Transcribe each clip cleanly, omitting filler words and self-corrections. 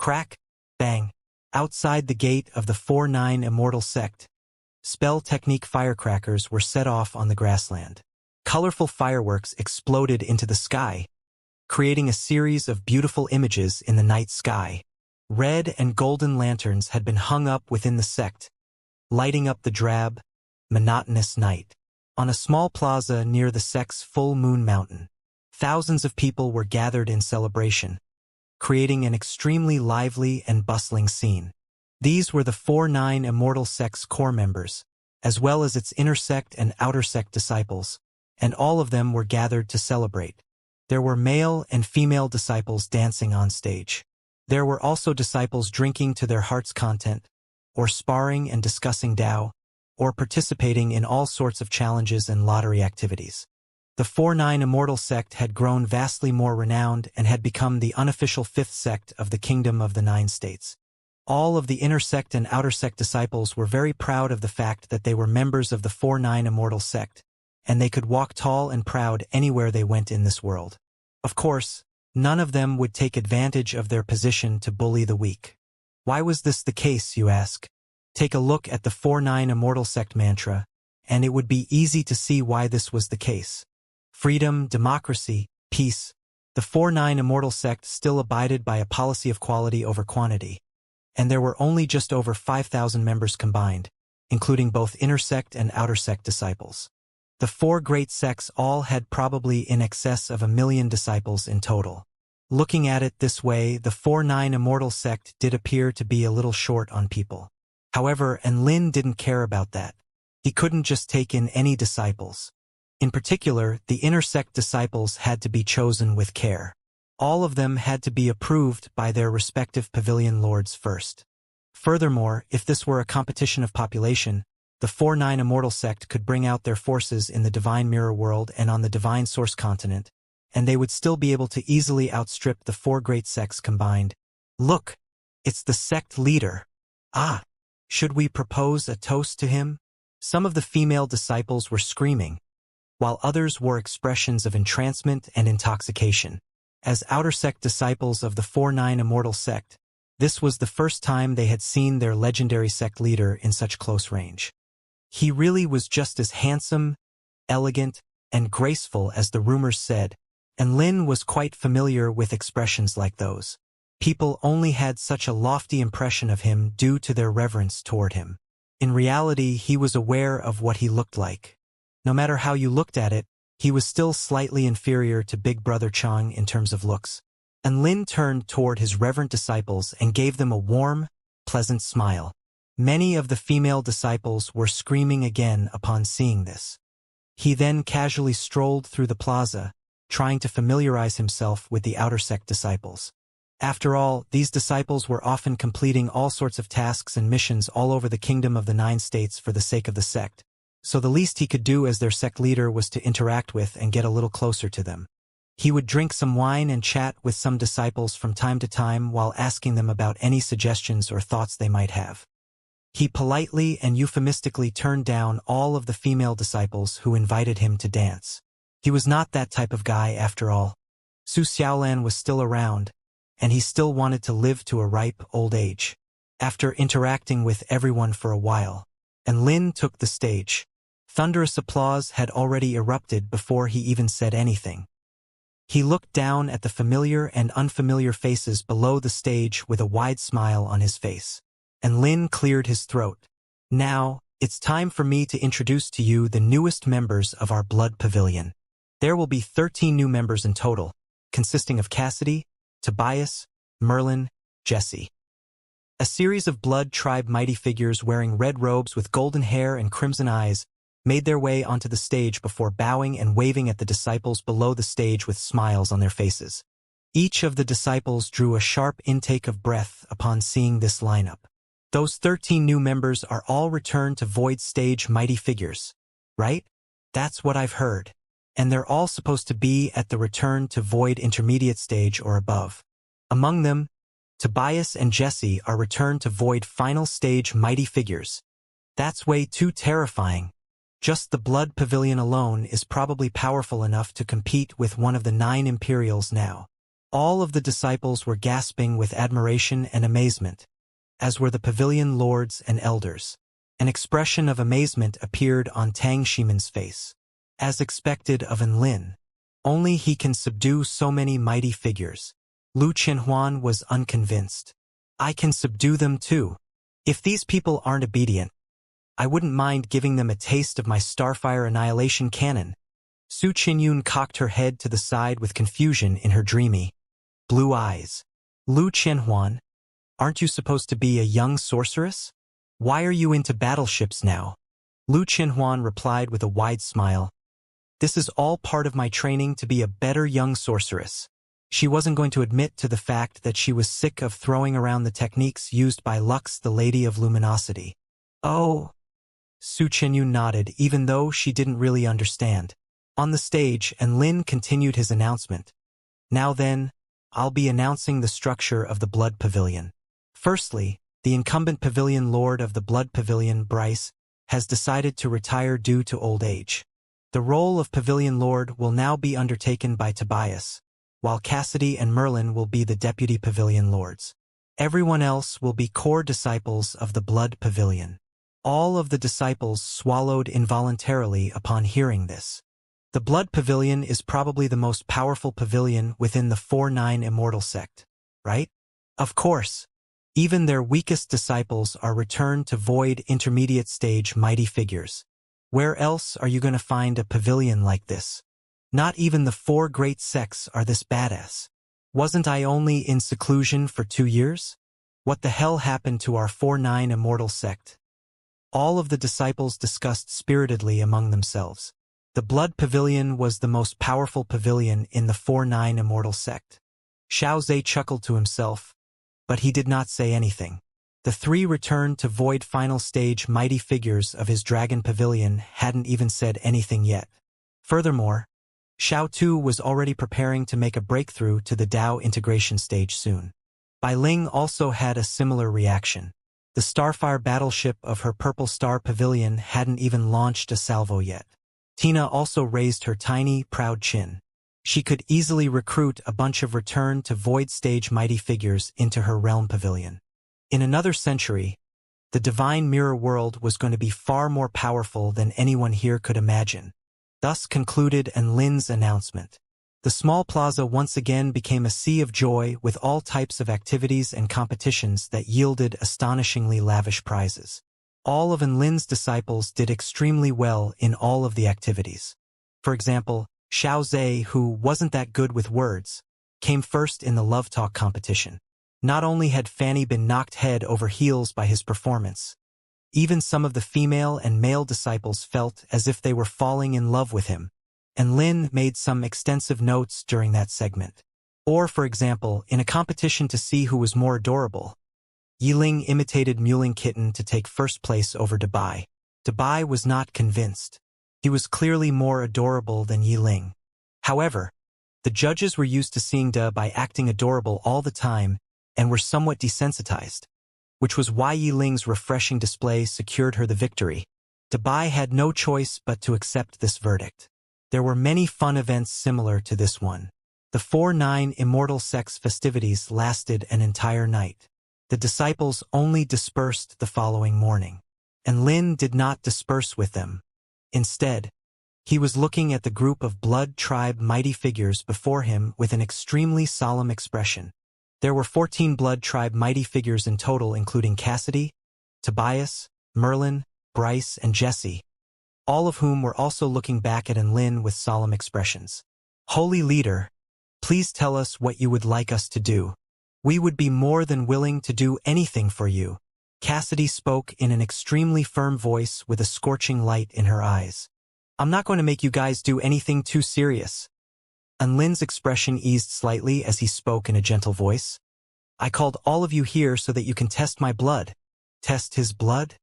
Crack, bang, outside the gate of the 4-9 Immortal sect, spell technique firecrackers were set off on the grassland. Colorful fireworks exploded into the sky, creating a series of beautiful images in the night sky. Red and golden lanterns had been hung up within the sect, lighting up the drab, monotonous night. On a small plaza near the sect's full moon mountain, thousands of people were gathered in celebration, creating an extremely lively and bustling scene. These were the 4-9 Immortal sect's core members, as well as its inner sect and outer sect disciples, and all of them were gathered to celebrate. There were male and female disciples dancing on stage. There were also disciples drinking to their heart's content, or sparring and discussing Tao, or participating in all sorts of challenges and lottery activities. The 4-9 Immortal sect had grown vastly more renowned and had become the unofficial fifth sect of the Kingdom of the Nine States. All of the inner sect and outer sect disciples were very proud of the fact that they were members of the 4-9 Immortal sect, and they could walk tall and proud anywhere they went in this world. Of course, none of them would take advantage of their position to bully the weak. Why was this the case, you ask? Take a look at the 4-9 Immortal sect mantra, and it would be easy to see why this was the case. Freedom, democracy, peace. The 4-9 Immortal sect still abided by a policy of quality over quantity, and there were only just over 5,000 members combined, including both inner sect and outer sect disciples. The four great sects all had probably in excess of 1 million disciples in total. Looking at it this way, the 4-9 Immortal sect did appear to be a little short on people. However, Lin didn't care about that. He couldn't just take in any disciples. In particular, the inner sect disciples had to be chosen with care. All of them had to be approved by their respective pavilion lords first. Furthermore, if this were a competition of population, the 4-9 Immortal sect could bring out their forces in the Divine Mirror world and on the Divine Source continent, and they would still be able to easily outstrip the four great sects combined. Look, it's the sect leader. Ah, should we propose a toast to him? Some of the female disciples were screaming, while others wore expressions of entrancement and intoxication. As outer sect disciples of the 4-9 Immortal sect, this was the first time they had seen their legendary sect leader in such close range. He really was just as handsome, elegant, and graceful as the rumors said, and Lin was quite familiar with expressions like those. People only had such a lofty impression of him due to their reverence toward him. In reality, he was aware of what he looked like. No matter how you looked at it, he was still slightly inferior to Big Brother Chang in terms of looks. And Lin turned toward his reverent disciples and gave them a warm, pleasant smile. Many of the female disciples were screaming again upon seeing this. He then casually strolled through the plaza, trying to familiarize himself with the outer sect disciples. After all, these disciples were often completing all sorts of tasks and missions all over the Kingdom of the Nine States for the sake of the sect. So the least he could do as their sect leader was to interact with and get a little closer to them. He would drink some wine and chat with some disciples from time to time while asking them about any suggestions or thoughts they might have. He politely and euphemistically turned down all of the female disciples who invited him to dance. He was not that type of guy after all. Su Xiaolan was still around, and he still wanted to live to a ripe old age. After interacting with everyone for a while, Lin took the stage. Thunderous applause had already erupted before he even said anything. He looked down at the familiar and unfamiliar faces below the stage with a wide smile on his face. Lin cleared his throat. Now, it's time for me to introduce to you the newest members of our Blood Pavilion. There will be 13 new members in total, consisting of Cassidy, Tobias, Merlin, Jesse. A series of Blood Tribe mighty figures wearing red robes with golden hair and crimson eyes made their way onto the stage before bowing and waving at the disciples below the stage with smiles on their faces. Each of the disciples drew a sharp intake of breath upon seeing this lineup. Those 13 new members are all returned to Void Stage mighty figures, right? That's what I've heard. And they're all supposed to be at the Return to Void Intermediate Stage or above. Among them, Tobias and Jesse are returned to Void Final Stage mighty figures. That's way too terrifying. Just the Blood Pavilion alone is probably powerful enough to compete with one of the 9 Imperials now. All of the disciples were gasping with admiration and amazement, as were the pavilion lords and elders. An expression of amazement appeared on Tang Shiman's face. As expected of Enlin. Only he can subdue so many mighty figures. Lu Qianhuan was unconvinced. I can subdue them too. If these people aren't obedient, I wouldn't mind giving them a taste of my Starfire Annihilation cannon. Su Qinyun cocked her head to the side with confusion in her dreamy blue eyes. Lu Qianhuan, aren't you supposed to be a young sorceress? Why are you into battleships now? Lu Qianhuan replied with a wide smile. This is all part of my training to be a better young sorceress. She wasn't going to admit to the fact that she was sick of throwing around the techniques used by Lux, the Lady of Luminosity. Oh. Su Qinyun nodded, even though she didn't really understand. On the stage, Enlin continued his announcement. Now then, I'll be announcing the structure of the Blood Pavilion. Firstly, the incumbent Pavilion Lord of the Blood Pavilion, Bryce, has decided to retire due to old age. The role of Pavilion Lord will now be undertaken by Tobias, while Cassidy and Merlin will be the deputy Pavilion Lords. Everyone else will be core disciples of the Blood Pavilion. All of the disciples swallowed involuntarily upon hearing this. The Blood Pavilion is probably the most powerful pavilion within the 4-9 Immortal sect, right? Of course. Even their weakest disciples are returned to void intermediate stage mighty figures. Where else are you going to find a pavilion like this? Not even the 4 great sects are this badass. Wasn't I only in seclusion for 2 years? What the hell happened to our 4-9 Immortal sect? All of the disciples discussed spiritedly among themselves. The Blood Pavilion was the most powerful pavilion in the 4-9 Immortal sect. Xiaoze chuckled to himself, but he did not say anything. The 3 returned to void final stage mighty figures of his Dragon Pavilion hadn't even said anything yet. Furthermore, Xiao Tu was already preparing to make a breakthrough to the Dao integration stage soon. Bai Ling also had a similar reaction. The Starfire battleship of her Purple Star Pavilion hadn't even launched a salvo yet. Tina also raised her tiny, proud chin. She could easily recruit a bunch of return to void stage mighty figures into her realm pavilion. In another century, the divine mirror world was going to be far more powerful than anyone here could imagine. Thus concluded Enlin's announcement. The small plaza once again became a sea of joy with all types of activities and competitions that yielded astonishingly lavish prizes. All of Enlin's disciples did extremely well in all of the activities. For example, Xiaoze, who wasn't that good with words, came first in the love talk competition. Not only had Fanny been knocked head over heels by his performance, even some of the female and male disciples felt as if they were falling in love with him, and Lin made some extensive notes during that segment. Or, for example, in a competition to see who was more adorable, Yiling imitated Mewling Kitten to take first place over Dabai. Dabai was not convinced. He was clearly more adorable than Yiling. However, the judges were used to seeing Dabai acting adorable all the time and were somewhat desensitized, which was why Yiling's refreshing display secured her the victory. Dabai had no choice but to accept this verdict. There were many fun events similar to this one. The 4-9 Immortal Sex festivities lasted an entire night. The disciples only dispersed the following morning, and Lin did not disperse with them. Instead, he was looking at the group of Blood Tribe mighty figures before him with an extremely solemn expression. There were 14 Blood Tribe mighty figures in total, including Cassidy, Tobias, Merlin, Bryce, and Jesse, all of whom were also looking back at Enlin with solemn expressions. Holy Leader, please tell us what you would like us to do. We would be more than willing to do anything for you. Cassidy spoke in an extremely firm voice with a scorching light in her eyes. I'm not going to make you guys do anything too serious. Enlin's expression eased slightly as he spoke in a gentle voice. I called all of you here so that you can test my blood. Test his blood?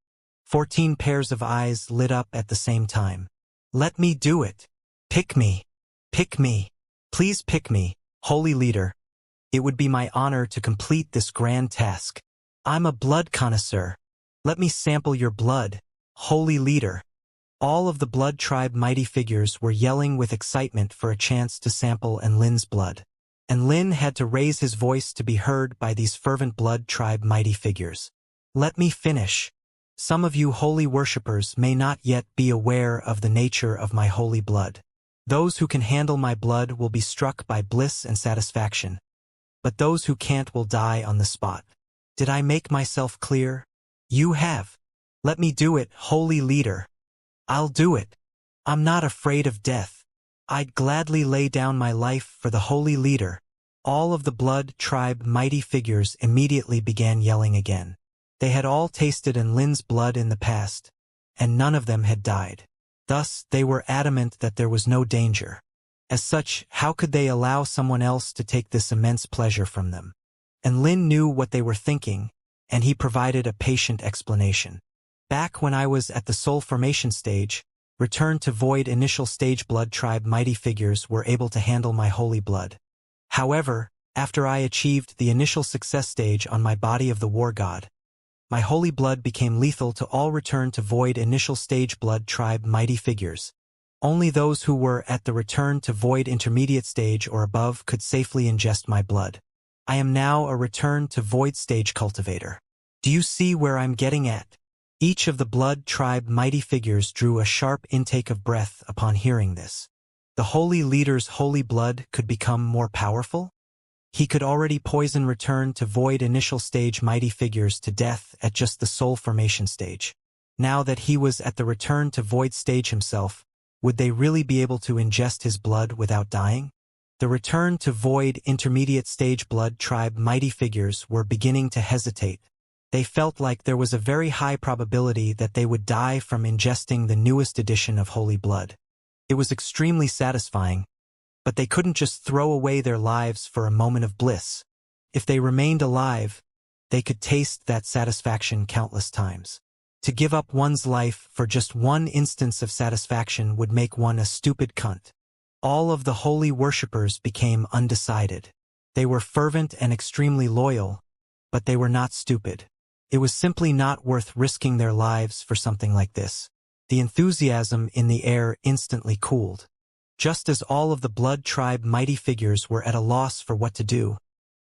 14 pairs of eyes lit up at the same time. Let me do it. Pick me. Pick me. Please pick me, Holy Leader. It would be my honor to complete this grand task. I'm a blood connoisseur. Let me sample your blood, Holy Leader. All of the Blood Tribe mighty figures were yelling with excitement for a chance to sample Enlin's blood. and Lin had to raise his voice to be heard by these fervent blood tribe mighty figures. Let me finish. Some of you holy worshippers may not yet be aware of the nature of my holy blood. Those who can handle my blood will be struck by bliss and satisfaction, but those who can't will die on the spot. Did I make myself clear? You have. Let me do it, holy leader. I'll do it. I'm not afraid of death. I'd gladly lay down my life for the holy leader. All of the blood tribe mighty figures immediately began yelling again. They had all tasted Lin's blood in the past, and none of them had died. Thus, they were adamant that there was no danger. As such, how could they allow someone else to take this immense pleasure from them? And Lin knew what they were thinking, and he provided a patient explanation. Back when I was at the soul formation stage, return to void initial stage blood tribe mighty figures were able to handle my holy blood. However, after I achieved the initial success stage on my body of the war god, my holy blood became lethal to all return to void initial stage blood tribe mighty figures. Only those who were at the return to void intermediate stage or above could safely ingest my blood. I am now a return to void stage cultivator. Do you see where I'm getting at? Each of the blood tribe mighty figures drew a sharp intake of breath upon hearing this. The holy leader's holy blood could become more powerful? He could already poison return to void initial stage mighty figures to death at just the soul formation stage. Now that he was at the return to void stage himself, would they really be able to ingest his blood without dying? The return to void intermediate stage blood tribe mighty figures were beginning to hesitate. They felt like there was a very high probability that they would die from ingesting the newest edition of holy blood. It was extremely satisfying, but they couldn't just throw away their lives for a moment of bliss. If they remained alive, they could taste that satisfaction countless times. To give up one's life for just one instance of satisfaction would make one a stupid cunt. All of the holy worshippers became undecided. They were fervent and extremely loyal, but they were not stupid. It was simply not worth risking their lives for something like this. The enthusiasm in the air instantly cooled. Just as all of the blood tribe mighty figures were at a loss for what to do,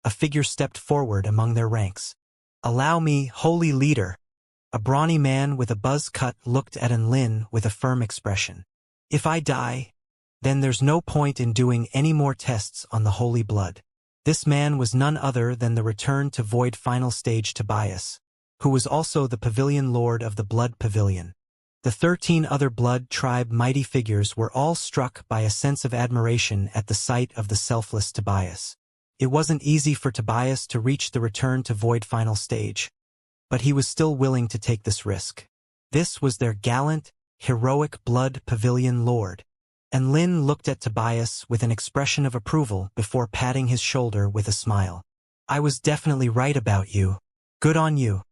a figure stepped forward among their ranks. Allow me, holy leader. A brawny man with a buzz cut looked at Lin with a firm expression. If I die, then there's no point in doing any more tests on the holy blood. This man was none other than the return to void final stage Tobias, who was also the pavilion lord of the blood pavilion. The 13 other blood tribe mighty figures were all struck by a sense of admiration at the sight of the selfless Tobias. It wasn't easy for Tobias to reach the return to void final stage, but he was still willing to take this risk. This was their gallant, heroic blood pavilion lord. And Lin looked at Tobias with an expression of approval before patting his shoulder with a smile. I was definitely right about you. Good on you.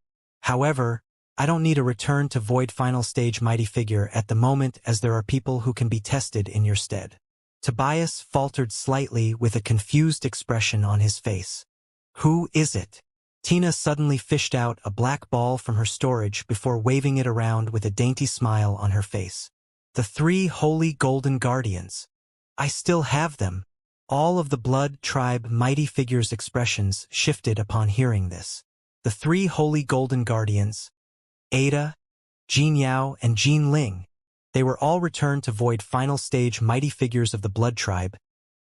However, I don't need a return to void final stage mighty figure at the moment, as there are people who can be tested in your stead. Tobias faltered slightly with a confused expression on his face. Who is it? Tina suddenly fished out a black ball from her storage before waving it around with a dainty smile on her face. The 3 holy golden guardians. I still have them. All of the blood tribe mighty figures' expressions shifted upon hearing this. The 3 holy golden guardians, Ada, Jin Yao, and Jin Ling. They were all returned to void final stage mighty figures of the blood tribe,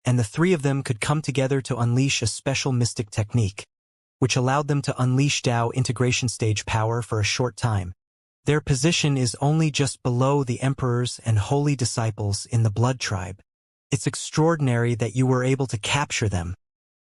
and the 3 of them could come together to unleash a special mystic technique, which allowed them to unleash Dao integration stage power for a short time. Their position is only just below the emperors and holy disciples in the blood tribe. It's extraordinary that you were able to capture them.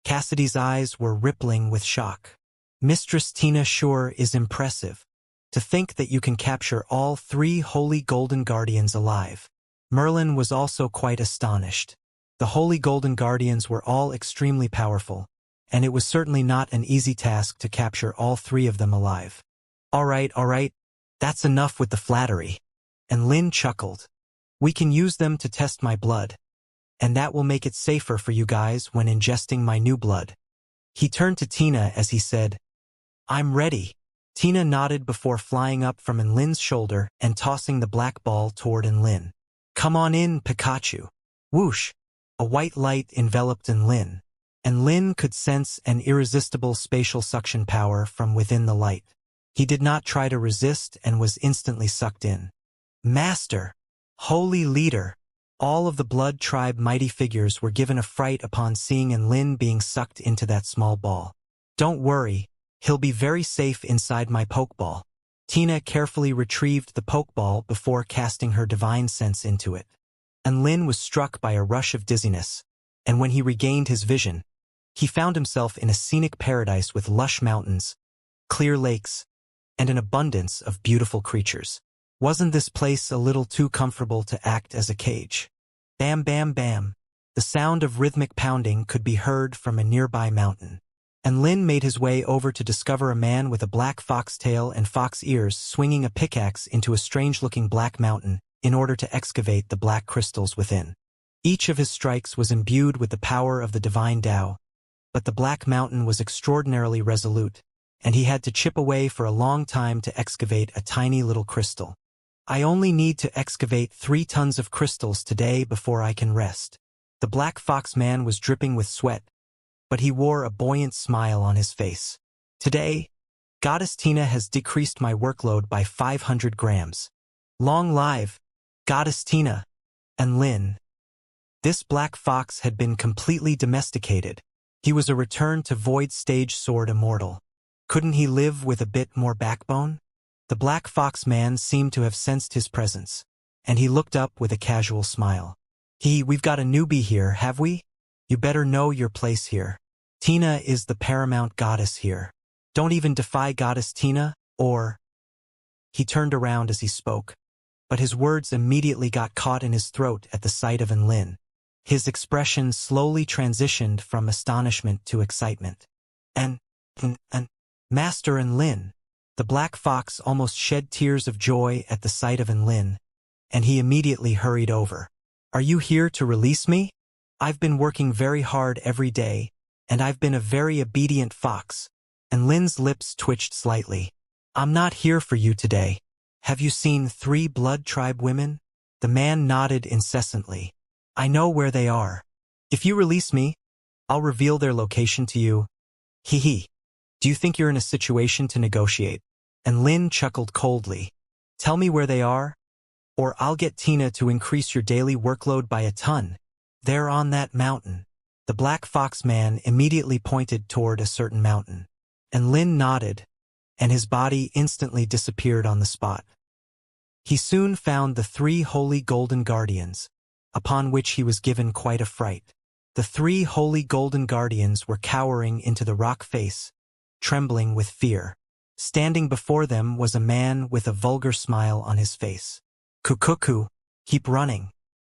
Cassidy's eyes were rippling with shock. Mistress Tina sure is impressive. To think that you can capture all 3 holy golden guardians alive. Merlin was also quite astonished. The holy golden guardians were all extremely powerful, and it was certainly not an easy task to capture all 3 of them alive. All right, that's enough with the flattery. And Lin chuckled. We can use them to test my blood, and that will make it safer for you guys when ingesting my new blood. He turned to Tina as he said, I'm ready. Tina nodded before flying up from Lin's shoulder and tossing the black ball toward Lin. Come on in, Pikachu. Whoosh! A white light enveloped Lin, and Lin could sense an irresistible spatial suction power from within the light. He did not try to resist and was instantly sucked in. Master! Holy leader! All of the blood tribe mighty figures were given a fright upon seeing Lin being sucked into that small ball. Don't worry, he'll be very safe inside my pokeball. Tina carefully retrieved the pokeball before casting her divine sense into it. And Lin was struck by a rush of dizziness, and when he regained his vision, he found himself in a scenic paradise with lush mountains, clear lakes, and an abundance of beautiful creatures. Wasn't this place a little too comfortable to act as a cage? Bam, bam, bam. The sound of rhythmic pounding could be heard from a nearby mountain. And Lin made his way over to discover a man with a black fox tail and fox ears swinging a pickaxe into a strange-looking black mountain in order to excavate the black crystals within. Each of his strikes was imbued with the power of the divine Tao, but the black mountain was extraordinarily resolute, and he had to chip away for a long time to excavate a tiny little crystal. I only need to excavate 3 tons of crystals today before I can rest. The black fox man was dripping with sweat, but he wore a buoyant smile on his face. Today, Goddess Tina has decreased my workload by 500 grams. Long live, Goddess Tina, and Lin. This black fox had been completely domesticated. He was a return to Void Stage Sword Immortal. Couldn't he live with a bit more backbone? The black fox man seemed to have sensed his presence, and he looked up with a casual smile. We've got a newbie here, have we? You better know your place here. Tina is the paramount goddess here. Don't even defy Goddess Tina, or... He turned around as he spoke, but his words immediately got caught in his throat at the sight of Lin. His expression slowly transitioned from astonishment to excitement. And Master Lin. The black fox almost shed tears of joy at the sight of Lin, and he immediately hurried over. Are you here to release me? I've been working very hard every day, and I've been a very obedient fox. And Lin's lips twitched slightly. I'm not here for you today. Have you seen 3 blood tribe women? The man nodded incessantly. I know where they are. If you release me, I'll reveal their location to you. Hee. Do you think you're in a situation to negotiate? And Lin chuckled coldly. Tell me where they are, or I'll get Tina to increase your daily workload by a ton. They're on that mountain. The black fox man immediately pointed toward a certain mountain. And Lin nodded, and his body instantly disappeared on the spot. He soon found the 3 holy golden guardians, upon which he was given quite a fright. The 3 holy golden guardians were cowering into the rock face, trembling with fear. Standing before them was a man with a vulgar smile on his face. Kukuku, keep running.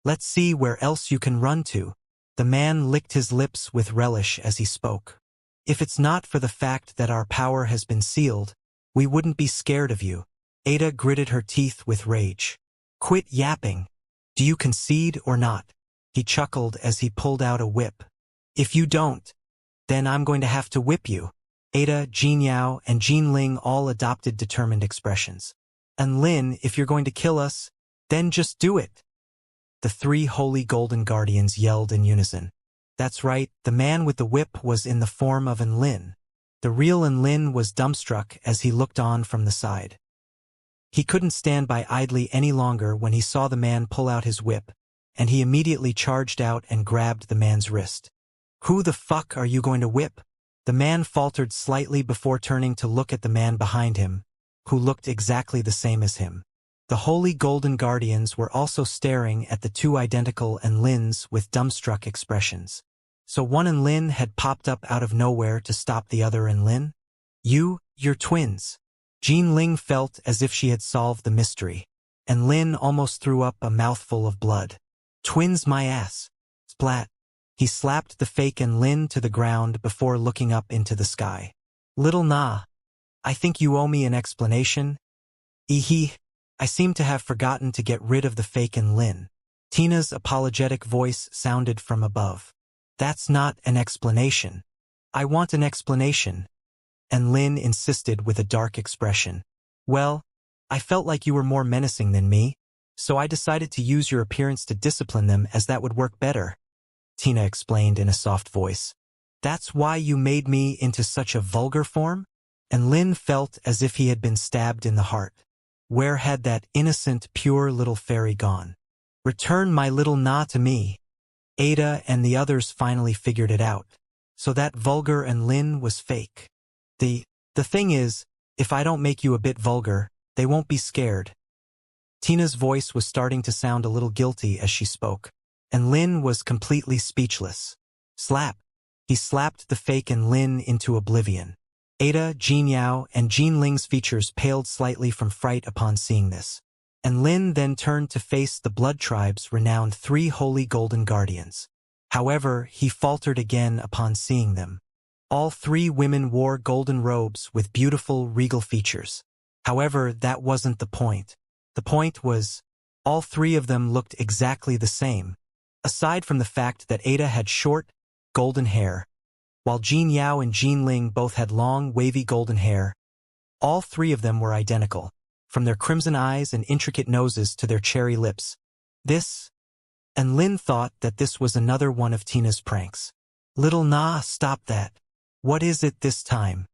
Let's see where else you can run to. The man licked his lips with relish as he spoke. If it's not for the fact that our power has been sealed, we wouldn't be scared of you. Ada gritted her teeth with rage. Quit yapping. Do you concede or not? He chuckled as he pulled out a whip. If you don't, then I'm going to have to whip you. Ada, Jin Yao, and Jin Ling all adopted determined expressions. And Lin, if you're going to kill us, then just do it. The 3 holy golden guardians yelled in unison. That's right, the man with the whip was in the form of Lin. The real Lin was dumbstruck as he looked on from the side. He couldn't stand by idly any longer when he saw the man pull out his whip, and he immediately charged out and grabbed the man's wrist. Who the fuck are you going to whip? The man faltered slightly before turning to look at the man behind him, who looked exactly the same as him. The holy golden guardians were also staring at the 2 identical Lins with dumbstruck expressions. So one Lin had popped up out of nowhere to stop the other Lin? You're twins. Jean Ling felt as if she had solved the mystery, and Lin almost threw up a mouthful of blood. Twins my ass. Splat. He slapped the fake Lin to the ground before looking up into the sky. Little Na, I think you owe me an explanation. I seem to have forgotten to get rid of the fake Lin. Tina's apologetic voice sounded from above. That's not an explanation. I want an explanation. And Lin insisted with a dark expression. Well, I felt like you were more menacing than me, so I decided to use your appearance to discipline them as that would work better. Tina explained in a soft voice. That's why you made me into such a vulgar form? And Lin felt as if he had been stabbed in the heart. Where had that innocent, pure little fairy gone? Return my little Na to me. Ada and the others finally figured it out. So that vulgar and Lin was fake. The thing is, if I don't make you a bit vulgar, they won't be scared. Tina's voice was starting to sound a little guilty as she spoke, and Lin was completely speechless. Slap! He slapped the fake and Lin into oblivion. Ada, Jinyao, and Jinling's features paled slightly from fright upon seeing this, and Lin then turned to face the Blood Tribe's renowned 3 holy golden guardians. However, he faltered again upon seeing them. All 3 women wore golden robes with beautiful regal features. However, that wasn't the point. The point was, all 3 of them looked exactly the same, aside from the fact that Ada had short, golden hair, while Jin Yao and Jin Ling both had long, wavy golden hair. All 3 of them were identical, from their crimson eyes and intricate noses to their cherry lips. And Lin thought that this was another one of Tina's pranks. Little Na, stop that. What is it this time?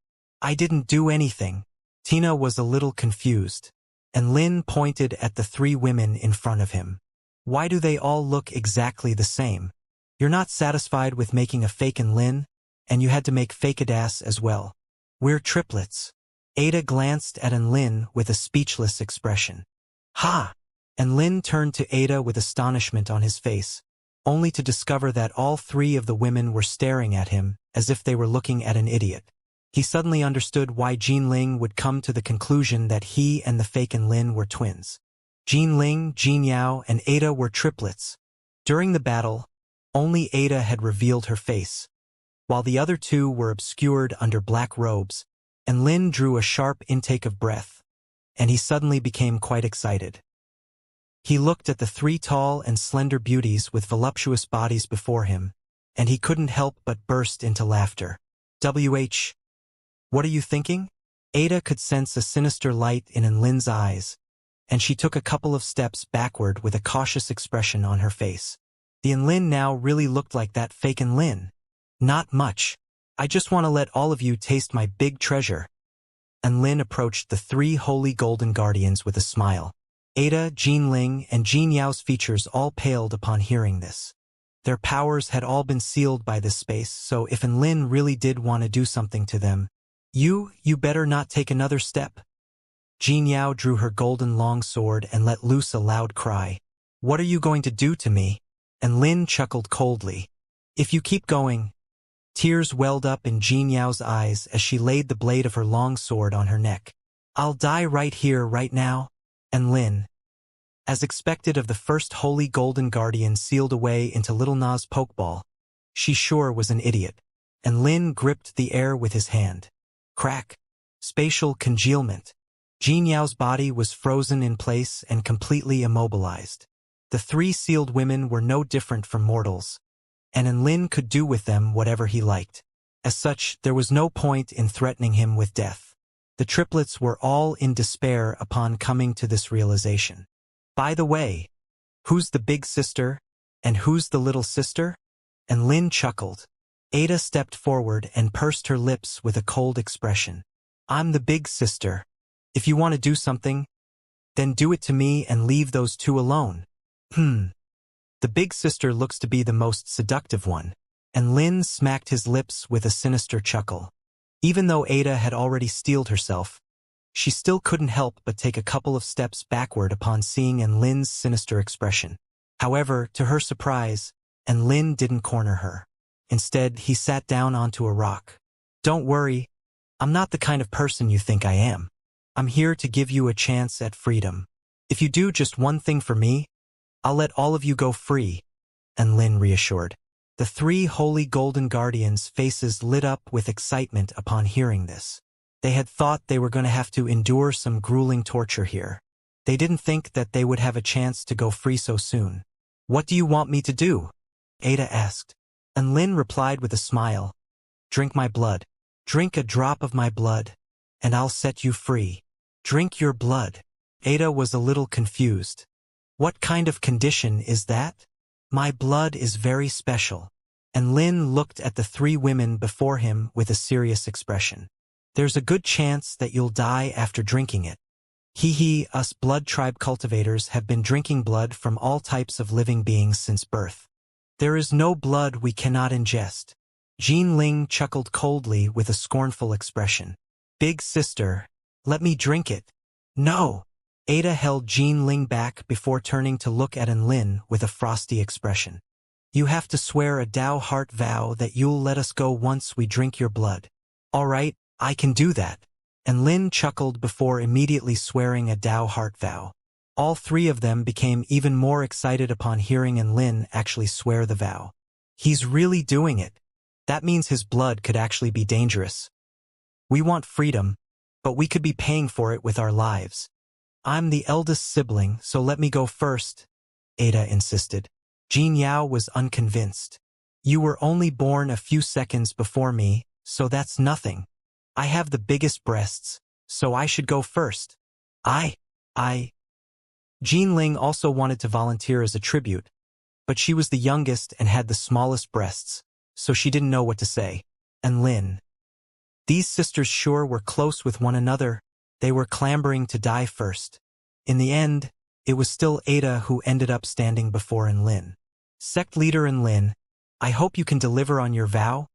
I didn't do anything. Tina was a little confused, and Lin pointed at the 3 women in front of him. Why do they all look exactly the same? You're not satisfied with making a fake and Lin, and you had to make fake Adas as well. We're triplets. Ada glanced at Lin with a speechless expression. Ha! And Lin turned to Ada with astonishment on his face, only to discover that all 3 of the women were staring at him as if they were looking at an idiot. He suddenly understood why Jin Ling would come to the conclusion that he and the fake and Lin were twins. Jin Ling, Jin Yao, and Ada were triplets. During the battle, only Ada had revealed her face, while the other 2 were obscured under black robes, and Lin drew a sharp intake of breath, and he suddenly became quite excited. He looked at the 3 tall and slender beauties with voluptuous bodies before him, and he couldn't help but burst into laughter. What are you thinking? Ada could sense a sinister light in Lin's eyes, and she took a couple of steps backward with a cautious expression on her face. The Lin now really looked like that fake Lin. Not much. I just want to let all of you taste my big treasure. And Lin approached the 3 holy golden guardians with a smile. Ada, Jin Ling, and Jin Yao's features all paled upon hearing this. Their powers had all been sealed by this space, so if Lin really did want to do something to them, you better not take another step. Jin Yao drew her golden long sword and let loose a loud cry. What are you going to do to me? And Lin chuckled coldly. If you keep going. Tears welled up in Jin Yao's eyes as she laid the blade of her long sword on her neck. I'll die right here, right now. And Lin, as expected of the first holy golden guardian sealed away into Little Na's pokeball, she sure was an idiot. And Lin gripped the air with his hand. Crack. Spatial congealment. Jin Yao's body was frozen in place and completely immobilized. The 3 sealed women were no different from mortals, and Lin could do with them whatever he liked. As such, there was no point in threatening him with death. The triplets were all in despair upon coming to this realization. By the way, who's the big sister, and who's the little sister? And Lin chuckled. Ada stepped forward and pursed her lips with a cold expression. I'm the big sister. If you want to do something, then do it to me and leave those 2 alone. The big sister looks to be the most seductive one, and Lin smacked his lips with a sinister chuckle. Even though Ada had already steeled herself, she still couldn't help but take a couple of steps backward upon seeing Lin's sinister expression. However, to her surprise, Lin didn't corner her. Instead, he sat down onto a rock. Don't worry, I'm not the kind of person you think I am. I'm here to give you a chance at freedom. If you do just one thing for me, I'll let all of you go free. And Lin reassured. The 3 holy golden guardians' faces lit up with excitement upon hearing this. They had thought they were going to have to endure some grueling torture here. They didn't think that they would have a chance to go free so soon. What do you want me to do? Ada asked. And Lin replied with a smile. Drink my blood. Drink a drop of my blood, and I'll set you free. Drink your blood. Ada was a little confused. What kind of condition is that? My blood is very special. and Lin looked at the three women before him with a serious expression. There's a good chance that you'll die after drinking it. Us blood tribe cultivators have been drinking blood from all types of living beings since birth. There is no blood we cannot ingest. Jean Ling chuckled coldly with a scornful expression. Big sister, let me drink it. No. Ada held Jean Ling back before turning to look at Lin with a frosty expression. You have to swear a Dao heart vow that you'll let us go once we drink your blood. All right, I can do that. And Lin chuckled before immediately swearing a Dao heart vow. All three of them became even more excited upon hearing Lin actually swear the vow. He's really doing it. That means his blood could actually be dangerous. We want freedom, but we could be paying for it with our lives. I'm the eldest sibling, so let me go first, Ada insisted. Jin Yao was unconvinced. You were only born a few seconds before me, so that's nothing. I have the biggest breasts, so I should go first. Jean Ling also wanted to volunteer as a tribute, but she was the youngest and had the smallest breasts, so she didn't know what to say. And Lin. These sisters sure were close with one another. They were clambering to die first. In the end, it was still Ada who ended up standing before Lin. Sect leader Lin, I hope you can deliver on your vow,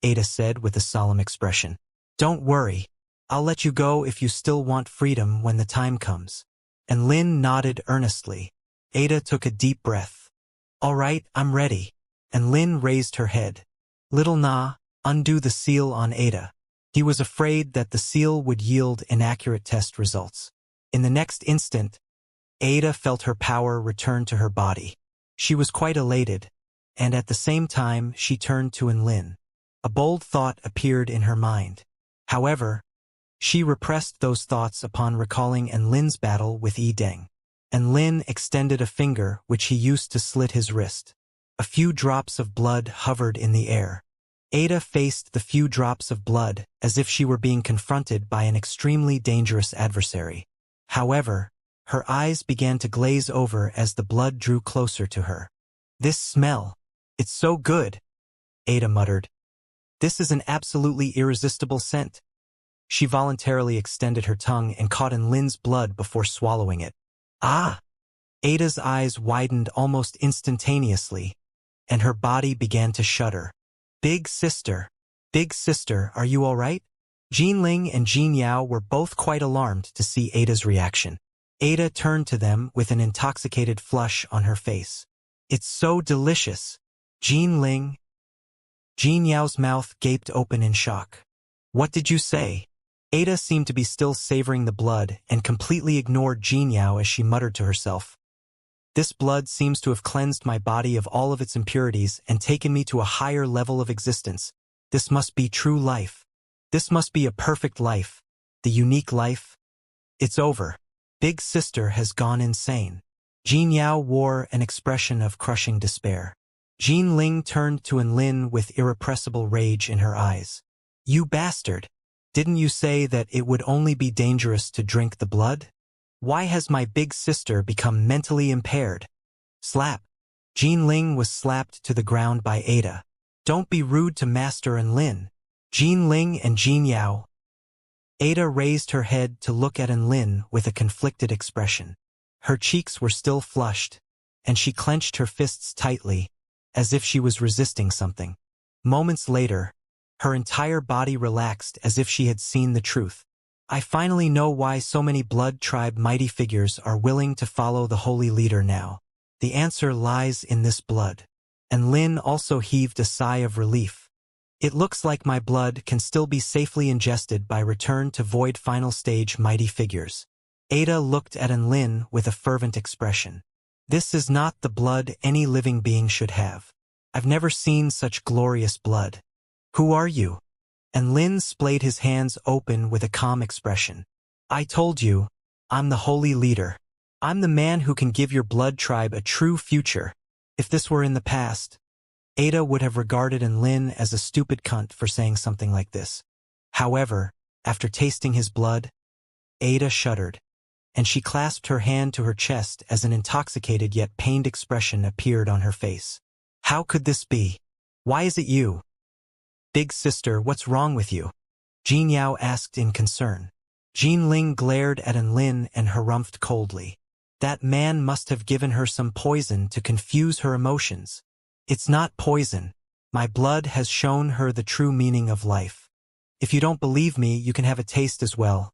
Ada said with a solemn expression. Don't worry, I'll let you go if you still want freedom when the time comes. And Lin nodded earnestly. Ada took a deep breath. All right, I'm ready. And Lin raised her head. Little Na, undo the seal on Ada. He was afraid that the seal would yield inaccurate test results. In the next instant, Ada felt her power return to her body. She was quite elated, and at the same time she turned to Lin. A bold thought appeared in her mind. However, she repressed those thoughts upon recalling Lin's battle with Yi Deng. Lin extended a finger which he used to slit his wrist. A few drops of blood hovered in the air. Ada faced the few drops of blood as if she were being confronted by an extremely dangerous adversary. However, her eyes began to glaze over as the blood drew closer to her. This smell, it's so good, Ada muttered. This is an absolutely irresistible scent. She voluntarily extended her tongue and caught Lin's blood before swallowing it. Ah! Ada's eyes widened almost instantaneously, and her body began to shudder. Big sister, are you all right? Jean Ling and Jin Yao were both quite alarmed to see Ada's reaction. Ada turned to them with an intoxicated flush on her face. It's so delicious. Jean Ling. Jin Yao's mouth gaped open in shock. What did you say? Ada seemed to be still savoring the blood and completely ignored Jin Yao as she muttered to herself. This blood seems to have cleansed my body of all of its impurities and taken me to a higher level of existence. This must be true life. This must be a perfect life. The unique life. It's over. Big sister has gone insane. Jin Yao wore an expression of crushing despair. Jean Ling turned to Lin with irrepressible rage in her eyes. You bastard! Didn't you say that it would only be dangerous to drink the blood? Why has my big sister become mentally impaired? Slap! Jean Ling was slapped to the ground by Ada. Don't be rude to Master Lin. Jean Ling and Jin Yao. Ada raised her head to look at Lin with a conflicted expression. Her cheeks were still flushed, and she clenched her fists tightly, as if she was resisting something. Moments later, her entire body relaxed as if she had seen the truth. I finally know why so many blood tribe mighty figures are willing to follow the holy leader now. The answer lies in this blood. And Lin also heaved a sigh of relief. It looks like my blood can still be safely ingested by return to void final stage mighty figures. Ada looked at Lin with a fervent expression. This is not the blood any living being should have. I've never seen such glorious blood. Who are you? And Lin splayed his hands open with a calm expression. I told you, I'm the holy leader. I'm the man who can give your blood tribe a true future. If this were in the past, Ada would have regarded Lin as a stupid cunt for saying something like this. However, after tasting his blood, Ada shuddered, and she clasped her hand to her chest as an intoxicated yet pained expression appeared on her face. How could this be? Why is it you? Big sister, what's wrong with you? Jin Yao asked in concern. Jin Ling glared at An Lin and harumphed coldly. That man must have given her some poison to confuse her emotions. It's not poison. My blood has shown her the true meaning of life. If you don't believe me, you can have a taste as well.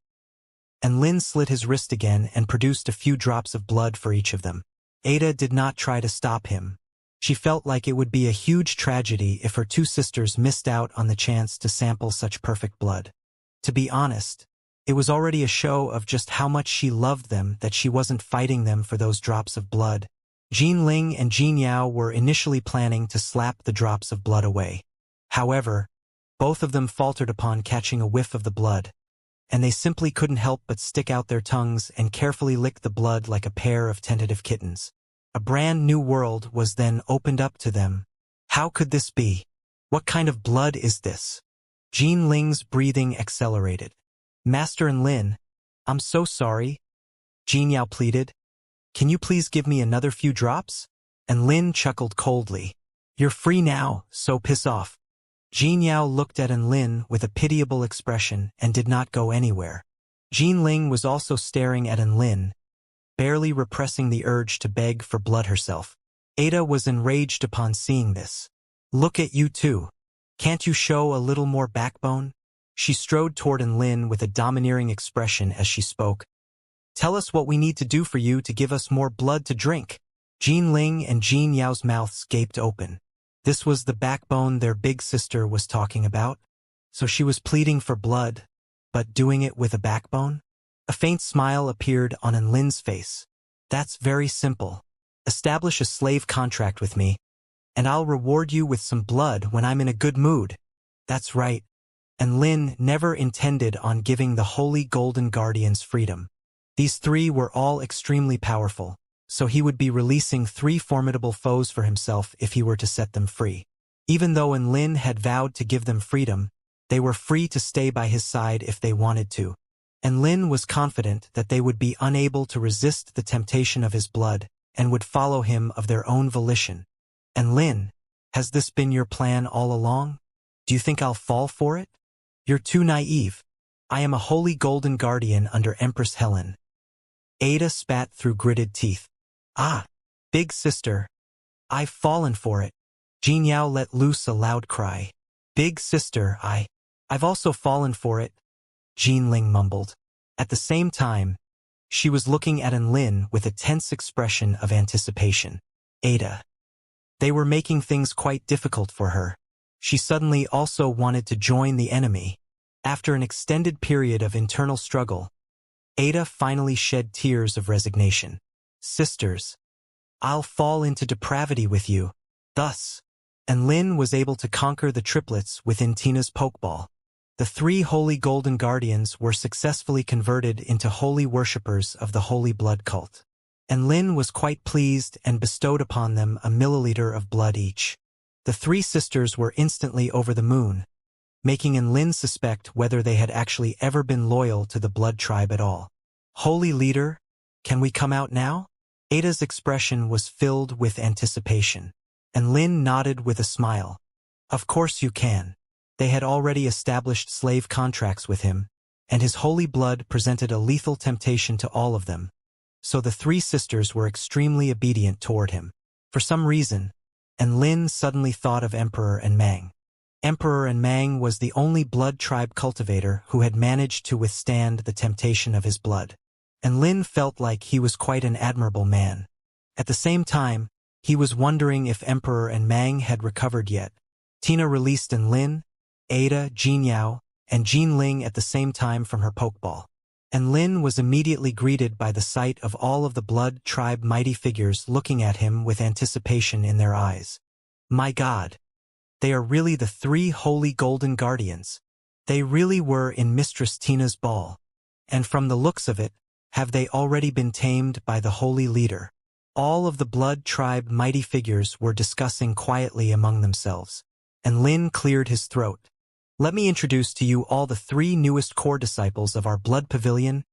And Lin slit his wrist again and produced a few drops of blood for each of them. Ada did not try to stop him. She felt like it would be a huge tragedy if her two sisters missed out on the chance to sample such perfect blood. To be honest, it was already a show of just how much she loved them that she wasn't fighting them for those drops of blood. Jin Ling and Jin Yao were initially planning to slap the drops of blood away. However, both of them faltered upon catching a whiff of the blood, and they simply couldn't help but stick out their tongues and carefully lick the blood like a pair of tentative kittens. A brand new world was then opened up to them. How could this be? What kind of blood is this? Jin Ling's breathing accelerated. Master and Lin, I'm so sorry. Jin Yao pleaded. Can you please give me another few drops? And Lin chuckled coldly. You're free now, so piss off. Jin Yao looked at An Lin with a pitiable expression and did not go anywhere. Jin Ling was also staring at An Lin, barely repressing the urge to beg for blood herself. Ada was enraged upon seeing this. Look at you two. Can't you show a little more backbone? She strode toward An Lin with a domineering expression as she spoke. Tell us what we need to do for you to give us more blood to drink. Jin Ling and Jin Yao's mouths gaped open. This was the backbone their big sister was talking about. So she was pleading for blood, but doing it with a backbone? A faint smile appeared on An Lin's face. That's very simple. Establish a slave contract with me, and I'll reward you with some blood when I'm in a good mood. That's right. And Lin never intended on giving the Holy Golden Guardians freedom. These three were all extremely powerful, so he would be releasing three formidable foes for himself if he were to set them free. Even though An Lin had vowed to give them freedom, they were free to stay by his side if they wanted to. And Lin was confident that they would be unable to resist the temptation of his blood and would follow him of their own volition. And Lin, has this been your plan all along? Do you think I'll fall for it? You're too naive. I am a holy golden guardian under Empress Helen. Ada spat through gritted teeth. Ah, big sister. I've fallen for it. Jin Yao let loose a loud cry. Big sister, I've also fallen for it. Jin Ling mumbled. At the same time, she was looking at An Lin with a tense expression of anticipation. Ada. They were making things quite difficult for her. She suddenly also wanted to join the enemy. After an extended period of internal struggle, Ada finally shed tears of resignation. Sisters, I'll fall into depravity with you. Thus, An Lin was able to conquer the triplets within Tina's pokeball. The three holy golden guardians were successfully converted into holy worshippers of the holy blood cult. And Lin was quite pleased and bestowed upon them a milliliter of blood each. The three sisters were instantly over the moon, making An Lin suspect whether they had actually ever been loyal to the blood tribe at all. Holy leader, can we come out now? Ada's expression was filled with anticipation, and Lin nodded with a smile. Of course you can. They had already established slave contracts with him, and his holy blood presented a lethal temptation to all of them. So the three sisters were extremely obedient toward him. For some reason, and Lin suddenly thought of Emperor and Mang. Emperor and Mang was the only blood tribe cultivator who had managed to withstand the temptation of his blood. And Lin felt like he was quite an admirable man. At the same time, he was wondering if Emperor and Mang had recovered yet. Tina released An Lin, Ada, Jin Yao, and Jin Ling at the same time from her pokeball. And Lin was immediately greeted by the sight of all of the blood tribe mighty figures looking at him with anticipation in their eyes. My God! They are really the three holy golden guardians. They really were in Mistress Tina's ball. And from the looks of it, have they already been tamed by the holy leader? All of the blood tribe mighty figures were discussing quietly among themselves. And Lin cleared his throat. Let me introduce to you all the three newest core disciples of our blood pavilion,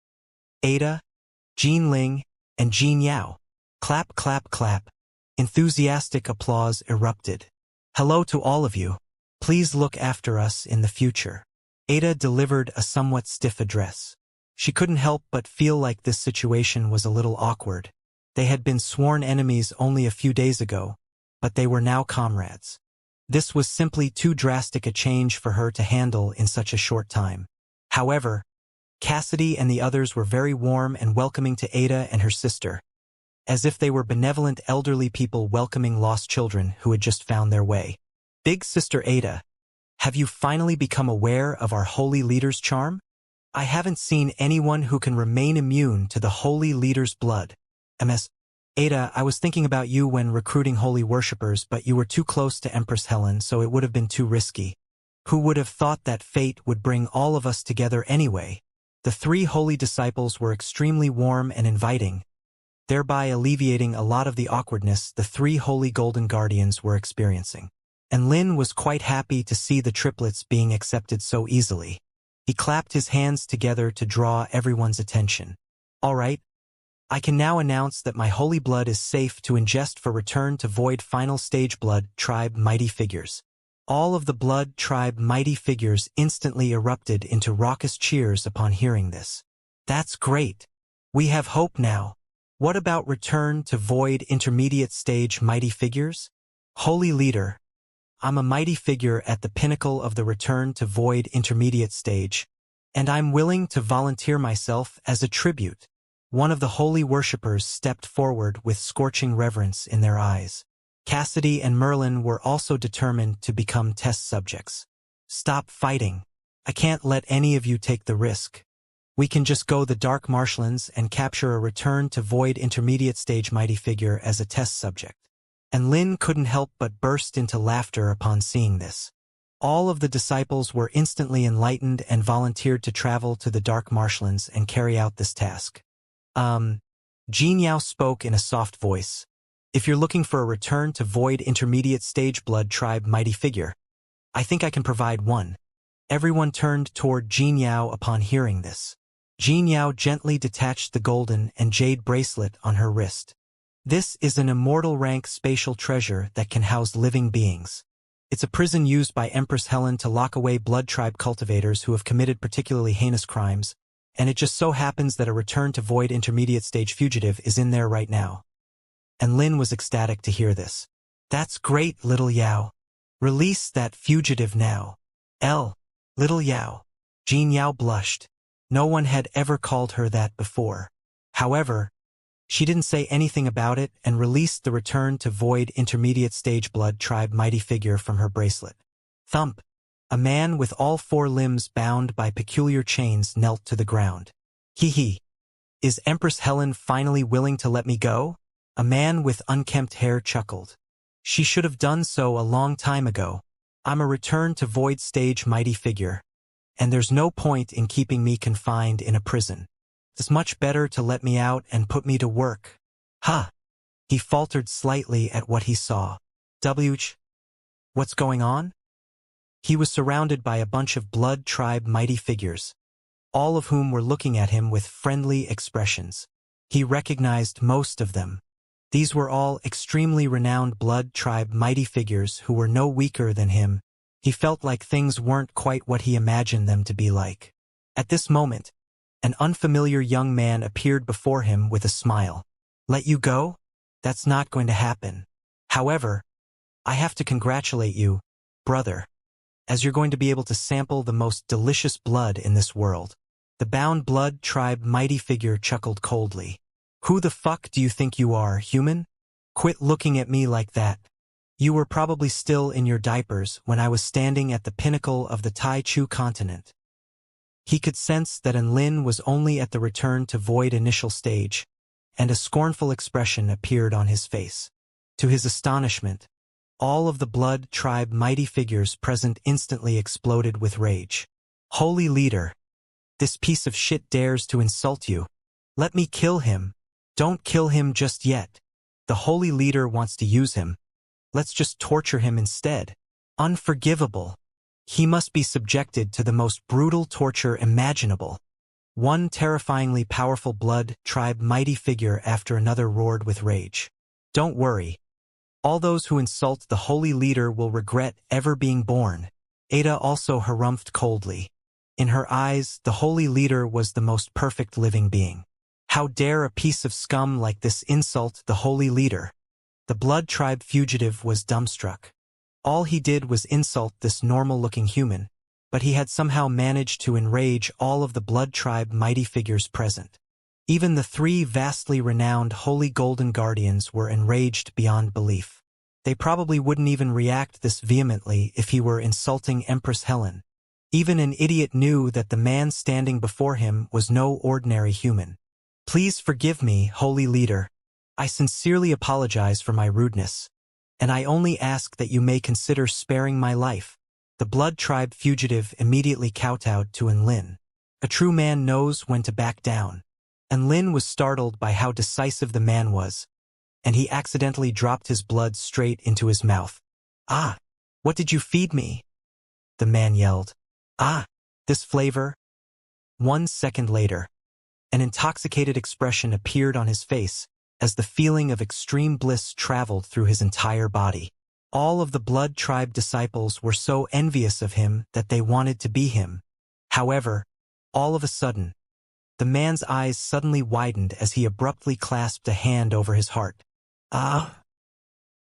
Ada, Jin Ling, and Jin Yao. Clap, clap, clap. Enthusiastic applause erupted. Hello to all of you. Please look after us in the future. Ada delivered a somewhat stiff address. She couldn't help but feel like this situation was a little awkward. They had been sworn enemies only a few days ago, but they were now comrades. This was simply too drastic a change for her to handle in such a short time. However, Cassidy and the others were very warm and welcoming to Ada and her sister, as if they were benevolent elderly people welcoming lost children who had just found their way. Big Sister Ada, have you finally become aware of our holy leader's charm? I haven't seen anyone who can remain immune to the holy leader's blood. MS. Ada, I was thinking about you when recruiting holy worshippers, but you were too close to Empress Helen, so it would have been too risky. Who would have thought that fate would bring all of us together anyway? The three holy disciples were extremely warm and inviting, thereby alleviating a lot of the awkwardness the three holy golden guardians were experiencing. And Lin was quite happy to see the triplets being accepted so easily. He clapped his hands together to draw everyone's attention. All right, I can now announce that my holy blood is safe to ingest for return to Void Final Stage Blood Tribe Mighty Figures. All of the Blood Tribe Mighty Figures instantly erupted into raucous cheers upon hearing this. That's great. We have hope now. What about return to Void Intermediate Stage Mighty Figures? Holy Leader, I'm a mighty figure at the pinnacle of the return to Void Intermediate Stage, and I'm willing to volunteer myself as a tribute. One of the holy worshippers stepped forward with scorching reverence in their eyes. Cassidy and Merlin were also determined to become test subjects. Stop fighting. I can't let any of you take the risk. We can just go the Dark Marshlands and capture a return to Void Intermediate Stage mighty figure as a test subject. And Lin couldn't help but burst into laughter upon seeing this. All of the disciples were instantly enlightened and volunteered to travel to the Dark Marshlands and carry out this task. Xianxia spoke in a soft voice. If you're looking for a return to Void Intermediate Stage Blood Tribe mighty figure, I think I can provide one. Everyone turned toward Xianxia upon hearing this. Xianxia gently detached the golden and jade bracelet on her wrist. This is an immortal rank spatial treasure that can house living beings. It's a prison used by Empress Helen to lock away blood tribe cultivators who have committed particularly heinous crimes, and it just so happens that a return to Void Intermediate Stage fugitive is in there right now. And Lin was ecstatic to hear this. That's great, little Yao. Release that fugitive now. Little Yao. Xianxia blushed. No one had ever called her that before. However, she didn't say anything about it and released the return to Void Intermediate Stage Blood Tribe mighty figure from her bracelet. Thump! A man with all four limbs bound by peculiar chains knelt to the ground. Hee. Is Empress Helen finally willing to let me go? A man with unkempt hair chuckled. She should have done so a long time ago. I'm a return to Void Stage mighty figure, and there's no point in keeping me confined in a prison. It's much better to let me out and put me to work. Ha! He faltered slightly at what he saw. What's going on? He was surrounded by a bunch of blood tribe mighty figures, all of whom were looking at him with friendly expressions. He recognized most of them. These were all extremely renowned blood tribe mighty figures who were no weaker than him. He felt like things weren't quite what he imagined them to be like. At this moment, an unfamiliar young man appeared before him with a smile. Let you go? That's not going to happen. However, I have to congratulate you, brother, as you're going to be able to sample the most delicious blood in this world. The bound blood tribe mighty figure chuckled coldly. Who the fuck do you think you are, human? Quit looking at me like that. You were probably still in your diapers when I was standing at the pinnacle of the Tai Chu continent. He could sense that Lin was only at the return to Void initial stage, and a scornful expression appeared on his face. To his astonishment, all of the blood tribe mighty figures present instantly exploded with rage. Holy leader, this piece of shit dares to insult you. Let me kill him. Don't kill him just yet. The holy leader wants to use him. Let's just torture him instead. Unforgivable. He must be subjected to the most brutal torture imaginable. One terrifyingly powerful blood tribe mighty figure after another roared with rage. Don't worry. All those who insult the holy leader will regret ever being born. Ada also harumphed coldly. In her eyes, the holy leader was the most perfect living being. How dare a piece of scum like this insult the holy leader? The blood tribe fugitive was dumbstruck. All he did was insult this normal-looking human, but he had somehow managed to enrage all of the blood tribe mighty figures present. Even the 3 vastly renowned holy golden guardians were enraged beyond belief. They probably wouldn't even react this vehemently if he were insulting Empress Helen. Even an idiot knew that the man standing before him was no ordinary human. Please forgive me, holy leader. I sincerely apologize for my rudeness, and I only ask that you may consider sparing my life. The blood tribe fugitive immediately kowtowed to Enlin. A true man knows when to back down. Enlin was startled by how decisive the man was, and he accidentally dropped his blood straight into his mouth. Ah, what did you feed me? The man yelled. Ah, this flavor? 1 second later, an intoxicated expression appeared on his face as the feeling of extreme bliss traveled through his entire body. All of the blood tribe disciples were so envious of him that they wanted to be him. However, all of a sudden, the man's eyes suddenly widened as he abruptly clasped a hand over his heart. Ah!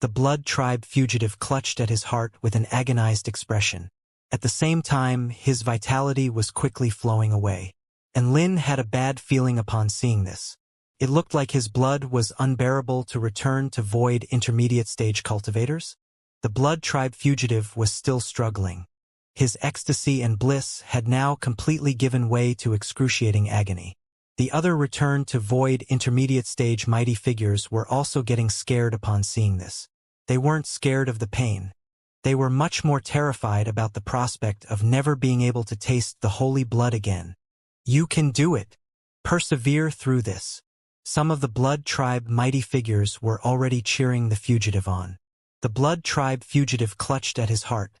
The blood tribe fugitive clutched at his heart with an agonized expression. At the same time, his vitality was quickly flowing away. And Lin had a bad feeling upon seeing this. It looked like his blood was unbearable to return to void intermediate stage cultivators. The blood tribe fugitive was still struggling. His ecstasy and bliss had now completely given way to excruciating agony. The other return to void intermediate stage mighty figures were also getting scared upon seeing this. They weren't scared of the pain. They were much more terrified about the prospect of never being able to taste the holy blood again. You can do it. Persevere through this. Some of the blood tribe mighty figures were already cheering the fugitive on. The blood tribe fugitive clutched at his heart,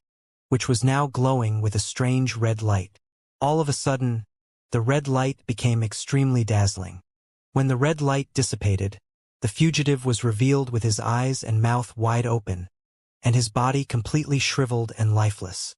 which was now glowing with a strange red light. All of a sudden, the red light became extremely dazzling. When the red light dissipated, the fugitive was revealed with his eyes and mouth wide open, and his body completely shriveled and lifeless.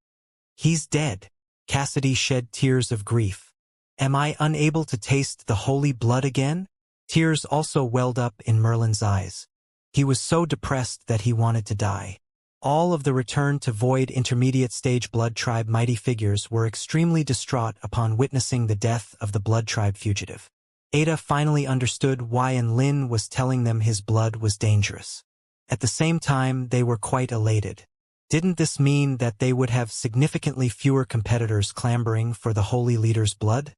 He's dead. Cassidy shed tears of grief. Am I unable to taste the holy blood again? Tears also welled up in Merlin's eyes. He was so depressed that he wanted to die. All of the return to void intermediate stage blood tribe mighty figures were extremely distraught upon witnessing the death of the blood tribe fugitive. Ada finally understood why Enlin was telling them his blood was dangerous. At the same time, they were quite elated. Didn't this mean that they would have significantly fewer competitors clamoring for the holy leader's blood?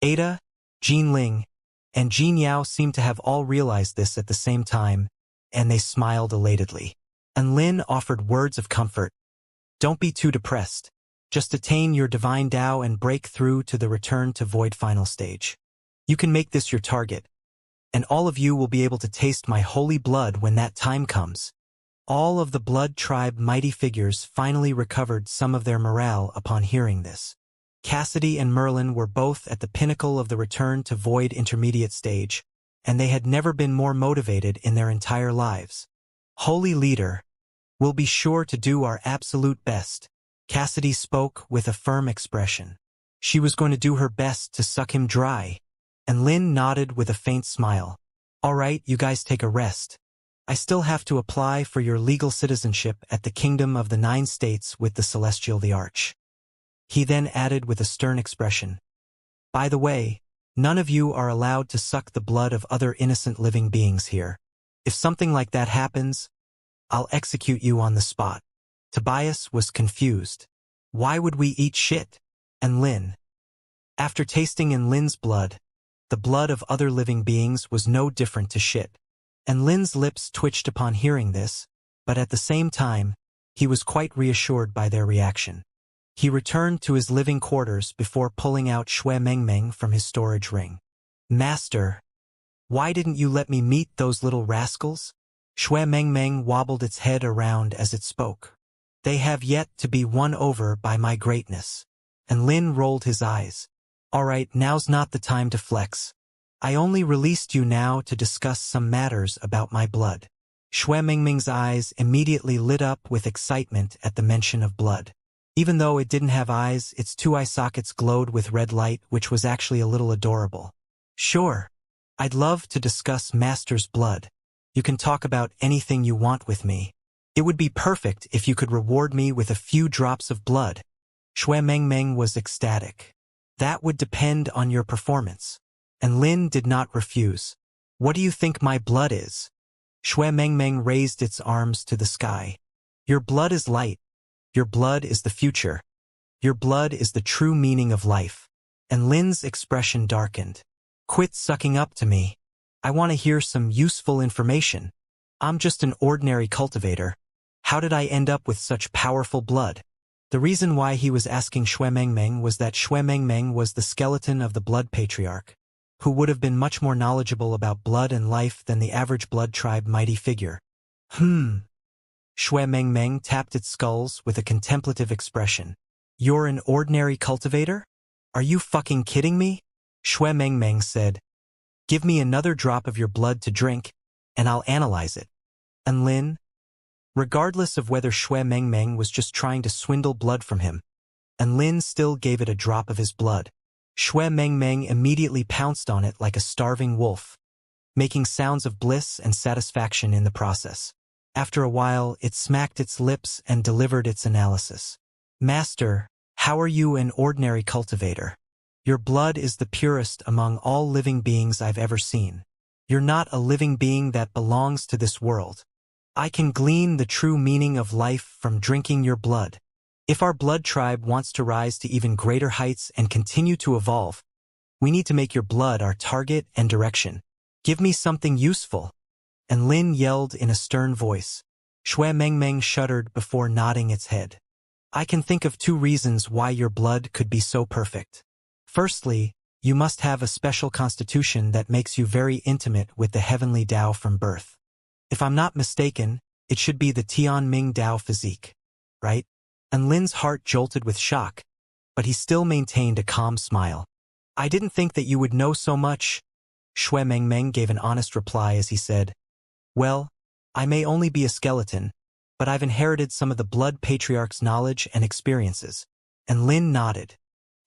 Ada, Jean Ling, and Jean Yao seemed to have all realized this at the same time, and they smiled elatedly. Enlin offered words of comfort. Don't be too depressed. Just attain your divine Tao and break through to the return to void final stage. You can make this your target, and all of you will be able to taste my holy blood when that time comes. All of the blood tribe mighty figures finally recovered some of their morale upon hearing this. Cassidy and Merlin were both at the pinnacle of the return to void intermediate stage, and they had never been more motivated in their entire lives. Holy leader, we'll be sure to do our absolute best. Cassidy spoke with a firm expression. She was going to do her best to suck him dry. And Lin nodded with a faint smile. All right, you guys take a rest. I still have to apply for your legal citizenship at the Kingdom of the 9 States with the Celestial the Arch. He then added with a stern expression. By the way, none of you are allowed to suck the blood of other innocent living beings here. If something like that happens, I'll execute you on the spot. Tobias was confused. Why would we eat shit? And Lin. After tasting in Lin's blood, the blood of other living beings was no different to shit. And Lin's lips twitched upon hearing this, but at the same time, he was quite reassured by their reaction. He returned to his living quarters before pulling out Shui Mengmeng from his storage ring. Master, why didn't you let me meet those little rascals? Shui Mengmeng wobbled its head around as it spoke. They have yet to be won over by my greatness. And Lin rolled his eyes. All right, now's not the time to flex. I only released you now to discuss some matters about my blood. Xue Mingming's eyes immediately lit up with excitement at the mention of blood. Even though it didn't have eyes, its two eye sockets glowed with red light, which was actually a little adorable. Sure. I'd love to discuss Master's blood. You can talk about anything you want with me. It would be perfect if you could reward me with a few drops of blood. Xue Mengmeng was ecstatic. That would depend on your performance. And Lin did not refuse. What do you think my blood is? Xue Mengmeng raised its arms to the sky. Your blood is light. Your blood is the future. Your blood is the true meaning of life. And Lin's expression darkened. Quit sucking up to me. I want to hear some useful information. I'm just an ordinary cultivator. How did I end up with such powerful blood? The reason why he was asking Xue Mengmeng was that Xue Mengmeng was the skeleton of the blood patriarch, who would have been much more knowledgeable about blood and life than the average blood tribe mighty figure. Xue Mengmeng tapped its skulls with a contemplative expression. You're an ordinary cultivator? Are you fucking kidding me? Xue Mengmeng said. Give me another drop of your blood to drink, and I'll analyze it. And Lin? Regardless of whether Xue Mengmeng was just trying to swindle blood from him, and Lin still gave it a drop of his blood. Xue Mengmeng immediately pounced on it like a starving wolf, making sounds of bliss and satisfaction in the process. After a while, it smacked its lips and delivered its analysis. Master, how are you an ordinary cultivator? Your blood is the purest among all living beings I've ever seen. You're not a living being that belongs to this world. I can glean the true meaning of life from drinking your blood. If our blood tribe wants to rise to even greater heights and continue to evolve, we need to make your blood our target and direction. Give me something useful. And Lin yelled in a stern voice. Xue Mengmeng shuddered before nodding its head. I can think of 2 reasons why your blood could be so perfect. Firstly, you must have a special constitution that makes you very intimate with the heavenly Tao from birth. If I'm not mistaken, it should be the Tianming Tao physique, right? And Lin's heart jolted with shock, but he still maintained a calm smile. I didn't think that you would know so much. Xue Mengmeng gave an honest reply as he said, well, I may only be a skeleton, but I've inherited some of the blood patriarch's knowledge and experiences. And Lin nodded.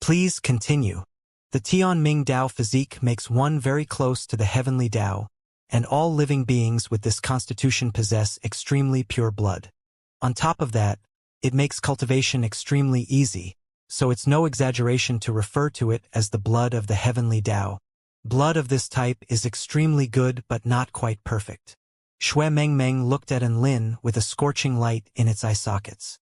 Please continue. The Tianming Tao physique makes one very close to the heavenly Tao, and all living beings with this constitution possess extremely pure blood. On top of that, it makes cultivation extremely easy, so it's no exaggeration to refer to it as the blood of the heavenly Tao. Blood of this type is extremely good but not quite perfect. Xue Mengmeng looked at Lin with a scorching light in its eye sockets.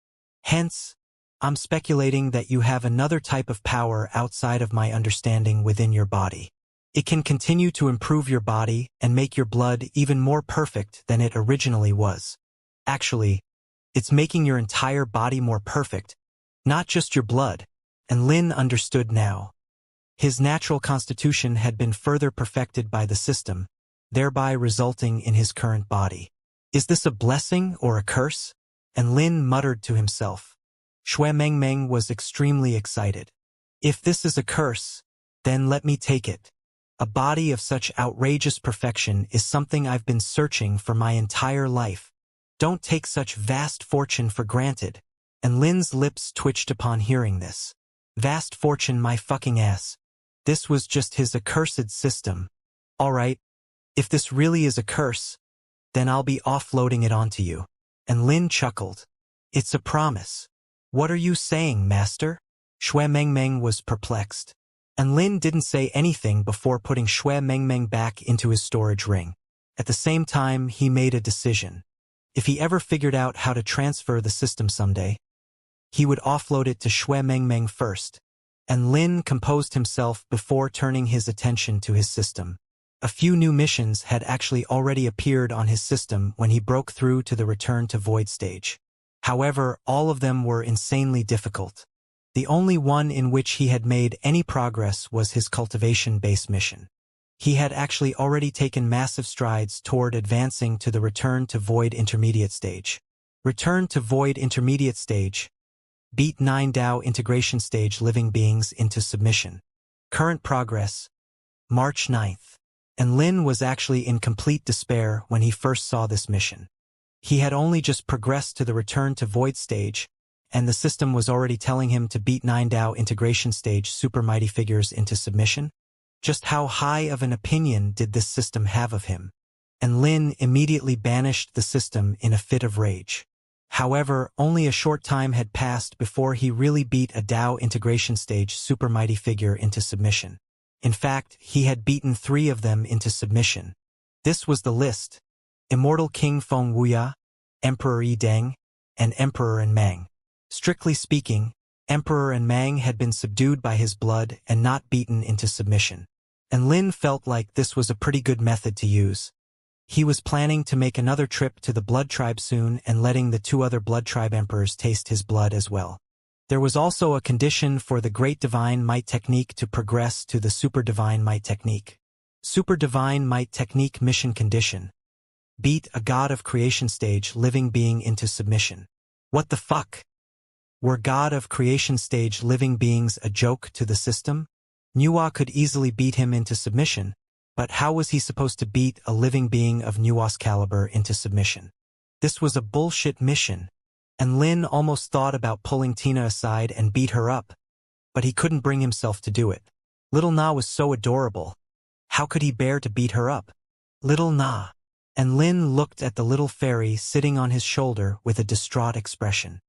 Hence, I'm speculating that you have another type of power outside of my understanding within your body. It can continue to improve your body and make your blood even more perfect than it originally was. Actually, it's making your entire body more perfect, not just your blood. And Lin understood now. His natural constitution had been further perfected by the system, thereby resulting in his current body. Is this a blessing or a curse? And Lin muttered to himself. Xue Mengmeng was extremely excited. If this is a curse, then let me take it. A body of such outrageous perfection is something I've been searching for my entire life. Don't take such vast fortune for granted. And Lin's lips twitched upon hearing this. Vast fortune my fucking ass. This was just his accursed system. Alright, if this really is a curse, then I'll be offloading it onto you. And Lin chuckled. It's a promise. What are you saying, master? Xue Mengmeng was perplexed. And Lin didn't say anything before putting Xue Mengmeng back into his storage ring. At the same time, he made a decision. If he ever figured out how to transfer the system someday, he would offload it to Xue Mengmeng first. And Lin composed himself before turning his attention to his system. A few new missions had actually already appeared on his system when he broke through to the Return to Void stage. However, all of them were insanely difficult. The only one in which he had made any progress was his Cultivation-based mission. He had actually already taken massive strides toward advancing to the Return to Void Intermediate stage. Return to Void Intermediate stage. Beat 9 Tao Integration stage living beings into submission. Current progress. March 9th. And Lin was actually in complete despair when he first saw this mission. He had only just progressed to the return to void stage, and the system was already telling him to beat 9 Dao integration stage super mighty figures into submission? Just how high of an opinion did this system have of him? And Lin immediately banished the system in a fit of rage. However, only a short time had passed before he really beat a Dao integration stage super mighty figure into submission. In fact, he had beaten 3 of them into submission. This was the list: Immortal King Feng Wuya, Emperor Yi Deng, and Emperor and Mang. Strictly speaking, Emperor and Mang had been subdued by his blood and not beaten into submission. And Lin felt like this was a pretty good method to use. He was planning to make another trip to the Blood Tribe soon and letting the 2 other Blood Tribe Emperors taste his blood as well. There was also a condition for the Great Divine Might Technique to progress to the Super Divine Might Technique. Super Divine Might Technique mission condition: beat a God of Creation stage living being into submission. What the fuck? Were God of Creation stage living beings a joke to the system? Nuwa could easily beat him into submission, but how was he supposed to beat a living being of Nuwa's caliber into submission? This was a bullshit mission, and Lin almost thought about pulling Tina aside and beat her up, but he couldn't bring himself to do it. Little Na was so adorable. How could he bear to beat her up? Little Na. And Lin looked at the little fairy sitting on his shoulder with a distraught expression.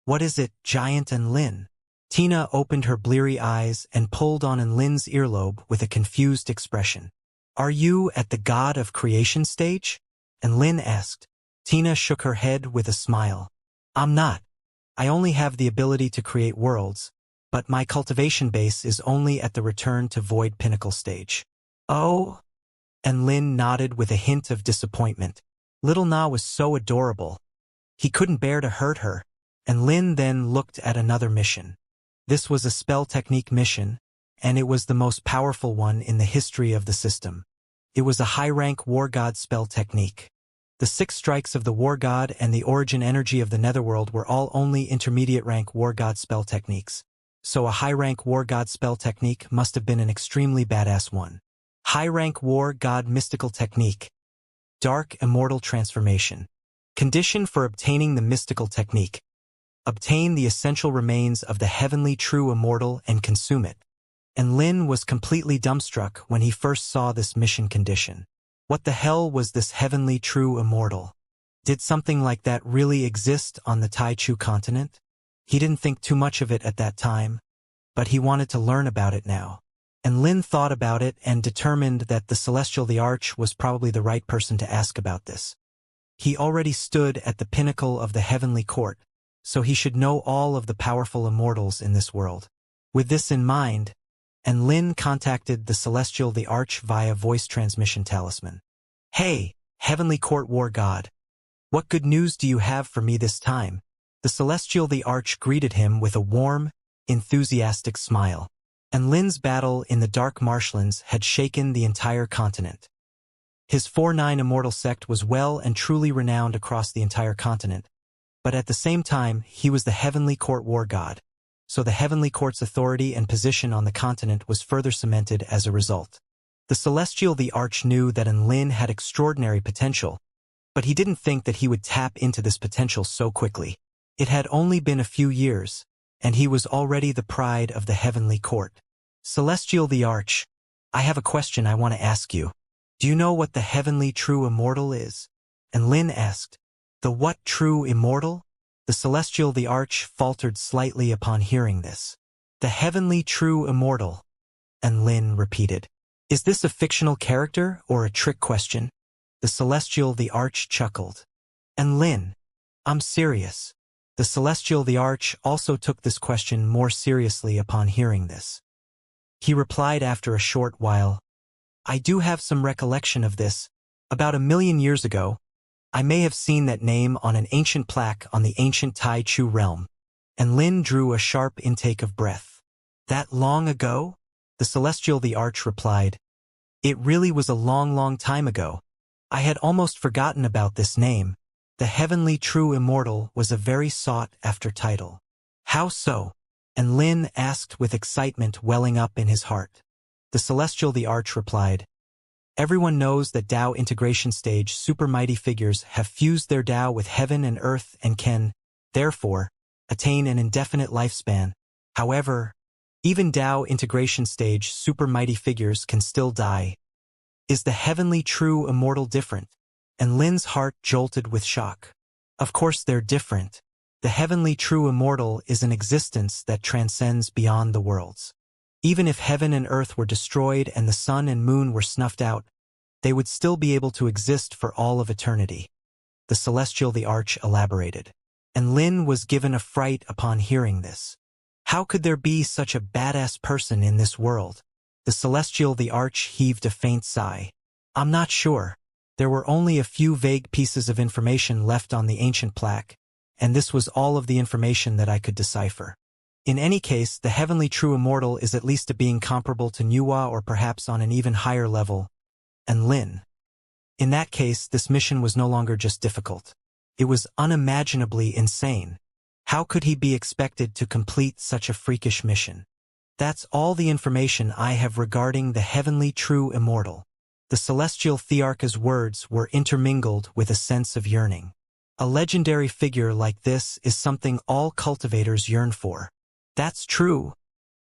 What is it, Giant and Lin? Tina opened her bleary eyes and pulled on Lin's earlobe with a confused expression. Are you at the God of Creation stage? And Lin asked. Tina shook her head with a smile. I'm not. I only have the ability to create worlds, but my cultivation base is only at the return to void pinnacle stage. Oh? And Lin nodded with a hint of disappointment. Little Na was so adorable. He couldn't bear to hurt her. And Lin then looked at another mission. This was a spell technique mission, and it was the most powerful one in the history of the system. It was a high-rank war god spell technique. The 6 strikes of the war god and the origin energy of the netherworld were all only intermediate-rank war god spell techniques, so a high-rank war god spell technique must have been an extremely badass one. High-rank war god mystical technique. Dark Immortal Transformation. Condition for obtaining the mystical technique: obtain the essential remains of the heavenly true immortal and consume it. And Lin was completely dumbstruck when he first saw this mission condition. What the hell was this heavenly true immortal? Did something like that really exist on the Taichu continent? He didn't think too much of it at that time, but he wanted to learn about it now. And Lin thought about it and determined that the Celestial the Arch was probably the right person to ask about this. He already stood at the pinnacle of the heavenly court, so he should know all of the powerful immortals in this world. With this in mind, and Lin contacted the Celestial the Arch via voice transmission talisman. Hey, Heavenly Court War God. What good news do you have for me this time? The Celestial the Arch greeted him with a warm, enthusiastic smile. And Lin's battle in the Dark Marshlands had shaken the entire continent. His 4-9 Immortal sect was well and truly renowned across the entire continent, but at the same time, he was the Heavenly Court War God, so the Heavenly Court's authority and position on the continent was further cemented as a result. The Celestial the Arch knew that Lin had extraordinary potential, but he didn't think that he would tap into this potential so quickly. It had only been a few years, and he was already the pride of the Heavenly Court. Celestial the Arch, I have a question I want to ask you. Do you know what the Heavenly True Immortal is? And Lin asked. The what true immortal? The Celestial the Arch faltered slightly upon hearing this. The Heavenly True Immortal. And Lin repeated. Is this a fictional character or a trick question? The Celestial the Arch chuckled. And Lin, I'm serious. The Celestial the Arch also took this question more seriously upon hearing this. He replied after a short while, I do have some recollection of this. About 1,000,000 years ago, I may have seen that name on an ancient plaque on the ancient Tai Chu realm. And Lin drew a sharp intake of breath. That long ago? The Celestial the Arch replied. It really was a long, long time ago. I had almost forgotten about this name. The Heavenly True Immortal was a very sought-after title. How so? And Lin asked with excitement welling up in his heart. The Celestial the Arch replied, Everyone knows that Tao integration stage super mighty figures have fused their Tao with heaven and earth and can, therefore, attain an indefinite lifespan. However, even Tao integration stage super mighty figures can still die. Is the heavenly true immortal different? And Lin's heart jolted with shock. Of course they're different. The heavenly true immortal is an existence that transcends beyond the worlds. Even if heaven and earth were destroyed and the sun and moon were snuffed out, they would still be able to exist for all of eternity. The Celestial the Arch elaborated. And Lin was given a fright upon hearing this. How could there be such a badass person in this world? The Celestial the Arch heaved a faint sigh. I'm not sure. There were only a few vague pieces of information left on the ancient plaque, and this was all of the information that I could decipher. In any case, the heavenly true immortal is at least a being comparable to Nuwa or perhaps on an even higher level. And Lin. In that case, this mission was no longer just difficult. It was unimaginably insane. How could he be expected to complete such a freakish mission? That's all the information I have regarding the heavenly true immortal. The celestial Thearcha's words were intermingled with a sense of yearning. A legendary figure like this is something all cultivators yearn for. That's true.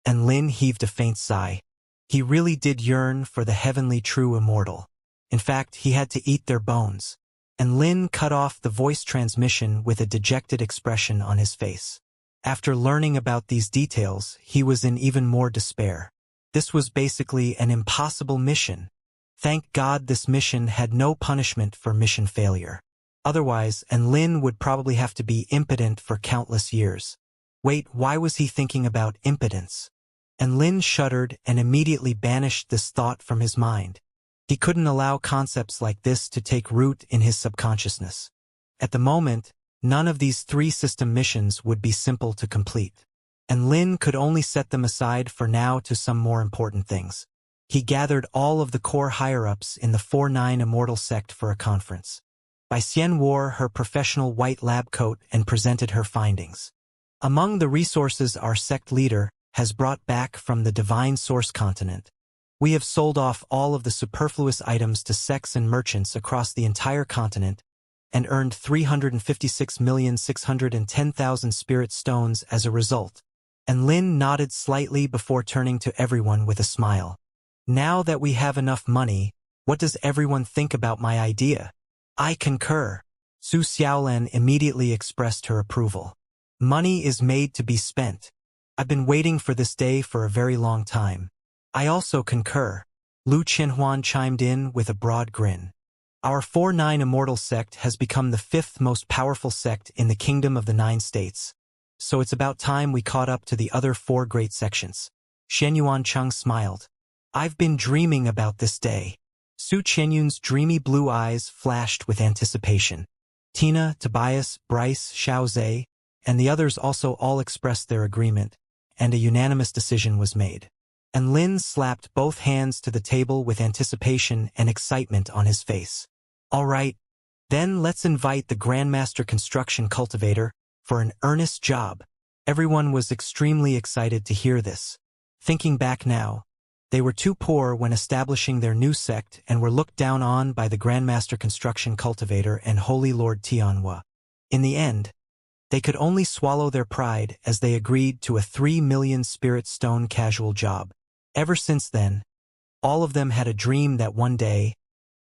And Lin heaved a faint sigh. He really did yearn for the heavenly true immortal. In fact, he had to eat their bones. And Lin cut off the voice transmission with a dejected expression on his face. After learning about these details, he was in even more despair. This was basically an impossible mission. Thank God this mission had no punishment for mission failure. Otherwise, and Lin would probably have to be impotent for countless years. Wait, why was he thinking about impotence? And Lin shuddered and immediately banished this thought from his mind. He couldn't allow concepts like this to take root in his subconsciousness. At the moment, none of these 3 system missions would be simple to complete. And Lin could only set them aside for now to some more important things. He gathered all of the core higher-ups in the 4-9 Immortal sect for a conference. Bai Xian wore her professional white lab coat and presented her findings. Among the resources our sect leader has brought back from the Divine Source continent, we have sold off all of the superfluous items to sects and merchants across the entire continent and earned 356,610,000 spirit stones as a result. And Lin nodded slightly before turning to everyone with a smile. Now that we have enough money, what does everyone think about my idea? I concur. Su Xiaolan immediately expressed her approval. Money is made to be spent. I've been waiting for this day for a very long time. I also concur. Lu Qianhuan chimed in with a broad grin. Our 4-9 Immortal sect has become the 5th most powerful sect in the Kingdom of the 9 States. So it's about time we caught up to the other 4 great sections. Shen Yuancheng smiled. I've been dreaming about this day. Su Qianyun's dreamy blue eyes flashed with anticipation. Tina, Tobias, Bryce, Xiaozhe, and the others also all expressed their agreement, and a unanimous decision was made. And Lin slapped both hands to the table with anticipation and excitement on his face. All right, then let's invite the Grandmaster Construction Cultivator for an earnest job. Everyone was extremely excited to hear this. Thinking back now, they were too poor when establishing their new sect and were looked down on by the Grandmaster Construction Cultivator and Holy Lord Tianhua. In the end, they could only swallow their pride as they agreed to a 3 million spirit stone casual job. Ever since then, all of them had a dream that one day,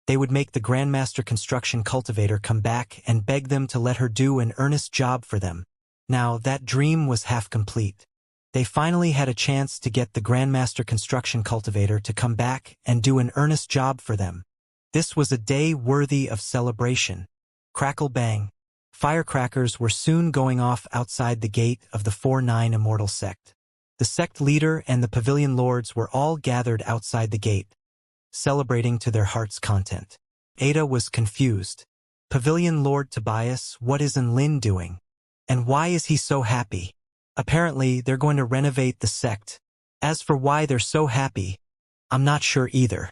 they would make the Grandmaster Construction Cultivator come back and beg them to let her do an earnest job for them. Now, that dream was half complete. They finally had a chance to get the Grandmaster Construction Cultivator to come back and do an earnest job for them. This was a day worthy of celebration. Crackle bang. Firecrackers were soon going off outside the gate of the 4-9 Immortal sect. The sect leader and the pavilion lords were all gathered outside the gate, celebrating to their heart's content. Ada was confused. Pavilion Lord Tobias, what is Lin doing? And why is he so happy? Apparently, they're going to renovate the sect. As for why they're so happy, I'm not sure either.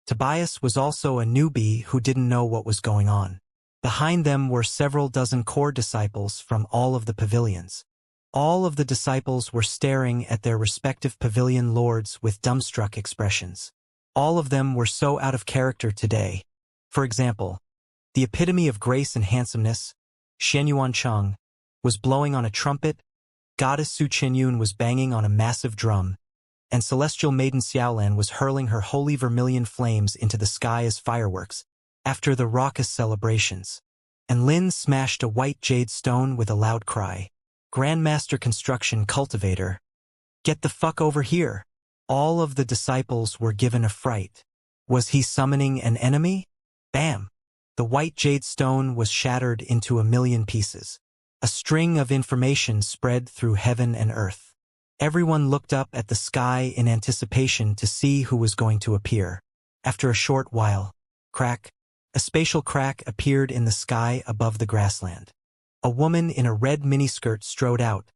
Tobias was also a newbie who didn't know what was going on. Behind them were several dozen core disciples from all of the pavilions. All of the disciples were staring at their respective pavilion lords with dumbstruck expressions. All of them were so out of character today. For example, the epitome of grace and handsomeness, Xianxia, was blowing on a trumpet, goddess Su Qianyun was banging on a massive drum, and celestial maiden Xiaolan was hurling her holy vermilion flames into the sky as fireworks, after the raucous celebrations. And Lin smashed a white jade stone with a loud cry. Grandmaster Construction Cultivator, get the fuck over here! All of the disciples were given a fright. Was he summoning an enemy? Bam! The white jade stone was shattered into a million pieces. A string of information spread through heaven and earth. Everyone looked up at the sky in anticipation to see who was going to appear. After a short while, crack, a spatial crack appeared in the sky above the grassland. A woman in a red miniskirt strode out,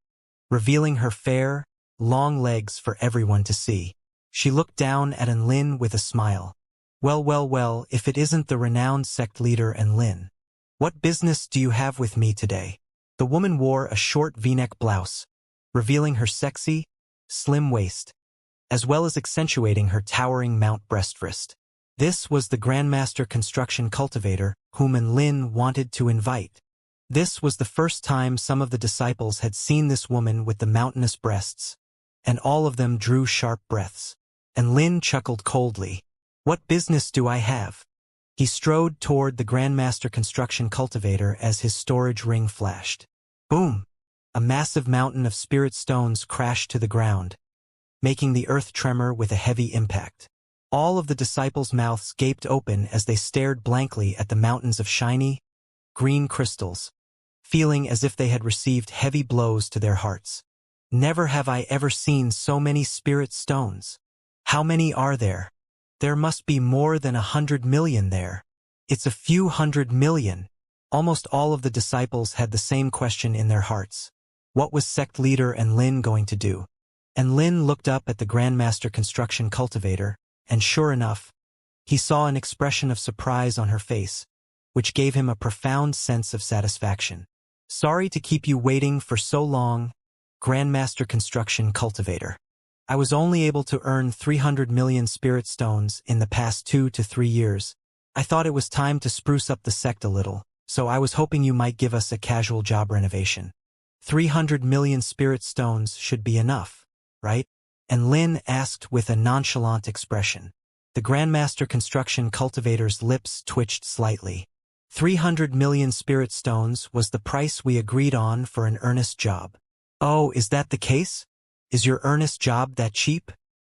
revealing her fair, long legs for everyone to see. She looked down at Lin with a smile. Well, if it isn't the renowned sect leader Lin. What business do you have with me today? The woman wore a short V-neck blouse, revealing her sexy, slim waist, as well as accentuating her towering mount breast wrist. This was the Grandmaster Construction Cultivator whom Lin wanted to invite. This was the first time some of the disciples had seen this woman with the mountainous breasts, and all of them drew sharp breaths. And Lin chuckled coldly. What business do I have? He strode toward the Grandmaster Construction Cultivator as his storage ring flashed. Boom! A massive mountain of spirit stones crashed to the ground, making the earth tremor with a heavy impact. All of the disciples' mouths gaped open as they stared blankly at the mountains of shiny, green crystals, feeling as if they had received heavy blows to their hearts. Never have I ever seen so many spirit stones. How many are there? There must be more than 100 million there. It's a few 100 million. Almost all of the disciples had the same question in their hearts. What was sect leader Lin going to do? And Lin looked up at the Grandmaster Construction Cultivator, and sure enough, he saw an expression of surprise on her face, which gave him a profound sense of satisfaction. Sorry to keep you waiting for so long, Grandmaster Construction Cultivator. I was only able to earn 300 million spirit stones in the past 2 to 3 years. I thought it was time to spruce up the sect a little, so I was hoping you might give us a casual job renovation. 300 million spirit stones should be enough, right? And Lin asked with a nonchalant expression. The Grandmaster Construction Cultivator's lips twitched slightly. 300 million spirit stones was the price we agreed on for an earnest job. Oh, is that the case? Is your earnest job that cheap?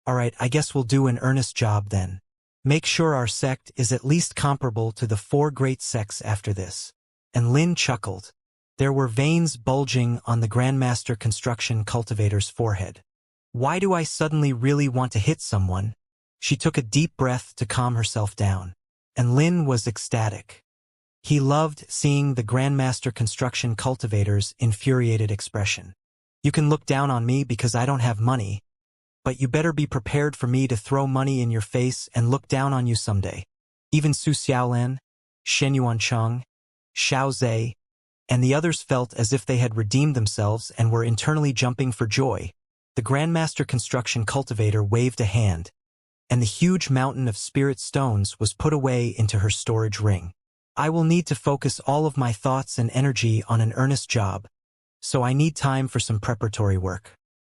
Alright, I guess we'll do an earnest job then. Make sure our sect is at least comparable to the 4 great sects after this. And Lin chuckled. There were veins bulging on the Grandmaster Construction Cultivator's forehead. Why do I suddenly really want to hit someone? She took a deep breath to calm herself down. And Lin was ecstatic. He loved seeing the Grandmaster Construction Cultivator's infuriated expression. You can look down on me because I don't have money, but you better be prepared for me to throw money in your face and look down on you someday. Even Su Xiaolan, Shen Yuancheng, Xiao Zhe, and the others felt as if they had redeemed themselves and were internally jumping for joy. The Grandmaster Construction Cultivator waved a hand, and the huge mountain of spirit stones was put away into her storage ring. I will need to focus all of my thoughts and energy on an earnest job, so I need time for some preparatory work.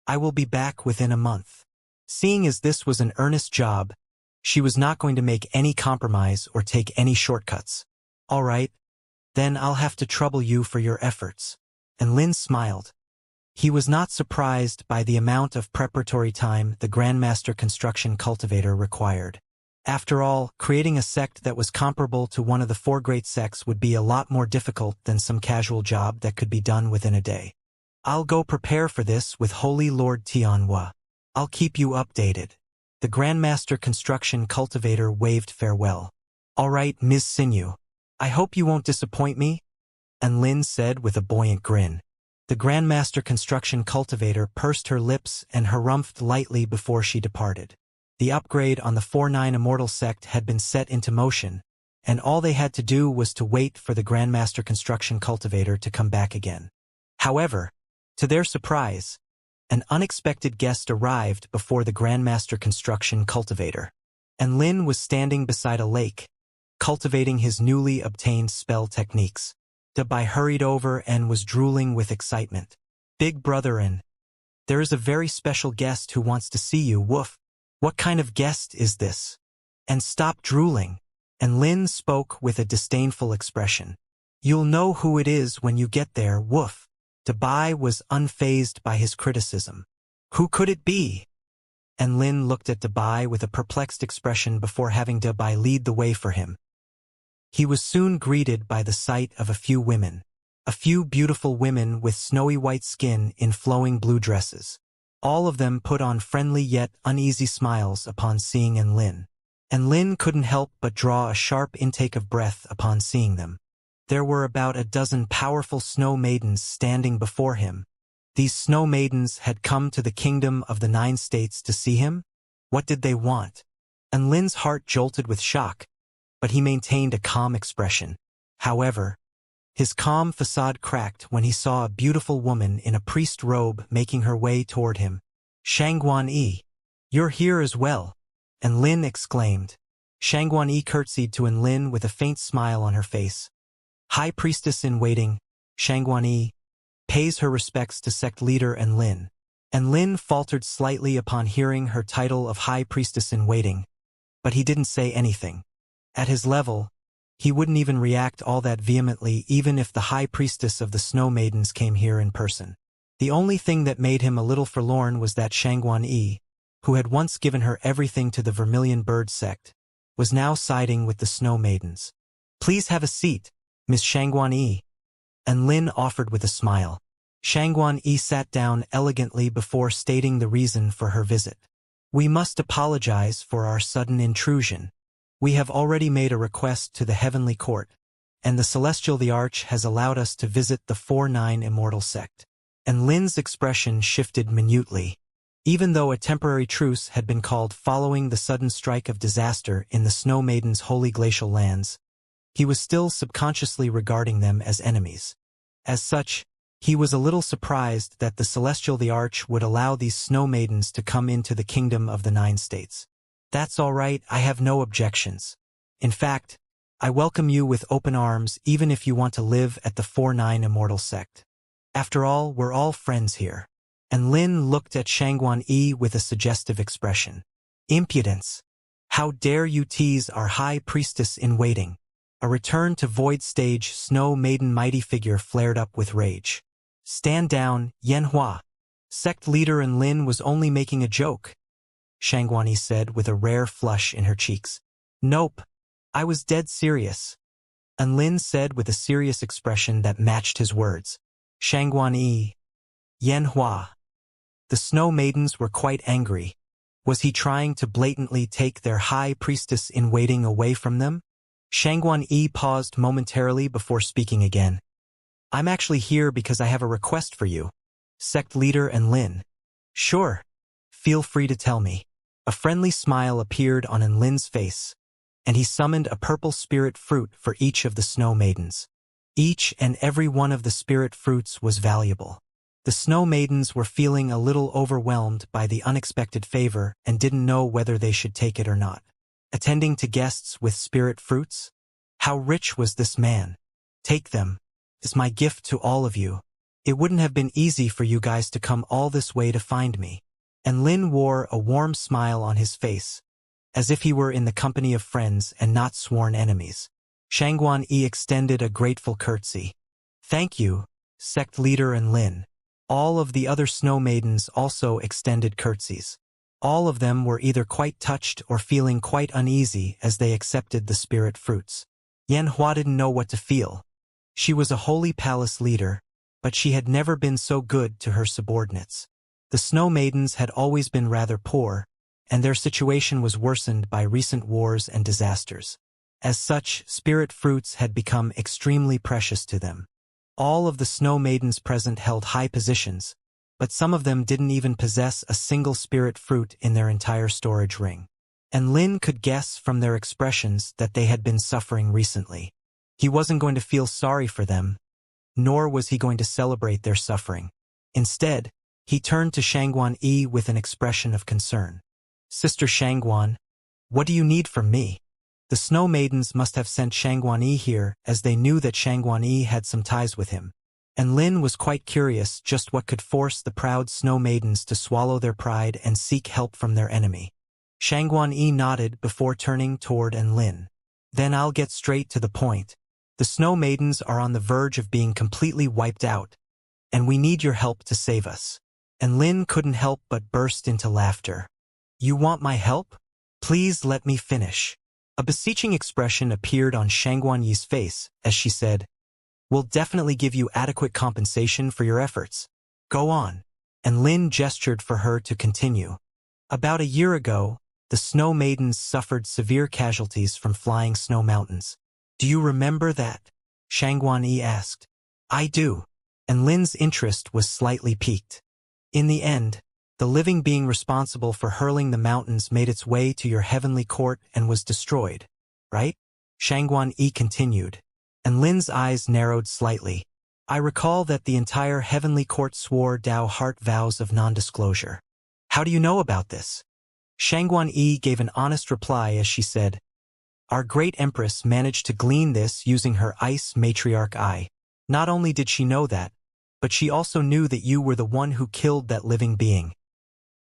I will be back within a month. Seeing as this was an earnest job, she was not going to make any compromise or take any shortcuts. All right, then I'll have to trouble you for your efforts. And Lin smiled. He was not surprised by the amount of preparatory time the Grandmaster Construction Cultivator required. After all, creating a sect that was comparable to one of the 4 great sects would be a lot more difficult than some casual job that could be done within a day. I'll go prepare for this with Holy Lord Tianhua. I'll keep you updated. The Grandmaster Construction Cultivator waved farewell. All right, Ms. Sinew. I hope you won't disappoint me, and Lin said with a buoyant grin. The Grandmaster Construction Cultivator pursed her lips and harumphed lightly before she departed. The upgrade on the 4-9 Immortal sect had been set into motion, and all they had to do was to wait for the Grandmaster Construction Cultivator to come back again. However, to their surprise, an unexpected guest arrived before the Grandmaster Construction Cultivator. and Lin was standing beside a lake, cultivating his newly obtained spell techniques. Dabai hurried over and was drooling with excitement. Big brother, there is a very special guest who wants to see you, woof. What kind of guest is this? And stop drooling. And Lin spoke with a disdainful expression. You'll know who it is when you get there, woof. Dabai was unfazed by his criticism. Who could it be? And Lin looked at Dabai with a perplexed expression before having Dabai lead the way for him. He was soon greeted by the sight of a few women. A few beautiful women with snowy white skin in flowing blue dresses. All of them put on friendly yet uneasy smiles upon seeing Lin. And Lin couldn't help but draw a sharp intake of breath upon seeing them. There were about a dozen powerful snow maidens standing before him. These snow maidens had come to the kingdom of the 9 states to see him? What did they want? And Lin's heart jolted with shock, but he maintained a calm expression. However, his calm facade cracked when he saw a beautiful woman in a priest robe making her way toward him. Shangguan-yi, you're here as well, and Lin exclaimed. Shangguan-yi curtsied to Lin with a faint smile on her face. High Priestess in Waiting, Shangguan-yi, pays her respects to sect leader Lin. And Lin faltered slightly upon hearing her title of High Priestess in Waiting, but he didn't say anything. At his level, he wouldn't even react all that vehemently even if the High Priestess of the Snow Maidens came here in person. The only thing that made him a little forlorn was that Shangguan-yi, who had once given her everything to the Vermilion Bird sect, was now siding with the Snow Maidens. Please have a seat, Miss Shangguan-yi. And Lin offered with a smile. Shangguan-yi sat down elegantly before stating the reason for her visit. We must apologize for our sudden intrusion. We have already made a request to the Heavenly Court, and the Celestial the Arch has allowed us to visit the 4-9 Immortal sect. And Lin's expression shifted minutely. Even though a temporary truce had been called following the sudden strike of disaster in the Snow Maiden's holy glacial lands, he was still subconsciously regarding them as enemies. As such, he was a little surprised that the Celestial the Arch would allow these Snow Maidens to come into the kingdom of the 9 states. That's all right, I have no objections. In fact, I welcome you with open arms even if you want to live at the 4-9 Immortal sect. After all, we're all friends here. And Lin looked at Shangguan-yi with a suggestive expression. Impudence! How dare you tease our High Priestess in Waiting? A return to Void Stage Snow Maiden mighty figure flared up with rage. Stand down, Yanhua. Sect leader Lin was only making a joke, Shangguan-yi said with a rare flush in her cheeks. Nope, I was dead serious. And Lin said with a serious expression that matched his words. Shangguan-yi. Yanhua. The Snow Maidens were quite angry. Was he trying to blatantly take their High Priestess in Waiting away from them? Shangguan-yi paused momentarily before speaking again. I'm actually here because I have a request for you, sect leader Lin. Sure. Feel free to tell me. A friendly smile appeared on Lin's face, and he summoned a purple spirit fruit for each of the Snow Maidens. Each and every one of the spirit fruits was valuable. The Snow Maidens were feeling a little overwhelmed by the unexpected favor and didn't know whether they should take it or not. Attending to guests with spirit fruits? How rich was this man? Take them. It's my gift to all of you. It wouldn't have been easy for you guys to come all this way to find me. And Lin wore a warm smile on his face, as if he were in the company of friends and not sworn enemies. Shangguan-yi extended a grateful curtsy. Thank you, sect leader Lin. All of the other Snow Maidens also extended curtsies. All of them were either quite touched or feeling quite uneasy as they accepted the spirit fruits. Yanhua didn't know what to feel. She was a holy palace leader, but she had never been so good to her subordinates. The Snow Maidens had always been rather poor, and their situation was worsened by recent wars and disasters. As such, spirit fruits had become extremely precious to them. All of the Snow Maidens present held high positions, but some of them didn't even possess a single spirit fruit in their entire storage ring. And Lin could guess from their expressions that they had been suffering recently. He wasn't going to feel sorry for them, nor was he going to celebrate their suffering. Instead, he turned to Shangguan-yi with an expression of concern. Sister Shangguan, What do you need from me? The Snow Maidens must have sent Xianxia here as they knew that Xianxia had some ties with him. And Lin was quite curious just what could force the proud Snow Maidens to swallow their pride and seek help from their enemy. Xianxia nodded before turning toward Lin. Then I'll get straight to the point. The Snow Maidens are on the verge of being completely wiped out, and we need your help to save us. And Lin couldn't help but burst into laughter. You want my help? Please let me finish. A beseeching expression appeared on Xianxuanyi's face as she said, We'll definitely give you adequate compensation for your efforts. Go on. And Lin gestured for her to continue. About a year ago, the Snow Maidens suffered severe casualties from flying snow mountains. Do you remember that? Xianxuanyi asked. I do. And Lin's interest was slightly piqued. In the end, the living being responsible for hurling the mountains made its way to your heavenly court and was destroyed, right? Xianxuanyi continued, and Lin's eyes narrowed slightly. I recall that the entire heavenly court swore Dao heart vows of non-disclosure. How do you know about this? Xianxuanyi gave an honest reply as she said, Our great empress managed to glean this using her ice matriarch eye. Not only did she know that, but she also knew that you were the one who killed that living being.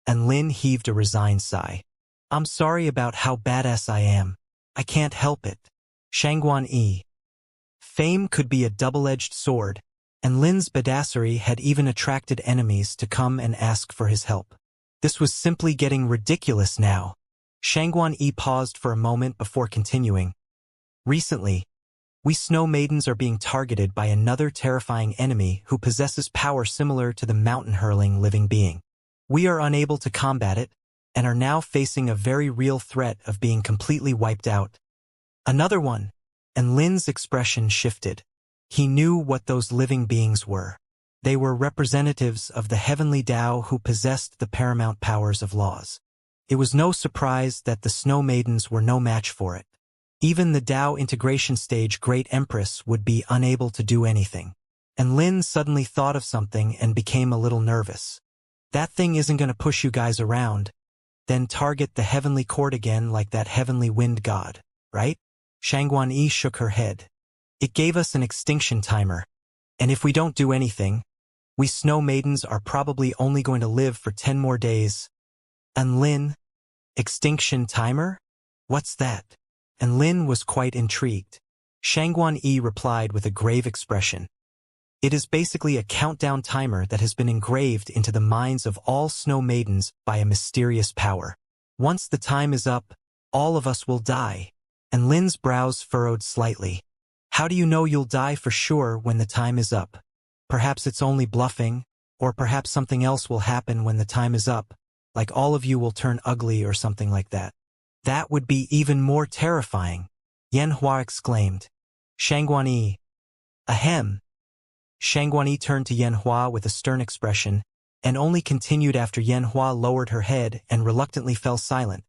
And Lin heaved a resigned sigh. I'm sorry about how badass I am. I can't help it. Xianxuanyi. Fame could be a double-edged sword, and Lin's badassery had even attracted enemies to come and ask for his help. This was simply getting ridiculous now. Xianxuanyi paused for a moment before continuing. Recently, we Snow Maidens are being targeted by another terrifying enemy who possesses power similar to the mountain-hurling living being. We are unable to combat it, and are now facing a very real threat of being completely wiped out. Another one, and Lin's expression shifted. He knew what those living beings were. They were representatives of the heavenly Tao who possessed the paramount powers of laws. It was no surprise that the Snow Maidens were no match for it. Even the Tao integration stage Great Empress would be unable to do anything. And Lin suddenly thought of something and became a little nervous. That thing isn't going to push you guys around, then target the heavenly court again like that heavenly wind god, right? Xianxuanyi shook her head. It gave us an extinction timer, and if we don't do anything, we Snow Maidens are probably only going to live for 10 more days. And Lin? Extinction timer? What's that? And Lin was quite intrigued. Xianxuanyi replied with a grave expression. It is basically a countdown timer that has been engraved into the minds of all Snow Maidens by a mysterious power. Once the time is up, all of us will die. And Lin's brows furrowed slightly. How do you know you'll die for sure when the time is up? Perhaps it's only bluffing, or perhaps something else will happen when the time is up, like all of you will turn ugly or something like that. That would be even more terrifying, Yanhua exclaimed. Xianxuanyi. Ahem. Xianxuanyi turned to Yanhua with a stern expression, and only continued after Yanhua lowered her head and reluctantly fell silent.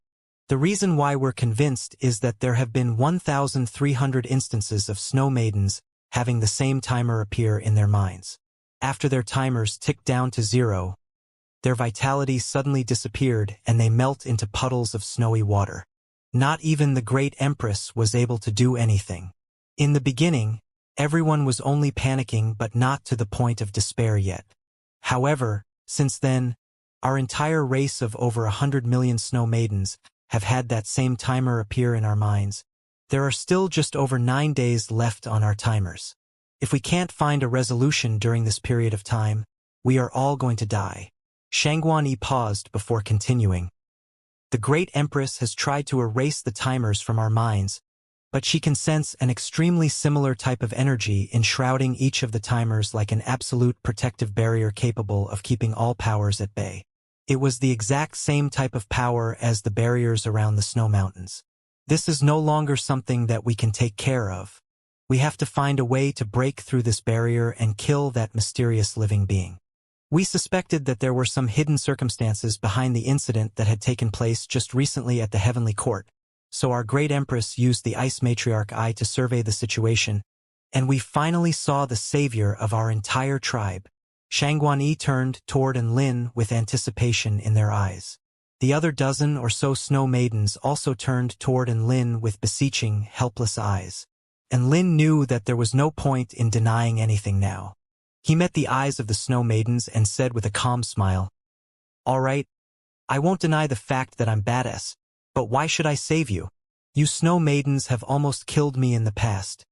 The reason why we're convinced is that there have been 1,300 instances of Snow Maidens having the same timer appear in their minds. After their timers ticked down to 0, their vitality suddenly disappeared and they melt into puddles of snowy water. Not even the Great Empress was able to do anything. In the beginning, everyone was only panicking but not to the point of despair yet. However, since then, our entire race of over 100 million Snow Maidens have had that same timer appear in our minds. There are still just over 9 days left on our timers. If we can't find a resolution during this period of time, we are all going to die. Xianxuanyi paused before continuing. The Great Empress has tried to erase the timers from our minds, but she can sense an extremely similar type of energy enshrouding each of the timers like an absolute protective barrier capable of keeping all powers at bay. It was the exact same type of power as the barriers around the snow mountains. This is no longer something that we can take care of. We have to find a way to break through this barrier and kill that mysterious living being. We suspected that there were some hidden circumstances behind the incident that had taken place just recently at the Heavenly Court, so our Great Empress used the Ice Matriarch Eye to survey the situation, and we finally saw the savior of our entire tribe. Xianxuanyi turned toward Lin with anticipation in their eyes. The other dozen or so snow maidens also turned toward Enlin with beseeching, helpless eyes. Enlin knew that there was no point in denying anything now. He met the eyes of the snow maidens and said with a calm smile, "All right, I won't deny the fact that I'm badass, but why should I save you? You snow maidens have almost killed me in the past,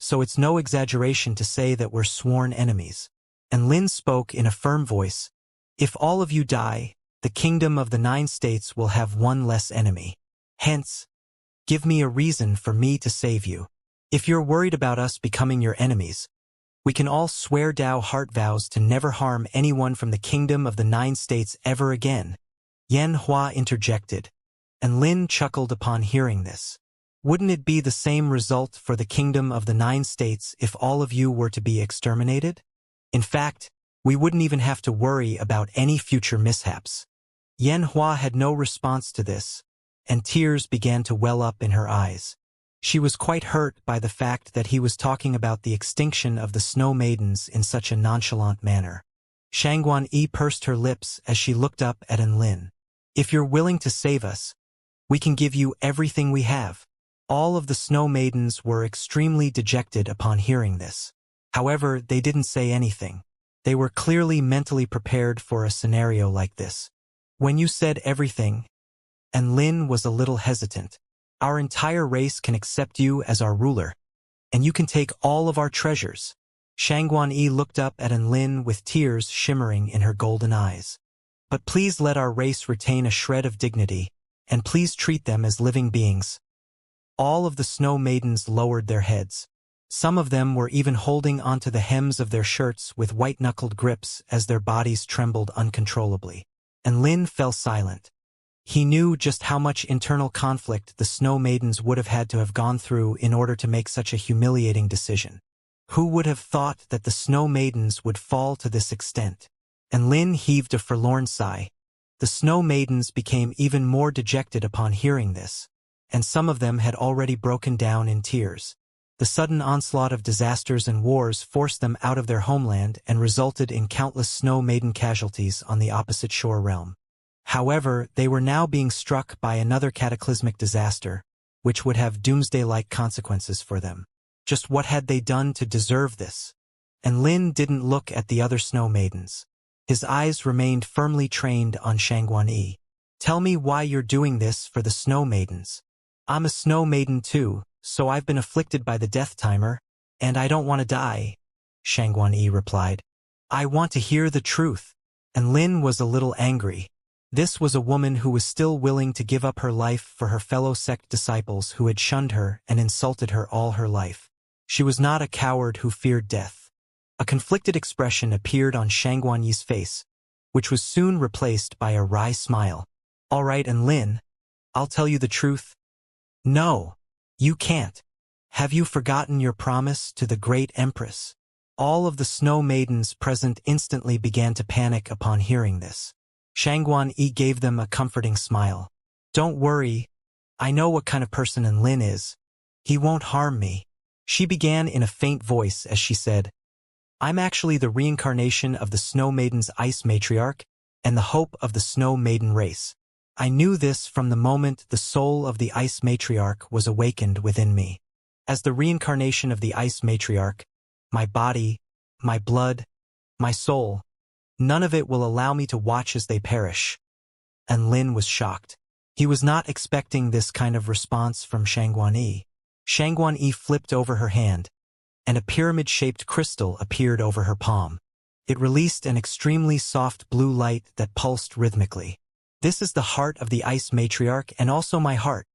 so it's no exaggeration to say that we're sworn enemies." And Lin spoke in a firm voice, "If all of you die, the kingdom of the 9 states will have one less enemy. Hence, give me a reason for me to save you. If you're worried about us becoming your enemies, we can all swear Dao heart vows to never harm anyone from the kingdom of the 9 states ever again." Yan Hua interjected, and Lin chuckled upon hearing this. Wouldn't it be the same result for the kingdom of the 9 states if all of you were to be exterminated? In fact, we wouldn't even have to worry about any future mishaps. Yan Hua had no response to this, and tears began to well up in her eyes. She was quite hurt by the fact that he was talking about the extinction of the snow maidens in such a nonchalant manner. Shangguan Yi pursed her lips as she looked up at Enlin. "If you're willing to save us, we can give you everything we have." All of the snow maidens were extremely dejected upon hearing this. However, they didn't say anything. They were clearly mentally prepared for a scenario like this. "When you said everything," and Lin was a little hesitant, "our entire race can accept you as our ruler, and you can take all of our treasures." Shangguan Yi looked up at Enlin with tears shimmering in her golden eyes. "But please let our race retain a shred of dignity, and please treat them as living beings." All of the snow maidens lowered their heads. Some of them were even holding onto the hems of their shirts with white-knuckled grips as their bodies trembled uncontrollably. And Lin fell silent. He knew just how much internal conflict the snow maidens would have had to have gone through in order to make such a humiliating decision. Who would have thought that the snow maidens would fall to this extent? And Lin heaved a forlorn sigh. The snow maidens became even more dejected upon hearing this, and some of them had already broken down in tears. The sudden onslaught of disasters and wars forced them out of their homeland and resulted in countless snow maiden casualties on the opposite shore realm. However, they were now being struck by another cataclysmic disaster, which would have doomsday-like consequences for them. Just what had they done to deserve this? And Lin didn't look at the other snow maidens. His eyes remained firmly trained on Shangguan Yi. "Tell me why you're doing this for the snow maidens." "I'm a snow maiden too, so I've been afflicted by the death timer, and I don't want to die," Shangguan Yi replied. "I want to hear the truth." And Lin was a little angry. This was a woman who was still willing to give up her life for her fellow sect disciples who had shunned her and insulted her all her life. She was not a coward who feared death. A conflicted expression appeared on Shangguan Yi's face, which was soon replaced by a wry smile. "All right, and Lin, I'll tell you the truth." "No, you can't. Have you forgotten your promise to the great Empress?" All of the snow maidens present instantly began to panic upon hearing this. Shangguan Yi gave them a comforting smile. "Don't worry, I know what kind of person Enlin is. He won't harm me." She began in a faint voice as she said, "I'm actually the reincarnation of the Snow Maiden's ice matriarch and the hope of the Snow Maiden race. I knew this from the moment the soul of the ice matriarch was awakened within me. As the reincarnation of the ice matriarch, my body, my blood, my soul, none of it will allow me to watch as they perish." And Lin was shocked. He was not expecting this kind of response from Shangguan Yi. Shangguan Yi flipped over her hand, and a pyramid-shaped crystal appeared over her palm. It released an extremely soft blue light that pulsed rhythmically. "This is the heart of the ice matriarch and also my heart."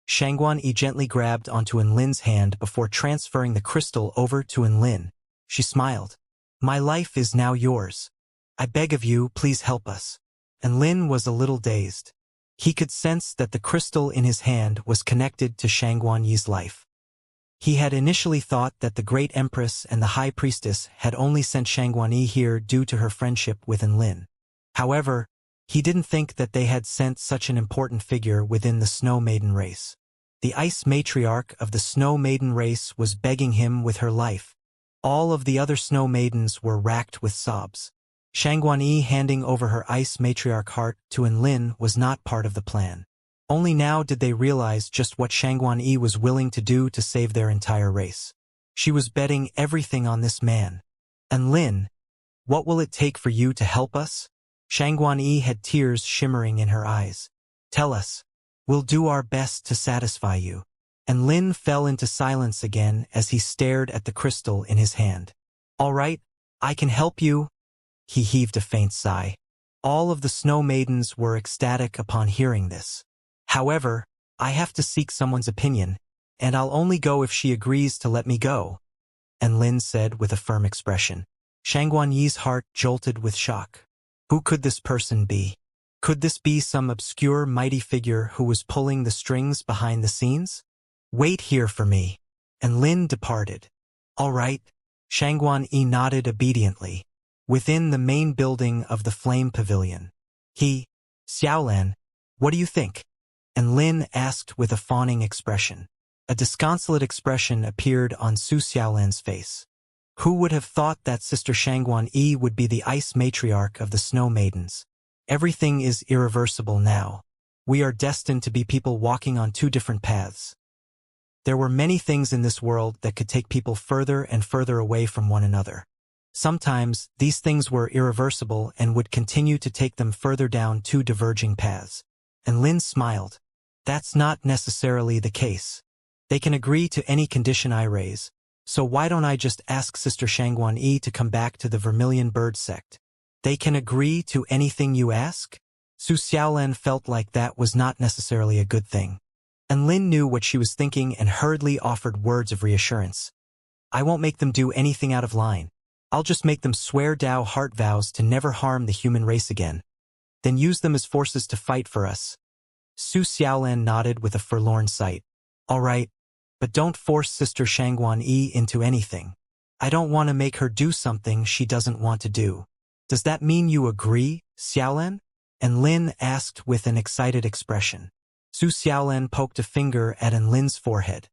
Shangguan Yi gently grabbed onto Enlin's hand before transferring the crystal over to Enlin. She smiled. "My life is now yours. I beg of you, please help us." Enlin was a little dazed. He could sense that the crystal in his hand was connected to Shangguan Yi's life. He had initially thought that the Great Empress and the High Priestess had only sent Shangguan Yi here due to her friendship with Enlin. However, he didn't think that they had sent such an important figure within the Snow Maiden race. The ice matriarch of the Snow Maiden race was begging him with her life. All of the other Snow Maidens were racked with sobs. Shangguan handing over her ice matriarch heart to Enlin was not part of the plan. Only now did they realize just what Shangguan was willing to do to save their entire race. She was betting everything on this man. Enlin, what will it take for you to help us? Shangguan had tears shimmering in her eyes. Tell us. We'll do our best to satisfy you. Enlin fell into silence again as he stared at the crystal in his hand. All right, I can help you. He heaved a faint sigh. All of the snow maidens were ecstatic upon hearing this. However, I have to seek someone's opinion, and I'll only go if she agrees to let me go, Enlin said with a firm expression. Shangguan heart jolted with shock. Who could this person be? Could this be some obscure mighty figure who was pulling the strings behind the scenes? Wait here for me. Enlin departed. All right. Shangguan nodded obediently. Within the main building of the Flame Pavilion. Xiaolan, what do you think? Enlin asked with a fawning expression. A disconsolate expression appeared on Su Xiaolan's face. Who would have thought that Sister Shangguan would be the ice matriarch of the Snow Maidens? Everything is irreversible now. We are destined to be people walking on two different paths. There were many things in this world that could take people further and further away from one another. Sometimes, these things were irreversible and would continue to take them further down two diverging paths. Enlin smiled. That's not necessarily the case. They can agree to any condition I raise, so why don't I just ask Sister Shangguan to come back to the Vermilion Bird sect? They can agree to anything you ask? Su Xiaolan felt like that was not necessarily a good thing. Enlin knew what she was thinking and hurriedly offered words of reassurance. I won't make them do anything out of line. I'll just make them swear Dao heart vows to never harm the human race again. Then use them as forces to fight for us. Su Xiaolan nodded with a forlorn sight. All right, but don't force Sister Shangguan into anything. I don't want to make her do something she doesn't want to do. Does that mean you agree, Xiaolan? Enlin asked with an excited expression. Su Xiaolan poked a finger at Enlin's forehead.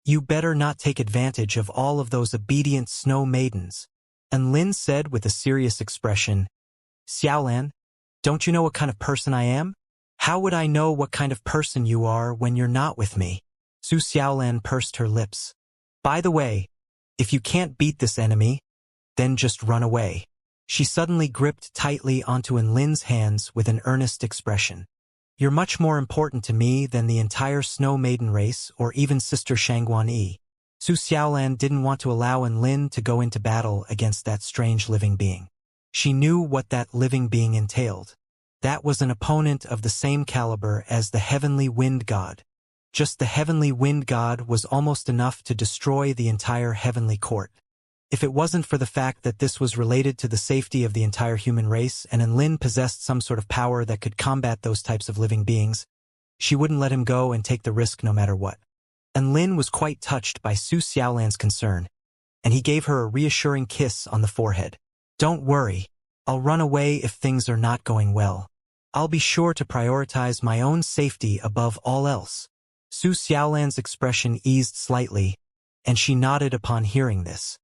You better not take advantage of all of those obedient snow maidens. Enlin said with a serious expression. Xiaolan, don't you know what kind of person I am? How would I know what kind of person you are when you're not with me? Su Xiaolan pursed her lips. By the way, if you can't beat this enemy, then just run away. She suddenly gripped tightly onto Enlin's hands with an earnest expression. You're much more important to me than the entire Snow Maiden race or even Sister Shangguan. Su Xiaolan didn't want to allow Enlin to go into battle against that strange living being. She knew what that living being entailed. That was an opponent of the same caliber as the Heavenly Wind God. Just the Heavenly Wind God was almost enough to destroy the entire Heavenly Court. If it wasn't for the fact that this was related to the safety of the entire human race and Enlin possessed some sort of power that could combat those types of living beings, she wouldn't let him go and take the risk no matter what. Enlin was quite touched by Su Xiaolan's concern, and he gave her a reassuring kiss on the forehead. Don't worry, I'll run away if things are not going well. I'll be sure to prioritize my own safety above all else. Su Xiaolan's expression eased slightly, and she nodded upon hearing this.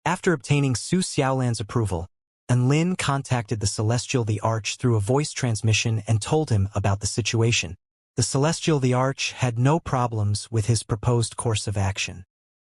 After obtaining Su Xiaolan's approval, Enlin contacted the Celestial the Arch through a voice transmission and told him about the situation. The Celestial the Arch had no problems with his proposed course of action.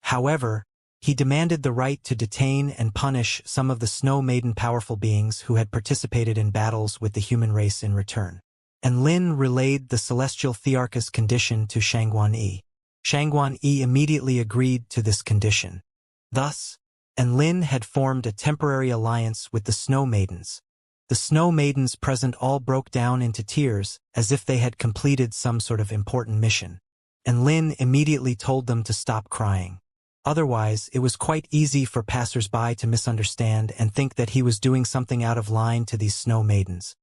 However, he demanded the right to detain and punish some of the Snow Maiden powerful beings who had participated in battles with the human race in return. Enlin relayed the Celestial Thearch's condition to Shangguan. Shangguan immediately agreed to this condition. Thus, Enlin had formed a temporary alliance with the Snow Maidens. The Snow Maidens present all broke down into tears as if they had completed some sort of important mission. Enlin immediately told them to stop crying. Otherwise, it was quite easy for passers-by to misunderstand and think that he was doing something out of line to these Snow Maidens.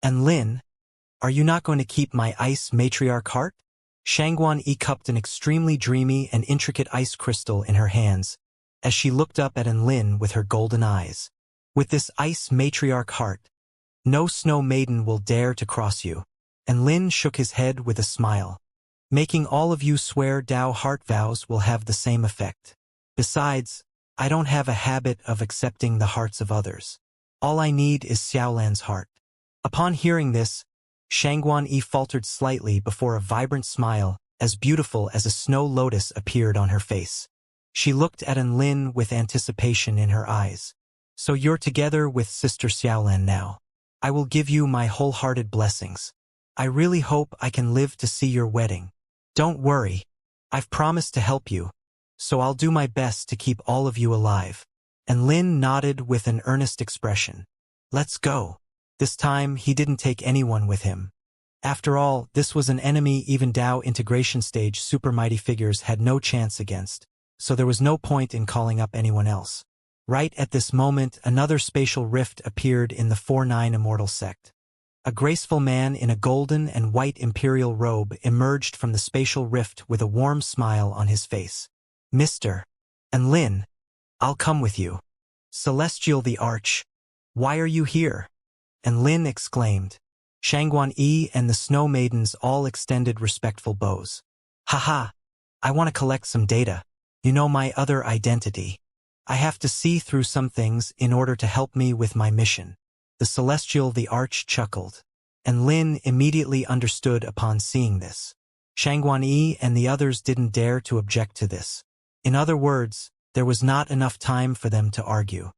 Enlin, are you not going to keep my ice matriarch heart? Shangguan cupped an extremely dreamy and intricate ice crystal in her hands as she looked up at Enlin with her golden eyes. With this ice matriarch heart, no Snow Maiden will dare to cross you. Enlin shook his head with a smile. Making all of you swear Dao heart vows will have the same effect. Besides, I don't have a habit of accepting the hearts of others. All I need is Xiaolan's heart. Upon hearing this, Shangguan Yi faltered slightly before a vibrant smile, as beautiful as a snow lotus, appeared on her face. She looked at Enlin with anticipation in her eyes. So you're together with Sister Xiaolan now. I will give you my wholehearted blessings. I really hope I can live to see your wedding. Don't worry. I've promised to help you, so I'll do my best to keep all of you alive. Enlin nodded with an earnest expression. Let's go. This time he didn't take anyone with him. After all, this was an enemy even Dao integration stage super mighty figures had no chance against, so there was no point in calling up anyone else. Right at this moment, another spatial rift appeared in the 4-9 Immortal sect. A graceful man in a golden and white imperial robe emerged from the spatial rift with a warm smile on his face. Mr. Enlin, I'll come with you. Celestial the Arch, why are you here? Enlin exclaimed. Shangguan Yi and the Snow Maidens all extended respectful bows. Haha, I want to collect some data. You know my other identity. I have to see through some things in order to help me with my mission. The Celestial the Arch chuckled. Enlin immediately understood upon seeing this. Shangguan Yi and the others didn't dare to object to this. In other words, there was not enough time for them to argue.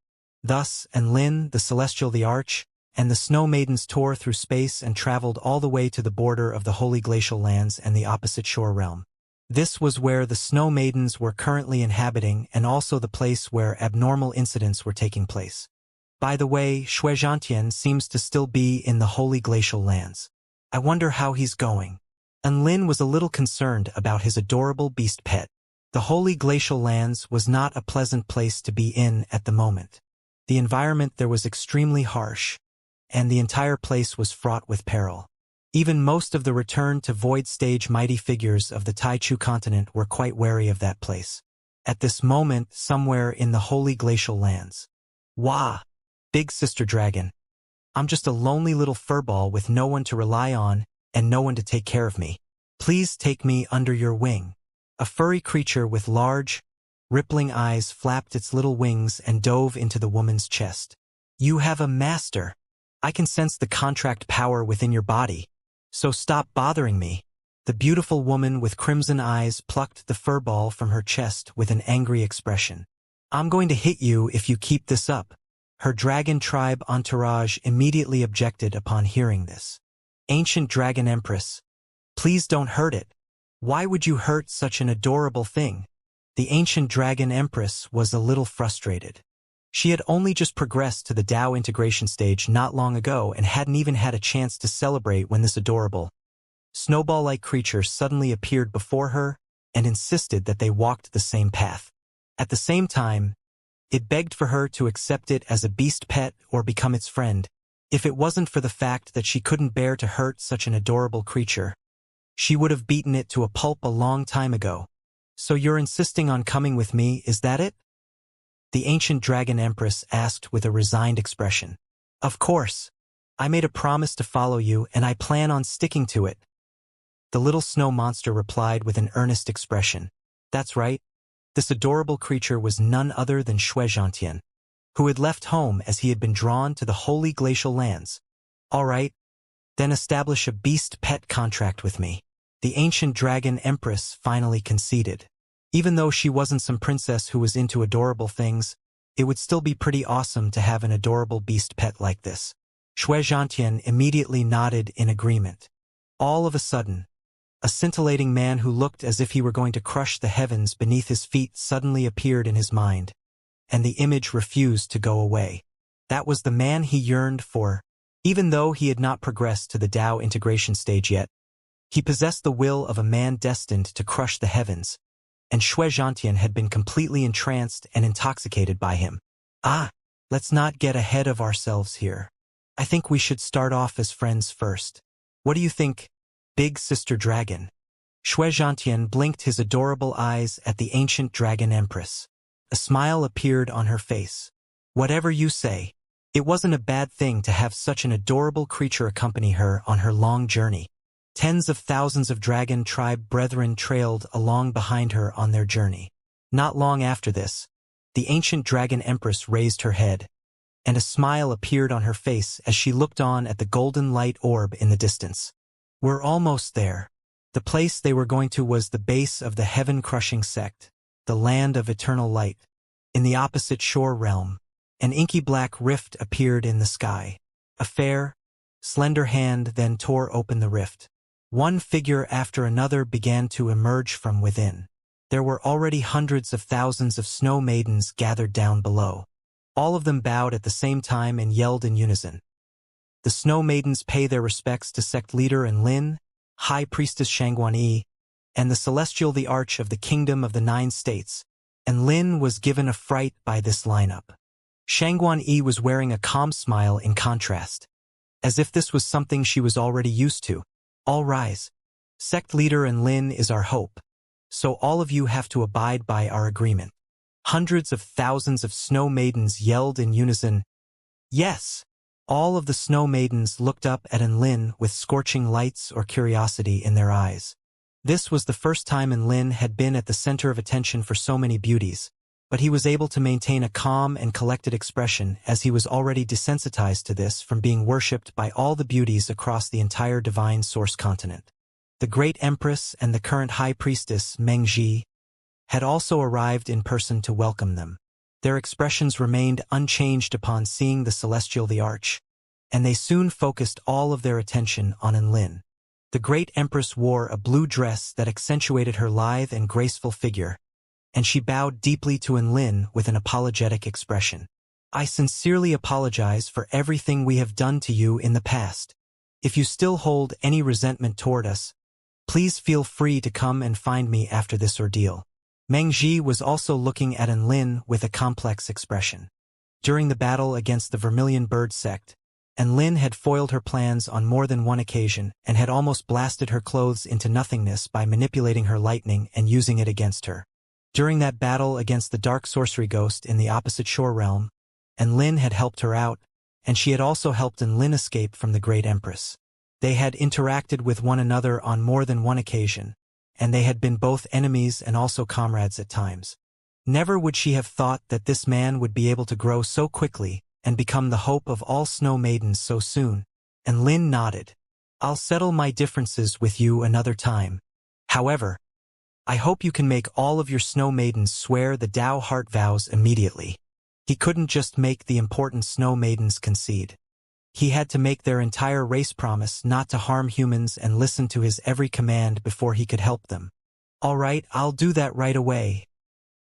Thus, Enlin, the Celestial the Arch, and the Snow Maidens tore through space and traveled all the way to the border of the Holy Glacial Lands and the opposite shore realm. This was where the Snow Maidens were currently inhabiting and also the place where abnormal incidents were taking place. By the way, Xianxia seems to still be in the Holy Glacial Lands. I wonder how he's going. Enlin was a little concerned about his adorable beast pet. The Holy Glacial Lands was not a pleasant place to be in at the moment. The environment there was extremely harsh, and the entire place was fraught with peril. Even most of the return to void stage mighty figures of the Taichu continent were quite wary of that place. At this moment, somewhere in the Holy Glacial Lands. Wah! Big Sister Dragon. I'm just a lonely little furball with no one to rely on and no one to take care of me. Please take me under your wing. A furry creature with large, rippling eyes flapped its little wings and dove into the woman's chest. You have a master. I can sense the contract power within your body. So stop bothering me. The beautiful woman with crimson eyes plucked the furball from her chest with an angry expression. I'm going to hit you if you keep this up. Her dragon tribe entourage immediately objected upon hearing this. Ancient Dragon Empress, please don't hurt it. Why would you hurt such an adorable thing? The Ancient Dragon Empress was a little frustrated. She had only just progressed to the Dao integration stage not long ago and hadn't even had a chance to celebrate when this adorable, snowball-like creature suddenly appeared before her and insisted that they walked the same path. At the same time, it begged for her to accept it as a beast pet or become its friend. If it wasn't for the fact that she couldn't bear to hurt such an adorable creature, she would have beaten it to a pulp a long time ago. So you're insisting on coming with me, is that it? The Ancient Dragon Empress asked with a resigned expression. Of course. I made a promise to follow you and I plan on sticking to it. The little snow monster replied with an earnest expression. That's right. This adorable creature was none other than Xianxia, who had left home as he had been drawn to the Holy Glacial Lands. All right, then establish a beast pet contract with me. The Ancient Dragon Empress finally conceded. Even though she wasn't some princess who was into adorable things, it would still be pretty awesome to have an adorable beast pet like this. Xianxia immediately nodded in agreement. All of a sudden, a scintillating man who looked as if he were going to crush the heavens beneath his feet suddenly appeared in his mind, and the image refused to go away. That was the man he yearned for. Even though he had not progressed to the Dao integration stage yet, he possessed the will of a man destined to crush the heavens, and Xianxia had been completely entranced and intoxicated by him. Let's not get ahead of ourselves here. I think we should start off as friends first. What do you think, Big Sister Dragon? Xianxia blinked his adorable eyes at the Ancient Dragon Empress. A smile appeared on her face. Whatever you say. It wasn't a bad thing to have such an adorable creature accompany her on her long journey. Tens of thousands of dragon tribe brethren trailed along behind her on their journey. Not long after this, the Ancient Dragon Empress raised her head, and a smile appeared on her face as she looked on at the golden light orb in the distance. We're almost there. The place they were going to was the base of the heaven-crushing sect, the land of eternal light. In the opposite shore realm, an inky black rift appeared in the sky. A fair, slender hand then tore open the rift. One figure after another began to emerge from within. There were already hundreds of thousands of snow maidens gathered down below. All of them bowed at the same time and yelled in unison. The snow maidens pay their respects to sect leader Enlin, High Priestess Xianxia, and the Celestial the Arch of the Kingdom of the Nine States. Enlin was given a fright by this lineup. Xianxia was wearing a calm smile in contrast, as if this was something she was already used to. All rise. Sect leader Enlin is our hope, so all of you have to abide by our agreement. Hundreds of thousands of snow maidens yelled in unison, "Yes!" All of the snow maidens looked up at Enlin with scorching lights or curiosity in their eyes. This was the first time Enlin had been at the center of attention for so many beauties, but he was able to maintain a calm and collected expression as he was already desensitized to this from being worshipped by all the beauties across the entire divine source continent. The great empress and the current high priestess, Mengji, had also arrived in person to welcome them. Their expressions remained unchanged upon seeing the Celestial the Arch, and they soon focused all of their attention on Enlin. The great empress wore a blue dress that accentuated her lithe and graceful figure, and she bowed deeply to Enlin with an apologetic expression. "I sincerely apologize for everything we have done to you in the past. If you still hold any resentment toward us, please feel free to come and find me after this ordeal." Mengji was also looking at Enlin with a complex expression. During the battle against the Vermilion Bird sect, Enlin had foiled her plans on more than one occasion and had almost blasted her clothes into nothingness by manipulating her lightning and using it against her. During that battle against the dark sorcery ghost in the opposite shore realm, Enlin had helped her out, and she had also helped Enlin escape from the Great Empress. They had interacted with one another on more than one occasion, and they had been both enemies and also comrades at times. Never would she have thought that this man would be able to grow so quickly and become the hope of all snow maidens so soon. Enlin nodded. "I'll settle my differences with you another time. However, I hope you can make all of your snow maidens swear the Tao heart vows immediately." He couldn't just make the important snow maidens concede. He had to make their entire race promise not to harm humans and listen to his every command before he could help them. "All right, I'll do that right away,"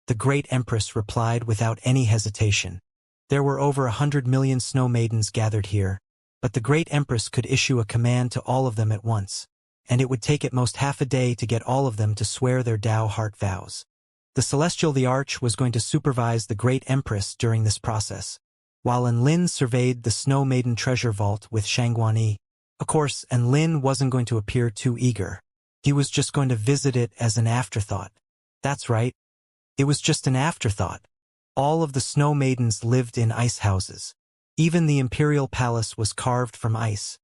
the Great Empress replied without any hesitation. There were over 100 million snow maidens gathered here, but the Great Empress could issue a command to all of them at once, and it would take at most half a day to get all of them to swear their Tao heart vows. The Celestial the Arch was going to supervise the Great Empress during this process, while Enlin surveyed the Snow Maiden treasure vault with Xianxia. Of course, Enlin wasn't going to appear too eager. He was just going to visit it as an afterthought. That's right. It was just an afterthought. All of the Snow Maidens lived in ice houses. Even the Imperial Palace was carved from ice,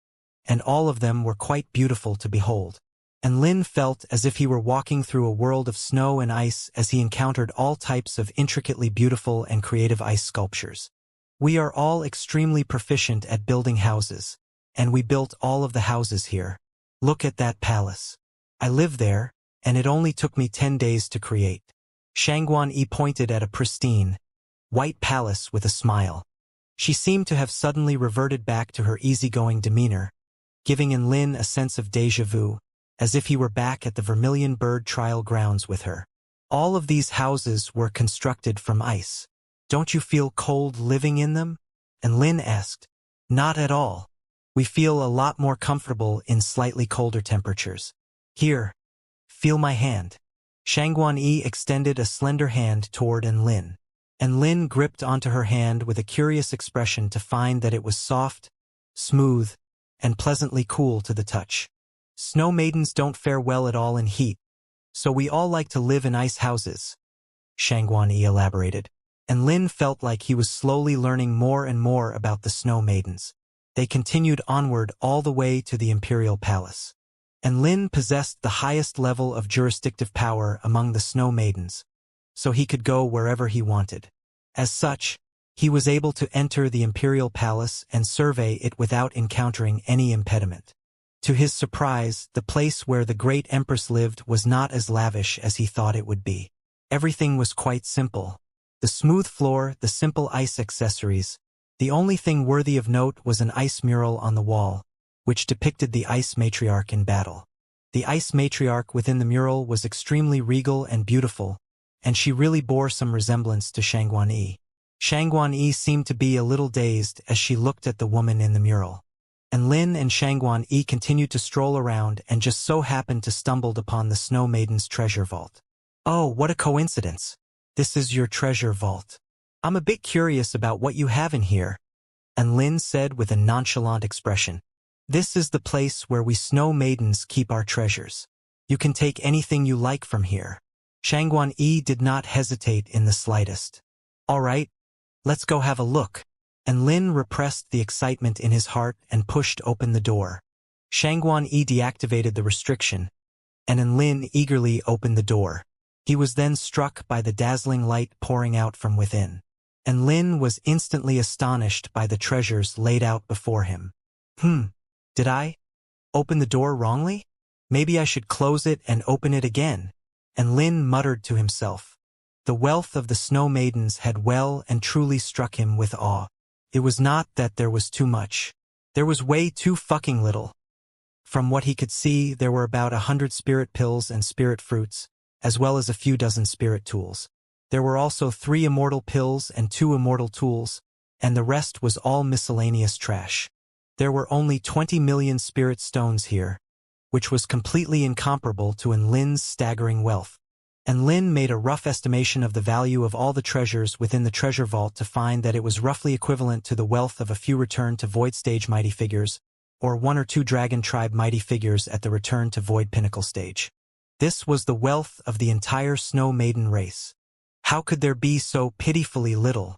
and all of them were quite beautiful to behold. Enlin felt as if he were walking through a world of snow and ice as he encountered all types of intricately beautiful and creative ice sculptures. "We are all extremely proficient at building houses, and we built all of the houses here. Look at that palace. I live there, and it only took me 10 days to create." Xianxia pointed at a pristine, white palace with a smile. She seemed to have suddenly reverted back to her easygoing demeanor, giving Enlin a sense of déjà vu, as if he were back at the Vermilion Bird trial grounds with her. All of these houses were constructed from ice. "Don't you feel cold living in them?" Enlin asked. "Not at all. We feel a lot more comfortable in slightly colder temperatures. Here, feel my hand." Xianxia extended a slender hand toward Enlin. Enlin gripped onto her hand with a curious expression to find that it was soft, smooth, and pleasantly cool to the touch. "Snow maidens don't fare well at all in heat, so we all like to live in ice houses," Xianxia elaborated. Enlin felt like he was slowly learning more and more about the Snow Maidens. They continued onward all the way to the Imperial Palace. Enlin possessed the highest level of jurisdictive power among the Snow Maidens, so he could go wherever he wanted. As such, he was able to enter the imperial palace and survey it without encountering any impediment. To his surprise, the place where the great empress lived was not as lavish as he thought it would be. Everything was quite simple. The smooth floor, the simple ice accessories. The only thing worthy of note was an ice mural on the wall, which depicted the ice matriarch in battle. The ice matriarch within the mural was extremely regal and beautiful, and she really bore some resemblance to Xianxia. Xianxia seemed to be a little dazed as she looked at the woman in the mural. And Lin and Xianxia continued to stroll around and just so happened to stumbled upon the Snow Maiden's treasure vault. "Oh, what a coincidence. This is your treasure vault. I'm a bit curious about what you have in here," and Lin said with a nonchalant expression. "This is the place where we Snow Maidens keep our treasures. You can take anything you like from here." Xianxia did not hesitate in the slightest. "All right, let's go have a look." And Lin repressed the excitement in his heart and pushed open the door. Xianxia deactivated the restriction, and Lin eagerly opened the door. He was then struck by the dazzling light pouring out from within. And Lin was instantly astonished by the treasures laid out before him. Did I open the door wrongly? Maybe I should close it and open it again." And Lin muttered to himself. The wealth of the Snow Maidens had well and truly struck him with awe. It was not that there was too much. There was way too fucking little. From what he could see, there were about 100 spirit pills and spirit fruits, as well as a few dozen spirit tools. There were also 3 immortal pills and 2 immortal tools, and the rest was all miscellaneous trash. There were only 20 million spirit stones here, which was completely incomparable to Lin's staggering wealth. And Lin made a rough estimation of the value of all the treasures within the treasure vault to find that it was roughly equivalent to the wealth of a few Return to Void stage mighty figures, or 1 or 2 Dragon Tribe mighty figures at the Return to Void pinnacle stage. This was the wealth of the entire Snow Maiden race. How could there be so pitifully little?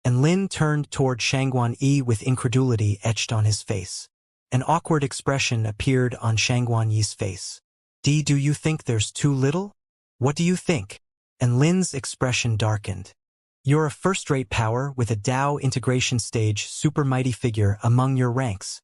And Lin turned toward Xianxia with incredulity etched on his face. An awkward expression appeared on Xianxia's face. Do you think there's too little? What do you think?" And Lin's expression darkened. "You're a first-rate power with a Dao integration stage super mighty figure among your ranks.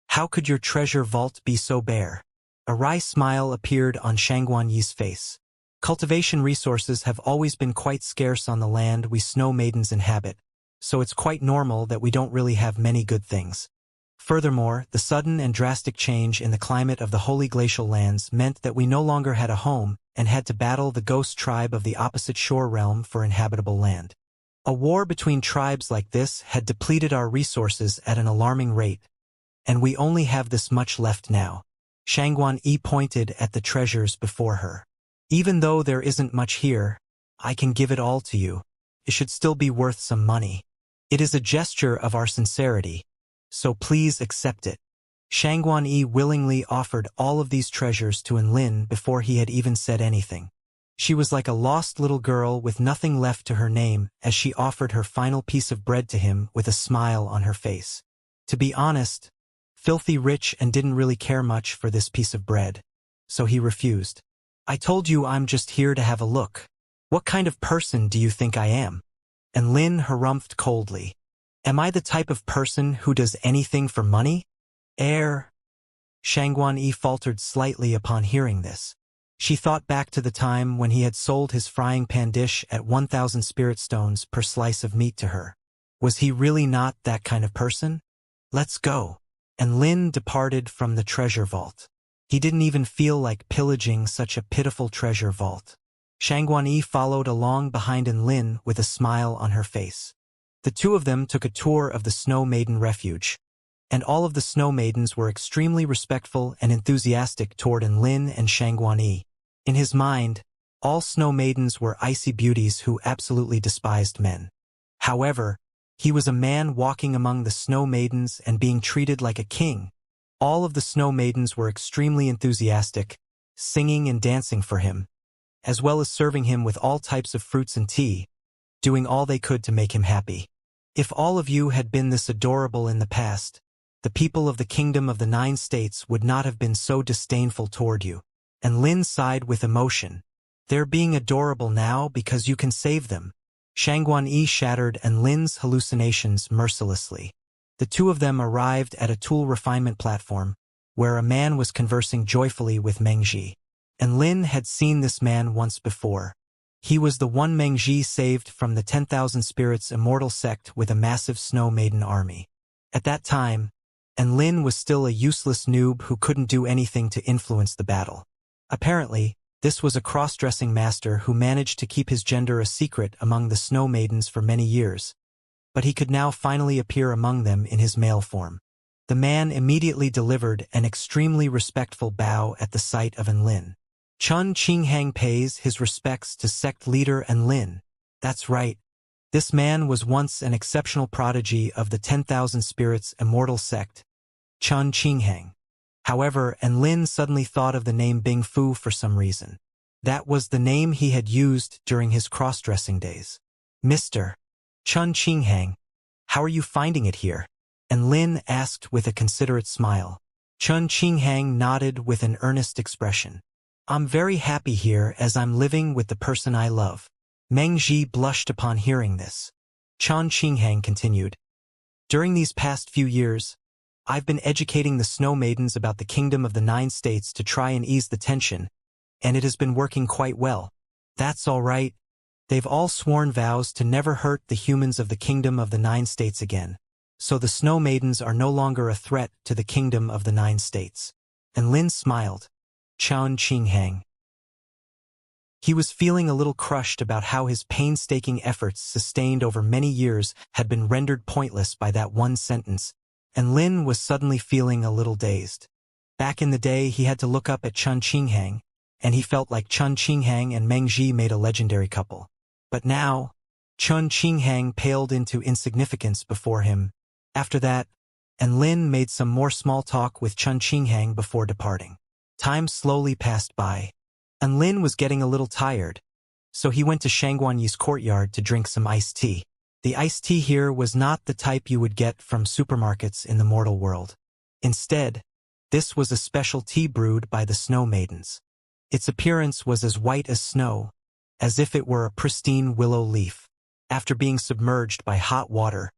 How could your treasure vault be so bare?" A wry smile appeared on Xianxia's face. "Cultivation resources have always been quite scarce on the land we Snow Maidens inhabit, so it's quite normal that we don't really have many good things. Furthermore, the sudden and drastic change in the climate of the holy glacial lands meant that we no longer had a home and had to battle the ghost tribe of the opposite shore realm for inhabitable land. A war between tribes like this had depleted our resources at an alarming rate, and we only have this much left now." Xianxia pointed at the treasures before her. "Even though there isn't much here, I can give it all to you. It should still be worth some money. It is a gesture of our sincerity, so please accept it." Xianxia willingly offered all of these treasures to Lin before he had even said anything. She was like a lost little girl with nothing left to her name as she offered her final piece of bread to him with a smile on her face. To be honest, filthy rich and didn't really care much for this piece of bread, so he refused. "I told you I'm just here to have a look. What kind of person do you think I am?" And Lin harumphed coldly. "Am I the type of person who does anything for money?" Xianxia faltered slightly upon hearing this. She thought back to the time when he had sold his frying pan dish at 1,000 spirit stones per slice of meat to her. Was he really not that kind of person? "Let's go." And Lin departed from the treasure vault. He didn't even feel like pillaging such a pitiful treasure vault. Xianxia followed along behind Lin with a smile on her face. The two of them took a tour of the Snow Maiden Refuge, and all of the Snow Maidens were extremely respectful and enthusiastic toward Lin and Xianxia. In his mind, all Snow Maidens were icy beauties who absolutely despised men. However, he was a man walking among the Snow Maidens and being treated like a king. All of the Snow Maidens were extremely enthusiastic, singing and dancing for him, as well as serving him with all types of fruits and tea, doing all they could to make him happy. If all of you had been this adorable in the past, the people of the Kingdom of the 9 States would not have been so disdainful toward you. And Lin sighed with emotion. They're being adorable now because you can save them. Xianxia shattered Enlin's hallucinations mercilessly. The two of them arrived at a tool refinement platform, where a man was conversing joyfully with Mengji. Enlin had seen this man once before. He was the one Mengji saved from the 10,000 Spirits Immortal sect with a massive Snow Maiden army. At that time, Enlin was still a useless noob who couldn't do anything to influence the battle. Apparently, this was a cross-dressing master who managed to keep his gender a secret among the Snow Maidens for many years, but he could now finally appear among them in his male form. The man immediately delivered an extremely respectful bow at the sight of Enlin. Chun Qinghang pays his respects to sect leader Enlin. That's right. This man was once an exceptional prodigy of the 10,000 Spirits Immortal sect, Chun Qinghang. However, Enlin suddenly thought of the name Bing Fu for some reason. That was the name he had used during his cross-dressing days. Mr. Chun Qinghang, how are you finding it here? Enlin asked with a considerate smile. Chun Qinghang nodded with an earnest expression. I'm very happy here as I'm living with the person I love. Meng Ji blushed upon hearing this. Chun Qinghang continued. During these past few years, I've been educating the Snow Maidens about the Kingdom of the Nine States to try and ease the tension, and it has been working quite well. That's all right. They've all sworn vows to never hurt the humans of the Kingdom of the Nine States again, so the Snow Maidens are no longer a threat to the Kingdom of the Nine States. And Lin smiled. Chun Qinghang. He was feeling a little crushed about how his painstaking efforts sustained over many years had been rendered pointless by that one sentence, and Lin was suddenly feeling a little dazed. Back in the day he had to look up at Chun Qinghang, and he felt like Chun Qinghang and Meng Ji made a legendary couple. But now, Chun Qinghang paled into insignificance before him. After that, and Lin made some more small talk with Chun Qinghang before departing. Time slowly passed by, and Lin was getting a little tired, so he went to Shangguanyi's courtyard to drink some iced tea. The iced tea here was not the type you would get from supermarkets in the mortal world. Instead, this was a special tea brewed by the Snow Maidens. Its appearance was as white as snow, as if it were a pristine willow leaf. After being submerged by hot water,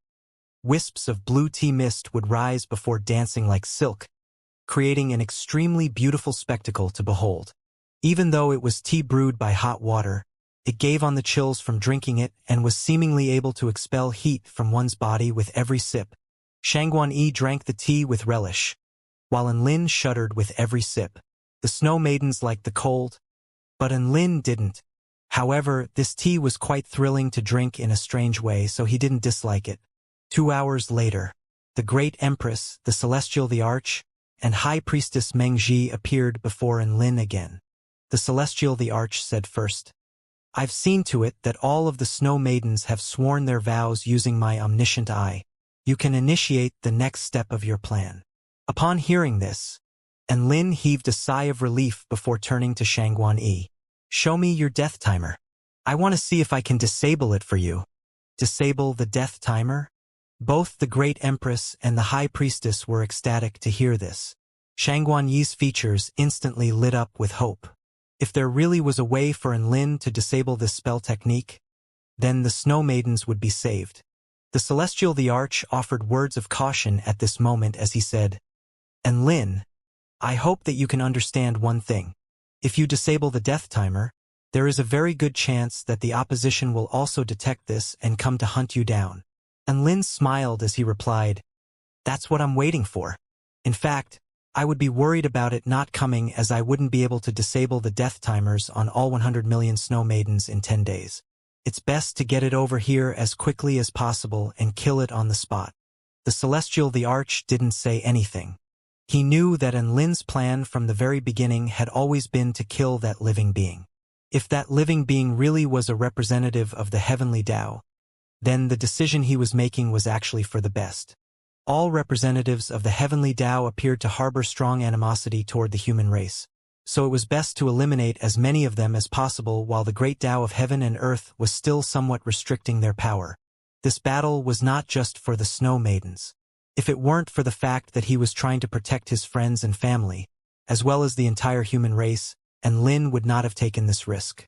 wisps of blue tea mist would rise before dancing like silk, creating an extremely beautiful spectacle to behold. Even though it was tea brewed by hot water, it gave on the chills from drinking it and was seemingly able to expel heat from one's body with every sip. Shangguanyi drank the tea with relish, while Enlin shuddered with every sip. The Snow Maidens liked the cold, but Enlin didn't. However, this tea was quite thrilling to drink in a strange way, so he didn't dislike it. 2 hours later, the Great Empress, the Celestial the Arch, and High Priestess Meng Ji appeared before Enlin again. The Celestial the Arch said first, I've seen to it that all of the Snow Maidens have sworn their vows using my omniscient eye. You can initiate the next step of your plan. Upon hearing this, Enlin heaved a sigh of relief before turning to Shangguanyi. Show me your death timer. I want to see if I can disable it for you. Disable the death timer? Both the Great Empress and the High Priestess were ecstatic to hear this. Shangguanyi's features instantly lit up with hope. If there really was a way for Enlin to disable this spell technique, then the Snow Maidens would be saved. The Celestial the Arch offered words of caution at this moment as he said, Enlin, I hope that you can understand one thing. If you disable the death timer, there is a very good chance that the opposition will also detect this and come to hunt you down. Enlin smiled as he replied, That's what I'm waiting for. In fact, I would be worried about it not coming as I wouldn't be able to disable the death timers on all 100 million Snow Maidens in 10 days. It's best to get it over here as quickly as possible and kill it on the spot. The Celestial the Arch didn't say anything. He knew that Enlin's plan from the very beginning had always been to kill that living being. If that living being really was a representative of the heavenly Tao, then the decision he was making was actually for the best. All representatives of the heavenly Tao appeared to harbor strong animosity toward the human race, so it was best to eliminate as many of them as possible while the great Tao of heaven and earth was still somewhat restricting their power. This battle was not just for the Snow Maidens. If it weren't for the fact that he was trying to protect his friends and family, as well as the entire human race, Enlin would not have taken this risk.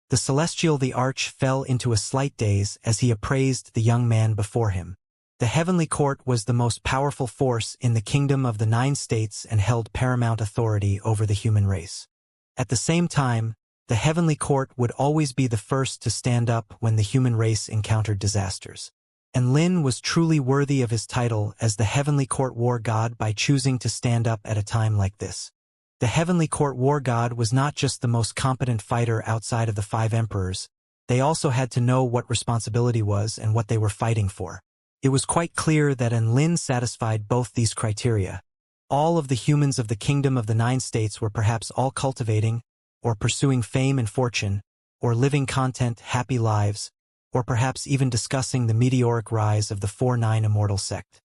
The celestial the arch fell into a slight daze as he appraised the young man before him. The heavenly court was the most powerful force in the kingdom of the 9 states and held paramount authority over the human race. At the same time, the heavenly court would always be the first to stand up when the human race encountered disasters. And Lin was truly worthy of his title as the heavenly court war god by choosing to stand up at a time like this. The heavenly court war god was not just the most competent fighter outside of the 5 emperors, they also had to know what responsibility was and what they were fighting for. It was quite clear that Lin satisfied both these criteria. All of the humans of the kingdom of the 9 states were perhaps all cultivating, or pursuing fame and fortune, or living content, happy lives, or perhaps even discussing the meteoric rise of the 4-9 Immortal sect.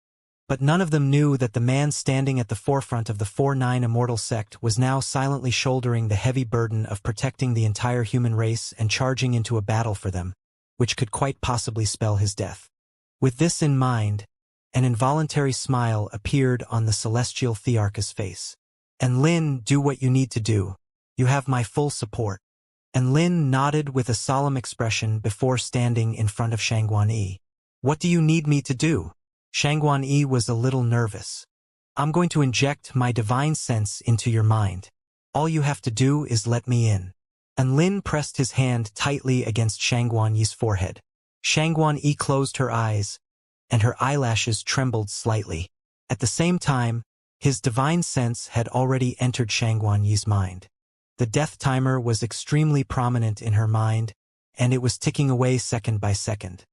But none of them knew that the man standing at the forefront of the 4-9 Immortal sect was now silently shouldering the heavy burden of protecting the entire human race and charging into a battle for them, which could quite possibly spell his death. With this in mind, an involuntary smile appeared on the celestial Thearch's face. "And Lin, do what you need to do. You have my full support." And Lin nodded with a solemn expression before standing in front of Xianxia. "What do you need me to do?" Xianxia was a little nervous. "I'm going to inject my divine sense into your mind. All you have to do is let me in." And Lin pressed his hand tightly against Xianxia's forehead. Xianxia closed her eyes, and her eyelashes trembled slightly. At the same time, his divine sense had already entered Xianxia's mind. The death timer was extremely prominent in her mind, and it was ticking away second by second.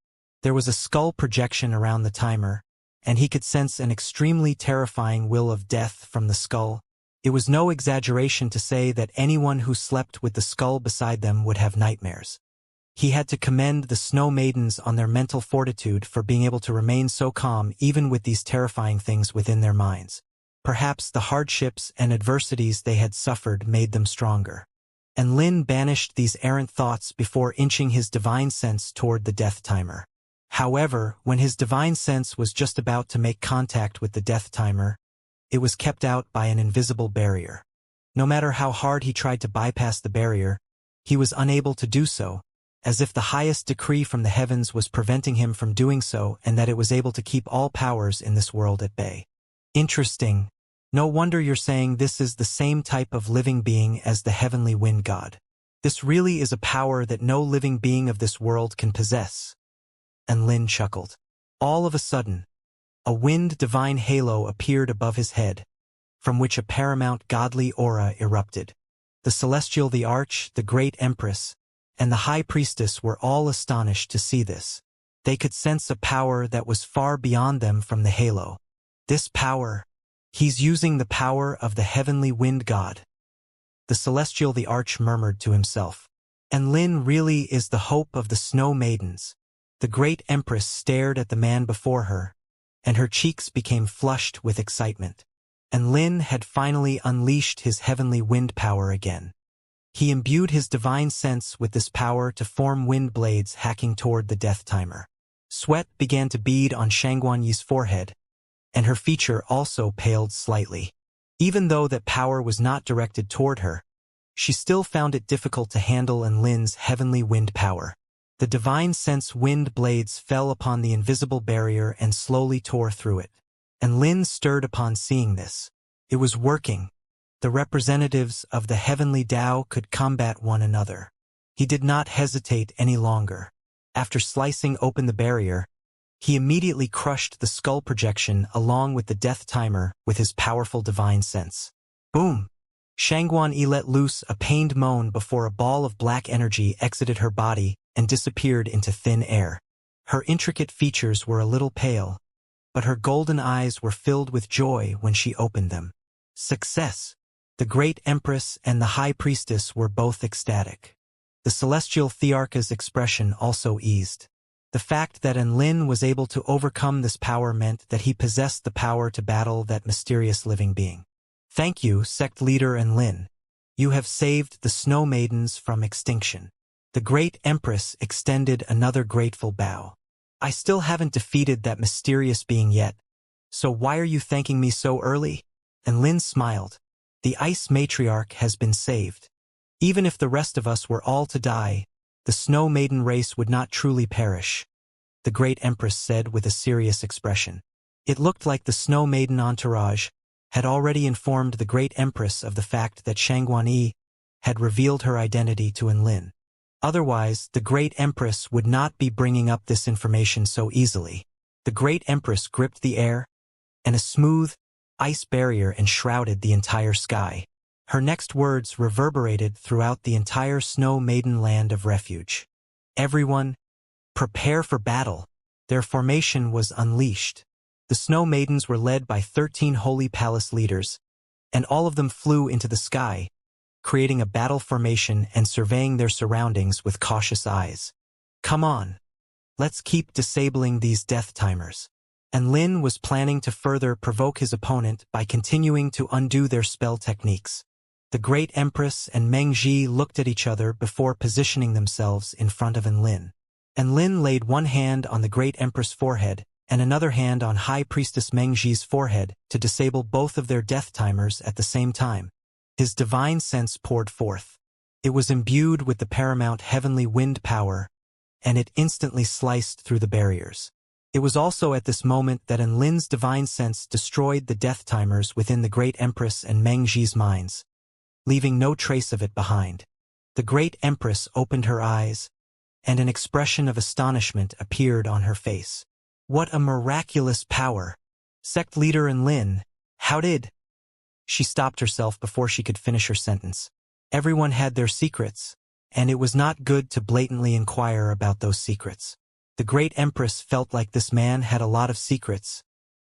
There was a skull projection around the timer, and he could sense an extremely terrifying will of death from the skull. It was no exaggeration to say that anyone who slept with the skull beside them would have nightmares. He had to commend the Snow Maidens on their mental fortitude for being able to remain so calm even with these terrifying things within their minds. Perhaps the hardships and adversities they had suffered made them stronger. And Lin banished these errant thoughts before inching his divine sense toward the death timer. However, when his divine sense was just about to make contact with the death timer, it was kept out by an invisible barrier. No matter how hard he tried to bypass the barrier, he was unable to do so, as if the highest decree from the heavens was preventing him from doing so and that it was able to keep all powers in this world at bay. Interesting. No wonder you're saying this is the same type of living being as the heavenly wind god. This really is a power that no living being of this world can possess. And Lin chuckled. All of a sudden, a wind divine halo appeared above his head, from which a paramount godly aura erupted. The celestial the arch, the great empress, and the high priestess were all astonished to see this. They could sense a power that was far beyond them from the halo. This power, he's using the power of the heavenly wind god. The celestial the arch murmured to himself. And Lin really is the hope of the Snow Maidens. The great empress stared at the man before her, and her cheeks became flushed with excitement. And Lin had finally unleashed his heavenly wind power again. He imbued his divine sense with this power to form wind blades hacking toward the death timer. Sweat began to bead on Xianxuanyi's forehead, and her feature also paled slightly. Even though that power was not directed toward her, she still found it difficult to handle Lin's heavenly wind power. The divine sense wind blades fell upon the invisible barrier and slowly tore through it. And Lin stirred upon seeing this. It was working. The representatives of the heavenly Tao could combat one another. He did not hesitate any longer. After slicing open the barrier, he immediately crushed the skull projection along with the death timer with his powerful divine sense. Boom! Xianxuanyi let loose a pained moan before a ball of black energy exited her body and disappeared into thin air. Her intricate features were a little pale, but her golden eyes were filled with joy when she opened them. Success! The great empress and the high priestess were both ecstatic. The celestial Thearch's expression also eased. The fact that Lin was able to overcome this power meant that he possessed the power to battle that mysterious living being. Thank you, sect leader Lin. You have saved the Snow Maidens from extinction. The great empress extended another grateful bow. I still haven't defeated that mysterious being yet, so why are you thanking me so early? Lin smiled. The ice matriarch has been saved. Even if the rest of us were all to die, the Snow Maiden race would not truly perish, the Great Empress said with a serious expression. It looked like the Snow Maiden entourage had already informed the Great Empress of the fact that Xianxia had revealed her identity to Enlin. Otherwise, the Great Empress would not be bringing up this information so easily. The Great Empress gripped the air, and a smooth ice barrier enshrouded the entire sky. Her next words reverberated throughout the entire Snow Maiden land of refuge. Everyone, prepare for battle. Their formation was unleashed. The Snow Maidens were led by 13 Holy Palace leaders, and all of them flew into the sky, creating a battle formation and surveying their surroundings with cautious eyes. Come on, let's keep disabling these death timers. And Lin was planning to further provoke his opponent by continuing to undo their spell techniques. The Great Empress and Meng Ji looked at each other before positioning themselves in front of Enlin. Enlin laid one hand on the Great Empress' forehead and another hand on High Priestess Meng Ji's forehead to disable both of their death timers at the same time. His divine sense poured forth. It was imbued with the paramount heavenly wind power, and it instantly sliced through the barriers. It was also at this moment that Enlin's divine sense destroyed the death timers within the Great Empress and Meng Ji's minds, leaving no trace of it behind. The Great Empress opened her eyes, and an expression of astonishment appeared on her face. What a miraculous power! Sect leader Enlin, how did... She stopped herself before she could finish her sentence. Everyone had their secrets, and it was not good to blatantly inquire about those secrets. The Great Empress felt like this man had a lot of secrets,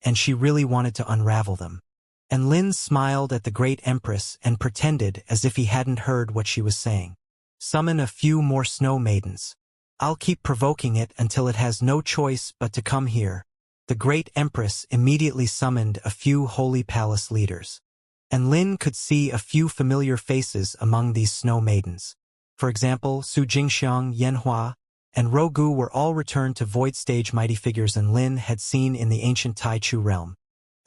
and she really wanted to unravel them. And Lin smiled at the Great Empress and pretended as if he hadn't heard what she was saying. Summon a few more Snow Maidens. I'll keep provoking it until it has no choice but to come here. The Great Empress immediately summoned a few Holy Palace leaders. And Lin could see a few familiar faces among these Snow Maidens. For example, Su Jingxiang, Yanhua, and Rogu were all returned to Void Stage mighty figures Enlin had seen in the ancient Taichu realm.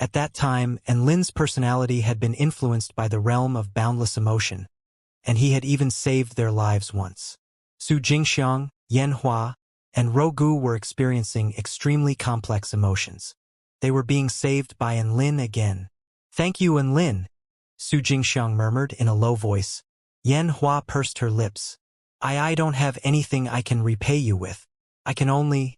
At that time, Enlin's personality had been influenced by the realm of boundless emotion, and he had even saved their lives once. Su Jingxiang, Yanhua, and Rogu were experiencing extremely complex emotions. They were being saved by Enlin again. Thank you, Enlin, Su Jingxiang murmured in a low voice. Yanhua pursed her lips. I don't have anything I can repay you with. I can only...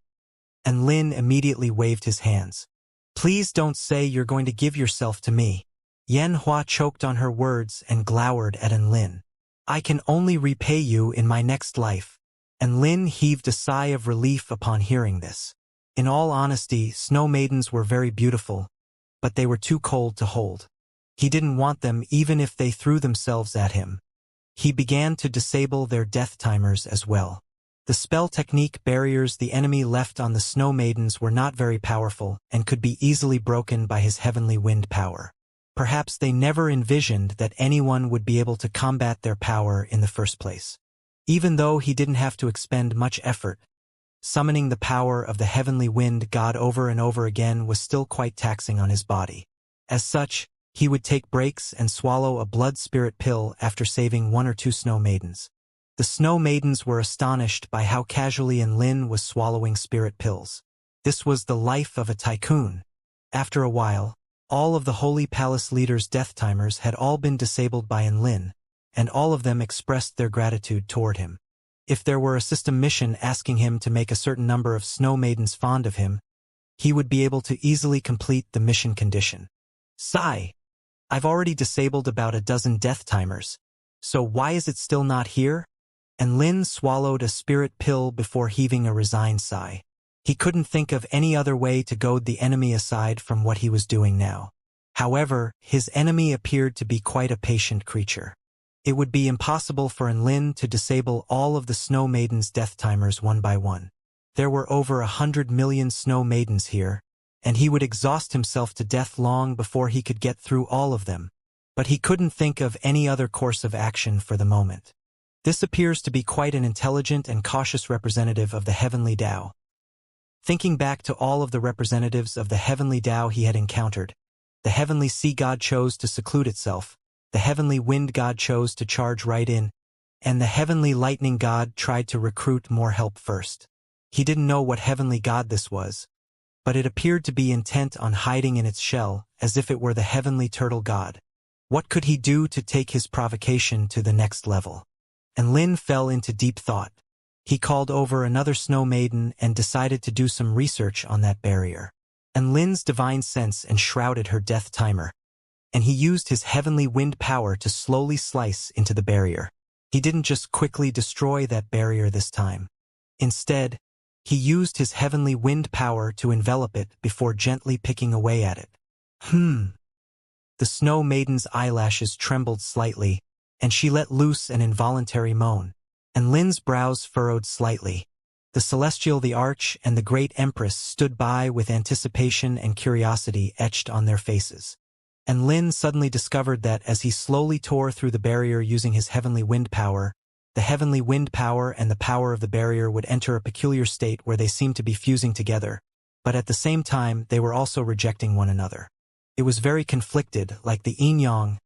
And Lin immediately waved his hands. Please don't say you're going to give yourself to me. Yanhua choked on her words and glowered at Enlin. I can only repay you in my next life. And Lin heaved a sigh of relief upon hearing this. In all honesty, Snow Maidens were very beautiful, but they were too cold to hold. He didn't want them even if they threw themselves at him. He began to disable their death timers as well. The spell technique barriers the enemy left on the Snow Maidens were not very powerful and could be easily broken by his heavenly wind power. Perhaps they never envisioned that anyone would be able to combat their power in the first place. Even though he didn't have to expend much effort, summoning the power of the heavenly wind god over and over again was still quite taxing on his body. As such, he would take breaks and swallow a blood spirit pill after saving one or two Snow Maidens. The Snow Maidens were astonished by how casually Enlin was swallowing spirit pills. This was the life of a tycoon. After a while, all of the Holy Palace leaders' death timers had all been disabled by Enlin, and all of them expressed their gratitude toward him. If there were a system mission asking him to make a certain number of Snow Maidens fond of him, he would be able to easily complete the mission condition. Sigh. I've already disabled about a dozen death timers, so why is it still not here? And Lin swallowed a spirit pill before heaving a resigned sigh. He couldn't think of any other way to goad the enemy aside from what he was doing now. However, his enemy appeared to be quite a patient creature. It would be impossible for Enlin to disable all of the Snow Maidens' death timers one by one. There were over 100 million Snow Maidens here, and he would exhaust himself to death long before he could get through all of them. But he couldn't think of any other course of action for the moment. This appears to be quite an intelligent and cautious representative of the heavenly Tao. Thinking back to all of the representatives of the heavenly Tao he had encountered, the heavenly sea god chose to seclude itself, the heavenly wind god chose to charge right in, and the heavenly lightning god tried to recruit more help first. He didn't know what heavenly god this was, but it appeared to be intent on hiding in its shell, as if it were the heavenly turtle god. What could he do to take his provocation to the next level? And Lin fell into deep thought. He called over another snow maiden and decided to do some research on that barrier. And Lin's divine sense enshrouded her death timer, and he used his heavenly wind power to slowly slice into the barrier. He didn't just quickly destroy that barrier this time. Instead, he used his heavenly wind power to envelop it before gently picking away at it. The snow maiden's eyelashes trembled slightly, and she let loose an involuntary moan. And Lin's brows furrowed slightly. The Celestial, the Arch, and the Great Empress stood by with anticipation and curiosity etched on their faces. And Lin suddenly discovered that as he slowly tore through the barrier using his heavenly wind power, the heavenly wind power and the power of the barrier would enter a peculiar state where they seemed to be fusing together, but at the same time they were also rejecting one another. It was very conflicted, like the yin-yang,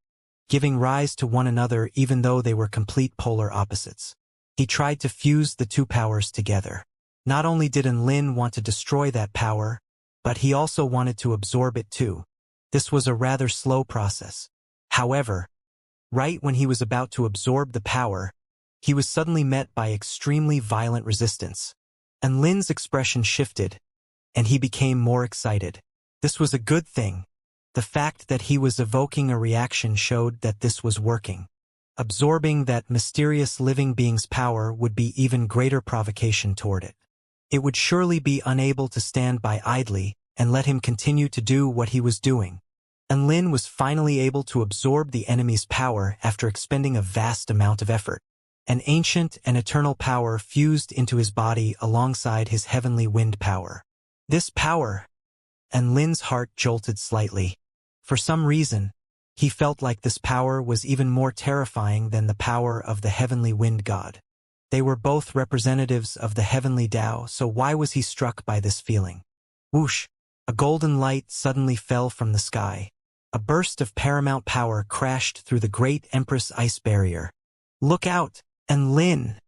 giving rise to one another even though they were complete polar opposites. He tried to fuse the two powers together. Not only did Lin want to destroy that power, but he also wanted to absorb it too. This was a rather slow process. However, right when he was about to absorb the power, he was suddenly met by extremely violent resistance. And Lin's expression shifted, and he became more excited. This was a good thing. The fact that he was evoking a reaction showed that this was working. Absorbing that mysterious living being's power would be even greater provocation toward it. It would surely be unable to stand by idly and let him continue to do what he was doing. And Lin was finally able to absorb the enemy's power after expending a vast amount of effort. An ancient and eternal power fused into his body alongside his heavenly wind power. This power, and Lin's heart jolted slightly. For some reason, he felt like this power was even more terrifying than the power of the heavenly wind god. They were both representatives of the heavenly Tao, so why was he struck by this feeling? Whoosh! A golden light suddenly fell from the sky. A burst of paramount power crashed through the great Empress ice barrier. "Look out, and Lin!"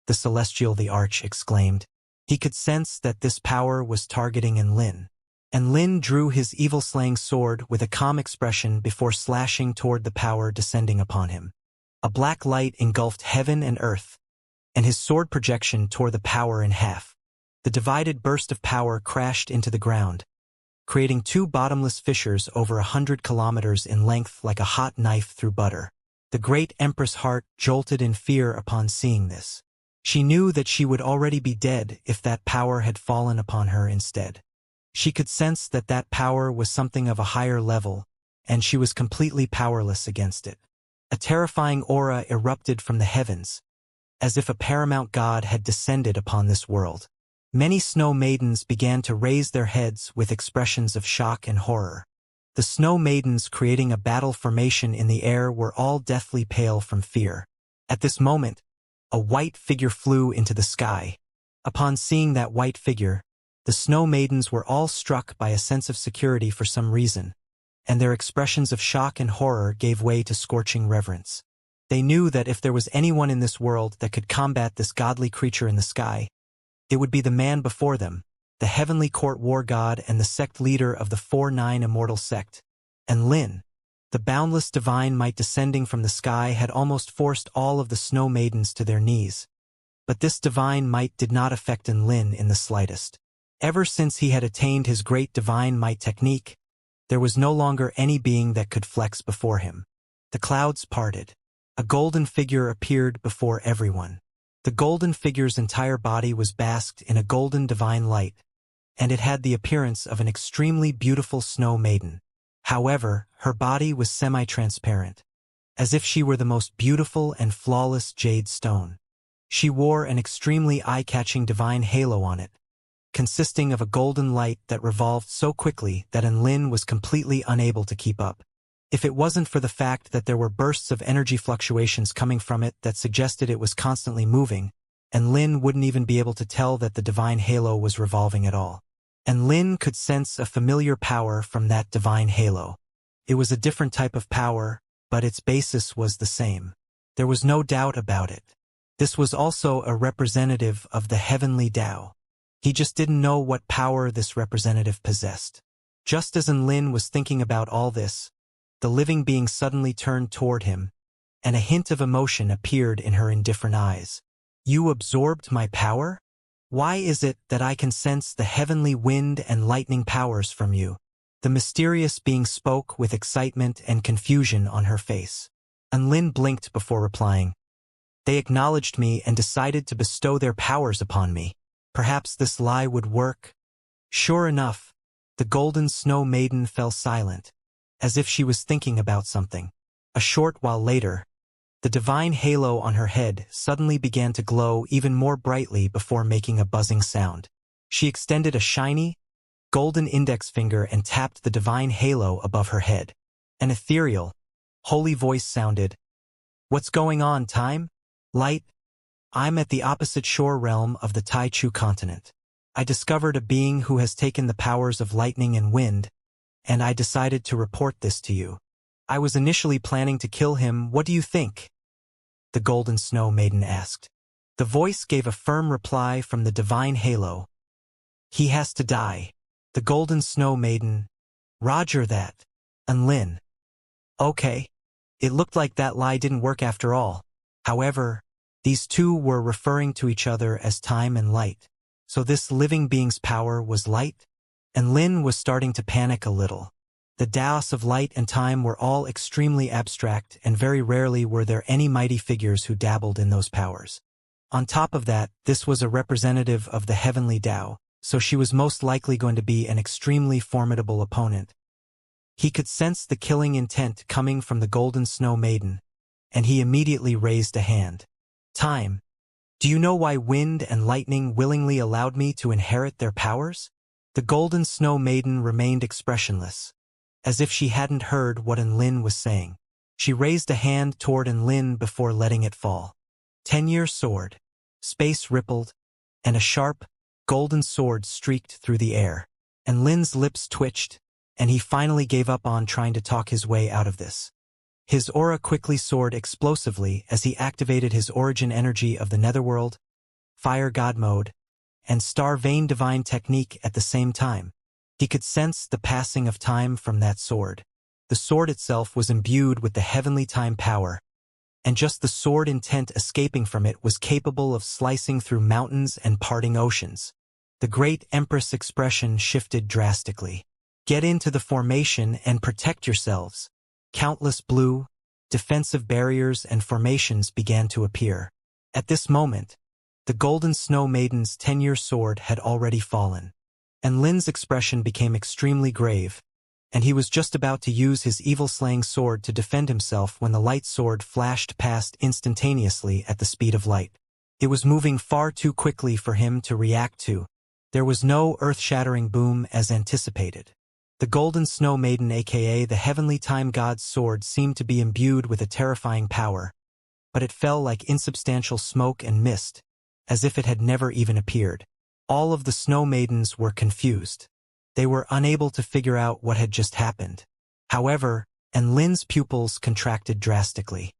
the Celestial, the Arch, exclaimed. He could sense that this power was targeting Lin. And Lin drew his evil-slaying sword with a calm expression before slashing toward the power descending upon him. A black light engulfed heaven and earth, and his sword projection tore the power in half. The divided burst of power crashed into the ground, creating two bottomless fissures over 100 kilometers in length like a hot knife through butter. The great Empress' heart jolted in fear upon seeing this. She knew that she would already be dead if that power had fallen upon her instead. She could sense that that power was something of a higher level, and she was completely powerless against it. A terrifying aura erupted from the heavens, as if a paramount god had descended upon this world. Many snow maidens began to raise their heads with expressions of shock and horror. The snow maidens creating a battle formation in the air were all deathly pale from fear. At this moment, a white figure flew into the sky. Upon seeing that white figure, the snow maidens were all struck by a sense of security for some reason, and their expressions of shock and horror gave way to scorching reverence. They knew that if there was anyone in this world that could combat this godly creature in the sky, it would be the man before them, the heavenly court war god and the sect leader of the 4-9 Immortal sect. And Lin, the boundless divine might descending from the sky, had almost forced all of the snow maidens to their knees. But this divine might did not affect Lin in the slightest. Ever since he had attained his great divine might technique, there was no longer any being that could flex before him. The clouds parted. A golden figure appeared before everyone. The golden figure's entire body was basked in a golden divine light, and it had the appearance of an extremely beautiful snow maiden. However, her body was semi-transparent, as if she were the most beautiful and flawless jade stone. She wore an extremely eye-catching divine halo on it, consisting of a golden light that revolved so quickly that Lin was completely unable to keep up. If it wasn't for the fact that there were bursts of energy fluctuations coming from it that suggested it was constantly moving, Lin wouldn't even be able to tell that the divine halo was revolving at all. And Lin could sense a familiar power from that divine halo. It was a different type of power, but its basis was the same. There was no doubt about it. This was also a representative of the heavenly Tao. He just didn't know what power this representative possessed. Just as Enlin was thinking about all this, the living being suddenly turned toward him, and a hint of emotion appeared in her indifferent eyes. You absorbed my power? Why is it that I can sense the heavenly wind and lightning powers from you? The mysterious being spoke with excitement and confusion on her face. Enlin blinked before replying. They acknowledged me and decided to bestow their powers upon me. Perhaps this lie would work. Sure enough, the golden snow maiden fell silent, as if she was thinking about something. A short while later, the divine halo on her head suddenly began to glow even more brightly before making a buzzing sound. She extended a shiny, golden index finger and tapped the divine halo above her head. An ethereal, holy voice sounded. What's going on, time? Light? I'm at the opposite shore realm of the Taichu continent. I discovered a being who has taken the powers of lightning and wind, and I decided to report this to you. I was initially planning to kill him. What do you think? The golden snow maiden asked. The voice gave a firm reply from the divine halo. He has to die. The golden snow maiden. Roger that. Enlin. Okay. It looked like that lie didn't work after all. However, these two were referring to each other as time and light. So this living being's power was light? Enlin was starting to panic a little. The Taos of light and time were all extremely abstract, and very rarely were there any mighty figures who dabbled in those powers. On top of that, this was a representative of the heavenly Tao, so she was most likely going to be an extremely formidable opponent. He could sense the killing intent coming from the golden snow maiden, and he immediately raised a hand. Time. Do you know why wind and lightning willingly allowed me to inherit their powers? The golden snow maiden remained expressionless, as if she hadn't heard what Enlin was saying. She raised a hand toward Enlin before letting it fall. 10-year sword. Space rippled, and a sharp, golden sword streaked through the air. Enlin's lips twitched, and he finally gave up on trying to talk his way out of this. His aura quickly soared explosively as he activated his origin energy of the netherworld, fire god mode, and star vein divine technique at the same time. He could sense the passing of time from that sword. The sword itself was imbued with the heavenly time power, and just the sword intent escaping from it was capable of slicing through mountains and parting oceans. The great Empress expression shifted drastically. Get into the formation and protect yourselves. Countless blue, defensive barriers and formations began to appear. At this moment, the golden snow maiden's 10-year sword had already fallen. Enlin's expression became extremely grave, and he was just about to use his evil-slaying sword to defend himself when the light sword flashed past instantaneously at the speed of light. It was moving far too quickly for him to react to. There was no earth-shattering boom as anticipated. The golden snow maiden, aka the heavenly time god's sword, seemed to be imbued with a terrifying power, but it fell like insubstantial smoke and mist, as if it had never even appeared. All of the snow maidens were confused. They were unable to figure out what had just happened. However, Enlin's pupils contracted drastically.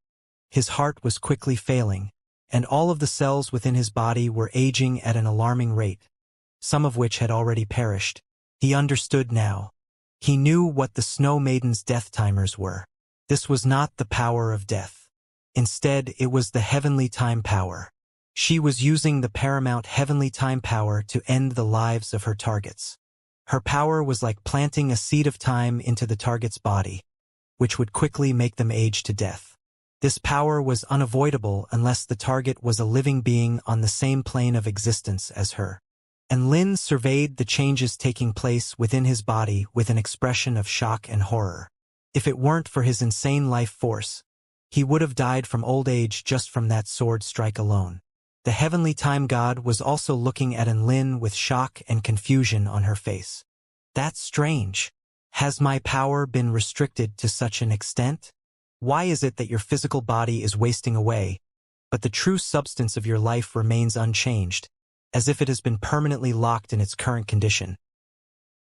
His heart was quickly failing, and all of the cells within his body were aging at an alarming rate, some of which had already perished. He understood now. He knew what the snow maiden's death timers were. This was not the power of death. Instead, it was the heavenly time power. She was using the paramount heavenly time power to end the lives of her targets. Her power was like planting a seed of time into the target's body, which would quickly make them age to death. This power was unavoidable unless the target was a living being on the same plane of existence as her. Enlin surveyed the changes taking place within his body with an expression of shock and horror. If it weren't for his insane life force, he would have died from old age just from that sword strike alone. The heavenly time god was also looking at Enlin with shock and confusion on her face. That's strange. Has my power been restricted to such an extent? Why is it that your physical body is wasting away, but the true substance of your life remains unchanged, as if it has been permanently locked in its current condition?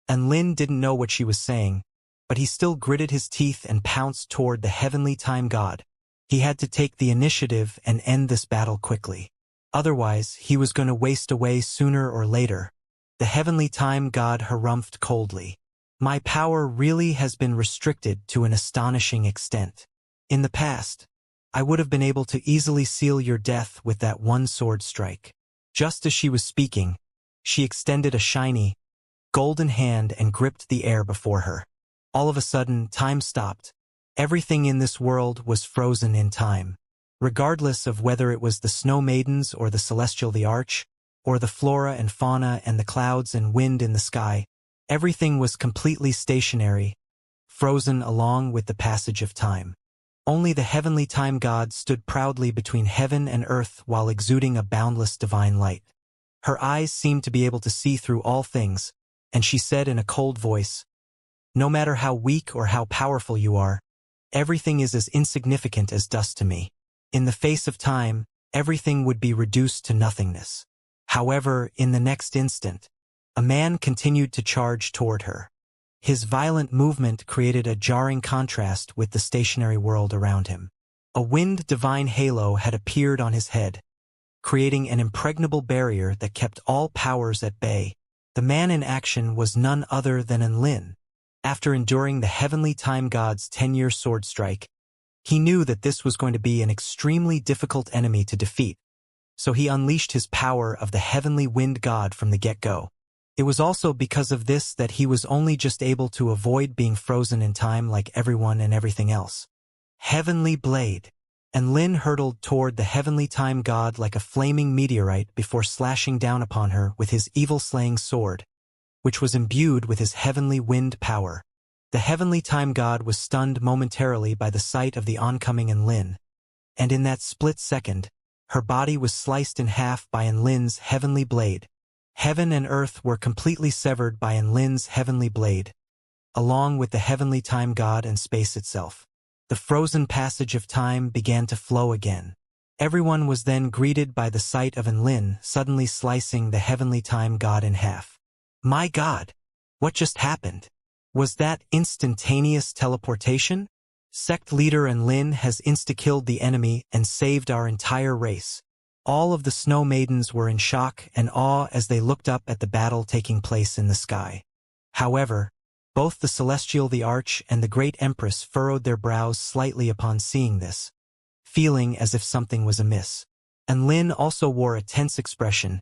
Enlin didn't know what she was saying, but he still gritted his teeth and pounced toward the heavenly time god, He had to take the initiative and end this battle quickly. Otherwise, he was going to waste away sooner or later. The heavenly time god harumphed coldly. My power really has been restricted to an astonishing extent. In the past, I would have been able to easily seal your death with that one sword strike. Just as she was speaking, she extended a shiny, golden hand and gripped the air before her. All of a sudden, time stopped. Everything in this world was frozen in time. Regardless of whether it was the snow maidens or the celestial the arch, or the flora and fauna and the clouds and wind in the sky, everything was completely stationary, frozen along with the passage of time. Only the heavenly time god stood proudly between heaven and earth while exuding a boundless divine light. Her eyes seemed to be able to see through all things, and she said in a cold voice, "No matter how weak or how powerful you are, everything is as insignificant as dust to me. In the face of time, everything would be reduced to nothingness." However, in the next instant, a man continued to charge toward her. His violent movement created a jarring contrast with the stationary world around him. A wind divine halo had appeared on his head, creating an impregnable barrier that kept all powers at bay. The man in action was none other than Enlin. After enduring the heavenly time god's 10-year sword strike, he knew that this was going to be an extremely difficult enemy to defeat, so he unleashed his power of the heavenly wind god from the get-go. It was also because of this that he was only just able to avoid being frozen in time like everyone and everything else. Heavenly Blade. Enlin hurtled toward the heavenly time god like a flaming meteorite before slashing down upon her with his evil-slaying sword, which was imbued with his heavenly wind power. The heavenly time god was stunned momentarily by the sight of the oncoming Enlin, and in that split second, her body was sliced in half by Enlin's heavenly blade. Heaven and earth were completely severed by Enlin's heavenly blade, along with the heavenly time god and space itself. The frozen passage of time began to flow again. Everyone was then greeted by the sight of Enlin suddenly slicing the heavenly time god in half. My God! What just happened? Was that instantaneous teleportation? Sect leader Enlin has insta-killed the enemy and saved our entire race. All of the snow maidens were in shock and awe as they looked up at the battle taking place in the sky. However, both the Celestial the Arch and the Great Empress furrowed their brows slightly upon seeing this, feeling as if something was amiss. Enlin also wore a tense expression,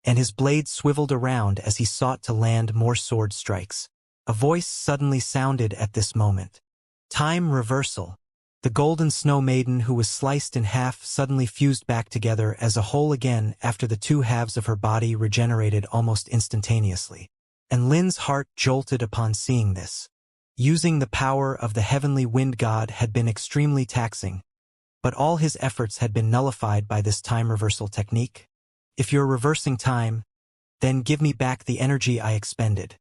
and his blade swiveled around as he sought to land more sword strikes. A voice suddenly sounded at this moment. Time reversal. The golden snow maiden who was sliced in half suddenly fused back together as a whole again after the two halves of her body regenerated almost instantaneously. And Lin's heart jolted upon seeing this. Using the power of the heavenly wind god had been extremely taxing, but all his efforts had been nullified by this time reversal technique. If you're reversing time, then give me back the energy I expended.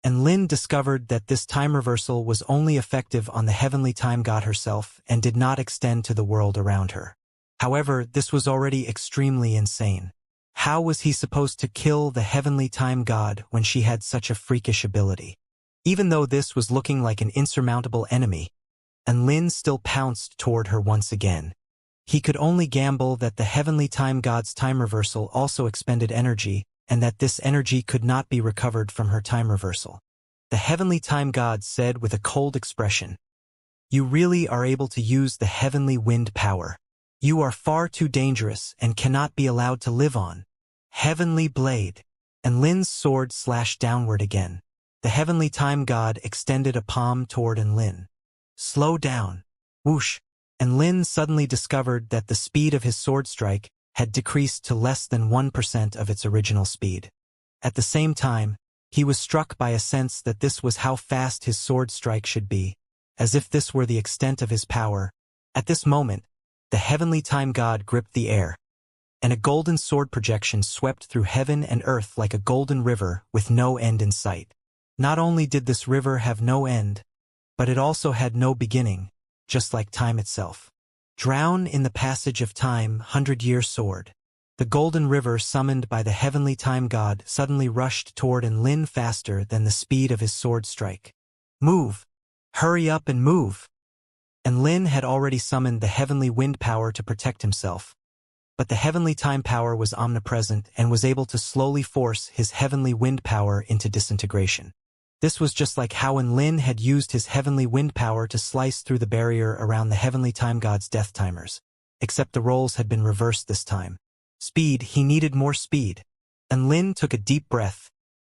And Lin discovered that this time reversal was only effective on the heavenly time god herself and did not extend to the world around her. However, this was already extremely insane. How was he supposed to kill the heavenly time god when she had such a freakish ability? Even though this was looking like an insurmountable enemy, and Lin still pounced toward her once again. He could only gamble that the heavenly time god's time reversal also expended energy, and that this energy could not be recovered from her time reversal. The heavenly time god said with a cold expression, "You really are able to use the heavenly wind power. You are far too dangerous and cannot be allowed to live on." Heavenly blade. And Lin's sword slashed downward again. The heavenly time god extended a palm toward Enlin. Slow down. Whoosh. And Lin suddenly discovered that the speed of his sword strike had decreased to less than 1% of its original speed. At the same time, he was struck by a sense that this was how fast his sword strike should be, as if this were the extent of his power. At this moment, the heavenly time god gripped the air, and a golden sword projection swept through heaven and earth like a golden river with no end in sight. Not only did this river have no end, but it also had no beginning, just like time itself. Drown in the passage of time, 100-year sword. The golden river summoned by the heavenly time god suddenly rushed toward Enlin faster than the speed of his sword strike. Move! Hurry up and move! and Lin had already summoned the heavenly wind power to protect himself. But the heavenly time power was omnipresent and was able to slowly force his heavenly wind power into disintegration. This was just like how Lin had used his heavenly wind power to slice through the barrier around the heavenly time god's death timers. Except the roles had been reversed this time. Speed, he needed more speed. And Lin took a deep breath,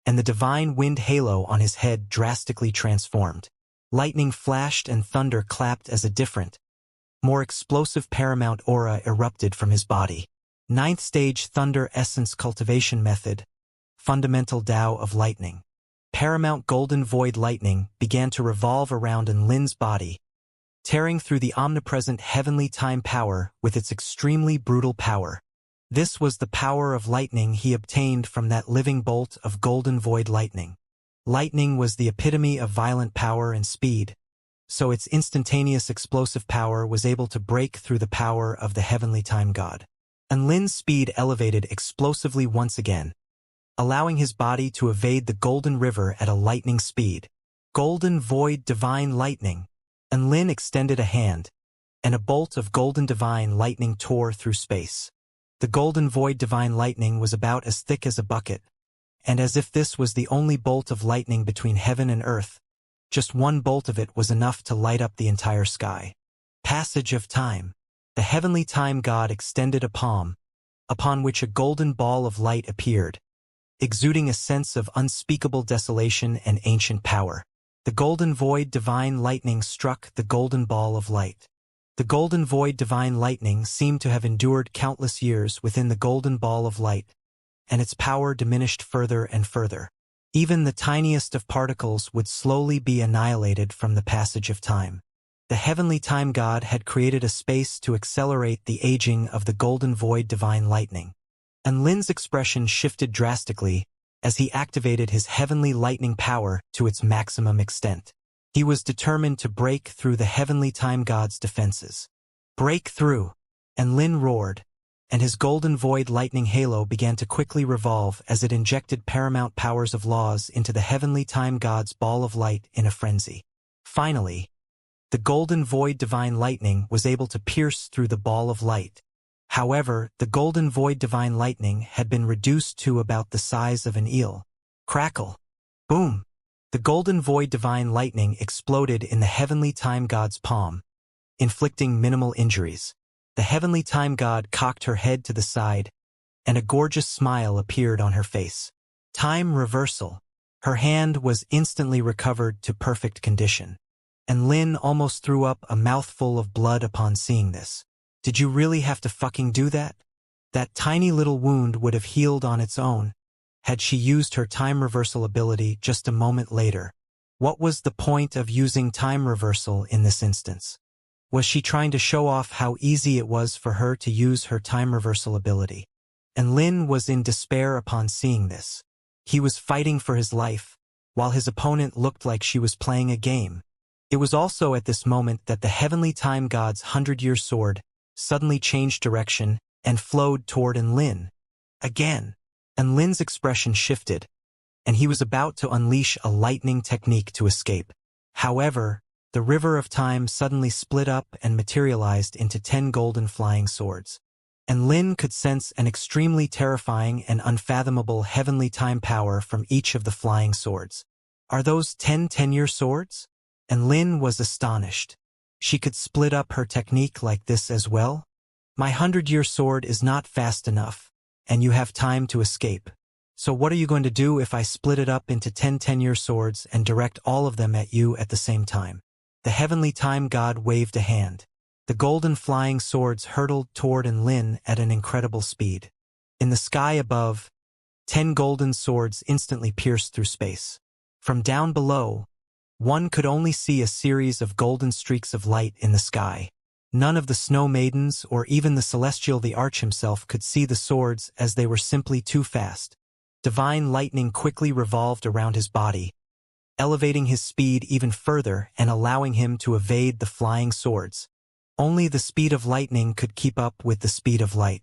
and the divine wind halo on his head drastically transformed. Lightning flashed and thunder clapped as a different, more explosive paramount aura erupted from his body. Ninth stage thunder essence cultivation method. Fundamental Tao of lightning. Paramount golden void lightning began to revolve around Lin's body, tearing through the omnipresent heavenly time power with its extremely brutal power. This was the power of lightning he obtained from that living bolt of golden void lightning. Lightning was the epitome of violent power and speed, so its instantaneous explosive power was able to break through the power of the heavenly time god. And Lin's speed elevated explosively once again, allowing his body to evade the golden river at a lightning speed. Golden void divine lightning. And Lin extended a hand, and a bolt of golden divine lightning tore through space. The golden void divine lightning was about as thick as a bucket, and as if this was the only bolt of lightning between heaven and earth, just one bolt of it was enough to light up the entire sky. Passage of time. The heavenly time god extended a palm, upon which a golden ball of light appeared, exuding a sense of unspeakable desolation and ancient power. The golden void divine lightning struck the golden ball of light. The golden void divine lightning seemed to have endured countless years within the golden ball of light, and its power diminished further and further. Even the tiniest of particles would slowly be annihilated from the passage of time. The heavenly time god had created a space to accelerate the aging of the golden void divine lightning. And Lin's expression shifted drastically as he activated his heavenly lightning power to its maximum extent. He was determined to break through the heavenly time god's defenses. Break through! And Lin roared, and his golden void lightning halo began to quickly revolve as it injected paramount powers of laws into the heavenly time god's ball of light in a frenzy. Finally, the golden void divine lightning was able to pierce through the ball of light. However, the golden void divine lightning had been reduced to about the size of an eel. Crackle! Boom! The golden void divine lightning exploded in the heavenly time god's palm, inflicting minimal injuries. The heavenly time god cocked her head to the side, and a gorgeous smile appeared on her face. Time reversal. Her hand was instantly recovered to perfect condition. And Lin almost threw up a mouthful of blood upon seeing this. Did you really have to fucking do that? That tiny little wound would have healed on its own, had she used her time reversal ability just a moment later. What was the point of using time reversal in this instance? Was she trying to show off how easy it was for her to use her time reversal ability? And Lin was in despair upon seeing this. He was fighting for his life, while his opponent looked like she was playing a game. It was also at this moment that the heavenly time god's 100-year sword suddenly changed direction and flowed toward Lin. Again, and Lin's expression shifted, and he was about to unleash a lightning technique to escape. However, the river of time suddenly split up and materialized into 10 golden flying swords. And Lin could sense an extremely terrifying and unfathomable heavenly time power from each of the flying swords. Are those 10 10-year swords? And Lin was astonished. She could split up her technique like this as well? My 100-year sword is not fast enough, and you have time to escape. So what are you going to do if I split it up into 10 10-year swords and direct all of them at you at the same time? The heavenly time god waved a hand. The golden flying swords hurtled toward Lin at an incredible speed. In the sky above, 10 golden swords instantly pierced through space. From down below, one could only see a series of golden streaks of light in the sky. None of the snow maidens or even the celestial the arch himself could see the swords as they were simply too fast. Divine lightning quickly revolved around his body, elevating his speed even further and allowing him to evade the flying swords. Only the speed of lightning could keep up with the speed of light.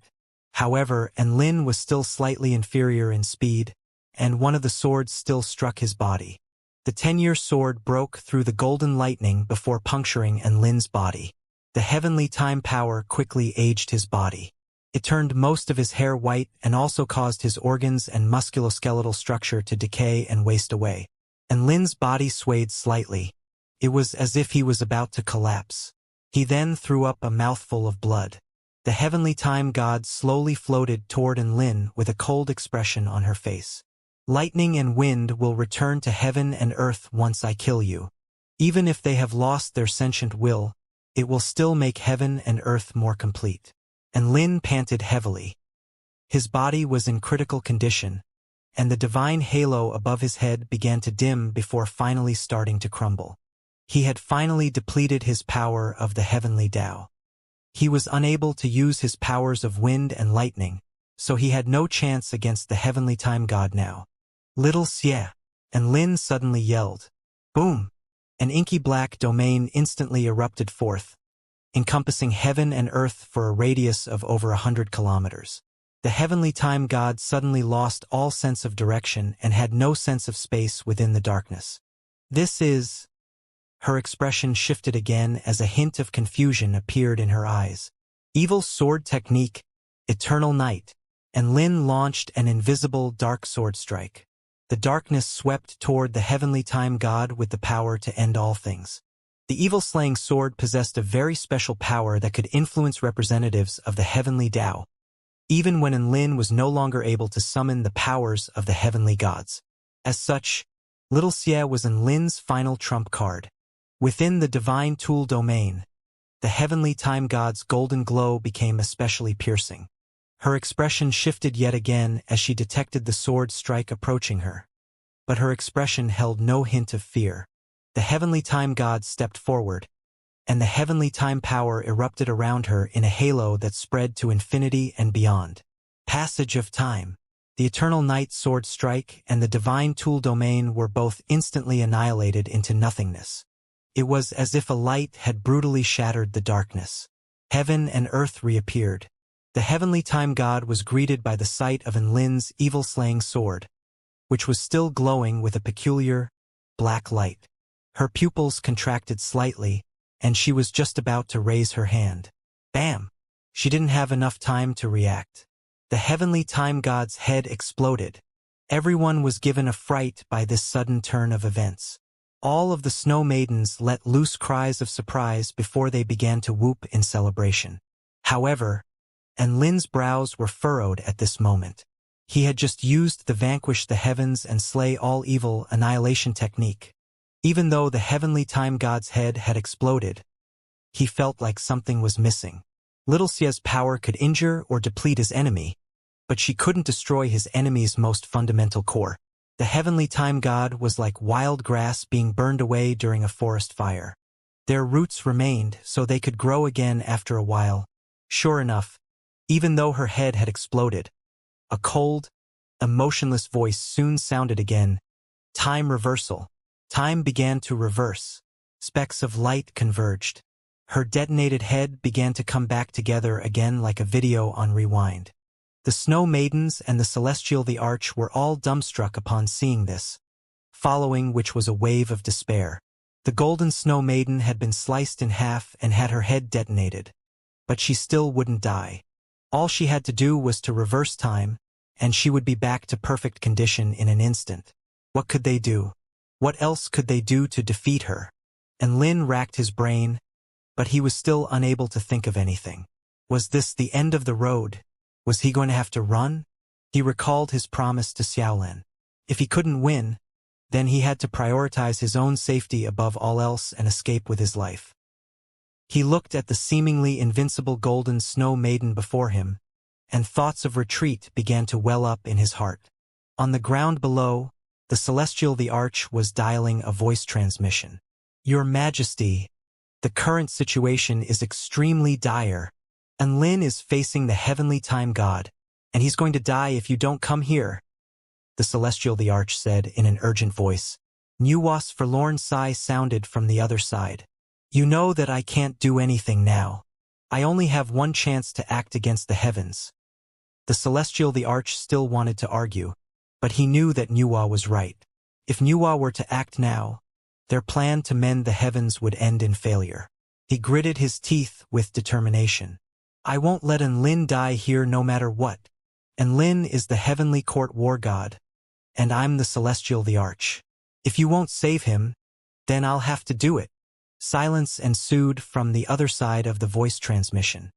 However, Lin was still slightly inferior in speed, and one of the swords still struck his body. The 10-year sword broke through the golden lightning before puncturing Lin's body. The heavenly time power quickly aged his body. It turned most of his hair white and also caused his organs and musculoskeletal structure to decay and waste away. Lin's body swayed slightly. It was as if he was about to collapse. He then threw up a mouthful of blood. The heavenly time god slowly floated toward Lin with a cold expression on her face. Lightning and wind will return to heaven and earth once I kill you. Even if they have lost their sentient will, it will still make heaven and earth more complete. Lin panted heavily. His body was in critical condition, and the divine halo above his head began to dim before finally starting to crumble. He had finally depleted his power of the heavenly Tao. He was unable to use his powers of wind and lightning, so he had no chance against the heavenly time god now. Little Xie! Lin suddenly yelled. Boom! An inky black domain instantly erupted forth, encompassing heaven and earth for a radius of over 100 kilometers. The heavenly time god suddenly lost all sense of direction and had no sense of space within the darkness. This is... Her expression shifted again as a hint of confusion appeared in her eyes. Evil sword technique, eternal night, Lin launched an invisible dark sword strike. The darkness swept toward the heavenly time god with the power to end all things. The evil-slaying sword possessed a very special power that could influence representatives of the heavenly Tao, even when Lin was no longer able to summon the powers of the heavenly gods. As such, Little Xie was Lin's final trump card. Within the divine tool domain, the heavenly time god's golden glow became especially piercing. Her expression shifted yet again as she detected the sword strike approaching her. But her expression held no hint of fear. The heavenly time god stepped forward, and the heavenly time power erupted around her in a halo that spread to infinity and beyond. Passage of time. The eternal night sword strike and the divine tool domain were both instantly annihilated into nothingness. It was as if a light had brutally shattered the darkness. Heaven and earth reappeared. The heavenly time god was greeted by the sight of Lin's evil-slaying sword, which was still glowing with a peculiar, black light. Her pupils contracted slightly, and she was just about to raise her hand. Bam! She didn't have enough time to react. The heavenly time god's head exploded. Everyone was given a fright by this sudden turn of events. All of the snow maidens let loose cries of surprise before they began to whoop in celebration. However, Lin's brows were furrowed at this moment. He had just used the vanquish the heavens and slay all evil annihilation technique. Even though the heavenly time god's head had exploded, he felt like something was missing. Little Xie's power could injure or deplete his enemy, but she couldn't destroy his enemy's most fundamental core. The heavenly time god was like wild grass being burned away during a forest fire. Their roots remained so they could grow again after a while. Sure enough, even though her head had exploded, a cold, emotionless voice soon sounded again. Time reversal. Time began to reverse. Specks of light converged. Her detonated head began to come back together again like a video on rewind. The snow maidens and the celestial the arch were all dumbstruck upon seeing this, following which was a wave of despair. The golden snow maiden had been sliced in half and had her head detonated, but she still wouldn't die. All she had to do was to reverse time, and she would be back to perfect condition in an instant. What could they do? What else could they do to defeat her? Lin racked his brain, but he was still unable to think of anything. Was this the end of the road? Was he going to have to run? He recalled his promise to Xiaolan. If he couldn't win, then he had to prioritize his own safety above all else and escape with his life. He looked at the seemingly invincible golden snow maiden before him, and thoughts of retreat began to well up in his heart. On the ground below, the celestial the arch was dialing a voice transmission. Your Majesty, the current situation is extremely dire. Lin is facing the heavenly time god, and he's going to die if you don't come here, the celestial the arch said in an urgent voice. Nuwa's forlorn sigh sounded from the other side. You know that I can't do anything now. I only have one chance to act against the heavens. The celestial the arch still wanted to argue, but he knew that Nuwa was right. If Nuwa were to act now, their plan to mend the heavens would end in failure. He gritted his teeth with determination. I won't let Enlin die here no matter what. Enlin is the heavenly court war god, and I'm the celestial the arch. If you won't save him, then I'll have to do it. Silence ensued from the other side of the voice transmission.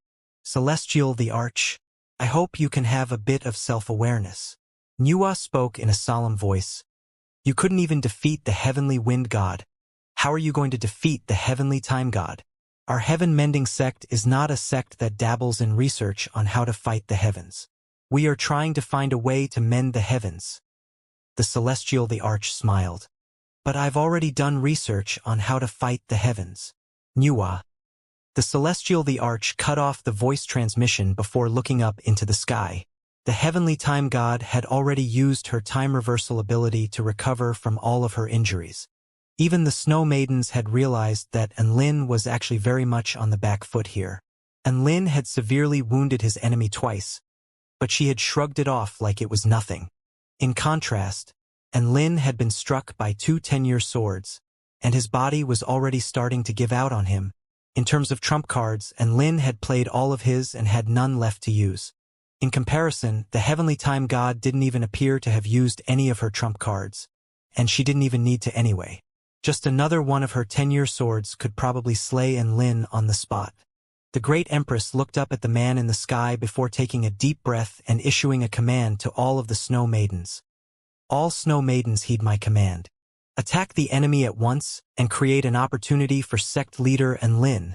Celestial the arch, I hope you can have a bit of self-awareness. Nuwa spoke in a solemn voice. You couldn't even defeat the heavenly wind god. How are you going to defeat the heavenly time god? Our heaven-mending sect is not a sect that dabbles in research on how to fight the heavens. We are trying to find a way to mend the heavens. The celestial the arch smiled. But I've already done research on how to fight the heavens. Nuwa. The celestial the arch cut off the voice transmission before looking up into the sky. The heavenly time god had already used her time reversal ability to recover from all of her injuries. Even the snow maidens had realized that Enlin was actually very much on the back foot here. Enlin had severely wounded his enemy twice, but she had shrugged it off like it was nothing. In contrast, Enlin had been struck by 2 10-year swords, and his body was already starting to give out on him. In terms of trump cards, Enlin had played all of his and had none left to use. In comparison, the heavenly time god didn't even appear to have used any of her trump cards, and she didn't even need to anyway. Just another one of her 10-year swords could probably slay Enlin on the spot. The great empress looked up at the man in the sky before taking a deep breath and issuing a command to all of the snow maidens. All snow maidens heed my command. Attack the enemy at once and create an opportunity for sect leader Enlin.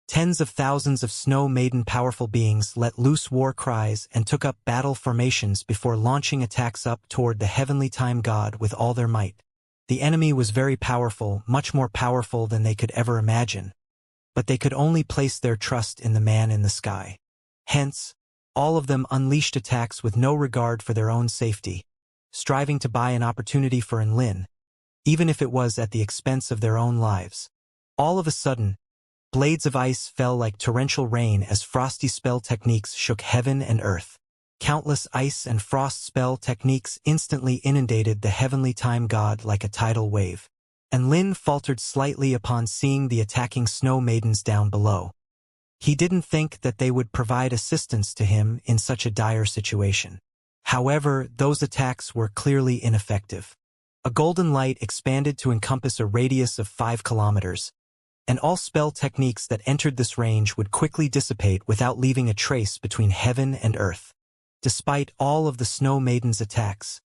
Tens of thousands of snow maiden powerful beings let loose war cries and took up battle formations before launching attacks up toward the heavenly time god with all their might. The enemy was very powerful, much more powerful than they could ever imagine. But they could only place their trust in the man in the sky. Hence, all of them unleashed attacks with no regard for their own safety, striving to buy an opportunity for Enlin, even if it was at the expense of their own lives. All of a sudden, blades of ice fell like torrential rain as frosty spell techniques shook heaven and earth. Countless ice and frost spell techniques instantly inundated the heavenly time god like a tidal wave. Enlin faltered slightly upon seeing the attacking snow maidens down below. He didn't think that they would provide assistance to him in such a dire situation. However, those attacks were clearly ineffective. A golden light expanded to encompass a radius of 5 kilometers, and all spell techniques that entered this range would quickly dissipate without leaving a trace between heaven and earth. Despite all of the snow maidens' attacks,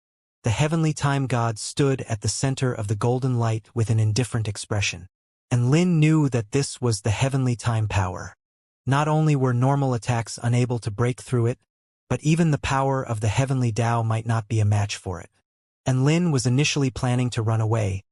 the heavenly time god stood at the center of the golden light with an indifferent expression. Enlin knew that this was the heavenly time power. Not only were normal attacks unable to break through it, but even the power of the heavenly Tao might not be a match for it. Enlin was initially planning to run away,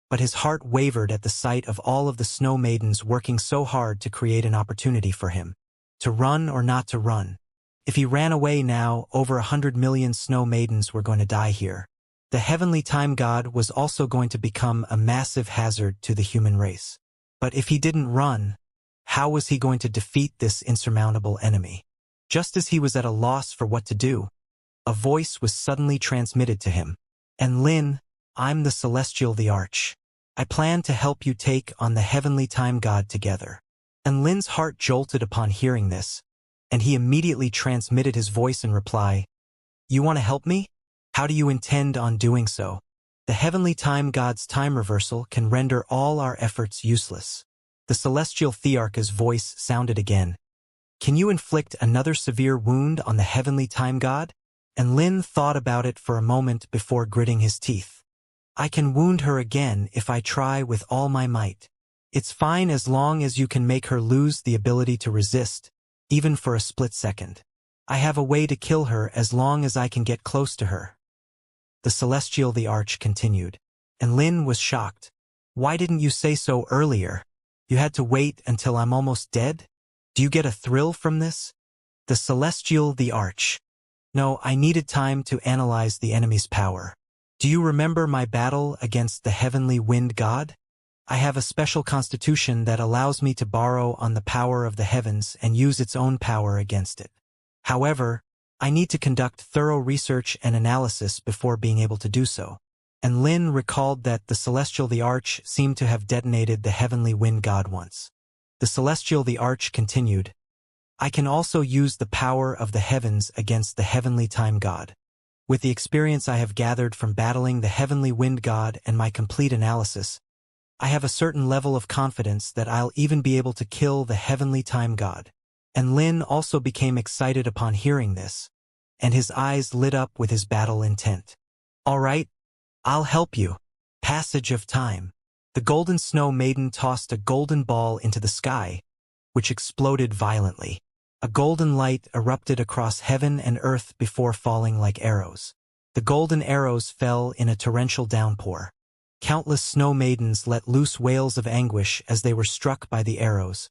but his heart wavered at the sight of all of the snow maidens working so hard to create an opportunity for him. To run or not to run? If he ran away now, over 100 million snow maidens were going to die here. The heavenly time god was also going to become a massive hazard to the human race. But if he didn't run, how was he going to defeat this insurmountable enemy? Just as he was at a loss for what to do, a voice was suddenly transmitted to him. Enlin, I'm the celestial the arch. I plan to help you take on the heavenly time god together. Enlin's heart jolted upon hearing this, and he immediately transmitted his voice in reply. You want to help me? How do you intend on doing so? The heavenly time god's time reversal can render all our efforts useless. The celestial thearch's voice sounded again. Can you inflict another severe wound on the heavenly time god? Enlin thought about it for a moment before gritting his teeth. I can wound her again if I try with all my might. It's fine as long as you can make her lose the ability to resist, even for a split second. I have a way to kill her as long as I can get close to her. The celestial the arch continued. Enlin was shocked. Why didn't you say so earlier? You had to wait until I'm almost dead? Do you get a thrill from this? The celestial the arch. No, I needed time to analyze the enemy's power. Do you remember my battle against the heavenly wind god? I have a special constitution that allows me to borrow on the power of the heavens and use its own power against it. However, I need to conduct thorough research and analysis before being able to do so. and Lin recalled that the Celestial the Arch seemed to have detonated the heavenly wind god once. The Celestial the Arch continued, I can also use the power of the heavens against the heavenly time god. With the experience I have gathered from battling the heavenly wind god and my complete analysis, I have a certain level of confidence that I'll even be able to kill the heavenly time god. And Lin also became excited upon hearing this, and his eyes lit up with his battle intent. All right, I'll help you. Passage of time. The golden snow maiden tossed a golden ball into the sky, which exploded violently. A golden light erupted across heaven and earth before falling like arrows. The golden arrows fell in a torrential downpour. Countless snow maidens let loose wails of anguish as they were struck by the arrows,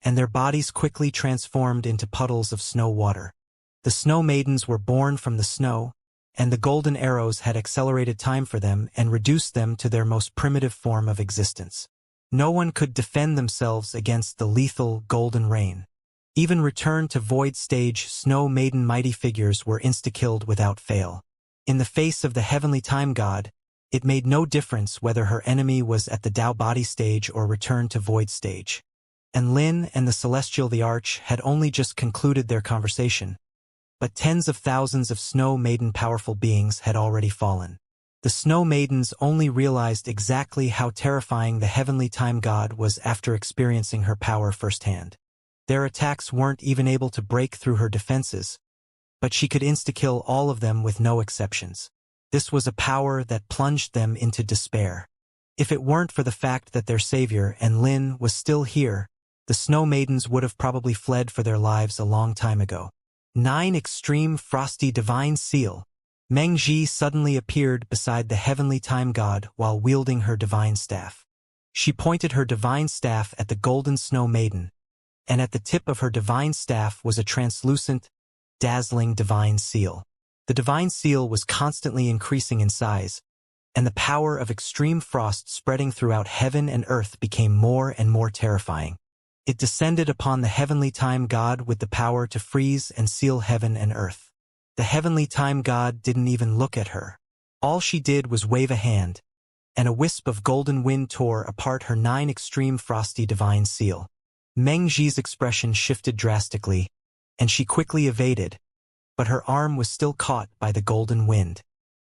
and their bodies quickly transformed into puddles of snow water. The snow maidens were born from the snow, and the golden arrows had accelerated time for them and reduced them to their most primitive form of existence. No one could defend themselves against the lethal golden rain. Even returned to void stage snow maiden mighty figures were insta-killed without fail. In the face of the heavenly time god, it made no difference whether her enemy was at the Dao body stage or returned to void stage. And Lin and the Celestial the Arch had only just concluded their conversation, but tens of thousands of snow maiden powerful beings had already fallen. The snow maidens only realized exactly how terrifying the heavenly time god was after experiencing her power firsthand. Their attacks weren't even able to break through her defenses, but she could insta-kill all of them with no exceptions. This was a power that plunged them into despair. If it weren't for the fact that their savior and Lin was still here, the snow maidens would have probably fled for their lives a long time ago. 9 Extreme Frosty Divine Seal. Meng Ji suddenly appeared beside the heavenly time god while wielding her divine staff. She pointed her divine staff at the golden snow maiden, and at the tip of her divine staff was a translucent, dazzling divine seal. The divine seal was constantly increasing in size, and the power of extreme frost spreading throughout heaven and earth became more and more terrifying. It descended upon the heavenly time god with the power to freeze and seal heaven and earth. The heavenly time god didn't even look at her. All she did was wave a hand, and a wisp of golden wind tore apart her 9 extreme frosty divine seal. Meng Ji's expression shifted drastically, and she quickly evaded, but her arm was still caught by the golden wind.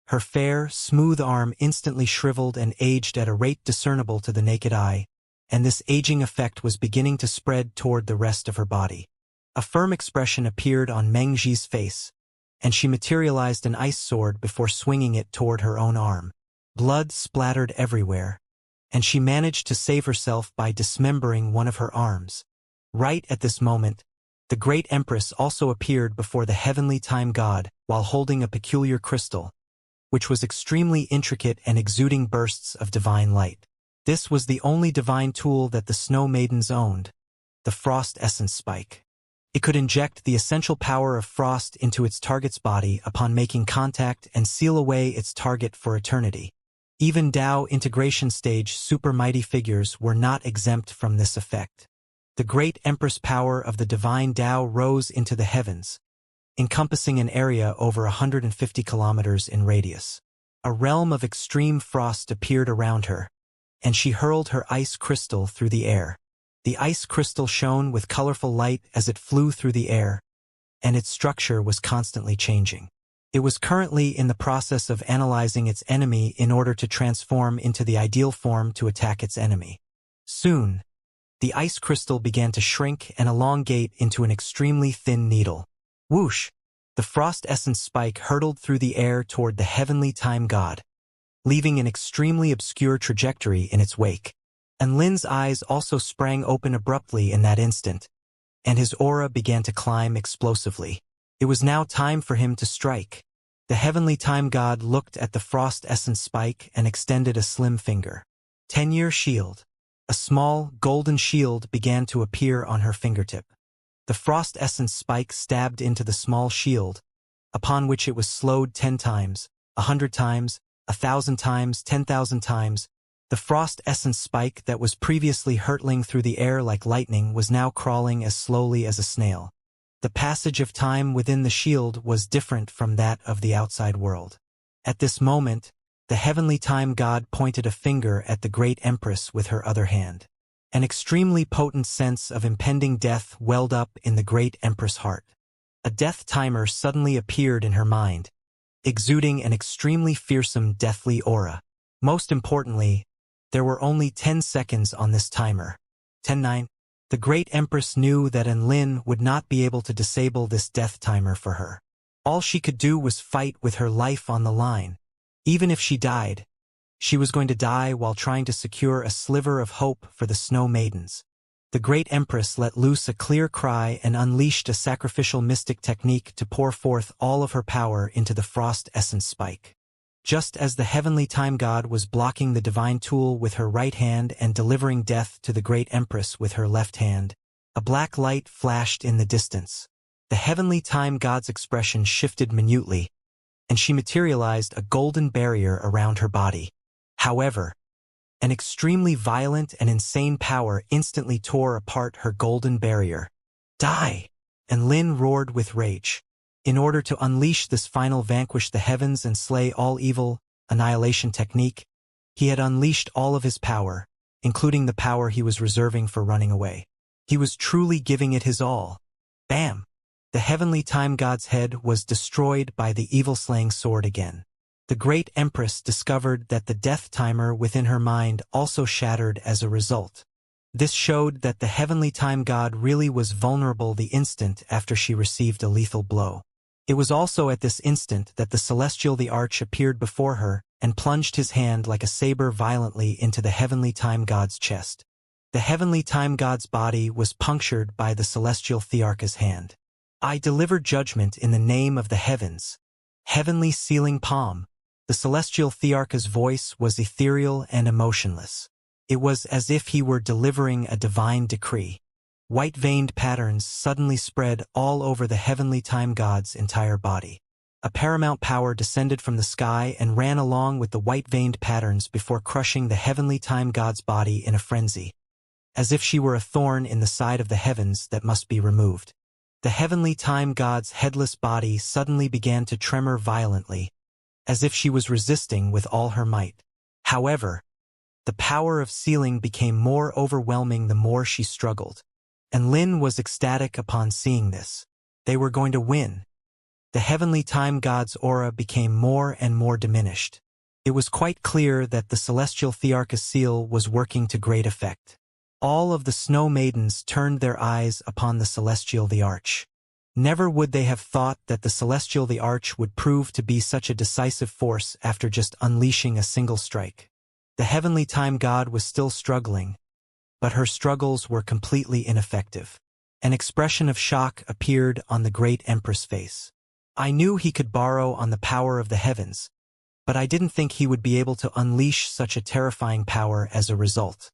Her fair, smooth arm instantly shriveled and aged at a rate discernible to the naked eye, and this aging effect was beginning to spread toward the rest of her body. A firm expression appeared on Meng Ji's face, and she materialized an ice sword before swinging it toward her own arm. Blood splattered everywhere, and she managed to save herself by dismembering one of her arms. Right at this moment, the Great Empress also appeared before the heavenly time god while holding a peculiar crystal, which was extremely intricate and exuding bursts of divine light. This was the only divine tool that the snow maidens owned, the frost essence spike. It could inject the essential power of frost into its target's body upon making contact and seal away its target for eternity. Even Dao integration stage super mighty figures were not exempt from this effect. The great Empress power of the divine Dao rose into the heavens, encompassing an area over 150 kilometers in radius. A realm of extreme frost appeared around her, and she hurled her ice crystal through the air. The ice crystal shone with colorful light as it flew through the air, and its structure was constantly changing. It was currently in the process of analyzing its enemy in order to transform into the ideal form to attack its enemy. Soon, the ice crystal began to shrink and elongate into an extremely thin needle. Whoosh! The frost essence spike hurtled through the air toward the heavenly time god, leaving an extremely obscure trajectory in its wake. And Lin's eyes also sprang open abruptly in that instant, and his aura began to climb explosively. It was now time for him to strike. The heavenly time god looked at the frost essence spike and extended a slim finger. 10-year shield. A small, golden shield began to appear on her fingertip. The frost essence spike stabbed into the small shield, upon which it was slowed 10 times, 100 times, 1,000 times, 10,000 times. The frost essence spike that was previously hurtling through the air like lightning was now crawling as slowly as a snail. The passage of time within the shield was different from that of the outside world. At this moment, The heavenly time god pointed a finger at the great empress with her other hand. An extremely potent sense of impending death welled up in the great empress' heart. A death timer suddenly appeared in her mind, exuding an extremely fearsome deathly aura. Most importantly, there were only 10 seconds on this timer. 10-9. The great empress knew that Enlin would not be able to disable this death timer for her. All she could do was fight with her life on the line. Even if she died, she was going to die while trying to secure a sliver of hope for the Snow Maidens. The great empress let loose a clear cry and unleashed a sacrificial mystic technique to pour forth all of her power into the frost essence spike. Just as the heavenly time god was blocking the divine tool with her right hand and delivering death to the great empress with her left hand, a black light flashed in the distance. The heavenly time god's expression shifted minutely, and she materialized a golden barrier around her body. However, an extremely violent and insane power instantly tore apart her golden barrier. Die! And Lin roared with rage. In order to unleash this final vanquish the heavens and slay all evil, annihilation technique, he had unleashed all of his power, including the power he was reserving for running away. He was truly giving it his all. Bam! The heavenly time god's head was destroyed by the evil-slaying sword again. The great empress discovered that the death timer within her mind also shattered as a result. This showed that the heavenly time god really was vulnerable the instant after she received a lethal blow. It was also at this instant that the celestial the arch appeared before her and plunged his hand like a saber violently into the heavenly time god's chest. The heavenly time god's body was punctured by the celestial thearch's hand. I deliver judgment in the name of the heavens. Heavenly sealing palm. The celestial thearch's voice was ethereal and emotionless. It was as if he were delivering a divine decree. White-veined patterns suddenly spread all over the heavenly time god's entire body. A paramount power descended from the sky and ran along with the white-veined patterns before crushing the heavenly time god's body in a frenzy, as if she were a thorn in the side of the heavens that must be removed. The heavenly time god's headless body suddenly began to tremor violently, as if she was resisting with all her might. However, the power of sealing became more overwhelming the more she struggled. And Lin was ecstatic upon seeing this. They were going to win. The heavenly time god's aura became more and more diminished. It was quite clear that the celestial thearch's seal was working to great effect. All of the snow maidens turned their eyes upon the celestial the arch. Never would they have thought that the celestial the arch would prove to be such a decisive force after just unleashing a single strike. The heavenly time god was still struggling, but her struggles were completely ineffective. An expression of shock appeared on the great empress' face. I knew he could borrow on the power of the heavens, but I didn't think he would be able to unleash such a terrifying power as a result.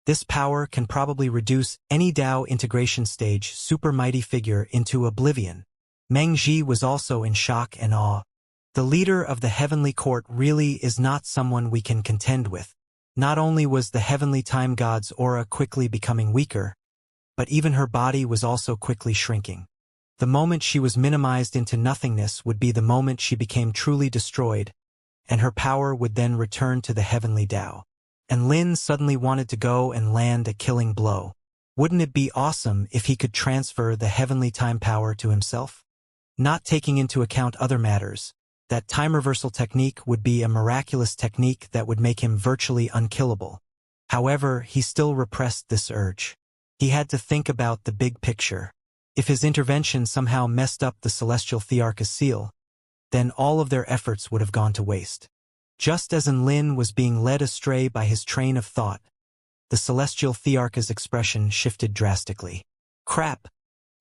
This power can probably reduce any Dao integration stage super mighty figure into oblivion. Meng Ji was also in shock and awe. The leader of the heavenly court really is not someone we can contend with. Not only was the heavenly time god's aura quickly becoming weaker, but even her body was also quickly shrinking. The moment she was minimized into nothingness would be the moment she became truly destroyed, and her power would then return to the heavenly Dao. And Lin suddenly wanted to go and land a killing blow. Wouldn't it be awesome if he could transfer the heavenly time power to himself? Not taking into account other matters, that time reversal technique would be a miraculous technique that would make him virtually unkillable. However, he still repressed this urge. He had to think about the big picture. If his intervention somehow messed up the celestial thearch's seal, then all of their efforts would have gone to waste. Just as Enlin was being led astray by his train of thought, the celestial thearch's expression shifted drastically. Crap!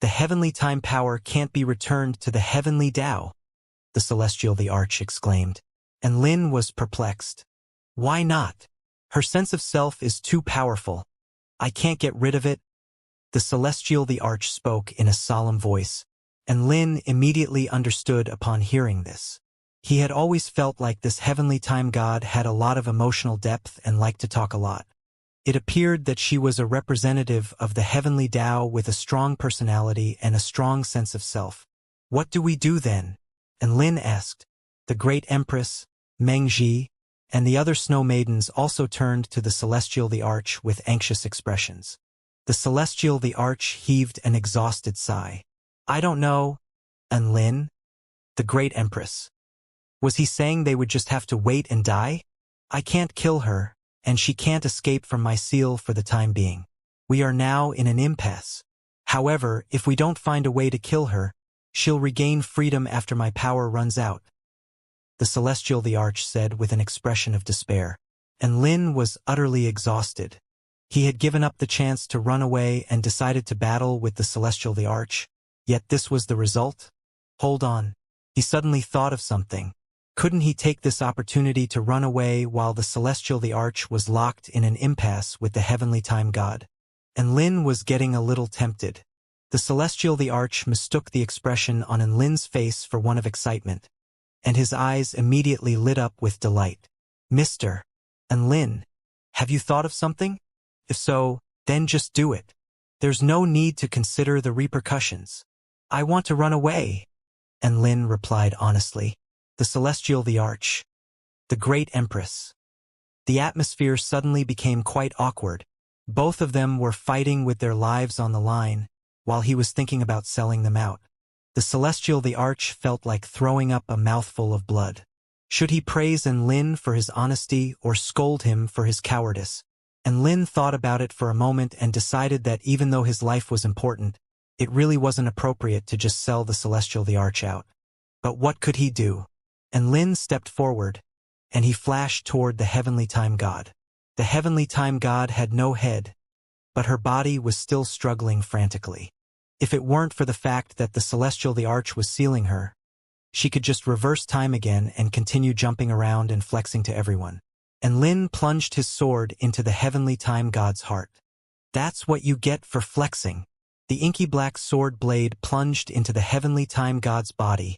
The heavenly time power can't be returned to the heavenly Dao, the celestial the arch exclaimed. And Lin was perplexed. Why not? Her sense of self is too powerful. I can't get rid of it. The celestial the arch spoke in a solemn voice, and Lin immediately understood upon hearing this. He had always felt like this heavenly time god had a lot of emotional depth and liked to talk a lot. It appeared that she was a representative of the heavenly Dao with a strong personality and a strong sense of self. What do we do then? And Lin asked. The great empress, Meng Ji, and the other snow maidens also turned to the Celestial the Arch with anxious expressions. The Celestial the Arch heaved an exhausted sigh. I don't know. And Lin? The Great Empress. Was he saying they would just have to wait and die? I can't kill her, and she can't escape from my seal for the time being. We are now in an impasse. However, if we don't find a way to kill her, she'll regain freedom after my power runs out. The Celestial the Arch said with an expression of despair. And Lin was utterly exhausted. He had given up the chance to run away and decided to battle with the Celestial the Arch, yet this was the result? Hold on. He suddenly thought of something. Couldn't he take this opportunity to run away while the Celestial the Arch was locked in an impasse with the Heavenly Time God? And Lin was getting a little tempted. The Celestial the Arch mistook the expression on Lin's face for one of excitement, and his eyes immediately lit up with delight. Mr. Lin, have you thought of something? If so, then just do it. There's no need to consider the repercussions. I want to run away. And Lin replied honestly. The Celestial the Arch. The Great Empress. The atmosphere suddenly became quite awkward. Both of them were fighting with their lives on the line, while he was thinking about selling them out. The Celestial the Arch felt like throwing up a mouthful of blood. Should he praise Lin for his honesty or scold him for his cowardice? And Lin thought about it for a moment and decided that even though his life was important, it really wasn't appropriate to just sell the Celestial the Arch out. But what could he do? And Lin stepped forward, and he flashed toward the Heavenly Time God. The Heavenly Time God had no head, but her body was still struggling frantically. If it weren't for the fact that the Celestial the Arch was sealing her, she could just reverse time again and continue jumping around and flexing to everyone. And Lin plunged his sword into the Heavenly Time God's heart. That's what you get for flexing. The inky black sword blade plunged into the Heavenly Time God's body,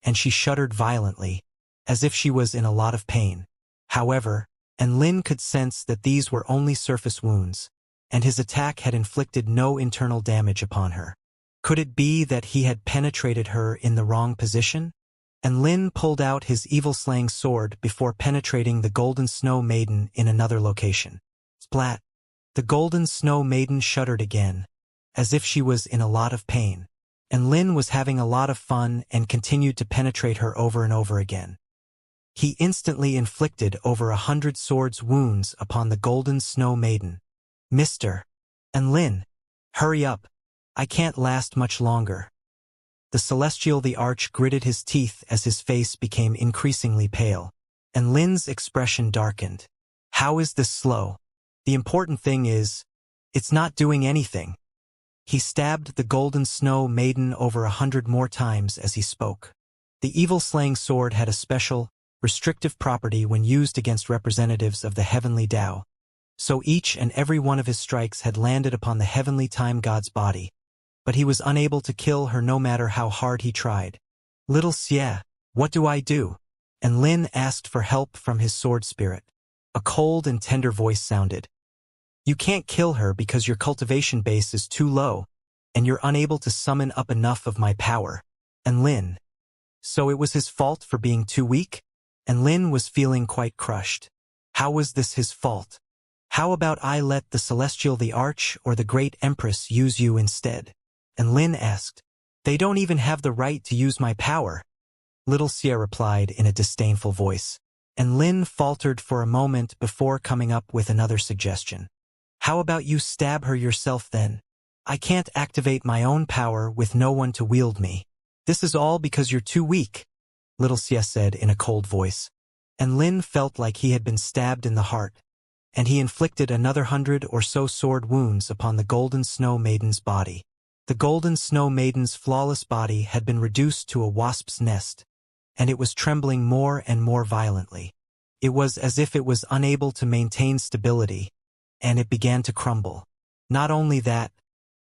and she shuddered violently, as if she was in a lot of pain. However, Lin could sense that these were only surface wounds, and his attack had inflicted no internal damage upon her. Could it be that he had penetrated her in the wrong position? And Lin pulled out his evil-slaying sword before penetrating the Golden Snow Maiden in another location. Splat! The Golden Snow Maiden shuddered again, as if she was in a lot of pain. And Lin was having a lot of fun and continued to penetrate her over and over again. He instantly inflicted over 100 swords wounds upon the Golden Snow Maiden. Mr. Lin, hurry up. I can't last much longer. The Celestial the Arch gritted his teeth as his face became increasingly pale, and Lin's expression darkened. How is this slow? The important thing is, it's not doing anything. He stabbed the Golden Snow Maiden over 100 more times as he spoke. The evil-slaying sword had a special, restrictive property when used against representatives of the Heavenly Tao, so each and every one of his strikes had landed upon the Heavenly Time God's body, but he was unable to kill her no matter how hard he tried. Little Xie, what do I do? And Lin asked for help from his sword spirit. A cold and tender voice sounded. You can't kill her because your cultivation base is too low, and you're unable to summon up enough of my power. And Lin. So it was his fault for being too weak? And Lin was feeling quite crushed. How was this his fault? How about I let the Celestial the Arch or the Great Empress use you instead? And Lin asked. They don't even have the right to use my power. Little Xie replied in a disdainful voice. And Lin faltered for a moment before coming up with another suggestion. How about you stab her yourself then? I can't activate my own power with no one to wield me. This is all because you're too weak, Little Xie said in a cold voice. And Lin felt like he had been stabbed in the heart, and he inflicted another 100 or so sword wounds upon the Golden Snow Maiden's body. The Golden Snow Maiden's flawless body had been reduced to a wasp's nest, and it was trembling more and more violently. It was as if it was unable to maintain stability, and it began to crumble. Not only that,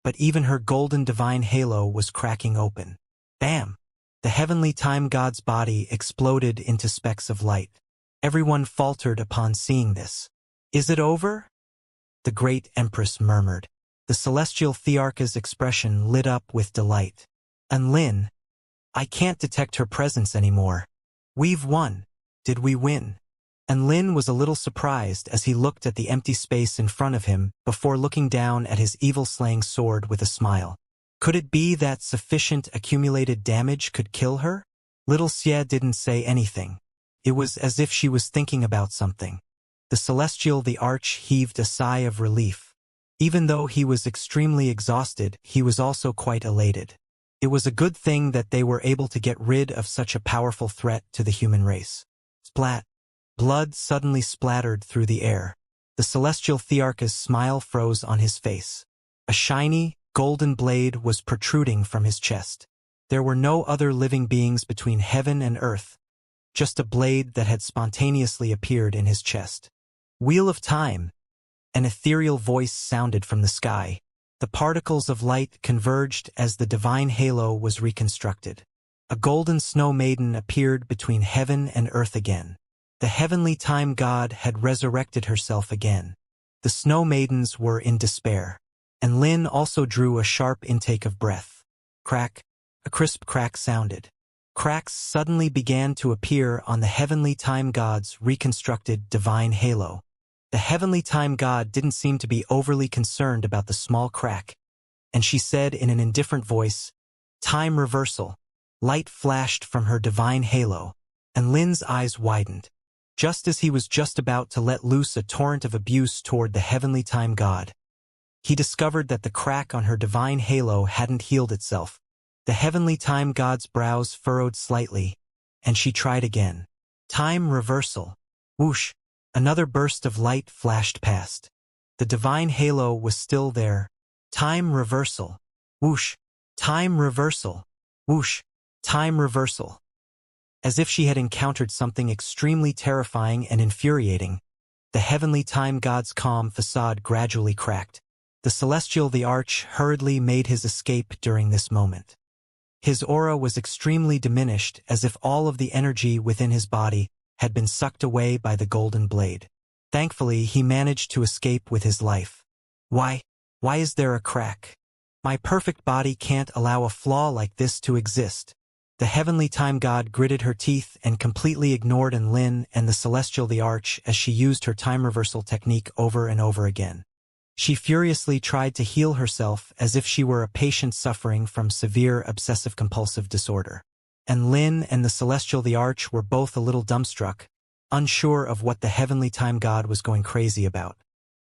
but even her golden divine halo was cracking open. Bam! The Heavenly Time God's body exploded into specks of light. Everyone faltered upon seeing this. Is it over? The Great Empress murmured. The Celestial Thearcha's expression lit up with delight. And Lin, I can't detect her presence anymore. We've won. Did we win? And Lin was a little surprised as he looked at the empty space in front of him before looking down at his evil-slaying sword with a smile. Could it be that sufficient accumulated damage could kill her? Little Xie didn't say anything. It was as if she was thinking about something. The Celestial the Arch heaved a sigh of relief. Even though he was extremely exhausted, he was also quite elated. It was a good thing that they were able to get rid of such a powerful threat to the human race. Splat! Blood suddenly splattered through the air. The Celestial Thearch's smile froze on his face. A shiny, golden blade was protruding from his chest. There were no other living beings between heaven and earth, just a blade that had spontaneously appeared in his chest. Wheel of Time! An ethereal voice sounded from the sky. The particles of light converged as the divine halo was reconstructed. A golden snow maiden appeared between heaven and earth again. The heavenly time god had resurrected herself again. The snow maidens were in despair. And Lin also drew a sharp intake of breath. Crack! A crisp crack sounded. Cracks suddenly began to appear on the heavenly time god's reconstructed divine halo. The heavenly time god didn't seem to be overly concerned about the small crack, and she said in an indifferent voice, "Time reversal." Light flashed from her divine halo, and Lin's eyes widened. Just as he was just about to let loose a torrent of abuse toward the heavenly time god, he discovered that the crack on her divine halo hadn't healed itself. The heavenly time god's brows furrowed slightly, and she tried again. Time reversal. Whoosh! Another burst of light flashed past. The divine halo was still there. Time reversal. Whoosh! Time reversal. Whoosh! Time reversal. As if she had encountered something extremely terrifying and infuriating, the heavenly time god's calm facade gradually cracked. The Celestial the Arch hurriedly made his escape during this moment. His aura was extremely diminished, as if all of the energy within his body had been sucked away by the golden blade. Thankfully, he managed to escape with his life. Why is there a crack? My perfect body can't allow a flaw like this to exist. The heavenly time god gritted her teeth and completely ignored Lin and the Celestial the Arch as she used her time reversal technique over and over again. She furiously tried to heal herself as if she were a patient suffering from severe obsessive-compulsive disorder. And Lin and the Celestial the Arch were both a little dumbstruck, unsure of what the heavenly time god was going crazy about.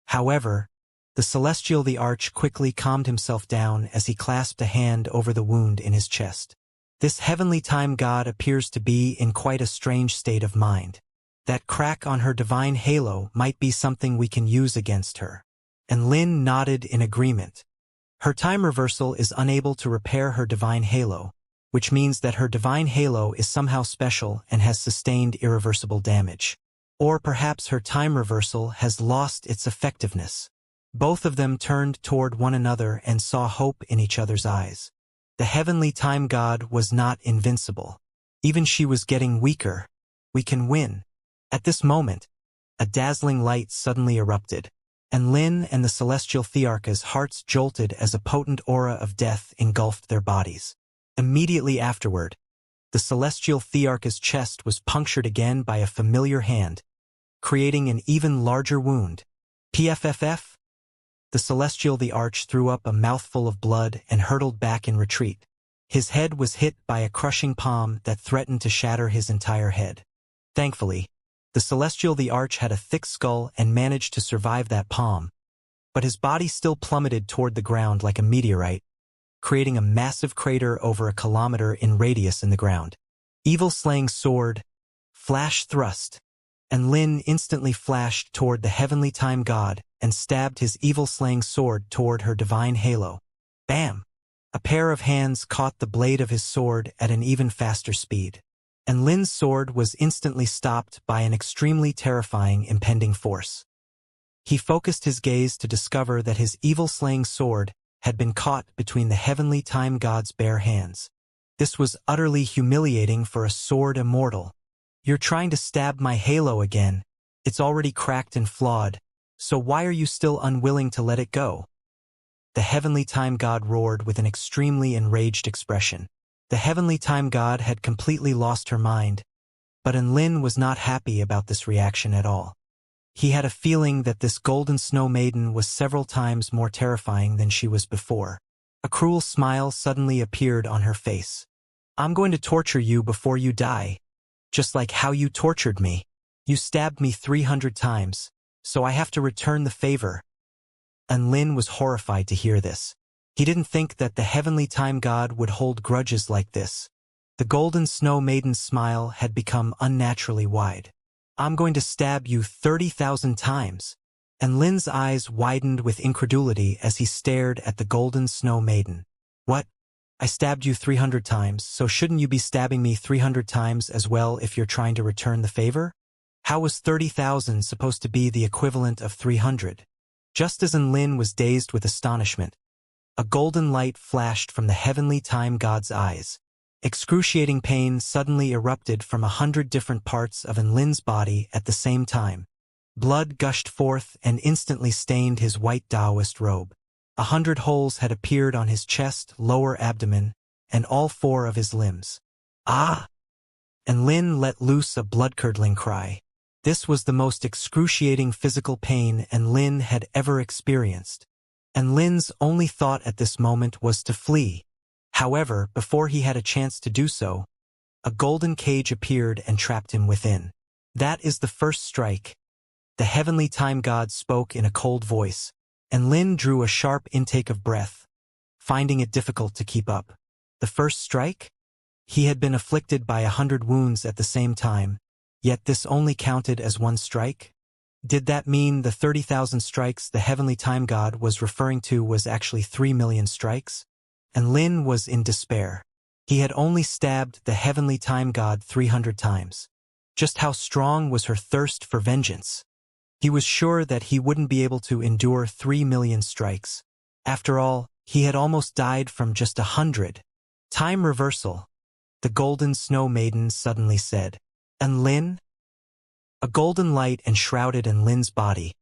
However, the Celestial the Arch quickly calmed himself down as he clasped a hand over the wound in his chest. This heavenly time god appears to be in quite a strange state of mind. That crack on her divine halo might be something we can use against her. And Lin nodded in agreement. Her time reversal is unable to repair her divine halo, which means that her divine halo is somehow special and has sustained irreversible damage. Or perhaps her time reversal has lost its effectiveness. Both of them turned toward one another and saw hope in each other's eyes. The heavenly time god was not invincible. Even she was getting weaker. We can win. At this moment, a dazzling light suddenly erupted, and Lin and the Celestial Thearch's hearts jolted as a potent aura of death engulfed their bodies. Immediately afterward, the Celestial Thearch's chest was punctured again by a familiar hand, creating an even larger wound. PFFF? The Celestial the Arch threw up a mouthful of blood and hurtled back in retreat. His head was hit by a crushing palm that threatened to shatter his entire head. Thankfully, the Celestial the Arch had a thick skull and managed to survive that palm, but his body still plummeted toward the ground like a meteorite, creating a massive crater over a kilometer in radius in the ground. Evil-slaying sword, flash thrust, and Lin instantly flashed toward the heavenly time god and stabbed his evil-slaying sword toward her divine halo. Bam! A pair of hands caught the blade of his sword at an even faster speed, and Lin's sword was instantly stopped by an extremely terrifying impending force. He focused his gaze to discover that his evil-slaying sword had been caught between the heavenly time god's bare hands. This was utterly humiliating for a sword immortal. You're trying to stab my halo again. It's already cracked and flawed, so why are you still unwilling to let it go? The heavenly time god roared with an extremely enraged expression. The heavenly time god had completely lost her mind, But Enlin was not happy about this reaction at all. He had a feeling that this golden snow maiden was several times more terrifying than she was before. A cruel smile suddenly appeared on her face. I'm going to torture you before you die, just like how you tortured me. You stabbed me 300 times, so I have to return the favor. Enlin was horrified to hear this. He didn't think that the heavenly time god would hold grudges like this. The golden snow maiden's smile had become unnaturally wide. I'm going to stab you 30,000 times. And Lin's eyes widened with incredulity as he stared at the golden snow maiden. What? I stabbed you 300 times, so shouldn't you be stabbing me 300 times as well if you're trying to return the favor? How was 30,000 supposed to be the equivalent of 300? Just as Enlin was dazed with astonishment, a golden light flashed from the heavenly time god's eyes. Excruciating pain suddenly erupted from 100 different parts of Enlin's body at the same time. Blood gushed forth and instantly stained his white Taoist robe. 100 holes had appeared on his chest, lower abdomen, and all 4 of his limbs. Ah! Enlin let loose a blood-curdling cry. This was the most excruciating physical pain Enlin had ever experienced. Enlin's only thought at this moment was to flee. However, before he had a chance to do so, a golden cage appeared and trapped him within. That is the first strike. The heavenly time god spoke in a cold voice, and Lin drew a sharp intake of breath, finding it difficult to keep up. The first strike? He had been afflicted by 100 wounds at the same time, yet this only counted as one strike? Did that mean the 30,000 strikes the heavenly time god was referring to was actually 3 million strikes? And Lin was in despair. He had only stabbed the heavenly time god 300 times. Just how strong was her thirst for vengeance? He was sure that he wouldn't be able to endure 3 million strikes. After all, he had almost died from just 100. Time reversal, the golden snow maiden suddenly said. And Lin? A golden light enshrouded Lin's body,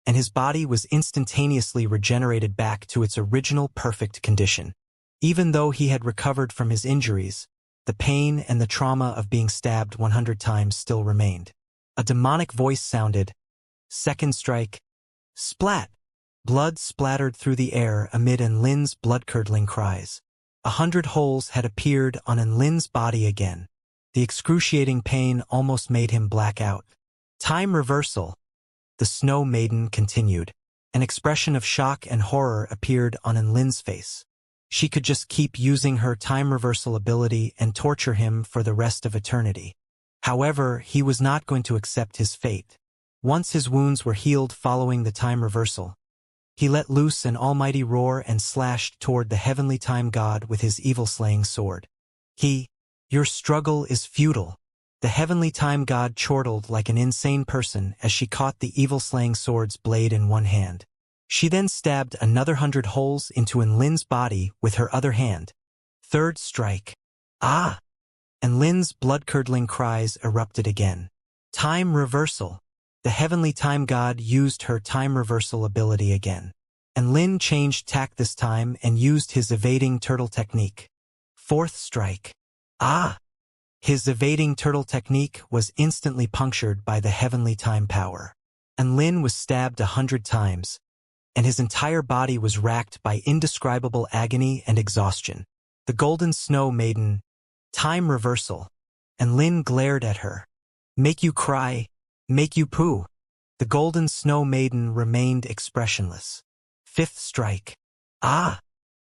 and his body was instantaneously regenerated back to its original perfect condition. Even though he had recovered from his injuries, the pain and the trauma of being stabbed 100 times still remained. A demonic voice sounded, "Second strike." Splat! Blood splattered through the air amid Enlin's blood-curdling cries. 100 holes had appeared on Enlin's body again. The excruciating pain almost made him black out. Time reversal, the snow maiden continued. An expression of shock and horror appeared on Enlin's face. She could just keep using her time reversal ability and torture him for the rest of eternity. However, he was not going to accept his fate. Once his wounds were healed following the time reversal, he let loose an almighty roar and slashed toward the heavenly time god with his evil-slaying sword. Your struggle is futile. The heavenly time god chortled like an insane person as she caught the evil-slaying sword's blade in one hand. She then stabbed another 100 holes into Enlin's body with her other hand. Third strike. Ah! Enlin's blood-curdling cries erupted again. Time reversal. The heavenly time god used her time reversal ability again. Enlin changed tack this time and used his evading turtle technique. Fourth strike. Ah! His evading turtle technique was instantly punctured by the heavenly time power. Enlin was stabbed 100 times, and his entire body was racked by indescribable agony and exhaustion. The golden snow maiden, time reversal. Enlin glared at her. Make you cry, make you poo. The golden snow maiden remained expressionless. Fifth strike. Ah!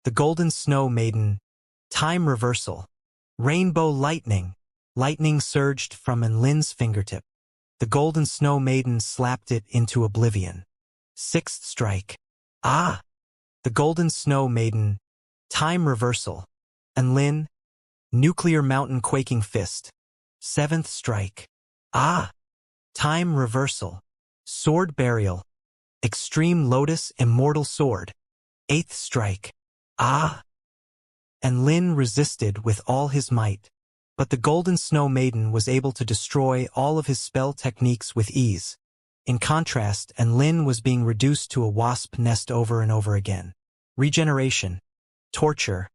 The golden snow maiden, time reversal. Rainbow lightning. Lightning surged from Enlin's fingertip. The golden snow maiden slapped it into oblivion. Sixth strike. Ah! The golden snow maiden, time reversal. Enlin, nuclear mountain quaking fist. Seventh strike. Ah! Time reversal. Sword burial. Extreme lotus immortal sword. Eighth strike. Ah! Enlin resisted with all his might, but the golden snow maiden was able to destroy all of his spell techniques with ease. In contrast, Enlin was being reduced to a wasp nest over and over again. Regeneration, torture,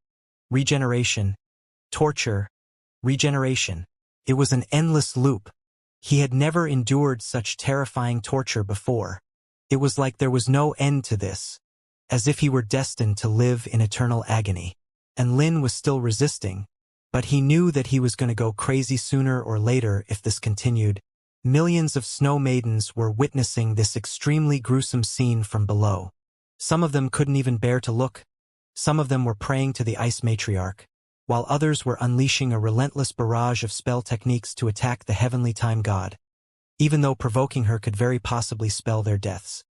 regeneration, torture, regeneration. It was an endless loop. He had never endured such terrifying torture before. It was like there was no end to this, as if he were destined to live in eternal agony. And Lin was still resisting, but he knew that he was going to go crazy sooner or later if this continued. Millions of snow maidens were witnessing this extremely gruesome scene from below. Some of them couldn't even bear to look. Some of them were praying to the ice matriarch, while others were unleashing a relentless barrage of spell techniques to attack the heavenly time god, even though provoking her could very possibly spell their deaths.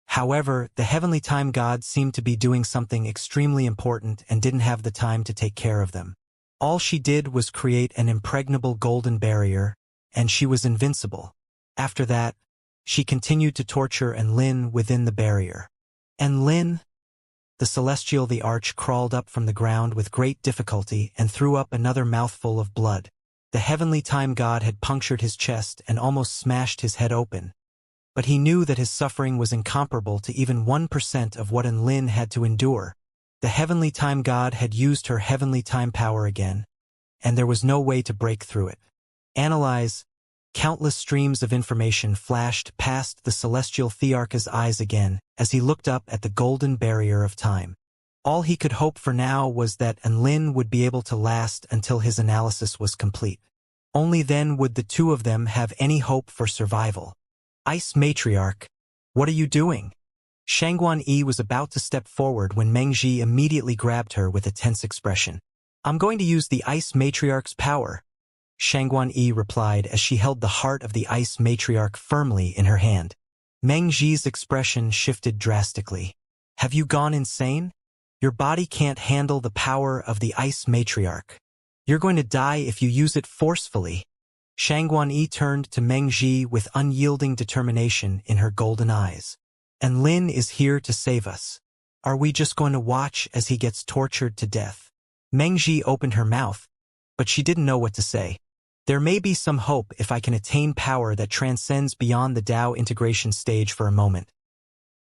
However, the heavenly time god seemed to be doing something extremely important and didn't have the time to take care of them. All she did was create an impregnable golden barrier, and she was invincible. After that, she continued to torture Lin within the barrier. And Lin, the celestial the arch, crawled up from the ground with great difficulty and threw up another mouthful of blood. The heavenly time god had punctured his chest and almost smashed his head open. But he knew that his suffering was incomparable to even 1% of what Lin had to endure. The heavenly time god had used her heavenly time power again, and there was no way to break through it. Analyze. Countless streams of information flashed past the celestial thearch's eyes again as he looked up at the golden barrier of time. All he could hope for now was that Lin would be able to last until his analysis was complete. Only then would the two of them have any hope for survival. Ice Matriarch, what are you doing? Xianxia was about to step forward when Mengji immediately grabbed her with a tense expression. I'm going to use the Ice Matriarch's power, Xianxia replied as she held the heart of the Ice Matriarch firmly in her hand. Mengji's expression shifted drastically. Have you gone insane? Your body can't handle the power of the Ice Matriarch. You're going to die if you use it forcefully. Xianxia turned to Mengji with unyielding determination in her golden eyes. And Lin is here to save us. Are we just going to watch as he gets tortured to death? Mengji opened her mouth, but she didn't know what to say. There may be some hope if I can attain power that transcends beyond the Dao integration stage for a moment.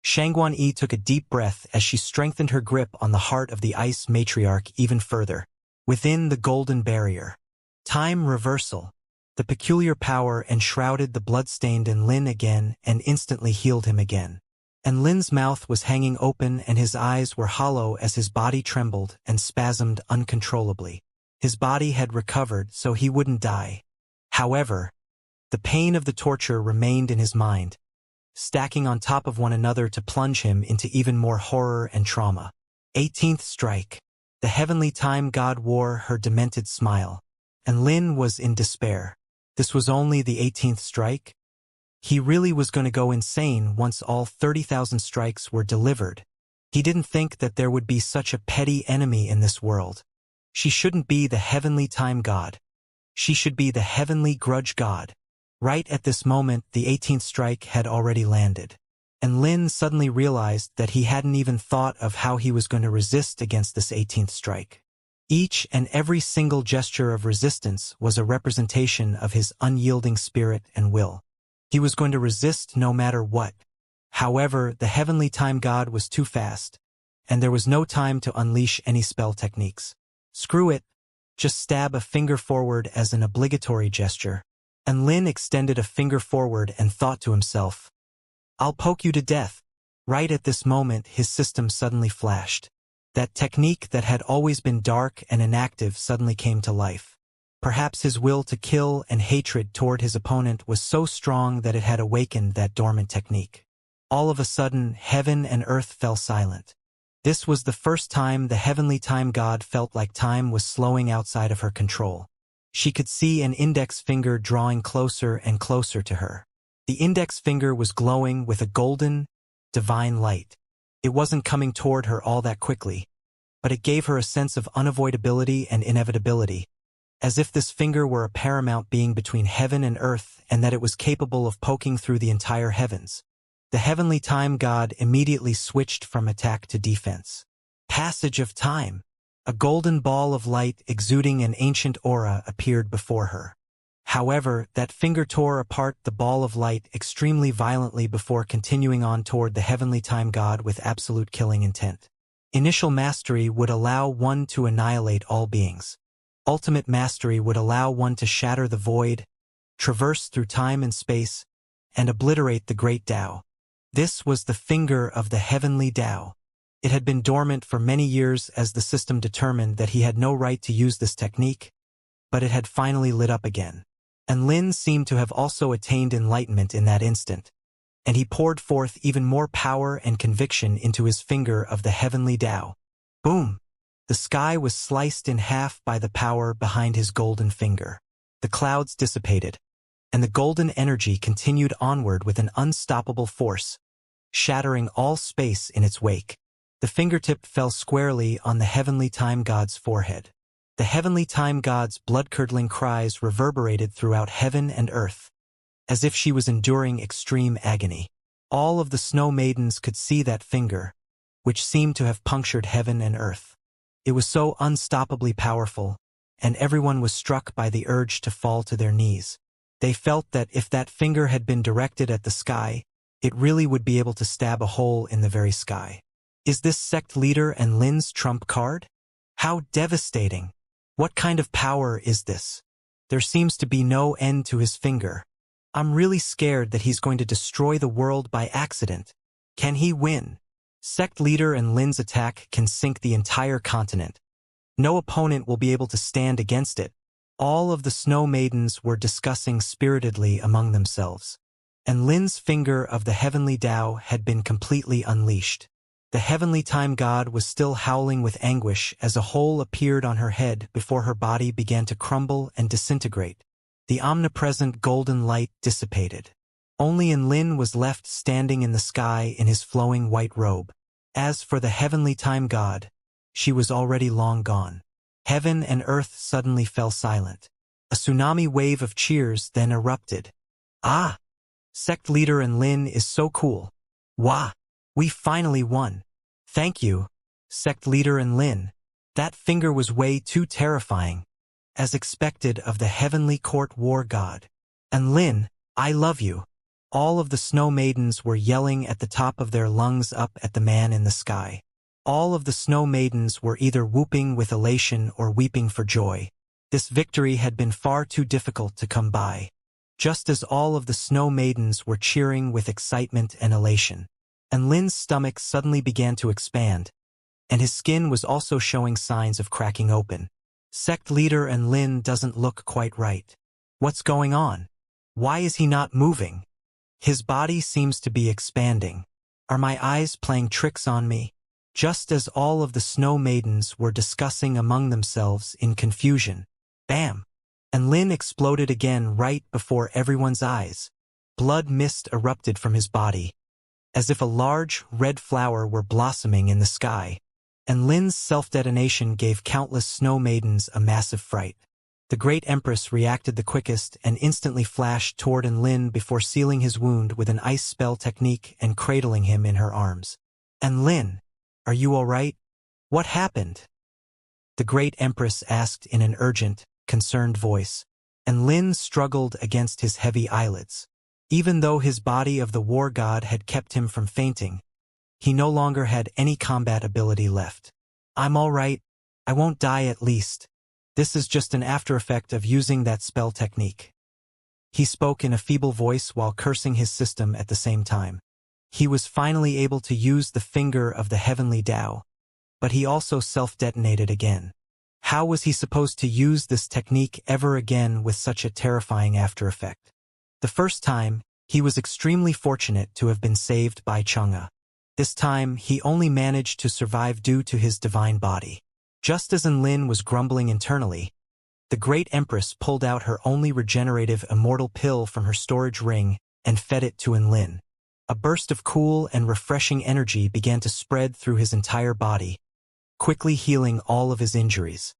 Xianxia took a deep breath as she strengthened her grip on the heart of the Ice Matriarch even further. Within the golden barrier, time reversal. The peculiar power enshrouded the bloodstained Lin again and instantly healed him again. And Lin's mouth was hanging open and his eyes were hollow as his body trembled and spasmed uncontrollably. His body had recovered so he wouldn't die. However, the pain of the torture remained in his mind, stacking on top of one another to plunge him into even more horror and trauma. 18th strike. The heavenly time god wore her demented smile, and Lin was in despair. This was only the 18th strike? He really was going to go insane once all 30,000 strikes were delivered. He didn't think that there would be such a petty enemy in this world. She shouldn't be the heavenly time god. She should be the heavenly grudge god. Right at this moment, the 18th strike had already landed. And Lin suddenly realized that he hadn't even thought of how he was going to resist against this 18th strike. Each and every single gesture of resistance was a representation of his unyielding spirit and will. He was going to resist no matter what. However, the heavenly time god was too fast, and there was no time to unleash any spell techniques. Screw it. Just stab a finger forward as an obligatory gesture. And Lin extended a finger forward and thought to himself, I'll poke you to death. Right at this moment, his system suddenly flashed. That technique that had always been dark and inactive suddenly came to life. Perhaps his will to kill and hatred toward his opponent was so strong that it had awakened that dormant technique. All of a sudden, heaven and earth fell silent. This was the first time the heavenly time god felt like time was slowing outside of her control. She could see an index finger drawing closer and closer to her. The index finger was glowing with a golden, divine light. It wasn't coming toward her all that quickly, but it gave her a sense of unavoidability and inevitability, as if this finger were a paramount being between heaven and earth and that it was capable of poking through the entire heavens. The heavenly time god immediately switched from attack to defense. Passage of time. A golden ball of light exuding an ancient aura appeared before her. However, that finger tore apart the ball of light extremely violently before continuing on toward the heavenly time god with absolute killing intent. Initial mastery would allow one to annihilate all beings. Ultimate mastery would allow one to shatter the void, traverse through time and space, and obliterate the great Tao. This was the finger of the heavenly Tao. It had been dormant for many years as the system determined that he had no right to use this technique, but it had finally lit up again. And Lin seemed to have also attained enlightenment in that instant, and he poured forth even more power and conviction into his finger of the heavenly Tao. Boom! The sky was sliced in half by the power behind his golden finger. The clouds dissipated, and the golden energy continued onward with an unstoppable force, shattering all space in its wake. The fingertip fell squarely on the heavenly time god's forehead. The heavenly time god's blood-curdling cries reverberated throughout heaven and earth, as if she was enduring extreme agony. All of the snow maidens could see that finger, which seemed to have punctured heaven and earth. It was so unstoppably powerful, and everyone was struck by the urge to fall to their knees. They felt that if that finger had been directed at the sky, it really would be able to stab a hole in the very sky. Is this sect leader and Lin's trump card? How devastating! What kind of power is this? There seems to be no end to his finger. I'm really scared that he's going to destroy the world by accident. Can he win? Sect leader and Lin's attack can sink the entire continent. No opponent will be able to stand against it. All of the snow maidens were discussing spiritedly among themselves. And Lin's finger of the heavenly Tao had been completely unleashed. The heavenly time god was still howling with anguish as a hole appeared on her head before her body began to crumble and disintegrate. The omnipresent golden light dissipated. Only Lin was left standing in the sky in his flowing white robe. As for the heavenly time god, she was already long gone. Heaven and earth suddenly fell silent. A tsunami wave of cheers then erupted. Ah! Sect leader and Lin is so cool. Wah! We finally won. Thank you, sect leader and Lin. That finger was way too terrifying, as expected of the heavenly court war god. And Lin, I love you. All of the snow maidens were yelling at the top of their lungs up at the man in the sky. All of the snow maidens were either whooping with elation or weeping for joy. This victory had been far too difficult to come by. Just as all of the snow maidens were cheering with excitement and elation. And Lin's stomach suddenly began to expand, and his skin was also showing signs of cracking open. Sect leader and Lin doesn't look quite right. What's going on? Why is he not moving? His body seems to be expanding. Are my eyes playing tricks on me? Just as all of the snow maidens were discussing among themselves in confusion. Bam! And Lin exploded again right before everyone's eyes. Blood mist erupted from his body, as if a large, red flower were blossoming in the sky, and Lin's self-detonation gave countless snow maidens a massive fright. The great empress reacted the quickest and instantly flashed toward Lin before sealing his wound with an ice spell technique and cradling him in her arms. And Lin, are you all right? What happened? The great empress asked in an urgent, concerned voice, and Lin struggled against his heavy eyelids. Even though his body of the war god had kept him from fainting, he no longer had any combat ability left. I'm all right. I won't die at least. This is just an after effect of using that spell technique. He spoke in a feeble voice while cursing his system at the same time. He was finally able to use the finger of the heavenly Tao, but he also self-detonated again. How was he supposed to use this technique ever again with such a terrifying after effect? The first time, he was extremely fortunate to have been saved by Xianxia. This time, he only managed to survive due to his divine body. Just as Lin was grumbling internally, the great empress pulled out her only regenerative immortal pill from her storage ring and fed it to Lin. A burst of cool and refreshing energy began to spread through his entire body, quickly healing all of his injuries.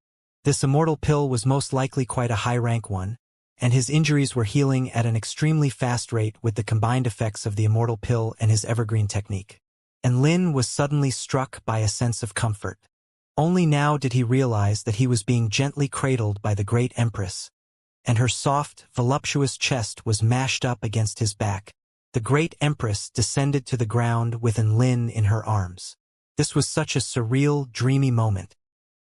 This immortal pill was most likely quite a high-rank one, and his injuries were healing at an extremely fast rate with the combined effects of the immortal pill and his evergreen technique. And Lin was suddenly struck by a sense of comfort. Only now did he realize that he was being gently cradled by the great empress, and her soft, voluptuous chest was mashed up against his back. The great empress descended to the ground with Lin in her arms. This was such a surreal, dreamy moment.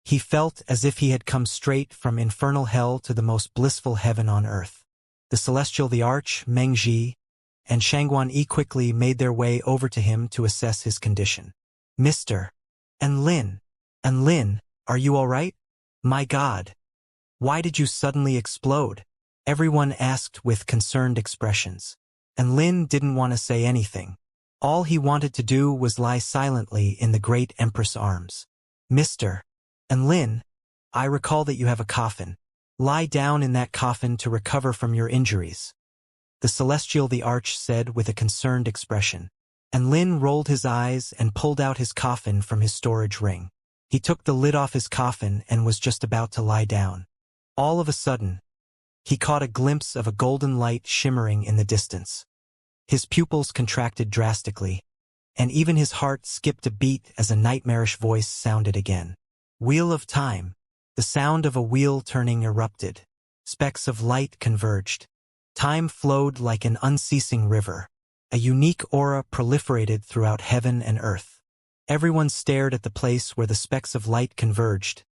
He felt as if he had come straight from infernal hell to the most blissful heaven on earth. The Celestial, the Arch, Mengji, and Shangguan Yi quickly made their way over to him to assess his condition. Mr. Enlin, are you all right? My God. Why did you suddenly explode? Everyone asked with concerned expressions. Enlin didn't want to say anything. All he wanted to do was lie silently in the great Empress' arms. Mr. Enlin, I recall that you have a coffin. Lie down in that coffin to recover from your injuries. The Celestial, the Arch, said with a concerned expression. Enlin rolled his eyes and pulled out his coffin from his storage ring. He took the lid off his coffin and was just about to lie down. All of a sudden, he caught a glimpse of a golden light shimmering in the distance. His pupils contracted drastically, and even his heart skipped a beat as a nightmarish voice sounded again. Wheel of time. The sound of a wheel turning erupted. Specks of light converged. Time flowed like an unceasing river. A unique aura proliferated throughout heaven and earth. Everyone stared at the place where the specks of light converged,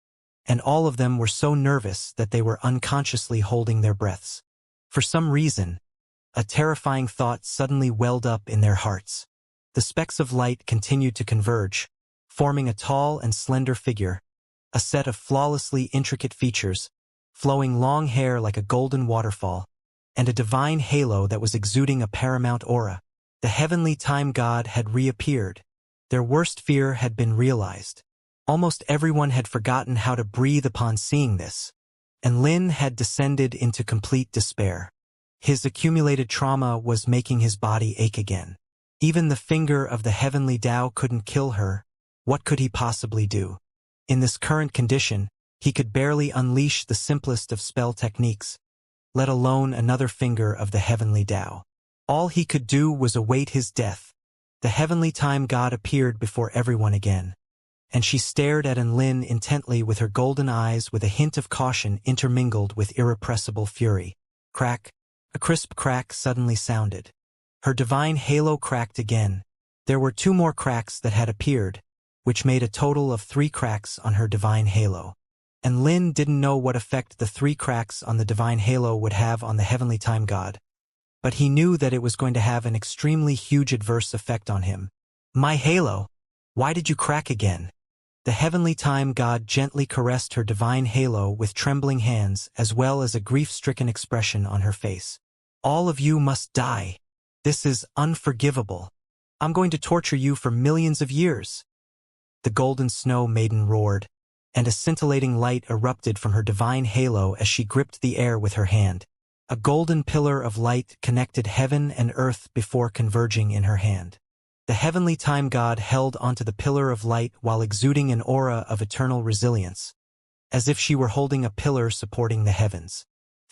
and all of them were so nervous that they were unconsciously holding their breaths. For some reason, a terrifying thought suddenly welled up in their hearts. The specks of light continued to converge, forming a tall and slender figure, a set of flawlessly intricate features, flowing long hair like a golden waterfall, and a divine halo that was exuding a paramount aura. The heavenly time god had reappeared. Their worst fear had been realized. Almost everyone had forgotten how to breathe upon seeing this, and Lin had descended into complete despair. His accumulated trauma was making his body ache again. Even the finger of the heavenly Tao couldn't kill her. What could he possibly do? In this current condition, he could barely unleash the simplest of spell techniques, let alone another finger of the heavenly Tao. All he could do was await his death. The heavenly time god appeared before everyone again, and she stared at Enlin intently with her golden eyes with a hint of caution intermingled with irrepressible fury. Crack! A crisp crack suddenly sounded. Her divine halo cracked again. There were 2 more cracks that had appeared, which made a total of 3 cracks on her divine halo. And Lin didn't know what effect the 3 cracks on the divine halo would have on the heavenly time god, but he knew that it was going to have an extremely huge adverse effect on him. My halo! Why did you crack again? The heavenly time god gently caressed her divine halo with trembling hands as well as a grief-stricken expression on her face. All of you must die. This is unforgivable. I'm going to torture you for millions of years. The golden snow maiden roared, and a scintillating light erupted from her divine halo as she gripped the air with her hand. A golden pillar of light connected heaven and earth before converging in her hand. The heavenly time god held onto the pillar of light while exuding an aura of eternal resilience, as if she were holding a pillar supporting the heavens.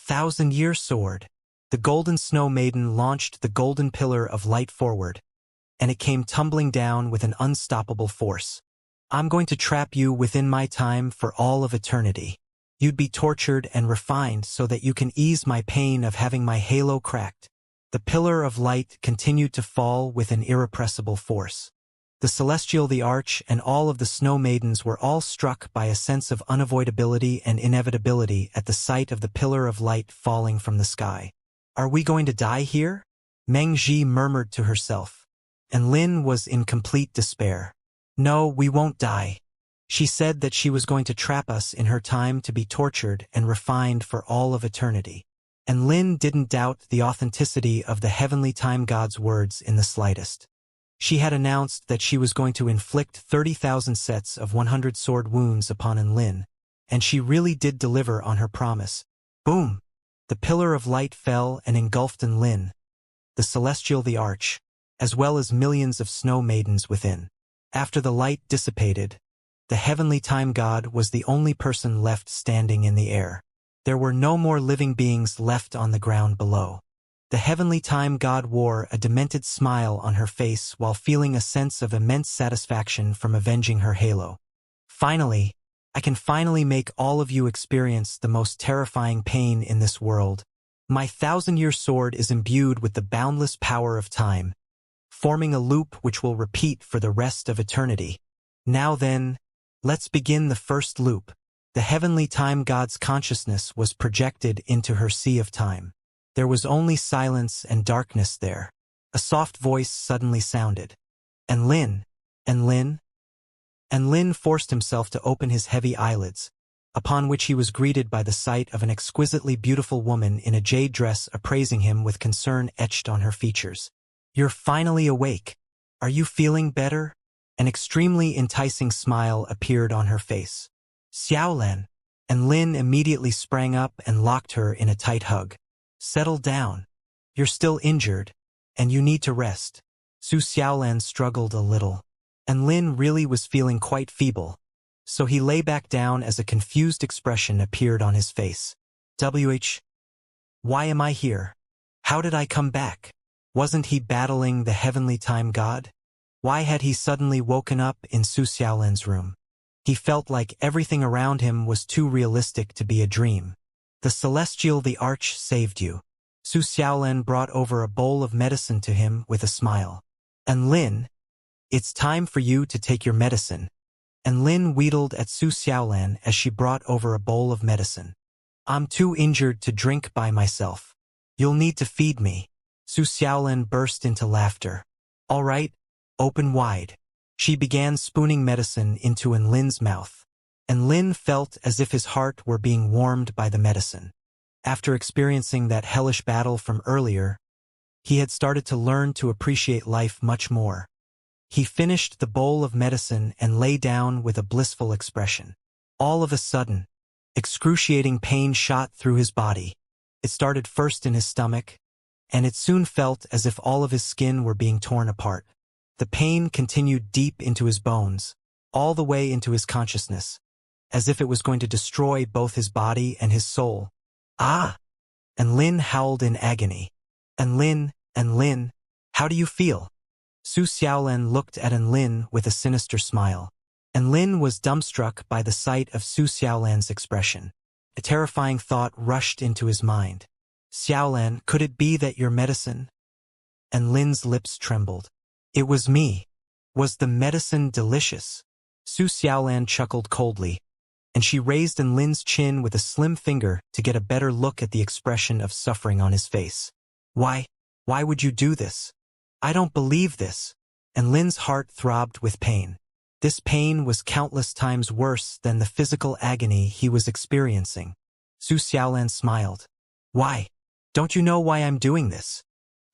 1,000-year sword. The golden snow maiden launched the golden pillar of light forward, and it came tumbling down with an unstoppable force. I'm going to trap you within my time for all of eternity. You'd be tortured and refined so that you can ease my pain of having my halo cracked. The pillar of light continued to fall with an irrepressible force. The Celestial, the Arch, and all of the Snow Maidens were all struck by a sense of unavoidability and inevitability at the sight of the pillar of light falling from the sky. Are we going to die here? Meng Ji murmured to herself, and Lin was in complete despair. No, we won't die. She said that she was going to trap us in her time to be tortured and refined for all of eternity. And Lin didn't doubt the authenticity of the heavenly time god's words in the slightest. She had announced that she was going to inflict 30,000 sets of 100 sword wounds upon Enlin, and she really did deliver on her promise. Boom! The pillar of light fell and engulfed Enlin, the Celestial, the Arch, as well as millions of snow maidens within. After the light dissipated, the heavenly time god was the only person left standing in the air. There were no more living beings left on the ground below. The heavenly time god wore a demented smile on her face while feeling a sense of immense satisfaction from avenging her halo. Finally, I can finally make all of you experience the most terrifying pain in this world. My 1,000-year sword is imbued with the boundless power of time, forming a loop which will repeat for the rest of eternity. Now then, Let's begin the first loop. The heavenly time god's consciousness was projected into her sea of time. There was only silence and darkness there. A soft voice suddenly sounded. And Lin? And Lin? And Lin forced himself to open his heavy eyelids, upon which he was greeted by the sight of an exquisitely beautiful woman in a jade dress appraising him with concern etched on her features. You're finally awake. Are you feeling better? An extremely enticing smile appeared on her face. Xiaolan. And Lin immediately sprang up and locked her in a tight hug. Settle down. You're still injured, and you need to rest. Su Xiaolan struggled a little. And Lin really was feeling quite feeble, so he lay back down as a confused expression appeared on his face. Why am I here? How did I come back? Wasn't he battling the heavenly time god? Why had he suddenly woken up in Su Xiaolan's room? He felt like everything around him was too realistic to be a dream. The celestial the arch saved you. Su Xiaolan brought over a bowl of medicine to him with a smile. And Lin, it's time for you to take your medicine. And Lin wheedled at Su Xiaolan as she brought over a bowl of medicine. I'm too injured to drink by myself. You'll need to feed me. Su Xiaolan burst into laughter. All right, open wide. She began spooning medicine into Lin's mouth. And Lin felt as if his heart were being warmed by the medicine. After experiencing that hellish battle from earlier, he had started to learn to appreciate life much more. He finished the bowl of medicine and lay down with a blissful expression. All of a sudden, excruciating pain shot through his body. It started first in his stomach, and it soon felt as if all of his skin were being torn apart. The pain continued deep into his bones, all the way into his consciousness, as if it was going to destroy both his body and his soul. Ah! And Lin howled in agony. And Lin, how do you feel? Su Xiaolan looked at Lin with a sinister smile. And Lin was dumbstruck by the sight of Su Xiaolan's expression. A terrifying thought rushed into his mind. Xiaolan, could it be that your medicine? And Lin's lips trembled. It was me. Was the medicine delicious? Su Xiaolan chuckled coldly, and she raised Lin's chin with a slim finger to get a better look at the expression of suffering on his face. Why would you do this? I don't believe this. And Lin's heart throbbed with pain. This pain was countless times worse than the physical agony he was experiencing. Su Xiaolan smiled. Why? Don't you know why I'm doing this?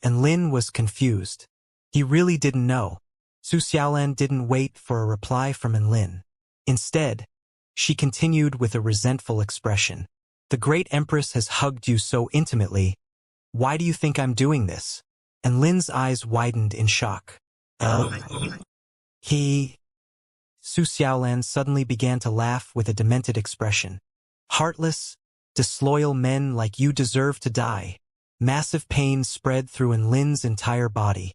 And Lin was confused. He really didn't know. Su Xiaolan didn't wait for a reply from Lin. Instead, she continued with a resentful expression. The great empress has hugged you so intimately. Why do you think I'm doing this? And Lin's eyes widened in shock. Su Xiaolan suddenly began to laugh with a demented expression. Heartless, disloyal men like you deserve to die. Massive pain spread through Lin's entire body,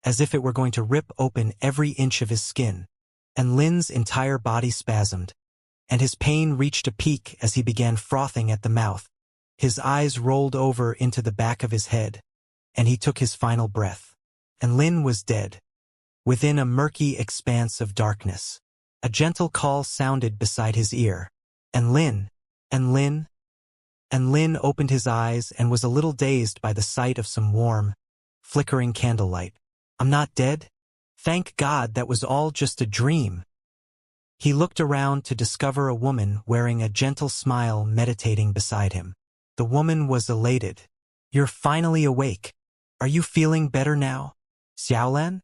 as if it were going to rip open every inch of his skin. And Lin's entire body spasmed, and his pain reached a peak as he began frothing at the mouth. His eyes rolled over into the back of his head, and he took his final breath. And Lin was dead. Within a murky expanse of darkness, a gentle call sounded beside his ear. And Lin opened his eyes and was a little dazed by the sight of some warm, flickering candlelight. I'm not dead? Thank God, that was all just a dream. He looked around to discover a woman wearing a gentle smile meditating beside him. The woman was elated. You're finally awake. Are you feeling better now? Xiaolan?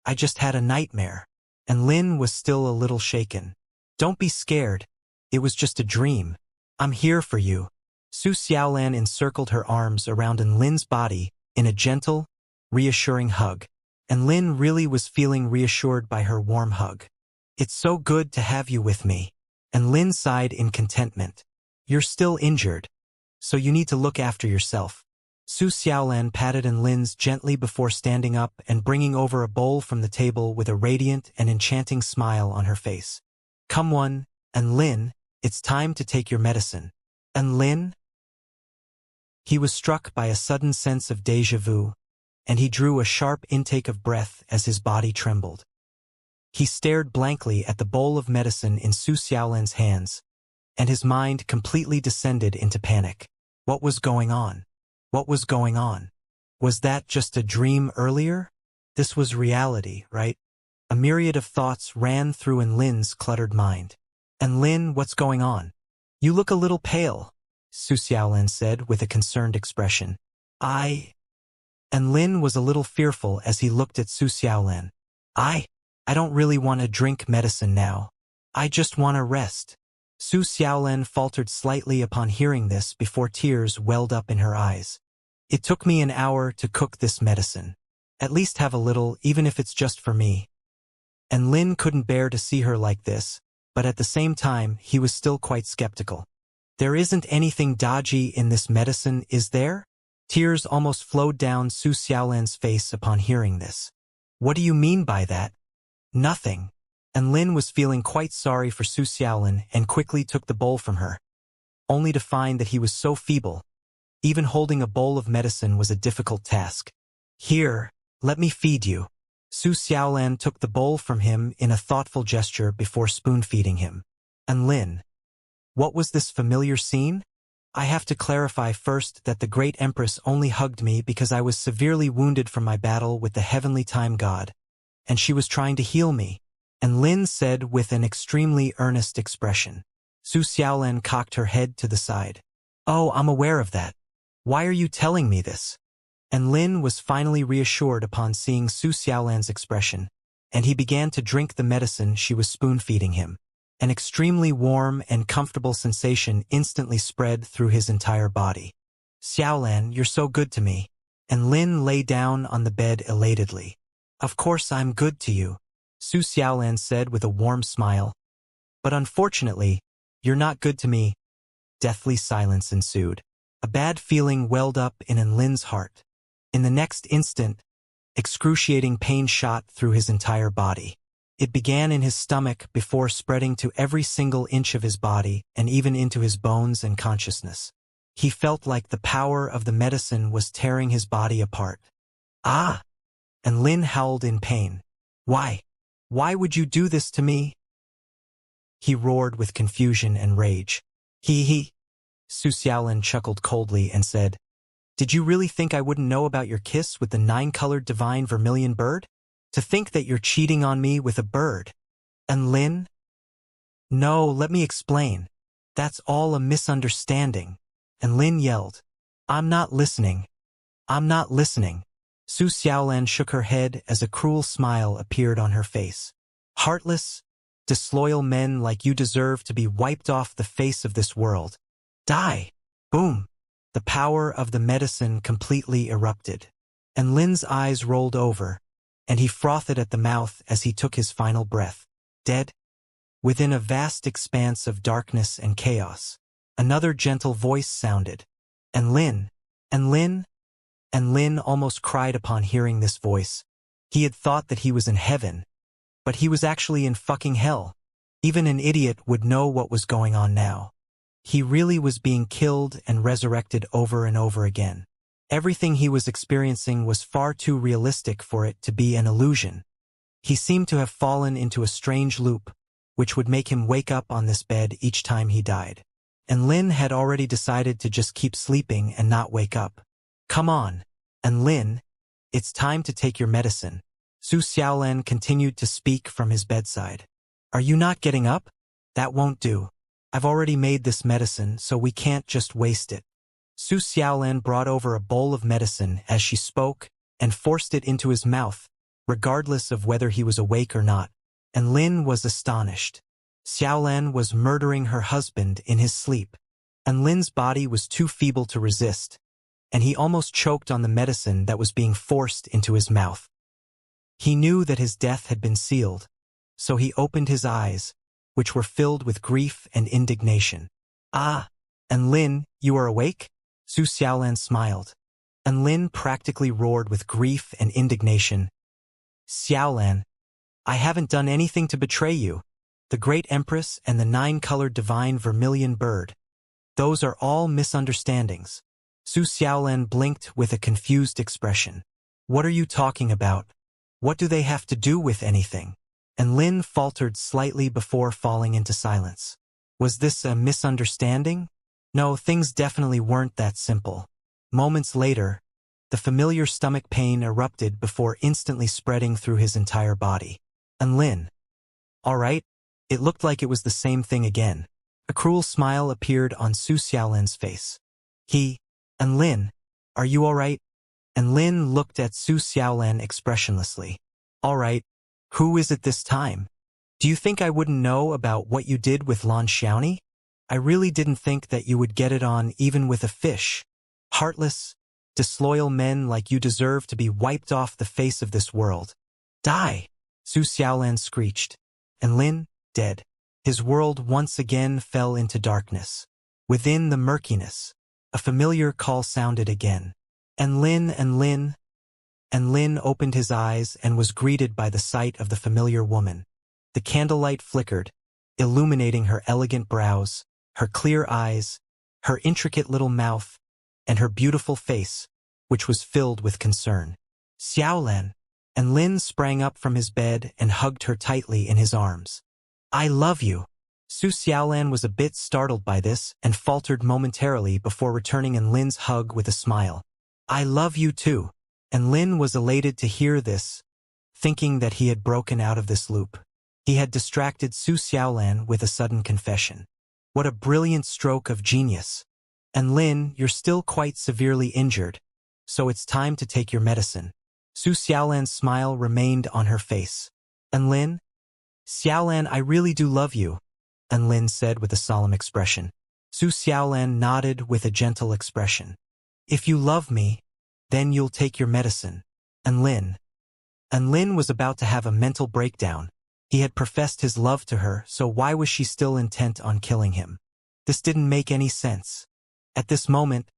I just had a nightmare. And Lin was still a little shaken. Don't be scared. It was just a dream. I'm here for you. Su Xiaolan encircled her arms around Lin's body in a gentle, reassuring hug. And Lin really was feeling reassured by her warm hug. It's so good to have you with me. And Lin sighed in contentment. You're still injured, so you need to look after yourself. Su Xiaolan patted Lin's gently before standing up and bringing over a bowl from the table with a radiant and enchanting smile on her face. Come on, and Lin, it's time to take your medicine. And Lin? He was struck by a sudden sense of déjà vu, and he drew a sharp intake of breath as his body trembled. He stared blankly at the bowl of medicine in Su Xiaolan's hands, and his mind completely descended into panic. What was going on? What was going on? Was that just a dream earlier? This was reality, right? A myriad of thoughts ran through Enlin's cluttered mind. Enlin, what's going on? You look a little pale, Su Xiaolan said with a concerned expression. Enlin was a little fearful as he looked at Su Xiaolan. I don't really want to drink medicine now. I just want to rest. Su Xiaolan faltered slightly upon hearing this before tears welled up in her eyes. It took me an hour to cook this medicine. At least have a little, even if it's just for me. And Lin couldn't bear to see her like this, but at the same time, he was still quite skeptical. There isn't anything dodgy in this medicine, is there? Tears almost flowed down Su Xiaolan's face upon hearing this. What do you mean by that? Nothing. And Lin was feeling quite sorry for Su Xiaolan and quickly took the bowl from her, only to find that he was so feeble. Even holding a bowl of medicine was a difficult task. Here, let me feed you. Su Xiaolan took the bowl from him in a thoughtful gesture before spoon-feeding him. And Lin. What was this familiar scene? I have to clarify first that the Great Empress only hugged me because I was severely wounded from my battle with the Heavenly Time God, and she was trying to heal me. And Lin said with an extremely earnest expression. Su Xiaolan cocked her head to the side. Oh, I'm aware of that. Why are you telling me this? And Lin was finally reassured upon seeing Su Xiaolan's expression, and he began to drink the medicine she was spoon-feeding him. An extremely warm and comfortable sensation instantly spread through his entire body. Xiaolan, you're so good to me. And Lin lay down on the bed elatedly. Of course I'm good to you, Su Xiaolan said with a warm smile. But unfortunately, you're not good to me. Deathly silence ensued. A bad feeling welled up in Enlin's heart. In the next instant, excruciating pain shot through his entire body. It began in his stomach before spreading to every single inch of his body and even into his bones and consciousness. He felt like the power of the medicine was tearing his body apart. Ah! And Lin howled in pain. Why? Why would you do this to me? He roared with confusion and rage. He. Su Xiaolan chuckled coldly and said, Did you really think I wouldn't know about your kiss with the 9-colored divine vermilion bird? To think that you're cheating on me with a bird. And Lin? No, let me explain. That's all a misunderstanding. And Lin yelled, I'm not listening. I'm not listening. Su Xiaolan shook her head as a cruel smile appeared on her face. Heartless, disloyal men like you deserve to be wiped off the face of this world. Die! Boom! The power of the medicine completely erupted. And Lin's eyes rolled over, and he frothed at the mouth as he took his final breath. Dead? Within a vast expanse of darkness and chaos, another gentle voice sounded. And Lin? And Lin? And Lin almost cried upon hearing this voice. He had thought that he was in heaven, but he was actually in fucking hell. Even an idiot would know what was going on now. He really was being killed and resurrected over and over again. Everything he was experiencing was far too realistic for it to be an illusion. He seemed to have fallen into a strange loop, which would make him wake up on this bed each time he died. And Lin had already decided to just keep sleeping and not wake up. Come on. And Lin, it's time to take your medicine. Su Xiaolan continued to speak from his bedside. Are you not getting up? That won't do. I've already made this medicine, so we can't just waste it. Su Xiaolan brought over a bowl of medicine as she spoke and forced it into his mouth, regardless of whether he was awake or not. And Lin was astonished. Xiaolan was murdering her husband in his sleep. And Lin's body was too feeble to resist, and he almost choked on the medicine that was being forced into his mouth. He knew that his death had been sealed, so he opened his eyes, which were filled with grief and indignation. Ah, and Lin, you are awake? Su Xiaolan smiled. And Lin practically roared with grief and indignation. Xiaolan, I haven't done anything to betray you. The Great Empress and the 9-colored divine vermilion bird. Those are all misunderstandings. Su Xiaolan blinked with a confused expression. What are you talking about? What do they have to do with anything? and Lin faltered slightly before falling into silence. Was this a misunderstanding? No, things definitely weren't that simple. Moments later, the familiar stomach pain erupted before instantly spreading through his entire body. And Lin. All right? It looked like it was the same thing again. A cruel smile appeared on Su Xiaolan's face. And Lin, are you all right? And Lin looked at Su Xiaolan expressionlessly. All right, who is it this time? Do you think I wouldn't know about what you did with Lan Xiaoni? I really didn't think that you would get it on even with a fish. Heartless, disloyal men like you deserve to be wiped off the face of this world. Die! Su Xiaolan screeched. And Lin, dead. His world once again fell into darkness. Within the murkiness, a familiar call sounded again. And Lin opened his eyes and was greeted by the sight of the familiar woman. The candlelight flickered, illuminating her elegant brows, her clear eyes, her intricate little mouth, and her beautiful face, which was filled with concern. Xiaolan, and Lin sprang up from his bed and hugged her tightly in his arms. I love you. Su Xiaolan was a bit startled by this and faltered momentarily before returning Lin's hug with a smile. I love you too. And Lin was elated to hear this, thinking that he had broken out of this loop. He had distracted Su Xiaolan with a sudden confession. What a brilliant stroke of genius. And Lin, you're still quite severely injured, so it's time to take your medicine. Su Xiaolan's smile remained on her face. And Lin? Xiaolan, I really do love you, and Lin said with a solemn expression. Su Xiaolan nodded with a gentle expression. If you love me, then you'll take your medicine. And Lin was about to have a mental breakdown. He had professed his love to her, so why was she still intent on killing him? This didn't make any sense. At this moment,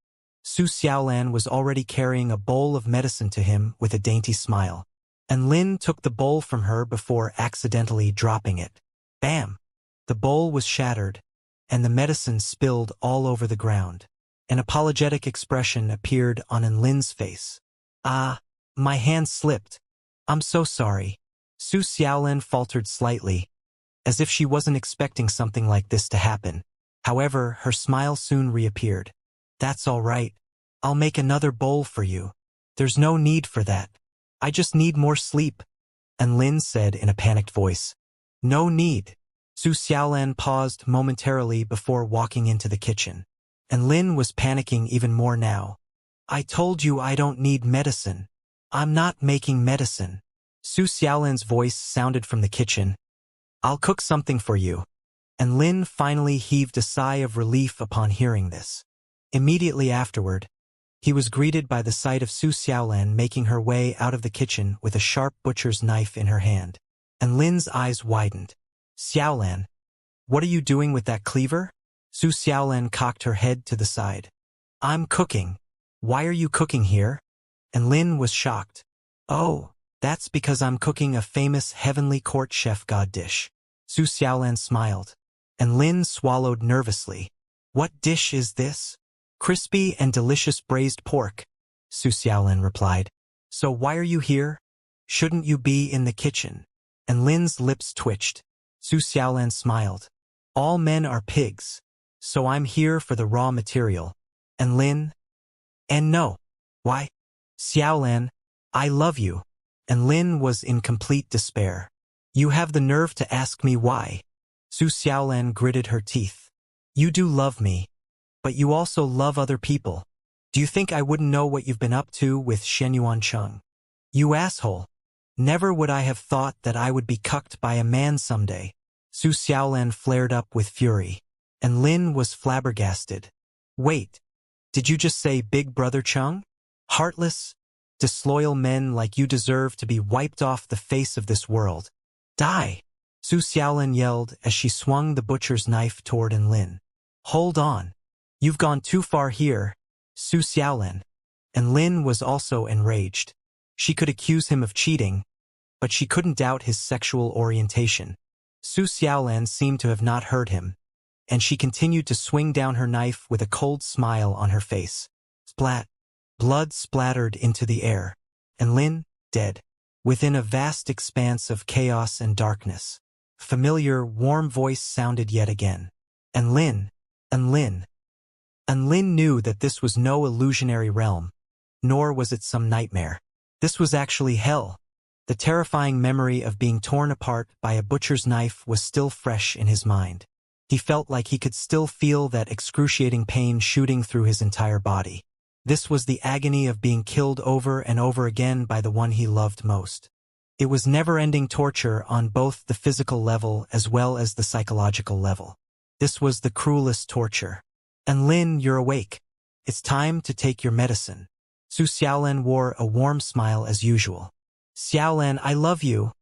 Su Xiaolan was already carrying a bowl of medicine to him with a dainty smile. And Lin took the bowl from her before accidentally dropping it. Bam! The bowl was shattered, and the medicine spilled all over the ground. An apologetic expression appeared on Lin's face. Ah, my hand slipped. I'm so sorry. Su Xiaolan faltered slightly, as if she wasn't expecting something like this to happen. However, her smile soon reappeared. That's all right. I'll make another bowl for you. There's no need for that. I just need more sleep. And Lin said in a panicked voice. No need. Su Xiaolan paused momentarily before walking into the kitchen. And Lin was panicking even more now. I told you I don't need medicine. I'm not making medicine. Su Xiaolan's voice sounded from the kitchen. I'll cook something for you. And Lin finally heaved a sigh of relief upon hearing this. Immediately afterward, he was greeted by the sight of Su Xiaolan making her way out of the kitchen with a sharp butcher's knife in her hand. And Lin's eyes widened. Xiaolan, what are you doing with that cleaver? Su Xiaolan cocked her head to the side. I'm cooking. Why are you cooking here? And Lin was shocked. Oh, that's because I'm cooking a famous heavenly court chef god dish. Su Xiaolan smiled. And Lin swallowed nervously. What dish is this? Crispy and delicious braised pork, Su Xiaolan replied. So why are you here? Shouldn't you be in the kitchen? And Lin's lips twitched. Su Xiaolan smiled. All men are pigs, so I'm here for the raw material. And Lin? And no. Why? Xiaolan, I love you. And Lin was in complete despair. You have the nerve to ask me why. Su Xiaolan gritted her teeth. You do love me, but you also love other people. Do you think I wouldn't know what you've been up to with Shenyuan Cheng? You asshole. Never would I have thought that I would be cucked by a man someday. Su Xiaolan flared up with fury, and Lin was flabbergasted. Wait, did you just say Big Brother Cheng? Heartless, disloyal men like you deserve to be wiped off the face of this world. Die! Su Xiaolan yelled as she swung the butcher's knife toward Lin. Hold on. You've gone too far here, Su Xiaolan. And Lin was also enraged. She could accuse him of cheating, but she couldn't doubt his sexual orientation. Su Xiaolan seemed to have not heard him, and she continued to swing down her knife with a cold smile on her face. Splat! Blood splattered into the air. And Lin, dead. Within a vast expanse of chaos and darkness, familiar, warm voice sounded yet again. And Lin, and Lin. And Lin knew that this was no illusionary realm, nor was it some nightmare. This was actually hell. The terrifying memory of being torn apart by a butcher's knife was still fresh in his mind. He felt like he could still feel that excruciating pain shooting through his entire body. This was the agony of being killed over and over again by the one he loved most. It was never-ending torture on both the physical level as well as the psychological level. This was the cruelest torture. And Lin, you're awake. It's time to take your medicine. Su Xiaolan wore a warm smile as usual. Xiaolan, I love you.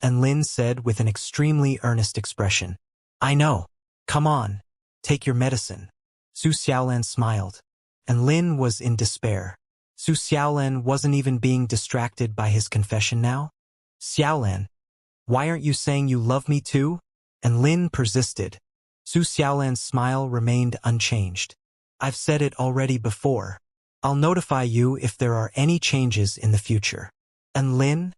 And Lin said with an extremely earnest expression. I know. Come on. Take your medicine. Su Xiaolan smiled. And Lin was in despair. Su Xiaolan wasn't even being distracted by his confession now. Xiaolan, why aren't you saying you love me too? And Lin persisted. Su Xiaolan's smile remained unchanged. I've said it already before. I'll notify you if there are any changes in the future. And Lin?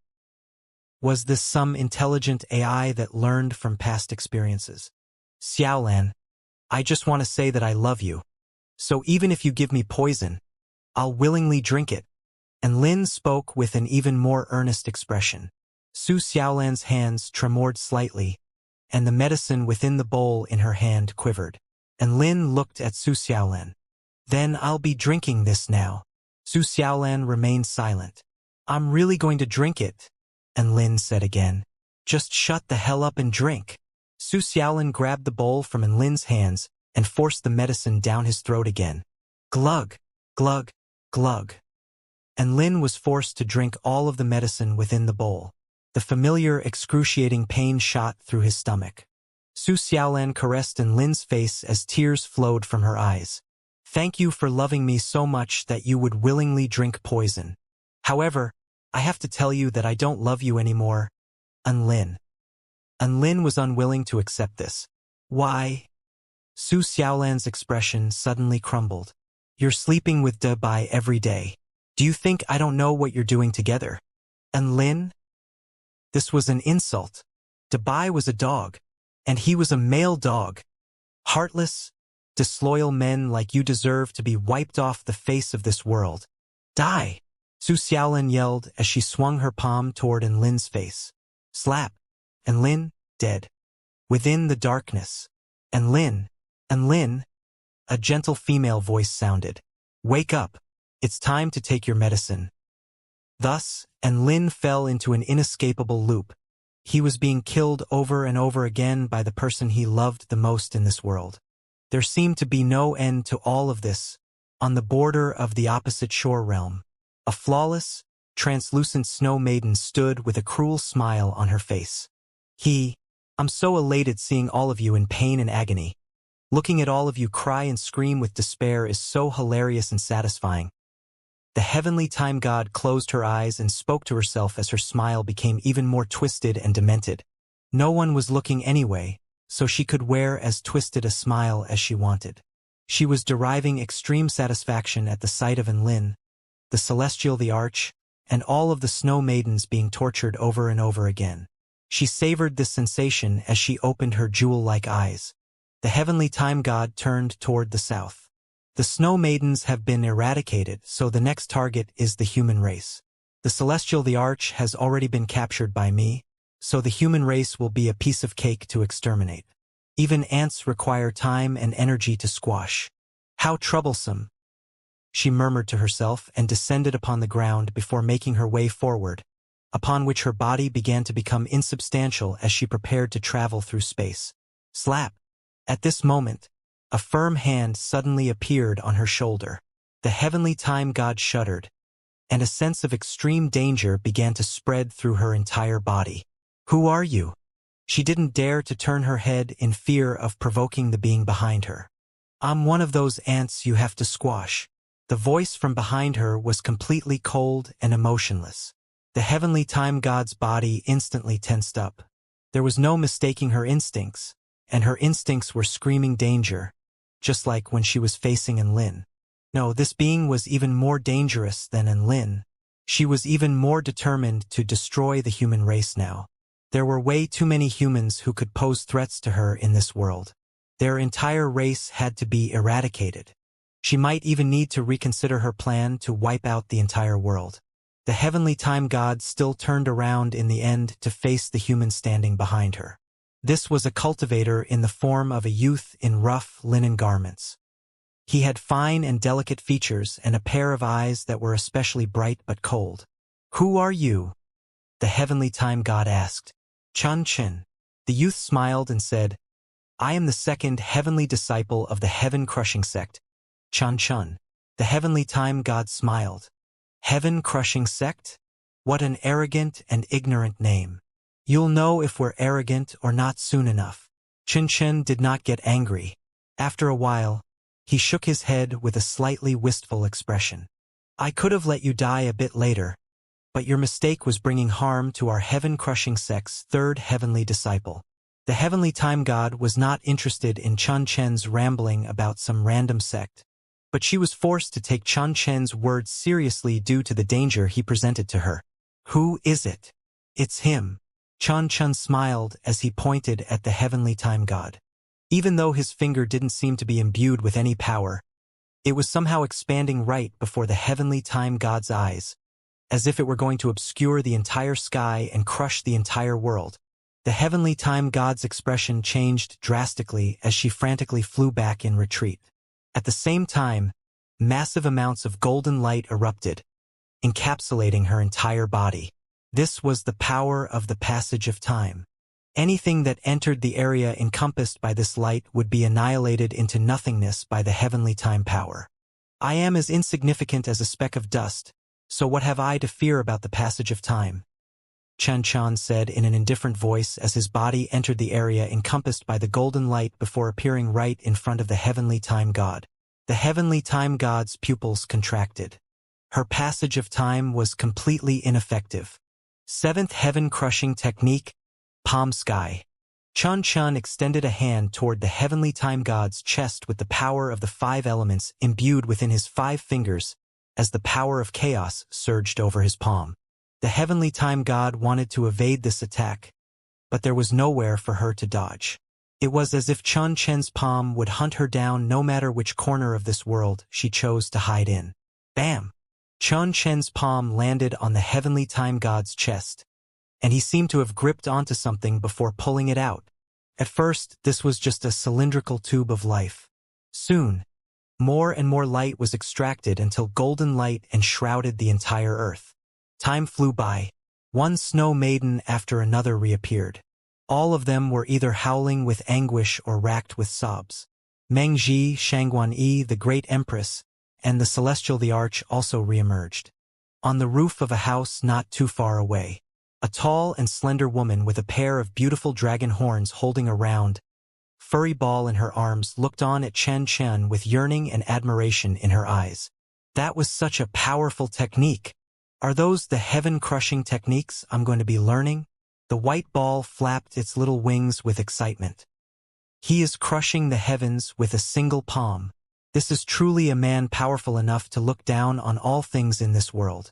Was this some intelligent AI that learned from past experiences? Xiaolan, I just want to say that I love you. So even if you give me poison, I'll willingly drink it. And Lin spoke with an even more earnest expression. Su Xiaolan's hands tremored slightly, and the medicine within the bowl in her hand quivered. And Lin looked at Su Xiaolan. Then I'll be drinking this now. Su Xiaolan remained silent. I'm really going to drink it. And Lin said again. Just shut the hell up and drink. Su Xiaolan grabbed the bowl from Lin's hands and forced the medicine down his throat again. Glug, glug, glug. And Lin was forced to drink all of the medicine within the bowl. The familiar, excruciating pain shot through his stomach. Su Xiaolan caressed Lin's face as tears flowed from her eyes. Thank you for loving me so much that you would willingly drink poison. However, I have to tell you that I don't love you anymore. Lin. Lin was unwilling to accept this. Why? Su Xiaolan's expression suddenly crumbled. You're sleeping with De Bai every day. Do you think I don't know what you're doing together? Lin? This was an insult. De Bai was a dog, and he was a male dog. Heartless, disloyal men like you deserve to be wiped off the face of this world. Die! Su Xiaolan yelled as she swung her palm toward Lin's face. Slap! And Lin, dead. Within the darkness. And Lin, a gentle female voice sounded. Wake up. It's time to take your medicine. Thus, Lin fell into an inescapable loop. He was being killed over and over again by the person he loved the most in this world. There seemed to be no end to all of this. On the border of the opposite shore realm, a flawless, translucent snow maiden stood with a cruel smile on her face. I'm so elated seeing all of you in pain and agony. Looking at all of you cry and scream with despair is so hilarious and satisfying. The heavenly time god closed her eyes and spoke to herself as her smile became even more twisted and demented. No one was looking anyway, so she could wear as twisted a smile as she wanted. She was deriving extreme satisfaction at the sight of Lin, the Celestial the Arch, and all of the snow maidens being tortured over and over again. She savored this sensation as she opened her jewel-like eyes. The heavenly time god turned toward the south. The snow maidens have been eradicated, so the next target is the human race. The Celestial the Arch has already been captured by me, so the human race will be a piece of cake to exterminate. Even ants require time and energy to squash. How troublesome! She murmured to herself and descended upon the ground before making her way forward, upon which her body began to become insubstantial as she prepared to travel through space. Slap! At this moment, a firm hand suddenly appeared on her shoulder. The heavenly time god shuddered, and a sense of extreme danger began to spread through her entire body. Who are you? She didn't dare to turn her head in fear of provoking the being behind her. I'm one of those ants you have to squash. The voice from behind her was completely cold and emotionless. The heavenly time god's body instantly tensed up. There was no mistaking her instincts, and her instincts were screaming danger, just like when she was facing Lin. No, this being was even more dangerous than Lin. She was even more determined to destroy the human race now. There were way too many humans who could pose threats to her in this world. Their entire race had to be eradicated. She might even need to reconsider her plan to wipe out the entire world. The heavenly time god still turned around in the end to face the human standing behind her. This was a cultivator in the form of a youth in rough linen garments. He had fine and delicate features and a pair of eyes that were especially bright but cold. "Who are you?" the heavenly time god asked. "Chun Chin." The youth smiled and said, "I am the second heavenly disciple of the heaven-crushing sect, Chun Chun." The heavenly time god smiled. "Heaven-crushing sect? What an arrogant and ignorant name. You'll know if we're arrogant or not soon enough." Chun Chen did not get angry. After a while, he shook his head with a slightly wistful expression. "I could have let you die a bit later, but your mistake was bringing harm to our heaven-crushing sect's third heavenly disciple." The heavenly time god was not interested in Chun Chen's rambling about some random sect, but she was forced to take Chun Chen's words seriously due to the danger he presented to her. "Who is it?" "It's him." Chun Chen smiled as he pointed at the heavenly time god. Even though his finger didn't seem to be imbued with any power, it was somehow expanding right before the heavenly time god's eyes, as if it were going to obscure the entire sky and crush the entire world. The heavenly time god's expression changed drastically as she frantically flew back in retreat. At the same time, massive amounts of golden light erupted, encapsulating her entire body. This was the power of the passage of time. Anything that entered the area encompassed by this light would be annihilated into nothingness by the heavenly time power. "I am as insignificant as a speck of dust, so what have I to fear about the passage of time?" Chen Chan said in an indifferent voice as his body entered the area encompassed by the golden light before appearing right in front of the heavenly time god. The heavenly time god's pupils contracted. Her passage of time was completely ineffective. Seventh heaven-crushing technique, Palm Sky. Chun Chun extended a hand toward the heavenly time god's chest with the power of the 5 elements imbued within his 5 fingers as the power of chaos surged over his palm. The heavenly time god wanted to evade this attack, but there was nowhere for her to dodge. It was as if Chun Chen's palm would hunt her down no matter which corner of this world she chose to hide in. Bam! Chun Chen's palm landed on the heavenly time god's chest, and he seemed to have gripped onto something before pulling it out. At first, this was just a cylindrical tube of life. Soon, more and more light was extracted until golden light enshrouded the entire earth. Time flew by. One snow maiden after another reappeared. All of them were either howling with anguish or racked with sobs. Mengji, Shangguan-yi, the great empress, and the celestial the arch also reemerged. On the roof of a house not too far away, a tall and slender woman with a pair of beautiful dragon horns holding a round, furry ball in her arms looked on at Chen Chen with yearning and admiration in her eyes. "That was such a powerful technique. Are those the heaven-crushing techniques I'm going to be learning?" The white ball flapped its little wings with excitement. "He is crushing the heavens with a single palm. This is truly a man powerful enough to look down on all things in this world.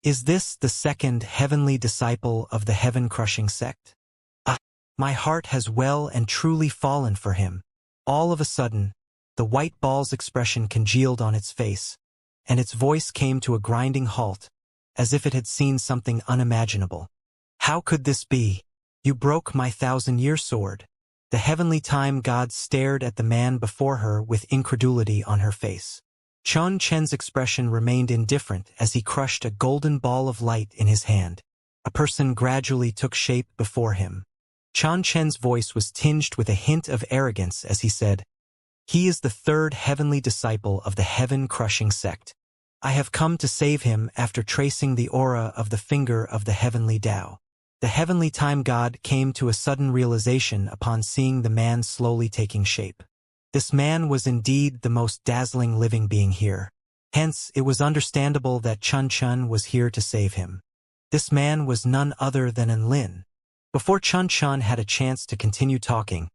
Is this the second heavenly disciple of the heaven-crushing sect? Ah, my heart has well and truly fallen for him." All of a sudden, the white ball's expression congealed on its face, and its voice came to a grinding halt, as if it had seen something unimaginable. "How could this be? You broke my 1,000-year sword." The heavenly time god stared at the man before her with incredulity on her face. Chun Chen's expression remained indifferent as he crushed a golden ball of light in his hand. A person gradually took shape before him. Chun Chen's voice was tinged with a hint of arrogance as he said, "He is the third heavenly disciple of the heaven-crushing sect. I have come to save him after tracing the aura of the finger of the heavenly Tao." The heavenly time god came to a sudden realization upon seeing the man slowly taking shape. This man was indeed the most dazzling living being here. Hence, it was understandable that Chun Chun was here to save him. This man was none other than Enlin. Before Chun Chun had a chance to continue talking,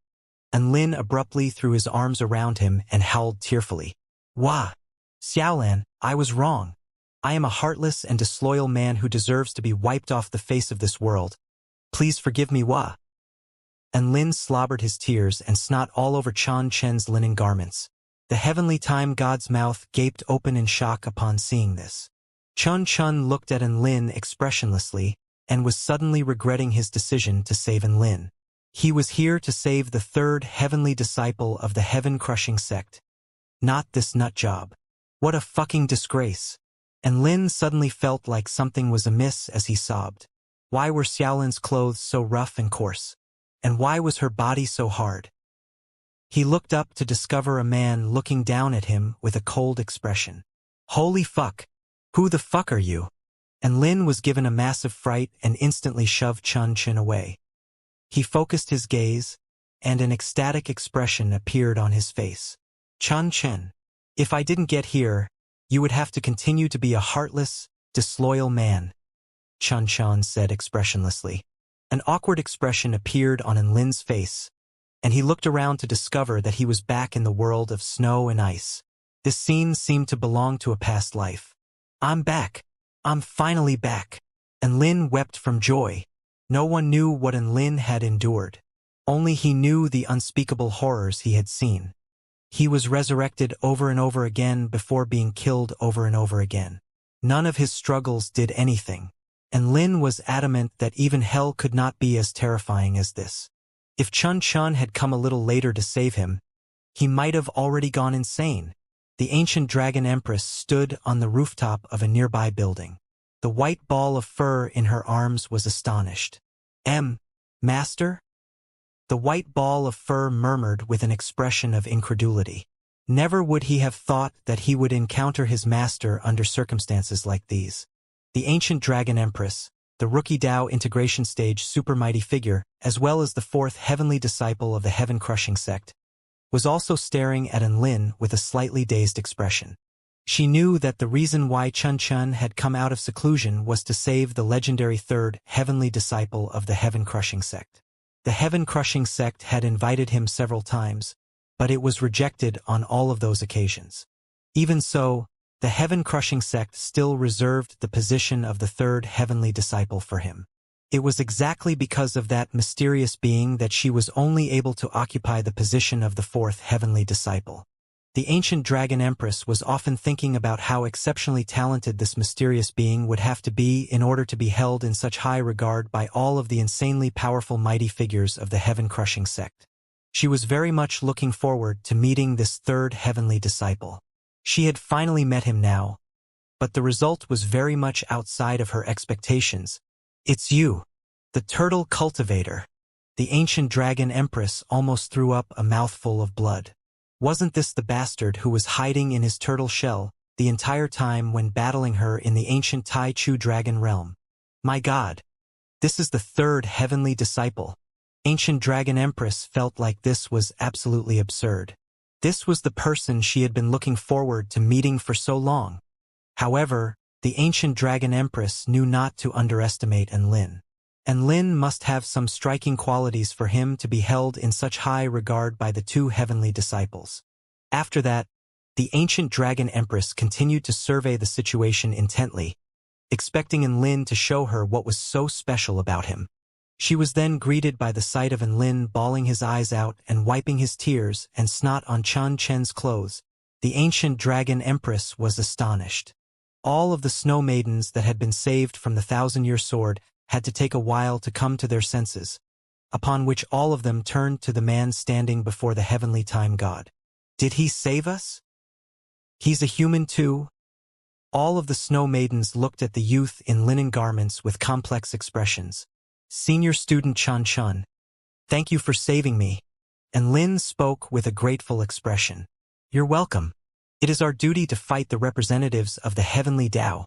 Enlin abruptly threw his arms around him and howled tearfully. "Wah! Xiaolan, I was wrong. I am a heartless and disloyal man who deserves to be wiped off the face of this world. Please forgive me, Wa. And Lin slobbered his tears and snot all over Chan Chen's linen garments. The heavenly time god's mouth gaped open in shock upon seeing this. Chun Chun looked at Enlin expressionlessly and was suddenly regretting his decision to save Enlin. He was here to save the third heavenly disciple of the heaven-crushing sect. Not this nut job. What a fucking disgrace. Enlin suddenly felt like something was amiss as he sobbed. Why were Xiaolin's clothes so rough and coarse? And why was her body so hard? He looked up to discover a man looking down at him with a cold expression. Holy fuck! Who the fuck are you? And Lin was given a massive fright and instantly shoved Chun Chin away. He focused his gaze, and an ecstatic expression appeared on his face. Chun Chin, if I didn't get here, you would have to continue to be a heartless, disloyal man, Chun Chan said expressionlessly. An awkward expression appeared on Enlin's face, and he looked around to discover that he was back in the world of snow and ice. This scene seemed to belong to a past life. I'm back. I'm finally back. Enlin wept from joy. No one knew what Enlin had endured. Only he knew the unspeakable horrors he had seen. He was resurrected over and over again before being killed over and over again. None of his struggles did anything. Enlin was adamant that even hell could not be as terrifying as this. If Chun Chun had come a little later to save him, he might have already gone insane. The ancient dragon empress stood on the rooftop of a nearby building. The white ball of fur in her arms was astonished. Master? The white ball of fur murmured with an expression of incredulity. Never would he have thought that he would encounter his master under circumstances like these. The ancient dragon empress, the rookie Dao integration stage supermighty figure, as well as the fourth heavenly disciple of the heaven-crushing sect, was also staring at Enlin with a slightly dazed expression. She knew that the reason why Chun Chun had come out of seclusion was to save the legendary third heavenly disciple of the heaven-crushing sect. The heaven-crushing sect had invited him several times, but it was rejected on all of those occasions. Even so, the heaven-crushing sect still reserved the position of the third heavenly disciple for him. It was exactly because of that mysterious being that she was only able to occupy the position of the fourth heavenly disciple. The ancient dragon empress was often thinking about how exceptionally talented this mysterious being would have to be in order to be held in such high regard by all of the insanely powerful mighty figures of the heaven-crushing sect. She was very much looking forward to meeting this third heavenly disciple. She had finally met him now, but the result was very much outside of her expectations. It's you, the turtle cultivator. The ancient dragon empress almost threw up a mouthful of blood. Wasn't this the bastard who was hiding in his turtle shell the entire time when battling her in the ancient Tai Chu dragon realm? My God, this is the third heavenly disciple. Ancient dragon empress felt like this was absolutely absurd. This was the person she had been looking forward to meeting for so long. However, the ancient dragon empress knew not to underestimate Enlin. Enlin must have some striking qualities for him to be held in such high regard by the two heavenly disciples. After that, the ancient dragon empress continued to survey the situation intently, expecting Enlin to show her what was so special about him. She was then greeted by the sight of Enlin bawling his eyes out and wiping his tears and snot on Chun Chen's clothes. The ancient dragon empress was astonished. All of the snow maidens that had been saved from the thousand-year sword had to take a while to come to their senses, upon which all of them turned to the man standing before the heavenly time god. Did he save us? He's a human too? All of the snow maidens looked at the youth in linen garments with complex expressions. Senior student Chun Chun, thank you for saving me. And Lin spoke with a grateful expression. You're welcome. It is our duty to fight the representatives of the heavenly Tao.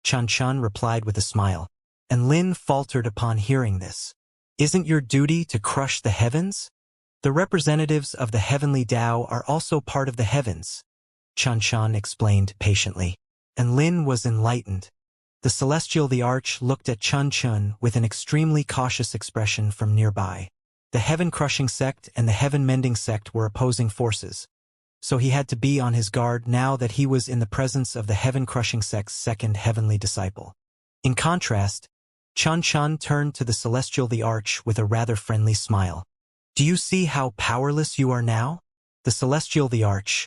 Chun Chun replied with a smile. And Lin faltered upon hearing this. Isn't your duty to crush the heavens? The representatives of the heavenly Tao are also part of the heavens, Chun Chun explained patiently. And Lin was enlightened. The celestial the arch looked at Chun Chun with an extremely cautious expression from nearby. The heaven-crushing sect and the heaven-mending sect were opposing forces. so he had to be on his guard now that he was in the presence of the heaven-crushing sect's second heavenly disciple. In contrast, Chun turned to the Celestial the Arch with a rather friendly smile. "Do you see how powerless you are now? The Celestial the Arch,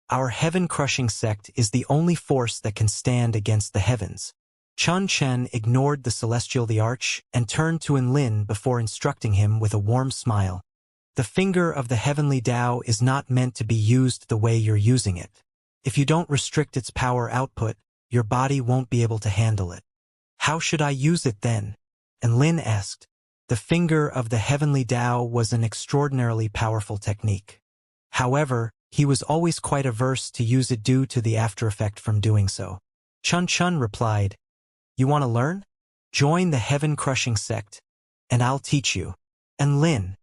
our heaven-crushing sect, is the only force that can stand against the heavens." Chun ignored the Celestial the Arch and turned to Enlin before instructing him with a warm smile. "The finger of the heavenly Tao is not meant to be used the way you're using it. If you don't restrict its power output, your body won't be able to handle it." "How should I use it then?" Enlin asked. The finger of the heavenly Tao was an extraordinarily powerful technique. However, he was always quite averse to use it due to the after effect from doing so. Chun replied, "You want to learn? Join the heaven-crushing sect, and I'll teach you." Enlin,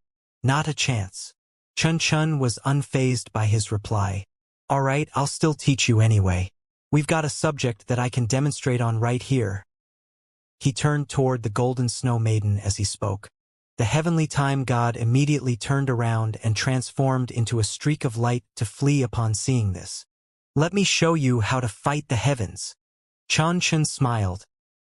"Not a chance." Chun was unfazed by his reply. "All right, I'll still teach you anyway. We've got a subject that I can demonstrate on right here." He turned toward the golden snow maiden as he spoke. The heavenly time god immediately turned around and transformed into a streak of light to flee upon seeing this. "Let me show you how to fight the heavens." Chun smiled,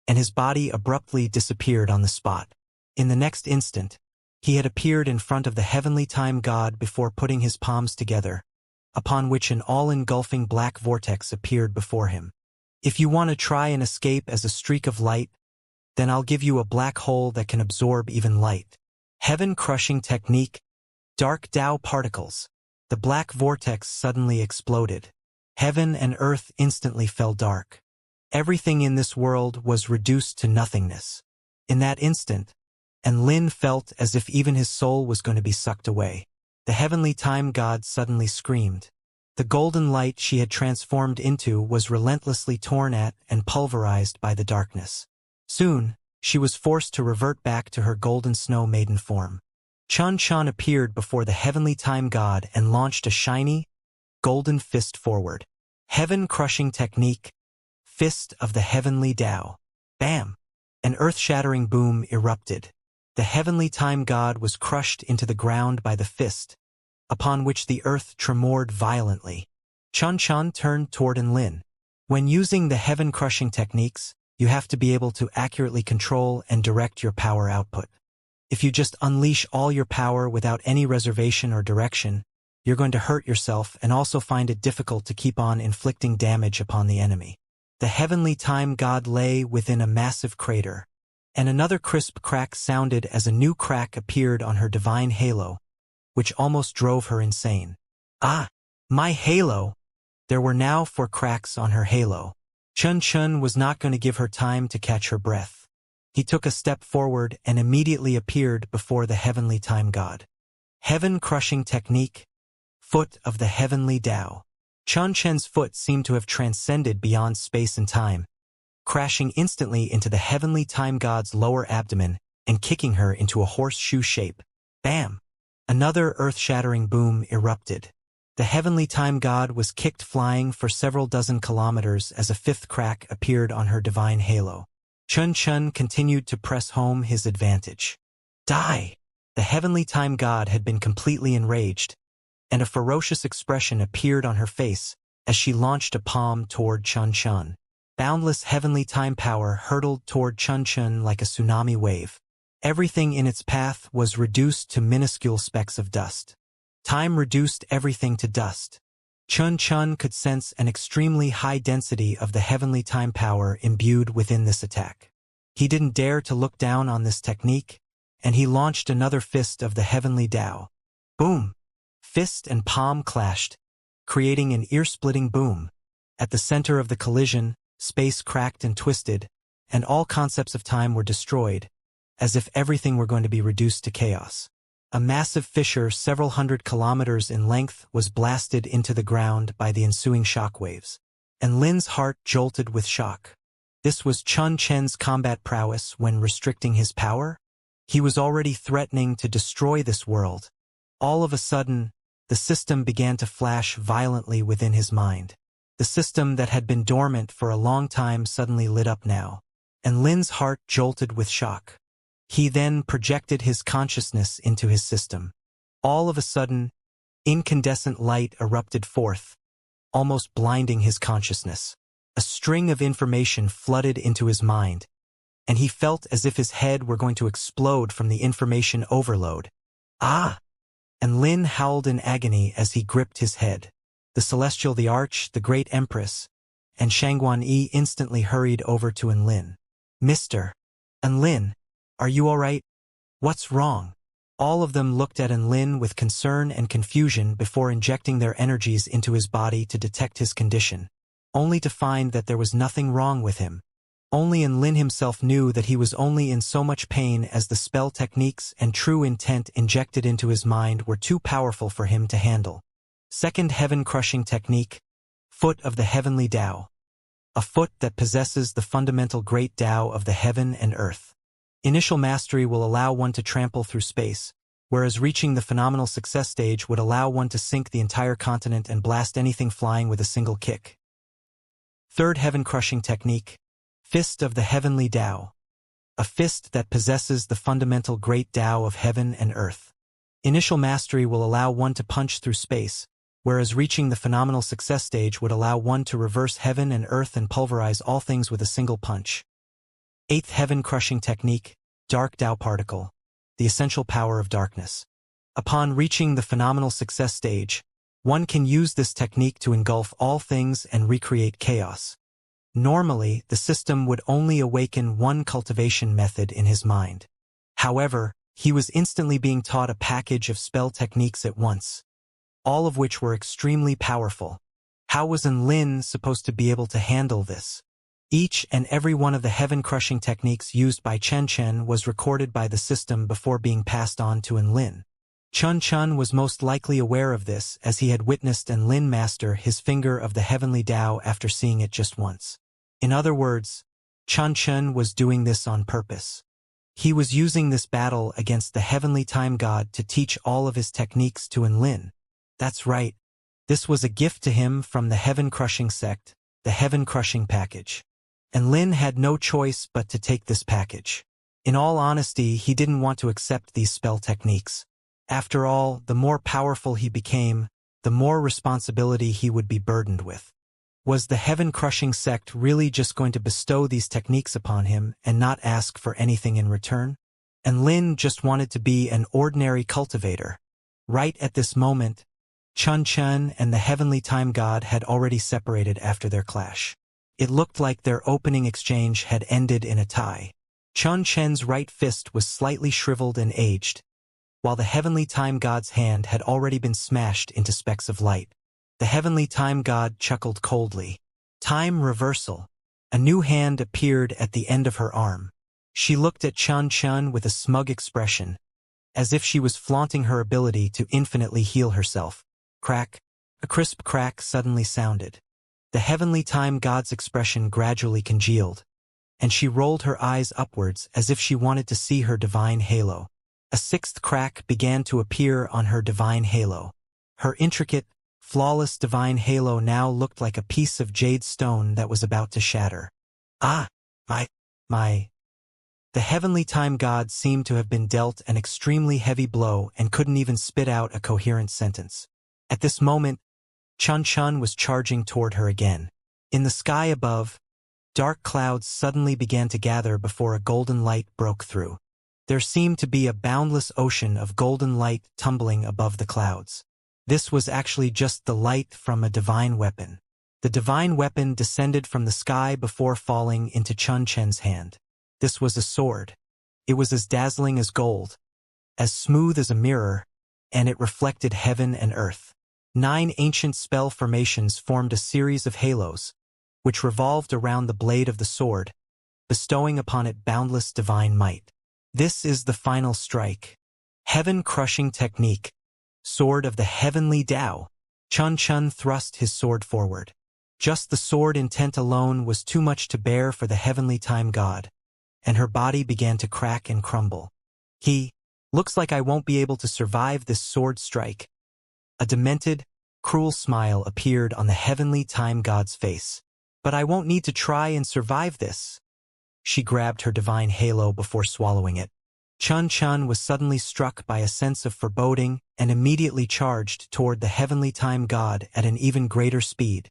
and his body abruptly disappeared on the spot. In the next instant, he had appeared in front of the heavenly time god before putting his palms together, upon which an all-engulfing black vortex appeared before him. "If you want to try and escape as a streak of light, then I'll give you a black hole that can absorb even light." Heaven-crushing technique, dark Tao particles. The black vortex suddenly exploded. Heaven and earth instantly fell dark. Everything in this world was reduced to nothingness. In that instant, Enlin felt as if even his soul was going to be sucked away. The heavenly time god suddenly screamed. The golden light she had transformed into was relentlessly torn at and pulverized by the darkness. Soon, she was forced to revert back to her golden snow maiden form. Chun appeared before the heavenly time god and launched a shiny, golden fist forward. Heaven-crushing technique, Fist of the Heavenly Tao. Bam! An earth-shattering boom erupted. The heavenly time god was crushed into the ground by the fist, upon which the earth tremored violently. Chun turned toward Enlin. "When using the heaven-crushing techniques, you have to be able to accurately control and direct your power output. If you just unleash all your power without any reservation or direction, you're going to hurt yourself and also find it difficult to keep on inflicting damage upon the enemy." The heavenly time god lay within a massive crater, and another crisp crack sounded as a new crack appeared on her divine halo, which almost drove her insane. "Ah, my halo!" There were now 4 cracks on her halo. Chun was not going to give her time to catch her breath. He took a step forward and immediately appeared before the heavenly time god. Heaven-crushing technique, Foot of the Heavenly Tao. Chun's foot seemed to have transcended beyond space and time, crashing instantly into the heavenly time god's lower abdomen and kicking her into a horseshoe shape. Bam! Another earth-shattering boom erupted. The heavenly time god was kicked flying for several dozen kilometers as a 5th crack appeared on her divine halo. Chun continued to press home his advantage. "Die!" The heavenly time god had been completely enraged, and a ferocious expression appeared on her face as she launched a palm toward Chun. Boundless heavenly time power hurtled toward Chun like a tsunami wave. Everything in its path was reduced to minuscule specks of dust. Time reduced everything to dust. Chun could sense an extremely high density of the heavenly time power imbued within this attack. He didn't dare to look down on this technique, and he launched another fist of the heavenly Tao. Boom! Fist and palm clashed, creating an ear-splitting boom. At the center of the collision, space cracked and twisted, and all concepts of time were destroyed, as if everything were going to be reduced to chaos. A massive fissure several hundred kilometers in length was blasted into the ground by the ensuing shockwaves. And Lin's heart jolted with shock. This was Chun's combat prowess when restricting his power? He was already threatening to destroy this world. All of a sudden, the system began to flash violently within his mind. The system that had been dormant for a long time suddenly lit up now. And Lin's heart jolted with shock. He then projected his consciousness into his system. All of a sudden, Incandescent light erupted forth, almost blinding his consciousness. A string of information flooded into his mind, and he felt as if his head were going to explode from the information overload. Ah! And Lin howled in agony as he gripped his head. The Celestial, the Arch, the Great Empress, and Shangguan Yi instantly hurried over to Enlin. Mr. Enlin, are you all right? What's wrong? All of them looked at Enlin with concern and confusion before injecting their energies into his body to detect his condition, only to find that there was nothing wrong with him. Only Enlin himself knew that he was only in so much pain as the spell techniques and true intent injected into his mind were too powerful for him to handle. Second heaven-crushing technique, Foot of the Heavenly Tao. A foot that possesses the fundamental great Tao of the heaven and earth. Initial mastery will allow one to trample through space, whereas reaching the phenomenal success stage would allow one to sink the entire continent and blast anything flying with a single kick. Third heaven-crushing technique, Fist of the Heavenly Tao. A fist that possesses the fundamental great Tao of heaven and earth. Initial mastery will allow one to punch through space, whereas reaching the phenomenal success stage would allow one to reverse heaven and earth and pulverize all things with a single punch. Eighth heaven-crushing technique, Dark Tao Particle. The essential power of darkness. Upon reaching the phenomenal success stage, one can use this technique to engulf all things and recreate chaos. Normally, the system would only awaken one cultivation method in his mind. However, he was instantly being taught a package of spell techniques at once, all of which were extremely powerful. How was Enlin supposed to be able to handle this? Each and every one of the heaven-crushing techniques used by Chen Chen was recorded by the system before being passed on to Enlin. Chun Chun was most likely aware of this as he had witnessed Enlin master his finger of the heavenly Tao after seeing it just once. In other words, Chun Chun was doing this on purpose. He was using this battle against the heavenly time god to teach all of his techniques to Enlin. That's right. This was a gift to him from the heaven-crushing sect, the heaven-crushing package. Enlin had no choice but to take this package. In all honesty, he didn't want to accept these spell techniques. After all, the more powerful he became, the more responsibility he would be burdened with. Was the heaven-crushing sect really just going to bestow these techniques upon him and not ask for anything in return? Enlin just wanted to be an ordinary cultivator. Right at this moment, Chun Chun and the heavenly time god had already separated after their clash. It looked like their opening exchange had ended in a tie. Chun Chen's right fist was slightly shriveled and aged, while the heavenly time god's hand had already been smashed into specks of light. The heavenly time god chuckled coldly. Time reversal. A new hand appeared at the end of her arm. She looked at Chun Chun with a smug expression, as if she was flaunting her ability to infinitely heal herself. Crack. A crisp crack suddenly sounded. The heavenly time god's expression gradually congealed, and she rolled her eyes upwards as if she wanted to see her divine halo. A sixth crack began to appear on her divine halo. Her intricate, flawless divine halo now looked like a piece of jade stone that was about to shatter. Ah! My. The heavenly time god seemed to have been dealt an extremely heavy blow and couldn't even spit out a coherent sentence. At this moment, Chun Chun was charging toward her again. In the sky above, dark clouds suddenly began to gather before a golden light broke through. There seemed to be a boundless ocean of golden light tumbling above the clouds. This was actually just the light from a divine weapon. The divine weapon descended from the sky before falling into Chun Chen's hand. This was a sword. It was as dazzling as gold, as smooth as a mirror, and it reflected heaven and earth. 9 ancient spell formations formed a series of halos, which revolved around the blade of the sword, bestowing upon it boundless divine might. This is the final strike. Heaven-crushing technique. Sword of the heavenly Tao. Chun Chun thrust his sword forward. Just the sword intent alone was too much to bear for the heavenly time god, and her body began to crack and crumble. Looks like I won't be able to survive this sword strike. A demented, cruel smile appeared on the heavenly time god's face. But I won't need to try and survive this. She grabbed her divine halo before swallowing it. Chun Chun was suddenly struck by a sense of foreboding and immediately charged toward the heavenly time god at an even greater speed.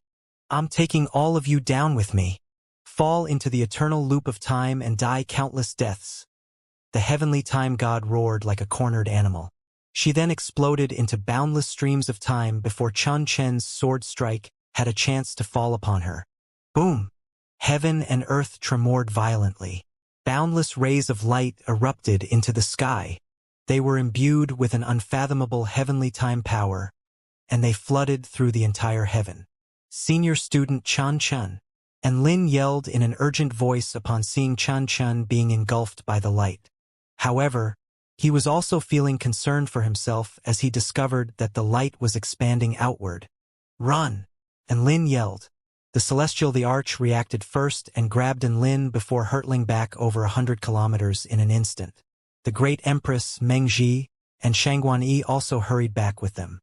I'm taking all of you down with me. Fall into the eternal loop of time and die countless deaths. The heavenly time god roared like a cornered animal. She then exploded into boundless streams of time before Chun Chen's sword strike had a chance to fall upon her. Boom! Heaven and earth tremored violently. Boundless rays of light erupted into the sky. They were imbued with an unfathomable heavenly time power, and they flooded through the entire heaven. Senior student Chun Chun and Lin yelled in an urgent voice upon seeing Chun Chun being engulfed by the light. However, he was also feeling concerned for himself as he discovered that the light was expanding outward. Run! And Lin yelled. The Celestial the Arch reacted first and grabbed Lin before hurtling back over 100 kilometers in an instant. The Great Empress Mengji and Shangguan also hurried back with them.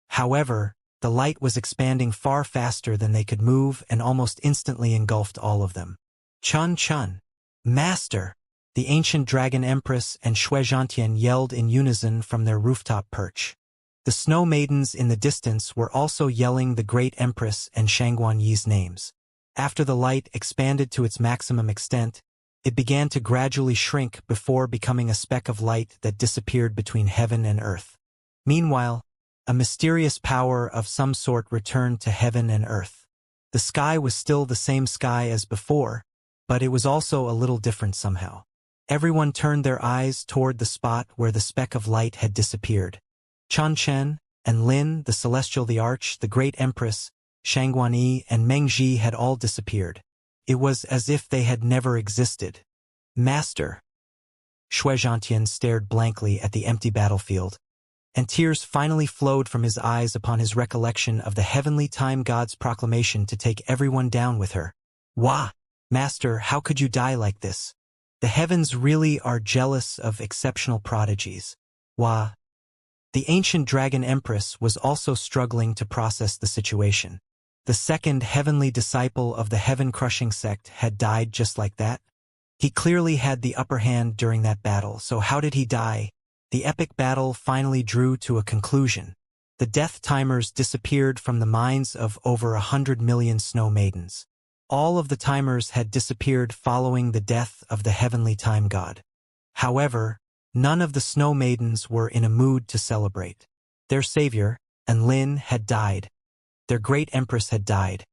However, the light was expanding far faster than they could move and almost instantly engulfed all of them. Chun Chun! Master! The ancient Dragon Empress and Shui Zhantian yelled in unison from their rooftop perch. The snow maidens in the distance were also yelling the Great Empress and Shangguan Yi's names. After the light expanded to its maximum extent, it began to gradually shrink before becoming a speck of light that disappeared between heaven and earth. Meanwhile, a mysterious power of some sort returned to heaven and earth. The sky was still the same sky as before, but it was also a little different somehow. Everyone turned their eyes toward the spot where the speck of light had disappeared. Chun Chen and Lin, the Celestial the Arch, the Great Empress, Shangguan Yi, and Mengji had all disappeared. It was as if they had never existed. Master! Shui Zhantian stared blankly at the empty battlefield, and tears finally flowed from his eyes upon his recollection of the heavenly time god's proclamation to take everyone down with her. Wah! Master, how could you die like this? The heavens really are jealous of exceptional prodigies. Wah! The ancient Dragon Empress was also struggling to process the situation. The second heavenly disciple of the heaven-crushing sect had died just like that. He clearly had the upper hand during that battle, so how did he die? The epic battle finally drew to a conclusion. The death timers disappeared from the minds of over 100 million snow maidens. All of the timers had disappeared following the death of the heavenly time god. However, none of the snow maidens were in a mood to celebrate. Their savior, Lin, had died. Their great empress had died.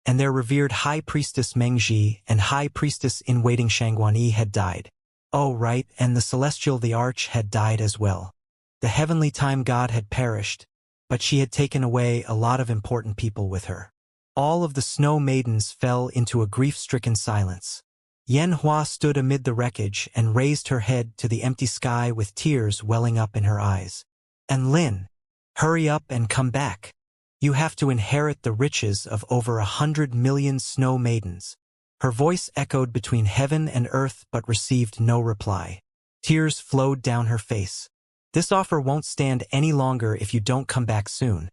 And their revered high priestess Mengji and high priestess in waiting Shangguan Yi had died. Oh right, and the Celestial the Arch had died as well. The heavenly time god had perished, but she had taken away a lot of important people with her. All of the snow maidens fell into a grief-stricken silence. Yanhua stood amid the wreckage and raised her head to the empty sky with tears welling up in her eyes. And Lin, hurry up and come back. You have to inherit the riches of over 100 million snow maidens. Her voice echoed between heaven and earth but received no reply. Tears flowed down her face. This offer won't stand any longer if you don't come back soon.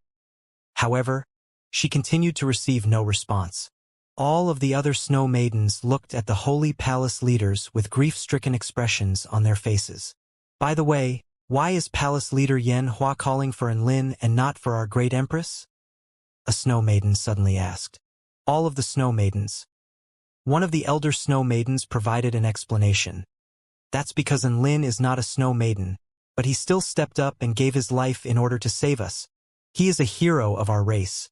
However, she continued to receive no response. All of the other snow maidens looked at the holy palace leaders with grief-stricken expressions on their faces. By the way, why is palace leader Yanhua calling for Lin and not for our great empress? A snow maiden suddenly asked. All of the snow maidens. One of the elder snow maidens provided an explanation. That's because Lin is not a snow maiden, but he still stepped up and gave his life in order to save us. He is a hero of our race,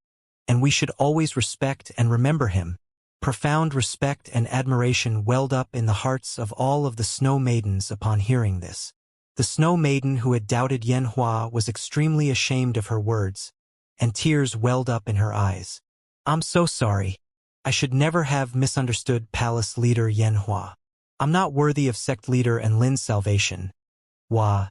and we should always respect and remember him. Profound respect and admiration welled up in the hearts of all of the snow maidens upon hearing this. The snow maiden who had doubted Yanhua was extremely ashamed of her words, and tears welled up in her eyes. I'm so sorry. I should never have misunderstood palace leader Yanhua. I'm not worthy of sect leader Lin's salvation. Wah.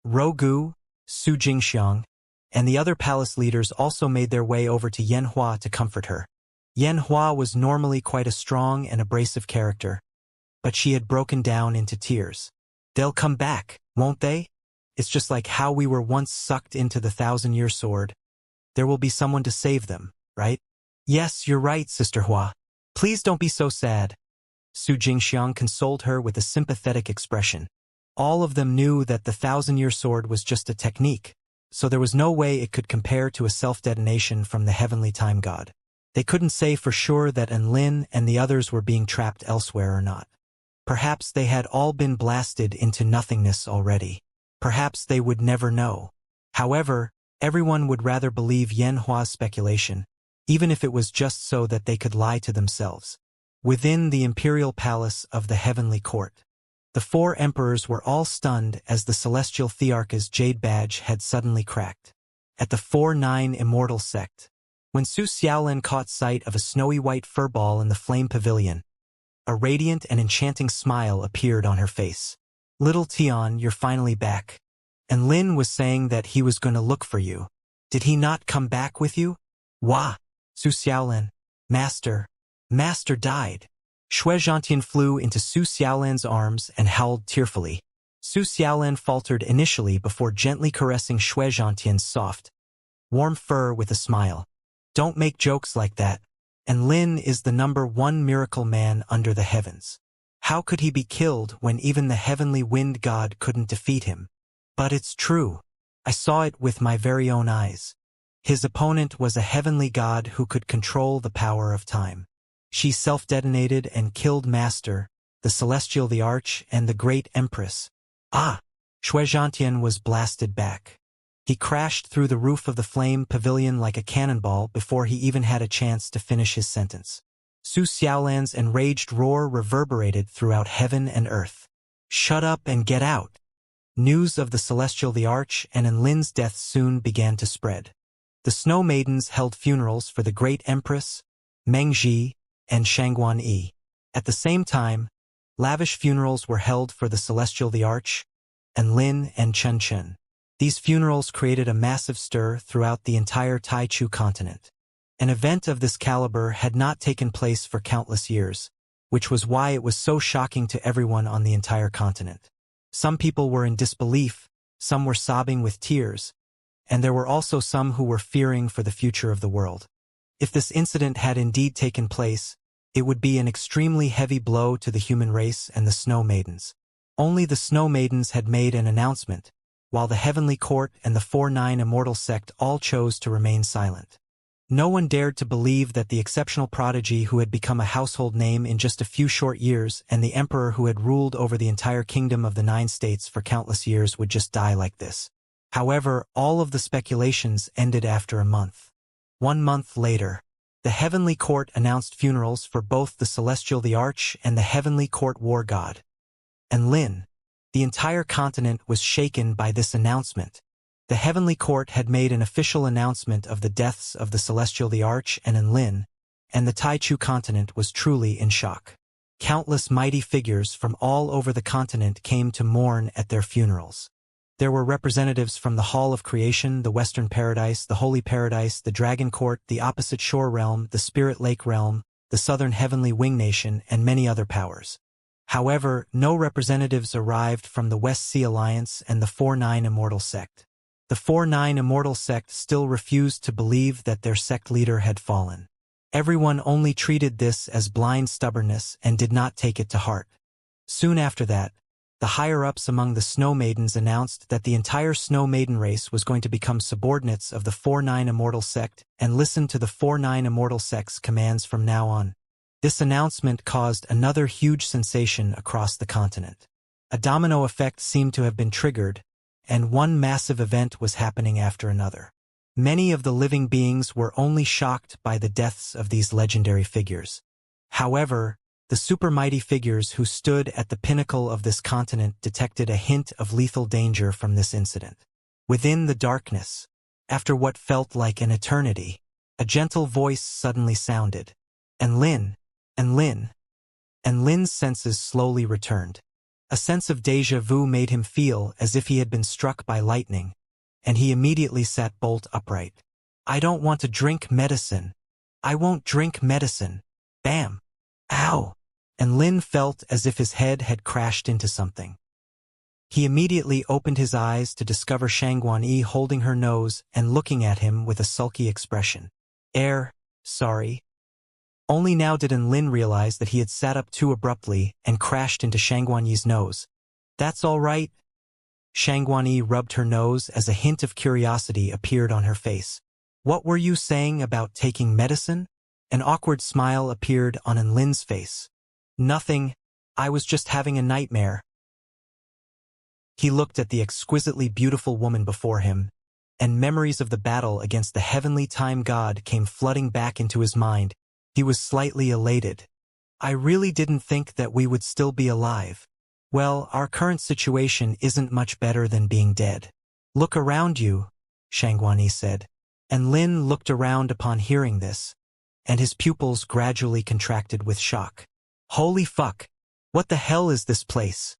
Rogu, Su Jingxiang, and the other palace leaders also made their way over to Yanhua to comfort her. Yanhua was normally quite a strong and abrasive character, but she had broken down into tears. They'll come back, won't they? It's just like how we were once sucked into the 1,000-year sword. There will be someone to save them, right? Yes, you're right, Sister Hua. Please don't be so sad. Su Jingxiang consoled her with a sympathetic expression. all of them knew that the 1,000-year sword was just a technique, so there was no way it could compare to a self-detonation from the heavenly time god. They couldn't say for sure that Enlin and the others were being trapped elsewhere or not. Perhaps they had all been blasted into nothingness already. Perhaps they would never know. However, everyone would rather believe Yanhua's speculation, even if it was just so that they could lie to themselves. Within the imperial palace of the heavenly court, the 4 emperors were all stunned as the celestial thearch's jade badge had suddenly cracked. At the 4-9 Immortal sect, when Su Xiaolin caught sight of a snowy white furball in the flame pavilion, a radiant and enchanting smile appeared on her face. "Little Tian, you're finally back. And Lin was saying that he was going to look for you. Did he not come back with you?" "Wah! Su Xiaolin, Master died." Shui Zhantian flew into Su Xiaolin's arms and howled tearfully. Su Xiaolin faltered initially before gently caressing Shui Zhantian's soft, warm fur with a smile. "Don't make jokes like that. And Lin is the #1 miracle man under the heavens. How could he be killed when even the heavenly wind god couldn't defeat him? But it's true. I saw it with my very own eyes. His opponent was a heavenly god who could control the power of time. She self-detonated and killed Master, the Celestial the Arch, and the Great Empress." "Ah!" Shui Zhantian was blasted back. He crashed through the roof of the flame pavilion like a cannonball before he even had a chance to finish his sentence. Su Xiaolin's enraged roar reverberated throughout heaven and earth. "Shut up and get out!" News of the Celestial the Arch and Enlin's death soon began to spread. The Snow Maidens held funerals for the Great Empress, Mengji, and Shangguan Yi. At the same time, lavish funerals were held for the Celestial the Arch, Enlin and Chen Chen. These funerals created a massive stir throughout the entire Taichu continent. An event of this caliber had not taken place for countless years, which was why it was so shocking to everyone on the entire continent. Some people were in disbelief, some were sobbing with tears, and there were also some who were fearing for the future of the world. If this incident had indeed taken place, it would be an extremely heavy blow to the human race and the Snow Maidens. Only the Snow Maidens had made an announcement, while the Heavenly Court and the 4-9 Immortal sect all chose to remain silent. No one dared to believe that the exceptional prodigy who had become a household name in just a few short years and the emperor who had ruled over the entire kingdom of the 9 states for countless years would just die like this. However, all of the speculations ended after a month. 1 month later, the Heavenly Court announced funerals for both the Celestial the Arch and the Heavenly Court War God. And Lin, the entire continent was shaken by this announcement. The Heavenly Court had made an official announcement of the deaths of the Celestial the Arch and Enlin, and the Taichu continent was truly in shock. Countless mighty figures from all over the continent came to mourn at their funerals. There were representatives from the Hall of Creation, the Western Paradise, the Holy Paradise, the Dragon Court, the Opposite Shore Realm, the Spirit Lake Realm, the Southern Heavenly Wing Nation, and many other powers. However, no representatives arrived from the West Sea Alliance and the 4-9 Immortal sect. The 4-9 Immortal sect still refused to believe that their sect leader had fallen. Everyone only treated this as blind stubbornness and did not take it to heart. Soon after that, the higher-ups among the Snow Maidens announced that the entire Snow Maiden race was going to become subordinates of the 4-9 Immortal sect and listen to the 4-9 Immortal sect's commands from now on. This announcement caused another huge sensation across the continent. A domino effect seemed to have been triggered, and one massive event was happening after another. Many of the living beings were only shocked by the deaths of these legendary figures. However, the supermighty figures who stood at the pinnacle of this continent detected a hint of lethal danger from this incident. Within the darkness, after what felt like an eternity, a gentle voice suddenly sounded. Enlin, Enlin. Enlin's senses slowly returned. A sense of déjà vu made him feel as if he had been struck by lightning, and he immediately sat bolt upright. "I don't want to drink medicine. I won't drink medicine." Bam! Ow! And Lin felt as if his head had crashed into something. He immediately opened his eyes to discover Shangguan Yi holding her nose and looking at him with a sulky expression. Sorry. Only now did Enlin realize that he had sat up too abruptly and crashed into Shangguan Yi's nose. That's all right. Shangguani rubbed her nose as a hint of curiosity appeared on her face. What were you saying about taking medicine? An awkward smile appeared on Enlin's face. Nothing. I was just having a nightmare. He looked at the exquisitely beautiful woman before him, and memories of the battle against the heavenly time god came flooding back into his mind. He was slightly elated. I really didn't think that we would still be alive. Well, our current situation isn't much better than being dead. Look around you, Shangguani said. And Lin looked around upon hearing this, and his pupils gradually contracted with shock. Holy fuck! What the hell is this place?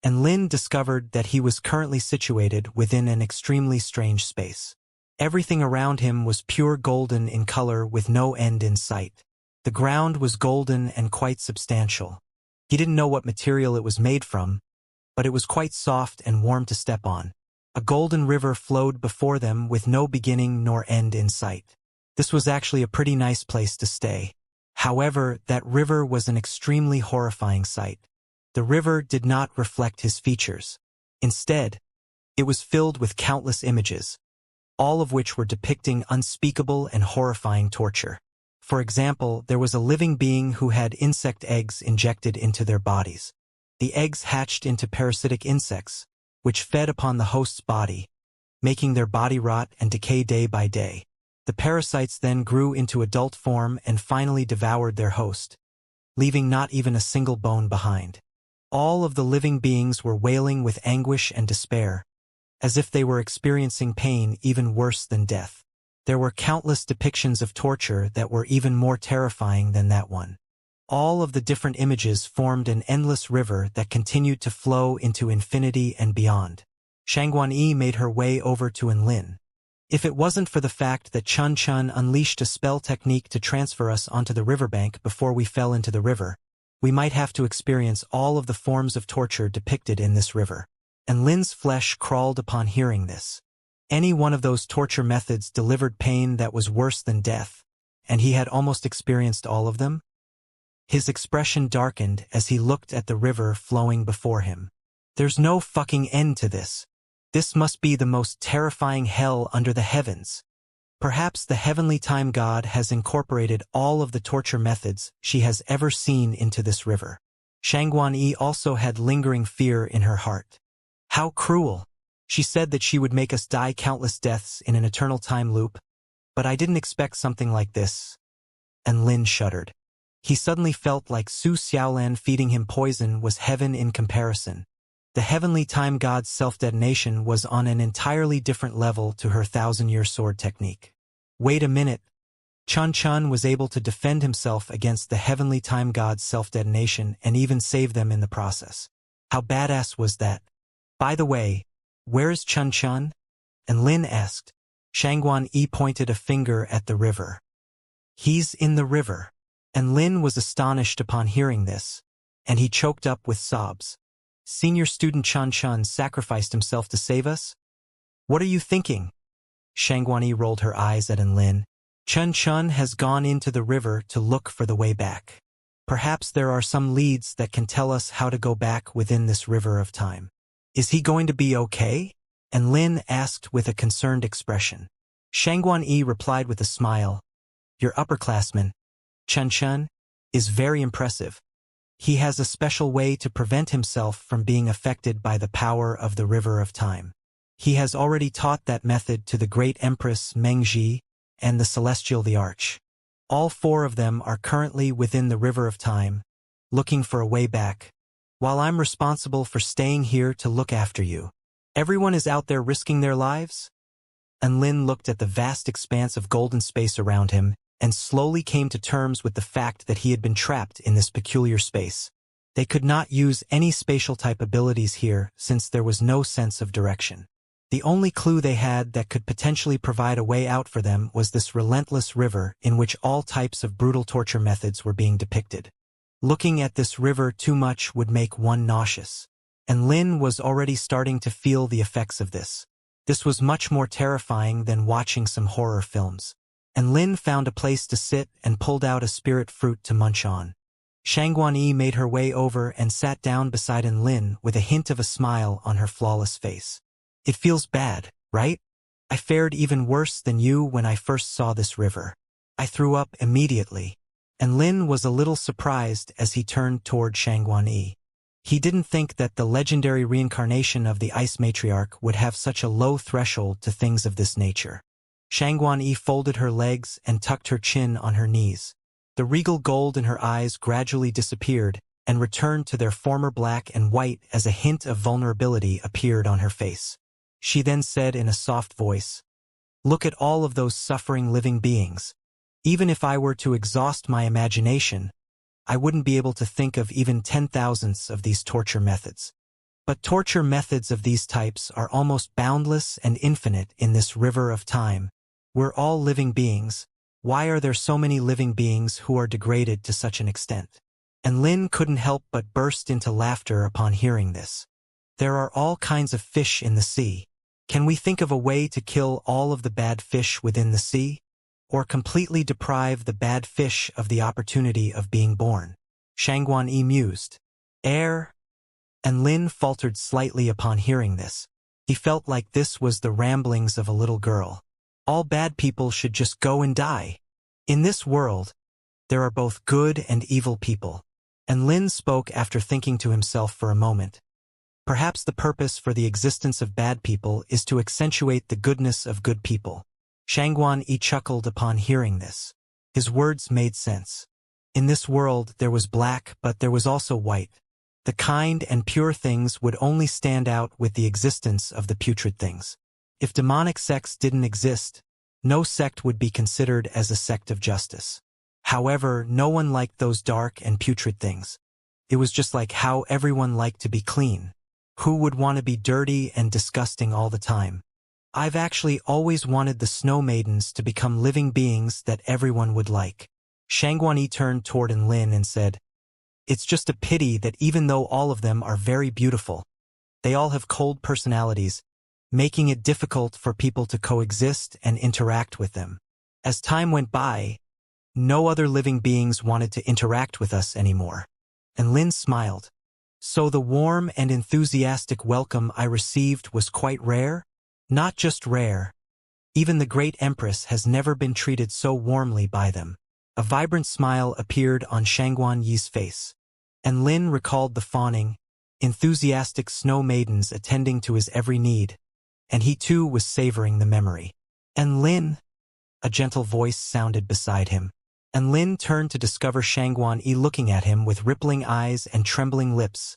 And Lin discovered that he was currently situated within an extremely strange space. Everything around him was pure golden in color with no end in sight. The ground was golden and quite substantial. He didn't know what material it was made from, but it was quite soft and warm to step on. A golden river flowed before them with no beginning nor end in sight. This was actually a pretty nice place to stay. However, that river was an extremely horrifying sight. The river did not reflect his features. Instead, it was filled with countless images, all of which were depicting unspeakable and horrifying torture. For example, there was a living being who had insect eggs injected into their bodies. The eggs hatched into parasitic insects, which fed upon the host's body, making their body rot and decay day by day. The parasites then grew into adult form and finally devoured their host, leaving not even a single bone behind. All of the living beings were wailing with anguish and despair, as if they were experiencing pain even worse than death. There were countless depictions of torture that were even more terrifying than that one. All of the different images formed an endless river that continued to flow into infinity and beyond. Shangguani made her way over to Enlin. If it wasn't for the fact that Chun Chun unleashed a spell technique to transfer us onto the riverbank before we fell into the river, we might have to experience all of the forms of torture depicted in this river. Enlin's flesh crawled upon hearing this. Any one of those torture methods delivered pain that was worse than death, and he had almost experienced all of them. His expression darkened as he looked at the river flowing before him. There's no fucking end to this. This must be the most terrifying hell under the heavens. Perhaps the heavenly time god has incorporated all of the torture methods she has ever seen into this river. Shangguani also had lingering fear in her heart. How cruel! She said that she would make us die countless deaths in an eternal time loop, but I didn't expect something like this. And Lin shuddered. He suddenly felt like Su Xiaolan feeding him poison was heaven in comparison. The heavenly time god's self-detonation was on an entirely different level to her thousand-year sword technique. Wait a minute. Chun Chun was able to defend himself against the heavenly time god's self-detonation and even save them in the process. How badass was that? By the way, where is Chun Chun? And Lin asked. Shangguani pointed a finger at the river. He's in the river. And Lin was astonished upon hearing this, and he choked up with sobs. Senior student Chun Chun sacrificed himself to save us? What are you thinking? Shangguani rolled her eyes at Enlin. Chun Chun has gone into the river to look for the way back. Perhaps there are some leads that can tell us how to go back within this river of time. Is he going to be okay? And Lin asked with a concerned expression. Shangguani replied with a smile. Your upperclassman, Chun Chun, is very impressive. He has a special way to prevent himself from being affected by the power of the river of time. He has already taught that method to the great Empress Mengji and the Celestial the Arch. All four of them are currently within the river of time, looking for a way back, while I'm responsible for staying here to look after you. Everyone is out there risking their lives? And Lin looked at the vast expanse of golden space around him and slowly came to terms with the fact that he had been trapped in this peculiar space. They could not use any spatial type abilities here since there was no sense of direction. The only clue they had that could potentially provide a way out for them was this relentless river in which all types of brutal torture methods were being depicted. Looking at this river too much would make one nauseous, and Lin was already starting to feel the effects of this. This was much more terrifying than watching some horror films. And Lin found a place to sit and pulled out a spirit fruit to munch on. Shangguan made her way over and sat down beside Lin with a hint of a smile on her flawless face. It feels bad, right? I fared even worse than you when I first saw this river. I threw up immediately. And Lin was a little surprised as he turned toward Shangguan. He didn't think that the legendary reincarnation of the Ice Matriarch would have such a low threshold to things of this nature. Shangguan folded her legs and tucked her chin on her knees. The regal gold in her eyes gradually disappeared and returned to their former black and white as a hint of vulnerability appeared on her face. She then said in a soft voice, "Look at all of those suffering living beings. Even if I were to exhaust my imagination, I wouldn't be able to think of even 10,000ths of these torture methods. But torture methods of these types are almost boundless and infinite in this river of time. We're all living beings. Why are there so many living beings who are degraded to such an extent?" And Lin couldn't help but burst into laughter upon hearing this. "There are all kinds of fish in the sea. Can we think of a way to kill all of the bad fish within the sea? Or completely deprive the bad fish of the opportunity of being born?" Shangguan mused. And Lin faltered slightly upon hearing this. He felt like this was the ramblings of a little girl. All bad people should just go and die. In this world, there are both good and evil people. And Lin spoke after thinking to himself for a moment. Perhaps the purpose for the existence of bad people is to accentuate the goodness of good people. Shangguan chuckled upon hearing this. His words made sense. In this world there was black, but there was also white. The kind and pure things would only stand out with the existence of the putrid things. If demonic sects didn't exist, no sect would be considered as a sect of justice. However, no one liked those dark and putrid things. It was just like how everyone liked to be clean. Who would want to be dirty and disgusting all the time? I've actually always wanted the snow maidens to become living beings that everyone would like. Shangguan turned toward Lin and said, "It's just a pity that even though all of them are very beautiful, they all have cold personalities, making it difficult for people to coexist and interact with them. As time went by, no other living beings wanted to interact with us anymore." And Lin smiled. "So the warm and enthusiastic welcome I received was quite rare? Not just rare. Even the great Empress has never been treated so warmly by them." A vibrant smile appeared on Shangguan face. And Lin recalled the fawning, enthusiastic snow maidens attending to his every need. And he too was savoring the memory. "And Lin?" A gentle voice sounded beside him. And Lin turned to discover Shangguan looking at him with rippling eyes and trembling lips,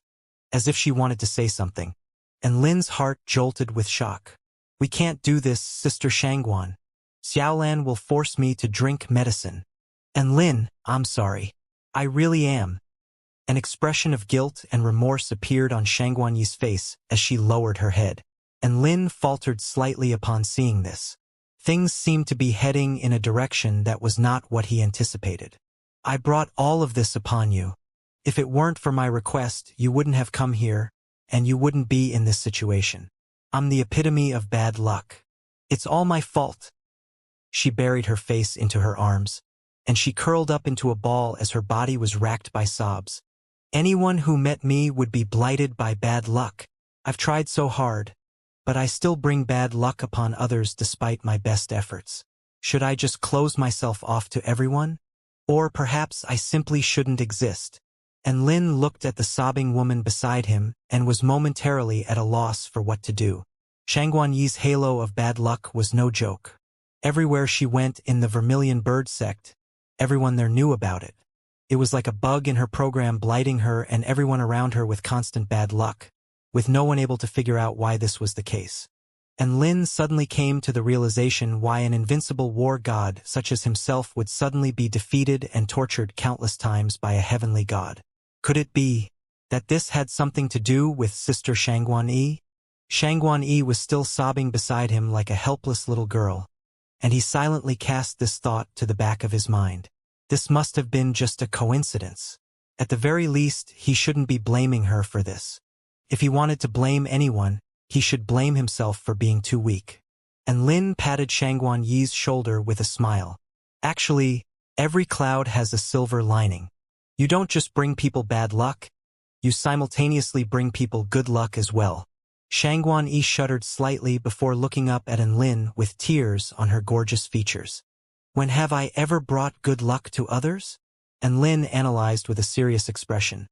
as if she wanted to say something. And Lin's heart jolted with shock. "We can't do this, Sister Shangguan. Xiaolan will force me to drink medicine." "And Lin, I'm sorry. I really am." An expression of guilt and remorse appeared on Shangguan face as she lowered her head. And Lin faltered slightly upon seeing this. Things seemed to be heading in a direction that was not what he anticipated. "I brought all of this upon you. If it weren't for my request, you wouldn't have come here, and you wouldn't be in this situation. I'm the epitome of bad luck. It's all my fault." She buried her face into her arms, and she curled up into a ball as her body was racked by sobs. "Anyone who met me would be blighted by bad luck. I've tried so hard, but I still bring bad luck upon others despite my best efforts. Should I just close myself off to everyone? Or perhaps I simply shouldn't exist." And Lin looked at the sobbing woman beside him and was momentarily at a loss for what to do. Shangguan halo of bad luck was no joke. Everywhere she went in the Vermilion Bird sect, everyone there knew about it. It was like a bug in her program blighting her and everyone around her with constant bad luck, with no one able to figure out why this was the case. And Lin suddenly came to the realization why an invincible war god such as himself would suddenly be defeated and tortured countless times by a heavenly god. Could it be that this had something to do with Sister Shangguan? Shangguan was still sobbing beside him like a helpless little girl, and he silently cast this thought to the back of his mind. This must have been just a coincidence. At the very least, he shouldn't be blaming her for this. If he wanted to blame anyone, he should blame himself for being too weak. And Lin patted Shangguan shoulder with a smile. "Actually, every cloud has a silver lining. You don't just bring people bad luck, you simultaneously bring people good luck as well. Shangguan Yi shuddered slightly before looking up at Enlin with tears on her gorgeous features. When have I ever brought good luck to others? Enlin analyzed with a serious expression.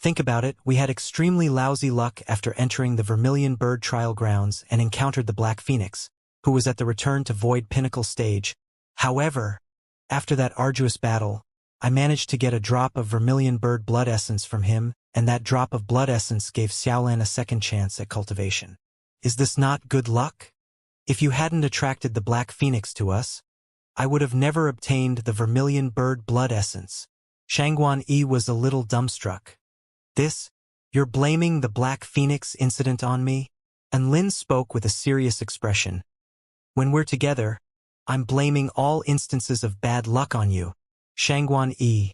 Think about it, we had extremely lousy luck after entering the Vermilion Bird trial grounds and encountered the Black Phoenix, who was at the return to Void Pinnacle stage. However, after that arduous battle, I managed to get a drop of Vermilion Bird blood essence from him, and that drop of blood essence gave Xiaolan a second chance at cultivation. Is this not good luck? If you hadn't attracted the Black Phoenix to us, I would have never obtained the Vermilion Bird blood essence. Shangguan Yi was a little dumbstruck. You're blaming the Black Phoenix incident on me? And Lin spoke with a serious expression. When we're together, I'm blaming all instances of bad luck on you, Shangguan Yi.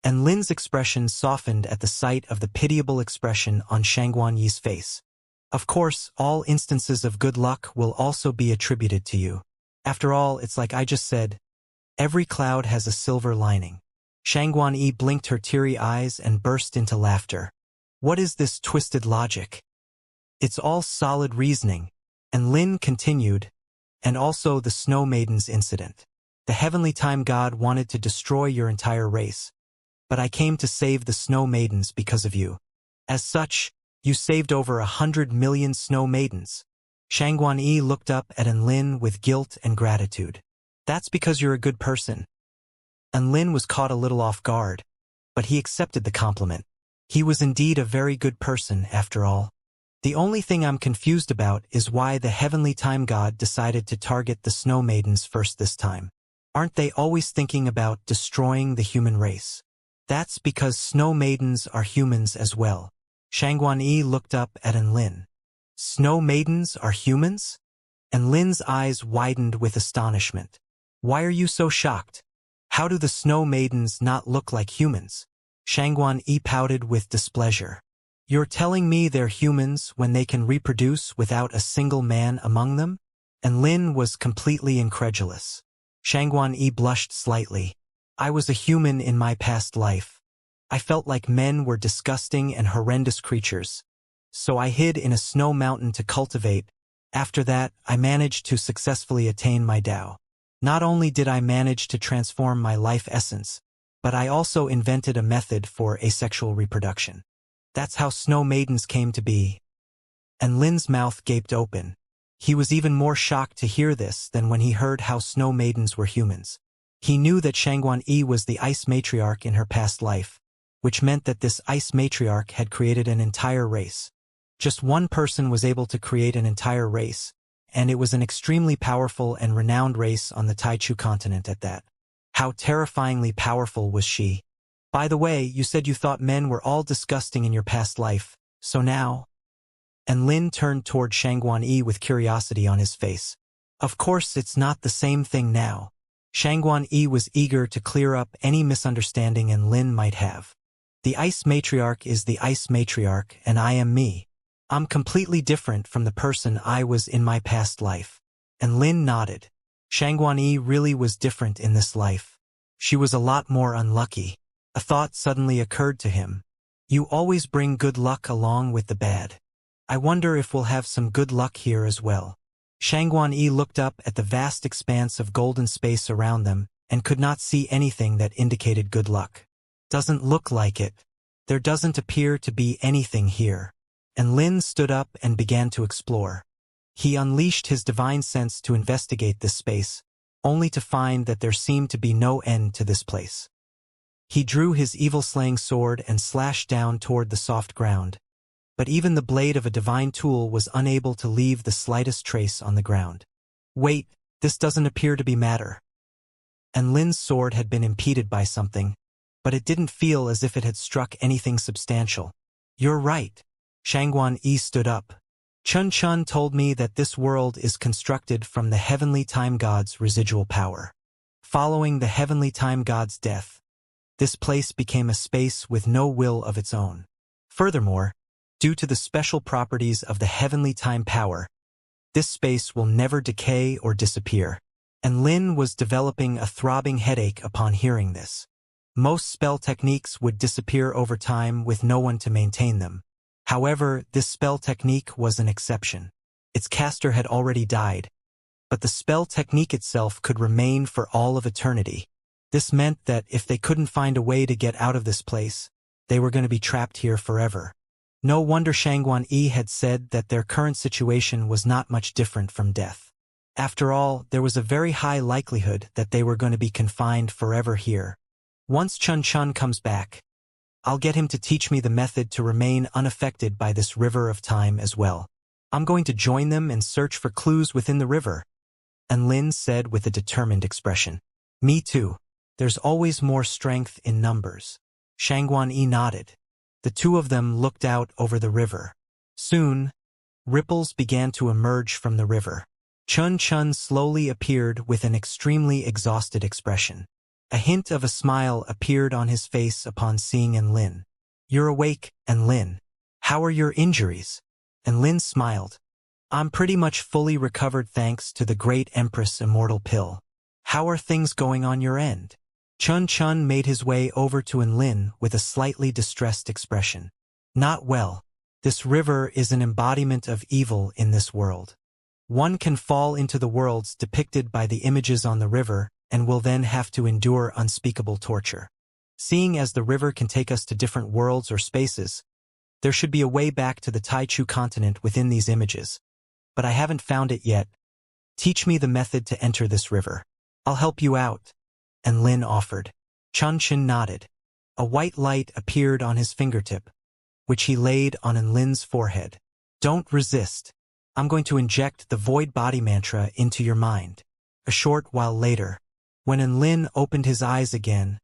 And Lin's expression softened at the sight of the pitiable expression on Shangguan Yi's face. Of course, all instances of good luck will also be attributed to you. After all, it's like I just said, every cloud has a silver lining. Shangguan Yi blinked her teary eyes and burst into laughter. What is this twisted logic? It's all solid reasoning. And Lin continued, and also the Snow Maidens incident. The Heavenly Time God wanted to destroy your entire race, but I came to save the Snow Maidens because of you. As such, you saved over 100 million Snow Maidens. Shangguan Yi looked up at Enlin with guilt and gratitude. That's because you're a good person. Enlin was caught a little off guard, but he accepted the compliment. He was indeed a very good person, after all. The only thing I'm confused about is why the Heavenly Time God decided to target the Snow Maidens first this time. Aren't they always thinking about destroying the human race? That's because Snow Maidens are humans as well. Shangguan Yi looked up at Enlin. Snow Maidens are humans? Enlin's eyes widened with astonishment. Why are you so shocked? How do the Snow Maidens not look like humans? Shangguan Yi pouted with displeasure. You're telling me they're humans when they can reproduce without a single man among them? Enlin was completely incredulous. Shangguan Yi blushed slightly. I was a human in my past life. I felt like men were disgusting and horrendous creatures. So I hid in a snow mountain to cultivate. After that, I managed to successfully attain my Tao. Not only did I manage to transform my life essence, but I also invented a method for asexual reproduction. That's how Snow Maidens came to be. And Lin's mouth gaped open. He was even more shocked to hear this than when he heard how Snow Maidens were humans. He knew that Shangguan Yi was the Ice Matriarch in her past life, which meant that this Ice Matriarch had created an entire race. Just one person was able to create an entire race, and it was an extremely powerful and renowned race on the Taichu continent at that. How terrifyingly powerful was she? By the way, you said you thought men were all disgusting in your past life, so now? And Lin turned toward Shangguan Yi with curiosity on his face. Of course it's not the same thing now. Shangguan Yi was eager to clear up any misunderstanding and Lin might have. The Ice Matriarch is the Ice Matriarch, and I am me. I'm completely different from the person I was in my past life. And Lin nodded. Shangguan Yi really was different in this life. She was a lot more unlucky. A thought suddenly occurred to him. You always bring good luck along with the bad. I wonder if we'll have some good luck here as well. Shangguan Yi looked up at the vast expanse of golden space around them and could not see anything that indicated good luck. Doesn't look like it. There doesn't appear to be anything here. And Lin stood up and began to explore. He unleashed his divine sense to investigate this space, only to find that there seemed to be no end to this place. He drew his evil-slaying sword and slashed down toward the soft ground. But even the blade of a divine tool was unable to leave the slightest trace on the ground. Wait, this doesn't appear to be matter. And Lin's sword had been impeded by something, but it didn't feel as if it had struck anything substantial. You're right. Shangguan Yi stood up. Chun Chun told me that this world is constructed from the Heavenly Time God's residual power. Following the Heavenly Time God's death, this place became a space with no will of its own. Furthermore, due to the special properties of the Heavenly Time power, this space will never decay or disappear. And Lin was developing a throbbing headache upon hearing this. Most spell techniques would disappear over time with no one to maintain them. However, this spell technique was an exception. Its caster had already died, but the spell technique itself could remain for all of eternity. This meant that if they couldn't find a way to get out of this place, they were going to be trapped here forever. No wonder Shangguan Yi had said that their current situation was not much different from death. After all, there was a very high likelihood that they were going to be confined forever here. Once Chun Chun comes back, I'll get him to teach me the method to remain unaffected by this river of time as well. I'm going to join them and search for clues within the river. And Lin said with a determined expression. Me too. There's always more strength in numbers. Shangguan Yi nodded. The two of them looked out over the river. Soon, ripples began to emerge from the river. Chun Chun slowly appeared with an extremely exhausted expression. A hint of a smile appeared on his face upon seeing Enlin. You're awake, Enlin. How are your injuries? Enlin smiled. I'm pretty much fully recovered thanks to the great Empress Immortal pill. How are things going on your end? Chun Chun made his way over to Enlin with a slightly distressed expression. Not well. This river is an embodiment of evil in this world. One can fall into the worlds depicted by the images on the river and will then have to endure unspeakable torture. Seeing as the river can take us to different worlds or spaces, there should be a way back to the Taichu continent within these images. But I haven't found it yet. Teach me the method to enter this river. I'll help you out. And Lin offered. Chun Chun nodded. A white light appeared on his fingertip, which he laid on Enlin's forehead. Don't resist. I'm going to inject the void body mantra into your mind. A short while later, when Enlin opened his eyes again,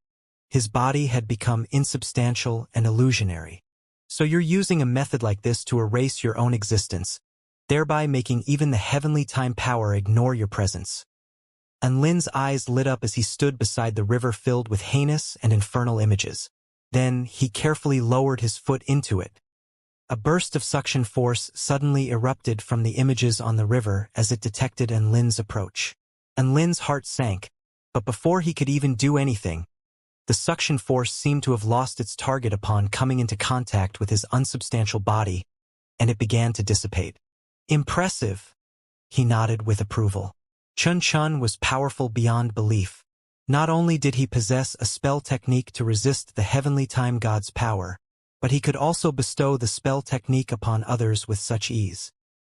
his body had become insubstantial and illusionary. So you're using a method like this to erase your own existence, thereby making even the heavenly time power ignore your presence. And Lin's eyes lit up as he stood beside the river filled with heinous and infernal images. Then he carefully lowered his foot into it. A burst of suction force suddenly erupted from the images on the river as it detected Enlin's approach. Enlin's heart sank, but before he could even do anything, the suction force seemed to have lost its target upon coming into contact with his unsubstantial body, and it began to dissipate. Impressive, he nodded with approval. Chun Chun was powerful beyond belief. Not only did he possess a spell technique to resist the heavenly time god's power, but he could also bestow the spell technique upon others with such ease.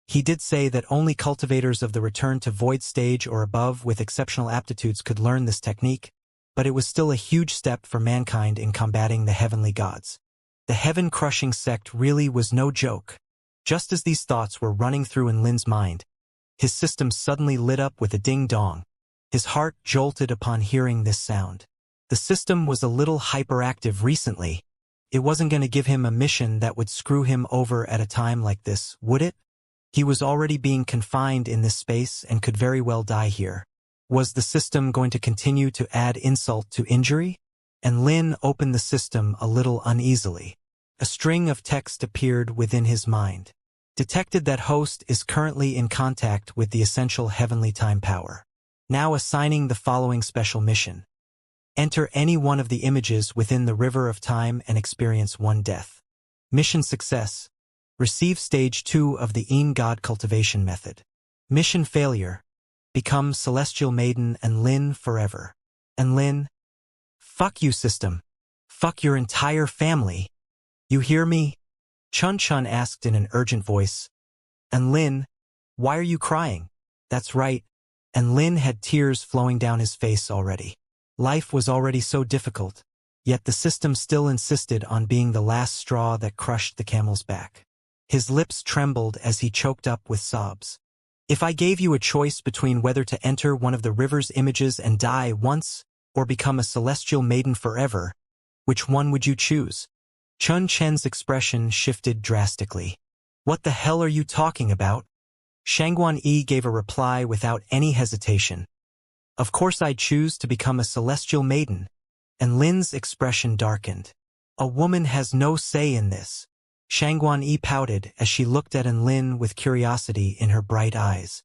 He did say that only cultivators of the return to void stage or above with exceptional aptitudes could learn this technique, but it was still a huge step for mankind in combating the heavenly gods. The heaven-crushing sect really was no joke. Just as these thoughts were running through Enlin's mind, his system suddenly lit up with a ding-dong. His heart jolted upon hearing this sound. The system was a little hyperactive recently. It wasn't going to give him a mission that would screw him over at a time like this, would it? He was already being confined in this space and could very well die here. Was the system going to continue to add insult to injury? And Lin opened the system a little uneasily. A string of text appeared within his mind. Detected that host is currently in contact with the essential heavenly time power. Now assigning the following special mission. Enter any one of the images within the river of time and experience one death. Mission success. Receive stage 2 of the God cultivation method. Mission failure. Become celestial maiden and Lin forever. And Lin? Fuck you, system. Fuck your entire family. You hear me? Chun Chun asked in an urgent voice. And Lin, why are you crying? That's right. And Lin had tears flowing down his face already. Life was already so difficult, yet the system still insisted on being the last straw that crushed the camel's back. His lips trembled as he choked up with sobs. If I gave you a choice between whether to enter one of the river's images and die once, or become a celestial maiden forever, which one would you choose? Chun Chen's expression shifted drastically. What the hell are you talking about? Shangguan Yi gave a reply without any hesitation. Of course I'd choose to become a celestial maiden. And Lin's expression darkened. A woman has no say in this. Shangguan Yi pouted as she looked at Enlin with curiosity in her bright eyes.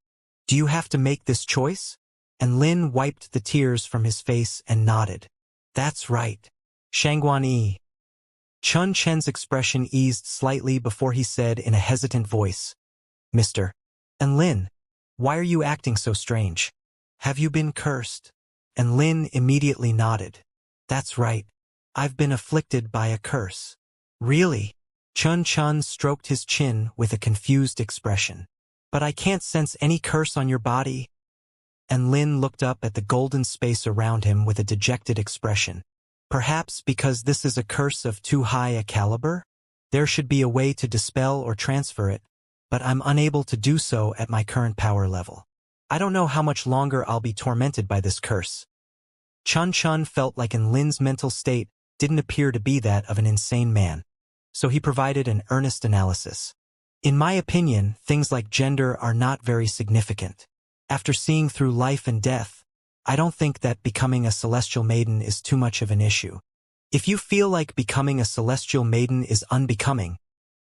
Do you have to make this choice? Enlin wiped the tears from his face and nodded. That's right. Shangguan. Chun Chen's expression eased slightly before he said in a hesitant voice, Mr. And Lin, why are you acting so strange? Have you been cursed? And Lin immediately nodded. That's right. I've been afflicted by a curse. Really? Chun stroked his chin with a confused expression. But I can't sense any curse on your body. And Lin looked up at the golden space around him with a dejected expression. Perhaps because this is a curse of too high a caliber? There should be a way to dispel or transfer it, but I'm unable to do so at my current power level. I don't know how much longer I'll be tormented by this curse. Chun felt like Lin's mental state didn't appear to be that of an insane man, so he provided an earnest analysis. In my opinion, things like gender are not very significant. After seeing through life and death, I don't think that becoming a celestial maiden is too much of an issue. If you feel like becoming a celestial maiden is unbecoming,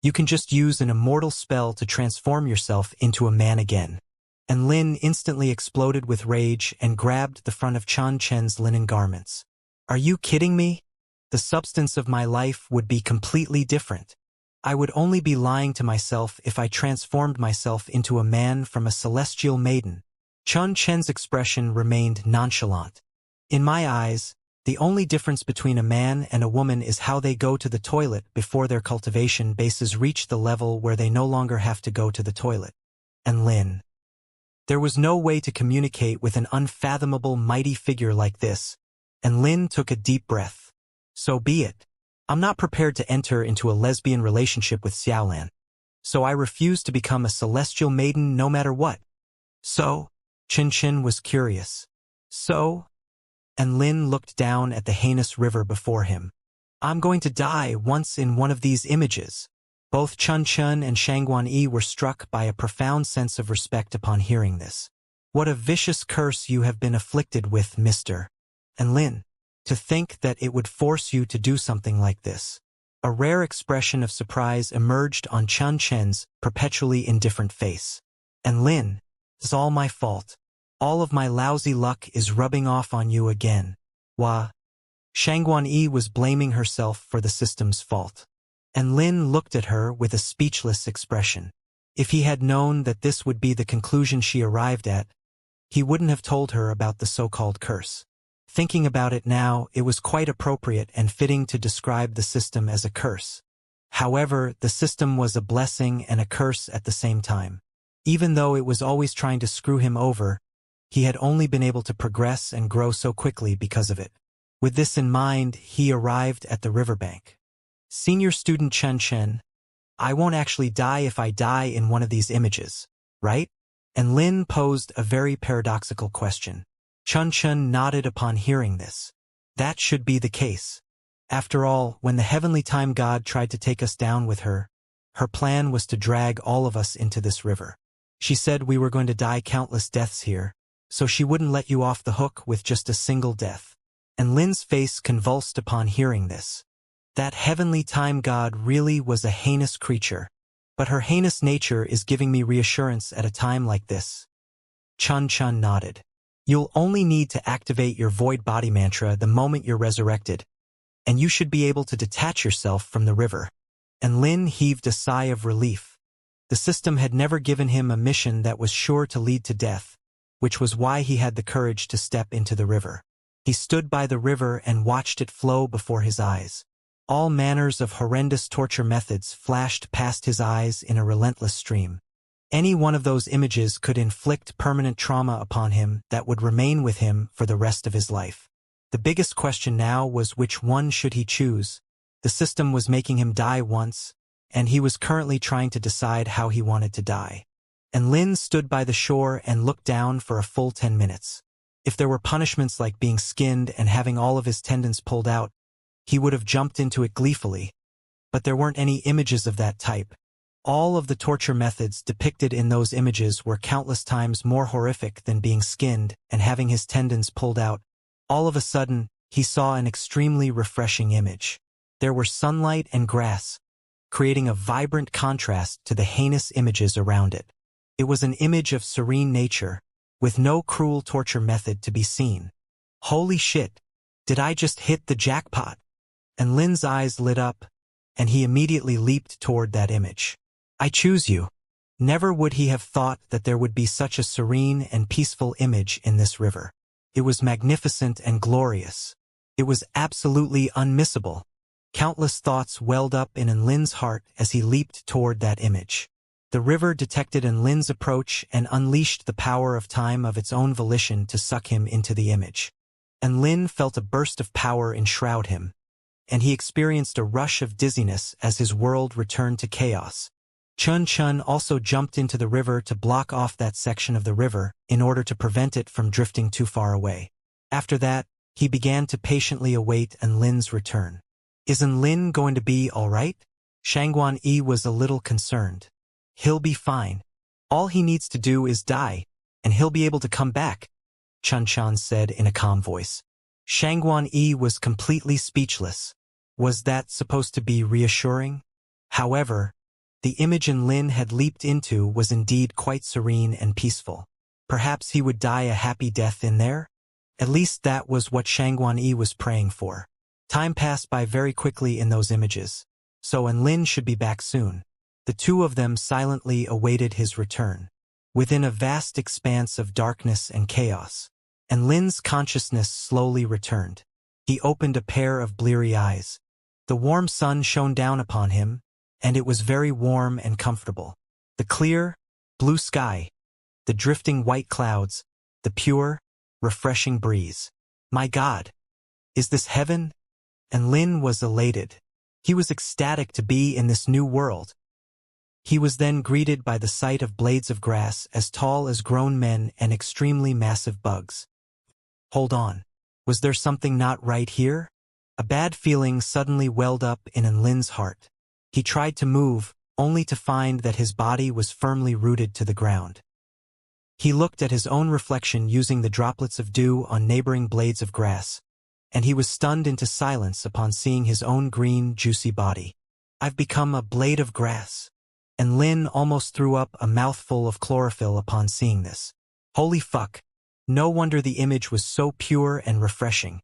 you can just use an immortal spell to transform yourself into a man again. And Lin instantly exploded with rage and grabbed the front of Chun Chen's linen garments. Are you kidding me? The substance of my life would be completely different. I would only be lying to myself if I transformed myself into a man from a celestial maiden. Chun Chen's expression remained nonchalant. In my eyes, the only difference between a man and a woman is how they go to the toilet before their cultivation bases reach the level where they no longer have to go to the toilet. And Lin. There was no way to communicate with an unfathomable mighty figure like this, and Lin took a deep breath. So be it. I'm not prepared to enter into a lesbian relationship with Xiaolan, so I refuse to become a celestial maiden no matter what. So? Chin was curious. So? And Lin looked down at the heinous river before him. I'm going to die once in one of these images. Both Chun and Shangguan were struck by a profound sense of respect upon hearing this. What a vicious curse you have been afflicted with, Mr. And Lin. To think that it would force you to do something like this. A rare expression of surprise emerged on Chun Chen's perpetually indifferent face. And Lin, it's all my fault. All of my lousy luck is rubbing off on you again. Wah. Shangguan was blaming herself for the system's fault. And Lin looked at her with a speechless expression. If he had known that this would be the conclusion she arrived at, he wouldn't have told her about the so-called curse. Thinking about it now, it was quite appropriate and fitting to describe the system as a curse. However, the system was a blessing and a curse at the same time. Even though it was always trying to screw him over, he had only been able to progress and grow so quickly because of it. With this in mind, he arrived at the riverbank. Senior student Chen, I won't actually die if I die in one of these images, right? And Lin posed a very paradoxical question. Chun nodded upon hearing this. That should be the case. After all, when the heavenly time god tried to take us down with her, her plan was to drag all of us into this river. She said we were going to die countless deaths here, so she wouldn't let you off the hook with just a single death. And Lin's face convulsed upon hearing this. That heavenly time god really was a heinous creature, but her heinous nature is giving me reassurance at a time like this. Chun nodded. You'll only need to activate your void body mantra the moment you're resurrected, and you should be able to detach yourself from the river. And Lin heaved a sigh of relief. The system had never given him a mission that was sure to lead to death, which was why he had the courage to step into the river. He stood by the river and watched it flow before his eyes. All manners of horrendous torture methods flashed past his eyes in a relentless stream. Any one of those images could inflict permanent trauma upon him that would remain with him for the rest of his life. The biggest question now was which one should he choose. The system was making him die once, and he was currently trying to decide how he wanted to die. And Lin stood by the shore and looked down for a full 10 minutes. If there were punishments like being skinned and having all of his tendons pulled out, he would have jumped into it gleefully. But there weren't any images of that type. All of the torture methods depicted in those images were countless times more horrific than being skinned and having his tendons pulled out. All of a sudden, he saw an extremely refreshing image. There were sunlight and grass, creating a vibrant contrast to the heinous images around it. It was an image of serene nature, with no cruel torture method to be seen. Holy shit! Did I just hit the jackpot? And Lin's eyes lit up, and he immediately leaped toward that image. I choose you. Never would he have thought that there would be such a serene and peaceful image in this river. It was magnificent and glorious. It was absolutely unmissable. Countless thoughts welled up in Lin's heart as he leaped toward that image. The river detected Lin's approach and unleashed the power of time of its own volition to suck him into the image. Lin felt a burst of power enshroud him, and he experienced a rush of dizziness as his world returned to chaos. Chun also jumped into the river to block off that section of the river in order to prevent it from drifting too far away. After that, he began to patiently await Lin's return. Isn't Lin going to be all right? Shangguan Yi was a little concerned. He'll be fine. All he needs to do is die, and he'll be able to come back, Chun said in a calm voice. Shangguan Yi was completely speechless. Was that supposed to be reassuring? However, the image Lin had leaped into was indeed quite serene and peaceful. Perhaps he would die a happy death in there? At least that was what Shangguan Yi was praying for. Time passed by very quickly in those images, so Lin should be back soon. The two of them silently awaited his return. Within a vast expanse of darkness and chaos, Lin's consciousness slowly returned. He opened a pair of bleary eyes. The warm sun shone down upon him, and it was very warm and comfortable. The clear, blue sky, the drifting white clouds, the pure, refreshing breeze. My God! Is this heaven? Lin was elated. He was ecstatic to be in this new world. He was then greeted by the sight of blades of grass as tall as grown men and extremely massive bugs. Hold on. Was there something not right here? A bad feeling suddenly welled up in Lin's heart. He tried to move, only to find that his body was firmly rooted to the ground. He looked at his own reflection using the droplets of dew on neighboring blades of grass, and he was stunned into silence upon seeing his own green, juicy body. I've become a blade of grass. Lin almost threw up a mouthful of chlorophyll upon seeing this. Holy fuck! No wonder the image was so pure and refreshing.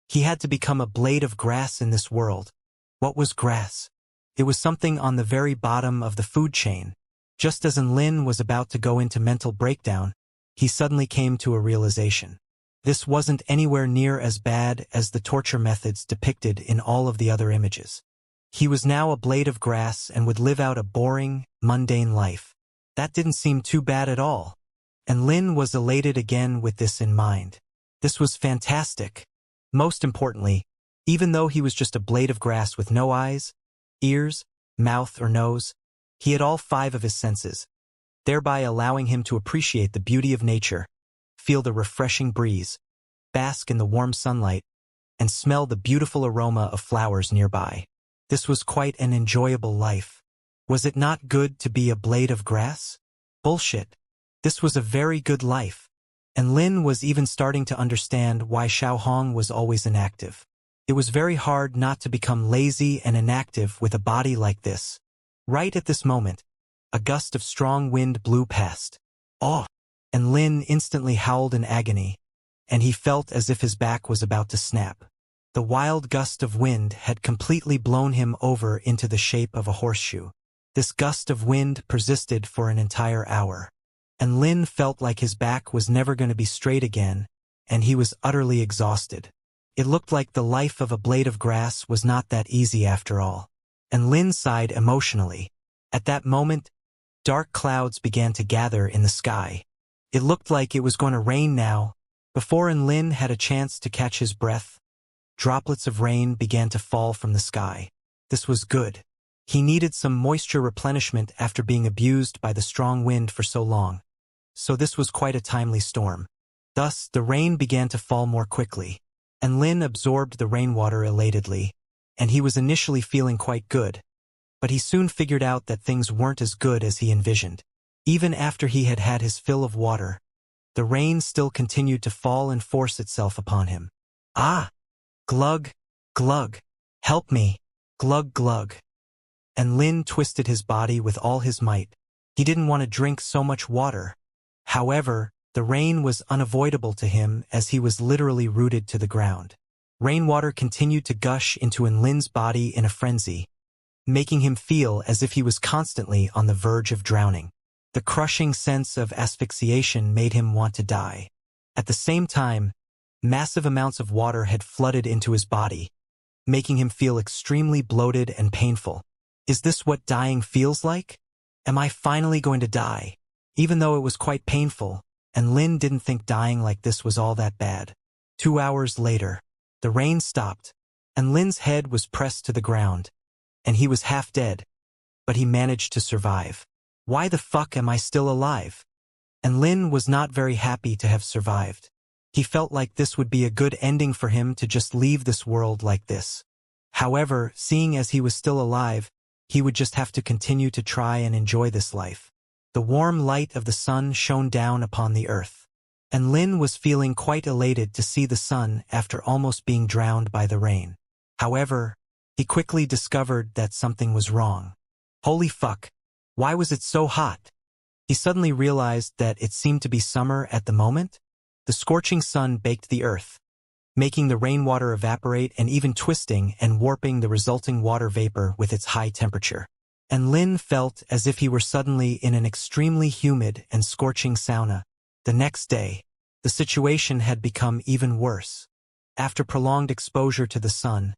He had to become a blade of grass in this world. What was grass? It was something on the very bottom of the food chain. Just as Lin was about to go into mental breakdown, he suddenly came to a realization. This wasn't anywhere near as bad as the torture methods depicted in all of the other images. He was now a blade of grass and would live out a boring, mundane life. That didn't seem too bad at all. Lin was elated again with this in mind. This was fantastic. Most importantly, even though he was just a blade of grass with no eyes, ears, mouth, or nose, he had all 5 of his senses, thereby allowing him to appreciate the beauty of nature, feel the refreshing breeze, bask in the warm sunlight, and smell the beautiful aroma of flowers nearby. This was quite an enjoyable life. Was it not good to be a blade of grass? Bullshit. This was a very good life. Lin was even starting to understand why Xiaohong was always inactive. It was very hard not to become lazy and inactive with a body like this. Right at this moment, a gust of strong wind blew past. Oh! Lin instantly howled in agony, and he felt as if his back was about to snap. The wild gust of wind had completely blown him over into the shape of a horseshoe. This gust of wind persisted for an entire hour. Lin felt like his back was never going to be straight again, and he was utterly exhausted. It looked like the life of a blade of grass was not that easy after all. Lin sighed emotionally. At that moment, dark clouds began to gather in the sky. It looked like it was going to rain now. Before Lin had a chance to catch his breath, droplets of rain began to fall from the sky. This was good. He needed some moisture replenishment after being abused by the strong wind for so long. So this was quite a timely storm. Thus, the rain began to fall more quickly. Lin absorbed the rainwater elatedly, and he was initially feeling quite good. But he soon figured out that things weren't as good as he envisioned. Even after he had had his fill of water, the rain still continued to fall and force itself upon him. Ah! Glug! Glug! Help me! Glug glug! Lin twisted his body with all his might. He didn't want to drink so much water. However, the rain was unavoidable to him as he was literally rooted to the ground. Rainwater continued to gush into Lin's body in a frenzy, making him feel as if he was constantly on the verge of drowning. The crushing sense of asphyxiation made him want to die. At the same time, massive amounts of water had flooded into his body, making him feel extremely bloated and painful. Is this what dying feels like? Am I finally going to die? Even though it was quite painful, and Lin didn't think dying like this was all that bad. 2 hours later, the rain stopped, and Lin's head was pressed to the ground, and he was half dead, but he managed to survive. Why the fuck am I still alive? And Lin was not very happy to have survived. He felt like this would be a good ending for him to just leave this world like this. However, seeing as he was still alive, he would just have to continue to try and enjoy this life. The warm light of the sun shone down upon the earth, and Lin was feeling quite elated to see the sun after almost being drowned by the rain. However, he quickly discovered that something was wrong. Holy fuck, why was it so hot? He suddenly realized that it seemed to be summer at the moment. The scorching sun baked the earth, making the rainwater evaporate and even twisting and warping the resulting water vapor with its high temperature. And Lin felt as if he were suddenly in an extremely humid and scorching sauna. The next day, the situation had become even worse. After prolonged exposure to the sun,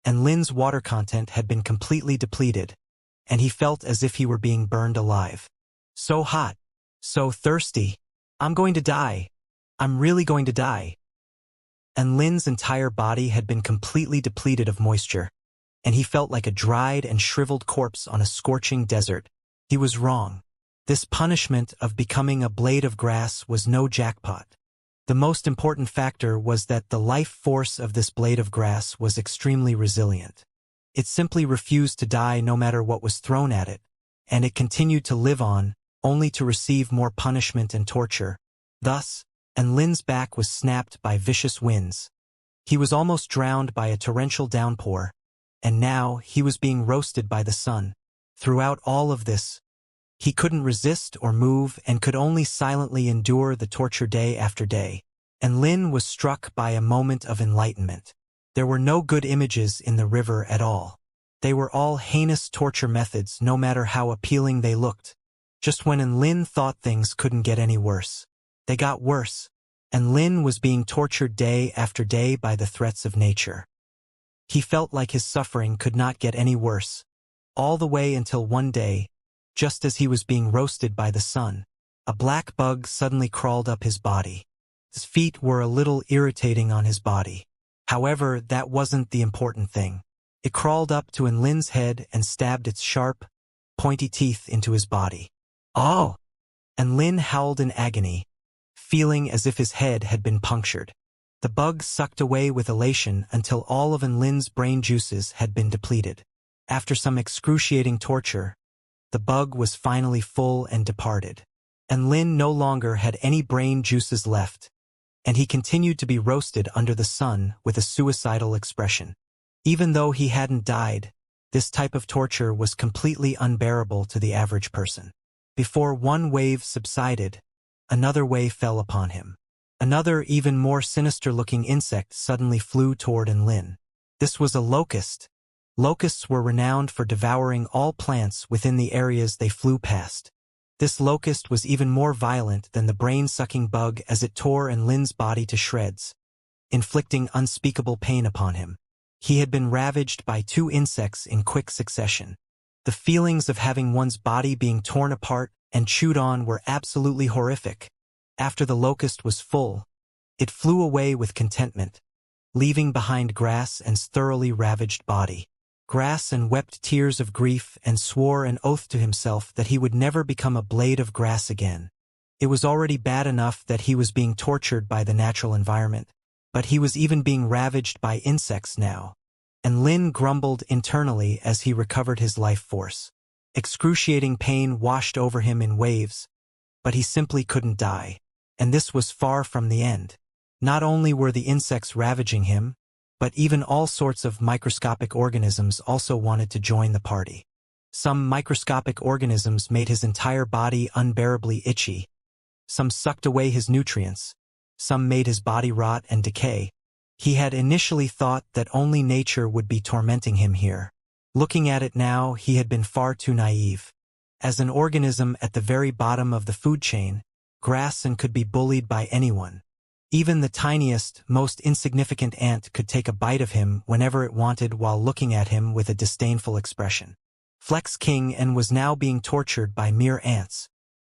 and Lin's water content had been completely depleted, and he felt as if he were being burned alive. So hot, so thirsty. I'm going to die. I'm really going to die. And Lin's entire body had been completely depleted of moisture, and he felt like a dried and shriveled corpse on a scorching desert. He was wrong. This punishment of becoming a blade of grass was no jackpot. The most important factor was that the life force of this blade of grass was extremely resilient. It simply refused to die no matter what was thrown at it, and it continued to live on, only to receive more punishment and torture. Thus, and Lin's back was snapped by vicious winds. He was almost drowned by a torrential downpour, and now he was being roasted by the sun. Throughout all of this, he couldn't resist or move and could only silently endure the torture day after day. And Lin was struck by a moment of enlightenment. There were no good images in the river at all. They were all heinous torture methods, no matter how appealing they looked. Just when Lin thought things couldn't get any worse, they got worse, and Lin was being tortured day after day by the threats of nature. He felt like his suffering could not get any worse, all the way until one day, just as he was being roasted by the sun, a black bug suddenly crawled up his body. His feet were a little irritating on his body. However, that wasn't the important thing. It crawled up to Lin's head and stabbed its sharp, pointy teeth into his body. Oh! And Lin howled in agony, feeling as if his head had been punctured. The bug sucked away with elation until all of Lin's brain juices had been depleted. After some excruciating torture, the bug was finally full and departed. And Lin no longer had any brain juices left, and he continued to be roasted under the sun with a suicidal expression. Even though he hadn't died, this type of torture was completely unbearable to the average person. Before one wave subsided, another wave fell upon him. Another, even more sinister-looking insect suddenly flew toward Lin. This was a locust. Locusts were renowned for devouring all plants within the areas they flew past. This locust was even more violent than the brain-sucking bug as it tore Lin's body to shreds, inflicting unspeakable pain upon him. He had been ravaged by 2 insects in quick succession. The feelings of having one's body being torn apart and chewed on were absolutely horrific. After the locust was full, it flew away with contentment, leaving behind grass and thoroughly ravaged body. Grass and wept tears of grief and swore an oath to himself that he would never become a blade of grass again. It was already bad enough that he was being tortured by the natural environment, but he was even being ravaged by insects now. And Lin grumbled internally as he recovered his life force. Excruciating pain washed over him in waves, but he simply couldn't die. And this was far from the end. Not only were the insects ravaging him, but even all sorts of microscopic organisms also wanted to join the party. Some microscopic organisms made his entire body unbearably itchy. Some sucked away his nutrients. Some made his body rot and decay. He had initially thought that only nature would be tormenting him here. Looking at it now, he had been far too naive. As an organism at the very bottom of the food chain, grass could be bullied by anyone. Even the tiniest, most insignificant ant could take a bite of him whenever it wanted while looking at him with a disdainful expression. Flex King was now being tortured by mere ants.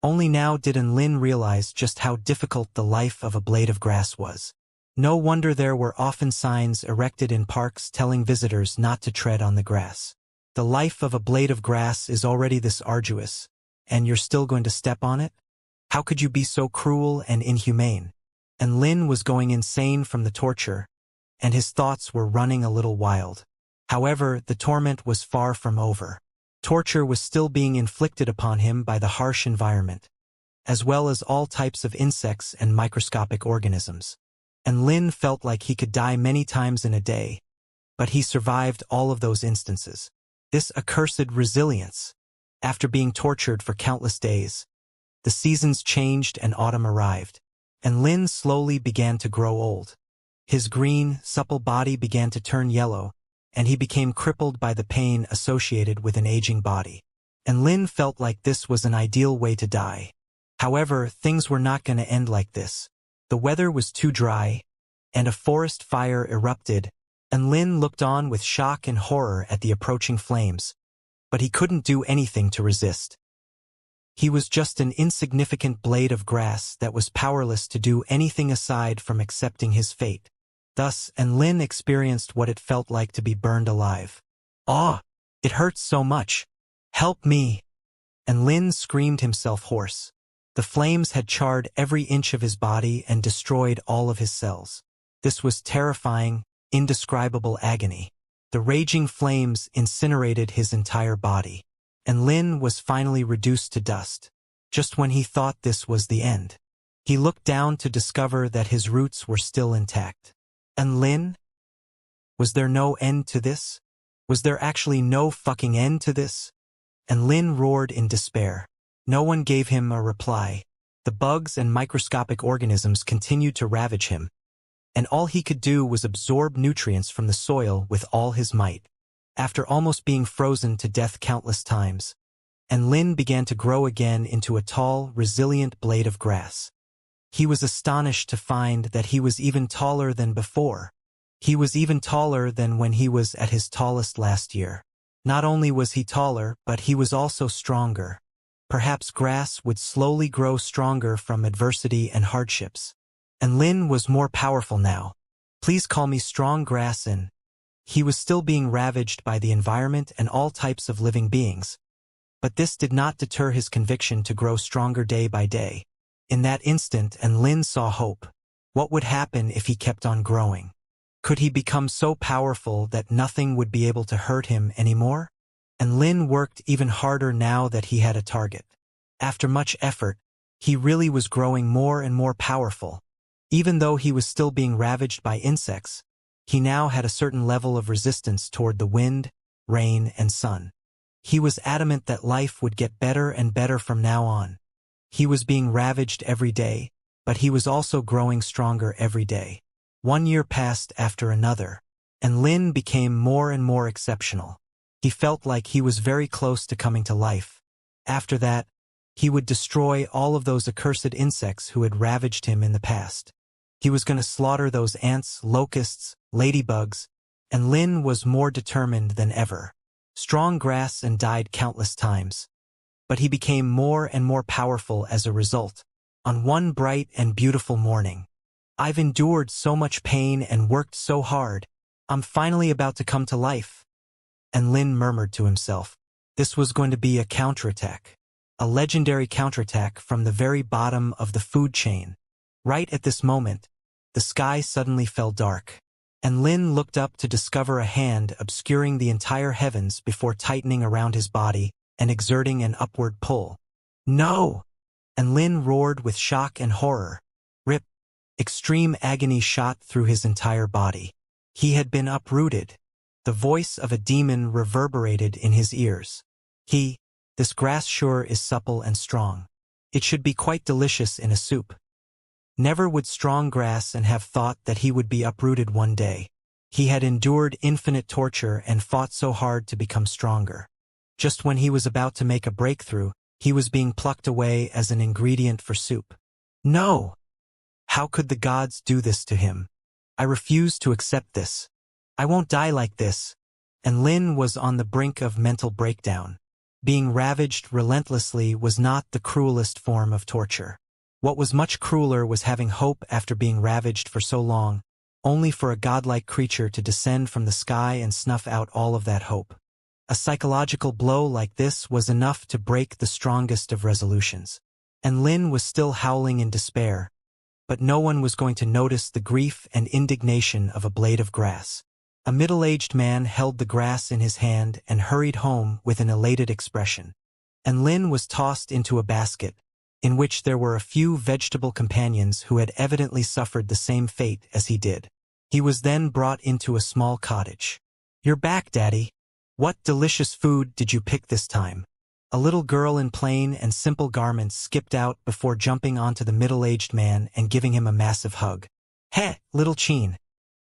Only now did Lin realize just how difficult the life of a blade of grass was. No wonder there were often signs erected in parks telling visitors not to tread on the grass. The life of a blade of grass is already this arduous, and you're still going to step on it? How could you be so cruel and inhumane? And Lin was going insane from the torture, and his thoughts were running a little wild. However, the torment was far from over. Torture was still being inflicted upon him by the harsh environment, as well as all types of insects and microscopic organisms. And Lin felt like he could die many times in a day, but he survived all of those instances. This accursed resilience. After being tortured for countless days, the seasons changed and autumn arrived, and Lin slowly began to grow old. His green, supple body began to turn yellow, and he became crippled by the pain associated with an aging body. And Lin felt like this was an ideal way to die. However, things were not going to end like this. The weather was too dry, and a forest fire erupted, and Lin looked on with shock and horror at the approaching flames. But he couldn't do anything to resist. He was just an insignificant blade of grass that was powerless to do anything aside from accepting his fate. Thus, Lin experienced what it felt like to be burned alive. "Ah! It hurts so much! Help me!" And Lin screamed himself hoarse. The flames had charred every inch of his body and destroyed all of his cells. This was terrifying, indescribable agony. The raging flames incinerated his entire body, and Lin was finally reduced to dust. Just when he thought this was the end, he looked down to discover that his roots were still intact. And Lin? Was there no end to this? Was there actually no fucking end to this? And Lin roared in despair. No one gave him a reply. The bugs and microscopic organisms continued to ravage him, and all he could do was absorb nutrients from the soil with all his might. After almost being frozen to death countless times, and Lin began to grow again into a tall, resilient blade of grass. He was astonished to find that he was even taller than before. He was even taller than when he was at his tallest last year. Not only was he taller, but he was also stronger. Perhaps grass would slowly grow stronger from adversity and hardships. And Lin was more powerful now. Please call me strong grass. And he was still being ravaged by the environment and all types of living beings. But this did not deter his conviction to grow stronger day by day. In that instant, Lin saw hope. What would happen if he kept on growing? Could he become so powerful that nothing would be able to hurt him anymore? And Lin worked even harder now that he had a target. After much effort, he really was growing more and more powerful. Even though he was still being ravaged by insects, he now had a certain level of resistance toward the wind, rain, and sun. He was adamant that life would get better and better from now on. He was being ravaged every day, but he was also growing stronger every day. 1 year passed after another, and Lin became more and more exceptional. He felt like he was very close to coming to life. After that, he would destroy all of those accursed insects who had ravaged him in the past. He was going to slaughter those ants, locusts, ladybugs, and Lin was more determined than ever. Strong grass died countless times, but he became more and more powerful as a result. On one bright and beautiful morning, "I've endured so much pain and worked so hard. I'm finally about to come to life." And Lin murmured to himself. This was going to be a counterattack. A legendary counterattack from the very bottom of the food chain. Right at this moment, the sky suddenly fell dark, and Lin looked up to discover a hand obscuring the entire heavens before tightening around his body and exerting an upward pull. "No!" And Lin roared with shock and horror. Rip! Extreme agony shot through his entire body. He had been uprooted. The voice of a demon reverberated in his ears. This grass sure is supple and strong. It should be quite delicious in a soup. Never would strong grass and have thought that he would be uprooted one day. He had endured infinite torture and fought so hard to become stronger. Just when he was about to make a breakthrough, he was being plucked away as an ingredient for soup. No! How could the gods do this to him? I refuse to accept this. I won't die like this. And Lin was on the brink of mental breakdown. Being ravaged relentlessly was not the cruelest form of torture. What was much crueler was having hope after being ravaged for so long, only for a godlike creature to descend from the sky and snuff out all of that hope. A psychological blow like this was enough to break the strongest of resolutions. And Lin was still howling in despair, but no one was going to notice the grief and indignation of a blade of grass. A middle-aged man held the grass in his hand and hurried home with an elated expression. And Lin was tossed into a basket, in which there were a few vegetable companions who had evidently suffered the same fate as he did. He was then brought into a small cottage. "You're back, Daddy. What delicious food did you pick this time?" A little girl in plain and simple garments skipped out before jumping onto the middle-aged man and giving him a massive hug. "Heh, little Chin.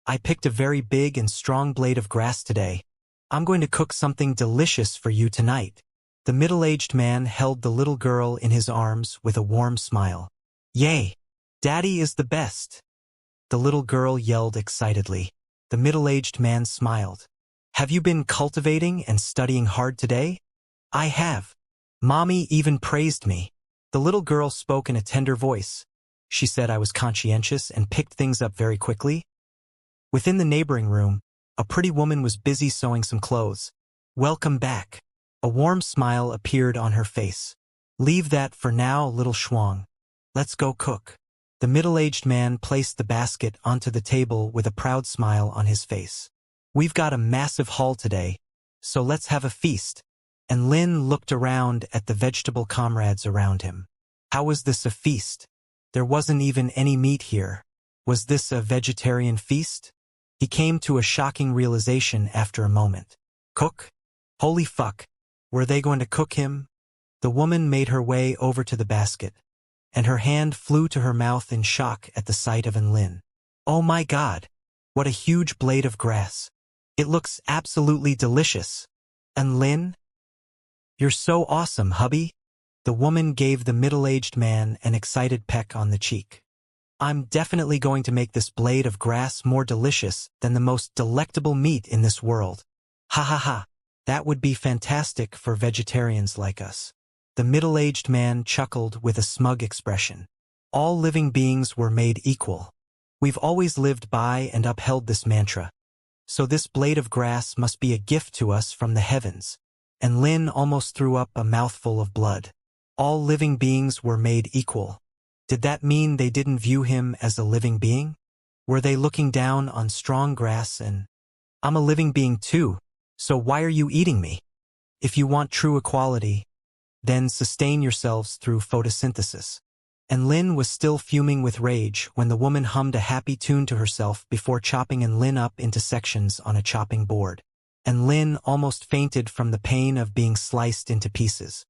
I picked a very big and strong blade of grass today. I'm going to cook something delicious for you tonight." The middle-aged man held the little girl in his arms with a warm smile. "Yay! Daddy is the best!" The little girl yelled excitedly. The middle-aged man smiled. "Have you been cultivating and studying hard today?" "I have. Mommy even praised me." The little girl spoke in a tender voice. She said I was conscientious and picked things up very quickly. Within the neighboring room, a pretty woman was busy sewing some clothes. "Welcome back." A warm smile appeared on her face. "Leave that for now, little Shuang. Let's go cook." The middle-aged man placed the basket onto the table with a proud smile on his face. "We've got a massive haul today, so let's have a feast." And Lin looked around at the vegetable comrades around him. How was this a feast? There wasn't even any meat here. Was this a vegetarian feast? He came to a shocking realization after a moment. Cook? Holy fuck. Were they going to cook him? The woman made her way over to the basket, and her hand flew to her mouth in shock at the sight of Lin. "Oh my God! What a huge blade of grass. It looks absolutely delicious. And Lin? You're so awesome, hubby." The woman gave the middle-aged man an excited peck on the cheek. "I'm definitely going to make this blade of grass more delicious than the most delectable meat in this world. Ha ha ha. That would be fantastic for vegetarians like us." The middle-aged man chuckled with a smug expression. "All living beings were made equal. We've always lived by and upheld this mantra. So this blade of grass must be a gift to us from the heavens." And Lin almost threw up a mouthful of blood. All living beings were made equal. Did that mean they didn't view him as a living being? Were they looking down on strong grass and, "I'm a living being too, so why are you eating me? If you want true equality, then sustain yourselves through photosynthesis." And Lin was still fuming with rage when the woman hummed a happy tune to herself before chopping Lin up into sections on a chopping board. And Lin almost fainted from the pain of being sliced into pieces.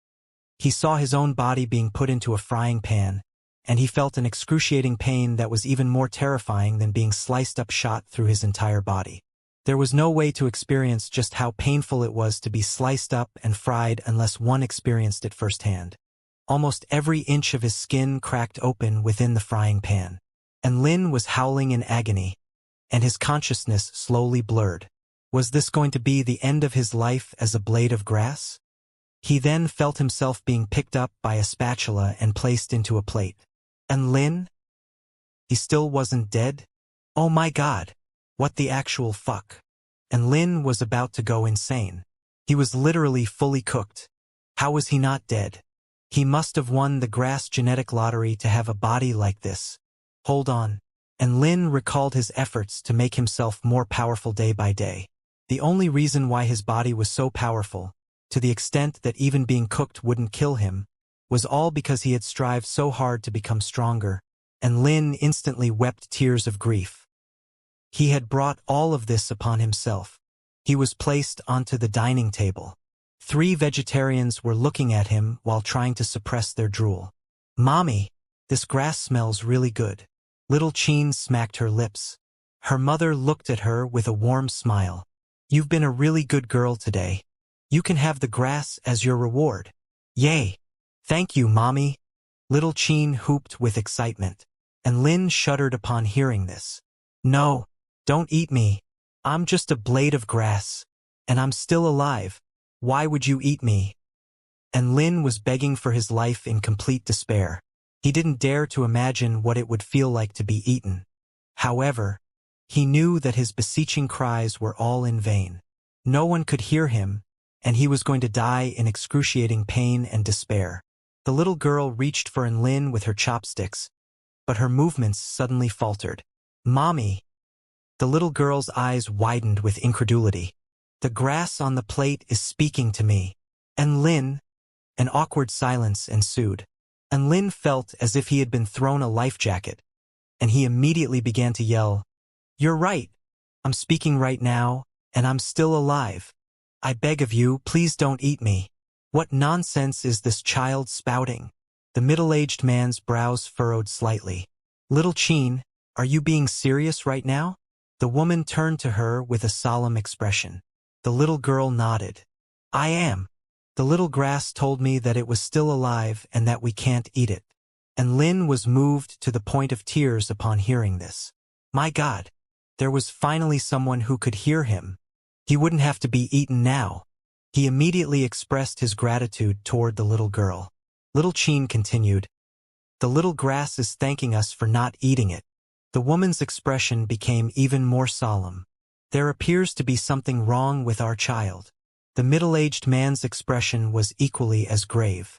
He saw his own body being put into a frying pan, and he felt an excruciating pain that was even more terrifying than being sliced up shot through his entire body. There was no way to experience just how painful it was to be sliced up and fried unless one experienced it firsthand. Almost every inch of his skin cracked open within the frying pan. And Lin was howling in agony, and his consciousness slowly blurred. Was this going to be the end of his life as a blade of grass? He then felt himself being picked up by a spatula and placed into a plate. And Lin? He still wasn't dead? Oh my God! What the actual fuck? And Lin was about to go insane. He was literally fully cooked. How was he not dead? He must have won the grass genetic lottery to have a body like this. Hold on. And Lin recalled his efforts to make himself more powerful day by day. The only reason why his body was so powerful, to the extent that even being cooked wouldn't kill him, was all because he had strived so hard to become stronger, and Lin instantly wept tears of grief. He had brought all of this upon himself. He was placed onto the dining table. 3 vegetarians were looking at him while trying to suppress their drool. "Mommy, This grass smells really good. Little Qin smacked her lips. Her mother looked at her with a warm smile. You've been a really good girl today. You can have the grass as your reward. Yay! Thank you, Mommy. Little Qin whooped with excitement. And Lin shuddered upon hearing this. No, don't eat me. I'm just a blade of grass. And I'm still alive. Why would you eat me? And Lin was begging for his life in complete despair. He didn't dare to imagine what it would feel like to be eaten. However, he knew that his beseeching cries were all in vain. No one could hear him, and he was going to die in excruciating pain and despair. The little girl reached for Lin with her chopsticks, but her movements suddenly faltered. Mommy! The little girl's eyes widened with incredulity. The grass on the plate is speaking to me. And Lin? An awkward silence ensued. And Lin felt as if he had been thrown a life jacket, and he immediately began to yell, You're right. I'm speaking right now, and I'm still alive. I beg of you, please don't eat me. What nonsense is this child spouting? The middle-aged man's brows furrowed slightly. Little Qin, are you being serious right now? The woman turned to her with a solemn expression. The little girl nodded. I am. The little grass told me that it was still alive and that we can't eat it. And Lin was moved to the point of tears upon hearing this. My God, there was finally someone who could hear him. He wouldn't have to be eaten now. He immediately expressed his gratitude toward the little girl. Little Qin continued, The little grass is thanking us for not eating it. The woman's expression became even more solemn. There appears to be something wrong with our child. The middle-aged man's expression was equally as grave.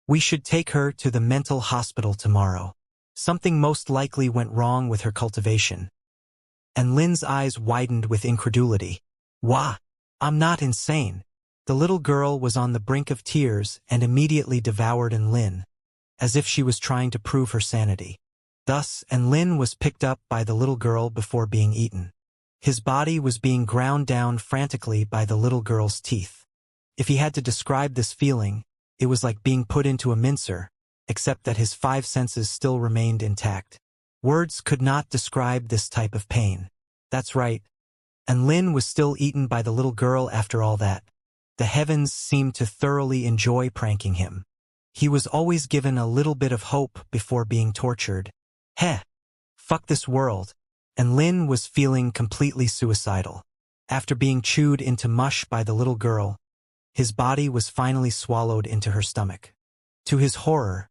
We should take her to the mental hospital tomorrow. Something most likely went wrong with her cultivation. And Lin's eyes widened with incredulity. Wah! I'm not insane. The little girl was on the brink of tears and immediately devoured Lin, as if she was trying to prove her sanity. Thus, Lin was picked up by the little girl before being eaten. His body was being ground down frantically by the little girl's teeth. If he had to describe this feeling, it was like being put into a mincer, except that his 5 senses still remained intact. Words could not describe this type of pain. That's right. And Lin was still eaten by the little girl after all that. The heavens seemed to thoroughly enjoy pranking him. He was always given a little bit of hope before being tortured. Heh! Fuck this world. And Lin was feeling completely suicidal. After being chewed into mush by the little girl, his body was finally swallowed into her stomach. To his horror,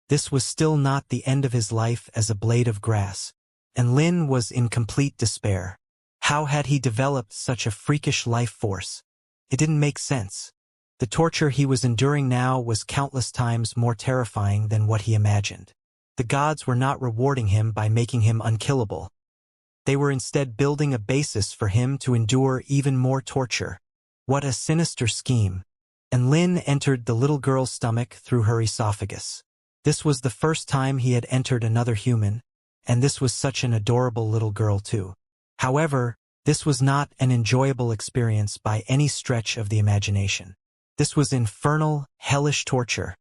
this was still not the end of his life as a blade of grass, and Lin was in complete despair. How had he developed such a freakish life force? It didn't make sense. The torture he was enduring now was countless times more terrifying than what he imagined. The gods were not rewarding him by making him unkillable. They were instead building a basis for him to endure even more torture. What a sinister scheme. And Lin entered the little girl's stomach through her esophagus. This was the first time he had entered another human, and this was such an adorable little girl too. However, this was not an enjoyable experience by any stretch of the imagination. This was infernal, hellish torture.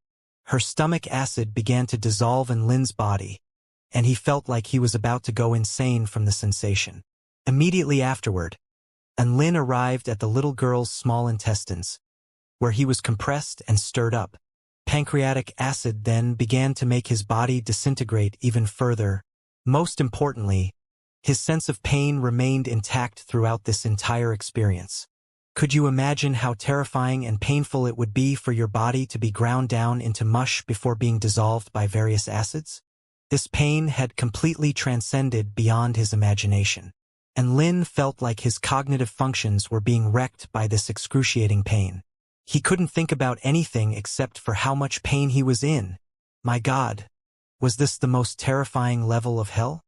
Her stomach acid began to dissolve in Lin's body, and he felt like he was about to go insane from the sensation. Immediately afterward, Lin arrived at the little girl's small intestines, where he was compressed and stirred up. Pancreatic acid then began to make his body disintegrate even further. Most importantly, his sense of pain remained intact throughout this entire experience. Could you imagine how terrifying and painful it would be for your body to be ground down into mush before being dissolved by various acids? This pain had completely transcended beyond his imagination, and Lin felt like his cognitive functions were being wrecked by this excruciating pain. He couldn't think about anything except for how much pain he was in. My God, was this the most terrifying level of hell?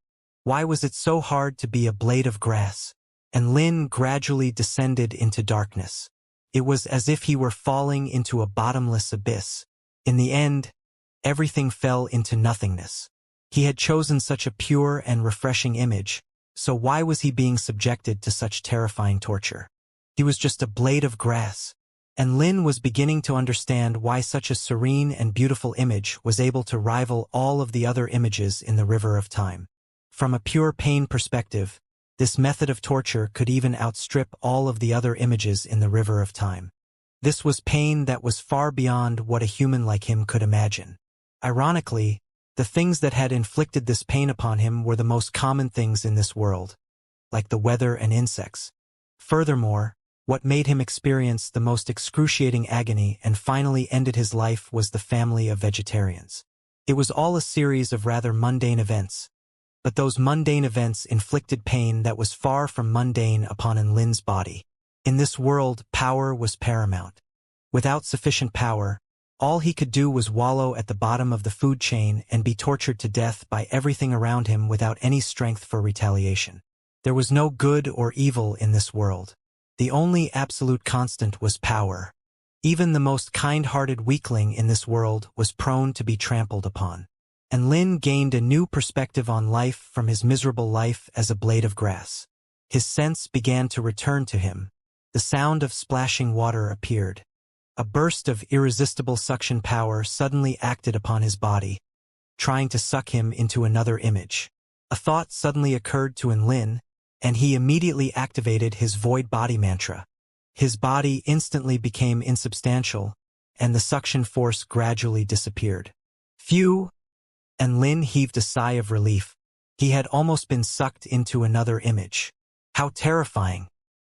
Why was it so hard to be a blade of grass? And Lin gradually descended into darkness. It was as if he were falling into a bottomless abyss. In the end, everything fell into nothingness. He had chosen such a pure and refreshing image, so why was he being subjected to such terrifying torture? He was just a blade of grass. And Lin was beginning to understand why such a serene and beautiful image was able to rival all of the other images in the River of Time. From a pure pain perspective, this method of torture could even outstrip all of the other images in the River of Time. This was pain that was far beyond what a human like him could imagine. Ironically, the things that had inflicted this pain upon him were the most common things in this world, like the weather and insects. Furthermore, what made him experience the most excruciating agony and finally ended his life was the family of vegetarians. It was all a series of rather mundane events, but those mundane events inflicted pain that was far from mundane upon Lin's body. In this world, power was paramount. Without sufficient power, all he could do was wallow at the bottom of the food chain and be tortured to death by everything around him without any strength for retaliation. There was no good or evil in this world. The only absolute constant was power. Even the most kind-hearted weakling in this world was prone to be trampled upon. And Lin gained a new perspective on life from his miserable life as a blade of grass. His sense began to return to him. The sound of splashing water appeared. A burst of irresistible suction power suddenly acted upon his body, trying to suck him into another image. A thought suddenly occurred to Lin, and he immediately activated his void body mantra. His body instantly became insubstantial, and the suction force gradually disappeared. Phew! And Lin heaved a sigh of relief. He had almost been sucked into another image. How terrifying!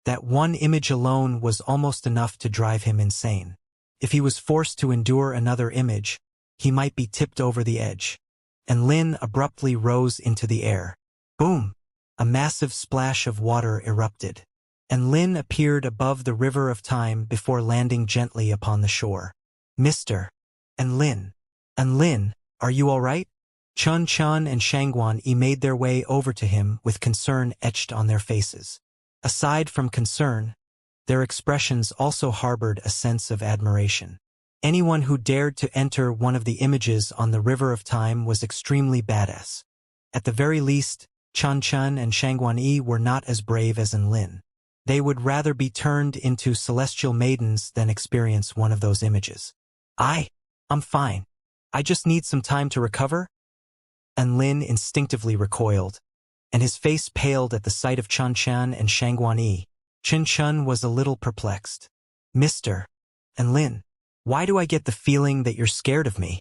That one image alone was almost enough to drive him insane. If he was forced to endure another image, he might be tipped over the edge. And Lin abruptly rose into the air. Boom! A massive splash of water erupted. And Lin appeared above the River of Time before landing gently upon the shore. Mr. And Lin, are you all right? Chun Chun and Shangguan-Yi made their way over to him with concern etched on their faces. Aside from concern, their expressions also harbored a sense of admiration. Anyone who dared to enter one of the images on the River of Time was extremely badass. At the very least, Chun Chun and Shangguan-Yi were not as brave as Lin. They would rather be turned into celestial maidens than experience one of those images. I'm fine. I just need some time to recover? And Lin instinctively recoiled, and his face paled at the sight of Chun Chun and Shangguan-Yi. Chun Chun was a little perplexed. Mr. And Lin, why do I get the feeling that you're scared of me?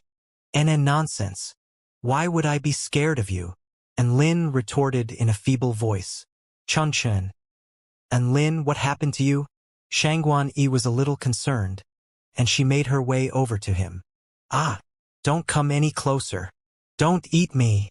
And nonsense. Why would I be scared of you? And Lin retorted in a feeble voice. Chun Chun. And Lin, what happened to you? Shangguan-Yi was a little concerned, and she made her way over to him. Don't come any closer. Don't eat me.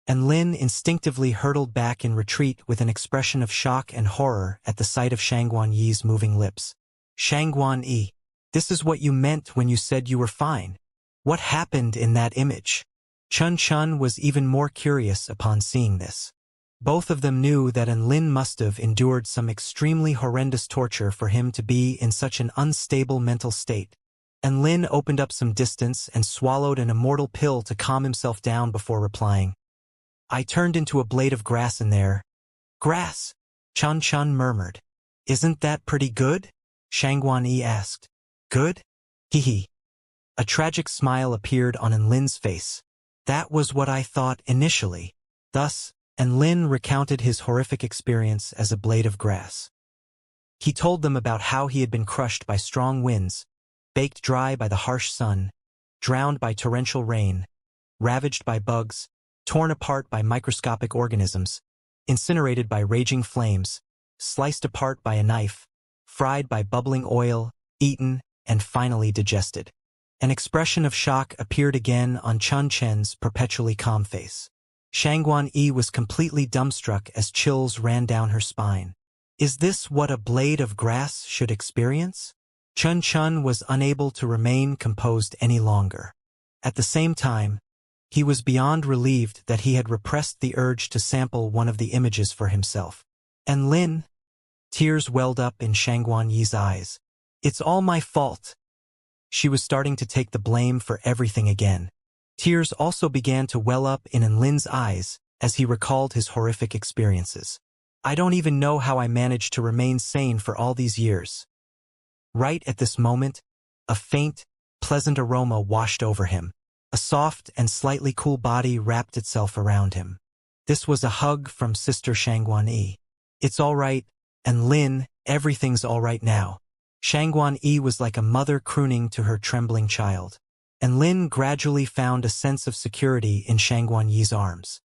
And Lin instinctively hurtled back in retreat with an expression of shock and horror at the sight of Shangguan-Yi's moving lips. Shangguan-Yi, this is what you meant when you said you were fine. What happened in that image? Chun Chun was even more curious upon seeing this. Both of them knew that Lin must have endured some extremely horrendous torture for him to be in such an unstable mental state. And Lin opened up some distance and swallowed an immortal pill to calm himself down before replying. I turned into a blade of grass in there. Grass? Chun Chun murmured. Isn't that pretty good? Shangguan-Yi asked. Good? Hee. A tragic smile appeared on Lin's face. That was what I thought initially. Thus, Lin recounted his horrific experience as a blade of grass. He told them about how he had been crushed by strong winds, baked dry by the harsh sun, drowned by torrential rain, ravaged by bugs, torn apart by microscopic organisms, incinerated by raging flames, sliced apart by a knife, fried by bubbling oil, eaten, and finally digested. An expression of shock appeared again on Chun Chen's perpetually calm face. Shangguan-Yi was completely dumbstruck as chills ran down her spine. Is this what a blade of grass should experience? Chun Chun was unable to remain composed any longer. At the same time, he was beyond relieved that he had repressed the urge to sample one of the images for himself. And Lin? Tears welled up in Shangguan-Yi's eyes. It's all my fault. She was starting to take the blame for everything again. Tears also began to well up in Lin's eyes as he recalled his horrific experiences. I don't even know how I managed to remain sane for all these years. Right at this moment, a faint, pleasant aroma washed over him. A soft and slightly cool body wrapped itself around him. This was a hug from Sister Xianxia. It's all right, and Lin, everything's all right now. Xianxia was like a mother crooning to her trembling child. And Lin gradually found a sense of security in Xianxia's arms.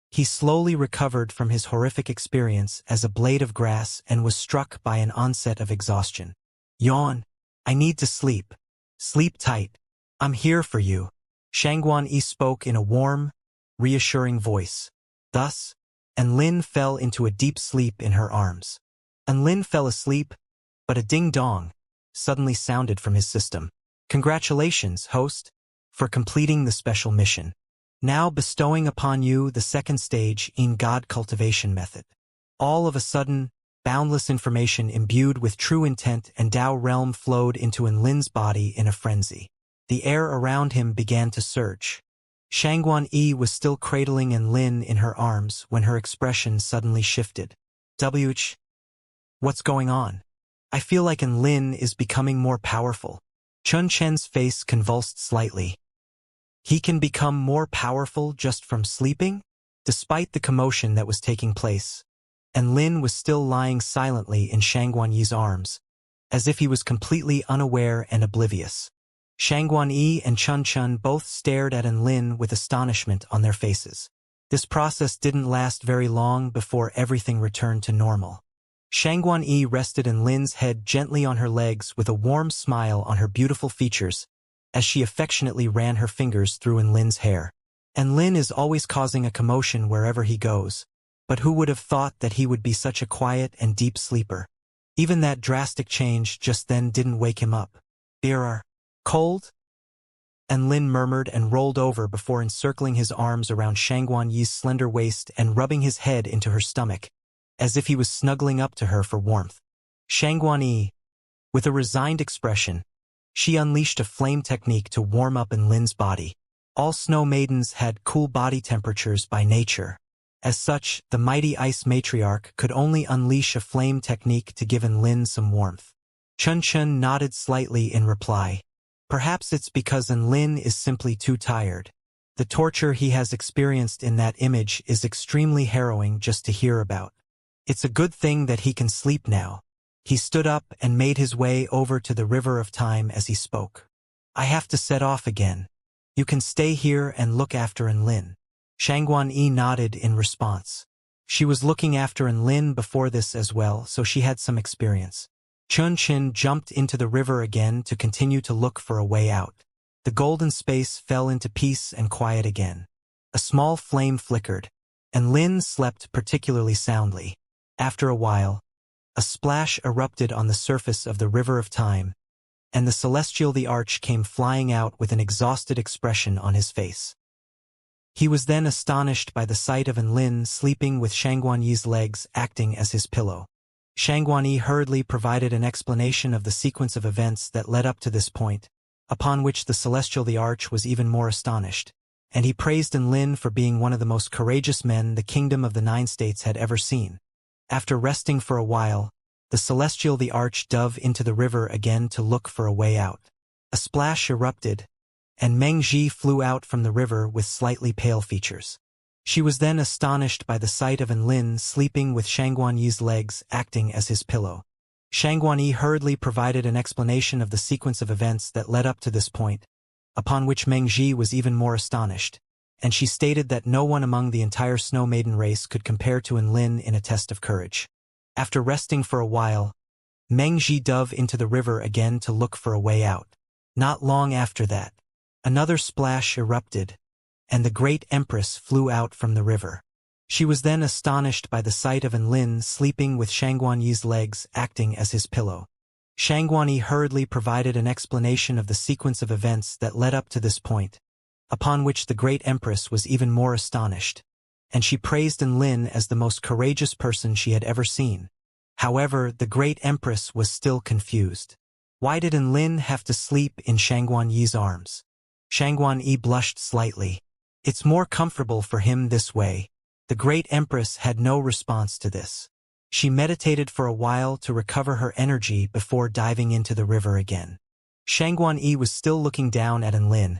He slowly recovered from his horrific experience as a blade of grass and was struck by an onset of exhaustion. Yawn. I need to sleep. Sleep tight. I'm here for you. Xianxia spoke in a warm, reassuring voice. Thus, Lin fell into a deep sleep in her arms. Lin fell asleep, but a ding-dong suddenly sounded from his system. Congratulations, host, for completing the special mission. Now bestowing upon you the second stage in God cultivation method. All of a sudden, boundless information imbued with true intent and Tao realm flowed into Lin's body in a frenzy. The air around him began to surge. Xianxia was still cradling Lin in her arms when her expression suddenly shifted. What's going on? I feel like Lin is becoming more powerful. Chun Chen's face convulsed slightly. He can become more powerful just from sleeping? Despite the commotion that was taking place, Lin was still lying silently in Xianxia's arms, as if he was completely unaware and oblivious. Xianxia and Chun Chun both stared at Lin with astonishment on their faces. This process didn't last very long before everything returned to normal. Xianxia rested Lin's head gently on her legs with a warm smile on her beautiful features, as she affectionately ran her fingers through Lin's hair. Lin is always causing a commotion wherever he goes, but who would have thought that he would be such a quiet and deep sleeper? Even that drastic change just then didn't wake him up. Beer cold? Lin murmured and rolled over before encircling his arms around Xianxia's slender waist and rubbing his head into her stomach, as if he was snuggling up to her for warmth. Xianxia, with a resigned expression, she unleashed a flame technique to warm up Lin's body. All snow maidens had cool body temperatures by nature. As such, the mighty ice matriarch could only unleash a flame technique to give Lin some warmth. Chun Chun nodded slightly in reply. Perhaps it's because Lin is simply too tired. The torture he has experienced in that image is extremely harrowing just to hear about. It's a good thing that he can sleep now. He stood up and made his way over to the river of time as he spoke. I have to set off again. You can stay here and look after Lin. Xianxia nodded in response. She was looking after Lin before this as well, so she had some experience. Chun Chin jumped into the river again to continue to look for a way out. The golden space fell into peace and quiet again. A small flame flickered, and Lin slept particularly soundly. After a while, a splash erupted on the surface of the river of time, and the celestial the arch came flying out with an exhausted expression on his face. He was then astonished by the sight of Lin sleeping with Xianxia's legs acting as his pillow. Xianxia hurriedly provided an explanation of the sequence of events that led up to this point, upon which the celestial the arch was even more astonished, and he praised Lin for being one of the most courageous men the kingdom of the 9 states had ever seen. After resting for a while, the celestial the arch dove into the river again to look for a way out. A splash erupted, and Mengji flew out from the river with slightly pale features. She was then astonished by the sight of Lin sleeping with Xianxia's legs acting as his pillow. Xianxia hurriedly provided an explanation of the sequence of events that led up to this point, upon which Mengji was even more astonished, and she stated that no one among the entire Snow Maiden race could compare to Lin in a test of courage. After resting for a while, Mengji dove into the river again to look for a way out. Not long after that, another splash erupted, and the great empress flew out from the river. She was then astonished by the sight of Lin sleeping with Xianxia's legs acting as his pillow. Xianxia hurriedly provided an explanation of the sequence of events that led up to this point, upon which the great empress was even more astonished, and she praised Lin as the most courageous person she had ever seen. However, the great empress was still confused. Why did Lin have to sleep in Xianxia's arms? Xianxia blushed slightly. It's more comfortable for him this way. The great empress had no response to this. She meditated for a while to recover her energy before diving into the river again. Shangguan Yi was still looking down at Enlin,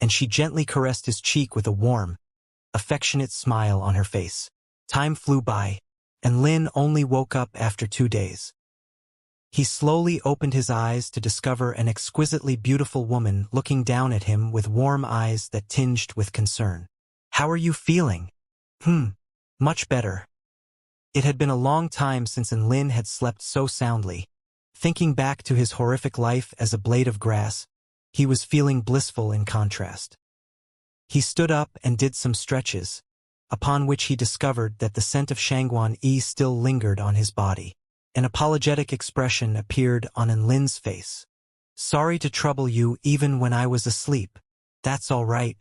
and she gently caressed his cheek with a warm, affectionate smile on her face. Time flew by, and Lin only woke up after 2 days. He slowly opened his eyes to discover an exquisitely beautiful woman looking down at him with warm eyes that tinged with concern. "How are you feeling?" Much better." It had been a long time since Enlin had slept so soundly. Thinking back to his horrific life as a blade of grass, he was feeling blissful in contrast. He stood up and did some stretches, upon which he discovered that the scent of Shangguan Yi still lingered on his body. An apologetic expression appeared on Enlin's face. "Sorry to trouble you even when I was asleep." "That's all right.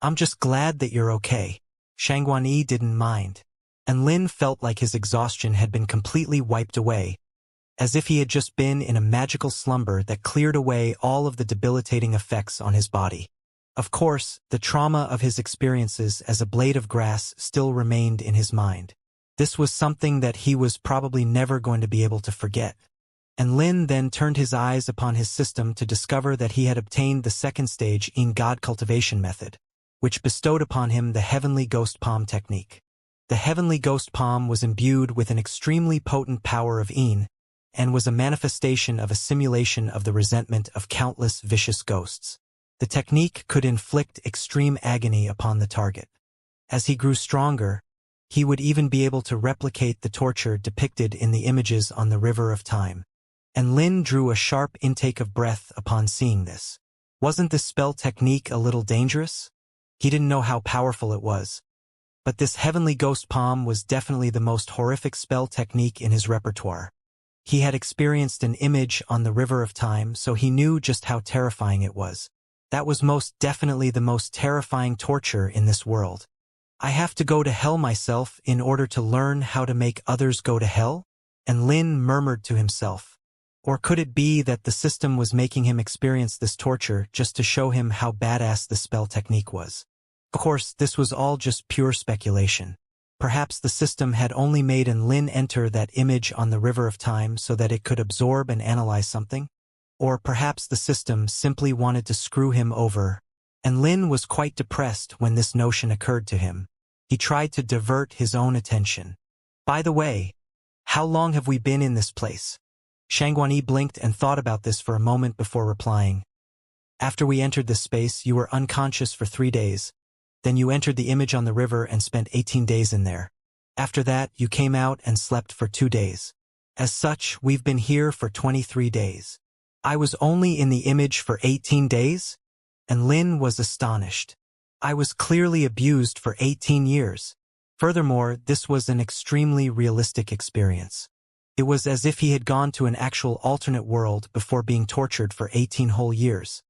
I'm just glad that you're okay." Shangguan Yi didn't mind. Enlin felt like his exhaustion had been completely wiped away, as if he had just been in a magical slumber that cleared away all of the debilitating effects on his body. Of course, the trauma of his experiences as a blade of grass still remained in his mind. This was something that he was probably never going to be able to forget. And Lin then turned his eyes upon his system to discover that he had obtained the second stage in God cultivation method, which bestowed upon him the heavenly ghost palm technique. The heavenly ghost palm was imbued with an extremely potent power of Yin, and was a manifestation of a simulation of the resentment of countless vicious ghosts. The technique could inflict extreme agony upon the target. As he grew stronger, he would even be able to replicate the torture depicted in the images on the river of time. And Lin drew a sharp intake of breath upon seeing this. Wasn't this spell technique a little dangerous? He didn't know how powerful it was. But this heavenly ghost palm was definitely the most horrific spell technique in his repertoire. He had experienced an image on the river of time, so he knew just how terrifying it was. That was most definitely the most terrifying torture in this world. "I have to go to hell myself in order to learn how to make others go to hell?" And Lin murmured to himself. Or could it be that the system was making him experience this torture just to show him how badass the spell technique was? Of course, this was all just pure speculation. Perhaps the system had only made Lin enter that image on the river of time so that it could absorb and analyze something? Or perhaps the system simply wanted to screw him over. And Lin was quite depressed when this notion occurred to him. He tried to divert his own attention. "By the way, how long have we been in this place?" Shangguan Yi blinked and thought about this for a moment before replying. "After we entered this space, you were unconscious for 3 days. Then you entered the image on the river and spent 18 days in there. After that, you came out and slept for 2 days. As such, we've been here for 23 days. I was only in the image for 18 days? And Lin was astonished. I was clearly abused for 18 years. Furthermore, this was an extremely realistic experience. It was as if he had gone to an actual alternate world before being tortured for 18 whole years.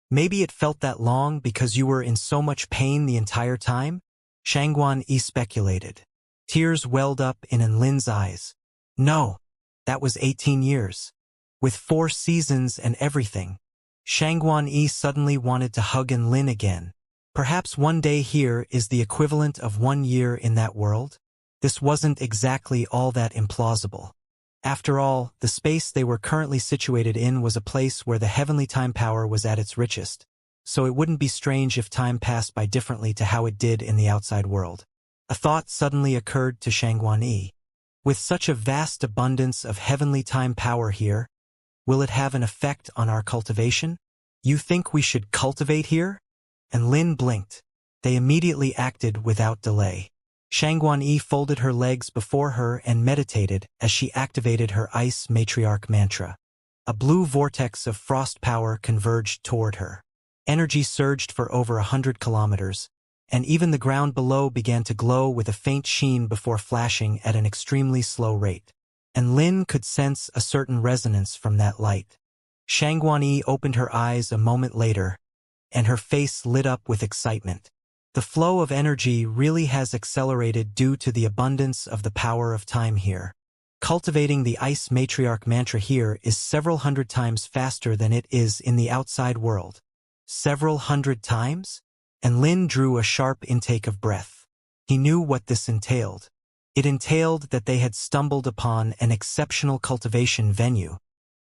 Maybe it felt that long because you were in so much pain the entire time? Shangguan Yi speculated. Tears welled up in Lin's eyes. No, that was 18 years. With 4 seasons and everything. Shangguan Yi suddenly wanted to hug Lin again. Perhaps one day here is the equivalent of 1 year in that world? This wasn't exactly all that implausible. After all, the space they were currently situated in was a place where the heavenly time power was at its richest, so it wouldn't be strange if time passed by differently to how it did in the outside world. A thought suddenly occurred to Shangguan Yi. With such a vast abundance of heavenly time power here, will it have an effect on our cultivation? You think we should cultivate here? And Lin blinked. They immediately acted without delay. Shangguan Yi folded her legs before her and meditated as she activated her ice matriarch mantra. A blue vortex of frost power converged toward her. Energy surged for over 100 kilometers, and even the ground below began to glow with a faint sheen before flashing at an extremely slow rate. And Lin could sense a certain resonance from that light. Shangguan Yi opened her eyes a moment later, and her face lit up with excitement. The flow of energy really has accelerated due to the abundance of the power of time here. Cultivating the ice matriarch mantra here is several hundred times faster than it is in the outside world. Several hundred times? And Lin drew a sharp intake of breath. He knew what this entailed. It entailed that they had stumbled upon an exceptional cultivation venue.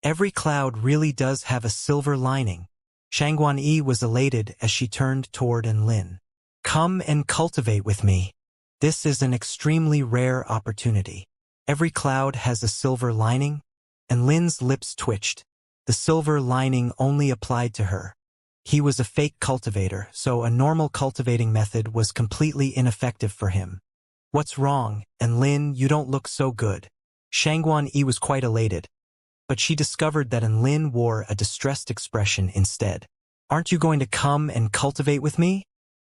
Every cloud really does have a silver lining. Xianxia was elated as she turned toward Enlin. Come and cultivate with me. This is an extremely rare opportunity. Every cloud has a silver lining, and Lin's lips twitched. The silver lining only applied to her. He was a fake cultivator, so a normal cultivating method was completely ineffective for him. What's wrong, Enlin? You don't look so good. Xianxia was quite elated, but she discovered that Enlin wore a distressed expression instead. Aren't you going to come and cultivate with me?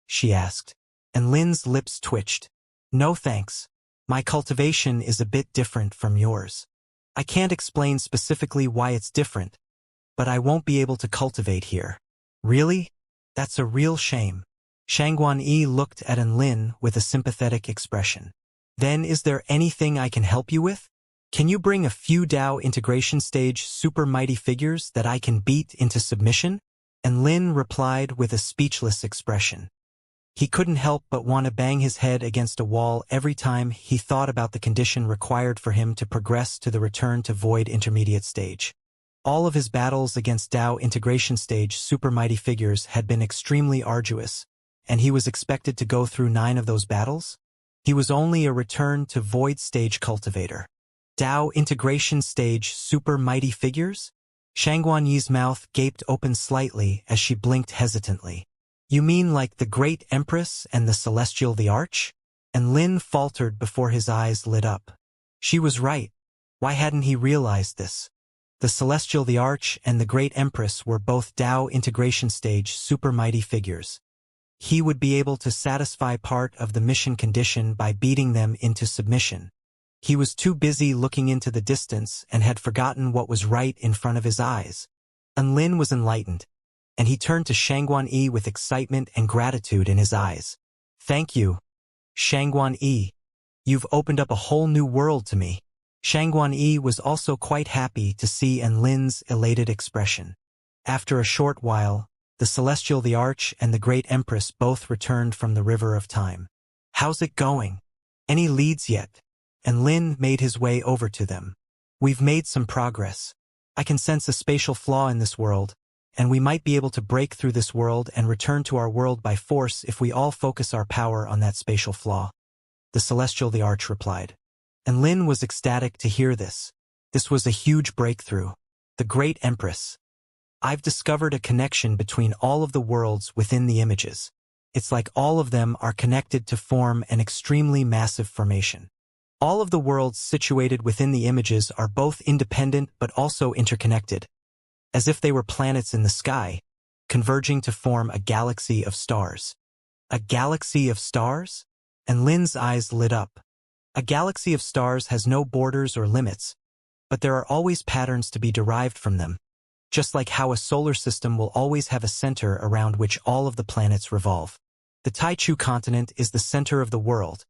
She asked. Enlin's lips twitched. No thanks. My cultivation is a bit different from yours. I can't explain specifically why it's different, but I won't be able to cultivate here. Really? That's a real shame. Xianxia looked at Enlin with a sympathetic expression. Then is there anything I can help you with? Can you bring a few Dao integration stage super mighty figures that I can beat into submission? Enlin replied with a speechless expression. He couldn't help but want to bang his head against a wall every time he thought about the condition required for him to progress to the return to void intermediate stage. All of his battles against Dao integration stage super mighty figures had been extremely arduous, and he was expected to go through 9 of those battles? He was only a return to void stage cultivator. Dao integration stage super mighty figures? Xianxuanyi's mouth gaped open slightly as she blinked hesitantly. You mean like the Great Empress and the Celestial the Arch? Enlin faltered before his eyes lit up. She was right. Why hadn't he realized this? The Celestial the Arch and the Great Empress were both Dao integration stage super mighty figures. He would be able to satisfy part of the mission condition by beating them into submission. He was too busy looking into the distance and had forgotten what was right in front of his eyes. Enlin was enlightened, and he turned to Xianxuanyi with excitement and gratitude in his eyes. Thank you, Xianxuanyi. You've opened up a whole new world to me. Xianxuanyi was also quite happy to see Enlin's elated expression. After a short while, the Celestial the Arch and the Great Empress both returned from the River of Time. How's it going? Any leads yet? Enlin made his way over to them. We've made some progress. I can sense a spatial flaw in this world, and we might be able to break through this world and return to our world by force if we all focus our power on that spatial flaw. The Celestial the Arch replied. Enlin was ecstatic to hear this. This was a huge breakthrough. The Great Empress. I've discovered a connection between all of the worlds within the images. It's like all of them are connected to form an extremely massive formation. All of the worlds situated within the images are both independent but also interconnected, as if they were planets in the sky, converging to form a galaxy of stars. A galaxy of stars? Enlin's eyes lit up. A galaxy of stars has no borders or limits, but there are always patterns to be derived from them, just like how a solar system will always have a center around which all of the planets revolve. The Taichu continent is the center of the world,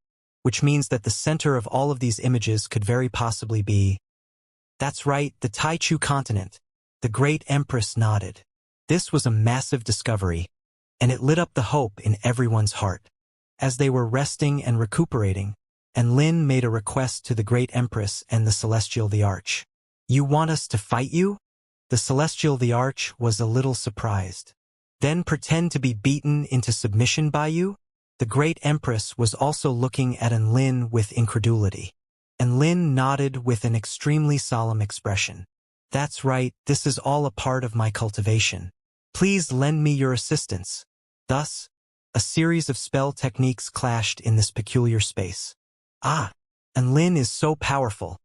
which means that the center of all of these images could very possibly be... That's right, the Taichu continent. The Great Empress nodded. This was a massive discovery, and it lit up the hope in everyone's heart. As they were resting and recuperating, Enlin made a request to the Great Empress and the Celestial the Arch. You want us to fight you? The Celestial the Arch was a little surprised. Then pretend to be beaten into submission by you? The Great Empress was also looking at Enlin with incredulity. Enlin nodded with an extremely solemn expression. That's right, this is all a part of my cultivation. Please lend me your assistance. Thus, a series of spell techniques clashed in this peculiar space. Ah, Enlin is so powerful.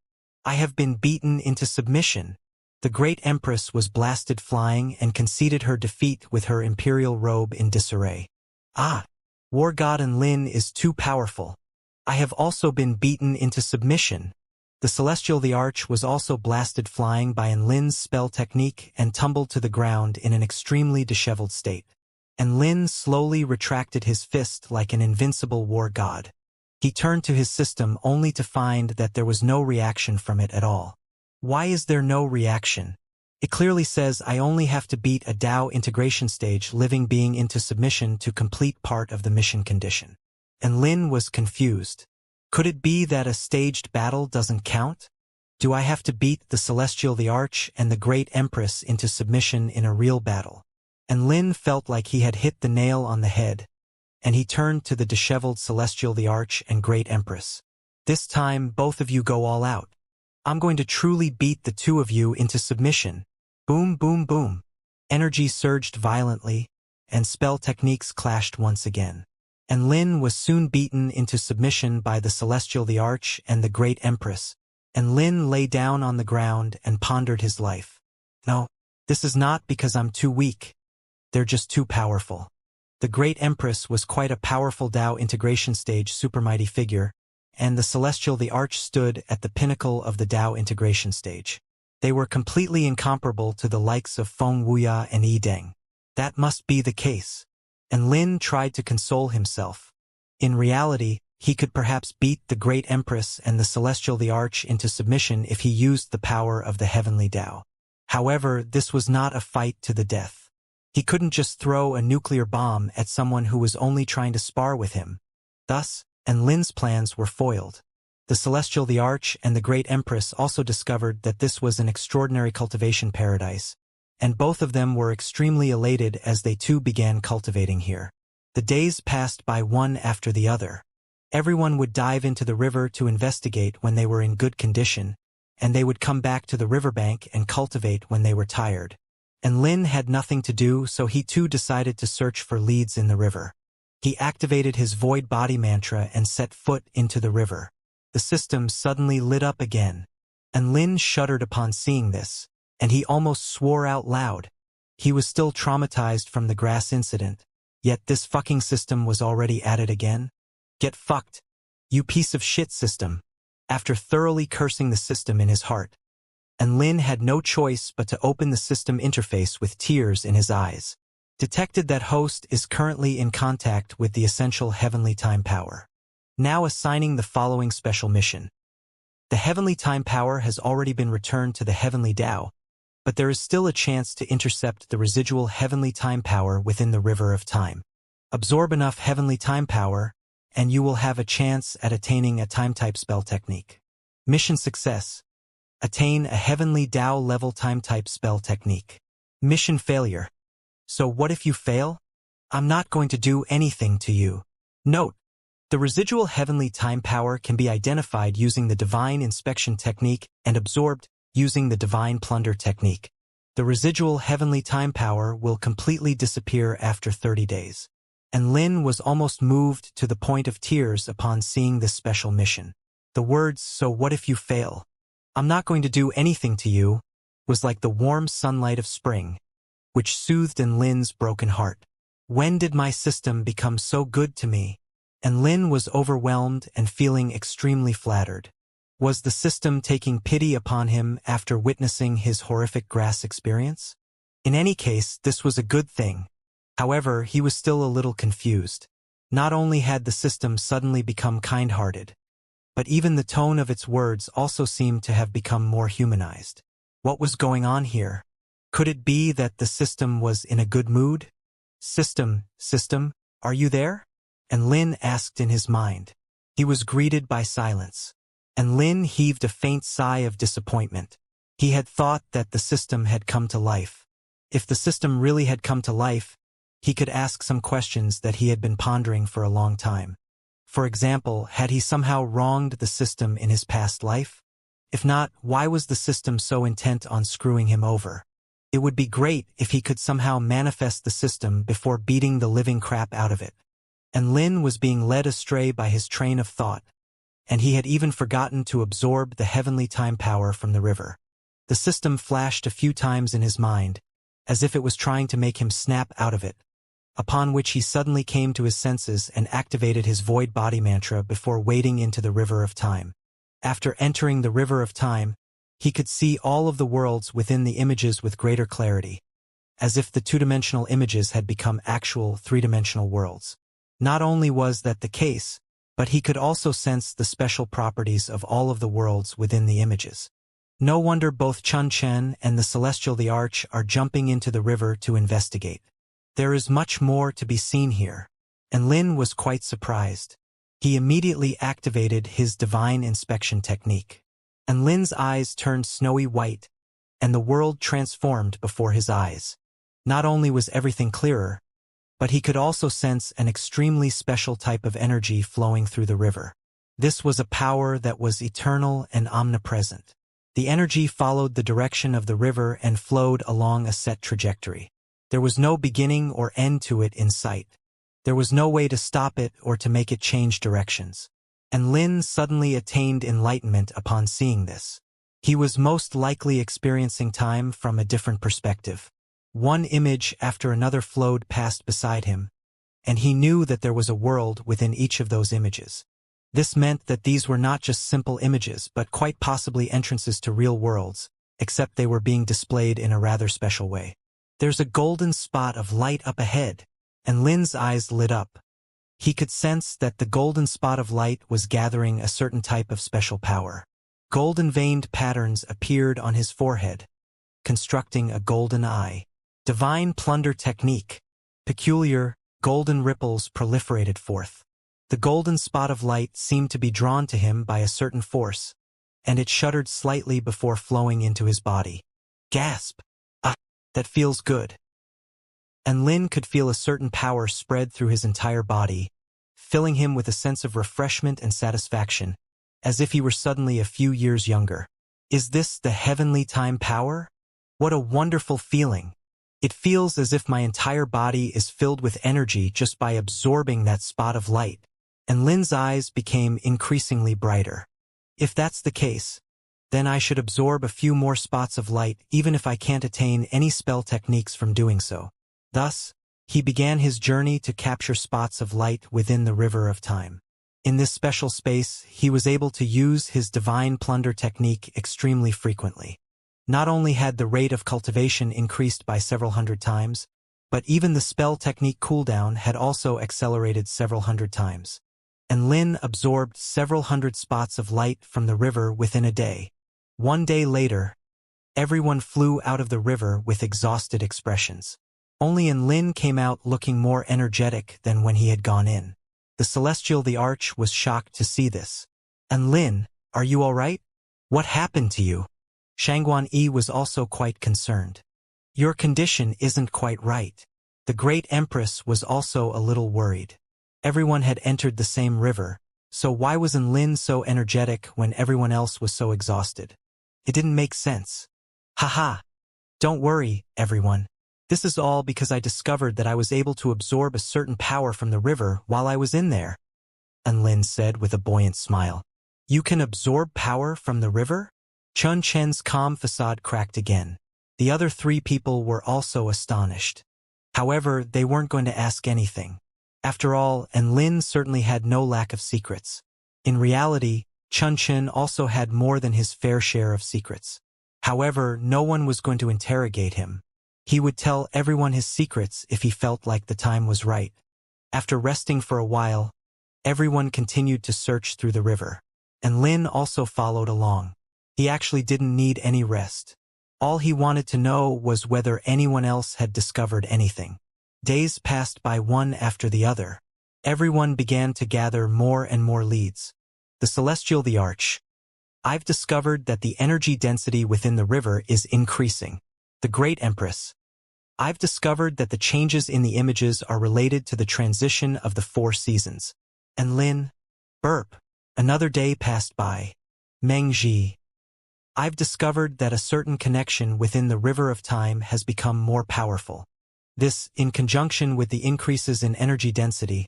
I have been beaten into submission. The Great Empress was blasted flying and conceded her defeat with her imperial robe in disarray. Ah, War God Enlin is too powerful. I have also been beaten into submission. The Celestial the Arch was also blasted flying by Enlin's spell technique and tumbled to the ground in an extremely disheveled state. Enlin slowly retracted his fist like an invincible war god. He turned to his system only to find that there was no reaction from it at all. Why is there no reaction? It clearly says I only have to beat a Dao integration stage living being into submission to complete part of the mission condition. Enlin was confused. Could it be that a staged battle doesn't count? Do I have to beat the Celestial the Arch and the Great Empress into submission in a real battle? And Lin felt like he had hit the nail on the head, and he turned to the disheveled Celestial the Arch and Great Empress. This time, both of you go all out. I'm going to truly beat the two of you into submission. Boom, boom, boom. Energy surged violently, and spell techniques clashed once again. And Lin was soon beaten into submission by the Celestial the Arch and the Great Empress, and Lin lay down on the ground and pondered his life. No, this is not because I'm too weak. They're just too powerful. The Great Empress was quite a powerful Tao integration stage supermighty figure, and the Celestial the Arch stood at the pinnacle of the Tao integration stage. They were completely incomparable to the likes of Feng Wuya and Yi Deng. That must be the case. And Lin tried to console himself. In reality, he could perhaps beat the Great Empress and the Celestial the Arch into submission if he used the power of the heavenly Tao. However, this was not a fight to the death. He couldn't just throw a nuclear bomb at someone who was only trying to spar with him. Thus, and Lin's plans were foiled. The Celestial the Arch and the Great Empress also discovered that this was an extraordinary cultivation paradise, and both of them were extremely elated as they too began cultivating here. The days passed by one after the other. Everyone would dive into the river to investigate when they were in good condition, and they would come back to the riverbank and cultivate when they were tired. And Lin had nothing to do, so he too decided to search for leads in the river. He activated his void body mantra and set foot into the river. The system suddenly lit up again, and Lin shuddered upon seeing this, and he almost swore out loud. He was still traumatized from the grass incident, yet this fucking system was already at it again. Get fucked, you piece of shit system. After thoroughly cursing the system in his heart, and Lin had no choice but to open the system interface with tears in his eyes. Detected that host is currently in contact with the essential heavenly time power. Now assigning the following special mission. The heavenly time power has already been returned to the heavenly Tao, but there is still a chance to intercept the residual heavenly time power within the river of time. Absorb enough heavenly time power, and you will have a chance at attaining a time-type spell technique. Mission success. Attain a heavenly Tao level time-type spell technique. Mission failure. So what if you fail? I'm not going to do anything to you. Note: the residual heavenly time power can be identified using the divine inspection technique and absorbed using the divine plunder technique. The residual heavenly time power will completely disappear after 30 days. And Lin was almost moved to the point of tears upon seeing this special mission. The words, "So what if you fail? I'm not going to do anything to you," was like the warm sunlight of spring, which soothed in Lin's broken heart. When did my system become so good to me? And Lin was overwhelmed and feeling extremely flattered. Was the system taking pity upon him after witnessing his horrific grass experience? In any case, this was a good thing. However, he was still a little confused. Not only had the system suddenly become kind-hearted, but even the tone of its words also seemed to have become more humanized. What was going on here? Could it be that the system was in a good mood? System, are you there? And Lin asked in his mind. He was greeted by silence, and Lin heaved a faint sigh of disappointment. He had thought that the system had come to life. If the system really had come to life, he could ask some questions that he had been pondering for a long time. For example, had he somehow wronged the system in his past life? If not, why was the system so intent on screwing him over? It would be great if he could somehow manifest the system before beating the living crap out of it. And Lin was being led astray by his train of thought, and he had even forgotten to absorb the heavenly time power from the river. The system flashed a few times in his mind, as if it was trying to make him snap out of it, upon which he suddenly came to his senses and activated his void body mantra before wading into the river of time. After entering the river of time, he could see all of the worlds within the images with greater clarity, as if the two-dimensional images had become actual three-dimensional worlds. Not only was that the case, but he could also sense the special properties of all of the worlds within the images. No wonder both Chun Chen and the Celestial the Arch are jumping into the river to investigate. There is much more to be seen here, and Lin was quite surprised. He immediately activated his divine inspection technique. And Lin's eyes turned snowy white, and the world transformed before his eyes. Not only was everything clearer, but he could also sense an extremely special type of energy flowing through the river. This was a power that was eternal and omnipresent. The energy followed the direction of the river and flowed along a set trajectory. There was no beginning or end to it in sight. There was no way to stop it or to make it change directions. And Lin suddenly attained enlightenment upon seeing this. He was most likely experiencing time from a different perspective. One image after another flowed past beside him, and he knew that there was a world within each of those images. This meant that these were not just simple images but quite possibly entrances to real worlds, except they were being displayed in a rather special way. There's a golden spot of light up ahead, and Lin's eyes lit up. He could sense that the golden spot of light was gathering a certain type of special power. Golden veined patterns appeared on his forehead, constructing a golden eye. Divine plunder technique. Peculiar, golden ripples proliferated forth. The golden spot of light seemed to be drawn to him by a certain force, and it shuddered slightly before flowing into his body. Gasp! Ah, that feels good. And Lin could feel a certain power spread through his entire body, filling him with a sense of refreshment and satisfaction, as if he were suddenly a few years younger. Is this the heavenly time power? What a wonderful feeling! It feels as if my entire body is filled with energy just by absorbing that spot of light, and Lin's eyes became increasingly brighter. If that's the case, then I should absorb a few more spots of light even if I can't attain any spell techniques from doing so. Thus, he began his journey to capture spots of light within the river of time. In this special space, he was able to use his divine plunder technique extremely frequently. Not only had the rate of cultivation increased by several hundred times, but even the spell technique cooldown had also accelerated several hundred times. And Lin absorbed several hundred spots of light from the river within a day. One day later, everyone flew out of the river with exhausted expressions. Only Lin came out looking more energetic than when he had gone in. The Celestial the Arch was shocked to see this. And Lin, are you all right? What happened to you? Xianxia was also quite concerned. Your condition isn't quite right. The Great Empress was also a little worried. Everyone had entered the same river, so why wasn't Lin so energetic when everyone else was so exhausted? It didn't make sense. Haha! Don't worry, everyone. This is all because I discovered that I was able to absorb a certain power from the river while I was in there. And Lin said with a buoyant smile. You can absorb power from the river? Chun Chen's calm facade cracked again. The other three people were also astonished. However, they weren't going to ask anything. After all, Lin certainly had no lack of secrets. In reality, Chun Chen also had more than his fair share of secrets. However, no one was going to interrogate him. He would tell everyone his secrets if he felt like the time was right. After resting for a while, everyone continued to search through the river. And Lin also followed along. He actually didn't need any rest. All he wanted to know was whether anyone else had discovered anything. Days passed by one after the other. Everyone began to gather more and more leads. The Celestial the Arch. I've discovered that the energy density within the river is increasing. The Great Empress. I've discovered that the changes in the images are related to the transition of the 4 seasons. And Lin. Burp. Another day passed by. Mengji. I've discovered that a certain connection within the river of time has become more powerful. This, in conjunction with the increases in energy density,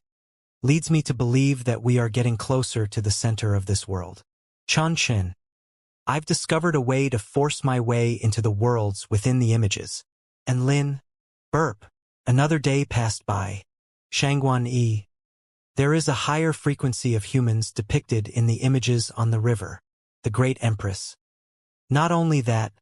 leads me to believe that we are getting closer to the center of this world. Chun Chen. I've discovered a way to force my way into the worlds within the images. And Lin. Burp. Another day passed by. Xianxia. There is a higher frequency of humans depicted in the images on the river. The Great Empress. Not only that,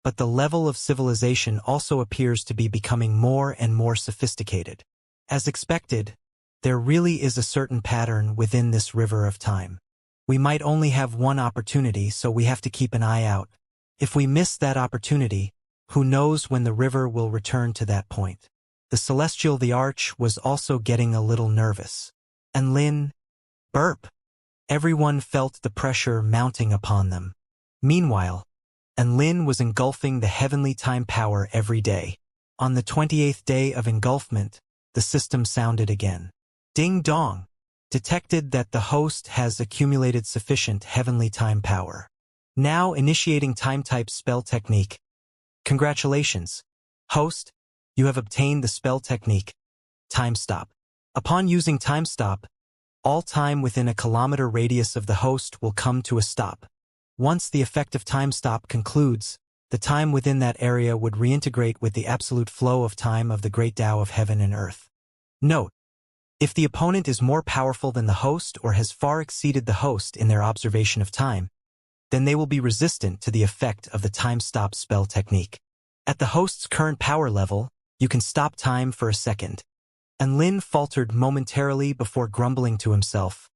but the level of civilization also appears to be becoming more and more sophisticated. As expected, there really is a certain pattern within this river of time. We might only have one opportunity, so we have to keep an eye out. If we miss that opportunity, who knows when the river will return to that point. The Celestial the Arch was also getting a little nervous. And Lin. Burp! Everyone felt the pressure mounting upon them. Meanwhile, Lin was engulfing the heavenly time power every day. On the 28th day of engulfment, the system sounded again. Ding dong! Detected that the host has accumulated sufficient heavenly time power. Now initiating time type spell technique. Congratulations, host, you have obtained the spell technique, time stop. Upon using time stop, all time within a kilometer radius of the host will come to a stop. Once the effective time stop concludes, the time within that area would reintegrate with the absolute flow of time of the great Tao of heaven and earth. Note: if the opponent is more powerful than the host or has far exceeded the host in their observation of time, then they will be resistant to the effect of the time stop spell technique. At the host's current power level, you can stop time for a second. And Lin faltered momentarily before grumbling to himself.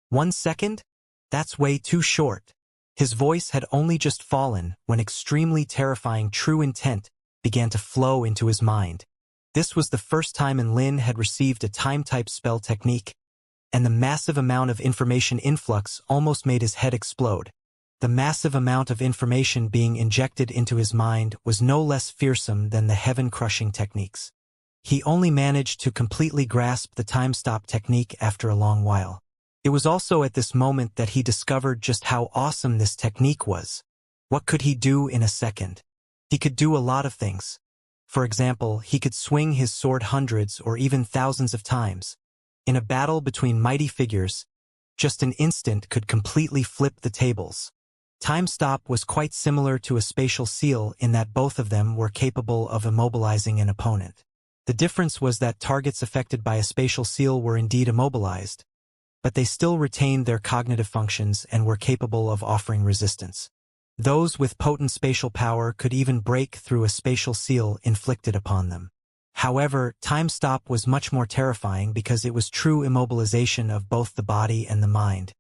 1 second? That's way too short. His voice had only just fallen when extremely terrifying true intent began to flow into his mind. This was the first time Lin had received a time-type spell technique, and the massive amount of information influx almost made his head explode. The massive amount of information being injected into his mind was no less fearsome than the heaven-crushing techniques. He only managed to completely grasp the time-stop technique after a long while. It was also at this moment that he discovered just how awesome this technique was. What could he do in a second? He could do a lot of things. For example, he could swing his sword hundreds or even thousands of times. In a battle between mighty figures, just an instant could completely flip the tables. Time stop was quite similar to a spatial seal in that both of them were capable of immobilizing an opponent. The difference was that targets affected by a spatial seal were indeed immobilized, but they still retained their cognitive functions and were capable of offering resistance. Those with potent spatial power could even break through a spatial seal inflicted upon them. However, time stop was much more terrifying because it was true immobilization of both the body and the mind.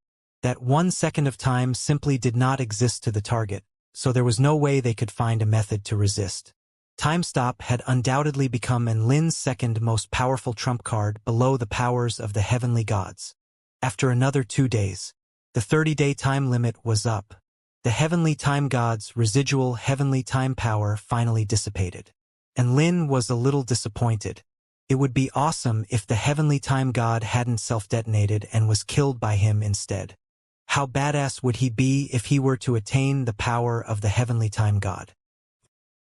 That 1 second of time simply did not exist to the target, so there was no way they could find a method to resist. Time stop had undoubtedly become Lin's second most powerful trump card below the powers of the heavenly gods. After another 2 days, the 30-day time limit was up. The heavenly time gods' residual heavenly time power finally dissipated. And Lin was a little disappointed. It would be awesome if the heavenly time god hadn't self-detonated and was killed by him instead. How badass would he be if he were to attain the power of the heavenly time god?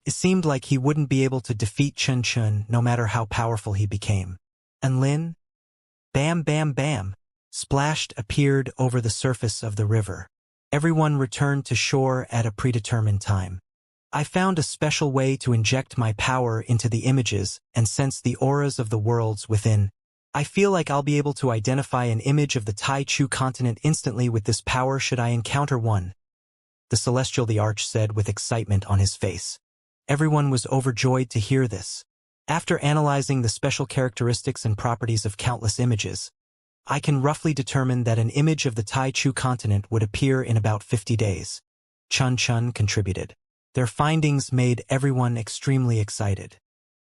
It seemed like he wouldn't be able to defeat Chun Chun no matter how powerful he became. And Lin? Bam bam bam! Splashed appeared over the surface of the river. Everyone returned to shore at a predetermined time. I found a special way to inject my power into the images and sense the auras of the worlds within. I feel like I'll be able to identify an image of the Tai Chu continent instantly with this power should I encounter one. The Celestial the Arch said with excitement on his face. Everyone was overjoyed to hear this. After analyzing the special characteristics and properties of countless images, I can roughly determine that an image of the Tai Chu continent would appear in about 50 days. Chun Chun contributed. Their findings made everyone extremely excited.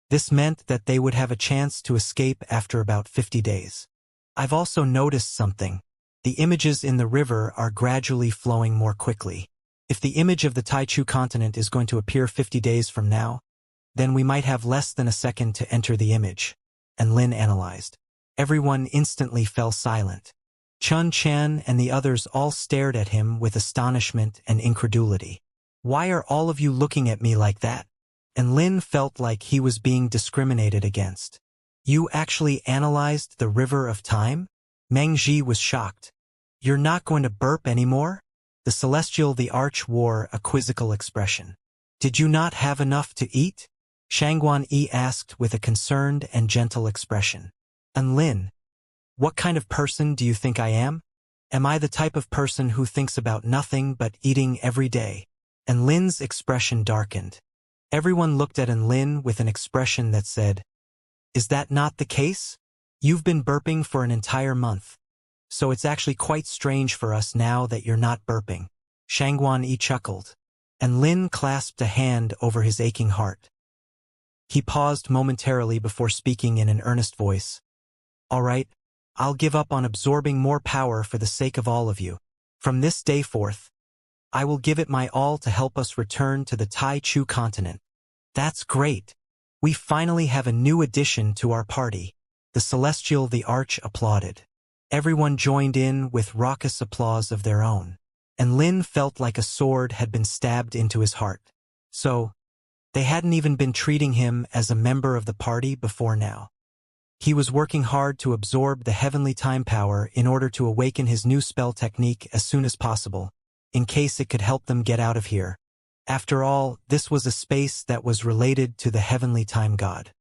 This meant that they would have a chance to escape after about 50 days. I've also noticed something. The images in the river are gradually flowing more quickly. If the image of the Tai Chu continent is going to appear 50 days from now, then we might have less than a second to enter the image. And Lin analyzed. Everyone instantly fell silent. Chun Chan and the others all stared at him with astonishment and incredulity. Why are all of you looking at me like that? And Lin felt like he was being discriminated against. You actually analyzed the river of time? Meng Ji was shocked. You're not going to burp anymore? The Celestial the Arch wore a quizzical expression. Did you not have enough to eat? Shangguan Yi asked with a concerned and gentle expression. And Lin, what kind of person do you think I am? Am I the type of person who thinks about nothing but eating every day? And Lin's expression darkened. Everyone looked at Lin with an expression that said, is that not the case? You've been burping for an entire month. So it's actually quite strange for us now that you're not burping. Shangguan Yi chuckled. And Lin clasped a hand over his aching heart. He paused momentarily before speaking in an earnest voice. All right, I'll give up on absorbing more power for the sake of all of you. From this day forth, I will give it my all to help us return to the Tai Chu continent. That's great. We finally have a new addition to our party. The Celestial the Arch applauded. Everyone joined in with raucous applause of their own. And Lin felt like a sword had been stabbed into his heart. So, they hadn't even been treating him as a member of the party before now. He was working hard to absorb the heavenly time power in order to awaken his new spell technique as soon as possible, in case it could help them get out of here. After all, this was a space that was related to the heavenly time god.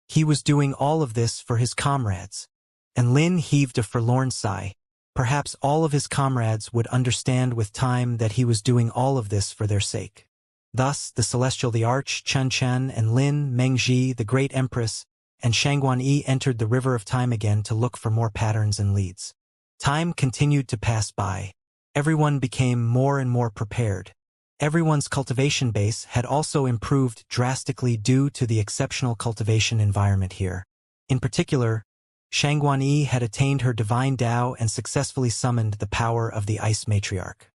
He was doing all of this for his comrades. And Lin heaved a forlorn sigh. Perhaps all of his comrades would understand with time that he was doing all of this for their sake. Thus, the Celestial the Arch, Chen Chen, and Lin Mengji, the Great Empress, and Shangguan Yi entered the River of Time again to look for more patterns and leads. Time continued to pass by. Everyone became more and more prepared. Everyone's cultivation base had also improved drastically due to the exceptional cultivation environment here. In particular, Shangguan Yi had attained her divine Tao and successfully summoned the power of the Ice Matriarch.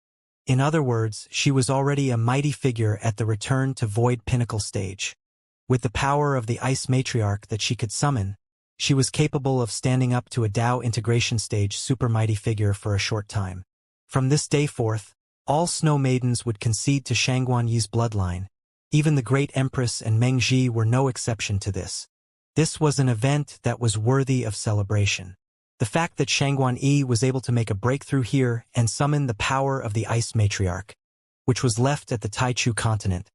In other words, she was already a mighty figure at the return to Void Pinnacle stage. With the power of the Ice Matriarch that she could summon, she was capable of standing up to a Tao integration stage super mighty figure for a short time. From this day forth, all Snow Maidens would concede to Shangguan Yi's bloodline. Even the Great Empress and Mengji were no exception to this. This was an event that was worthy of celebration. The fact that Shangguan Yi was able to make a breakthrough here and summon the power of the Ice Matriarch, which was left at the Tai Chu continent,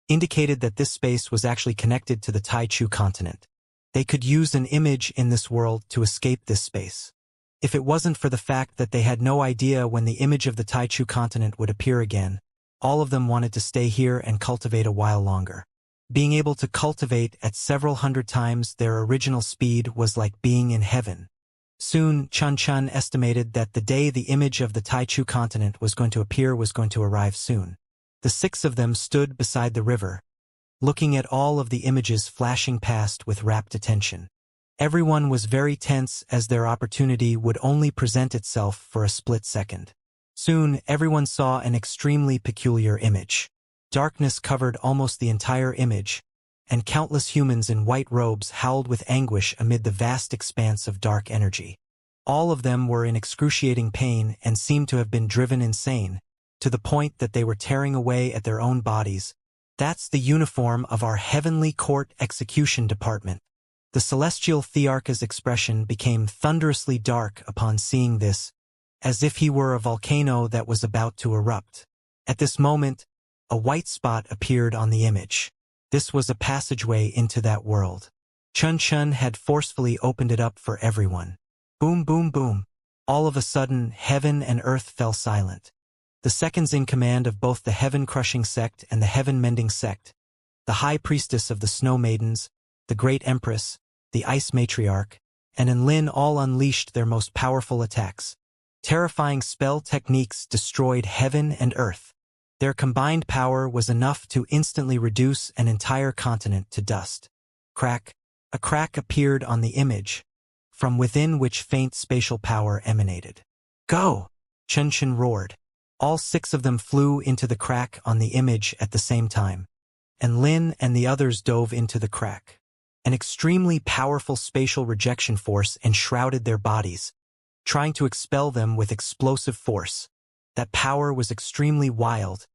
indicated that this space was actually connected to the Tai Chu continent. They could use an image in this world to escape this space. If it wasn't for the fact that they had no idea when the image of the Tai Chu continent would appear again, all of them wanted to stay here and cultivate a while longer. Being able to cultivate at several hundred times their original speed was like being in heaven. Soon, Chun Chun estimated that the day the image of the Tai Chu continent was going to appear was going to arrive soon. The 6 of them stood beside the river, looking at all of the images flashing past with rapt attention. Everyone was very tense as their opportunity would only present itself for a split second. Soon, everyone saw an extremely peculiar image. Darkness covered almost the entire image, and countless humans in white robes howled with anguish amid the vast expanse of dark energy. All of them were in excruciating pain and seemed to have been driven insane, to the point that they were tearing away at their own bodies. That's the uniform of our Heavenly Court Execution Department. The Celestial Thearcha's expression became thunderously dark upon seeing this, as if he were a volcano that was about to erupt. At this moment, a white spot appeared on the image. This was a passageway into that world. Chun Chun had forcefully opened it up for everyone. Boom, boom, boom. All of a sudden, heaven and earth fell silent. The seconds in command of both the Heaven-Crushing Sect and the Heaven-Mending Sect, the High Priestess of the Snow Maidens, the Great Empress, the Ice Matriarch, and Enlin all unleashed their most powerful attacks. Terrifying spell techniques destroyed heaven and earth. Their combined power was enough to instantly reduce an entire continent to dust. Crack. A crack appeared on the image, from within which faint spatial power emanated. Go! Chun Chun roared. All 6 of them flew into the crack on the image at the same time, and Lin and the others dove into the crack. An extremely powerful spatial rejection force enshrouded their bodies, trying to expel them with explosive force. That power was extremely wild,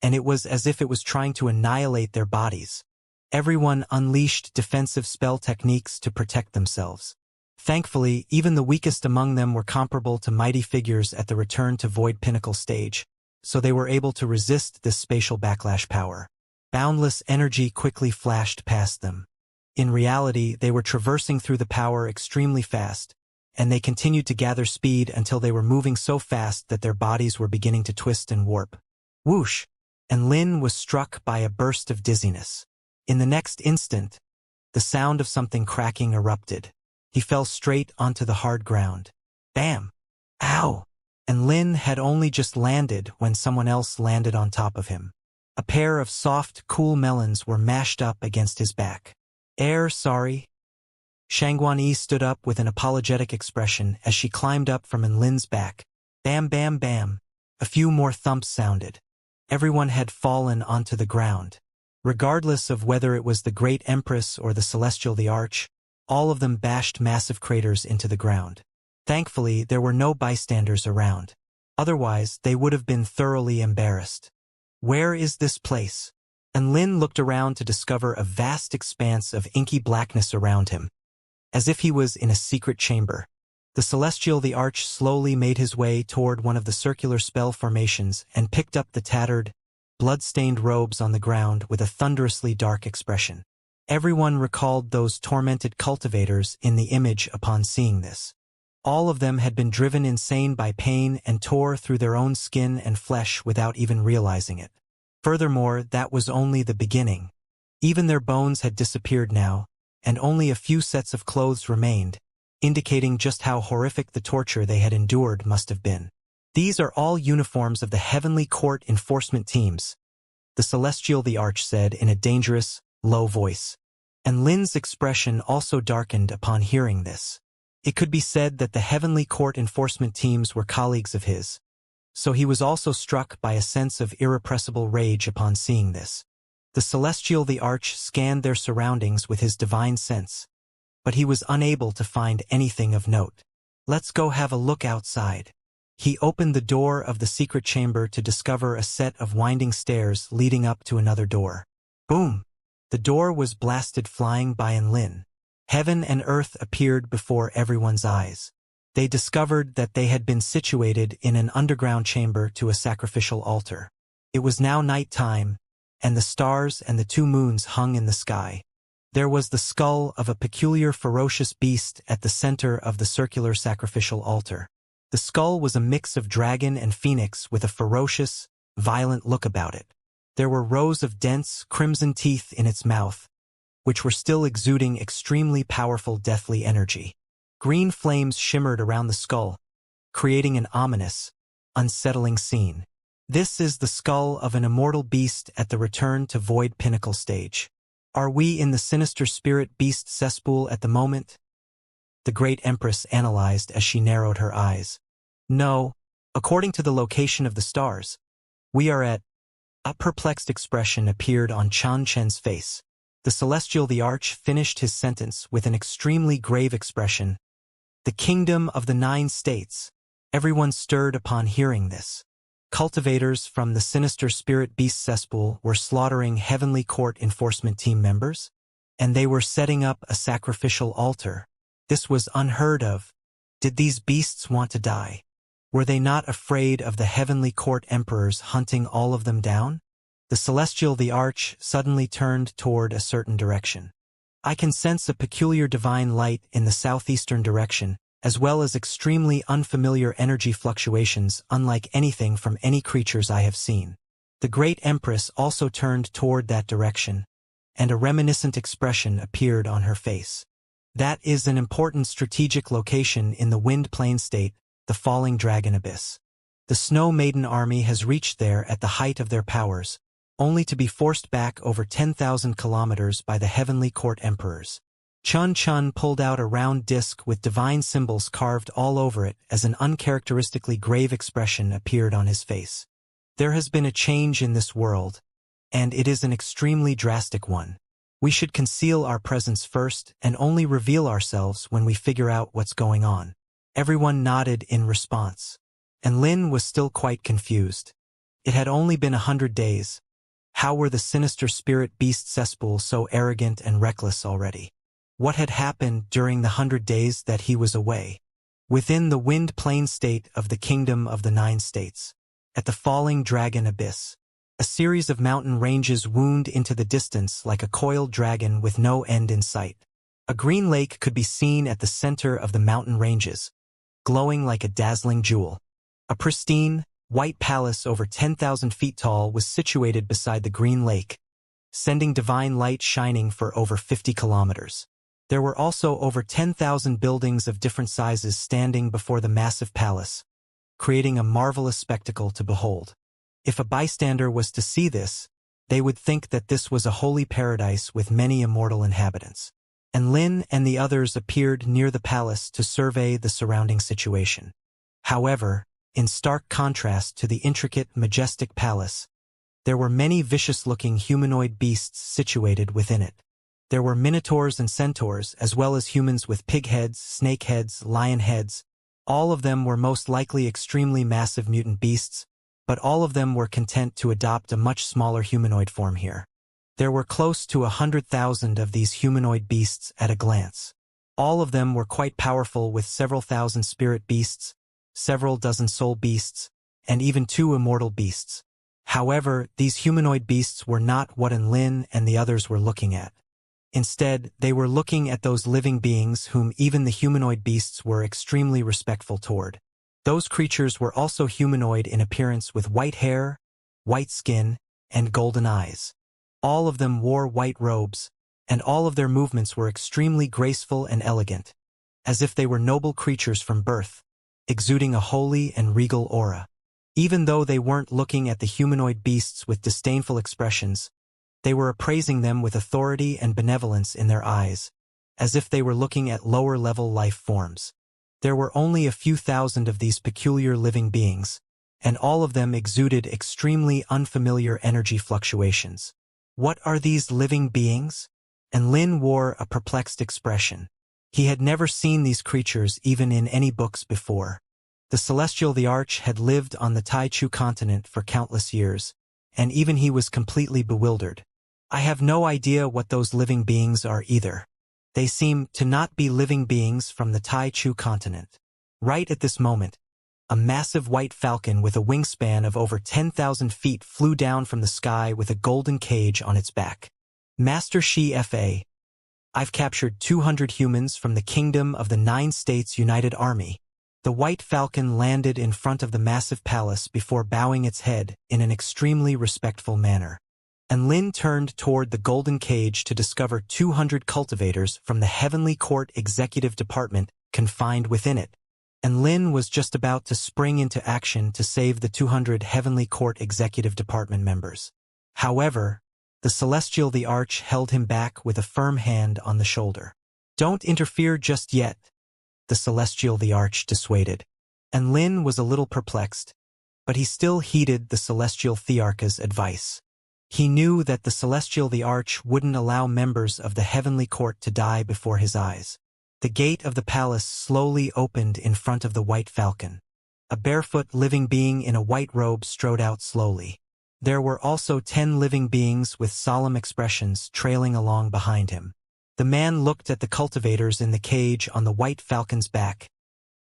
and it was as if it was trying to annihilate their bodies. Everyone unleashed defensive spell techniques to protect themselves. Thankfully, even the weakest among them were comparable to mighty figures at the return to Void Pinnacle stage, so they were able to resist this spatial backlash power. Boundless energy quickly flashed past them. In reality, they were traversing through the power extremely fast, and they continued to gather speed until they were moving so fast that their bodies were beginning to twist and warp. Whoosh! And Lin was struck by a burst of dizziness. In the next instant, the sound of something cracking erupted. He fell straight onto the hard ground. Bam! Ow! And Lin had only just landed when someone else landed on top of him. A pair of soft, cool melons were mashed up against his back. Sorry. Shangguan stood up with an apologetic expression as she climbed up from Enlin's back. Bam, bam, bam. A few more thumps sounded. Everyone had fallen onto the ground. Regardless of whether it was the Great Empress or the Celestial the Arch, all of them bashed massive craters into the ground. Thankfully, there were no bystanders around. Otherwise, they would have been thoroughly embarrassed. Where is this place? Enlin looked around to discover a vast expanse of inky blackness around him, as if he was in a secret chamber. The Celestial the Arch slowly made his way toward one of the circular spell formations and picked up the tattered, blood-stained robes on the ground with a thunderously dark expression. Everyone recalled those tormented cultivators in the image upon seeing this. All of them had been driven insane by pain and tore through their own skin and flesh without even realizing it. Furthermore, that was only the beginning. Even their bones had disappeared now, and only a few sets of clothes remained, indicating just how horrific the torture they had endured must have been. These are all uniforms of the Heavenly Court enforcement teams, the Celestial the Arch said in a dangerous, low voice. And Lin's expression also darkened upon hearing this. It could be said that the Heavenly Court enforcement teams were colleagues of his, so he was also struck by a sense of irrepressible rage upon seeing this. The Celestial the Arch scanned their surroundings with his divine sense, but he was unable to find anything of note. Let's go have a look outside. He opened the door of the secret chamber to discover a set of winding stairs leading up to another door. Boom! The door was blasted flying by Enlin. Heaven and earth appeared before everyone's eyes. They discovered that they had been situated in an underground chamber to a sacrificial altar. It was now night time, and the stars and the two moons hung in the sky. There was the skull of a peculiar ferocious beast at the center of the circular sacrificial altar. The skull was a mix of dragon and phoenix with a ferocious, violent look about it. There were rows of dense, crimson teeth in its mouth, which were still exuding extremely powerful deathly energy. Green flames shimmered around the skull, creating an ominous, unsettling scene. This is the skull of an immortal beast at the return to Void Pinnacle stage. Are we in the sinister spirit beast cesspool at the moment? The Great Empress analyzed as she narrowed her eyes. No, according to the location of the stars, we are at... A perplexed expression appeared on Chan Chen's face. The Celestial the Arch finished his sentence with an extremely grave expression. The Kingdom of the 9 States. Everyone stirred upon hearing this. Cultivators from the sinister spirit beast cesspool were slaughtering Heavenly Court enforcement team members, and they were setting up a sacrificial altar. This was unheard of. Did these beasts want to die? Were they not afraid of the Heavenly Court emperors hunting all of them down? The Celestial the Arch suddenly turned toward a certain direction. I can sense a peculiar divine light in the southeastern direction, as well as extremely unfamiliar energy fluctuations unlike anything from any creatures I have seen. The Great Empress also turned toward that direction, and a reminiscent expression appeared on her face. That is an important strategic location in the Wind Plain State, the Falling Dragon Abyss. The Snow Maiden army has reached there at the height of their powers, only to be forced back over 10,000 kilometers by the Heavenly Court emperors. Chun Chun pulled out a round disc with divine symbols carved all over it as an uncharacteristically grave expression appeared on his face. There has been a change in this world, and it is an extremely drastic one. We should conceal our presence first and only reveal ourselves when we figure out what's going on. Everyone nodded in response. And Lin was still quite confused. It had only been 100 days. How were the sinister spirit beast cesspool so arrogant and reckless already? What had happened during the 100 days that he was away? Within the Wind Plain State of the Kingdom of the 9 States, at the Falling Dragon Abyss, a series of mountain ranges wound into the distance like a coiled dragon with no end in sight. A green lake could be seen at the center of the mountain ranges, glowing like a dazzling jewel. A pristine, white palace over 10,000 feet tall was situated beside the green lake, sending divine light shining for over 50 kilometers. There were also over 10,000 buildings of different sizes standing before the massive palace, creating a marvelous spectacle to behold. If a bystander was to see this, they would think that this was a holy paradise with many immortal inhabitants. and Lin and the others appeared near the palace to survey the surrounding situation. However, in stark contrast to the intricate, majestic palace, there were many vicious-looking humanoid beasts situated within it. There were minotaurs and centaurs, as well as humans with pig heads, snake heads, lion heads. All of them were most likely extremely massive mutant beasts, but all of them were content to adopt a much smaller humanoid form here. There were close to 100,000 of these humanoid beasts at a glance. All of them were quite powerful, with several thousand spirit beasts, several dozen soul beasts, and even 2 immortal beasts. However, these humanoid beasts were not what Lin and the others were looking at. Instead, they were looking at those living beings whom even the humanoid beasts were extremely respectful toward. Those creatures were also humanoid in appearance, with white hair, white skin, and golden eyes. All of them wore white robes, and all of their movements were extremely graceful and elegant, as if they were noble creatures from birth, exuding a holy and regal aura. Even though they weren't looking at the humanoid beasts with disdainful expressions, they were appraising them with authority and benevolence in their eyes, as if they were looking at lower-level life forms. There were only a few thousand of these peculiar living beings, and all of them exuded extremely unfamiliar energy fluctuations. What are these living beings? And Lin wore a perplexed expression. He had never seen these creatures even in any books before. The Celestial the Arch had lived on the Taichu continent for countless years, and even he was completely bewildered. I have no idea what those living beings are either. They seem to not be living beings from the Taichu continent. Right at this moment, a massive white falcon with a wingspan of over 10,000 feet flew down from the sky with a golden cage on its back. Master Shi Fa, I've captured 200 humans from the Kingdom of the 9 States United Army. The white falcon landed in front of the massive palace before bowing its head in an extremely respectful manner. And Lin turned toward the golden cage to discover 200 cultivators from the Heavenly Court Executive Department confined within it. And Lin was just about to spring into action to save the 200 Heavenly Court Executive Department members. However, the Celestial the Arch held him back with a firm hand on the shoulder. Don't interfere just yet, the Celestial the Arch dissuaded. And Lin was a little perplexed, but he still heeded the Celestial Thearch's advice. He knew that the Celestial the Arch wouldn't allow members of the Heavenly Court to die before his eyes. The gate of the palace slowly opened in front of the white falcon. A barefoot living being in a white robe strode out slowly. There were also 10 living beings with solemn expressions trailing along behind him. The man looked at the cultivators in the cage on the white falcon's back,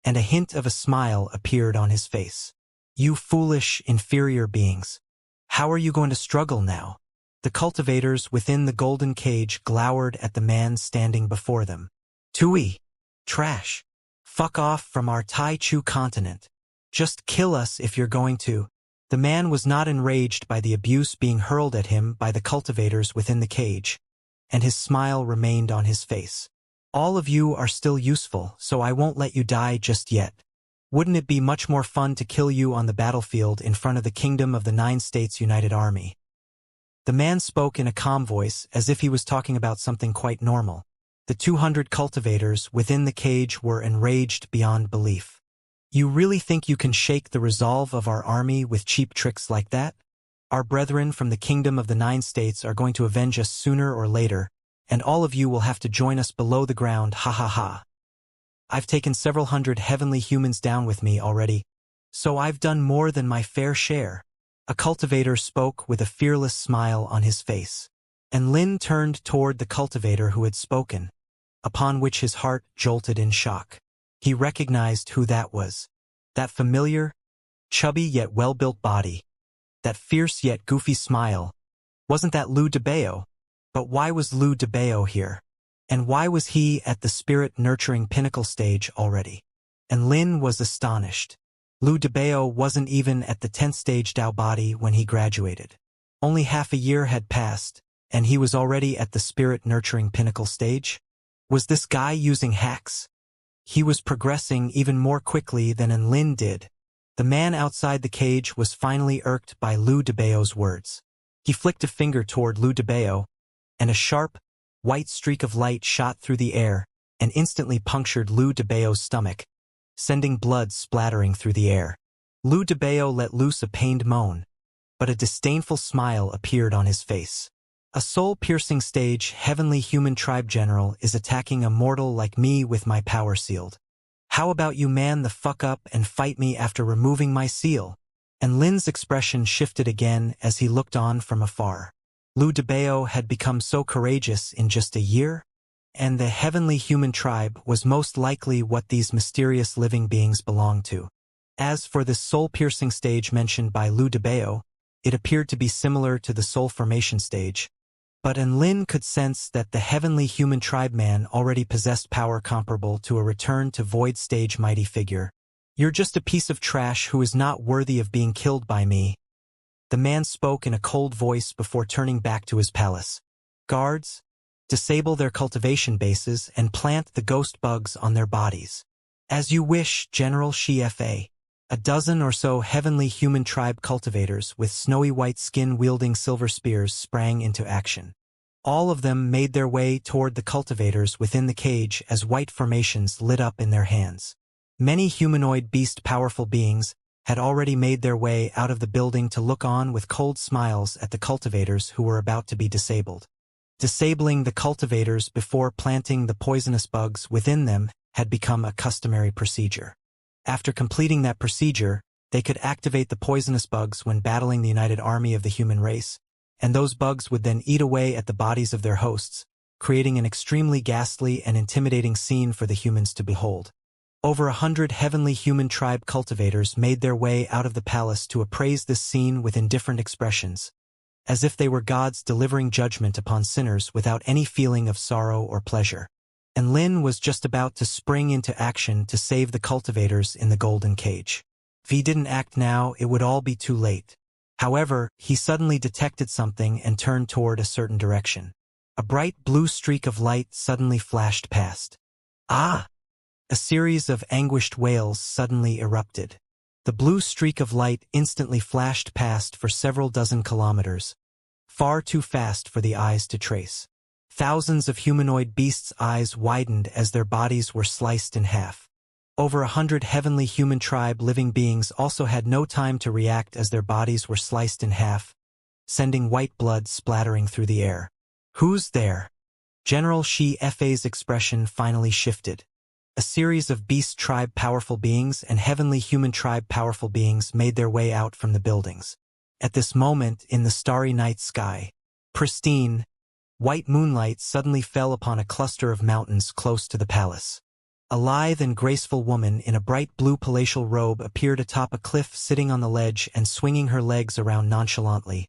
and a hint of a smile appeared on his face. You foolish, inferior beings. How are you going to struggle now? The cultivators within the golden cage glowered at the man standing before them. Tui. Trash. Fuck off from our Taichu continent. Just kill us if you're going to. The man was not enraged by the abuse being hurled at him by the cultivators within the cage, and his smile remained on his face. All of you are still useful, so I won't let you die just yet. Wouldn't it be much more fun to kill you on the battlefield in front of the Kingdom of the 9 States United Army? The man spoke in a calm voice, as if he was talking about something quite normal. The 200 cultivators within the cage were enraged beyond belief. You really think you can shake the resolve of our army with cheap tricks like that? Our brethren from the Kingdom of the 9 States are going to avenge us sooner or later, and all of you will have to join us below the ground, ha ha ha. I've taken several hundred heavenly humans down with me already, so I've done more than my fair share. A cultivator spoke with a fearless smile on his face. And Lin turned toward the cultivator who had spoken, upon which his heart jolted in shock. He recognized who that was. That familiar, chubby yet well-built body. That fierce yet goofy smile. Wasn't that Lou DeBeo? But why was Lou DeBeo here? And why was he at the spirit-nurturing pinnacle stage already? And Lin was astonished. Lou DeBeo wasn't even at the 10th stage Dao body when he graduated. Only half a year had passed, and he was already at the spirit-nurturing pinnacle stage? Was this guy using hacks? He was progressing even more quickly than Lin did. The man outside the cage was finally irked by Lou DeBeo's words. He flicked a finger toward Lou DeBeo, and a sharp, white streak of light shot through the air and instantly punctured Liu Debao's stomach, sending blood splattering through the air. Liu Debao let loose a pained moan, but a disdainful smile appeared on his face. A soul-piercing stage heavenly human tribe general is attacking a mortal like me with my power sealed. How about you man the fuck up and fight me after removing my seal? And Lin's expression shifted again as he looked on from afar. Liu Debao had become so courageous in just a year? And the heavenly human tribe was most likely what these mysterious living beings belonged to. As for this soul-piercing stage mentioned by Liu Debao, it appeared to be similar to the soul formation stage, but Lin could sense that the heavenly human tribe man already possessed power comparable to a return to void stage mighty figure. You're just a piece of trash who is not worthy of being killed by me. The man spoke in a cold voice before turning back to his palace. Guards, disable their cultivation bases and plant the ghost bugs on their bodies. As you wish, General Xianxia. A dozen or so heavenly human tribe cultivators with snowy white skin wielding silver spears sprang into action. All of them made their way toward the cultivators within the cage as white formations lit up in their hands. Many humanoid beast powerful beings had already made their way out of the building to look on with cold smiles at the cultivators who were about to be disabled. Disabling the cultivators before planting the poisonous bugs within them had become a customary procedure. After completing that procedure, they could activate the poisonous bugs when battling the united army of the human race, and those bugs would then eat away at the bodies of their hosts, creating an extremely ghastly and intimidating scene for the humans to behold. Over 100 heavenly human tribe cultivators made their way out of the palace to appraise this scene with indifferent expressions, as if they were gods delivering judgment upon sinners without any feeling of sorrow or pleasure. And Lin was just about to spring into action to save the cultivators in the golden cage. If he didn't act now, it would all be too late. However, he suddenly detected something and turned toward a certain direction. A bright blue streak of light suddenly flashed past. Ah! A series of anguished wails suddenly erupted. The blue streak of light instantly flashed past for several dozen kilometers, far too fast for the eyes to trace. Thousands of humanoid beasts' eyes widened as their bodies were sliced in half. Over 100 heavenly human tribe living beings also had no time to react as their bodies were sliced in half, sending white blood splattering through the air. Who's there? General Xianxia's expression finally shifted. A series of beast tribe powerful beings and heavenly human tribe powerful beings made their way out from the buildings. At this moment, in the starry night sky, pristine, white moonlight suddenly fell upon a cluster of mountains close to the palace. A lithe and graceful woman in a bright blue palatial robe appeared atop a cliff sitting on the ledge and swinging her legs around nonchalantly,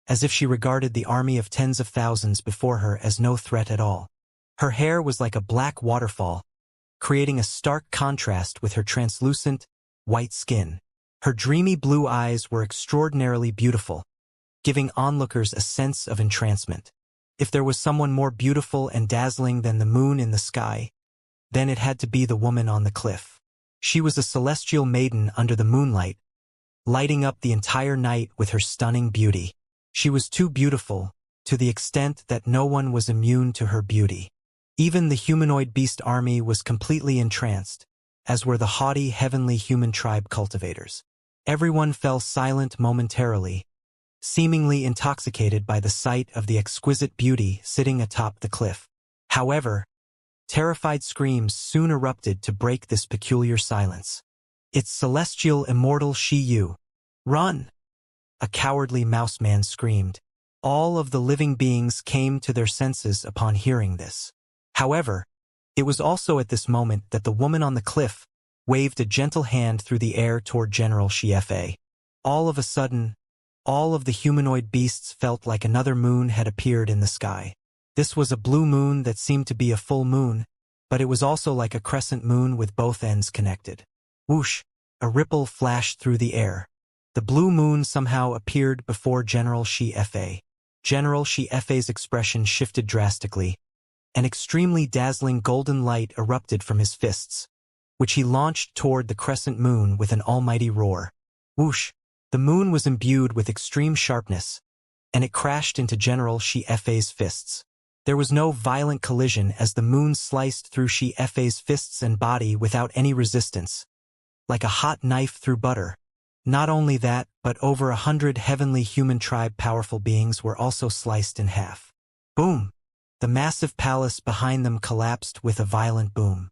as if she regarded the army of tens of thousands before her as no threat at all. Her hair was like a black waterfall, creating a stark contrast with her translucent, white skin. Her dreamy blue eyes were extraordinarily beautiful, giving onlookers a sense of entrancement. If there was someone more beautiful and dazzling than the moon in the sky, then it had to be the woman on the cliff. She was a celestial maiden under the moonlight, lighting up the entire night with her stunning beauty. She was too beautiful, to the extent that no one was immune to her beauty. Even the humanoid beast army was completely entranced, as were the haughty heavenly human tribe cultivators. Everyone fell silent momentarily, seemingly intoxicated by the sight of the exquisite beauty sitting atop the cliff. However, terrified screams soon erupted to break this peculiar silence. It's celestial immortal Xiyu. Run! A cowardly mouse man screamed. All of the living beings came to their senses upon hearing this. However, it was also at this moment that the woman on the cliff waved a gentle hand through the air toward General Xianxia. All of a sudden, all of the humanoid beasts felt like another moon had appeared in the sky. This was a blue moon that seemed to be a full moon, but it was also like a crescent moon with both ends connected. Whoosh! A ripple flashed through the air. The blue moon somehow appeared before General Xianxia. General Xianxia's expression shifted drastically. An extremely dazzling golden light erupted from his fists, which he launched toward the crescent moon with an almighty roar. Whoosh! The moon was imbued with extreme sharpness, and it crashed into General Xianxia's fists. There was no violent collision as the moon sliced through Xianxia's fists and body without any resistance, like a hot knife through butter. Not only that, but over 100 heavenly human tribe powerful beings were also sliced in half. Boom! The massive palace behind them collapsed with a violent boom.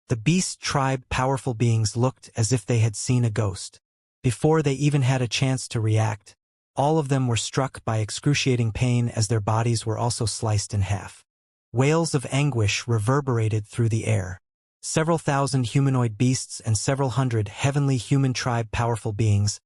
The beast tribe powerful beings looked as if they had seen a ghost. Before they even had a chance to react, all of them were struck by excruciating pain as their bodies were also sliced in half. Wails of anguish reverberated through the air. Several thousand humanoid beasts and several hundred heavenly human tribe powerful beings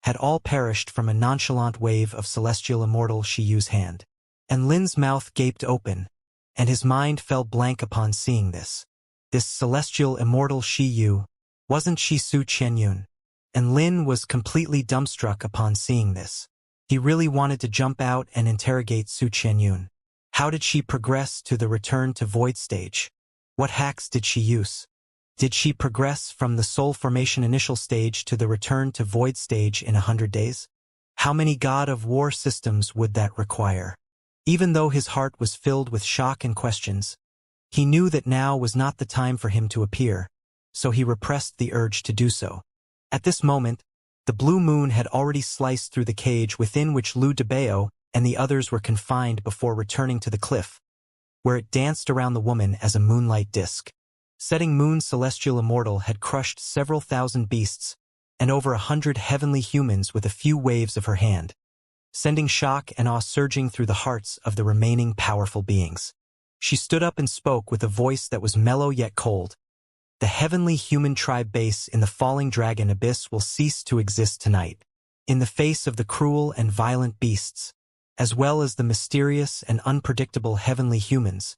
had all perished from a nonchalant wave of celestial immortal Shiyu's hand. And Lin's mouth gaped open, and his mind fell blank upon seeing this. This celestial immortal Shiyu, wasn't she Su Qianyun? And Lin was completely dumbstruck upon seeing this. He really wanted to jump out and interrogate Su Qianyun. How did she progress to the return to void stage? What hacks did she use? Did she progress from the soul formation initial stage to the return to void stage in 100 days? How many God of War systems would that require? Even though his heart was filled with shock and questions, he knew that now was not the time for him to appear, so he repressed the urge to do so. At this moment, the blue moon had already sliced through the cage within which Lu Debao and the others were confined before returning to the cliff, where it danced around the woman as a moonlight disk. Setting Moon Celestial Immortal had crushed several thousand beasts and over 100 heavenly humans with a few waves of her hand, sending shock and awe surging through the hearts of the remaining powerful beings. She stood up and spoke with a voice that was mellow yet cold. The heavenly human tribe base in the falling dragon abyss will cease to exist tonight, in the face of the cruel and violent beasts, as well as the mysterious and unpredictable heavenly humans.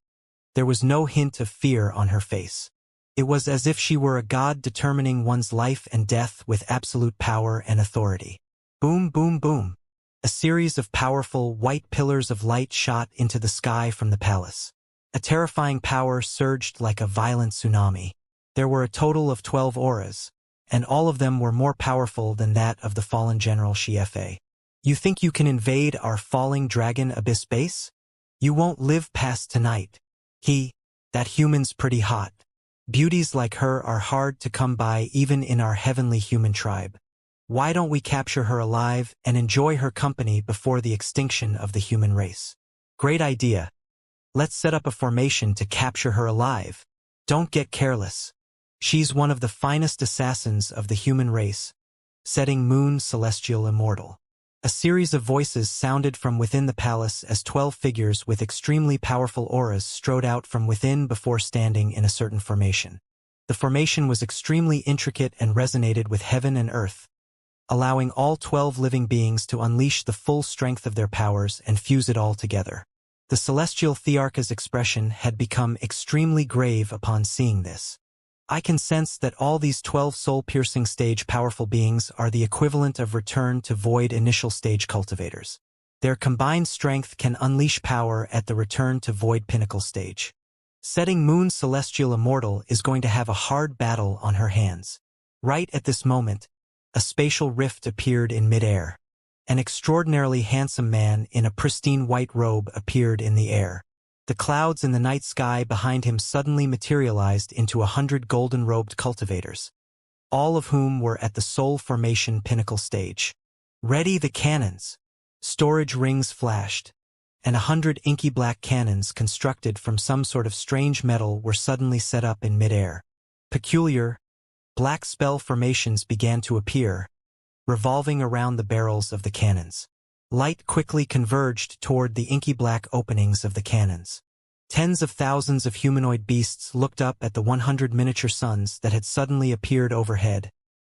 There was no hint of fear on her face. It was as if she were a god determining one's life and death with absolute power and authority. Boom, boom, boom. A series of powerful, white pillars of light shot into the sky from the palace. A terrifying power surged like a violent tsunami. There were a total of 12 auras, and all of them were more powerful than that of the fallen General Xianxia. You think you can invade our falling dragon abyss base? You won't live past tonight. That human's pretty hot. Beauties like her are hard to come by even in our heavenly human tribe. Why don't we capture her alive and enjoy her company before the extinction of the human race? Great idea. Let's set up a formation to capture her alive. Don't get careless. She's one of the finest assassins of the human race. Setting Moon Celestial Immortal. A series of voices sounded from within the palace as 12 figures with extremely powerful auras strode out from within before standing in a certain formation. The formation was extremely intricate and resonated with heaven and earth, allowing all 12 living beings to unleash the full strength of their powers and fuse it all together. The celestial Thearcha's expression had become extremely grave upon seeing this. I can sense that all these 12 soul-piercing stage powerful beings are the equivalent of return to void initial stage cultivators. Their combined strength can unleash power at the return to void pinnacle stage. Setting Moon Celestial Immortal is going to have a hard battle on her hands. Right at this moment, a spatial rift appeared in midair. An extraordinarily handsome man in a pristine white robe appeared in the air. The clouds in the night sky behind him suddenly materialized into 100 golden-robed cultivators, all of whom were at the soul formation pinnacle stage. Ready the cannons! Storage rings flashed, and 100 inky black cannons constructed from some sort of strange metal were suddenly set up in midair. Peculiar, black spell formations began to appear, revolving around the barrels of the cannons. Light quickly converged toward the inky black openings of the cannons. Tens of thousands of humanoid beasts looked up at the 100 miniature suns that had suddenly appeared overhead,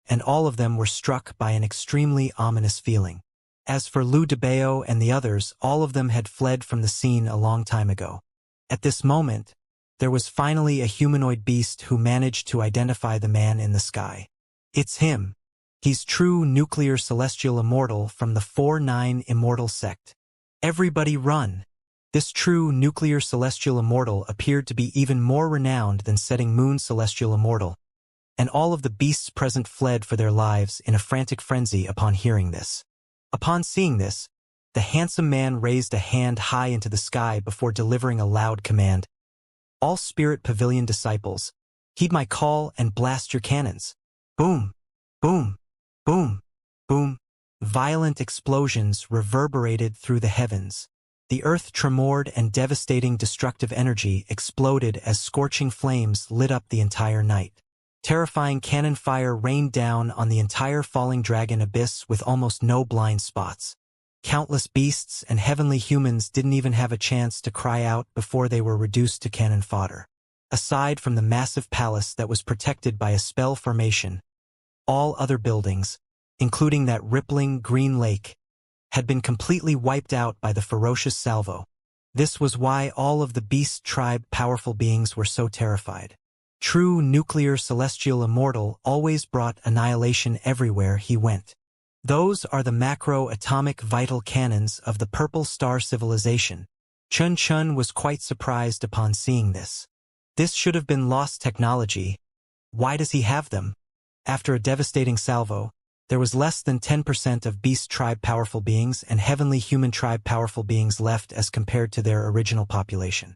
and all of them were struck by an extremely ominous feeling. As for Lu Debao and the others, all of them had fled from the scene a long time ago. At this moment, there was finally a humanoid beast who managed to identify the man in the sky. It's him. He's true nuclear celestial immortal from the 4-9 Immortal sect. Everybody run! This true nuclear celestial immortal appeared to be even more renowned than Setting Moon Celestial Immortal, and all of the beasts present fled for their lives in a frantic frenzy upon hearing this. Upon seeing this, The handsome man raised a hand high into the sky before delivering a loud command. All Spirit Pavilion disciples, heed my call and blast your cannons. Boom, boom, boom, boom. Violent explosions reverberated through the heavens. The earth tremored and devastating destructive energy exploded as scorching flames lit up the entire night. Terrifying cannon fire rained down on the entire falling dragon abyss with almost no blind spots. Countless beasts and heavenly humans didn't even have a chance to cry out before they were reduced to cannon fodder. Aside from the massive palace that was protected by a spell formation, all other buildings, including that rippling green lake, had been completely wiped out by the ferocious salvo. This was why all of the beast tribe powerful beings were so terrified. True nuclear celestial immortal always brought annihilation everywhere he went. Those are the macro-atomic vital cannons of the Purple Star civilization. Chun Chun was quite surprised upon seeing this. This should have been lost technology. Why does he have them? After a devastating salvo, there was less than 10% of beast tribe powerful beings and heavenly human tribe powerful beings left as compared to their original population.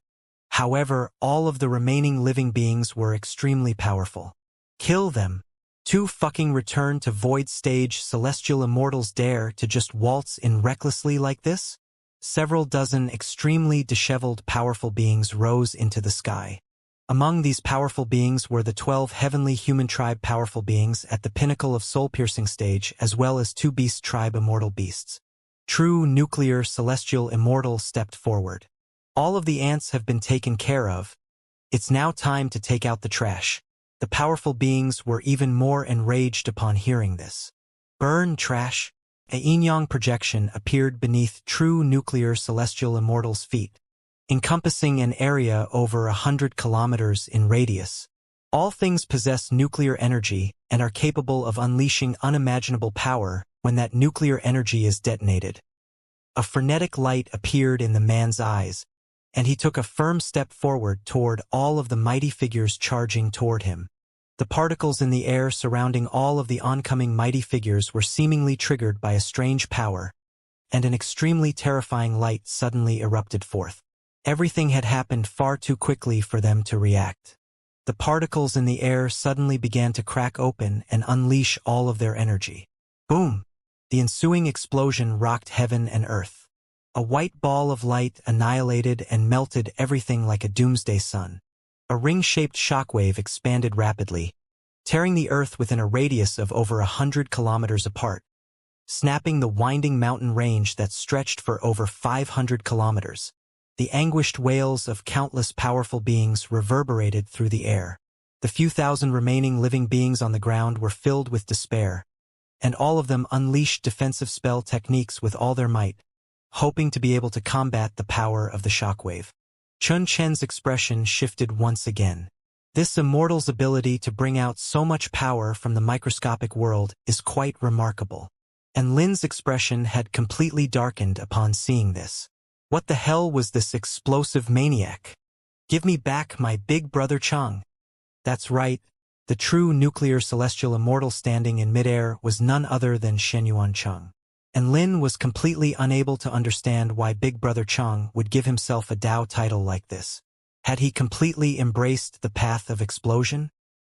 However, all of the remaining living beings were extremely powerful. Kill them. Two fucking return to void stage celestial immortals dare to just waltz in recklessly like this? Several dozen extremely disheveled powerful beings rose into the sky. Among these powerful beings were the 12 heavenly human tribe powerful beings at the pinnacle of soul-piercing stage as well as 2 beast tribe immortal beasts. True nuclear celestial immortal stepped forward. All of the ants have been taken care of. It's now time to take out the trash. The powerful beings were even more enraged upon hearing this. Burn trash. A yin-yang projection appeared beneath true nuclear celestial immortal's feet, encompassing an area over 100 kilometers in radius. All things possess nuclear energy and are capable of unleashing unimaginable power when that nuclear energy is detonated. A frenetic light appeared in the man's eyes, and he took a firm step forward toward all of the mighty figures charging toward him. The particles in the air surrounding all of the oncoming mighty figures were seemingly triggered by a strange power, and an extremely terrifying light suddenly erupted forth. Everything had happened far too quickly for them to react. The particles in the air suddenly began to crack open and unleash all of their energy. Boom! The ensuing explosion rocked heaven and earth. A white ball of light annihilated and melted everything like a doomsday sun. A ring-shaped shockwave expanded rapidly, tearing the earth within a radius of over 100 kilometers apart, snapping the winding mountain range that stretched for over 500 kilometers. The anguished wails of countless powerful beings reverberated through the air. The few thousand remaining living beings on the ground were filled with despair, and all of them unleashed defensive spell techniques with all their might, hoping to be able to combat the power of the shockwave. Chun Chen's expression shifted once again. This immortal's ability to bring out so much power from the microscopic world is quite remarkable. And Lin's expression had completely darkened upon seeing this. What the hell was this explosive maniac? Give me back my big brother Chang. That's right, the true nuclear celestial immortal standing in midair was none other than Shenyuan Chang. And Lin was completely unable to understand why Big Brother Chang would give himself a Dao title like this. Had he completely embraced the path of explosion?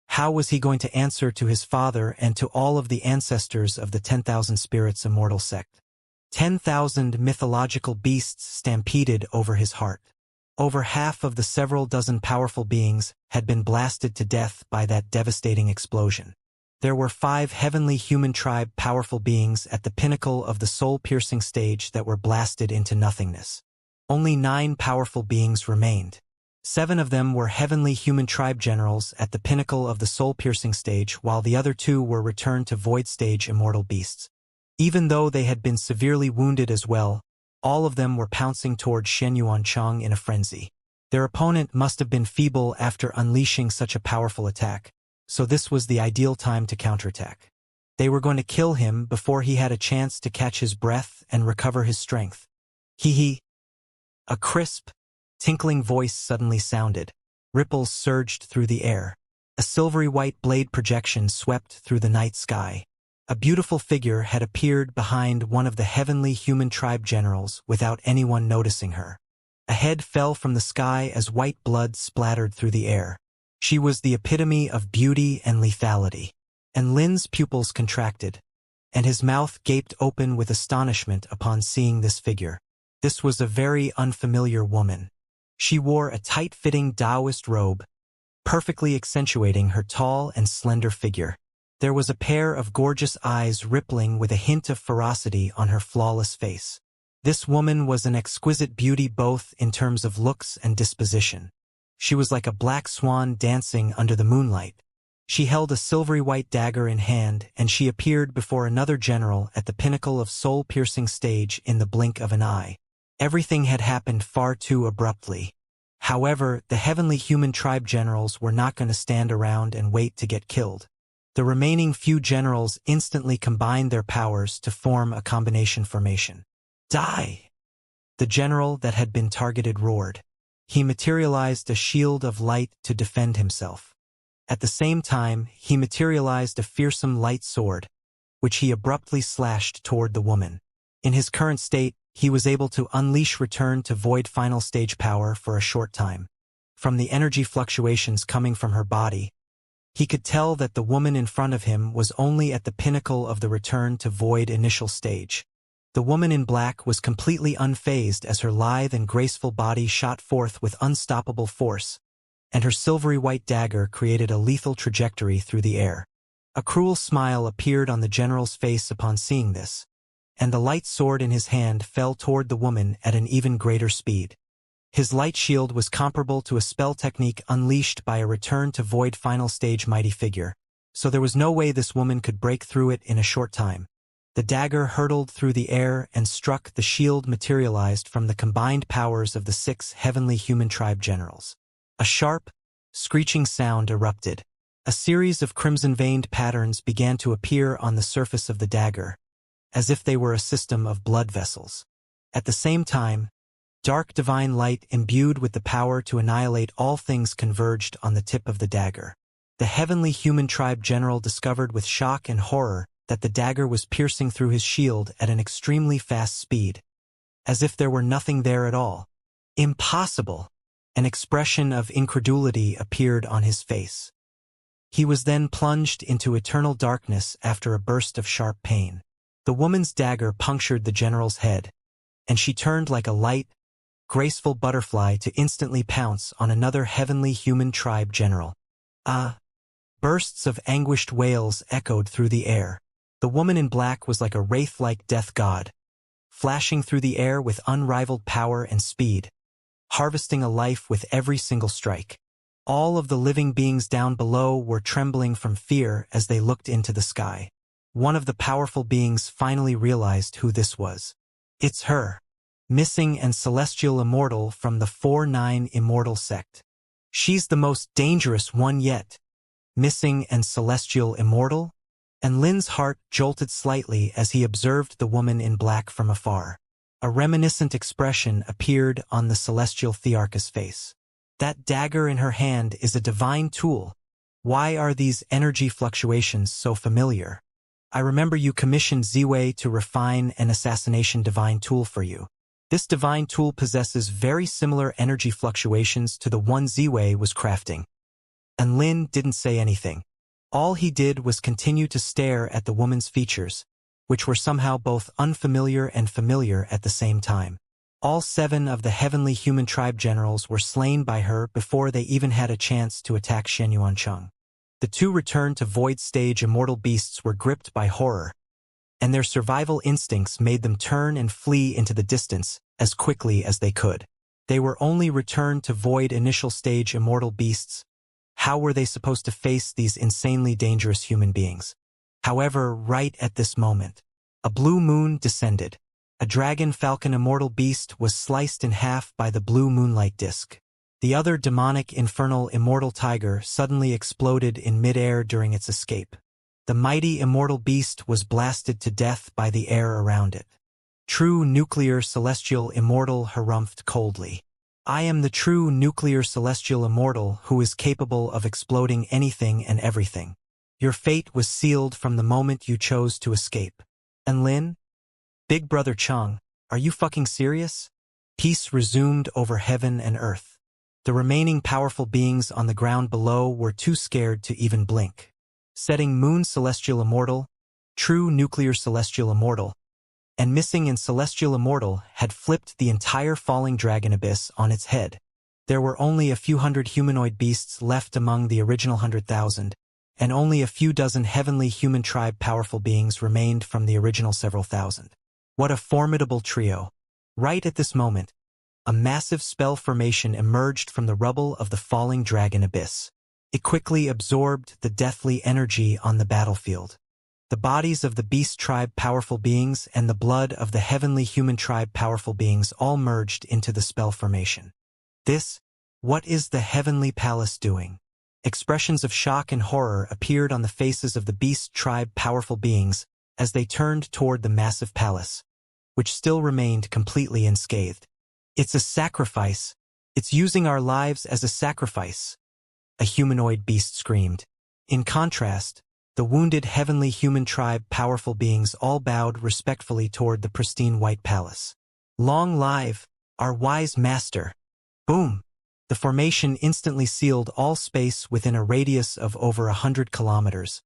How was he going to answer to his father and to all of the ancestors of the 10,000 Spirits Immortal sect? 10,000 mythological beasts stampeded over his heart. Over half of the several dozen powerful beings had been blasted to death by that devastating explosion. There were 5 heavenly human tribe powerful beings at the pinnacle of the soul-piercing stage that were blasted into nothingness. Only 9 powerful beings remained. 7 of them were heavenly human tribe generals at the pinnacle of the soul-piercing stage, while the other 2 were returned to void stage immortal beasts. Even though they had been severely wounded as well, all of them were pouncing toward Shenyuan Chang in a frenzy. Their opponent must have been feeble after unleashing such a powerful attack, so this was the ideal time to counterattack. They were going to kill him before he had a chance to catch his breath and recover his strength. Hee. A crisp, tinkling voice suddenly sounded. Ripples surged through the air. A silvery white blade projection swept through the night sky. A beautiful figure had appeared behind one of the heavenly human tribe generals without anyone noticing her. A head fell from the sky as white blood splattered through the air. She was the epitome of beauty and lethality. And Lin's pupils contracted, and his mouth gaped open with astonishment upon seeing this figure. This was a very unfamiliar woman. She wore a tight-fitting Taoist robe, perfectly accentuating her tall and slender figure. There was a pair of gorgeous eyes rippling with a hint of ferocity on her flawless face. This woman was an exquisite beauty both in terms of looks and disposition. She was like a black swan dancing under the moonlight. She held a silvery white dagger in hand, and she appeared before another general at the pinnacle of soul-piercing stage in the blink of an eye. Everything had happened far too abruptly. However, the heavenly human tribe generals were not going to stand around and wait to get killed. The remaining few generals instantly combined their powers to form a combination formation. Die! The general that had been targeted roared. He materialized a shield of light to defend himself. At the same time, he materialized a fearsome light sword, which he abruptly slashed toward the woman. In his current state, he was able to unleash return to void final stage power for a short time. From the energy fluctuations coming from her body, he could tell that the woman in front of him was only at the pinnacle of the return to void initial stage. The woman in black was completely unfazed as her lithe and graceful body shot forth with unstoppable force, and her silvery white dagger created a lethal trajectory through the air. A cruel smile appeared on the general's face upon seeing this, and the light sword in his hand fell toward the woman at an even greater speed. His light shield was comparable to a spell technique unleashed by a return to void final stage mighty figure, so there was no way this woman could break through it in a short time. The dagger hurtled through the air and struck the shield materialized from the combined powers of the 6 heavenly human tribe generals. A sharp, screeching sound erupted. A series of crimson-veined patterns began to appear on the surface of the dagger, as if they were a system of blood vessels. At the same time, dark divine light imbued with the power to annihilate all things converged on the tip of the dagger. The heavenly human tribe general discovered with shock and horror that the dagger was piercing through his shield at an extremely fast speed, as if there were nothing there at all. Impossible! An expression of incredulity appeared on his face. He was then plunged into eternal darkness after a burst of sharp pain. The woman's dagger punctured the general's head, and she turned like a light, graceful butterfly to instantly pounce on another heavenly human tribe general. Bursts of anguished wails echoed through the air. The woman in black was like a wraith-like death god, flashing through the air with unrivaled power and speed, harvesting a life with every single strike. All of the living beings down below were trembling from fear as they looked into the sky. One of the powerful beings finally realized who this was. It's her. Missing and celestial immortal from the 4-9 Immortal sect. She's the most dangerous one yet. Missing and celestial immortal? And Lin's heart jolted slightly as he observed the woman in black from afar. A reminiscent expression appeared on the celestial Thearch's face. That dagger in her hand is a divine tool. Why are these energy fluctuations so familiar? I remember you commissioned Ziwei to refine an assassination divine tool for you. This divine tool possesses very similar energy fluctuations to the one Ziwei was crafting. And Lin didn't say anything. All he did was continue to stare at the woman's features, which were somehow both unfamiliar and familiar at the same time. All 7 of the heavenly human tribe generals were slain by her before they even had a chance to attack Shenyuancheng. The 2 returned to void stage immortal beasts were gripped by horror, and their survival instincts made them turn and flee into the distance as quickly as they could. They were only returned to void initial stage immortal beasts. How were they supposed to face these insanely dangerous human beings? However, right at this moment, a blue moon descended. A dragon falcon immortal beast was sliced in half by the blue moonlight disk. The other demonic infernal immortal tiger suddenly exploded in midair during its escape. The mighty immortal beast was blasted to death by the air around it. True nuclear celestial immortal harumphed coldly. I am the true nuclear celestial immortal who is capable of exploding anything and everything. Your fate was sealed from the moment you chose to escape. And Lin? Big Brother Chang, are you fucking serious? Peace resumed over heaven and earth. The remaining powerful beings on the ground below were too scared to even blink. Setting Moon Celestial Immortal, True Nuclear Celestial Immortal, and Missing in Celestial Immortal had flipped the entire falling dragon abyss on its head. There were only a few hundred humanoid beasts left among the original 100,000, and only a few dozen heavenly human tribe powerful beings remained from the original several thousand. What a formidable trio. Right at this moment, a massive spell formation emerged from the rubble of the falling dragon abyss. It quickly absorbed the deathly energy on the battlefield. The bodies of the beast tribe powerful beings and the blood of the heavenly human tribe powerful beings all merged into the spell formation. What is the heavenly palace doing? Expressions of shock and horror appeared on the faces of the beast tribe powerful beings as they turned toward the massive palace, which still remained completely unscathed. It's a sacrifice. It's using our lives as a sacrifice, a humanoid beast screamed. In contrast, the wounded heavenly human tribe powerful beings all bowed respectfully toward the pristine white palace. Long live, our wise master. Boom! The formation instantly sealed all space within a radius of over 100 kilometers,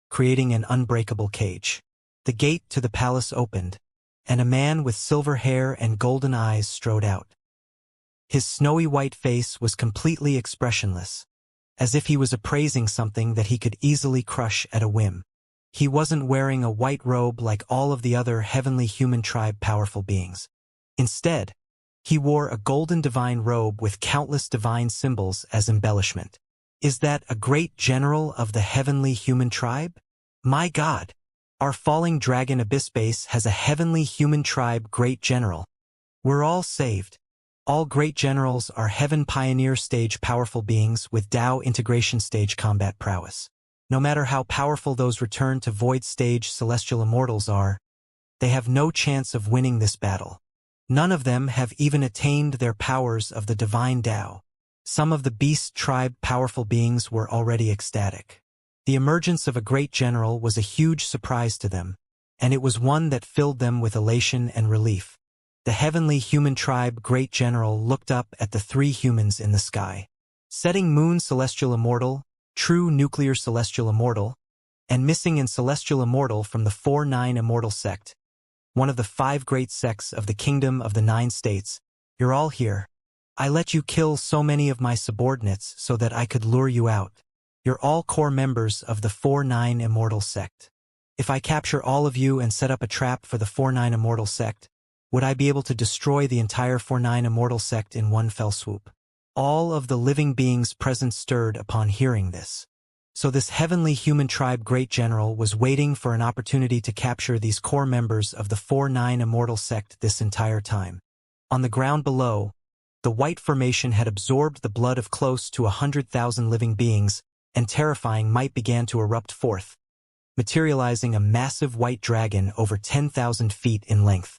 creating an unbreakable cage. The gate to the palace opened, and a man with silver hair and golden eyes strode out. His snowy white face was completely expressionless, as if he was appraising something that he could easily crush at a whim. He wasn't wearing a white robe like all of the other heavenly human tribe powerful beings. Instead, he wore a golden divine robe with countless divine symbols as embellishment. Is that a great general of the heavenly human tribe? My God! Our falling dragon abyss base has a heavenly human tribe great general. We're all saved. All great generals are heaven pioneer stage powerful beings with Tao integration stage combat prowess. No matter how powerful those return to void stage celestial immortals are, they have no chance of winning this battle. None of them have even attained their powers of the divine Tao. Some of the beast tribe powerful beings were already ecstatic. The emergence of a great general was a huge surprise to them, and it was one that filled them with elation and relief. The heavenly human tribe great general looked up at the three humans in the sky. Setting Moon Celestial Immortal, True Nuclear Celestial Immortal, and Missing in Celestial Immortal from the 4-9 Immortal sect, one of the 5 great sects of the Kingdom of the 9 States. You're all here. I let you kill so many of my subordinates so that I could lure you out. You're all core members of the 4-9 Immortal sect. If I capture all of you and set up a trap for the 4-9 Immortal sect, would I be able to destroy the entire 4-9 Immortal sect in one fell swoop? All of the living beings present stirred upon hearing this. So this heavenly human tribe great general was waiting for an opportunity to capture these core members of the 4-9 Immortal sect this entire time. On the ground below, the white formation had absorbed the blood of close to 100,000 living beings, and terrifying might began to erupt forth, materializing a massive white dragon over 10,000 feet in length.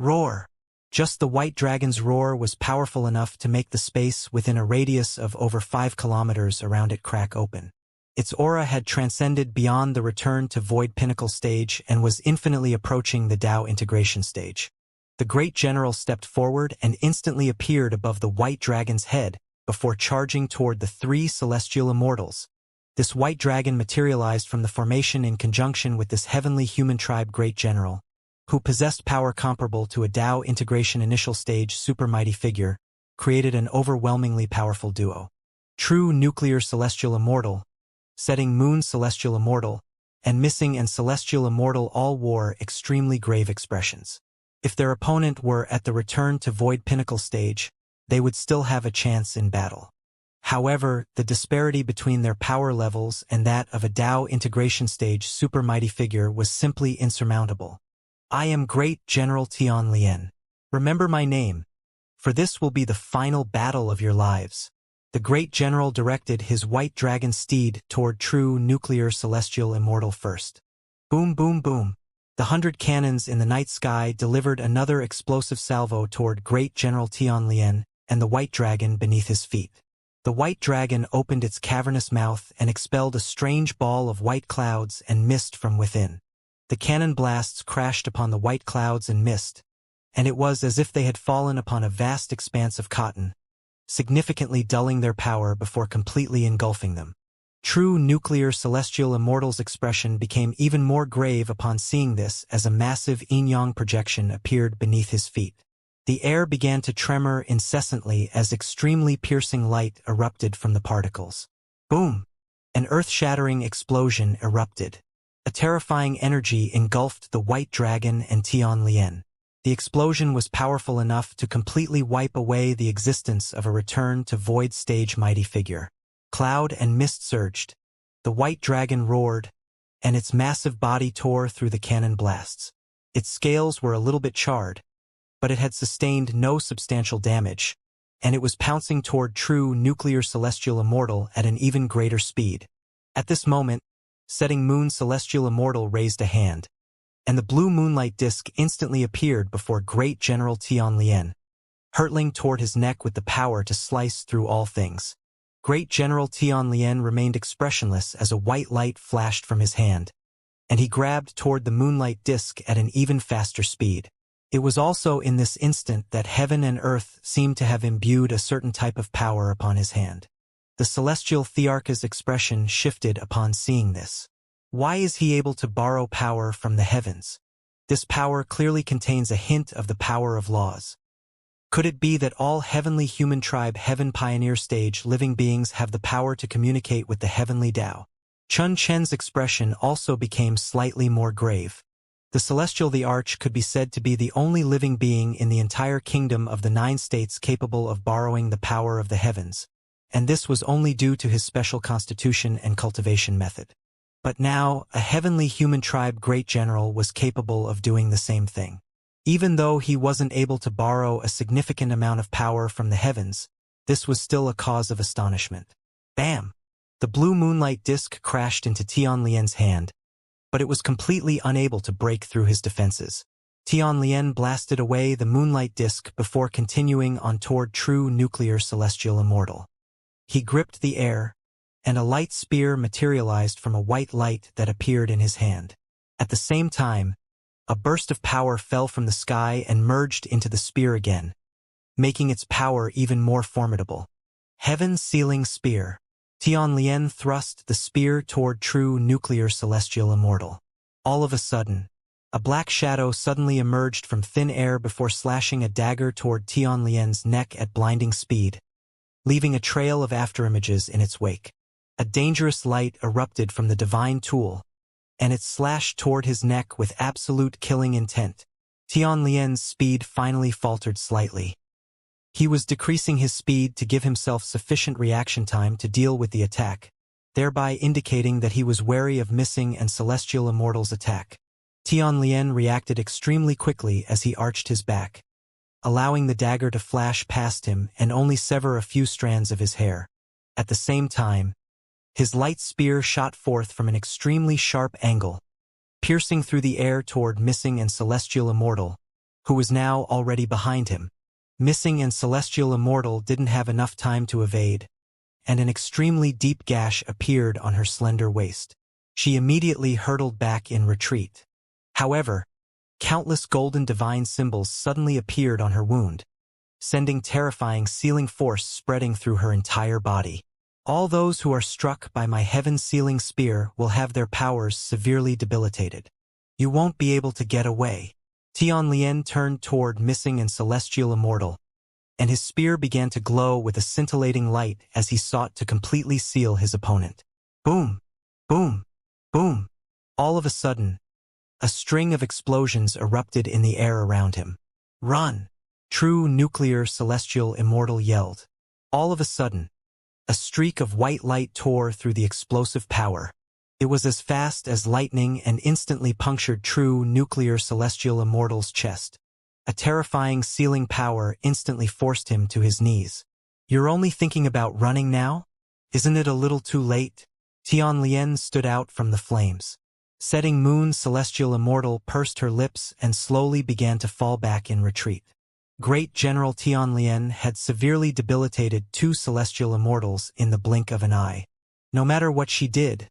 Roar! Just the white dragon's roar was powerful enough to make the space within a radius of over 5 kilometers around it crack open. Its aura had transcended beyond the return to void pinnacle stage and was infinitely approaching the Tao integration stage. The great general stepped forward and instantly appeared above the white dragon's head before charging toward the 3 celestial immortals. This white dragon materialized from the formation in conjunction with this heavenly human tribe great general, who possessed power comparable to a Tao integration initial stage super mighty figure, created an overwhelmingly powerful duo. True Nuclear Celestial Immortal, Setting Moon Celestial Immortal, and Missing and Celestial Immortal all wore extremely grave expressions. If their opponent were at the return to void pinnacle stage, they would still have a chance in battle. However, the disparity between their power levels and that of a Tao integration stage super mighty figure was simply insurmountable. I am Great General Tian Lien. Remember my name, for this will be the final battle of your lives. The great general directed his white dragon steed toward True Nuclear Celestial Immortal first. Boom boom boom. The 100 cannons in the night sky delivered another explosive salvo toward Great General Tian Lien and the white dragon beneath his feet. The white dragon opened its cavernous mouth and expelled a strange ball of white clouds and mist from within. The cannon blasts crashed upon the white clouds and mist, and it was as if they had fallen upon a vast expanse of cotton, significantly dulling their power before completely engulfing them. True nuclear celestial immortal's expression became even more grave upon seeing this as a massive yin-yang projection appeared beneath his feet. The air began to tremor incessantly as extremely piercing light erupted from the particles. Boom! An earth-shattering explosion erupted. A terrifying energy engulfed the white dragon and Tianlian. The explosion was powerful enough to completely wipe away the existence of a return to void stage mighty figure. Cloud and mist surged. The white dragon roared, and its massive body tore through the cannon blasts. Its scales were a little bit charred, but it had sustained no substantial damage, and it was pouncing toward true nuclear celestial immortal at an even greater speed. At this moment, Setting Moon Celestial Immortal raised a hand, and the blue moonlight disk instantly appeared before Great General Tianlian, hurtling toward his neck with the power to slice through all things. Great General Tianlian remained expressionless as a white light flashed from his hand, and he grabbed toward the moonlight disk at an even faster speed. It was also in this instant that heaven and earth seemed to have imbued a certain type of power upon his hand. The celestial Thearcha's expression shifted upon seeing this. Why is he able to borrow power from the heavens? This power clearly contains a hint of the power of laws. Could it be that all heavenly human tribe heaven pioneer stage living beings have the power to communicate with the heavenly Tao? Chun Chen's expression also became slightly more grave. The celestial the Arch could be said to be the only living being in the entire kingdom of the 9 states capable of borrowing the power of the heavens, and this was only due to his special constitution and cultivation method. But now, a heavenly human tribe great general was capable of doing the same thing. Even though he wasn't able to borrow a significant amount of power from the heavens, this was still a cause of astonishment. Bam! The blue moonlight disk crashed into Tianlian's hand, but it was completely unable to break through his defenses. Tianlian blasted away the moonlight disk before continuing on toward true nuclear celestial immortal. He gripped the air, and a light spear materialized from a white light that appeared in his hand. At the same time, a burst of power fell from the sky and merged into the spear again, making its power even more formidable. Heaven Sealing Spear. Tianlian thrust the spear toward true nuclear celestial immortal. All of a sudden, a black shadow suddenly emerged from thin air before slashing a dagger toward Tianlian's neck at blinding speed, leaving a trail of afterimages in its wake. A dangerous light erupted from the divine tool, and it slashed toward his neck with absolute killing intent. Tianlian's speed finally faltered slightly. He was decreasing his speed to give himself sufficient reaction time to deal with the attack, thereby indicating that he was wary of missing and Celestial Immortal's attack. Tianlian reacted extremely quickly as he arched his back, allowing the dagger to flash past him and only sever a few strands of his hair. At the same time, his light spear shot forth from an extremely sharp angle, piercing through the air toward Missing and Celestial Immortal, who was now already behind him. Missing and Celestial Immortal didn't have enough time to evade, and an extremely deep gash appeared on her slender waist. She immediately hurtled back in retreat. However, countless golden divine symbols suddenly appeared on her wound, sending terrifying sealing force spreading through her entire body. All those who are struck by my heaven-sealing spear will have their powers severely debilitated. You won't be able to get away. Tianlian turned toward Missing and Celestial Immortal, and his spear began to glow with a scintillating light as he sought to completely seal his opponent. Boom! Boom! Boom! All of a sudden, a string of explosions erupted in the air around him. Run! True nuclear celestial immortal yelled. All of a sudden, a streak of white light tore through the explosive power. It was as fast as lightning and instantly punctured true nuclear celestial immortal's chest. A terrifying sealing power instantly forced him to his knees. You're only thinking about running now? Isn't it a little too late? Tianlian stood out from the flames. Setting Moon Celestial Immortal pursed her lips and slowly began to fall back in retreat. Great General Tianlian had severely debilitated 2 celestial immortals in the blink of an eye. No matter what she did,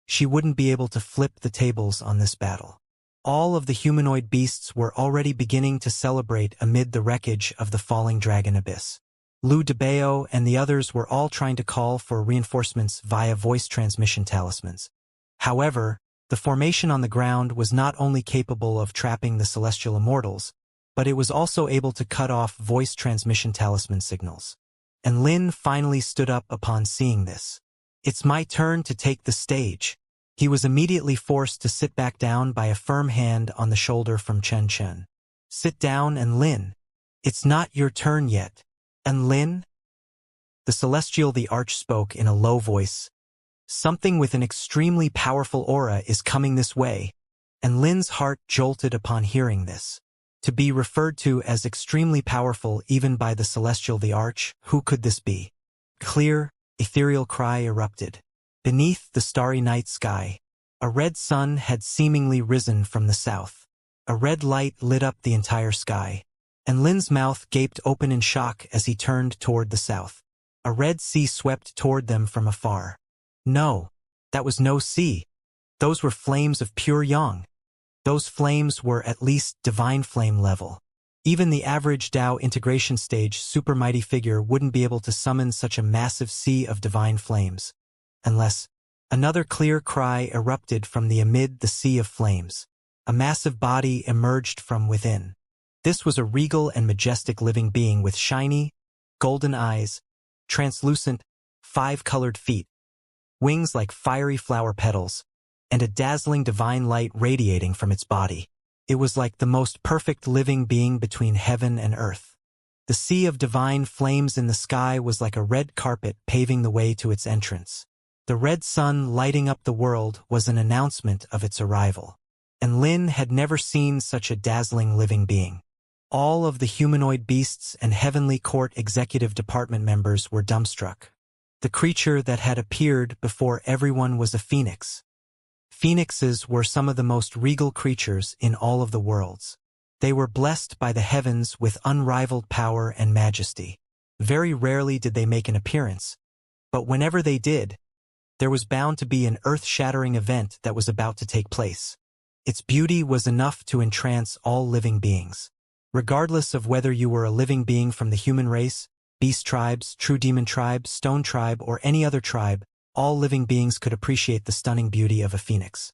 she wouldn't be able to flip the tables on this battle. All of the humanoid beasts were already beginning to celebrate amid the wreckage of the falling dragon abyss. Lu Debao and the others were all trying to call for reinforcements via voice transmission talismans. However, the formation on the ground was not only capable of trapping the celestial immortals, but it was also able to cut off voice transmission talisman signals. And Lin finally stood up upon seeing this. "It's my turn to take the stage." He was immediately forced to sit back down by a firm hand on the shoulder from Chen Chen. "Sit down, and Lin. It's not your turn yet." "And Lin?" The Celestial the Arch spoke in a low voice. "Something with an extremely powerful aura is coming this way." And Lin's heart jolted upon hearing this. To be referred to as extremely powerful even by the Celestial the Arch, who could this be? Clear, ethereal cry erupted. Beneath the starry night sky, a red sun had seemingly risen from the south. A red light lit up the entire sky, and Lin's mouth gaped open in shock as he turned toward the south. A red sea swept toward them from afar. No, that was no sea. Those were flames of pure yang. Those flames were at least divine flame level. Even the average Dao integration stage super mighty figure wouldn't be able to summon such a massive sea of divine flames. Unless another clear cry erupted from amid the sea of flames. A massive body emerged from within. This was a regal and majestic living being with shiny, golden eyes, translucent, 5-colored feet, wings like fiery flower petals, and a dazzling divine light radiating from its body. It was like the most perfect living being between heaven and earth. The sea of divine flames in the sky was like a red carpet paving the way to its entrance. The red sun lighting up the world was an announcement of its arrival. And Lin had never seen such a dazzling living being. All of the humanoid beasts and Heavenly Court Executive Department members were dumbstruck. The creature that had appeared before everyone was a phoenix. Phoenixes were some of the most regal creatures in all of the worlds. They were blessed by the heavens with unrivaled power and majesty. Very rarely did they make an appearance, but whenever they did, there was bound to be an earth-shattering event that was about to take place. Its beauty was enough to entrance all living beings. Regardless of whether you were a living being from the human race, beast tribes, true demon tribe, stone tribe, or any other tribe, all living beings could appreciate the stunning beauty of a phoenix.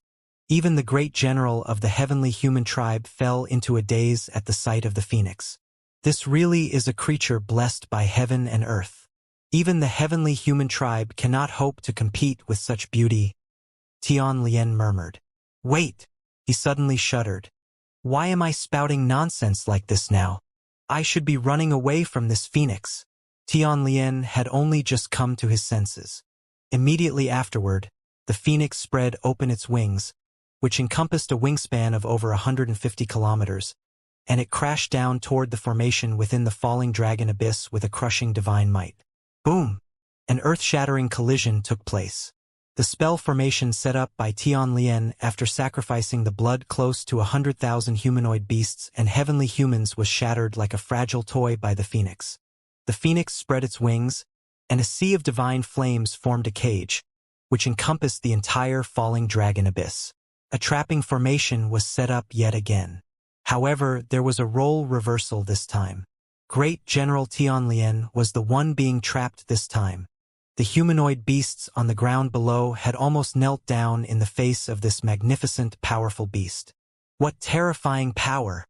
Even the great general of the heavenly human tribe fell into a daze at the sight of the phoenix. This really is a creature blessed by heaven and earth. Even the heavenly human tribe cannot hope to compete with such beauty, Tian Lian murmured. Wait! He suddenly shuddered. Why am I spouting nonsense like this now? I should be running away from this phoenix. Tian Lian had only just come to his senses. Immediately afterward, the phoenix spread open its wings, which encompassed a wingspan of over 150 kilometers, and it crashed down toward the formation within the falling dragon abyss with a crushing divine might. Boom! An earth-shattering collision took place. The spell formation set up by Tian Lian after sacrificing the blood close to 100,000 humanoid beasts and heavenly humans was shattered like a fragile toy by the phoenix. The phoenix spread its wings, and a sea of divine flames formed a cage, which encompassed the entire falling dragon abyss. A trapping formation was set up yet again. However, there was a role reversal this time. Great General Tian Lian was the one being trapped this time. The humanoid beasts on the ground below had almost knelt down in the face of this magnificent, powerful beast. What terrifying power!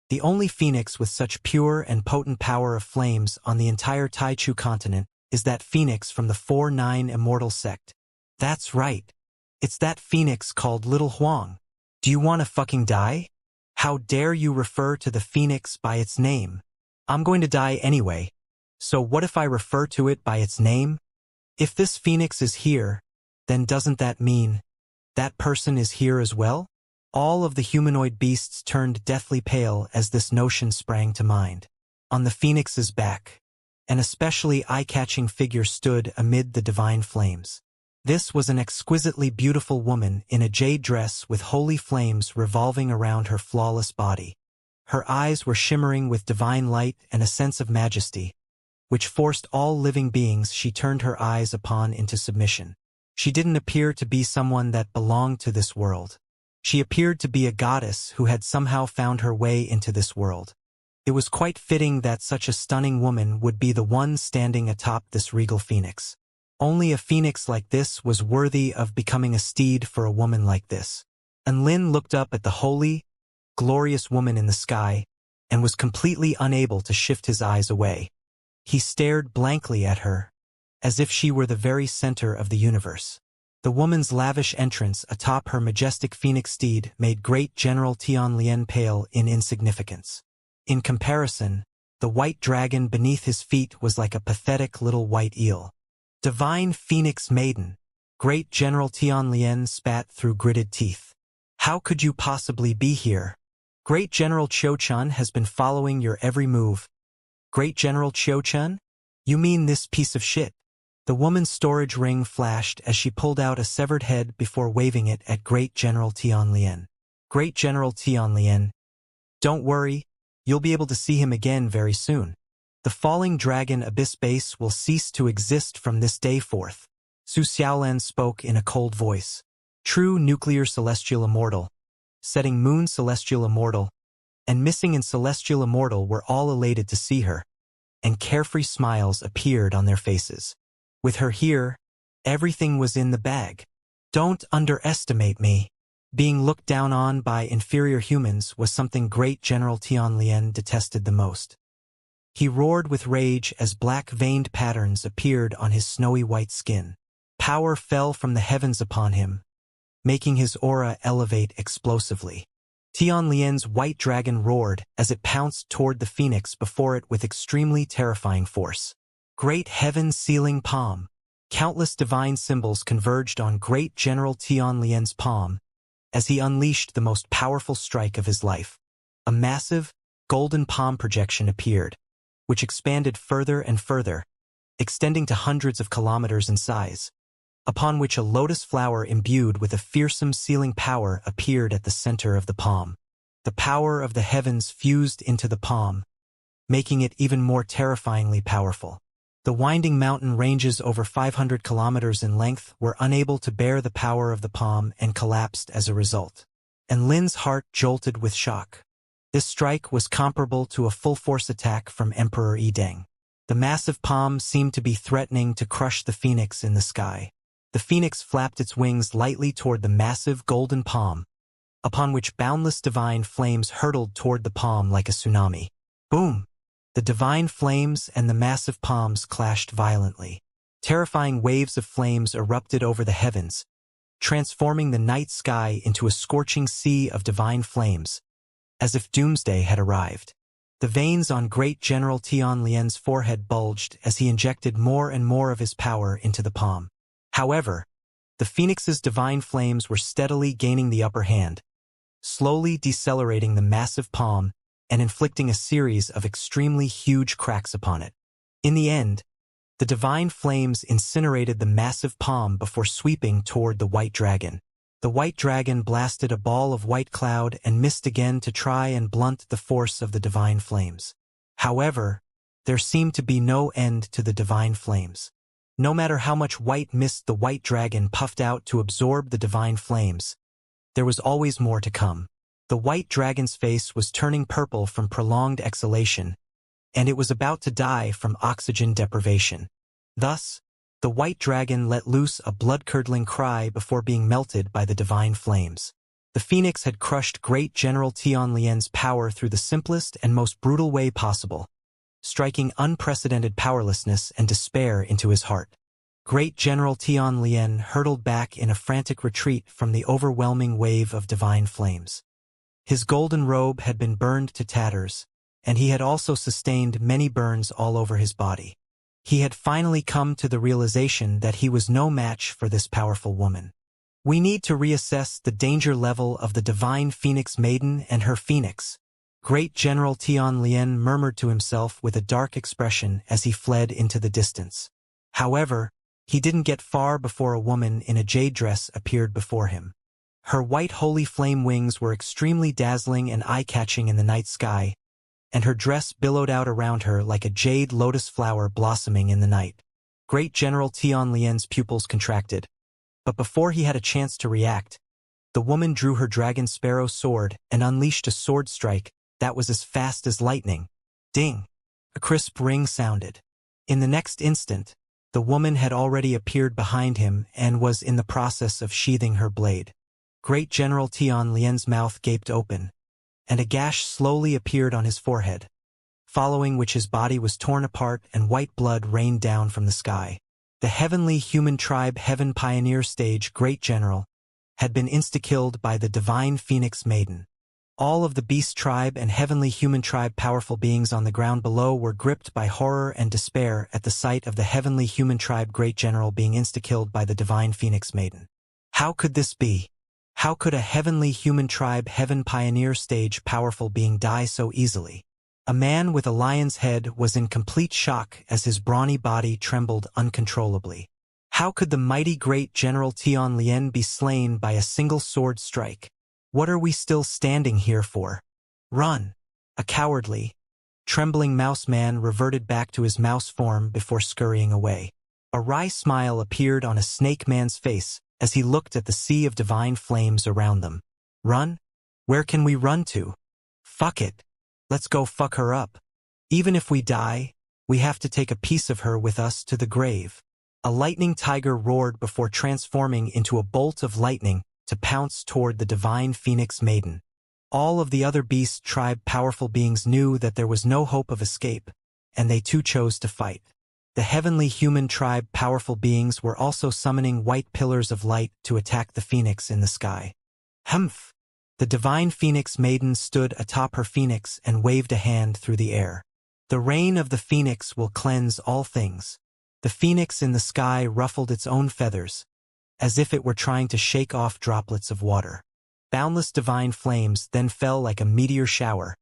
The only phoenix with such pure and potent power of flames on the entire Taichu continent is that phoenix from the 4-9 Immortal sect. That's right. It's that phoenix called Little Huang. Do you want to fucking die? How dare you refer to the phoenix by its name? I'm going to die anyway. So what if I refer to it by its name? If this phoenix is here, then doesn't that mean that person is here as well? All of the humanoid beasts turned deathly pale as this notion sprang to mind. On the phoenix's back, an especially eye-catching figure stood amid the divine flames. This was an exquisitely beautiful woman in a jade dress with holy flames revolving around her flawless body. Her eyes were shimmering with divine light and a sense of majesty, which forced all living beings she turned her eyes upon into submission. She didn't appear to be someone that belonged to this world. She appeared to be a goddess who had somehow found her way into this world. It was quite fitting that such a stunning woman would be the one standing atop this regal phoenix. Only a phoenix like this was worthy of becoming a steed for a woman like this. And Lin looked up at the holy, glorious woman in the sky and was completely unable to shift his eyes away. He stared blankly at her, as if she were the very center of the universe. The woman's lavish entrance atop her majestic phoenix steed made great General Tianlian pale in insignificance. In comparison, the white dragon beneath his feet was like a pathetic little white eel. Divine Phoenix Maiden, Great General Tianlian spat through gritted teeth. How could you possibly be here? Great General Qiuchun has been following your every move. Great General Qiuchun? You mean this piece of shit? The woman's storage ring flashed as she pulled out a severed head before waving it at Great General Tianlian. Great General Tianlian, don't worry, you'll be able to see him again very soon. The falling dragon abyss base will cease to exist from this day forth. Su Xiaolan spoke in a cold voice. True nuclear celestial immortal, setting moon celestial immortal, and missing in celestial immortal were all elated to see her, and carefree smiles appeared on their faces. With her here, everything was in the bag. Don't underestimate me. Being looked down on by inferior humans was something Great General Tianlian detested the most. He roared with rage as black-veined patterns appeared on his snowy white skin. Power fell from the heavens upon him, making his aura elevate explosively. Tianlian's white dragon roared as it pounced toward the phoenix before it with extremely terrifying force. Great heaven-sealing palm. Countless divine symbols converged on Great General Tianlian's palm as he unleashed the most powerful strike of his life. A massive, golden palm projection appeared, which expanded further and further, extending to hundreds of kilometers in size, upon which a lotus flower imbued with a fearsome sealing power appeared at the center of the palm. The power of the heavens fused into the palm, making it even more terrifyingly powerful. The winding mountain ranges over 500 kilometers in length were unable to bear the power of the palm and collapsed as a result. And Lin's heart jolted with shock. This strike was comparable to a full-force attack from Emperor Yideng. The massive palm seemed to be threatening to crush the phoenix in the sky. The phoenix flapped its wings lightly toward the massive golden palm, upon which boundless divine flames hurtled toward the palm like a tsunami. Boom! The divine flames and the massive palms clashed violently. Terrifying waves of flames erupted over the heavens, transforming the night sky into a scorching sea of divine flames, as if doomsday had arrived. The veins on Great General Tianlian's forehead bulged as he injected more and more of his power into the palm. However, the phoenix's divine flames were steadily gaining the upper hand, slowly decelerating the massive palm and inflicting a series of extremely huge cracks upon it. In the end, the divine flames incinerated the massive palm before sweeping toward the white dragon. The white dragon blasted a ball of white cloud and missed again to try and blunt the force of the divine flames. However, there seemed to be no end to the divine flames. No matter how much white mist the white dragon puffed out to absorb the divine flames, there was always more to come. The white dragon's face was turning purple from prolonged exhalation, and it was about to die from oxygen deprivation. Thus, the white dragon let loose a blood-curdling cry before being melted by the divine flames. The phoenix had crushed Great General Tianlian's power through the simplest and most brutal way possible, striking unprecedented powerlessness and despair into his heart. Great General Tianlian hurtled back in a frantic retreat from the overwhelming wave of divine flames. His golden robe had been burned to tatters, and he had also sustained many burns all over his body. He had finally come to the realization that he was no match for this powerful woman. We need to reassess the danger level of the divine Phoenix Maiden and her phoenix. Great General Tianlian murmured to himself with a dark expression as he fled into the distance. However, he didn't get far before a woman in a jade dress appeared before him. Her white holy flame wings were extremely dazzling and eye-catching in the night sky, and her dress billowed out around her like a jade lotus flower blossoming in the night. Great General Tianlian's pupils contracted, but before he had a chance to react, the woman drew her dragon sparrow sword and unleashed a sword strike that was as fast as lightning. Ding! A crisp ring sounded. In the next instant, the woman had already appeared behind him and was in the process of sheathing her blade. Great General Tianlian's mouth gaped open, and a gash slowly appeared on his forehead, following which his body was torn apart and white blood rained down from the sky. The heavenly human tribe Heaven Pioneer Stage Great General had been insta-killed by the divine Phoenix Maiden. All of the beast tribe and heavenly human tribe powerful beings on the ground below were gripped by horror and despair at the sight of the heavenly human tribe Great General being insta-killed by the divine Phoenix Maiden. How could this be? How could a heavenly human tribe Heaven Pioneer Stage powerful being die so easily? A man with a lion's head was in complete shock as his brawny body trembled uncontrollably. How could the mighty Great General Tianlian be slain by a single sword strike? What are we still standing here for? Run! A cowardly, trembling mouse man reverted back to his mouse form before scurrying away. A wry smile appeared on a snake man's face as he looked at the sea of divine flames around them. Run? Where can we run to? Fuck it. Let's go fuck her up. Even if we die, we have to take a piece of her with us to the grave. A lightning tiger roared before transforming into a bolt of lightning to pounce toward the divine Phoenix Maiden. All of the other beast tribe powerful beings knew that there was no hope of escape, and they too chose to fight. The heavenly human tribe powerful beings were also summoning white pillars of light to attack the phoenix in the sky. Humph! The divine Phoenix Maiden stood atop her phoenix and waved a hand through the air. The reign of the phoenix will cleanse all things. The phoenix in the sky ruffled its own feathers, as if it were trying to shake off droplets of water. Boundless divine flames then fell like a meteor shower,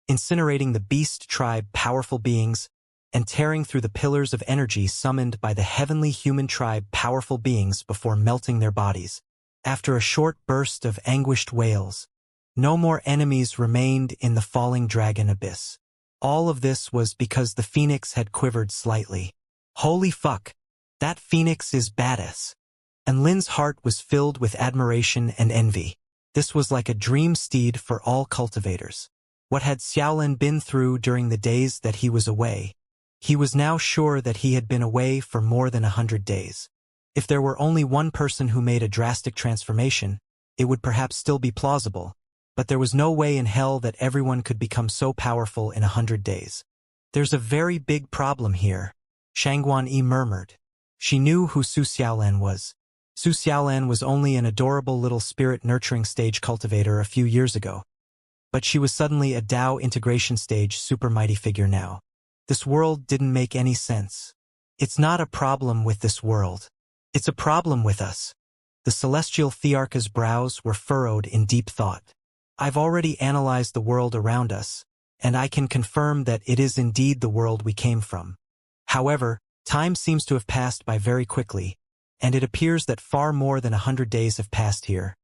incinerating the beast tribe powerful beings and tearing through the pillars of energy summoned by the heavenly human tribe powerful beings before melting their bodies. After a short burst of anguished wails, no more enemies remained in the falling dragon abyss. All of this was because the phoenix had quivered slightly. Holy fuck! That phoenix is badass. And Lin's heart was filled with admiration and envy. This was like a dream steed for all cultivators. What had Xiaolin been through during the days that he was away? He was now sure that he had been away for more than 100 days. If there were only one person who made a drastic transformation, it would perhaps still be plausible, but there was no way in hell that everyone could become so powerful in 100 days. There's a very big problem here, Shangguan Yi murmured. She knew who Su Xiaolan was. Su Xiaolan was only an adorable little spirit-nurturing stage cultivator a few years ago, but she was suddenly a Dao integration stage super mighty figure now. This world didn't make any sense. It's not a problem with this world. It's a problem with us. The celestial Thearcha's brows were furrowed in deep thought. I've already analyzed the world around us, and I can confirm that it is indeed the world we came from. However, time seems to have passed by very quickly, and it appears that far more than 100 days have passed here.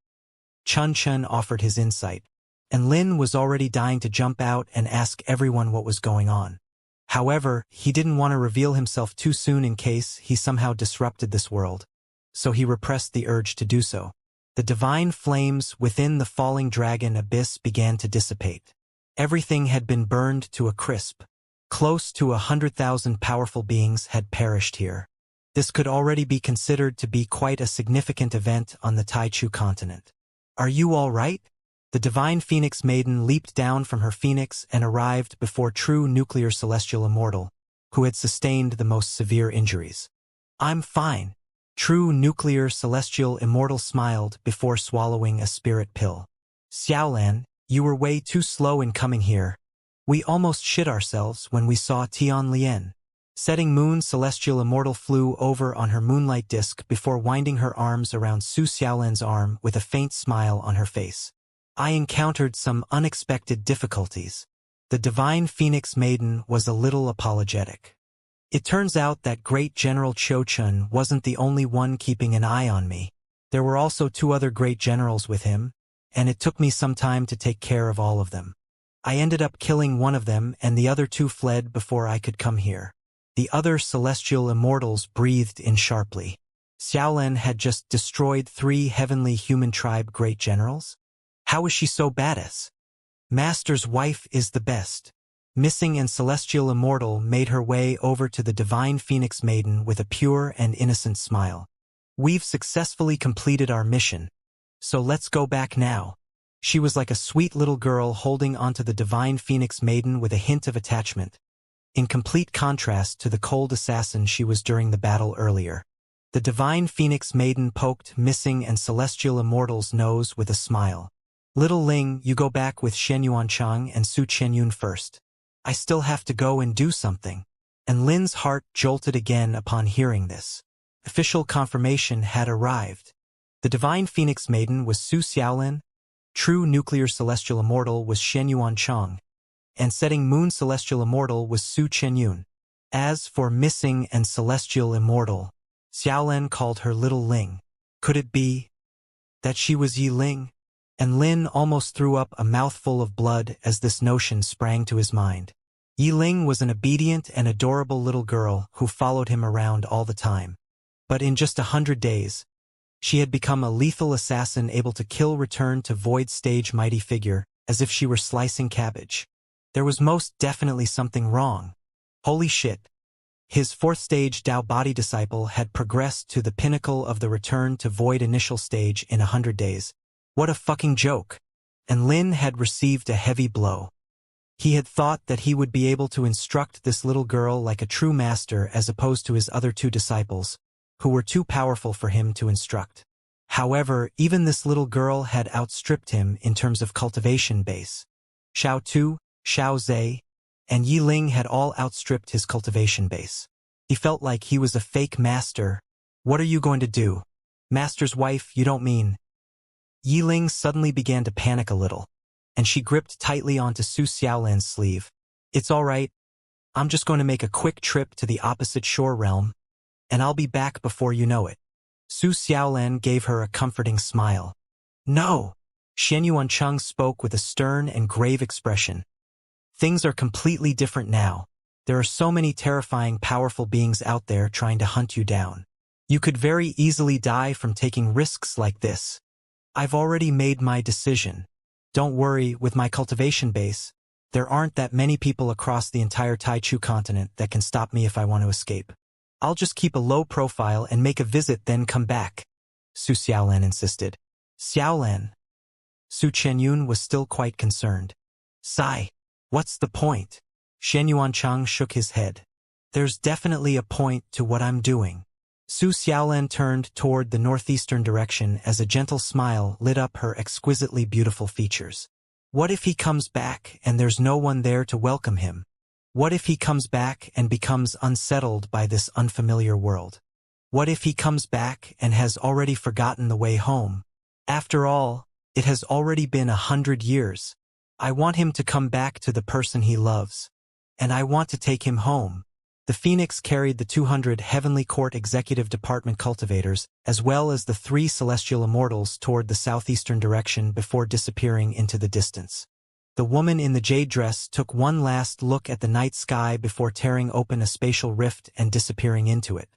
Chun Chun offered his insight, and Lin was already dying to jump out and ask everyone what was going on. However, he didn't want to reveal himself too soon in case he somehow disrupted this world, so he repressed the urge to do so. The divine flames within the falling dragon abyss began to dissipate. Everything had been burned to a crisp. Close to 100,000 powerful beings had perished here. This could already be considered to be quite a significant event on the Taichu continent. Are you all right? The divine Phoenix Maiden leaped down from her phoenix and arrived before true nuclear celestial immortal, who had sustained the most severe injuries. I'm fine. True nuclear celestial immortal smiled before swallowing a spirit pill. Xiaolan, you were way too slow in coming here. We almost shit ourselves when we saw Tianlian. Setting Moon Celestial Immortal flew over on her moonlight disk before winding her arms around Su Xiaolan's arm with a faint smile on her face. I encountered some unexpected difficulties. The divine Phoenix Maiden was a little apologetic. It turns out that Great General Cho Chun wasn't the only one keeping an eye on me. There were also 2 other great generals with him, and it took me some time to take care of all of them. I ended up killing one of them and the other 2 fled before I could come here. The other celestial immortals breathed in sharply. Xiaolan had just destroyed 3 heavenly human tribe great generals? How is she so badass? Master's wife is the best. Missing and celestial immortal made her way over to the divine phoenix maiden with a pure and innocent smile. We've successfully completed our mission, so let's go back now. She was like a sweet little girl holding onto the divine phoenix maiden with a hint of attachment, in complete contrast to the cold assassin she was during the battle earlier. The divine phoenix maiden poked Missing and celestial immortal's nose with a smile. Little Ling, you go back with Shen Yuanchang and Su Chenyun first. I still have to go and do something. And Lin's heart jolted again upon hearing this. Official confirmation had arrived. The divine phoenix maiden was Su Xiaolin, true nuclear celestial immortal was Shen Yuanchang, and setting moon celestial immortal was Su Chenyun. As for Missing and celestial immortal, Xiaolin called her Little Ling. Could it be that she was Yi Ling? And Lin almost threw up a mouthful of blood as this notion sprang to his mind. Yi Ling was an obedient and adorable little girl who followed him around all the time. But in just 100 days, she had become a lethal assassin able to kill return to void stage mighty figure as if she were slicing cabbage. There was most definitely something wrong. Holy shit. His 4th stage Dao body disciple had progressed to the pinnacle of the return to void initial stage in 100 days. What a fucking joke. And Lin had received a heavy blow. He had thought that he would be able to instruct this little girl like a true master as opposed to his other 2 disciples, who were too powerful for him to instruct. However, even this little girl had outstripped him in terms of cultivation base. Xiao Tu, Xiao Zhe, and Yi Ling had all outstripped his cultivation base. He felt like he was a fake master. What are you going to do? Master's wife, you don't mean? Yi Ling suddenly began to panic a little, and she gripped tightly onto Su Xiaolan's sleeve. It's all right. I'm just going to make a quick trip to the opposite shore realm, and I'll be back before you know it. Su Xiaolan gave her a comforting smile. No! Shen Yuancheng spoke with a stern and grave expression. Things are completely different now. There are so many terrifying, powerful beings out there trying to hunt you down. You could very easily die from taking risks like this. I've already made my decision. Don't worry, with my cultivation base, there aren't that many people across the entire Taichu continent that can stop me if I want to escape. I'll just keep a low profile and make a visit then come back, Su Xiaolan insisted. Xiaolan. Su Chenyun was still quite concerned. Sigh. What's the point? Shen Yuanchang shook his head. There's definitely a point to what I'm doing. Su Xiaolan turned toward the northeastern direction as a gentle smile lit up her exquisitely beautiful features. What if he comes back and there's no one there to welcome him? What if he comes back and becomes unsettled by this unfamiliar world? What if he comes back and has already forgotten the way home? After all, it has already been 100 years. I want him to come back to the person he loves. And I want to take him home. The Phoenix carried the 200 Heavenly Court Executive Department cultivators, as well as the 3 Celestial Immortals toward the southeastern direction before disappearing into the distance. The woman in the jade dress took one last look at the night sky before tearing open a spatial rift and disappearing into it.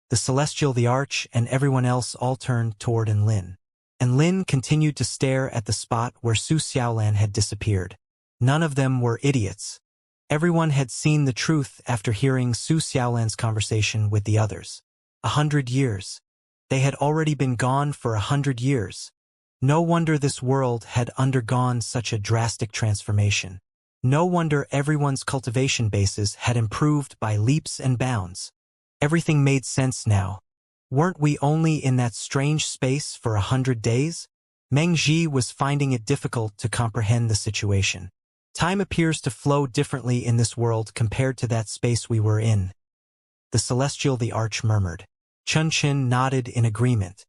The Celestial, the Arch, and everyone else all turned toward Lin. And Lin continued to stare at the spot where Su Xiaolan had disappeared. None of them were idiots. Everyone had seen the truth after hearing Su Xiaolan's conversation with the others. 100 years. They had already been gone for 100 years. No wonder this world had undergone such a drastic transformation. No wonder everyone's cultivation bases had improved by leaps and bounds. Everything made sense now. Weren't we only in that strange space for 100 days? Meng Ji was finding it difficult to comprehend the situation. Time appears to flow differently in this world compared to that space we were in. The Celestial, the Arch, murmured. Chun Qin nodded in agreement.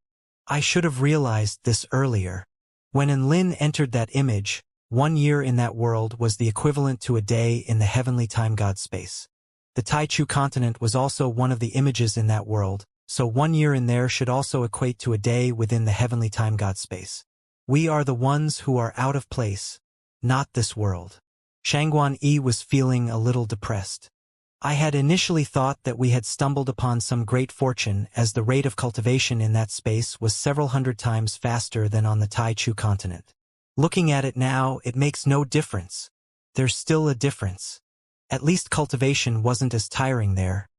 I should have realized this earlier. When Lin entered that image, 1 year in that world was the equivalent to a day in the heavenly time god space. The Taichu continent was also one of the images in that world, so 1 year in there should also equate to a day within the heavenly time God space. We are the ones who are out of place, not this world. Shangguan Yi was feeling a little depressed. I had initially thought that we had stumbled upon some great fortune, as the rate of cultivation in that space was several hundred times faster than on the Taichu continent. Looking at it now, it makes no difference. There's still a difference. At least cultivation wasn't as tiring there.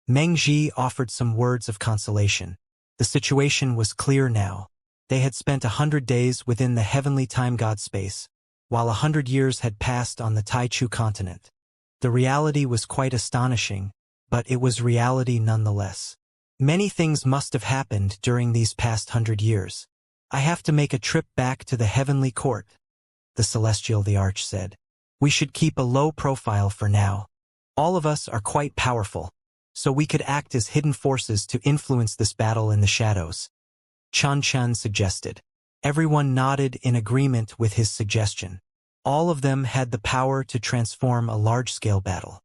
Meng Ji offered some words of consolation. The situation was clear now. They had spent 100 days within the heavenly time God space, while 100 years had passed on the Taichu continent. The reality was quite astonishing, but it was reality nonetheless. Many things must have happened during these past 100 years. I have to make a trip back to the heavenly court, the Celestial the Arch said. We should keep a low profile for now. All of us are quite powerful, so we could act as hidden forces to influence this battle in the shadows. Chan Chan suggested. Everyone nodded in agreement with his suggestion. All of them had the power to transform a large-scale battle.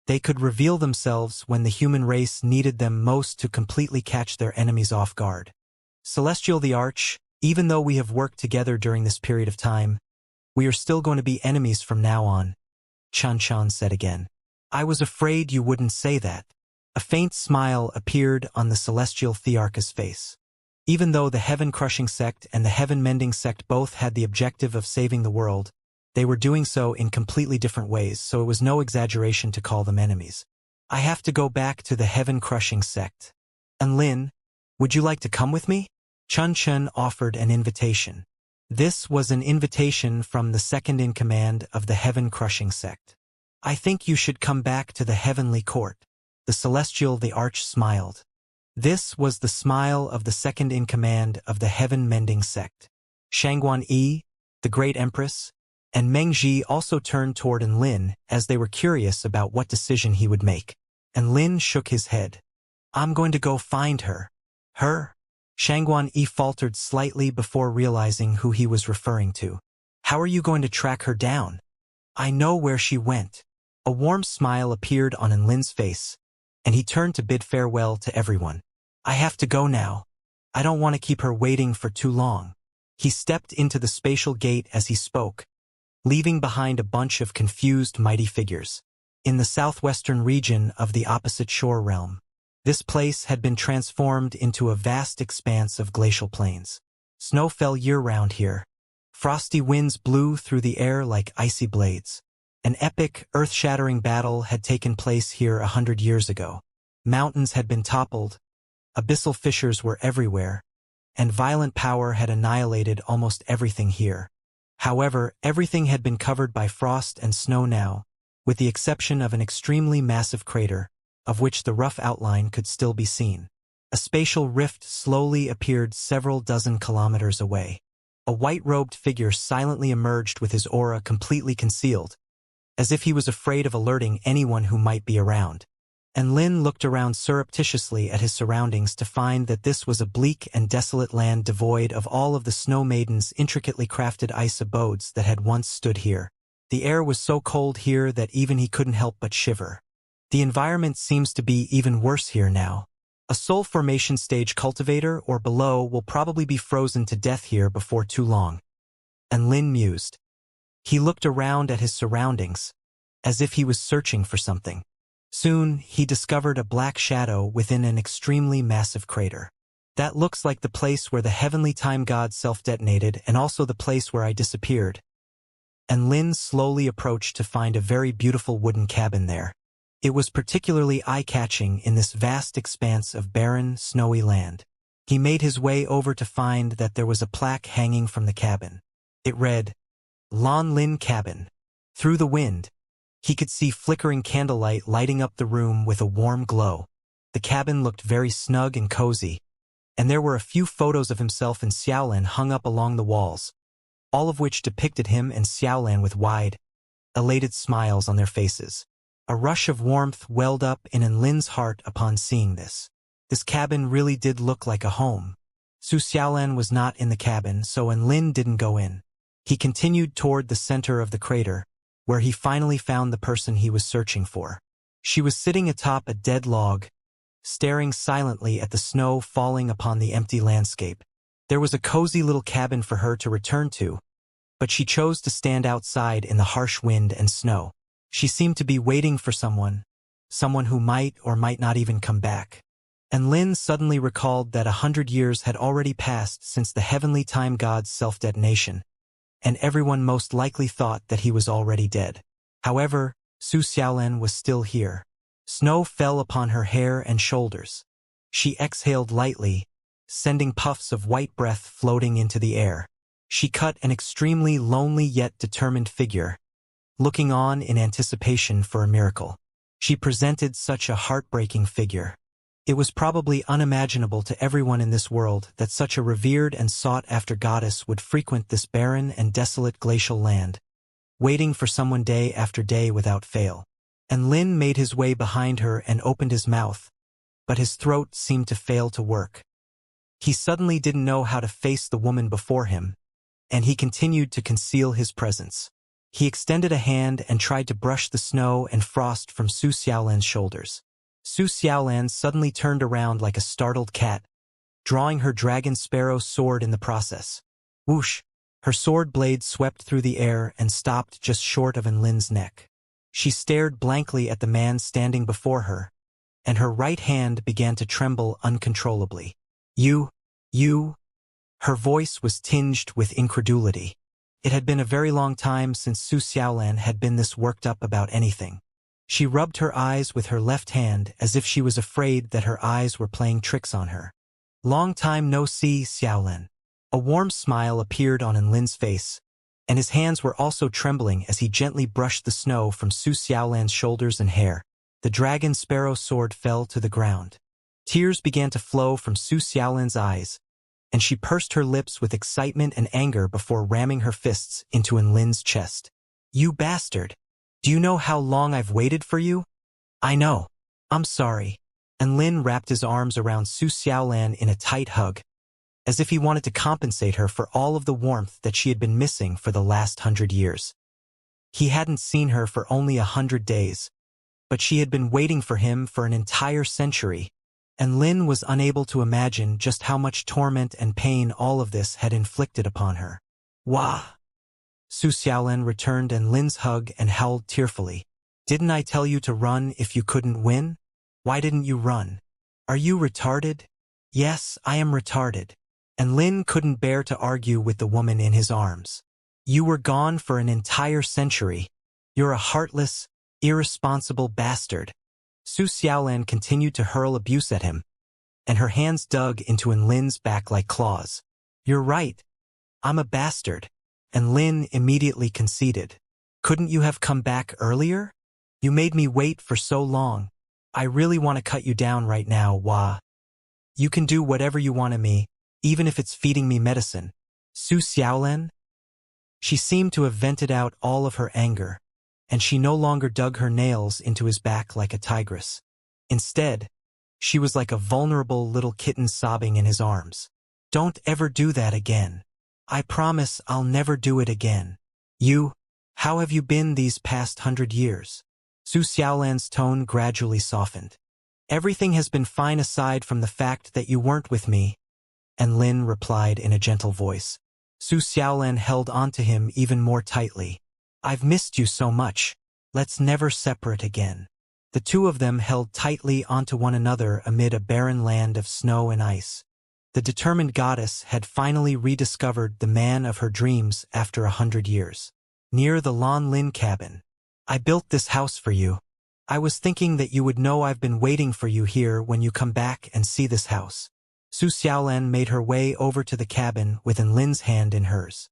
They could reveal themselves when the human race needed them most to completely catch their enemies off guard. Celestial the Arch, even though we have worked together during this period of time, we are still going to be enemies from now on, Chan Chan said again. I was afraid you wouldn't say that. A faint smile appeared on the Celestial Thearch's face. Even though the Heaven-Crushing Sect and the Heaven-Mending Sect both had the objective of saving the world, they were doing so in completely different ways, so it was no exaggeration to call them enemies. I have to go back to the Heaven-Crushing Sect. Enlin, would you like to come with me? Chun Chun offered an invitation. This was an invitation from the second-in-command of the Heaven-Crushing Sect. I think you should come back to the heavenly court. The Celestial the Arch smiled. This was the smile of the second-in-command of the Heaven-Mending Sect. Shangguan Yi, the Great Empress, and Meng Ji also turned toward Enlin as they were curious about what decision he would make. Enlin shook his head. I'm going to go find her. Her? Shangguan Yi faltered slightly before realizing who he was referring to. How are you going to track her down? I know where she went. A warm smile appeared on Enlin's face, and he turned to bid farewell to everyone. I have to go now. I don't want to keep her waiting for too long. He stepped into the spatial gate as he spoke, leaving behind a bunch of confused mighty figures. In the southwestern region of the opposite shore realm, this place had been transformed into a vast expanse of glacial plains. Snow fell year-round here. Frosty winds blew through the air like icy blades. An epic, earth-shattering battle had taken place here 100 years ago. Mountains had been toppled, abyssal fissures were everywhere, and violent power had annihilated almost everything here. However, everything had been covered by frost and snow now, with the exception of an extremely massive crater, of which the rough outline could still be seen. A spatial rift slowly appeared several dozen kilometers away. A white-robed figure silently emerged with his aura completely concealed, as if he was afraid of alerting anyone who might be around. And Lin looked around surreptitiously at his surroundings to find that this was a bleak and desolate land devoid of all of the Snow Maiden's intricately crafted ice abodes that had once stood here. The air was so cold here that even he couldn't help but shiver. The environment seems to be even worse here now. A soul formation stage cultivator or below will probably be frozen to death here before too long. And Lin mused. He looked around at his surroundings, as if he was searching for something. Soon, he discovered a black shadow within an extremely massive crater. That looks like the place where the heavenly time god self-detonated and also the place where I disappeared. And Lin slowly approached to find a very beautiful wooden cabin there. It was particularly eye-catching in this vast expanse of barren, snowy land. He made his way over to find that there was a plaque hanging from the cabin. It read, Lan Lin Cabin. Through the wind, he could see flickering candlelight lighting up the room with a warm glow. The cabin looked very snug and cozy, and there were a few photos of himself and Xiaolan hung up along the walls, all of which depicted him and Xiaolan with wide, elated smiles on their faces. A rush of warmth welled up in Enlin's heart upon seeing this. This cabin really did look like a home. Su Xiaolan was not in the cabin, so Enlin didn't go in. He continued toward the center of the crater, where he finally found the person he was searching for. She was sitting atop a dead log, staring silently at the snow falling upon the empty landscape. There was a cozy little cabin for her to return to, but she chose to stand outside in the harsh wind and snow. She seemed to be waiting for someone who might or might not even come back. And Lin suddenly recalled that 100 years had already passed since the heavenly time god's self-detonation, and everyone most likely thought that he was already dead. However, Su Xiaolan was still here. Snow fell upon her hair and shoulders. She exhaled lightly, sending puffs of white breath floating into the air. She cut an extremely lonely yet determined figure, looking on in anticipation for a miracle. She presented such a heartbreaking figure. It was probably unimaginable to everyone in this world that such a revered and sought-after goddess would frequent this barren and desolate glacial land, waiting for someone day after day without fail. And Lin made his way behind her and opened his mouth, but his throat seemed to fail to work. He suddenly didn't know how to face the woman before him, and he continued to conceal his presence. He extended a hand and tried to brush the snow and frost from Su Xiaolan's shoulders. Su Xiaolan suddenly turned around like a startled cat, drawing her dragon sparrow sword in the process. Whoosh! Her sword blade swept through the air and stopped just short of Lin's neck. She stared blankly at the man standing before her, and her right hand began to tremble uncontrollably. You. Her voice was tinged with incredulity. It had been a very long time since Su Xiaolan had been this worked up about anything. She rubbed her eyes with her left hand as if she was afraid that her eyes were playing tricks on her. Long time no see, Xiaolan. A warm smile appeared on Lin's face, and his hands were also trembling as he gently brushed the snow from Su Xiaolan's shoulders and hair. The dragon sparrow sword fell to the ground. Tears began to flow from Su Xiaolan's eyes, and she pursed her lips with excitement and anger before ramming her fists into Lin's chest. You bastard! Do you know how long I've waited for you? I know. I'm sorry. And Lin wrapped his arms around Su Xiaolan in a tight hug, as if he wanted to compensate her for all of the warmth that she had been missing for the last 100 years. He hadn't seen her for only 100 days, but she had been waiting for him for an entire century, and Lin was unable to imagine just how much torment and pain all of this had inflicted upon her. Wah! Su Xiaolan returned Lin's hug and howled tearfully. Didn't I tell you to run if you couldn't win? Why didn't you run? Are you retarded? Yes, I am retarded. And Lin couldn't bear to argue with the woman in his arms. You were gone for an entire century. You're a heartless, irresponsible bastard. Su Xiaolan continued to hurl abuse at him, and her hands dug into Lin's back like claws. You're right. I'm a bastard. And Lin immediately conceded. Couldn't you have come back earlier? You made me wait for so long. I really want to cut you down right now, Wah. You can do whatever you want of me, even if it's feeding me medicine. Su Xiaolan? She seemed to have vented out all of her anger, and she no longer dug her nails into his back like a tigress. Instead, she was like a vulnerable little kitten sobbing in his arms. Don't ever do that again. I promise I'll never do it again. How have you been these past 100 years? Su Xiaolan's tone gradually softened. Everything has been fine aside from the fact that you weren't with me, and Lin replied in a gentle voice. Su Xiaolan held onto him even more tightly. I've missed you so much. Let's never separate again. The two of them held tightly onto one another amid a barren land of snow and ice. The determined goddess had finally rediscovered the man of her dreams after 100 years. Near the Lan Lin cabin. I built this house for you. I was thinking that you would know I've been waiting for you here when you come back and see this house. Su Xiaolan made her way over to the cabin with Lin's hand in hers.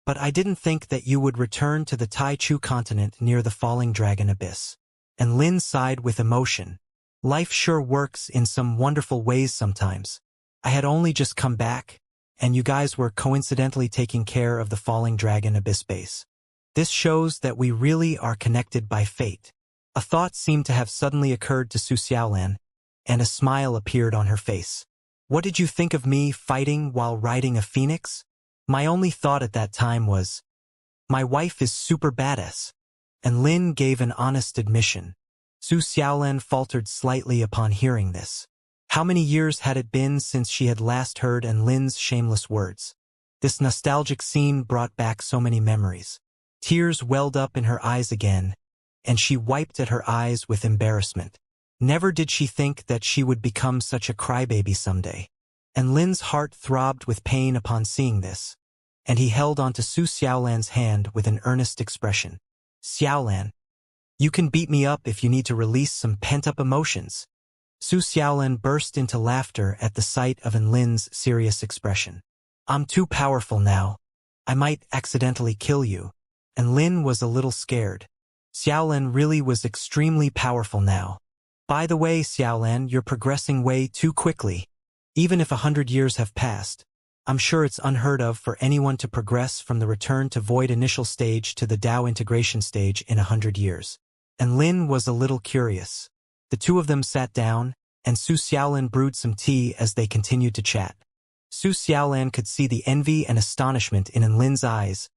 But I didn't think that you would return to the Taichu continent near the falling dragon abyss. And Lin sighed with emotion. Life sure works in some wonderful ways sometimes. I had only just come back, and you guys were coincidentally taking care of the falling dragon abyss base. This shows that we really are connected by fate. A thought seemed to have suddenly occurred to Su Xiaolan, and a smile appeared on her face. What did you think of me fighting while riding a phoenix? My only thought at that time was, my wife is super badass. And Lin gave an honest admission. Su Xiaolan faltered slightly upon hearing this. How many years had it been since she had last heard Lin's shameless words? This nostalgic scene brought back so many memories. Tears welled up in her eyes again, and she wiped at her eyes with embarrassment. Never did she think that she would become such a crybaby someday. Lin's heart throbbed with pain upon seeing this, and he held onto Su Xiaolan's hand with an earnest expression. Xiaolan, you can beat me up if you need to release some pent-up emotions. Su Xiaolan burst into laughter at the sight of Lin's serious expression. I'm too powerful now. I might accidentally kill you. Lin was a little scared. Xiaolan really was extremely powerful now. By the way, Xiaolan, you're progressing way too quickly. Even if 100 years have passed, I'm sure it's unheard of for anyone to progress from the return to void initial stage to the Dao integration stage in 100 years. Lin was a little curious. The two of them sat down, and Su Xiaolan brewed some tea as they continued to chat. Su Xiaolan could see the envy and astonishment in Lin's eyes,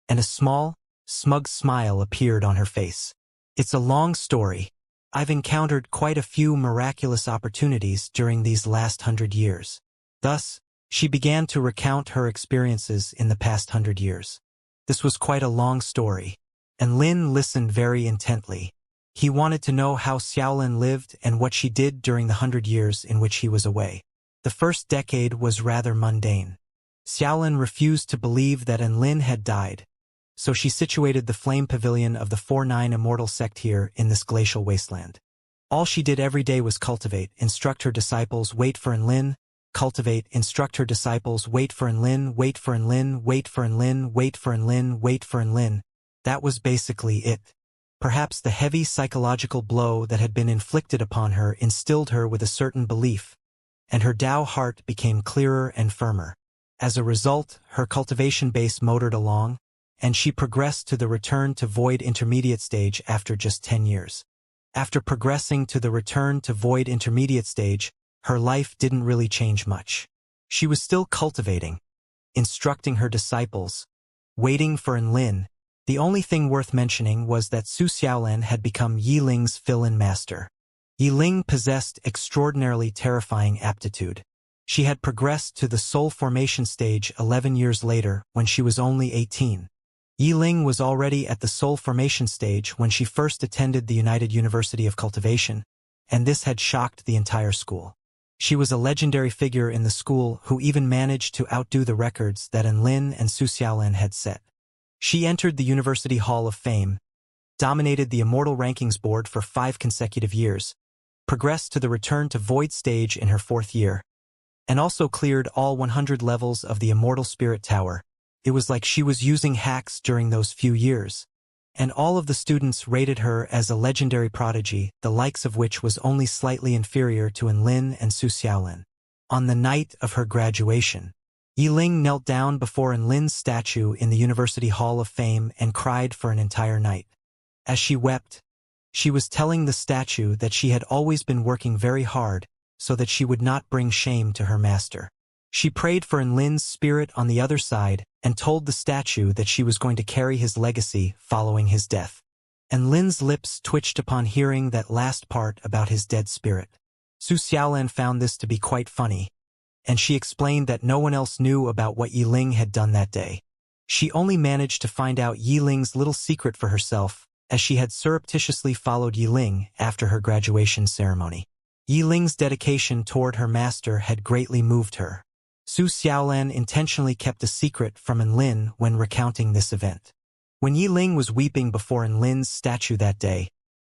and a small, smug smile appeared on her face. It's a long story. I've encountered quite a few miraculous opportunities during these last 100 years. Thus, she began to recount her experiences in the past 100 years. This was quite a long story, and Lin listened very intently. He wanted to know how Xiaolan lived and what she did during the 100 years in which he was away. The first decade was rather mundane. Xiaolan refused to believe that Lin had died, so she situated the flame pavilion of the 4-9 Immortal sect here in this glacial wasteland. All she did every day was cultivate, instruct her disciples, wait for Lin, cultivate, instruct her disciples, wait for Lin, wait for Lin, wait for Lin, wait for Lin, wait for Lin. That was basically it. Perhaps the heavy psychological blow that had been inflicted upon her instilled her with a certain belief, and her Tao heart became clearer and firmer. As a result, her cultivation base motored along, and she progressed to the return to void intermediate stage after just 10 years. After progressing to the return to void intermediate stage, her life didn't really change much. She was still cultivating, instructing her disciples, waiting for Lin. The only thing worth mentioning was that Su Xiaolan had become Yi Ling's fill-in master. Yi Ling possessed extraordinarily terrifying aptitude. She had progressed to the soul formation stage 11 years later when she was only 18. Yi Ling was already at the soul formation stage when she first attended the United University of Cultivation, and this had shocked the entire school. She was a legendary figure in the school who even managed to outdo the records that Lin and Su Xiaolan had set. She entered the University Hall of Fame, dominated the Immortal Rankings board for 5 consecutive years, progressed to the return to void stage in her 4th year, and also cleared all 100 levels of the Immortal Spirit Tower. It was like she was using hacks during those few years, and all of the students rated her as a legendary prodigy, the likes of which was only slightly inferior to Lin and Su Xiaolan. On the night of her graduation, Yi Ling knelt down before Lin's statue in the University Hall of Fame and cried for an entire night. As she wept, she was telling the statue that she had always been working very hard so that she would not bring shame to her master. She prayed for Lin's spirit on the other side and told the statue that she was going to carry his legacy following his death. Lin's lips twitched upon hearing that last part about his dead spirit. Su Xiaolan found this to be quite funny, and she explained that no one else knew about what Yi Ling had done that day. She only managed to find out Yi Ling's little secret for herself, as she had surreptitiously followed Yi Ling after her graduation ceremony. Yi Ling's dedication toward her master had greatly moved her. Su Xiaolan intentionally kept a secret from Lin when recounting this event. When Yi Ling was weeping before Lin's statue that day,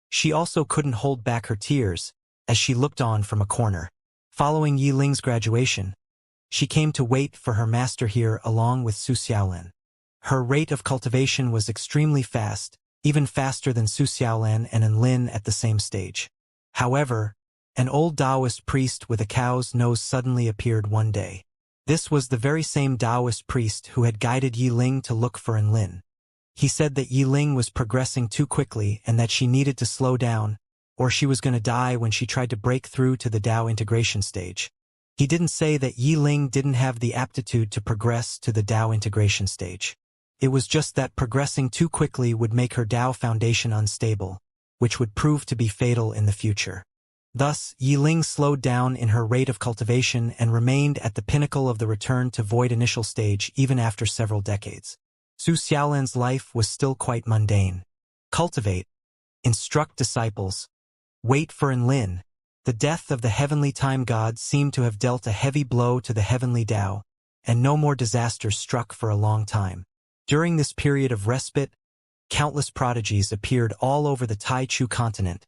she also couldn't hold back her tears as she looked on from a corner. Following Yi Ling's graduation, she came to wait for her master here along with Su Xiaolan. Her rate of cultivation was extremely fast, even faster than Su Xiaolan and Lin at the same stage. However, an old Taoist priest with a cow's nose suddenly appeared one day. This was the very same Taoist priest who had guided Yi Ling to look for Lin. He said that Yi Ling was progressing too quickly and that she needed to slow down, or she was going to die when she tried to break through to the Dao integration stage. He didn't say that Yi Ling didn't have the aptitude to progress to the Dao integration stage. It was just that progressing too quickly would make her Dao foundation unstable, which would prove to be fatal in the future. Thus, Yiling slowed down in her rate of cultivation and remained at the pinnacle of the return to void initial stage even after several decades. Su Xiaolan's life was still quite mundane. Cultivate, instruct disciples, wait for Enlin. The death of the heavenly time god seemed to have dealt a heavy blow to the heavenly Tao, and no more disasters struck for a long time. During this period of respite, countless prodigies appeared all over the Tai Chu continent,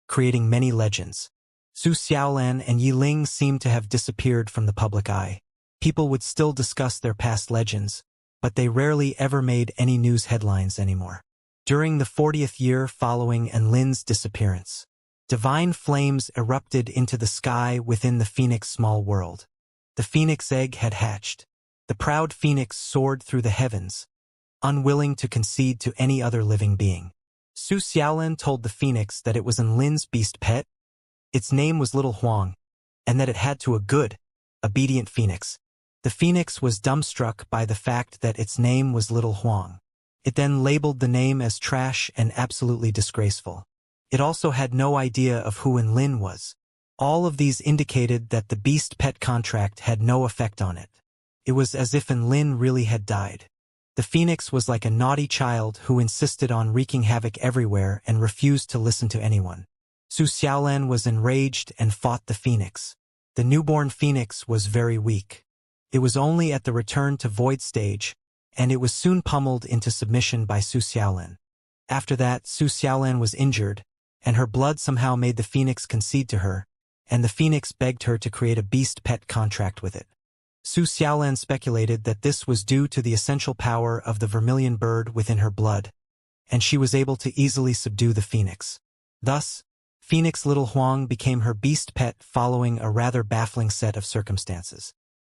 creating many legends. Su Xiaolan and Yiling seemed to have disappeared from the public eye. People would still discuss their past legends, but they rarely ever made any news headlines anymore. During the 40th year following Enlin's disappearance, divine flames erupted into the sky within the phoenix small world. The phoenix egg had hatched. The proud phoenix soared through the heavens, unwilling to concede to any other living being. Su Xiaolan told the phoenix that it was Enlin's beast pet. Its name was Little Huang, and that it had to a good, obedient phoenix. The phoenix was dumbstruck by the fact that its name was Little Huang. It then labeled the name as trash and absolutely disgraceful. It also had no idea of who Enlin was. All of these indicated that the beast pet contract had no effect on it. It was as if Enlin really had died. The phoenix was like a naughty child who insisted on wreaking havoc everywhere and refused to listen to anyone. Su Xiaolan was enraged and fought the phoenix. The newborn phoenix was very weak. It was only at the return to void stage, and it was soon pummeled into submission by Su Xiaolan. After that, Su Xiaolan was injured, and her blood somehow made the phoenix concede to her, and the phoenix begged her to create a beast pet contract with it. Su Xiaolan speculated that this was due to the essential power of the vermilion bird within her blood, and she was able to easily subdue the phoenix. Thus, Phoenix Little Huang became her beast pet following a rather baffling set of circumstances.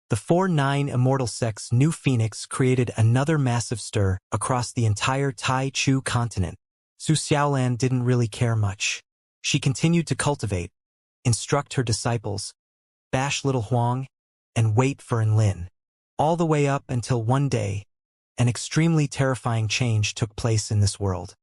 The 4-9 Immortal sect's new phoenix created another massive stir across the entire Tai Chu continent. Su Xiaolan didn't really care much. She continued to cultivate, instruct her disciples, bash Little Huang, and wait for Enlin. All the way up until one day, an extremely terrifying change took place in this world.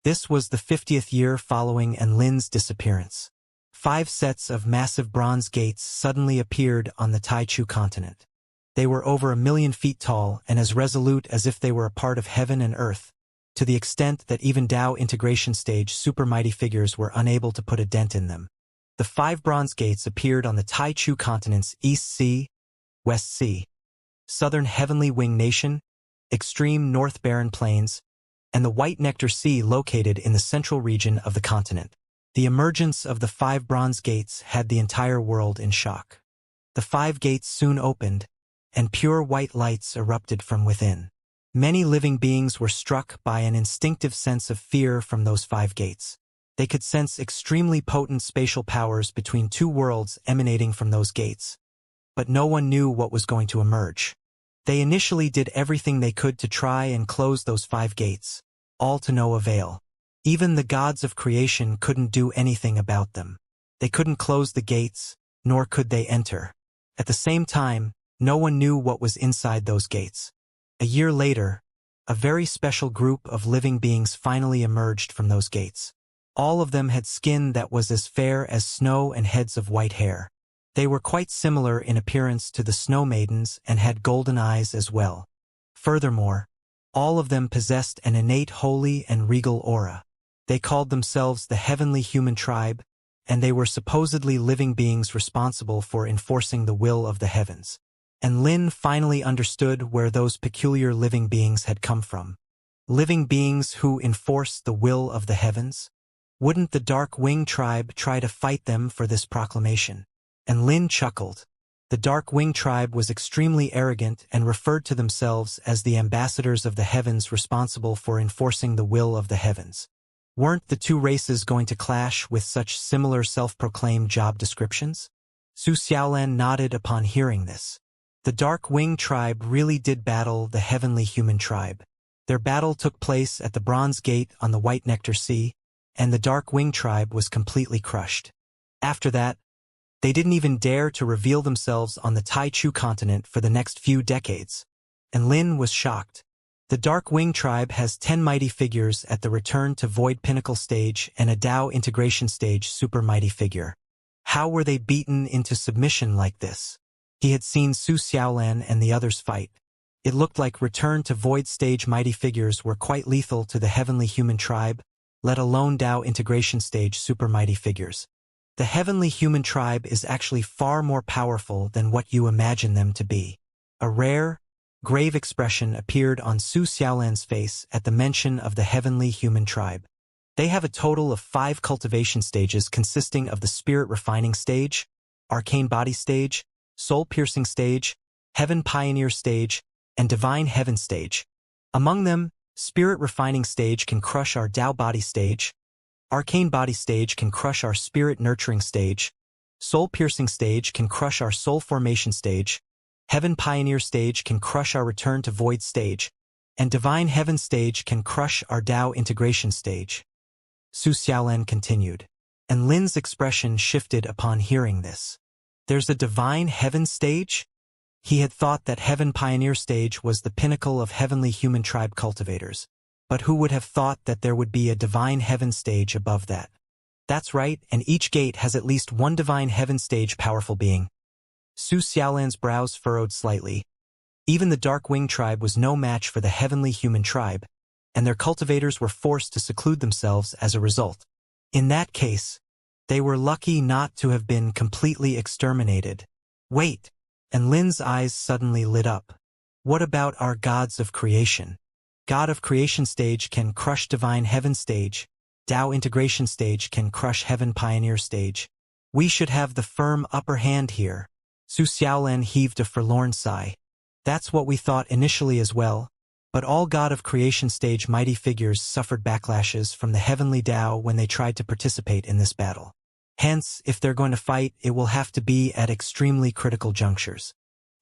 This was the 50th year following Enlin's disappearance. 5 sets of massive bronze gates suddenly appeared on the Tai Chu continent. They were over 1 million feet tall and as resolute as if they were a part of heaven and earth, to the extent that even Tao integration stage super mighty figures were unable to put a dent in them. The 5 bronze gates appeared on the Tai Chu continent's East Sea, West Sea, Southern Heavenly Wing Nation, Extreme North Barren Plains, and the White Nectar Sea located in the central region of the continent. The emergence of the 5 bronze gates had the entire world in shock. The 5 gates soon opened, and pure white lights erupted from within. Many living beings were struck by an instinctive sense of fear from those 5 gates. They could sense extremely potent spatial powers between 2 worlds emanating from those gates. But no one knew what was going to emerge. They initially did everything they could to try and close those 5 gates, all to no avail. Even the gods of creation couldn't do anything about them. They couldn't close the gates, nor could they enter. At the same time, no one knew what was inside those gates. A year later, a very special group of living beings finally emerged from those gates. All of them had skin that was as fair as snow and heads of white hair. They were quite similar in appearance to the snow maidens and had golden eyes as well. Furthermore, all of them possessed an innate holy and regal aura. They called themselves the Heavenly Human Tribe, and they were supposedly living beings responsible for enforcing the will of the heavens. And Lin finally understood where those peculiar living beings had come from. Living beings who enforce the will of the heavens? Wouldn't the Dark Wing Tribe try to fight them for this proclamation? And Lin chuckled. The Dark Wing Tribe was extremely arrogant and referred to themselves as the ambassadors of the heavens responsible for enforcing the will of the heavens. Weren't the 2 races going to clash with such similar self-proclaimed job descriptions? Su Xiaolan nodded upon hearing this. The Dark Wing Tribe really did battle the Heavenly Human Tribe. Their battle took place at the Bronze Gate on the White Nectar Sea, and the Dark Wing Tribe was completely crushed. After that, they didn't even dare to reveal themselves on the Tai Chu continent for the next few decades. And Lin was shocked. The Dark Wing Tribe has 10 mighty figures at the Return to Void Pinnacle stage and a Tao integration stage super mighty figure. How were they beaten into submission like this? He had seen Su Xiaolan and the others fight. It looked like return to void stage mighty figures were quite lethal to the heavenly human tribe, let alone Dao integration stage super mighty figures. The heavenly human tribe is actually far more powerful than what you imagine them to be. A rare, grave expression appeared on Su Xiaolan's face at the mention of the heavenly human tribe. They have a total of 5 cultivation stages consisting of the spirit refining stage, arcane body stage, soul piercing stage, heaven pioneer stage, and divine heaven stage. Among them, spirit refining stage can crush our Dao body stage, arcane body stage can crush our spirit nurturing stage, soul piercing stage can crush our soul formation stage, heaven pioneer stage can crush our return to void stage, and divine heaven stage can crush our Dao integration stage. Su Xiaolan continued, and Lin's expression shifted upon hearing this. There's a divine heaven stage? He had thought that heaven pioneer stage was the pinnacle of heavenly human tribe cultivators, but who would have thought that there would be a divine heaven stage above that? That's right, and each gate has at least one divine heaven stage powerful being. Su Xiaolan's brows furrowed slightly. Even the Dark Wing tribe was no match for the heavenly human tribe, and their cultivators were forced to seclude themselves as a result. In that case, they were lucky not to have been completely exterminated. Wait! And Lin's eyes suddenly lit up. What about our gods of creation? God of creation stage can crush divine heaven stage. Dao integration stage can crush heaven pioneer stage. We should have the firm upper hand here. Su Xiaolan heaved a forlorn sigh. That's what we thought initially as well, but all God of creation stage mighty figures suffered backlashes from the heavenly Dao when they tried to participate in this battle. Hence, if they're going to fight, it will have to be at extremely critical junctures.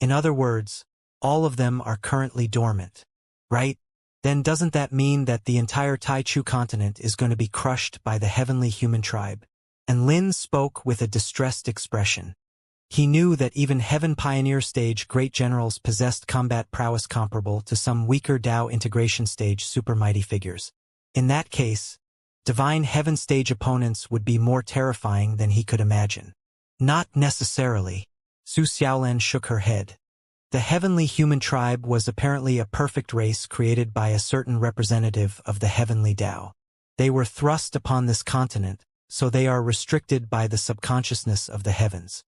In other words, all of them are currently dormant. Right? Then doesn't that mean that the entire Taichu continent is going to be crushed by the heavenly human tribe? And Lin spoke with a distressed expression. He knew that even Heaven Pioneer stage great generals possessed combat prowess comparable to some weaker Dao integration stage super mighty figures. In that case, Divine Heaven stage opponents would be more terrifying than he could imagine. Not necessarily. Su Xiaolan shook her head. The heavenly human tribe was apparently a perfect race created by a certain representative of the heavenly Dao. They were thrust upon this continent, so they are restricted by the subconsciousness of the heavens.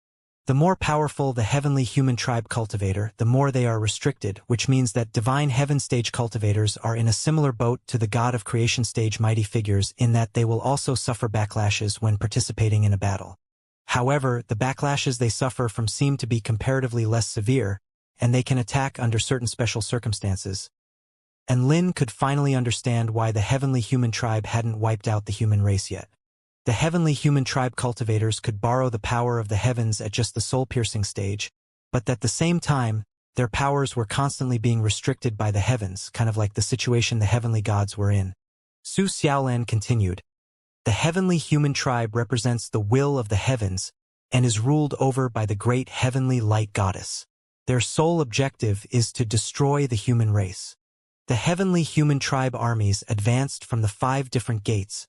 The more powerful the heavenly human tribe cultivator, the more they are restricted, which means that divine heaven stage cultivators are in a similar boat to the God of creation stage mighty figures in that they will also suffer backlashes when participating in a battle. However, the backlashes they suffer from seem to be comparatively less severe, and they can attack under certain special circumstances. And Lin could finally understand why the heavenly human tribe hadn't wiped out the human race yet. The heavenly human tribe cultivators could borrow the power of the heavens at just the soul-piercing stage, but at the same time, their powers were constantly being restricted by the heavens, kind of like the situation the heavenly gods were in. Su Xiaolan continued, the heavenly human tribe represents the will of the heavens and is ruled over by the great heavenly light goddess. Their sole objective is to destroy the human race. The heavenly human tribe armies advanced from the 5 different gates,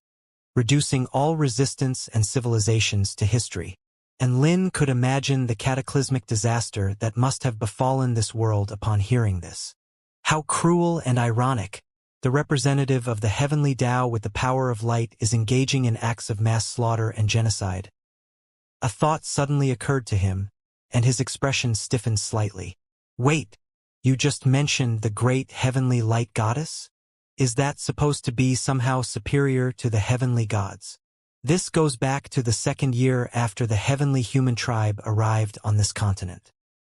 reducing all resistance and civilizations to history. And Lin could imagine the cataclysmic disaster that must have befallen this world upon hearing this. How cruel and ironic! The representative of the heavenly Dao with the power of light is engaging in acts of mass slaughter and genocide. A thought suddenly occurred to him, and his expression stiffened slightly. Wait, you just mentioned the great heavenly light goddess? Is that supposed to be somehow superior to the heavenly gods? This goes back to the 2nd year after the heavenly human tribe arrived on this continent.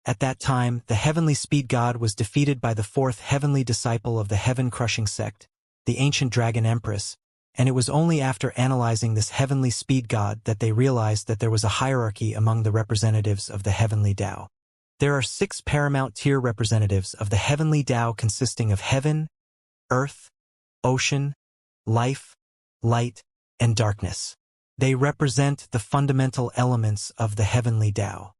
At that time, the heavenly speed god was defeated by the 4th heavenly disciple of the heaven-crushing sect, the ancient dragon empress, and it was only after analyzing this heavenly speed god that they realized that there was a hierarchy among the representatives of the heavenly Dao. There are 6 paramount tier representatives of the heavenly Dao consisting of heaven, earth, ocean, life, light, and darkness. They represent the fundamental elements of the heavenly Dao.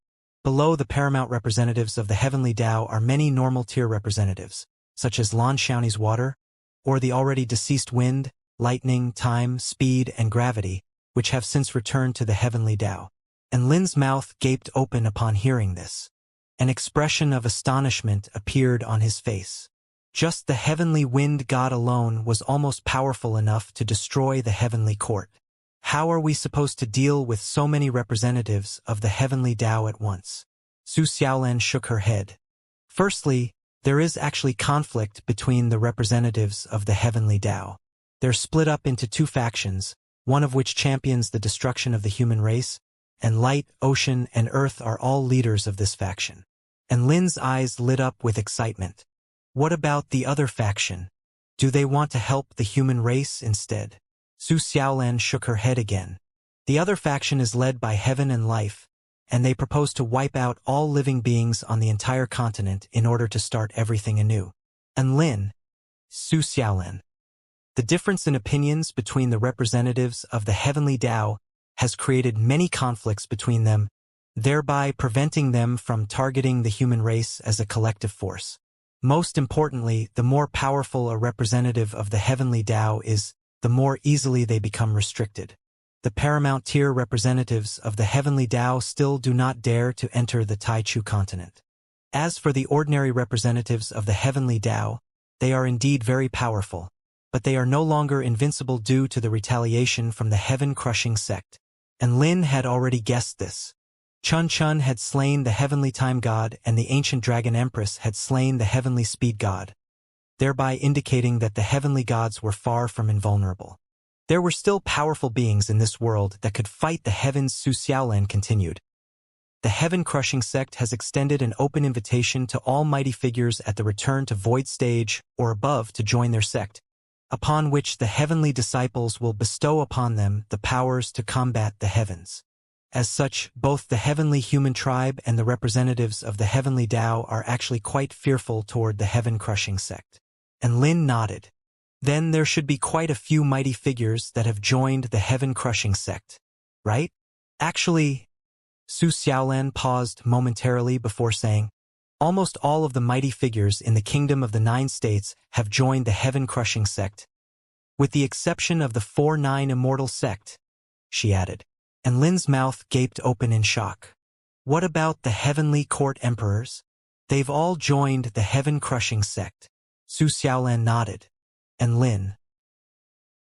Below the paramount representatives of the heavenly Dao are many normal tier representatives, such as Lan Xiaoni's water, or the already deceased wind, lightning, time, speed, and gravity, which have since returned to the heavenly Dao. and Lin's mouth gaped open upon hearing this. An expression of astonishment appeared on his face. Just the heavenly wind god alone was almost powerful enough to destroy the heavenly court. How are we supposed to deal with so many representatives of the heavenly Tao at once? Su Xiaolan shook her head. Firstly, there is actually conflict between the representatives of the heavenly Tao. They're split up into two factions, one of which champions the destruction of the human race, and light, ocean, and earth are all leaders of this faction. And Lin's eyes lit up with excitement. What about the other faction? Do they want to help the human race instead? Su Xiaolan shook her head again. The other faction is led by Heaven and Life, and they propose to wipe out all living beings on the entire continent in order to start everything anew. And Lin, Su Xiaolan. The difference in opinions between the representatives of the heavenly Tao has created many conflicts between them, thereby preventing them from targeting the human race as a collective force. Most importantly, the more powerful a representative of the heavenly Tao is, the more easily they become restricted. The paramount tier representatives of the heavenly Tao still do not dare to enter the Taichu continent. As for the ordinary representatives of the heavenly Tao, they are indeed very powerful, but they are no longer invincible due to the retaliation from the heaven-crushing sect. And Lin had already guessed this. Chun Chun had slain the heavenly time god and the ancient dragon empress had slain the heavenly speed god, thereby indicating that the heavenly gods were far from invulnerable. There were still powerful beings in this world that could fight the heavens. Su Xiaolan continued. The heaven-crushing sect has extended an open invitation to all mighty figures at the return to void stage or above to join their sect, upon which the heavenly disciples will bestow upon them the powers to combat the heavens. As such, both the heavenly human tribe and the representatives of the heavenly Tao are actually quite fearful toward the heaven-crushing sect. And Lin nodded. Then there should be quite a few mighty figures that have joined the heaven-crushing sect, right? Actually, Su Xiaolan paused momentarily before saying, almost all of the mighty figures in the kingdom of the 9 states have joined the heaven-crushing sect, with the exception of the 4-9 Immortal sect, she added. And Lin's mouth gaped open in shock. What about the heavenly court emperors? They've all joined the heaven-crushing sect. Su Xiaolan nodded. And Lin.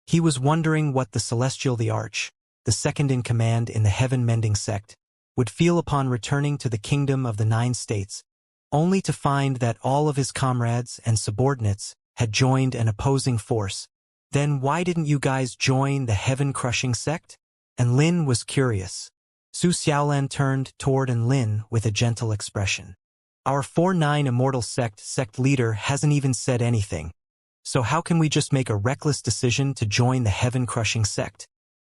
He was wondering what the Celestial the Arch, the second-in-command in the heaven-mending sect, would feel upon returning to the kingdom of the 9 states, only to find that all of his comrades and subordinates had joined an opposing force. Then why didn't you guys join the heaven-crushing sect? And Lin was curious. Su Xiaolan turned toward Lin with a gentle expression. Our 4-9 Immortal sect leader hasn't even said anything. So how can we just make a reckless decision to join the heaven-crushing sect?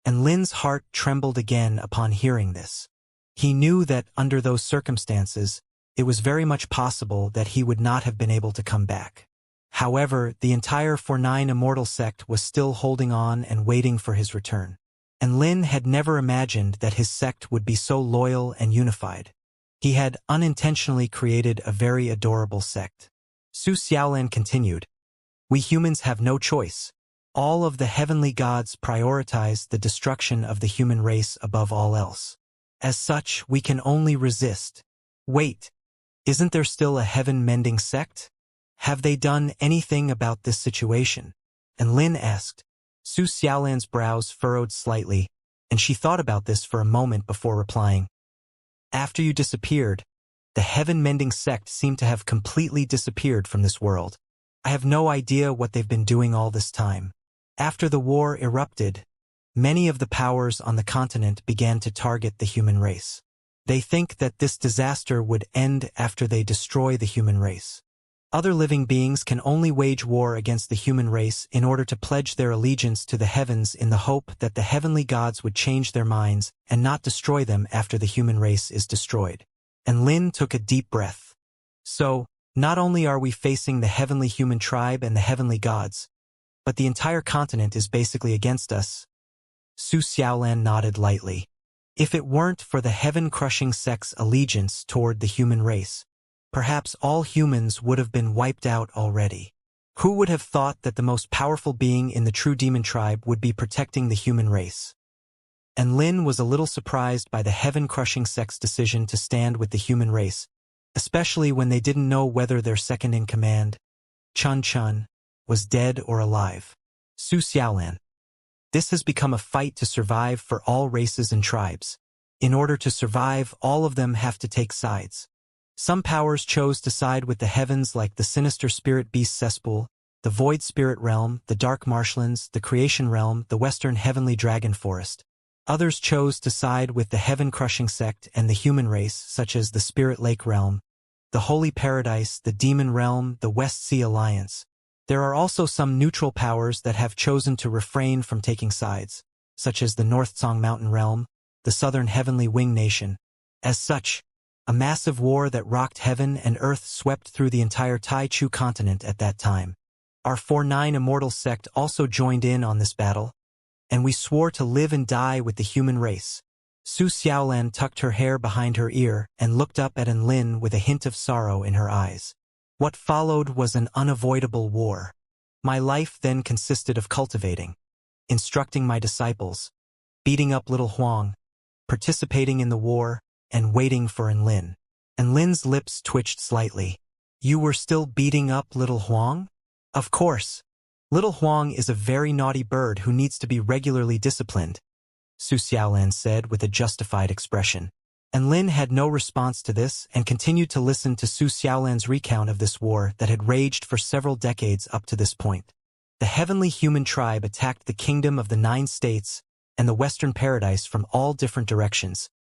And Lin's heart trembled again upon hearing this. He knew that under those circumstances, it was very much possible that he would not have been able to come back. However, the entire 4-9 Immortal sect was still holding on and waiting for his return. And Lin had never imagined that his sect would be so loyal and unified. He had unintentionally created a very adorable sect. Su Xiaolan continued. We humans have no choice. All of the heavenly gods prioritize the destruction of the human race above all else. As such, we can only resist. Wait, isn't there still a heaven-mending sect? Have they done anything about this situation? And Lin asked. Su Xiaolan's brows furrowed slightly, and she thought about this for a moment before replying. After you disappeared, the heaven-mending sect seemed to have completely disappeared from this world. I have no idea what they've been doing all this time. After the war erupted, many of the powers on the continent began to target the human race. They think that this disaster would end after they destroy the human race. Other living beings can only wage war against the human race in order to pledge their allegiance to the heavens in the hope that the heavenly gods would change their minds and not destroy them after the human race is destroyed. And Lin took a deep breath. So, not only are we facing the heavenly human tribe and the heavenly gods, but the entire continent is basically against us. Su Xiaolan nodded lightly. If it weren't for the heaven-crushing sect's allegiance toward the human race, perhaps all humans would have been wiped out already. Who would have thought that the most powerful being in the true demon tribe would be protecting the human race? and Lin was a little surprised by the heaven-crushing sect's decision to stand with the human race, especially when they didn't know whether their second-in-command, Chun, was dead or alive. Su Xiaolan. This has become a fight to survive for all races and tribes. In order to survive, all of them have to take sides. Some powers chose to side with the heavens like the sinister spirit beast cesspool, the void spirit realm, the dark marshlands, the creation realm, the western heavenly dragon forest. Others chose to side with the heaven-crushing sect and the human race, such as the spirit lake realm, the holy paradise, the demon realm, the West Sea Alliance. There are also some neutral powers that have chosen to refrain from taking sides, such as the North Song Mountain realm, the southern heavenly wing nation. As such, a massive war that rocked heaven and earth swept through the entire Tai Chu continent at that time. Our 4-9 Immortal sect also joined in on this battle, and we swore to live and die with the human race. Su Xiaolan tucked her hair behind her ear and looked up at Lin with a hint of sorrow in her eyes. What followed was an unavoidable war. My life then consisted of cultivating, instructing my disciples, beating up little Huang, participating in the war, and waiting for Lin. Lin's lips twitched slightly. You were still beating up little Huang? Of course. Little Huang is a very naughty bird who needs to be regularly disciplined, Su Xiaolan said with a justified expression. Lin had no response to this and continued to listen to Su Xiaolan's recount of this war that had raged for several decades up to this point. The heavenly human tribe attacked the kingdom of the 9 states and the western paradise from all different directions,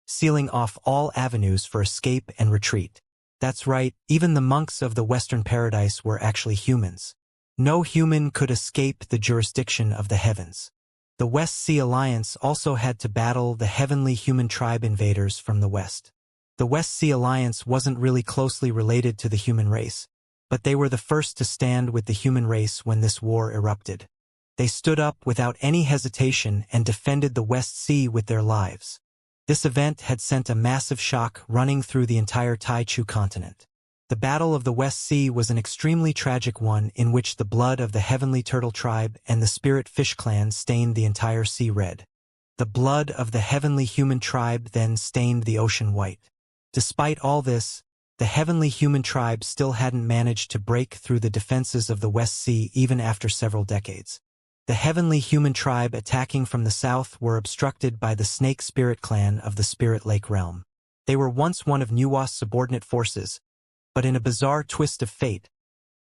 sealing off all avenues for escape and retreat. That's right, even the monks of the western paradise were actually humans. No human could escape the jurisdiction of the heavens. The West Sea Alliance also had to battle the heavenly human tribe invaders from the west. The West Sea Alliance wasn't really closely related to the human race, but they were the first to stand with the human race when this war erupted. They stood up without any hesitation and defended the West Sea with their lives. This event had sent a massive shock running through the entire Tai Chu continent. The Battle of the West Sea was an extremely tragic one in which the blood of the Heavenly Turtle Tribe and the Spirit Fish Clan stained the entire sea red. The blood of the Heavenly Human Tribe then stained the ocean white. Despite all this, the Heavenly Human Tribe still hadn't managed to break through the defenses of the West Sea even after several decades. The Heavenly Human Tribe attacking from the south were obstructed by the Snake Spirit Clan of the Spirit Lake realm. They were once one of Nuwa's subordinate forces, but in a bizarre twist of fate,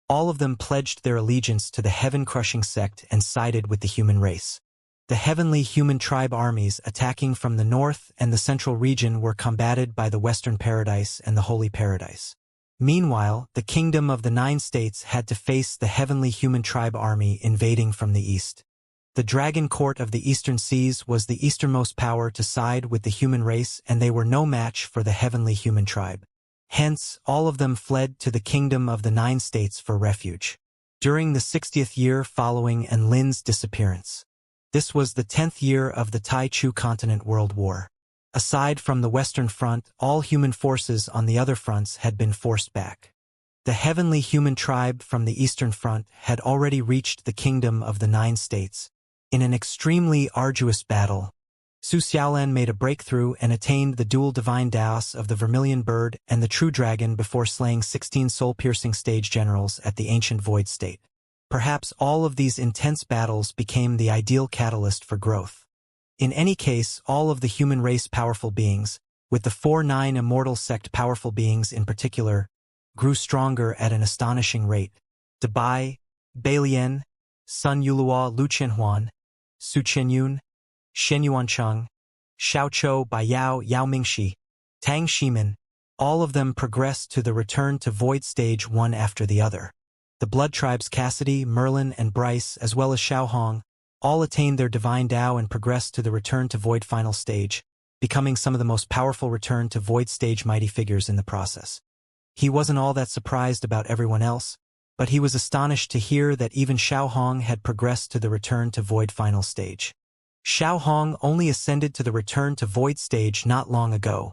all of them pledged their allegiance to the heaven-crushing sect and sided with the human race. The Heavenly Human Tribe armies attacking from the north and the central region were combated by the Western Paradise and the Holy Paradise. Meanwhile, the Kingdom of the 9 States had to face the Heavenly Human Tribe army invading from the east. The Dragon Court of the Eastern Seas was the easternmost power to side with the human race, and they were no match for the Heavenly Human Tribe. Hence, all of them fled to the Kingdom of the 9 States for refuge. During the 60th year following Lin's disappearance. This was the 10th year of the Tai Chu Continent World War. Aside from the Western Front, all human forces on the other fronts had been forced back. The Heavenly Human Tribe from the Eastern Front had already reached the Kingdom of the 9 States. In an extremely arduous battle, Su Xiaolan made a breakthrough and attained the dual divine daos of the Vermilion Bird and the True Dragon before slaying 16 soul-piercing stage generals at the ancient Void State. Perhaps all of these intense battles became the ideal catalyst for growth. In any case, all of the human race powerful beings, with the 4-9 Immortal sect powerful beings in particular, grew stronger at an astonishing rate. Dabai, Beilian, Sun Yulua Lu Qianhuan, Su Qianyun, Shen Yuancheng, Xiaoqiu Baiyao Yao Mingxi, Tang Shimin, all of them progressed to the return to Void Stage one after the other. The Blood Tribes Cassidy, Merlin, and Bryce, as well as Xiao Hong, all attained their Divine Dao and progressed to the Return to Void final stage, becoming some of the most powerful Return to Void stage mighty figures in the process. He wasn't all that surprised about everyone else, but he was astonished to hear that even Xiao Hong had progressed to the Return to Void final stage. Xiao Hong only ascended to the Return to Void stage not long ago,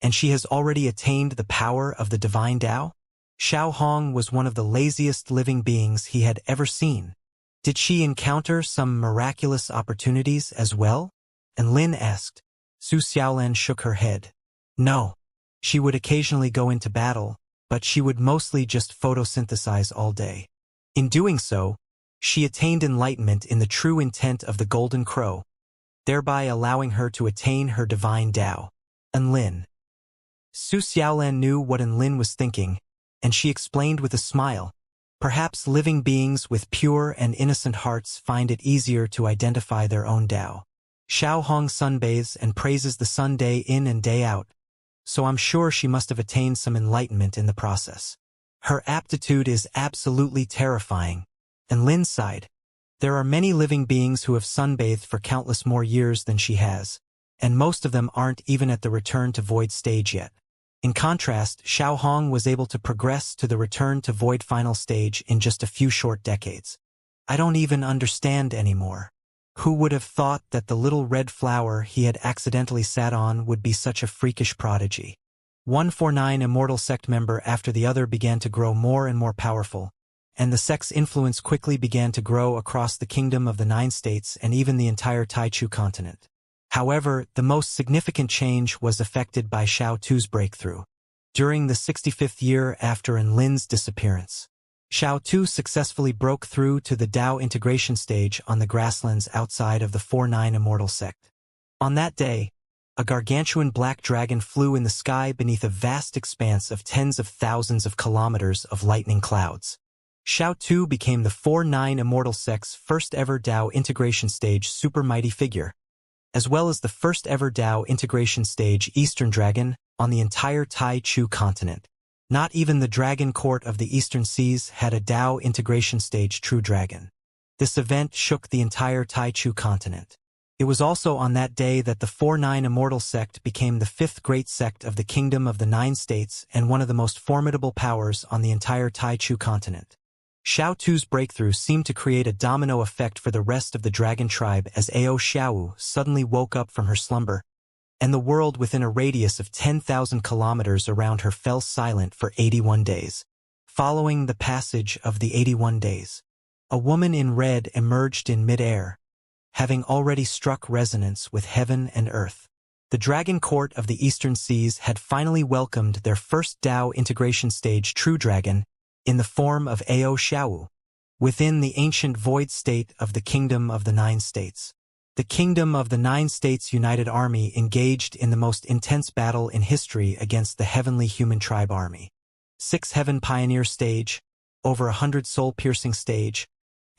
and she has already attained the power of the Divine Dao? Xiao Hong was one of the laziest living beings he had ever seen. Did she encounter some miraculous opportunities as well? And Lin asked. Su Xiaolan shook her head. No. She would occasionally go into battle, but she would mostly just photosynthesize all day. In doing so, she attained enlightenment in the true intent of the Golden Crow, thereby allowing her to attain her divine Tao. Enlin. Su Xiaolan knew what Enlin was thinking, and she explained with a smile. Perhaps living beings with pure and innocent hearts find it easier to identify their own Tao. Xiao Hong sunbathes and praises the sun day in and day out, so I'm sure she must have attained some enlightenment in the process. Her aptitude is absolutely terrifying. And Lin sighed. There are many living beings who have sunbathed for countless more years than she has, and most of them aren't even at the return to void stage yet. In contrast, Xiao Hong was able to progress to the return to void final stage in just a few short decades. I don't even understand anymore. Who would have thought that the little red flower he had accidentally sat on would be such a freakish prodigy? 149 Immortal sect member after the other began to grow more and more powerful, and the sect's influence quickly began to grow across the kingdom of the 9 states and even the entire Taichu continent. However, the most significant change was effected by Xiao Tu's breakthrough. During the 65th year after Enlin's disappearance, Xiao Tu successfully broke through to the Dao integration stage on the grasslands outside of the 4-9 Immortal sect. On that day, a gargantuan black dragon flew in the sky beneath a vast expanse of tens of thousands of kilometers of lightning clouds. Xiao Tu became the 4-9 Immortal sect's first ever Dao integration stage super mighty figure, as well as the first ever Dao integration stage Eastern Dragon on the entire Tai Chu continent. Not even the Dragon Court of the Eastern Seas had a Dao integration stage True Dragon. This event shook the entire Taichu continent. It was also on that day that the 4-9 Immortal sect became the 5th great sect of the Kingdom of the 9 States and one of the most formidable powers on the entire Taichu continent. Xiao Tu's breakthrough seemed to create a domino effect for the rest of the dragon tribe as Ao Xiaowu suddenly woke up from her slumber, and the world within a radius of 10,000 kilometers around her fell silent for 81 days. Following the passage of the 81 days, a woman in red emerged in mid-air, having already struck resonance with heaven and earth. The Dragon Court of the Eastern Seas had finally welcomed their first Dao integration stage True Dragon in the form of Ao Xiaowu, within the ancient void state of the Kingdom of the 9 States. The Kingdom of the 9 States United Army engaged in the most intense battle in history against the Heavenly Human Tribe Army. 6 Heaven Pioneer stage, over 100 soul-piercing stage,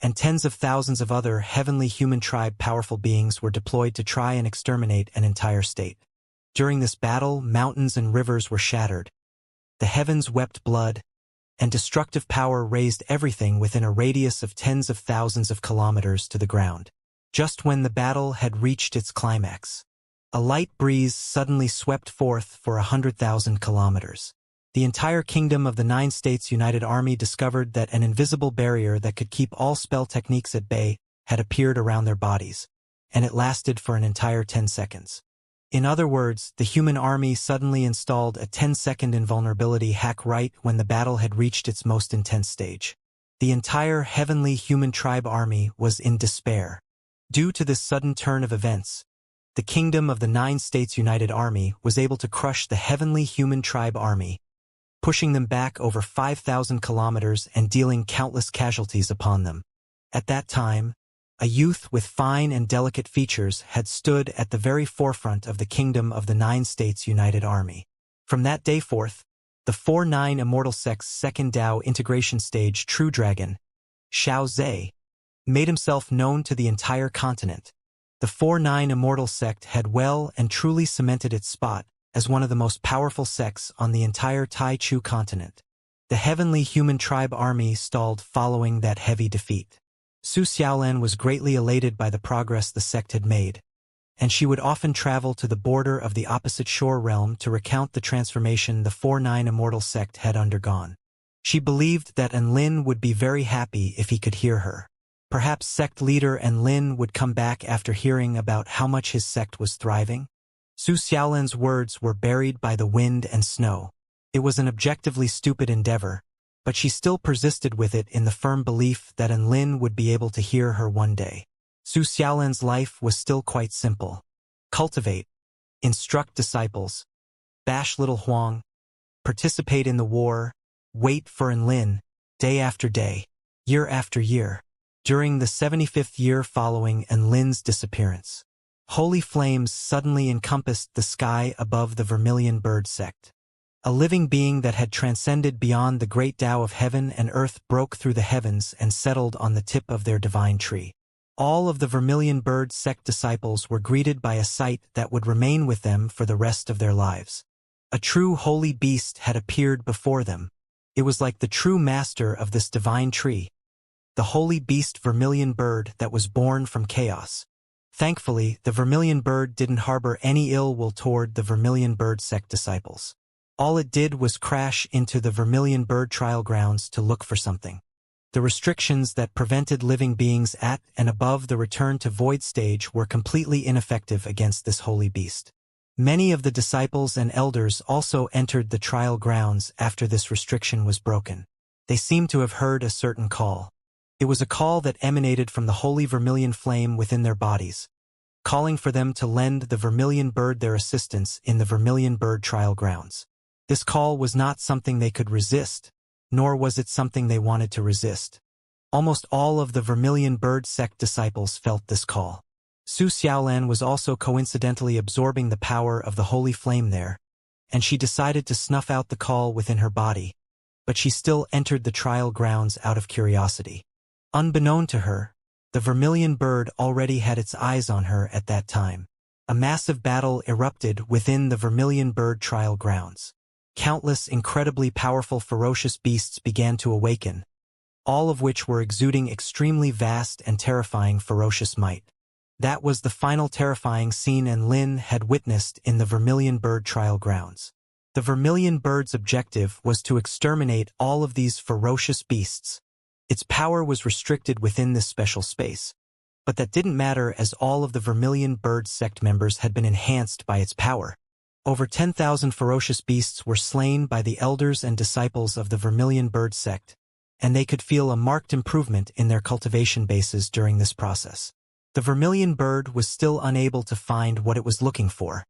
and tens of thousands of other Heavenly Human Tribe powerful beings were deployed to try and exterminate an entire state. During this battle, mountains and rivers were shattered. The heavens wept blood, and destructive power razed everything within a radius of tens of thousands of kilometers to the ground. Just when the battle had reached its climax, a light breeze suddenly swept forth for 100,000 kilometers. The entire Kingdom of the 9 States United Army discovered that an invisible barrier that could keep all spell techniques at bay had appeared around their bodies, and it lasted for an entire 10 seconds. In other words, the human army suddenly installed a 10-second invulnerability hack right when the battle had reached its most intense stage. The entire Heavenly Human Tribe Army was in despair. Due to this sudden turn of events, the Kingdom of the 9 States United Army was able to crush the Heavenly Human Tribe Army, pushing them back over 5,000 kilometers and dealing countless casualties upon them. At that time, a youth with fine and delicate features had stood at the very forefront of the Kingdom of the 9 States United Army. From that day forth, the 4-9 Immortal sect's second Dao integration stage True Dragon, Xiao Zhe, made himself known to the entire continent. The 4-9 Immortal sect had well and truly cemented its spot as one of the most powerful sects on the entire Taichu continent. The Heavenly Human Tribe Army stalled following that heavy defeat. Su Xiaolan was greatly elated by the progress the sect had made, and she would often travel to the border of the opposite shore realm to recount the transformation the 4-9 Immortal sect had undergone. She believed that Enlin would be very happy if he could hear her. Perhaps sect leader Enlin would come back after hearing about how much his sect was thriving. Su Xiaolan's words were buried by the wind and snow. It was an objectively stupid endeavor, but she still persisted with it in the firm belief that Enlin would be able to hear her one day. Su Xiaolan's life was still quite simple. cultivate, instruct disciples, bash little Huang, participate in the war, wait for Enlin, day after day, year after year, during the 75th year following Enlin's disappearance. Holy flames suddenly encompassed the sky above the Vermilion Bird sect. A living being that had transcended beyond the great Tao of heaven and earth broke through the heavens and settled on the tip of their divine tree. All of the Vermilion Bird sect disciples were greeted by a sight that would remain with them for the rest of their lives. A true holy beast had appeared before them. It was like the true master of this divine tree, the holy beast Vermilion Bird that was born from chaos. Thankfully, the Vermilion Bird didn't harbor any ill will toward the Vermilion Bird sect disciples. All it did was crash into the Vermilion Bird trial grounds to look for something. The restrictions that prevented living beings at and above the return to void stage were completely ineffective against this holy beast. Many of the disciples and elders also entered the trial grounds after this restriction was broken. They seemed to have heard a certain call. It was a call that emanated from the holy vermilion flame within their bodies, calling for them to lend the Vermilion Bird their assistance in the Vermilion Bird trial grounds. This call was not something they could resist, nor was it something they wanted to resist. Almost all of the Vermilion Bird sect disciples felt this call. Su Xiaolan was also coincidentally absorbing the power of the holy flame there, and she decided to snuff out the call within her body, but she still entered the trial grounds out of curiosity. Unbeknown to her, the Vermilion Bird already had its eyes on her at that time. A massive battle erupted within the Vermilion Bird trial grounds. Countless incredibly powerful ferocious beasts began to awaken, all of which were exuding extremely vast and terrifying ferocious might. That was the final terrifying scene Enlin had witnessed in the Vermilion Bird trial grounds. The Vermilion Bird's objective was to exterminate all of these ferocious beasts. Its power was restricted within this special space, but that didn't matter as all of the Vermilion Bird sect members had been enhanced by its power. Over 10,000 ferocious beasts were slain by the elders and disciples of the Vermilion Bird sect, and they could feel a marked improvement in their cultivation bases during this process. The Vermilion Bird was still unable to find what it was looking for.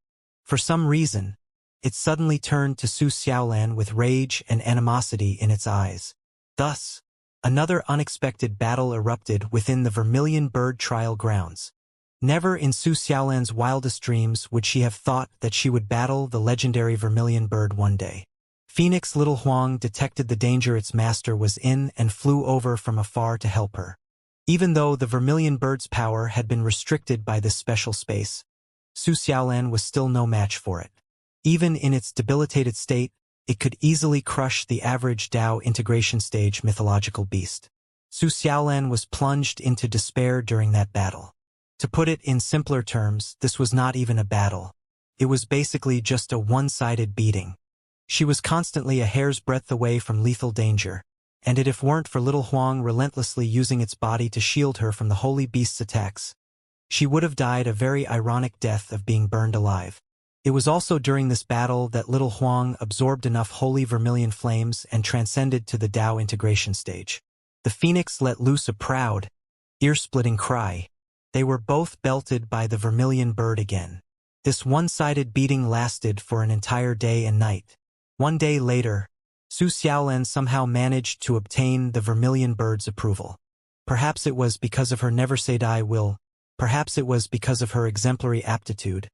For some reason, it suddenly turned to Su Xiaolan with rage and animosity in its eyes. Thus, another unexpected battle erupted within the Vermilion Bird trial grounds. Never in Su Xiaolan's wildest dreams would she have thought that she would battle the legendary Vermilion Bird one day. Phoenix Little Huang detected the danger its master was in and flew over from afar to help her. Even though the Vermilion Bird's power had been restricted by this special space, Su Xiaolan was still no match for it. Even in its debilitated state, it could easily crush the average Tao integration stage mythological beast. Su Xiaolan was plunged into despair during that battle. To put it in simpler terms, this was not even a battle. It was basically just a one-sided beating. She was constantly a hair's breadth away from lethal danger, and if weren't for Little Huang relentlessly using its body to shield her from the holy beast's attacks, she would have died a very ironic death of being burned alive. It was also during this battle that Little Huang absorbed enough holy vermilion flames and transcended to the Tao integration stage. The phoenix let loose a proud, ear-splitting cry. They were both belted by the Vermilion Bird again. This one-sided beating lasted for an entire day and night. One day later, Su Xiaolan somehow managed to obtain the Vermilion Bird's approval. Perhaps it was because of her never-say-die will, perhaps it was because of her exemplary aptitude,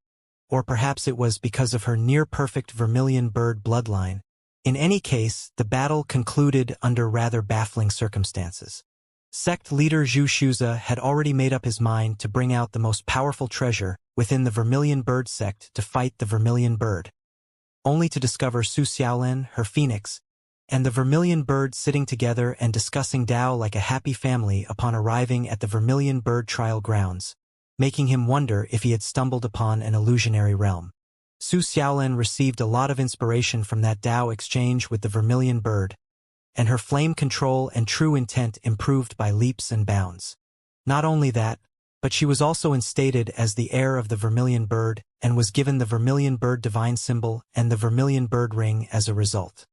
or perhaps it was because of her near-perfect Vermilion Bird bloodline. In any case, the battle concluded under rather baffling circumstances. Sect leader Zhu Shuza had already made up his mind to bring out the most powerful treasure within the Vermilion Bird sect to fight the Vermilion Bird, only to discover Su Xiaolan, her phoenix, and the Vermilion Bird sitting together and discussing Tao like a happy family upon arriving at the Vermilion Bird trial grounds, making him wonder if he had stumbled upon an illusionary realm. Su Xiaolan received a lot of inspiration from that Tao exchange with the Vermilion Bird, and her flame control and true intent improved by leaps and bounds. Not only that, but she was also instated as the heir of the Vermilion Bird and was given the Vermilion Bird divine symbol and the Vermilion Bird ring as a result.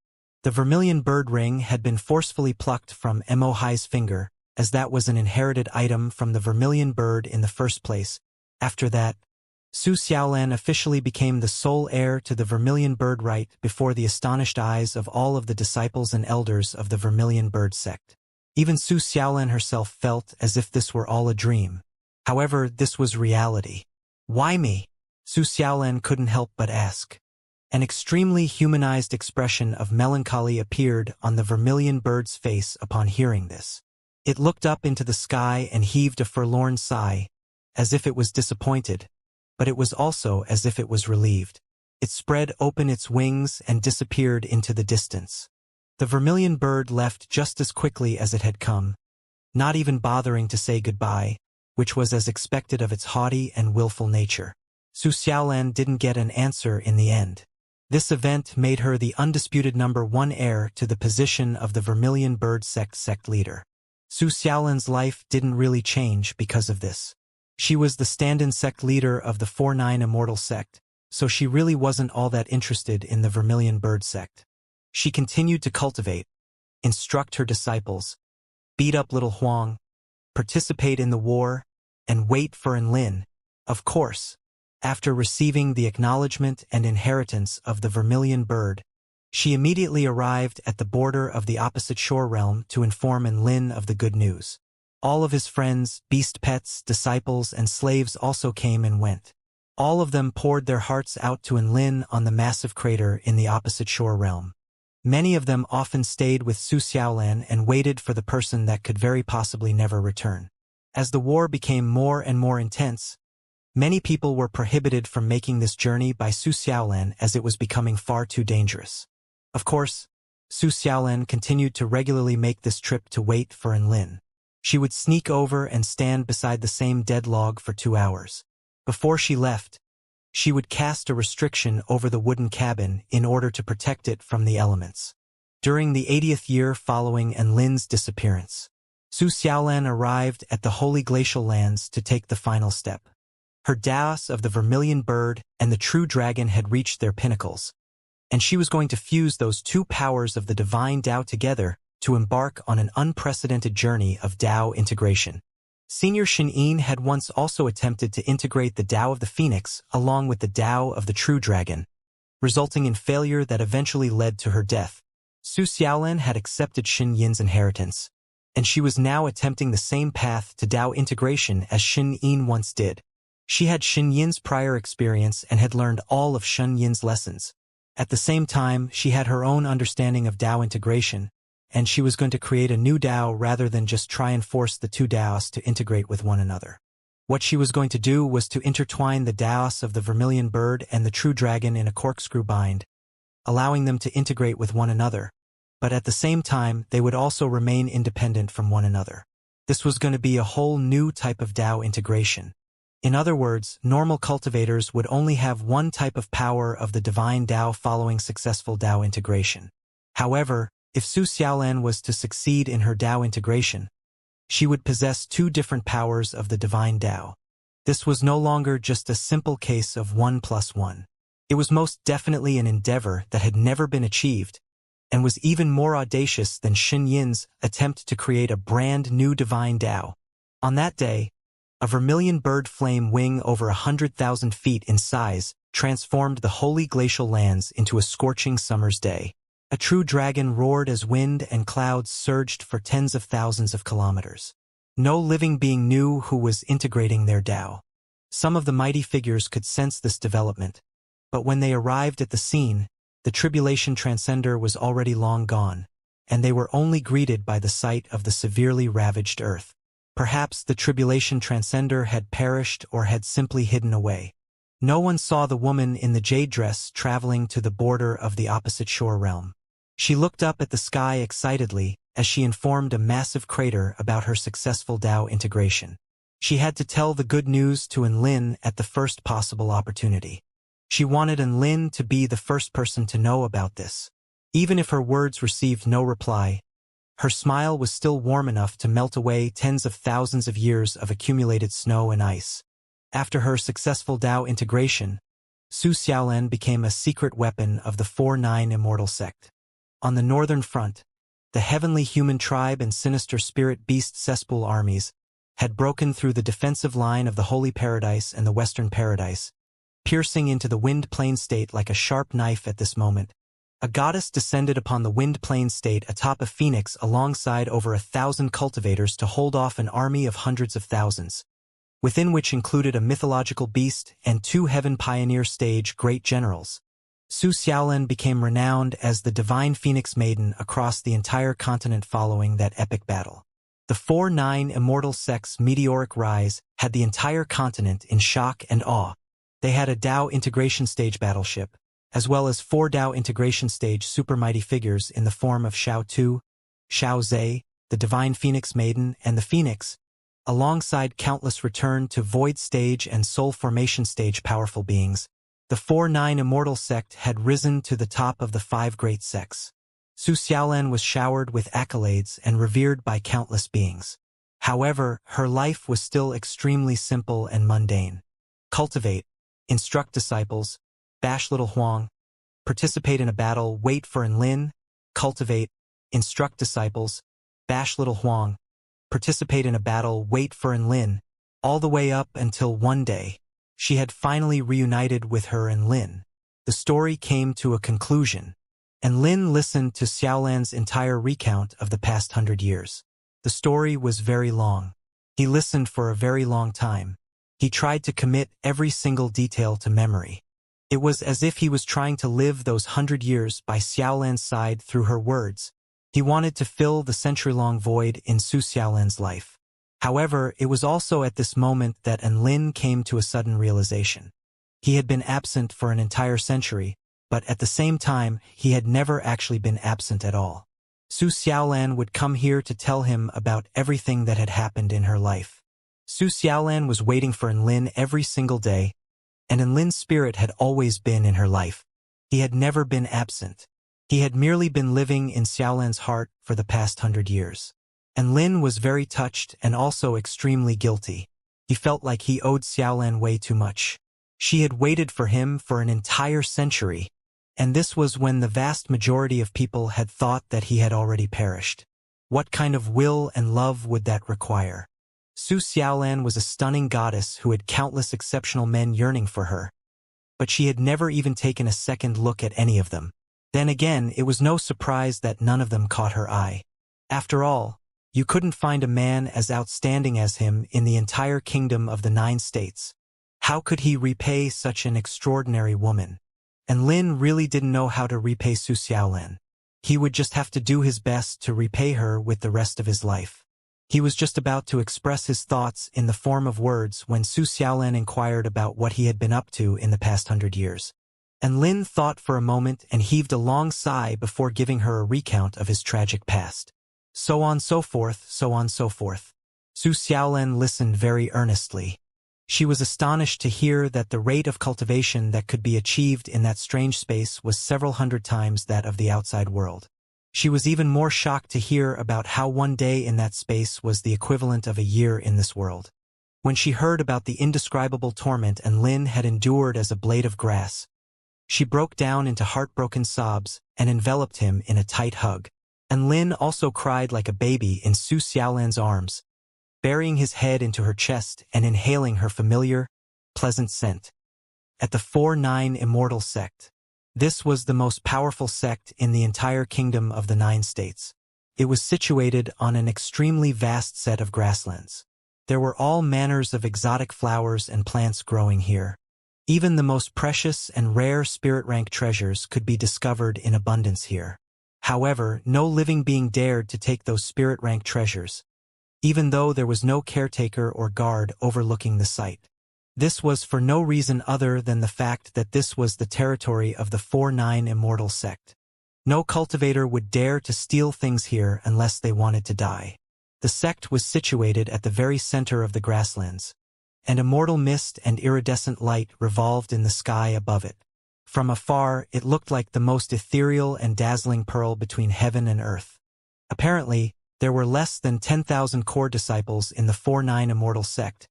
The Vermilion Bird ring had been forcefully plucked from Mo Hai's finger, as that was an inherited item from the Vermilion Bird in the first place. After that, Su Xiaolan officially became the sole heir to the Vermilion Bird right before the astonished eyes of all of the disciples and elders of the Vermilion Bird sect. Even Su Xiaolan herself felt as if this were all a dream. However, this was reality. Why me? Su Xiaolan couldn't help but ask. An extremely humanized expression of melancholy appeared on the Vermilion Bird's face upon hearing this. It looked up into the sky and heaved a forlorn sigh, as if it was disappointed, but it was also as if it was relieved. It spread open its wings and disappeared into the distance. The Vermilion Bird left just as quickly as it had come, not even bothering to say goodbye, which was as expected of its haughty and willful nature. Su Xiaolan didn't get an answer in the end. This event made her the undisputed #1 heir to the position of the Vermilion Bird sect leader. Su Xiaolan's life didn't really change because of this. She was the stand-in sect leader of the 4-9 Immortal sect, so she really wasn't all that interested in the Vermilion Bird sect. She continued to cultivate, instruct her disciples, beat up little Huang, participate in the war, and wait for Enlin. Of course, after receiving the acknowledgement and inheritance of the Vermilion Bird, she immediately arrived at the border of the opposite shore realm to inform Enlin of the good news. All of his friends, beast pets, disciples, and slaves also came and went. All of them poured their hearts out to Enlin on the massive crater in the opposite shore realm. Many of them often stayed with Su Xiaolan and waited for the person that could very possibly never return. As the war became more and more intense, many people were prohibited from making this journey by Su Xiaolan as it was becoming far too dangerous. Of course, Su Xiaolan continued to regularly make this trip to wait for Enlin. She would sneak over and stand beside the same dead log for 2 hours. Before she left, she would cast a restriction over the wooden cabin in order to protect it from the elements. During the 80th year following Enlin's disappearance, Su Xiaolan arrived at the Holy Glacial Lands to take the final step. Her Daos of the Vermilion Bird and the True Dragon had reached their pinnacles, and she was going to fuse those two powers of the divine Tao together to embark on an unprecedented journey of Tao integration. Senior Shen had once also attempted to integrate the Tao of the Phoenix along with the Tao of the True Dragon, resulting in failure that eventually led to her death. Su Xiaolan had accepted Shen Yin's inheritance, and she was now attempting the same path to Tao integration as Shen Yin once did. She had Shen Yin's prior experience and had learned all of Shen Yin's lessons. At the same time, she had her own understanding of Tao integration, and she was going to create a new Tao rather than just try and force the two Taos to integrate with one another. What she was going to do was to intertwine the Taos of the Vermilion Bird and the True Dragon in a corkscrew bind, allowing them to integrate with one another, but at the same time they would also remain independent from one another. This was going to be a whole new type of Tao integration. In other words, normal cultivators would only have one type of power of the divine Tao following successful Tao integration. However, if Su Xiaolan was to succeed in her Tao integration, she would possess two different powers of the divine Tao. This was no longer just a simple case of 1+1. It was most definitely an endeavor that had never been achieved, and was even more audacious than Shen Yin's attempt to create a brand new divine Tao. On that day, a vermilion bird flame wing over 100,000 feet in size transformed the holy glacial lands into a scorching summer's day. A true dragon roared as wind and clouds surged for tens of thousands of kilometers. No living being knew who was integrating their Tao. Some of the mighty figures could sense this development, but when they arrived at the scene, the tribulation transcender was already long gone, and they were only greeted by the sight of the severely ravaged earth. Perhaps the tribulation transcender had perished or had simply hidden away. No one saw the woman in the jade dress traveling to the border of the opposite shore realm. She looked up at the sky excitedly as she informed a massive crater about her successful Tao integration. She had to tell the good news to Enlin at the first possible opportunity. She wanted Enlin to be the first person to know about this. Even if her words received no reply, her smile was still warm enough to melt away tens of thousands of years of accumulated snow and ice. After her successful Tao integration, Su Xiaolan became a secret weapon of the 4-9 Immortal sect. On the northern front, the heavenly human tribe and sinister spirit beast cesspool armies had broken through the defensive line of the Holy Paradise and the Western Paradise, piercing into the wind plane state like a sharp knife at this moment. A goddess descended upon the wind plane state atop a phoenix alongside over 1,000 cultivators to hold off an army of hundreds of thousands, within which included a mythological beast and 2 heaven pioneer stage great generals. Su Xiaolan became renowned as the divine phoenix maiden across the entire continent following that epic battle. The 4-9 immortal sect's meteoric rise had the entire continent in shock and awe. They had a Dao integration stage battleship, as well as 4 Dao integration stage supermighty figures in the form of Xiao Tu, Xiao Zhe, the divine phoenix maiden, and the phoenix, alongside countless return to void stage and soul formation stage powerful beings. The 4-9 immortal sect had risen to the top of the 5 great sects. Su Xiaolan was showered with accolades and revered by countless beings. However, her life was still extremely simple and mundane. Cultivate, instruct disciples, bash little Huang, participate in a battle, wait for Enlin, cultivate, instruct disciples, bash little Huang, participate in a battle, wait for Enlin, all the way up until one day, she had finally reunited with her Enlin. The story came to a conclusion. Enlin listened to Xiaolan's entire recount of the past 100 years. The story was very long. He listened for a very long time. He tried to commit every single detail to memory. It was as if he was trying to live those 100 years by Xiaolan's side through her words. He wanted to fill the century-long void in Su Xiaolan's life. However, it was also at this moment that Enlin came to a sudden realization. He had been absent for an entire century, but at the same time, he had never actually been absent at all. Su Xiaolan would come here to tell him about everything that had happened in her life. Su Xiaolan was waiting for Enlin every single day, and Enlin's spirit had always been in her life. He had never been absent. He had merely been living in Xiaolan's heart for the past 100 years. Enlin was very touched and also extremely guilty. He felt like he owed Xiaolan way too much. She had waited for him for an entire century, and this was when the vast majority of people had thought that he had already perished. What kind of will and love would that require? Su Xiaolan was a stunning goddess who had countless exceptional men yearning for her, but she had never even taken a second look at any of them. Then again, it was no surprise that none of them caught her eye. After all, you couldn't find a man as outstanding as him in the entire kingdom of the 9 states. How could he repay such an extraordinary woman? And Lin really didn't know how to repay Su Xiaolan. He would just have to do his best to repay her with the rest of his life. He was just about to express his thoughts in the form of words when Su Xiaolan inquired about what he had been up to in the past 100 years. And Lin thought for a moment and heaved a long sigh before giving her a recount of his tragic past. So on so forth, so on so forth. Su Xiaolan listened very earnestly. She was astonished to hear that the rate of cultivation that could be achieved in that strange space was several hundred times that of the outside world. She was even more shocked to hear about how one day in that space was the equivalent of a year in this world. When she heard about the indescribable torment Enlin had endured as a blade of grass, she broke down into heartbroken sobs and enveloped him in a tight hug. Enlin also cried like a baby in Su Xiaolan's arms, burying his head into her chest and inhaling her familiar, pleasant scent. At the 4-9 Immortal sect. This was the most powerful sect in the entire kingdom of the 9 states. It was situated on an extremely vast set of grasslands. There were all manners of exotic flowers and plants growing here. Even the most precious and rare spirit rank treasures could be discovered in abundance here. However, no living being dared to take those spirit rank treasures, even though there was no caretaker or guard overlooking the site. This was for no reason other than the fact that this was the territory of the 4-9 Immortal sect. No cultivator would dare to steal things here unless they wanted to die. The sect was situated at the very center of the grasslands, and immortal mist and iridescent light revolved in the sky above it. From afar, it looked like the most ethereal and dazzling pearl between heaven and earth. Apparently, there were less than 10,000 core disciples in the 4-9 Immortal sect,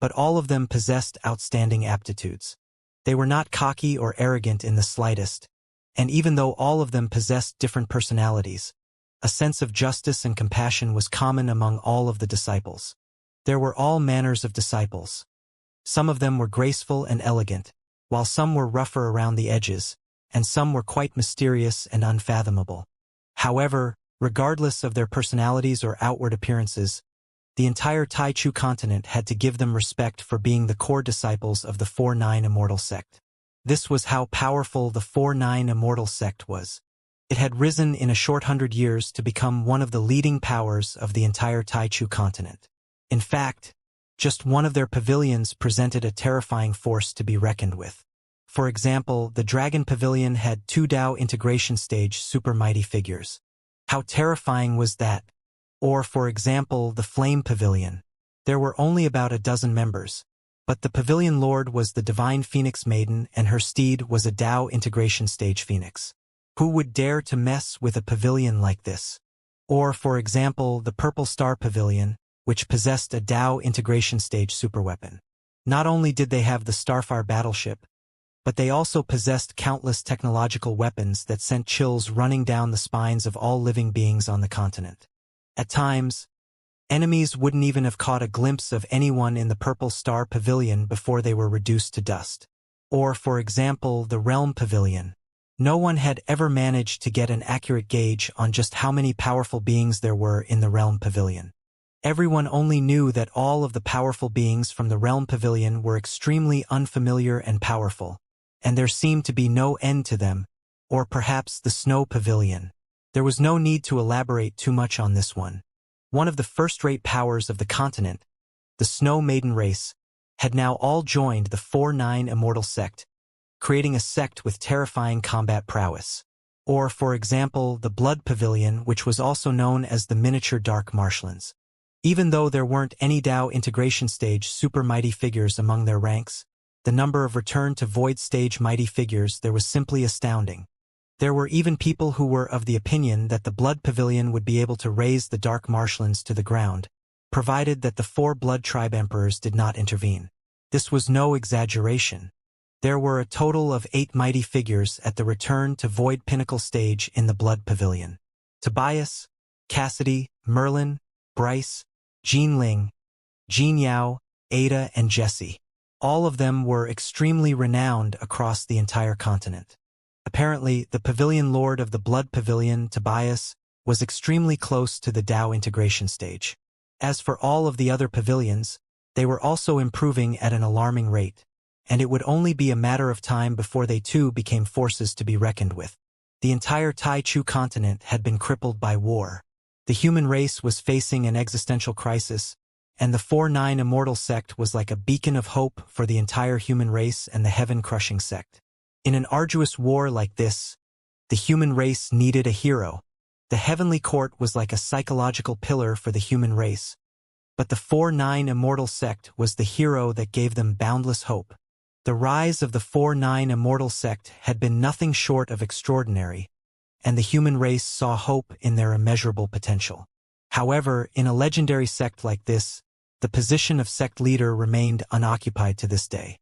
but all of them possessed outstanding aptitudes. They were not cocky or arrogant in the slightest, and even though all of them possessed different personalities, a sense of justice and compassion was common among all of the disciples. There were all manners of disciples. Some of them were graceful and elegant, while some were rougher around the edges, and some were quite mysterious and unfathomable. However, regardless of their personalities or outward appearances, the entire Taichu continent had to give them respect for being the core disciples of the 4-9 Immortal sect. This was how powerful the 4-9 Immortal sect was. It had risen in a short 100 years to become one of the leading powers of the entire Taichu continent. In fact, just one of their pavilions presented a terrifying force to be reckoned with. For example, the Dragon Pavilion had 2 Dao integration stage super mighty figures. How terrifying was that? Or, for example, the Flame Pavilion. There were only about a dozen members, but the Pavilion Lord was the Divine Phoenix Maiden and her steed was a Dao integration stage phoenix. Who would dare to mess with a pavilion like this? Or, for example, the Purple Star Pavilion, which possessed a Dao integration stage superweapon. Not only did they have the Starfire battleship, but they also possessed countless technological weapons that sent chills running down the spines of all living beings on the continent. At times, enemies wouldn't even have caught a glimpse of anyone in the Purple Star Pavilion before they were reduced to dust. Or, for example, the Realm Pavilion. No one had ever managed to get an accurate gauge on just how many powerful beings there were in the Realm Pavilion. Everyone only knew that all of the powerful beings from the Realm Pavilion were extremely unfamiliar and powerful, and there seemed to be no end to them, or perhaps the Snow Pavilion. There was no need to elaborate too much on this one. One of the first-rate powers of the continent, the Snow Maiden race, had now all joined the 4-9 Immortal sect, creating a sect with terrifying combat prowess. Or, for example, the Blood Pavilion, which was also known as the Miniature Dark Marshlands. Even though there weren't any Dao integration stage super mighty figures among their ranks, the number of return to void stage mighty figures there was simply astounding. There were even people who were of the opinion that the Blood Pavilion would be able to raise the Dark Marshlands to the ground, provided that the 4 Blood Tribe Emperors did not intervene. This was no exaggeration. There were a total of 8 mighty figures at the return to void pinnacle stage in the Blood Pavilion. Tobias, Cassidy, Merlin, Bryce, Jean Ling, Jean Yao, Ada, and Jessie. All of them were extremely renowned across the entire continent. Apparently, the Pavilion Lord of the Blood Pavilion, Tobias, was extremely close to the Dao integration stage. As for all of the other pavilions, they were also improving at an alarming rate, and it would only be a matter of time before they too became forces to be reckoned with. The entire Taichu continent had been crippled by war. The human race was facing an existential crisis, and the 4-9 Immortal sect was like a beacon of hope for the entire human race and the heaven-crushing sect. In an arduous war like this, the human race needed a hero. The heavenly court was like a psychological pillar for the human race, but the 4-9 Immortal sect was the hero that gave them boundless hope. The rise of the 4-9 Immortal sect had been nothing short of extraordinary, and the human race saw hope in their immeasurable potential. However, in a legendary sect like this, the position of sect leader remained unoccupied to this day.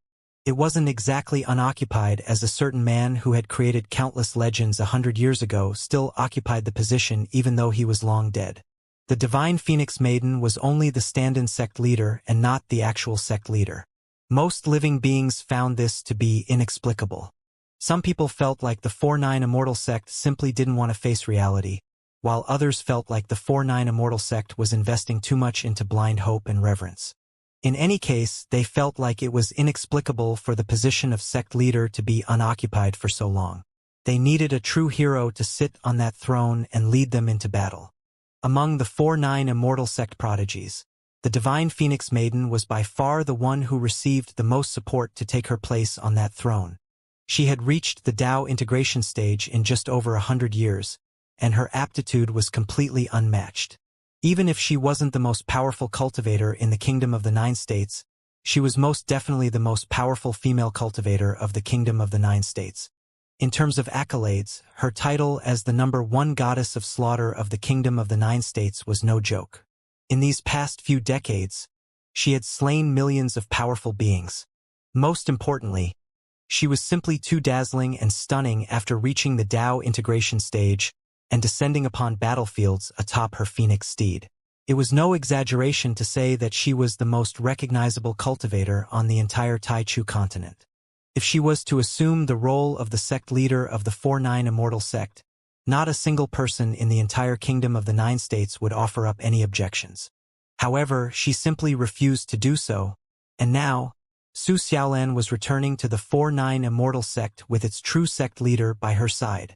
It wasn't exactly unoccupied, as a certain man who had created countless legends 100 years ago still occupied the position even though he was long dead. The Divine Phoenix Maiden was only the stand-in sect leader and not the actual sect leader. Most living beings found this to be inexplicable. Some people felt like the 4-9 Immortal sect simply didn't want to face reality, while others felt like the 4-9 Immortal sect was investing too much into blind hope and reverence. In any case, they felt like it was inexplicable for the position of sect leader to be unoccupied for so long. They needed a true hero to sit on that throne and lead them into battle. Among the 4-9 Immortal sect prodigies, the Divine Phoenix Maiden was by far the one who received the most support to take her place on that throne. She had reached the Dao integration stage in just over 100 years, and her aptitude was completely unmatched. Even if she wasn't the most powerful cultivator in the Kingdom of the Nine States, she was most definitely the most powerful female cultivator of the Kingdom of the Nine States. In terms of accolades, her title as the #1 goddess of slaughter of the Kingdom of the Nine States was no joke. In these past few decades, she had slain millions of powerful beings. Most importantly, she was simply too dazzling and stunning after reaching the Dao integration stage and descending upon battlefields atop her phoenix steed. It was no exaggeration to say that she was the most recognizable cultivator on the entire Taichu continent. If she was to assume the role of the sect leader of the 4-9 Immortal sect, not a single person in the entire kingdom of the 9 states would offer up any objections. However, she simply refused to do so, and now, Su Xiaolan was returning to the 4-9 Immortal sect with its true sect leader by her side.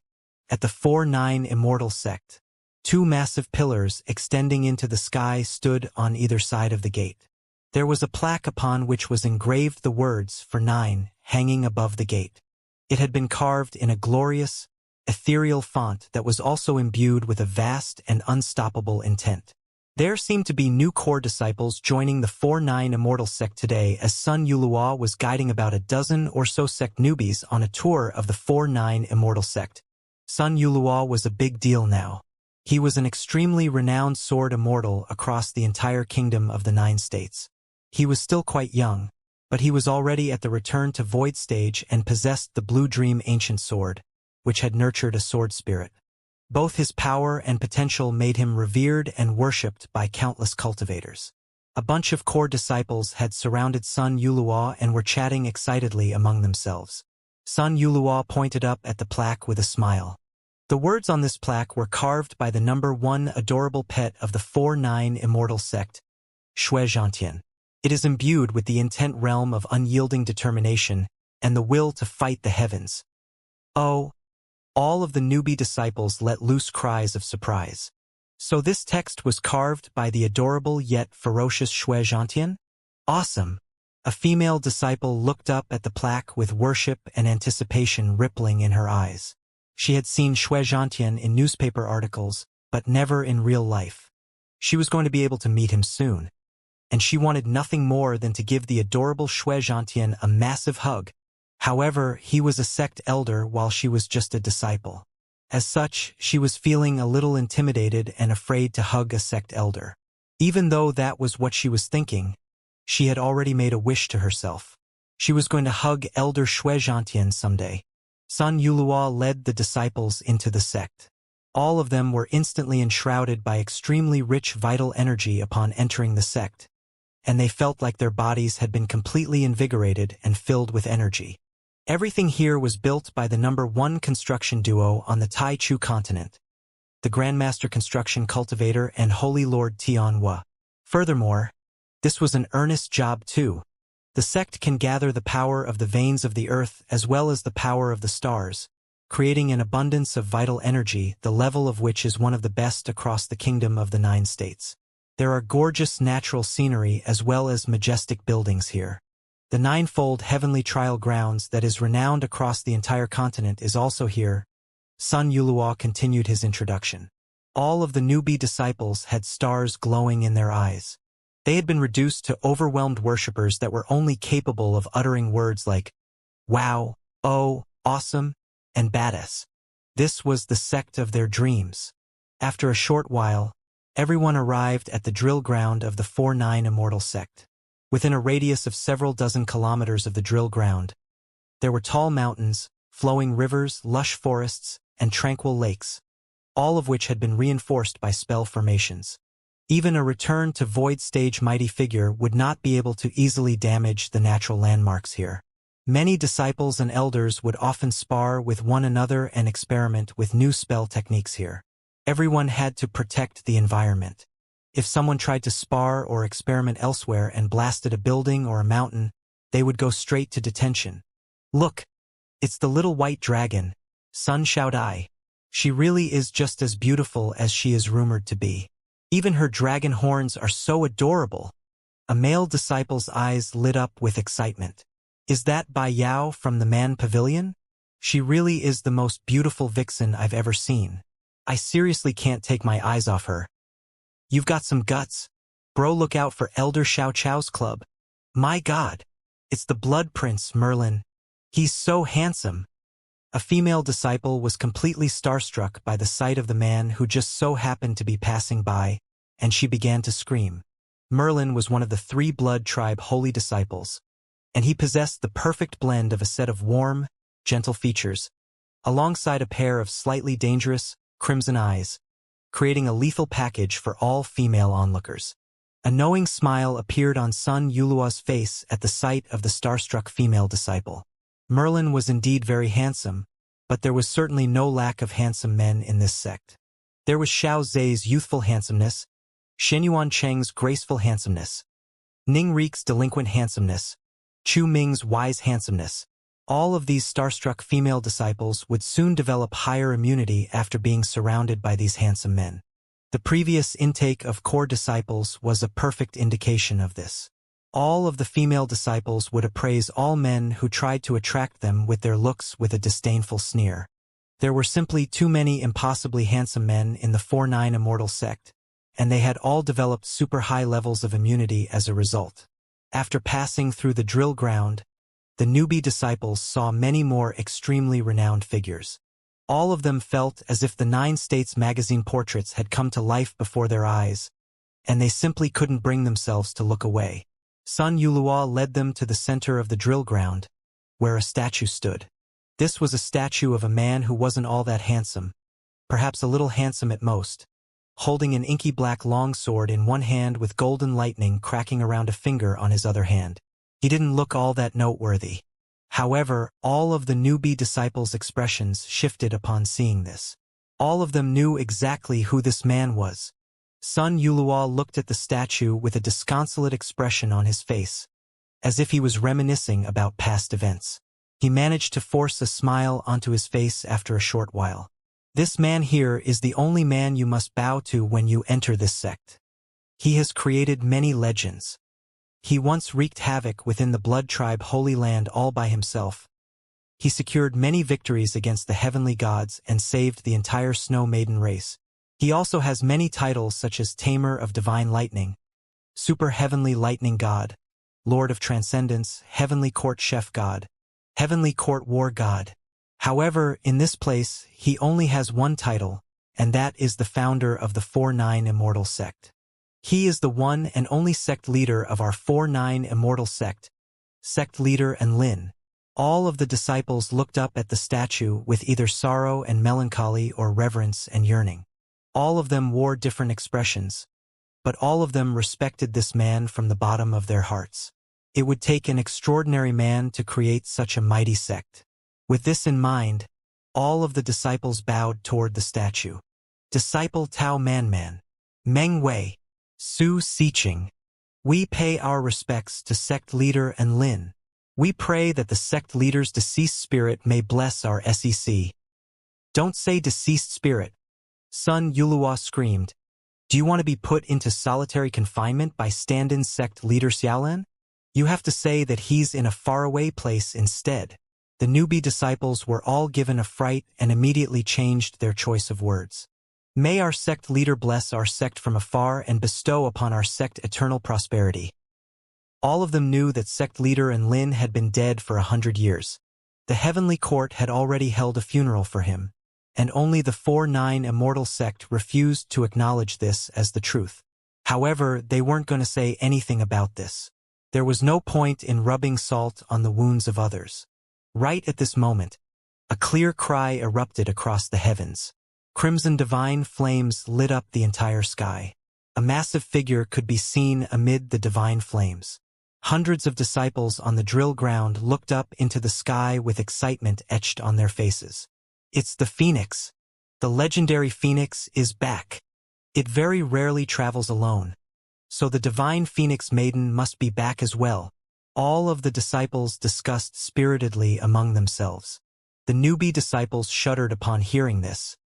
At the 4-9 Immortal sect, 2 massive pillars extending into the sky stood on either side of the gate. There was a plaque upon which was engraved the words "For 9" hanging above the gate. It had been carved in a glorious, ethereal font that was also imbued with a vast and unstoppable intent. There seemed to be new core disciples joining the 4-9 Immortal sect today as Sun Yulua was guiding about a dozen or so sect newbies on a tour of the 4-9 Immortal sect. Sun Yulua was a big deal now. He was an extremely renowned sword immortal across the entire kingdom of the 9 states. He was still quite young, but he was already at the return to void stage and possessed the Blue Dream ancient sword, which had nurtured a sword spirit. Both his power and potential made him revered and worshipped by countless cultivators. A bunch of core disciples had surrounded Sun Yulua and were chatting excitedly among themselves. Sun Yulua pointed up at the plaque with a smile. The words on this plaque were carved by the number 1 adorable pet of the 4-9 Immortal sect, Xianxia. It is imbued with the intent realm of unyielding determination and the will to fight the heavens. Oh! All of the newbie disciples let loose cries of surprise. So this text was carved by the adorable yet ferocious Xianxia? Awesome! A female disciple looked up at the plaque with worship and anticipation rippling in her eyes. She had seen Xianxia in newspaper articles, but never in real life. She was going to be able to meet him soon, and she wanted nothing more than to give the adorable Xianxia a massive hug. However, he was a sect elder while she was just a disciple. As such, she was feeling a little intimidated and afraid to hug a sect elder. Even though that was what she was thinking, she had already made a wish to herself. She was going to hug Elder Xianxia someday. Sun Yulua led the disciples into the sect. All of them were instantly enshrouded by extremely rich vital energy upon entering the sect, and they felt like their bodies had been completely invigorated and filled with energy. Everything here was built by the number 1 construction duo on the Tai Chu continent, the Grandmaster Construction Cultivator and Holy Lord Tianhua. Furthermore, this was an earnest job too. The sect can gather the power of the veins of the earth as well as the power of the stars, creating an abundance of vital energy, the level of which is one of the best across the kingdom of the 9 states. There are gorgeous natural scenery as well as majestic buildings here. The 9-fold heavenly trial grounds that is renowned across the entire continent is also here. Sun Yulua continued his introduction. All of the newbie disciples had stars glowing in their eyes. They had been reduced to overwhelmed worshippers that were only capable of uttering words like, wow, oh, awesome, and badass. This was the sect of their dreams. After a short while, everyone arrived at the drill ground of the 4-9 Immortal sect. Within a radius of several dozen kilometers of the drill ground, there were tall mountains, flowing rivers, lush forests, and tranquil lakes, all of which had been reinforced by spell formations. Even a return to void stage mighty figure would not be able to easily damage the natural landmarks here. Many disciples and elders would often spar with one another and experiment with new spell techniques here. Everyone had to protect the environment. If someone tried to spar or experiment elsewhere and blasted a building or a mountain, they would go straight to detention. Look, it's the little white dragon, Sun Xiaodai. She really is just as beautiful as she is rumored to be. Even her dragon horns are so adorable. A male disciple's eyes lit up with excitement. Is that Bai Yao from the Man Pavilion? She really is the most beautiful vixen I've ever seen. I seriously can't take my eyes off her. You've got some guts. Bro, look out for Elder Xiao Chao's club. My God, it's the Blood Prince, Merlin. He's so handsome. A female disciple was completely starstruck by the sight of the man who just so happened to be passing by, and she began to scream. Merlin was one of the 3 Blood Tribe holy disciples, and he possessed the perfect blend of a set of warm, gentle features, alongside a pair of slightly dangerous, crimson eyes, creating a lethal package for all female onlookers. A knowing smile appeared on Sun Yulua's face at the sight of the starstruck female disciple. Merlin was indeed very handsome, but there was certainly no lack of handsome men in this sect. There was Xiao Zhe's youthful handsomeness, Xinyuan Cheng's graceful handsomeness, Ning Rik's delinquent handsomeness, Chu Ming's wise handsomeness. All of these starstruck female disciples would soon develop higher immunity after being surrounded by these handsome men. The previous intake of core disciples was a perfect indication of this. All of the female disciples would appraise all men who tried to attract them with their looks with a disdainful sneer. There were simply too many impossibly handsome men in the 4-9 Immortal sect, and they had all developed super high levels of immunity as a result. After passing through the drill ground, the newbie disciples saw many more extremely renowned figures. All of them felt as if the 9 States magazine portraits had come to life before their eyes, and they simply couldn't bring themselves to look away. Sun Yulua led them to the center of the drill ground, where a statue stood. This was a statue of a man who wasn't all that handsome, perhaps a little handsome at most, holding an inky black longsword in one hand with golden lightning cracking around a finger on his other hand. He didn't look all that noteworthy. However, all of the newbie disciples' expressions shifted upon seeing this. All of them knew exactly who this man was. Sun Yulua looked at the statue with a disconsolate expression on his face, as if he was reminiscing about past events. He managed to force a smile onto his face after a short while. This man here is the only man you must bow to when you enter this sect. He has created many legends. He once wreaked havoc within the Blood Tribe Holy Land all by himself. He secured many victories against the heavenly gods and saved the entire Snow Maiden race. He also has many titles such as Tamer of Divine Lightning, Super Heavenly Lightning God, Lord of Transcendence, Heavenly Court Chef God, Heavenly Court War God. However, in this place, he only has one title, and that is the founder of the 4-9 Immortal sect. He is the one and only sect leader of our 4-9 Immortal sect, sect leader and Lin. All of the disciples looked up at the statue with either sorrow and melancholy or reverence and yearning. All of them wore different expressions, but all of them respected this man from the bottom of their hearts. It would take an extraordinary man to create such a mighty sect. With this in mind, all of the disciples bowed toward the statue. Disciple Tao Manman, Meng Wei, Su Siqing. We pay our respects to sect leader and Lin. We pray that the sect leader's deceased spirit may bless our SEC. Don't say deceased spirit. Sun Yulua screamed. Do you want to be put into solitary confinement by stand-in sect leader Xiaolan? You have to say that he's in a faraway place instead. The newbie disciples were all given a fright and immediately changed their choice of words. May our sect leader bless our sect from afar and bestow upon our sect eternal prosperity. All of them knew that sect leader and Lin had been dead for 100 years. The heavenly court had already held a funeral for him, and only the 4-9 Immortal sect refused to acknowledge this as the truth. However, they weren't going to say anything about this. There was no point in rubbing salt on the wounds of others. Right at this moment, a clear cry erupted across the heavens. Crimson divine flames lit up the entire sky. A massive figure could be seen amid the divine flames. Hundreds of disciples on the drill ground looked up into the sky with excitement etched on their faces. It's the Phoenix. The legendary Phoenix is back. It very rarely travels alone. So the divine Phoenix Maiden must be back as well. All of the disciples discussed spiritedly among themselves. The newbie disciples shuddered upon hearing this,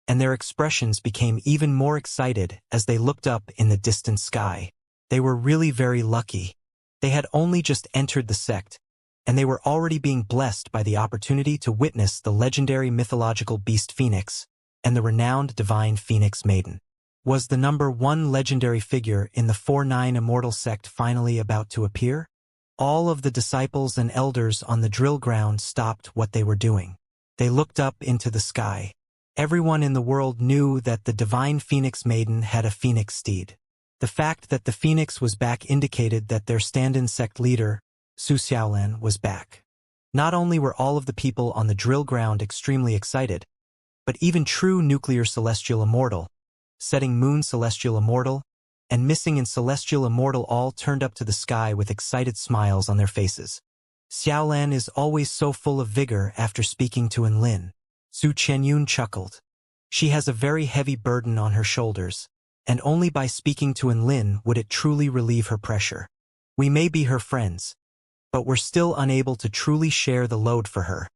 and their expressions became even more excited as they looked up in the distant sky. They were really very lucky. They had only just entered the sect, and they were already being blessed by the opportunity to witness the legendary mythological beast Phoenix and the renowned divine Phoenix Maiden. Was the number 1 legendary figure in the 4-9 Immortal sect finally about to appear? All of the disciples and elders on the drill ground stopped what they were doing. They looked up into the sky. Everyone in the world knew that the divine Phoenix Maiden had a phoenix steed. The fact that the phoenix was back indicated that their stand-in sect leader, Su Xiaolan, was back. Not only were all of the people on the drill ground extremely excited, but even true nuclear celestial immortal, setting moon celestial immortal, and missing in celestial immortal all turned up to the sky with excited smiles on their faces. Xiaolan is always so full of vigor after speaking to Enlin. Su Chenyun chuckled. She has a very heavy burden on her shoulders, and only by speaking to Enlin would it truly relieve her pressure. We may be her friends, but we're still unable to truly share the load for her.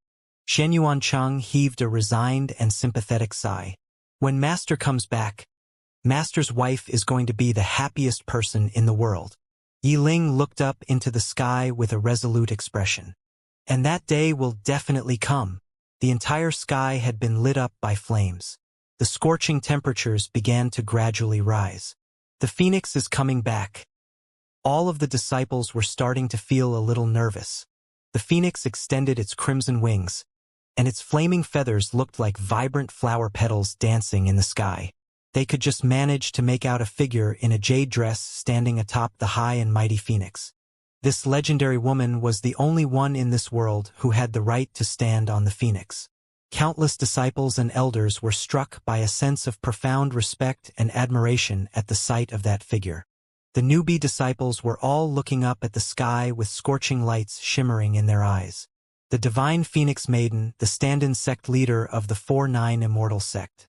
Shen Yuancheng heaved a resigned and sympathetic sigh. When Master comes back, Master's wife is going to be the happiest person in the world. Yi Ling looked up into the sky with a resolute expression. And that day will definitely come. The entire sky had been lit up by flames. The scorching temperatures began to gradually rise. The phoenix is coming back. All of the disciples were starting to feel a little nervous. The phoenix extended its crimson wings, and its flaming feathers looked like vibrant flower petals dancing in the sky. They could just manage to make out a figure in a jade dress standing atop the high and mighty phoenix. This legendary woman was the only one in this world who had the right to stand on the phoenix. Countless disciples and elders were struck by a sense of profound respect and admiration at the sight of that figure. The newbie disciples were all looking up at the sky with scorching lights shimmering in their eyes. The divine Phoenix Maiden, the stand-in sect leader of the 4-9 Immortal sect.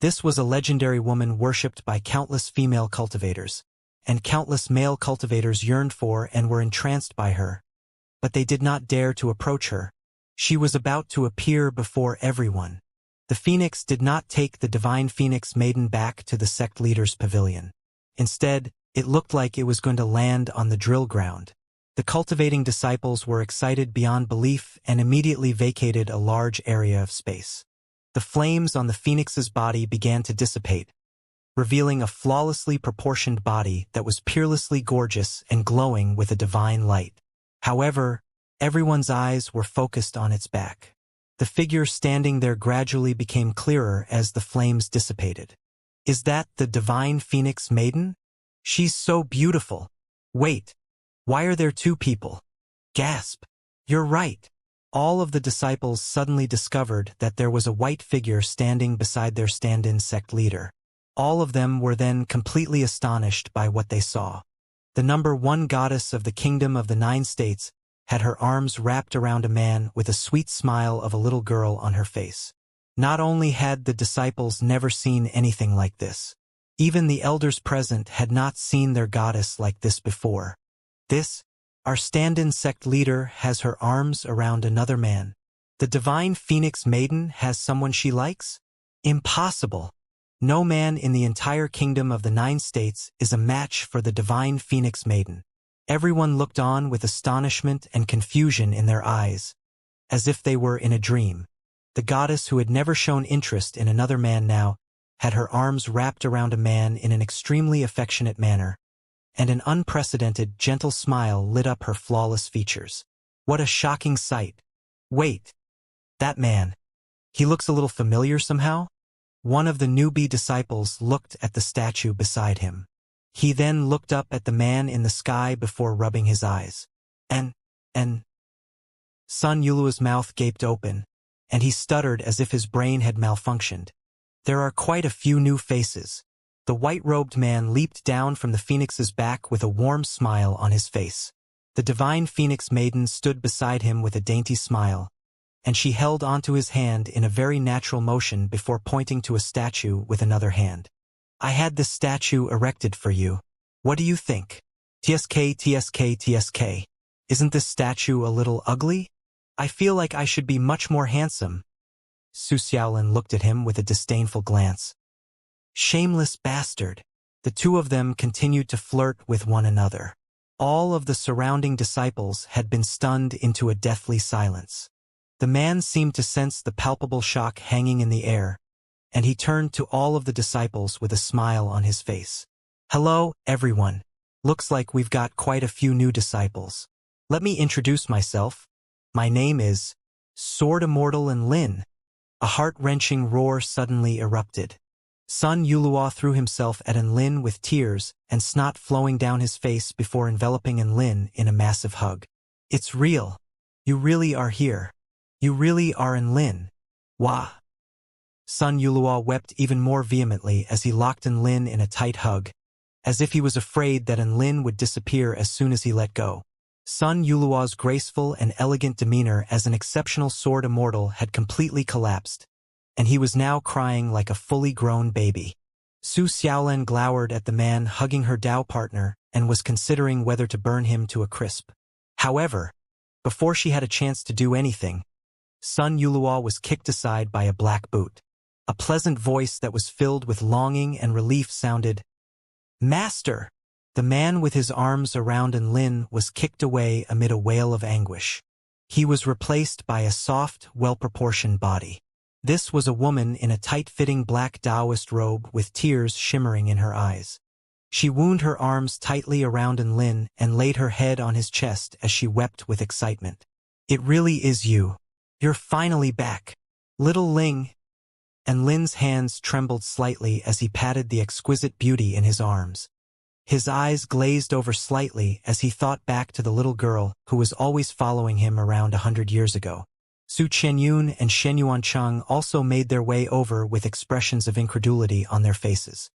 This was a legendary woman worshipped by countless female cultivators, and countless male cultivators yearned for and were entranced by her. But they did not dare to approach her. She was about to appear before everyone. The phoenix did not take the divine Phoenix Maiden back to the sect leader's pavilion. Instead, it looked like it was going to land on the drill ground. The cultivating disciples were excited beyond belief and immediately vacated a large area of space. The flames on the phoenix's body began to dissipate, revealing a flawlessly proportioned body that was peerlessly gorgeous and glowing with a divine light. However, everyone's eyes were focused on its back. The figure standing there gradually became clearer as the flames dissipated. Is that the divine Phoenix Maiden? She's so beautiful. Wait, why are there two people? Gasp. You're right. All of the disciples suddenly discovered that there was a white figure standing beside their stand-in sect leader. All of them were then completely astonished by what they saw. The number 1 goddess of the kingdom of the 9 states had her arms wrapped around a man with a sweet smile of a little girl on her face. Not only had the disciples never seen anything like this, even the elders present had not seen their goddess like this before. Our stand-in sect leader has her arms around another man. The divine Phoenix Maiden has someone she likes? Impossible. No man in the entire kingdom of the 9 states is a match for the divine Phoenix Maiden. Everyone looked on with astonishment and confusion in their eyes, as if they were in a dream. The goddess who had never shown interest in another man now had her arms wrapped around a man in an extremely affectionate manner, and an unprecedented, gentle smile lit up her flawless features. What a shocking sight. Wait. That man. He looks a little familiar somehow? One of the newbie disciples looked at the statue beside him. He then looked up at the man in the sky before rubbing his eyes. And Sun Yulua's mouth gaped open, and he stuttered as if his brain had malfunctioned. There are quite a few new faces. The white-robed man leaped down from the phoenix's back with a warm smile on his face. The divine Phoenix Maiden stood beside him with a dainty smile, and she held onto his hand in a very natural motion before pointing to a statue with another hand. I had this statue erected for you. What do you think? TSK. Isn't this statue a little ugly? I feel like I should be much more handsome. Su Xiaolin looked at him with a disdainful glance. Shameless bastard. The two of them continued to flirt with one another. All of the surrounding disciples had been stunned into a deathly silence. The man seemed to sense the palpable shock hanging in the air, and he turned to all of the disciples with a smile on his face. Hello, everyone. Looks like we've got quite a few new disciples. Let me introduce myself. My name is Sword Immortal and Lin. A heart-wrenching roar suddenly erupted. Sun Yulua threw himself at Enlin with tears and snot flowing down his face before enveloping Enlin in a massive hug. It's real. You really are here. You really are Enlin. Wah. Sun Yulua wept even more vehemently as he locked Enlin in a tight hug, as if he was afraid that Enlin would disappear as soon as he let go. Sun Yuluo's graceful and elegant demeanor as an exceptional sword immortal had completely collapsed, and he was now crying like a fully grown baby. Su Xiaolan glowered at the man hugging her Dao partner and was considering whether to burn him to a crisp. However, before she had a chance to do anything, Sun Yuluo was kicked aside by a black boot. A pleasant voice that was filled with longing and relief sounded, "Master!" The man with his arms around Enlin was kicked away amid a wail of anguish. He was replaced by a soft, well-proportioned body. This was a woman in a tight-fitting black Taoist robe with tears shimmering in her eyes. She wound her arms tightly around Enlin and laid her head on his chest as she wept with excitement. "It really is you. You're finally back. Little Ling." Enlin's hands trembled slightly as he patted the exquisite beauty in his arms. His eyes glazed over slightly as he thought back to the little girl who was always following him around 100 years ago. Su Qianyun and Shen Yuancheng also made their way over with expressions of incredulity on their faces.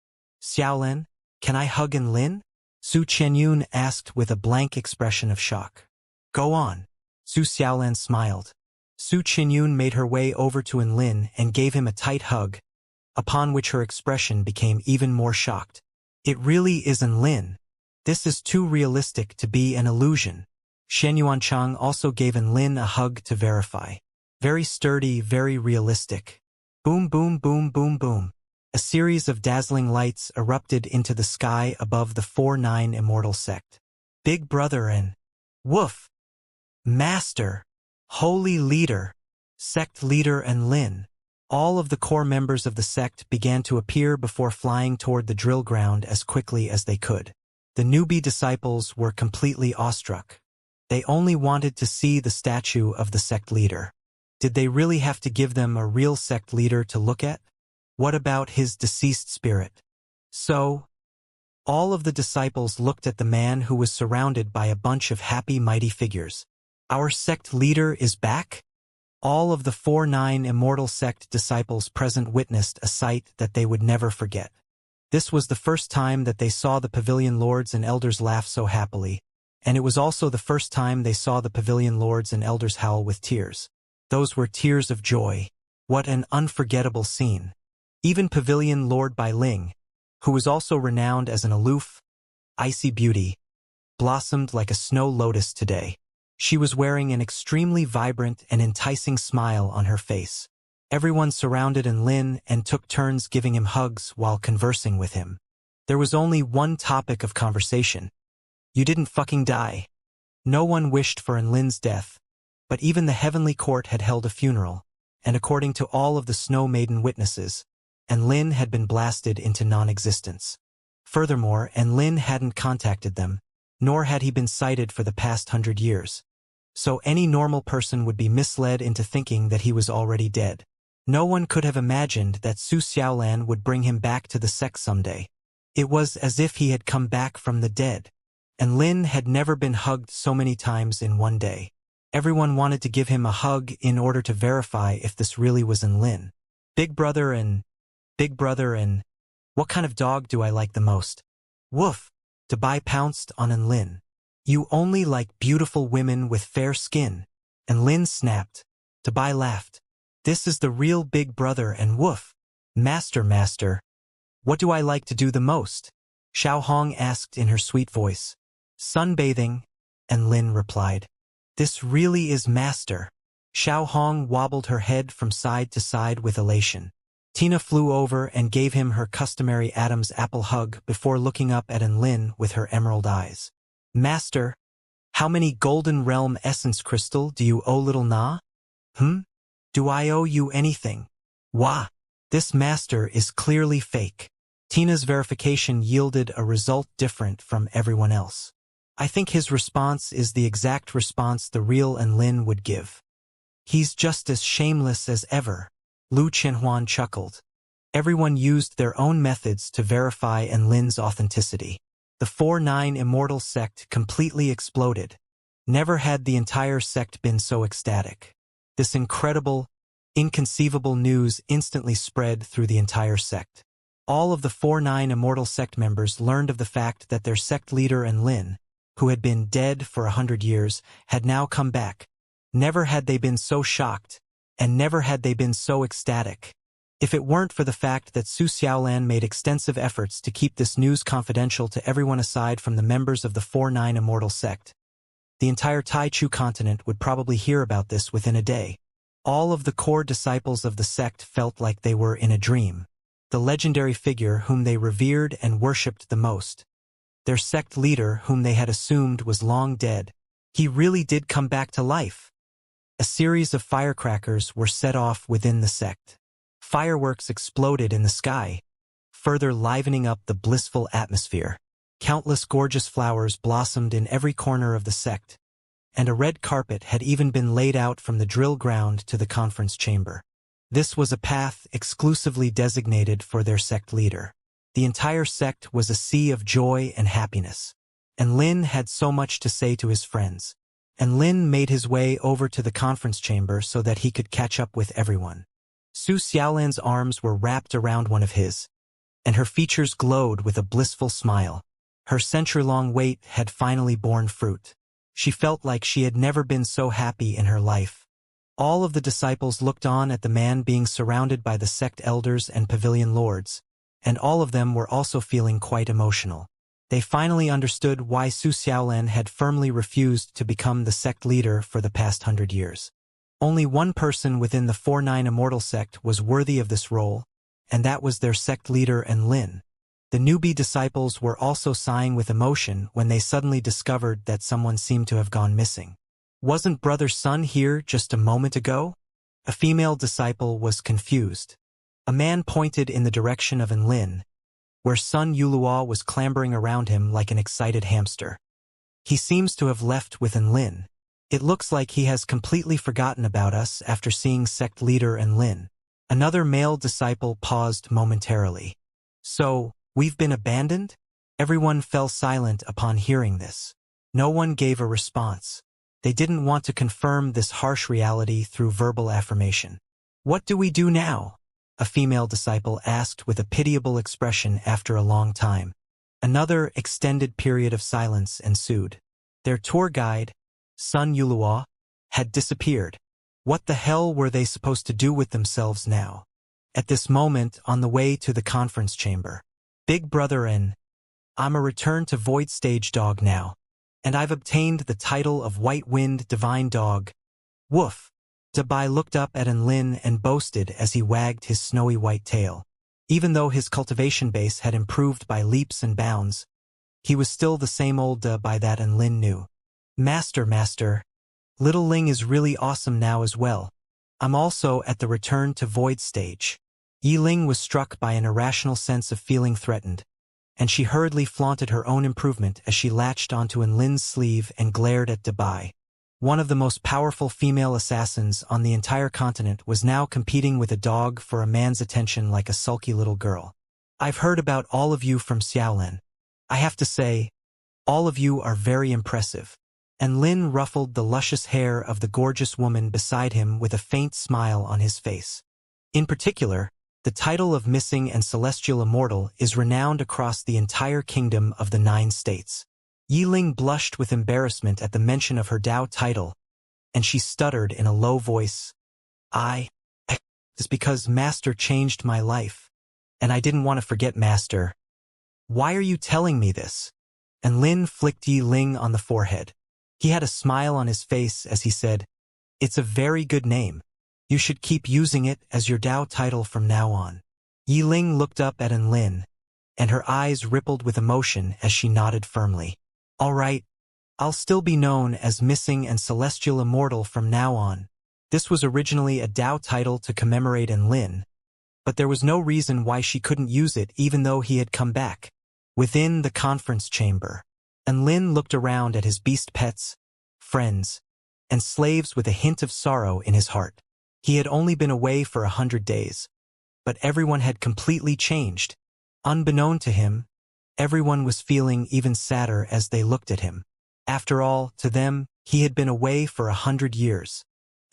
"Xiaolan, can I hug Enlin?" Su Qianyun asked with a blank expression of shock. "Go on." Su Xiaolan smiled. Su Qianyun made her way over to Enlin and gave him a tight hug, upon which her expression became even more shocked. "It really is Enlin. This is too realistic to be an illusion." Shen Yuancheng also gave Enlin a hug to verify. "Very sturdy, very realistic." Boom, boom, boom, boom, boom. A series of dazzling lights erupted into the sky above the 4-9 Immortal sect. Big Brother and Woof! Master! Holy Leader! Sect Leader Enlin! All of the core members of the sect began to appear before flying toward the drill ground as quickly as they could. The newbie disciples were completely awestruck. They only wanted to see the statue of the sect leader. Did they really have to give them a real sect leader to look at? What about his deceased spirit? So, all of the disciples looked at the man who was surrounded by a bunch of happy mighty figures. "Our sect leader is back?" All of the 4-9 Immortal sect disciples present witnessed a sight that they would never forget. This was the first time that they saw the pavilion lords and elders laugh so happily, and it was also the first time they saw the pavilion lords and elders howl with tears. Those were tears of joy. What an unforgettable scene. Even Pavilion Lord Bai Ling, who was also renowned as an aloof, icy beauty, blossomed like a snow lotus today. She was wearing an extremely vibrant and enticing smile on her face. Everyone surrounded Enlin and took turns giving him hugs while conversing with him. There was only one topic of conversation. You didn't fucking die. No one wished for Enlin's death, but even the heavenly court had held a funeral, and according to all of the Snow Maiden witnesses, Enlin had been blasted into non-existence. Furthermore, Enlin hadn't contacted them, nor had he been sighted for the past 100 years. So any normal person would be misled into thinking that he was already dead. No one could have imagined that Su Xiaolan would bring him back to the sect someday. It was as if he had come back from the dead. Enlin had never been hugged so many times in one day. Everyone wanted to give him a hug in order to verify if this really was Enlin. Big brother and what kind of dog do I like the most? Woof! Dabai pounced on Enlin. "You only like beautiful women with fair skin." Enlin snapped. Dabai laughed. "This is the real Big Brother and woof. Master. What do I like to do the most?" Xiao Hong asked in her sweet voice. "Sunbathing," Enlin replied. "This really is Master." Xiao Hong wobbled her head from side to side with elation. Tina flew over and gave him her customary Adam's apple hug before looking up at Enlin with her emerald eyes. "Master, how many Golden Realm Essence Crystal do you owe little Na?" Do I owe you anything?" "Wah! This master is clearly fake." Tina's verification yielded a result different from everyone else. I think his response is the exact response the real Enlin would give. "He's just as shameless as ever." Lu Chenhuan chuckled. Everyone used their own methods to verify Enlin's authenticity. The 4-9 Immortal sect completely exploded. Never had the entire sect been so ecstatic. This incredible, inconceivable news instantly spread through the entire sect. All of the 4-9 Immortal sect members learned of the fact that their sect leader Enlin, who had been dead for 100 years, had now come back. Never had they been so shocked, and never had they been so ecstatic. If it weren't for the fact that Su Xiaolan made extensive efforts to keep this news confidential to everyone aside from the members of the 4-9 Immortal sect, the entire Taichu continent would probably hear about this within a day. All of the core disciples of the sect felt like they were in a dream. The legendary figure whom they revered and worshipped the most, their sect leader whom they had assumed was long dead, he really did come back to life. A series of firecrackers were set off within the sect. Fireworks exploded in the sky, further livening up the blissful atmosphere. Countless gorgeous flowers blossomed in every corner of the sect, and a red carpet had even been laid out from the drill ground to the conference chamber. This was a path exclusively designated for their sect leader. The entire sect was a sea of joy and happiness. And Lin had so much to say to his friends. And Lin made his way over to the conference chamber so that he could catch up with everyone. Su Xiaolan's arms were wrapped around one of his, and her features glowed with a blissful smile. Her century-long wait had finally borne fruit. She felt like she had never been so happy in her life. All of the disciples looked on at the man being surrounded by the sect elders and pavilion lords, and all of them were also feeling quite emotional. They finally understood why Su Xiaolan had firmly refused to become the sect leader for the past 100 years. Only one person within the 4-9 Immortal sect was worthy of this role, and that was their sect leader Lin. The newbie disciples were also sighing with emotion when they suddenly discovered that someone seemed to have gone missing. Wasn't Brother Sun here just a moment ago? A female disciple was confused. A man pointed in the direction of Lin, where Sun Yulua was clambering around him like an excited hamster. He seems to have left with Lin. It looks like he has completely forgotten about us after seeing sect leader Lin. Another male disciple paused momentarily. So, we've been abandoned? Everyone fell silent upon hearing this. No one gave a response. They didn't want to confirm this harsh reality through verbal affirmation. What do we do now? A female disciple asked with a pitiable expression after a long time. Another extended period of silence ensued. Their tour guide, Sun Yulua, had disappeared. What the hell were they supposed to do with themselves now? At this moment, on the way to the conference chamber, Big Brother I'm a return to Void Stage dog now, and I've obtained the title of White Wind Divine Dog. Woof! Dabai looked up at Lin and boasted as he wagged his snowy white tail. Even though his cultivation base had improved by leaps and bounds, he was still the same old Dabai that Lin knew. Master, Little Ling is really awesome now as well. I'm also at the return to Void Stage. Yi Ling was struck by an irrational sense of feeling threatened, and she hurriedly flaunted her own improvement as she latched onto Lin's sleeve and glared at Dabai. One of the most powerful female assassins on the entire continent was now competing with a dog for a man's attention like a sulky little girl. I've heard about all of you from Xiaolan. I have to say, all of you are very impressive. And Lin ruffled the luscious hair of the gorgeous woman beside him with a faint smile on his face. In particular, the title of Missing and Celestial Immortal is renowned across the entire kingdom of the 9 states. Yi Ling blushed with embarrassment at the mention of her Dao title, and she stuttered in a low voice. It's because Master changed my life, and I didn't want to forget Master. Why are you telling me this? And Lin flicked Yi Ling on the forehead. He had a smile on his face as he said, It's a very good name. You should keep using it as your Dao title from now on. Yi Ling looked up at Lin, and her eyes rippled with emotion as she nodded firmly. All right, I'll still be known as Missing and Celestial Immortal from now on. This was originally a Dao title to commemorate Lin, but there was no reason why she couldn't use it even though he had come back. Within the conference chamber, Lin looked around at his beast pets, friends, and slaves with a hint of sorrow in his heart. He had only been away for 100 days, but everyone had completely changed. Unbeknown to him, everyone was feeling even sadder as they looked at him. After all, to them, he had been away for 100 years.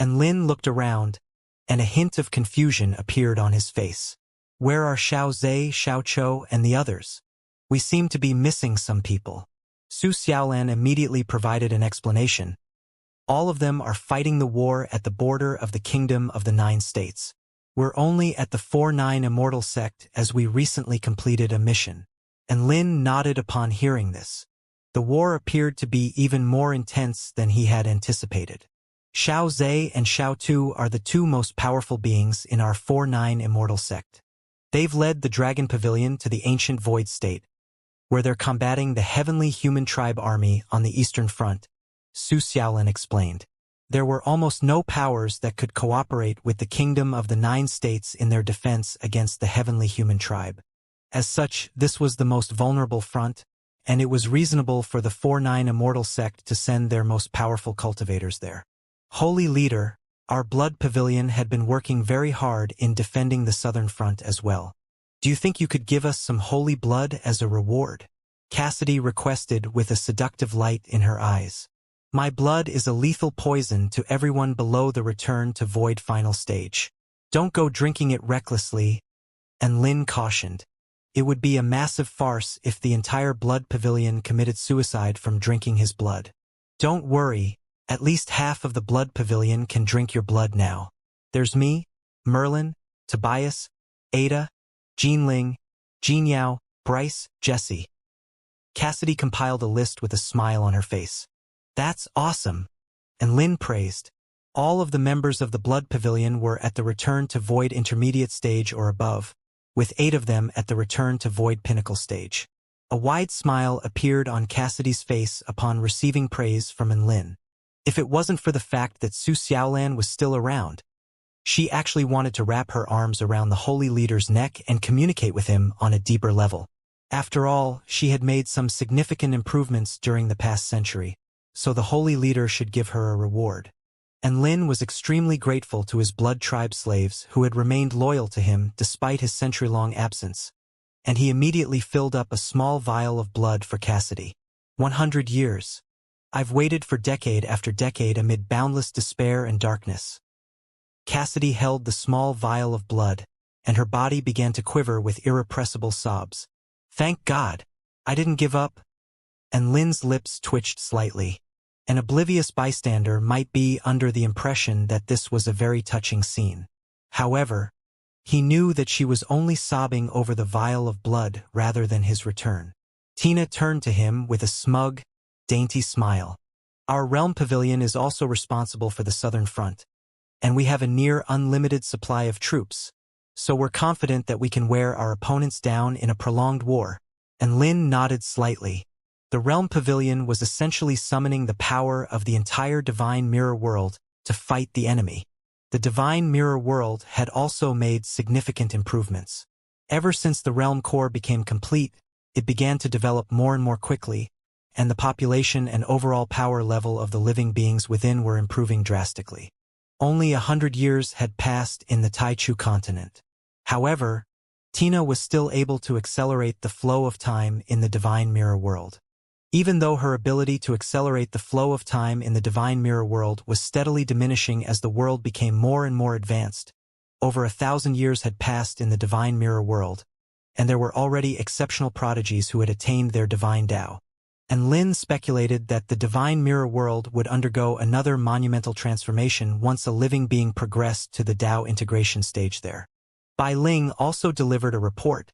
Lin looked around, and a hint of confusion appeared on his face. Where are Xiao Zhe, Xiao Chou, and the others? We seem to be missing some people. Su Xiaolan immediately provided an explanation. All of them are fighting the war at the border of the Kingdom of the Nine States. We're only at the 4-9 Immortal sect as we recently completed a mission. And Lin nodded upon hearing this. The war appeared to be even more intense than he had anticipated. Xiao Zhe and Xiao Tu are the two most powerful beings in our 4-9 Immortal sect. They've led the Dragon Pavilion to the ancient Void State, where they're combating the Heavenly Human Tribe Army on the Eastern Front, Su Xiaolan explained. There were almost no powers that could cooperate with the Kingdom of the Nine States in their defense against the Heavenly Human Tribe. As such, this was the most vulnerable front, and it was reasonable for the 4-9 Immortal sect to send their most powerful cultivators there. Holy Leader, our Blood Pavilion had been working very hard in defending the Southern Front as well. Do you think you could give us some holy blood as a reward? Cassidy requested with a seductive light in her eyes. My blood is a lethal poison to everyone below the return to Void final stage. Don't go drinking it recklessly, and Lin cautioned. It would be a massive farce if the entire Blood Pavilion committed suicide from drinking his blood. Don't worry, at least half of the Blood Pavilion can drink your blood now. There's me, Merlin, Tobias, Ada, Jean Ling, Jean Yao, Bryce, Jesse. Cassidy compiled a list with a smile on her face. That's awesome. And Lin praised. All of the members of the Blood Pavilion were at the return to Void intermediate stage or above, with 8 of them at the return to Void pinnacle stage. A wide smile appeared on Cassidy's face upon receiving praise from Lin. If it wasn't for the fact that Su Xiaolan was still around, she actually wanted to wrap her arms around the Holy Leader's neck and communicate with him on a deeper level. After all, she had made some significant improvements during the past century, so the Holy Leader should give her a reward. And Lin was extremely grateful to his Blood Tribe slaves who had remained loyal to him despite his century-long absence. And he immediately filled up a small vial of blood for Cassidy. 100 years. I've waited for decade after decade amid boundless despair and darkness. Cassidy held the small vial of blood, and her body began to quiver with irrepressible sobs. Thank God, I didn't give up. And Lin's lips twitched slightly. An oblivious bystander might be under the impression that this was a very touching scene. However, he knew that she was only sobbing over the vial of blood rather than his return. Tina turned to him with a smug, dainty smile. Our Realm Pavilion is also responsible for the Southern Front, and we have a near unlimited supply of troops, so we're confident that we can wear our opponents down in a prolonged war. And Lin nodded slightly. The Realm Pavilion was essentially summoning the power of the entire Divine Mirror World to fight the enemy. The Divine Mirror World had also made significant improvements. Ever since the Realm Core became complete, it began to develop more and more quickly, and the population and overall power level of the living beings within were improving drastically. Only 100 years had passed in the Taichu continent. However, Tina was still able to accelerate the flow of time in the Divine Mirror World. Even though her ability to accelerate the flow of time in the Divine Mirror World was steadily diminishing as the world became more and more advanced, over 1,000 years had passed in the Divine Mirror World, and there were already exceptional prodigies who had attained their divine Tao. And Lin speculated that the Divine Mirror World would undergo another monumental transformation once a living being progressed to the Tao integration stage there. Bai Ling also delivered a report.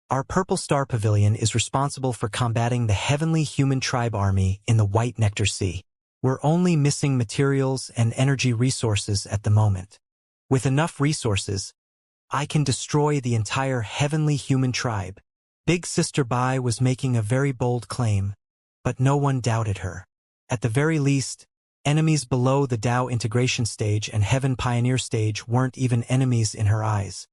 Our Purple Star Pavilion is responsible for combating the Heavenly Human Tribe Army in the White Nectar Sea. We're only missing materials and energy resources at the moment. With enough resources, I can destroy the entire Heavenly Human Tribe. Big Sister Bai was making a very bold claim, but no one doubted her. At the very least, enemies below the Tao integration stage and Heaven Pioneer stage weren't even enemies in her eyes.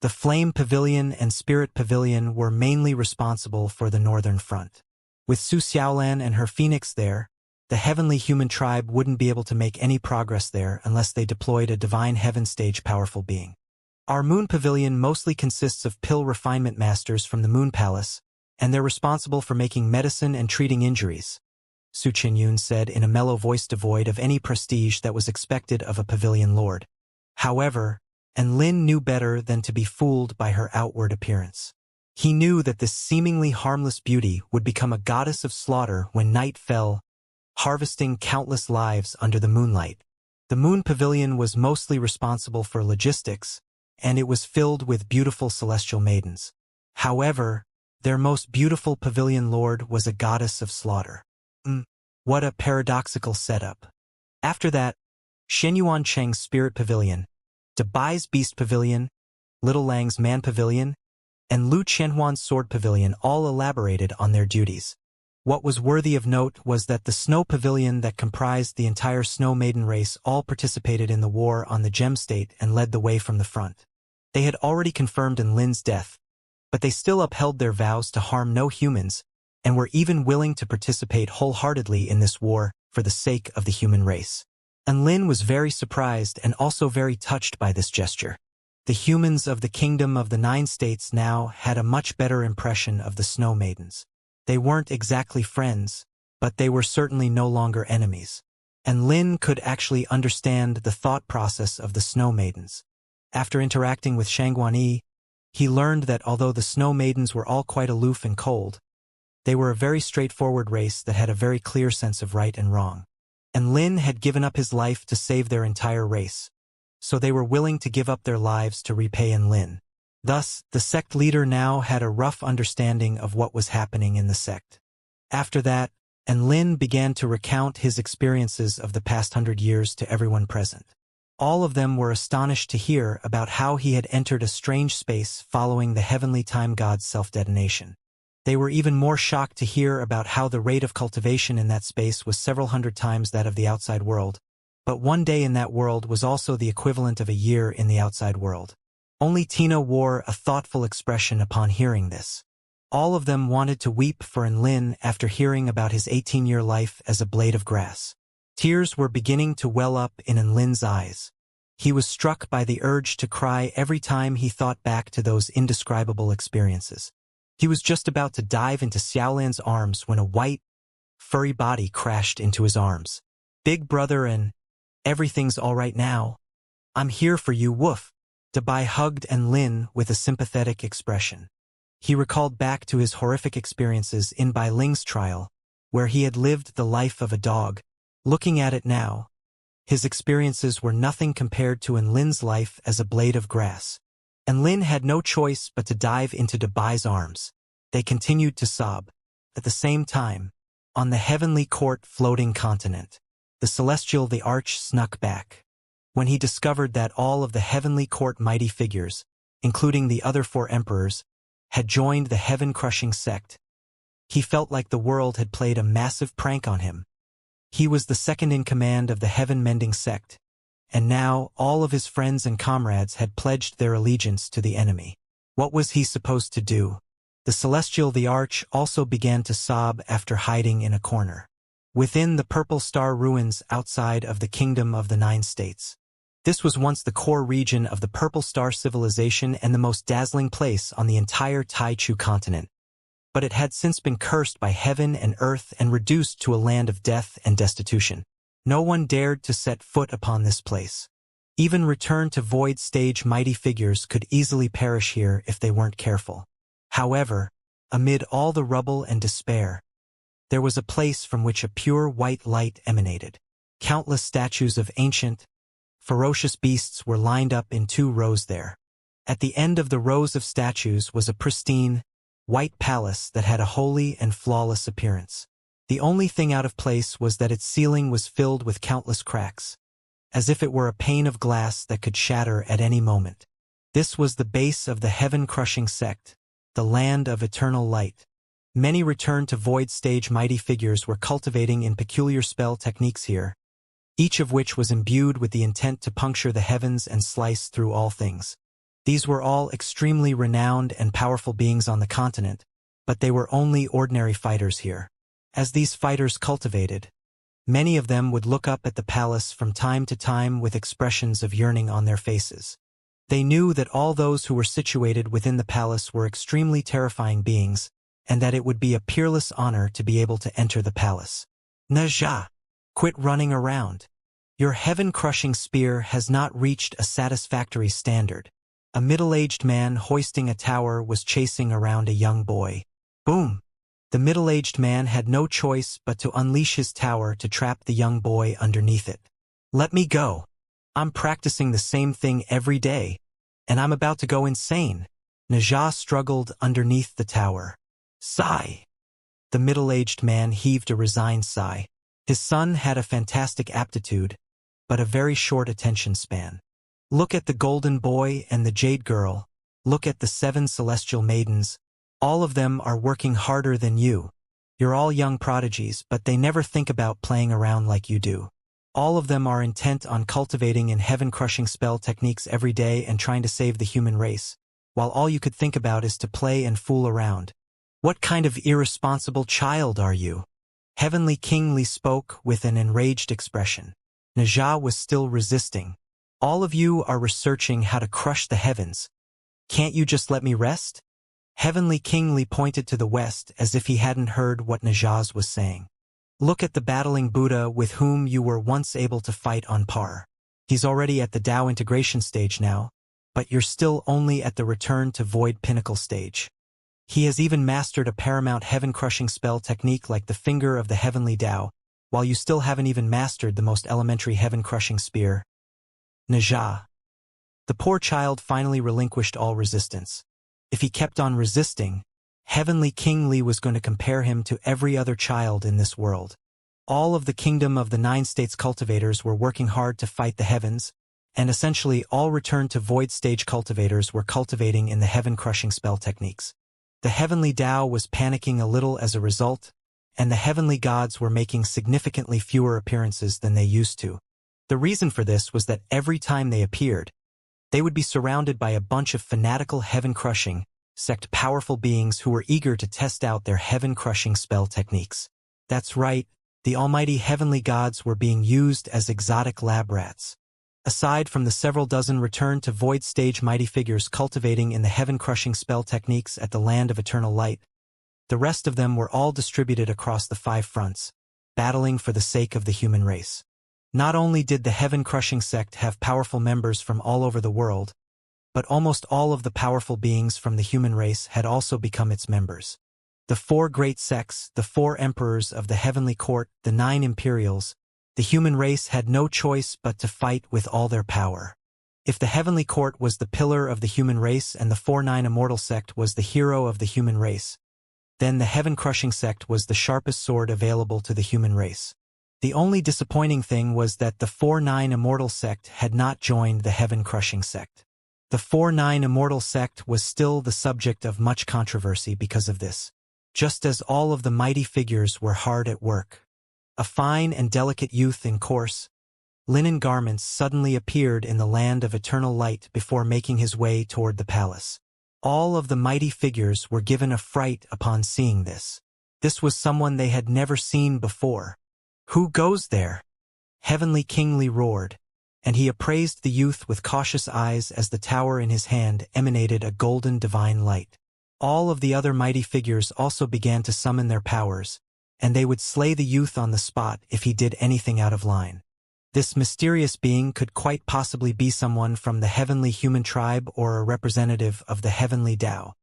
The Flame Pavilion and Spirit Pavilion were mainly responsible for the Northern Front. With Su Xiaolan and her Phoenix there, the Heavenly Human Tribe wouldn't be able to make any progress there unless they deployed a Divine Heaven stage powerful being. Our Moon Pavilion mostly consists of pill refinement masters from the Moon Palace, and they're responsible for making medicine and treating injuries, Su Qinyun said in a mellow voice devoid of any prestige that was expected of a pavilion lord. However, and Lin knew better than to be fooled by her outward appearance. He knew that this seemingly harmless beauty would become a goddess of slaughter when night fell, harvesting countless lives under the moonlight. The Moon Pavilion was mostly responsible for logistics, and it was filled with beautiful celestial maidens. However, their most beautiful pavilion lord was a goddess of slaughter. What a paradoxical setup. After that, Shenyuan Cheng's Spirit Pavilion, Debai's Beast Pavilion, Little Lang's Man Pavilion, and Lu Qianhuan's Sword Pavilion all elaborated on their duties. What was worthy of note was that the Snow Pavilion that comprised the entire Snow Maiden race all participated in the war on the Gem State and led the way from the front. They had already confirmed Enlin's death, but they still upheld their vows to harm no humans and were even willing to participate wholeheartedly in this war for the sake of the human race. Enlin was very surprised and also very touched by this gesture. The humans of the Kingdom of the Nine States now had a much better impression of the Snow Maidens. They weren't exactly friends, but they were certainly no longer enemies. And Lin could actually understand the thought process of the Snow Maidens. After interacting with Shangguan, he learned that although the Snow Maidens were all quite aloof and cold, they were a very straightforward race that had a very clear sense of right and wrong. And Lin had given up his life to save their entire race, so they were willing to give up their lives to repay Enlin. Thus, the sect leader now had a rough understanding of what was happening in the sect. After that, Enlin began to recount his experiences of the past 100 years to everyone present. All of them were astonished to hear about how he had entered a strange space following the heavenly time god's self-detonation. They were even more shocked to hear about how the rate of cultivation in that space was several hundred times that of the outside world, but one day in that world was also the equivalent of a year in the outside world. Only Tina wore a thoughtful expression upon hearing this. All of them wanted to weep for Enlin after hearing about his 18-year life as a blade of grass. Tears were beginning to well up in Enlin's eyes. He was struck by the urge to cry every time he thought back to those indescribable experiences. He was just about to dive into Xiaolan's arms when a white, furry body crashed into his arms. "Big brother and everything's all right now. I'm here for you, woof." Dabai hugged Enlin with a sympathetic expression. He recalled back to his horrific experiences in Bai Ling's trial, where he had lived the life of a dog. Looking at it now, his experiences were nothing compared to Enlin's life as a blade of grass. Enlin had no choice but to dive into Dabai's arms. They continued to sob. At the same time, on the heavenly court floating continent, the celestial the Arch snuck back. When he discovered that all of the heavenly court mighty figures, including the other 4 emperors, had joined the heaven-crushing sect, he felt like the world had played a massive prank on him. He was the second in command of the heaven-mending sect, and now all of his friends and comrades had pledged their allegiance to the enemy. What was he supposed to do? The celestial the Arch also began to sob after hiding in a corner, within the Purple Star ruins outside of the Kingdom of the Nine States. This was once the core region of the Purple Star civilization and the most dazzling place on the entire Taichu continent. But it had since been cursed by heaven and earth and reduced to a land of death and destitution. No one dared to set foot upon this place. Even returned to Void Stage mighty figures could easily perish here if they weren't careful. However, amid all the rubble and despair, there was a place from which a pure white light emanated. Countless statues of ancient, ferocious beasts were lined up in 2 rows there. At the end of the rows of statues was a pristine, white palace that had a holy and flawless appearance. The only thing out of place was that its ceiling was filled with countless cracks, as if it were a pane of glass that could shatter at any moment. This was the base of the heaven-crushing sect, the land of eternal light. Many returned to Void Stage mighty figures were cultivating in peculiar spell techniques here, each of which was imbued with the intent to puncture the heavens and slice through all things. These were all extremely renowned and powerful beings on the continent, but they were only ordinary fighters here. As these fighters cultivated, many of them would look up at the palace from time to time with expressions of yearning on their faces. They knew that all those who were situated within the palace were extremely terrifying beings, and that it would be a peerless honor to be able to enter the palace. Naja! Quit running around. Your heaven-crushing spear has not reached a satisfactory standard. A middle-aged man hoisting a tower was chasing around a young boy. Boom! The middle-aged man had no choice but to unleash his tower to trap the young boy underneath it. Let me go. I'm practicing the same thing every day, and I'm about to go insane. Naja struggled underneath the tower. Sigh. The middle-aged man heaved a resigned sigh. His son had a fantastic aptitude, but a very short attention span. Look at the golden boy and the jade girl. Look at the 7 celestial maidens. All of them are working harder than you. You're all young prodigies, but they never think about playing around like you do. All of them are intent on cultivating in heaven-crushing spell techniques every day and trying to save the human race, while all you could think about is to play and fool around. What kind of irresponsible child are you? Heavenly King Li spoke with an enraged expression. Naja was still resisting. All of you are researching how to crush the heavens. Can't you just let me rest? Heavenly King Li pointed to the west as if he hadn't heard what Naja was saying. Look at the battling Buddha with whom you were once able to fight on par. He's already at the Tao integration stage now, but you're still only at the return to void pinnacle stage. He has even mastered a paramount heaven-crushing spell technique like the finger of the heavenly Tao, while you still haven't even mastered the most elementary heaven-crushing spear. Naja. The poor child finally relinquished all resistance. If he kept on resisting, Heavenly King Li was going to compare him to every other child in this world. All of the kingdom of the 9 states cultivators were working hard to fight the heavens, and essentially all return to void stage cultivators were cultivating in the heaven-crushing spell techniques. The heavenly Tao was panicking a little as a result, and the heavenly gods were making significantly fewer appearances than they used to. The reason for this was that every time they appeared, they would be surrounded by a bunch of fanatical heaven-crushing, sect powerful beings who were eager to test out their heaven-crushing spell techniques. That's right, the almighty heavenly gods were being used as exotic lab rats. Aside from the several dozen return to void stage mighty figures cultivating in the heaven-crushing spell techniques at the land of eternal light, the rest of them were all distributed across the 5 fronts, battling for the sake of the human race. Not only did the heaven-crushing sect have powerful members from all over the world, but almost all of the powerful beings from the human race had also become its members. The 4 great sects, the 4 emperors of the heavenly court, the 9 imperials, the human race had no choice but to fight with all their power. If the heavenly court was the pillar of the human race and the 4-9 immortal sect was the hero of the human race, then the heaven-crushing sect was the sharpest sword available to the human race. The only disappointing thing was that the 4-9 immortal sect had not joined the heaven-crushing sect. The 4-9 immortal sect was still the subject of much controversy because of this, just as all of the mighty figures were hard at work. A fine and delicate youth in coarse, linen garments suddenly appeared in the land of eternal light before making his way toward the palace. All of the mighty figures were given a fright upon seeing this. This was someone they had never seen before. Who goes there? Heavenly King Li roared, and he appraised the youth with cautious eyes as the tower in his hand emanated a golden divine light. All of the other mighty figures also began to summon their powers, and they would slay the youth on the spot if he did anything out of line. This mysterious being could quite possibly be someone from the heavenly human tribe or a representative of the heavenly Tao.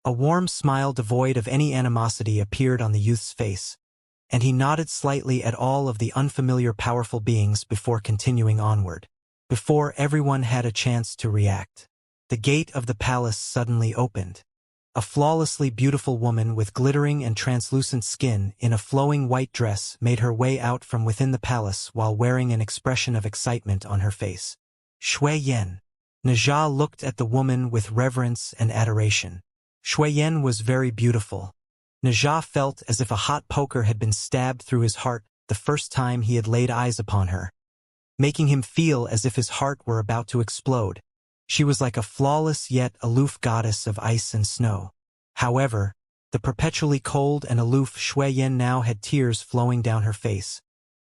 A warm smile devoid of any animosity appeared on the youth's face, and he nodded slightly at all of the unfamiliar powerful beings before continuing onward. Before everyone had a chance to react, the gate of the palace suddenly opened. A flawlessly beautiful woman with glittering and translucent skin in a flowing white dress made her way out from within the palace while wearing an expression of excitement on her face. Shui Yan. Naja looked at the woman with reverence and adoration. Shui Yan was very beautiful. Naja felt as if a hot poker had been stabbed through his heart the first time he had laid eyes upon her, making him feel as if his heart were about to explode. She was like a flawless yet aloof goddess of ice and snow. However, the perpetually cold and aloof Shui Yan now had tears flowing down her face,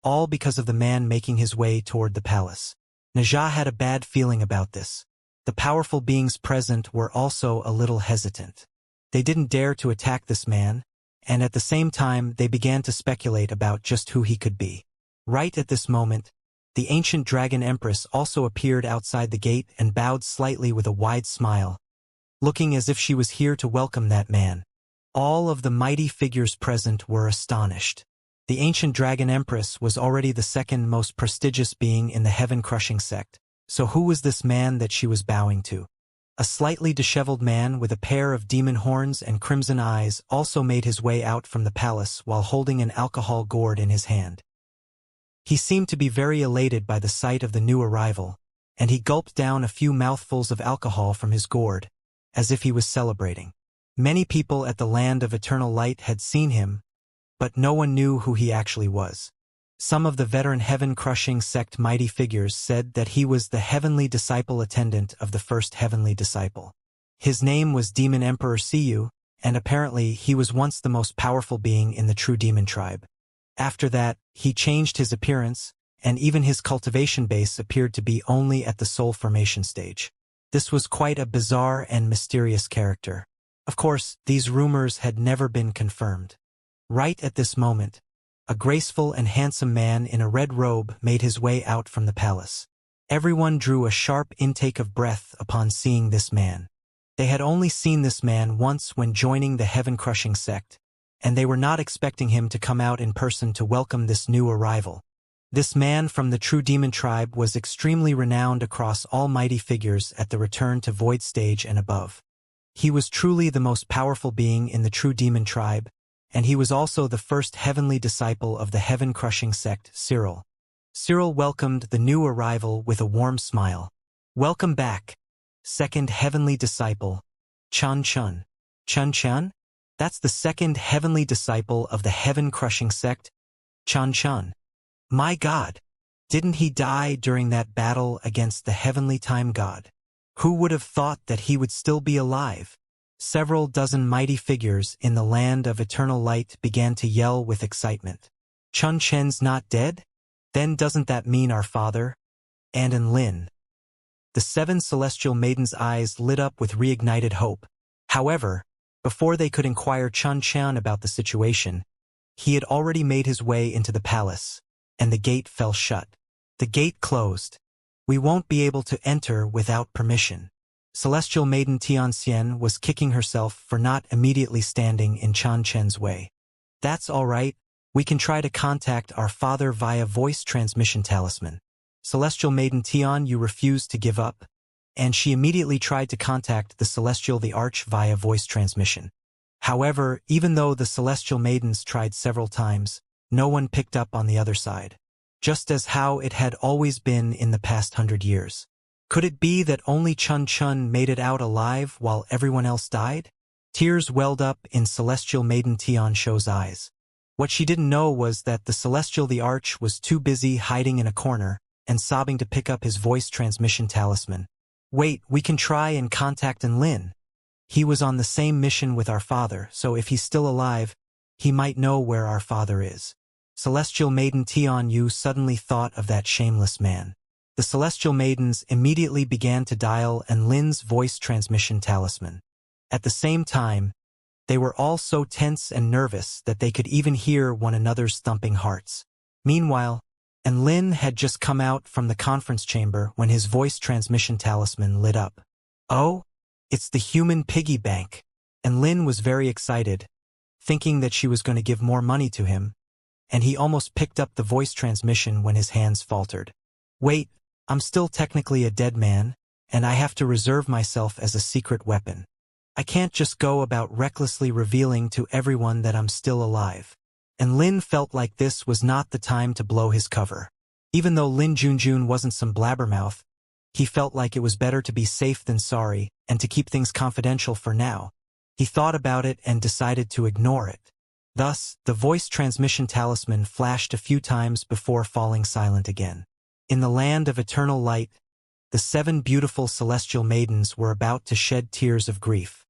all because of the man making his way toward the palace. Naja had a bad feeling about this. The powerful beings present were also a little hesitant. They didn't dare to attack this man, and at the same time they began to speculate about just who he could be. Right at this moment, The ancient dragon empress also appeared outside the gate and bowed slightly with a wide smile, looking as if she was here to welcome that man. All of the mighty figures present were astonished. The ancient dragon empress was already the second most prestigious being in the heaven-crushing sect, so who was this man that she was bowing to? A slightly disheveled man with a pair of demon horns and crimson eyes also made his way out from the palace while holding an alcohol gourd in his hand. He seemed to be very elated by the sight of the new arrival, and he gulped down a few mouthfuls of alcohol from his gourd, as if he was celebrating. Many people at the land of eternal light had seen him, but no one knew who he actually was. Some of the veteran heaven-crushing sect mighty figures said that he was the heavenly disciple attendant of the first heavenly disciple. His name was Demon Emperor Siyu, and apparently he was once the most powerful being in the true demon tribe. After that, he changed his appearance, and even his cultivation base appeared to be only at the soul formation stage. This was quite a bizarre and mysterious character. Of course, these rumors had never been confirmed. Right at this moment, a graceful and handsome man in a red robe made his way out from the palace. Everyone drew a sharp intake of breath upon seeing this man. They had only seen this man once when joining the heaven-crushing sect, and they were not expecting him to come out in person to welcome this new arrival. This man from the true demon tribe was extremely renowned across all mighty figures at the return to void stage and above. He was truly the most powerful being in the true demon tribe, and he was also the first heavenly disciple of the heaven-crushing sect, Cyril. Cyril welcomed the new arrival with a warm smile. "Welcome back, second heavenly disciple, Chun Chun." Chun Chun? That's the second heavenly disciple of the heaven-crushing sect, Chun Chun. My God! Didn't he die during that battle against the heavenly time god? Who would have thought that he would still be alive? Several dozen mighty figures in the land of eternal light began to yell with excitement. Chun Chen's not dead? Then doesn't that mean our father? And Lin? The 7 celestial maidens' eyes lit up with reignited hope. However, before they could inquire Chun Chen about the situation, he had already made his way into the palace, and the gate fell shut. The gate closed. We won't be able to enter without permission. Celestial Maiden Xianxia was kicking herself for not immediately standing in Chun Chen's way. That's all right. We can try to contact our father via voice transmission talisman. Celestial Maiden Tian, you refused to give up, and she immediately tried to contact the Celestial the Arch via voice transmission. However, even though the Celestial Maidens tried several times, no one picked up on the other side. Just as how it had always been in the past 100 years. Could it be that only Chun Chun made it out alive while everyone else died? Tears welled up in Celestial Maiden Tian Shou's eyes. What she didn't know was that the Celestial the Arch was too busy hiding in a corner and sobbing to pick up his voice transmission talisman. Wait, we can try and contact Lin. He was on the same mission with our father, so if he's still alive, he might know where our father is. Celestial Maiden Tian Yu suddenly thought of that shameless man. The Celestial Maidens immediately began to dial Lin's voice transmission talisman. At the same time, they were all so tense and nervous that they could even hear one another's thumping hearts. Meanwhile, Lin had just come out from the conference chamber when his voice transmission talisman lit up. Oh, it's the human piggy bank. Lin was very excited, thinking that she was going to give more money to him, and he almost picked up the voice transmission when his hands faltered. Wait, I'm still technically a dead man, and I have to reserve myself as a secret weapon. I can't just go about recklessly revealing to everyone that I'm still alive. And Lin felt like this was not the time to blow his cover. Even though Lin Junjun wasn't some blabbermouth, he felt like it was better to be safe than sorry and to keep things confidential for now. He thought about it and decided to ignore it. Thus, the voice transmission talisman flashed a few times before falling silent again. In the land of eternal light, the 7 beautiful celestial maidens were about to shed tears of grief.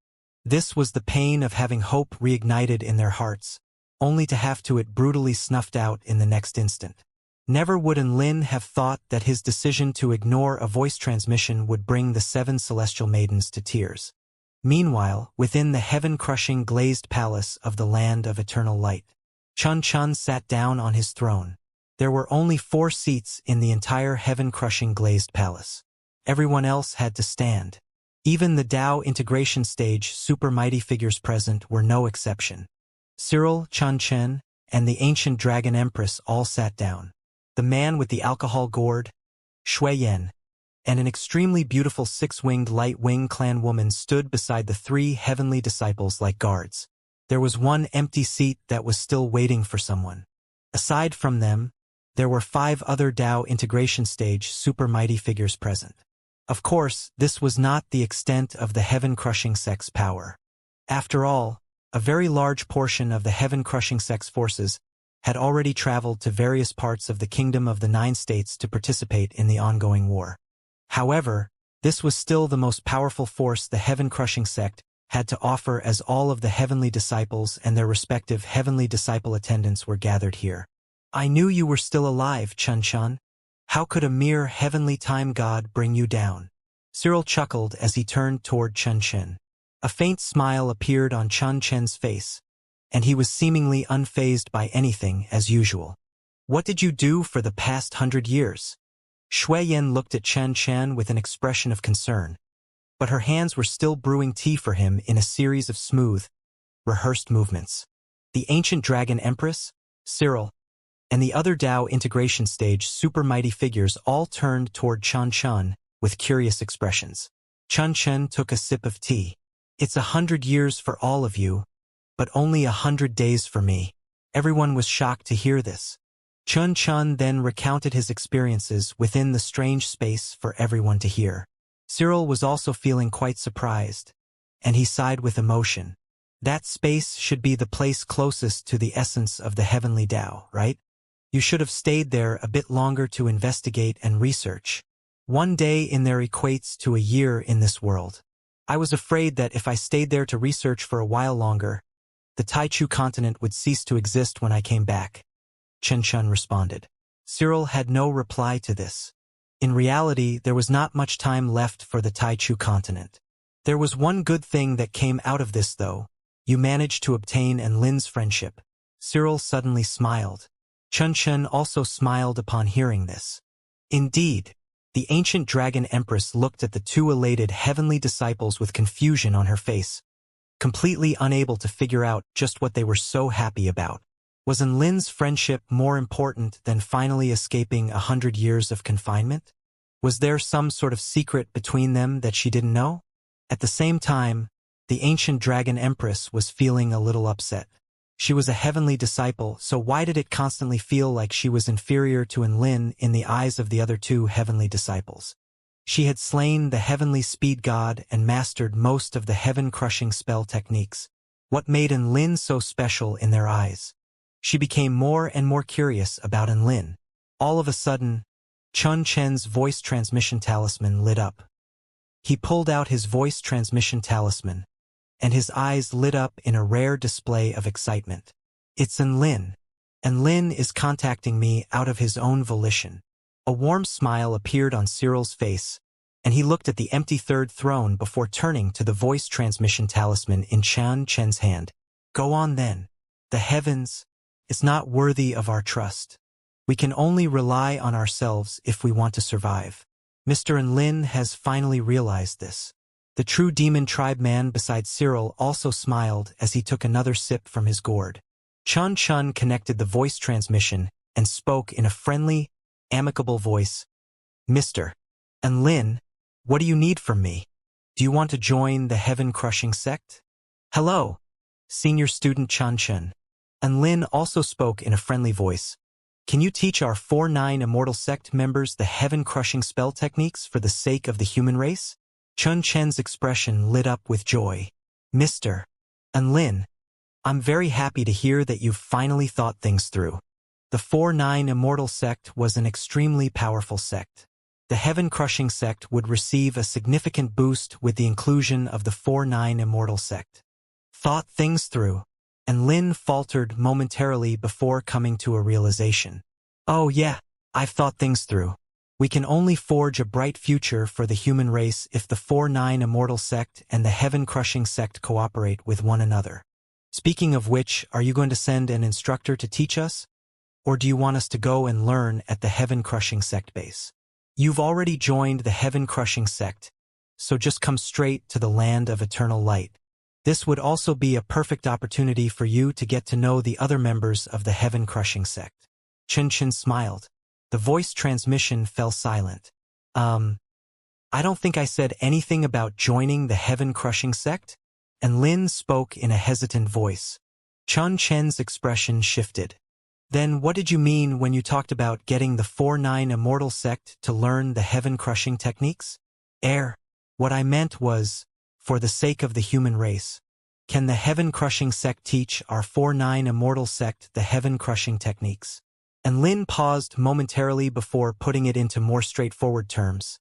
This was the pain of having hope reignited in their hearts, only to have it brutally snuffed out in the next instant. Never would Lin have thought that his decision to ignore a voice transmission would bring the 7 celestial maidens to tears. Meanwhile, within the heaven-crushing glazed palace of the land of eternal light, Chun Chun sat down on his throne. There were only 4 seats in the entire heaven-crushing glazed palace. Everyone else had to stand. Even the Tao integration stage super mighty figures present were no exception. Cyril, Chen, and the ancient dragon empress all sat down. The man with the alcohol gourd, Shui Yan, and an extremely beautiful 6-winged light-wing clan woman stood beside the 3 heavenly disciples like guards. There was one empty seat that was still waiting for someone. Aside from them, there were 5 other Tao integration stage super mighty figures present. Of course, this was not the extent of the heaven-crushing sect's power. After all, a very large portion of the heaven-crushing sect's forces had already traveled to various parts of the Kingdom of the 9 States to participate in the ongoing war. However, this was still the most powerful force the heaven-crushing sect had to offer, as all of the heavenly disciples and their respective heavenly disciple attendants were gathered here. I knew you were still alive, Chen. How could a mere heavenly time god bring you down? Cyril chuckled as he turned toward Chen. A faint smile appeared on Chen's face, and he was seemingly unfazed by anything as usual. What did you do for the past 100 years? Shui Yan looked at Chen with an expression of concern, but her hands were still brewing tea for him in a series of smooth, rehearsed movements. The ancient dragon empress, Cyril, and the other Tao integration stage super mighty figures all turned toward Chen with curious expressions. Chen took a sip of tea. It's 100 years for all of you, but only 100 days for me. Everyone was shocked to hear this. Chen then recounted his experiences within the strange space for everyone to hear. Cyril was also feeling quite surprised, and he sighed with emotion. That space should be the place closest to the essence of the heavenly Tao, right? You should have stayed there a bit longer to investigate and research. 1 day in there equates to a year in this world. I was afraid that if I stayed there to research for a while longer, the Taichu continent would cease to exist when I came back. Chen responded. Cyril had no reply to this. In reality, there was not much time left for the Taichu continent. There was one good thing that came out of this, though. You managed to obtain Enlin's friendship. Cyril suddenly smiled. Chen also smiled upon hearing this. Indeed, the ancient dragon empress looked at the 2 elated heavenly disciples with confusion on her face, completely unable to figure out just what they were so happy about. Was Enlin's friendship more important than finally escaping 100 years of confinement? Was there some sort of secret between them that she didn't know? At the same time, the ancient dragon empress was feeling a little upset. She was a heavenly disciple, so why did it constantly feel like she was inferior to Enlin in the eyes of the other 2 heavenly disciples? She had slain the heavenly speed god and mastered most of the heaven-crushing spell techniques. What made Enlin so special in their eyes? She became more and more curious about Enlin. All of a sudden, Chen's voice transmission talisman lit up. He pulled out his voice transmission talisman, and his eyes lit up in a rare display of excitement. It's Enlin. Enlin is contacting me out of his own volition. A warm smile appeared on Cyril's face, and he looked at the empty 3rd throne before turning to the voice transmission talisman in Chen's hand. Go on then. The heavens is not worthy of our trust. We can only rely on ourselves if we want to survive. Mr. Enlin has finally realized this. The true demon tribe man beside Cyril also smiled as he took another sip from his gourd. Chen connected the voice transmission and spoke in a friendly, amicable voice. Mr. Enlin, what do you need from me? Do you want to join the heaven-crushing sect? Hello, senior student Chen. Enlin also spoke in a friendly voice. Can you teach our 4-9 Immortal sect members the heaven-crushing spell techniques for the sake of the human race? Chen's expression lit up with joy. Mr. Enlin, I'm very happy to hear that you've finally thought things through. The 4-9 Immortal sect was an extremely powerful sect. The heaven-crushing sect would receive a significant boost with the inclusion of the 4-9 Immortal sect. Thought things through. Enlin faltered momentarily before coming to a realization. Oh yeah, I've thought things through. We can only forge a bright future for the human race if the 4-9 Immortal sect and the heaven-crushing sect cooperate with one another. Speaking of which, are you going to send an instructor to teach us? Or do you want us to go and learn at the heaven-crushing sect base? You've already joined the heaven-crushing sect, so just come straight to the land of eternal light. This would also be a perfect opportunity for you to get to know the other members of the heaven-crushing sect. Chen smiled. The voice transmission fell silent. I don't think I said anything about joining the heaven-crushing sect? And Lin spoke in a hesitant voice. Chen's expression shifted. Then what did you mean when you talked about getting the 4-9 Immortal sect to learn the heaven-crushing techniques? What I meant was, for the sake of the human race, can the heaven-crushing sect teach our 4-9 Immortal sect the heaven-crushing techniques? And Lin paused momentarily before putting it into more straightforward terms.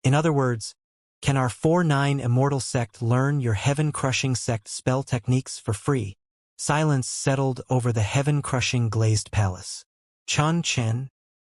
In other words, can our 4-9 Immortal sect learn your heaven-crushing sect spell techniques for free? Silence settled over the heaven-crushing glazed palace. Chen,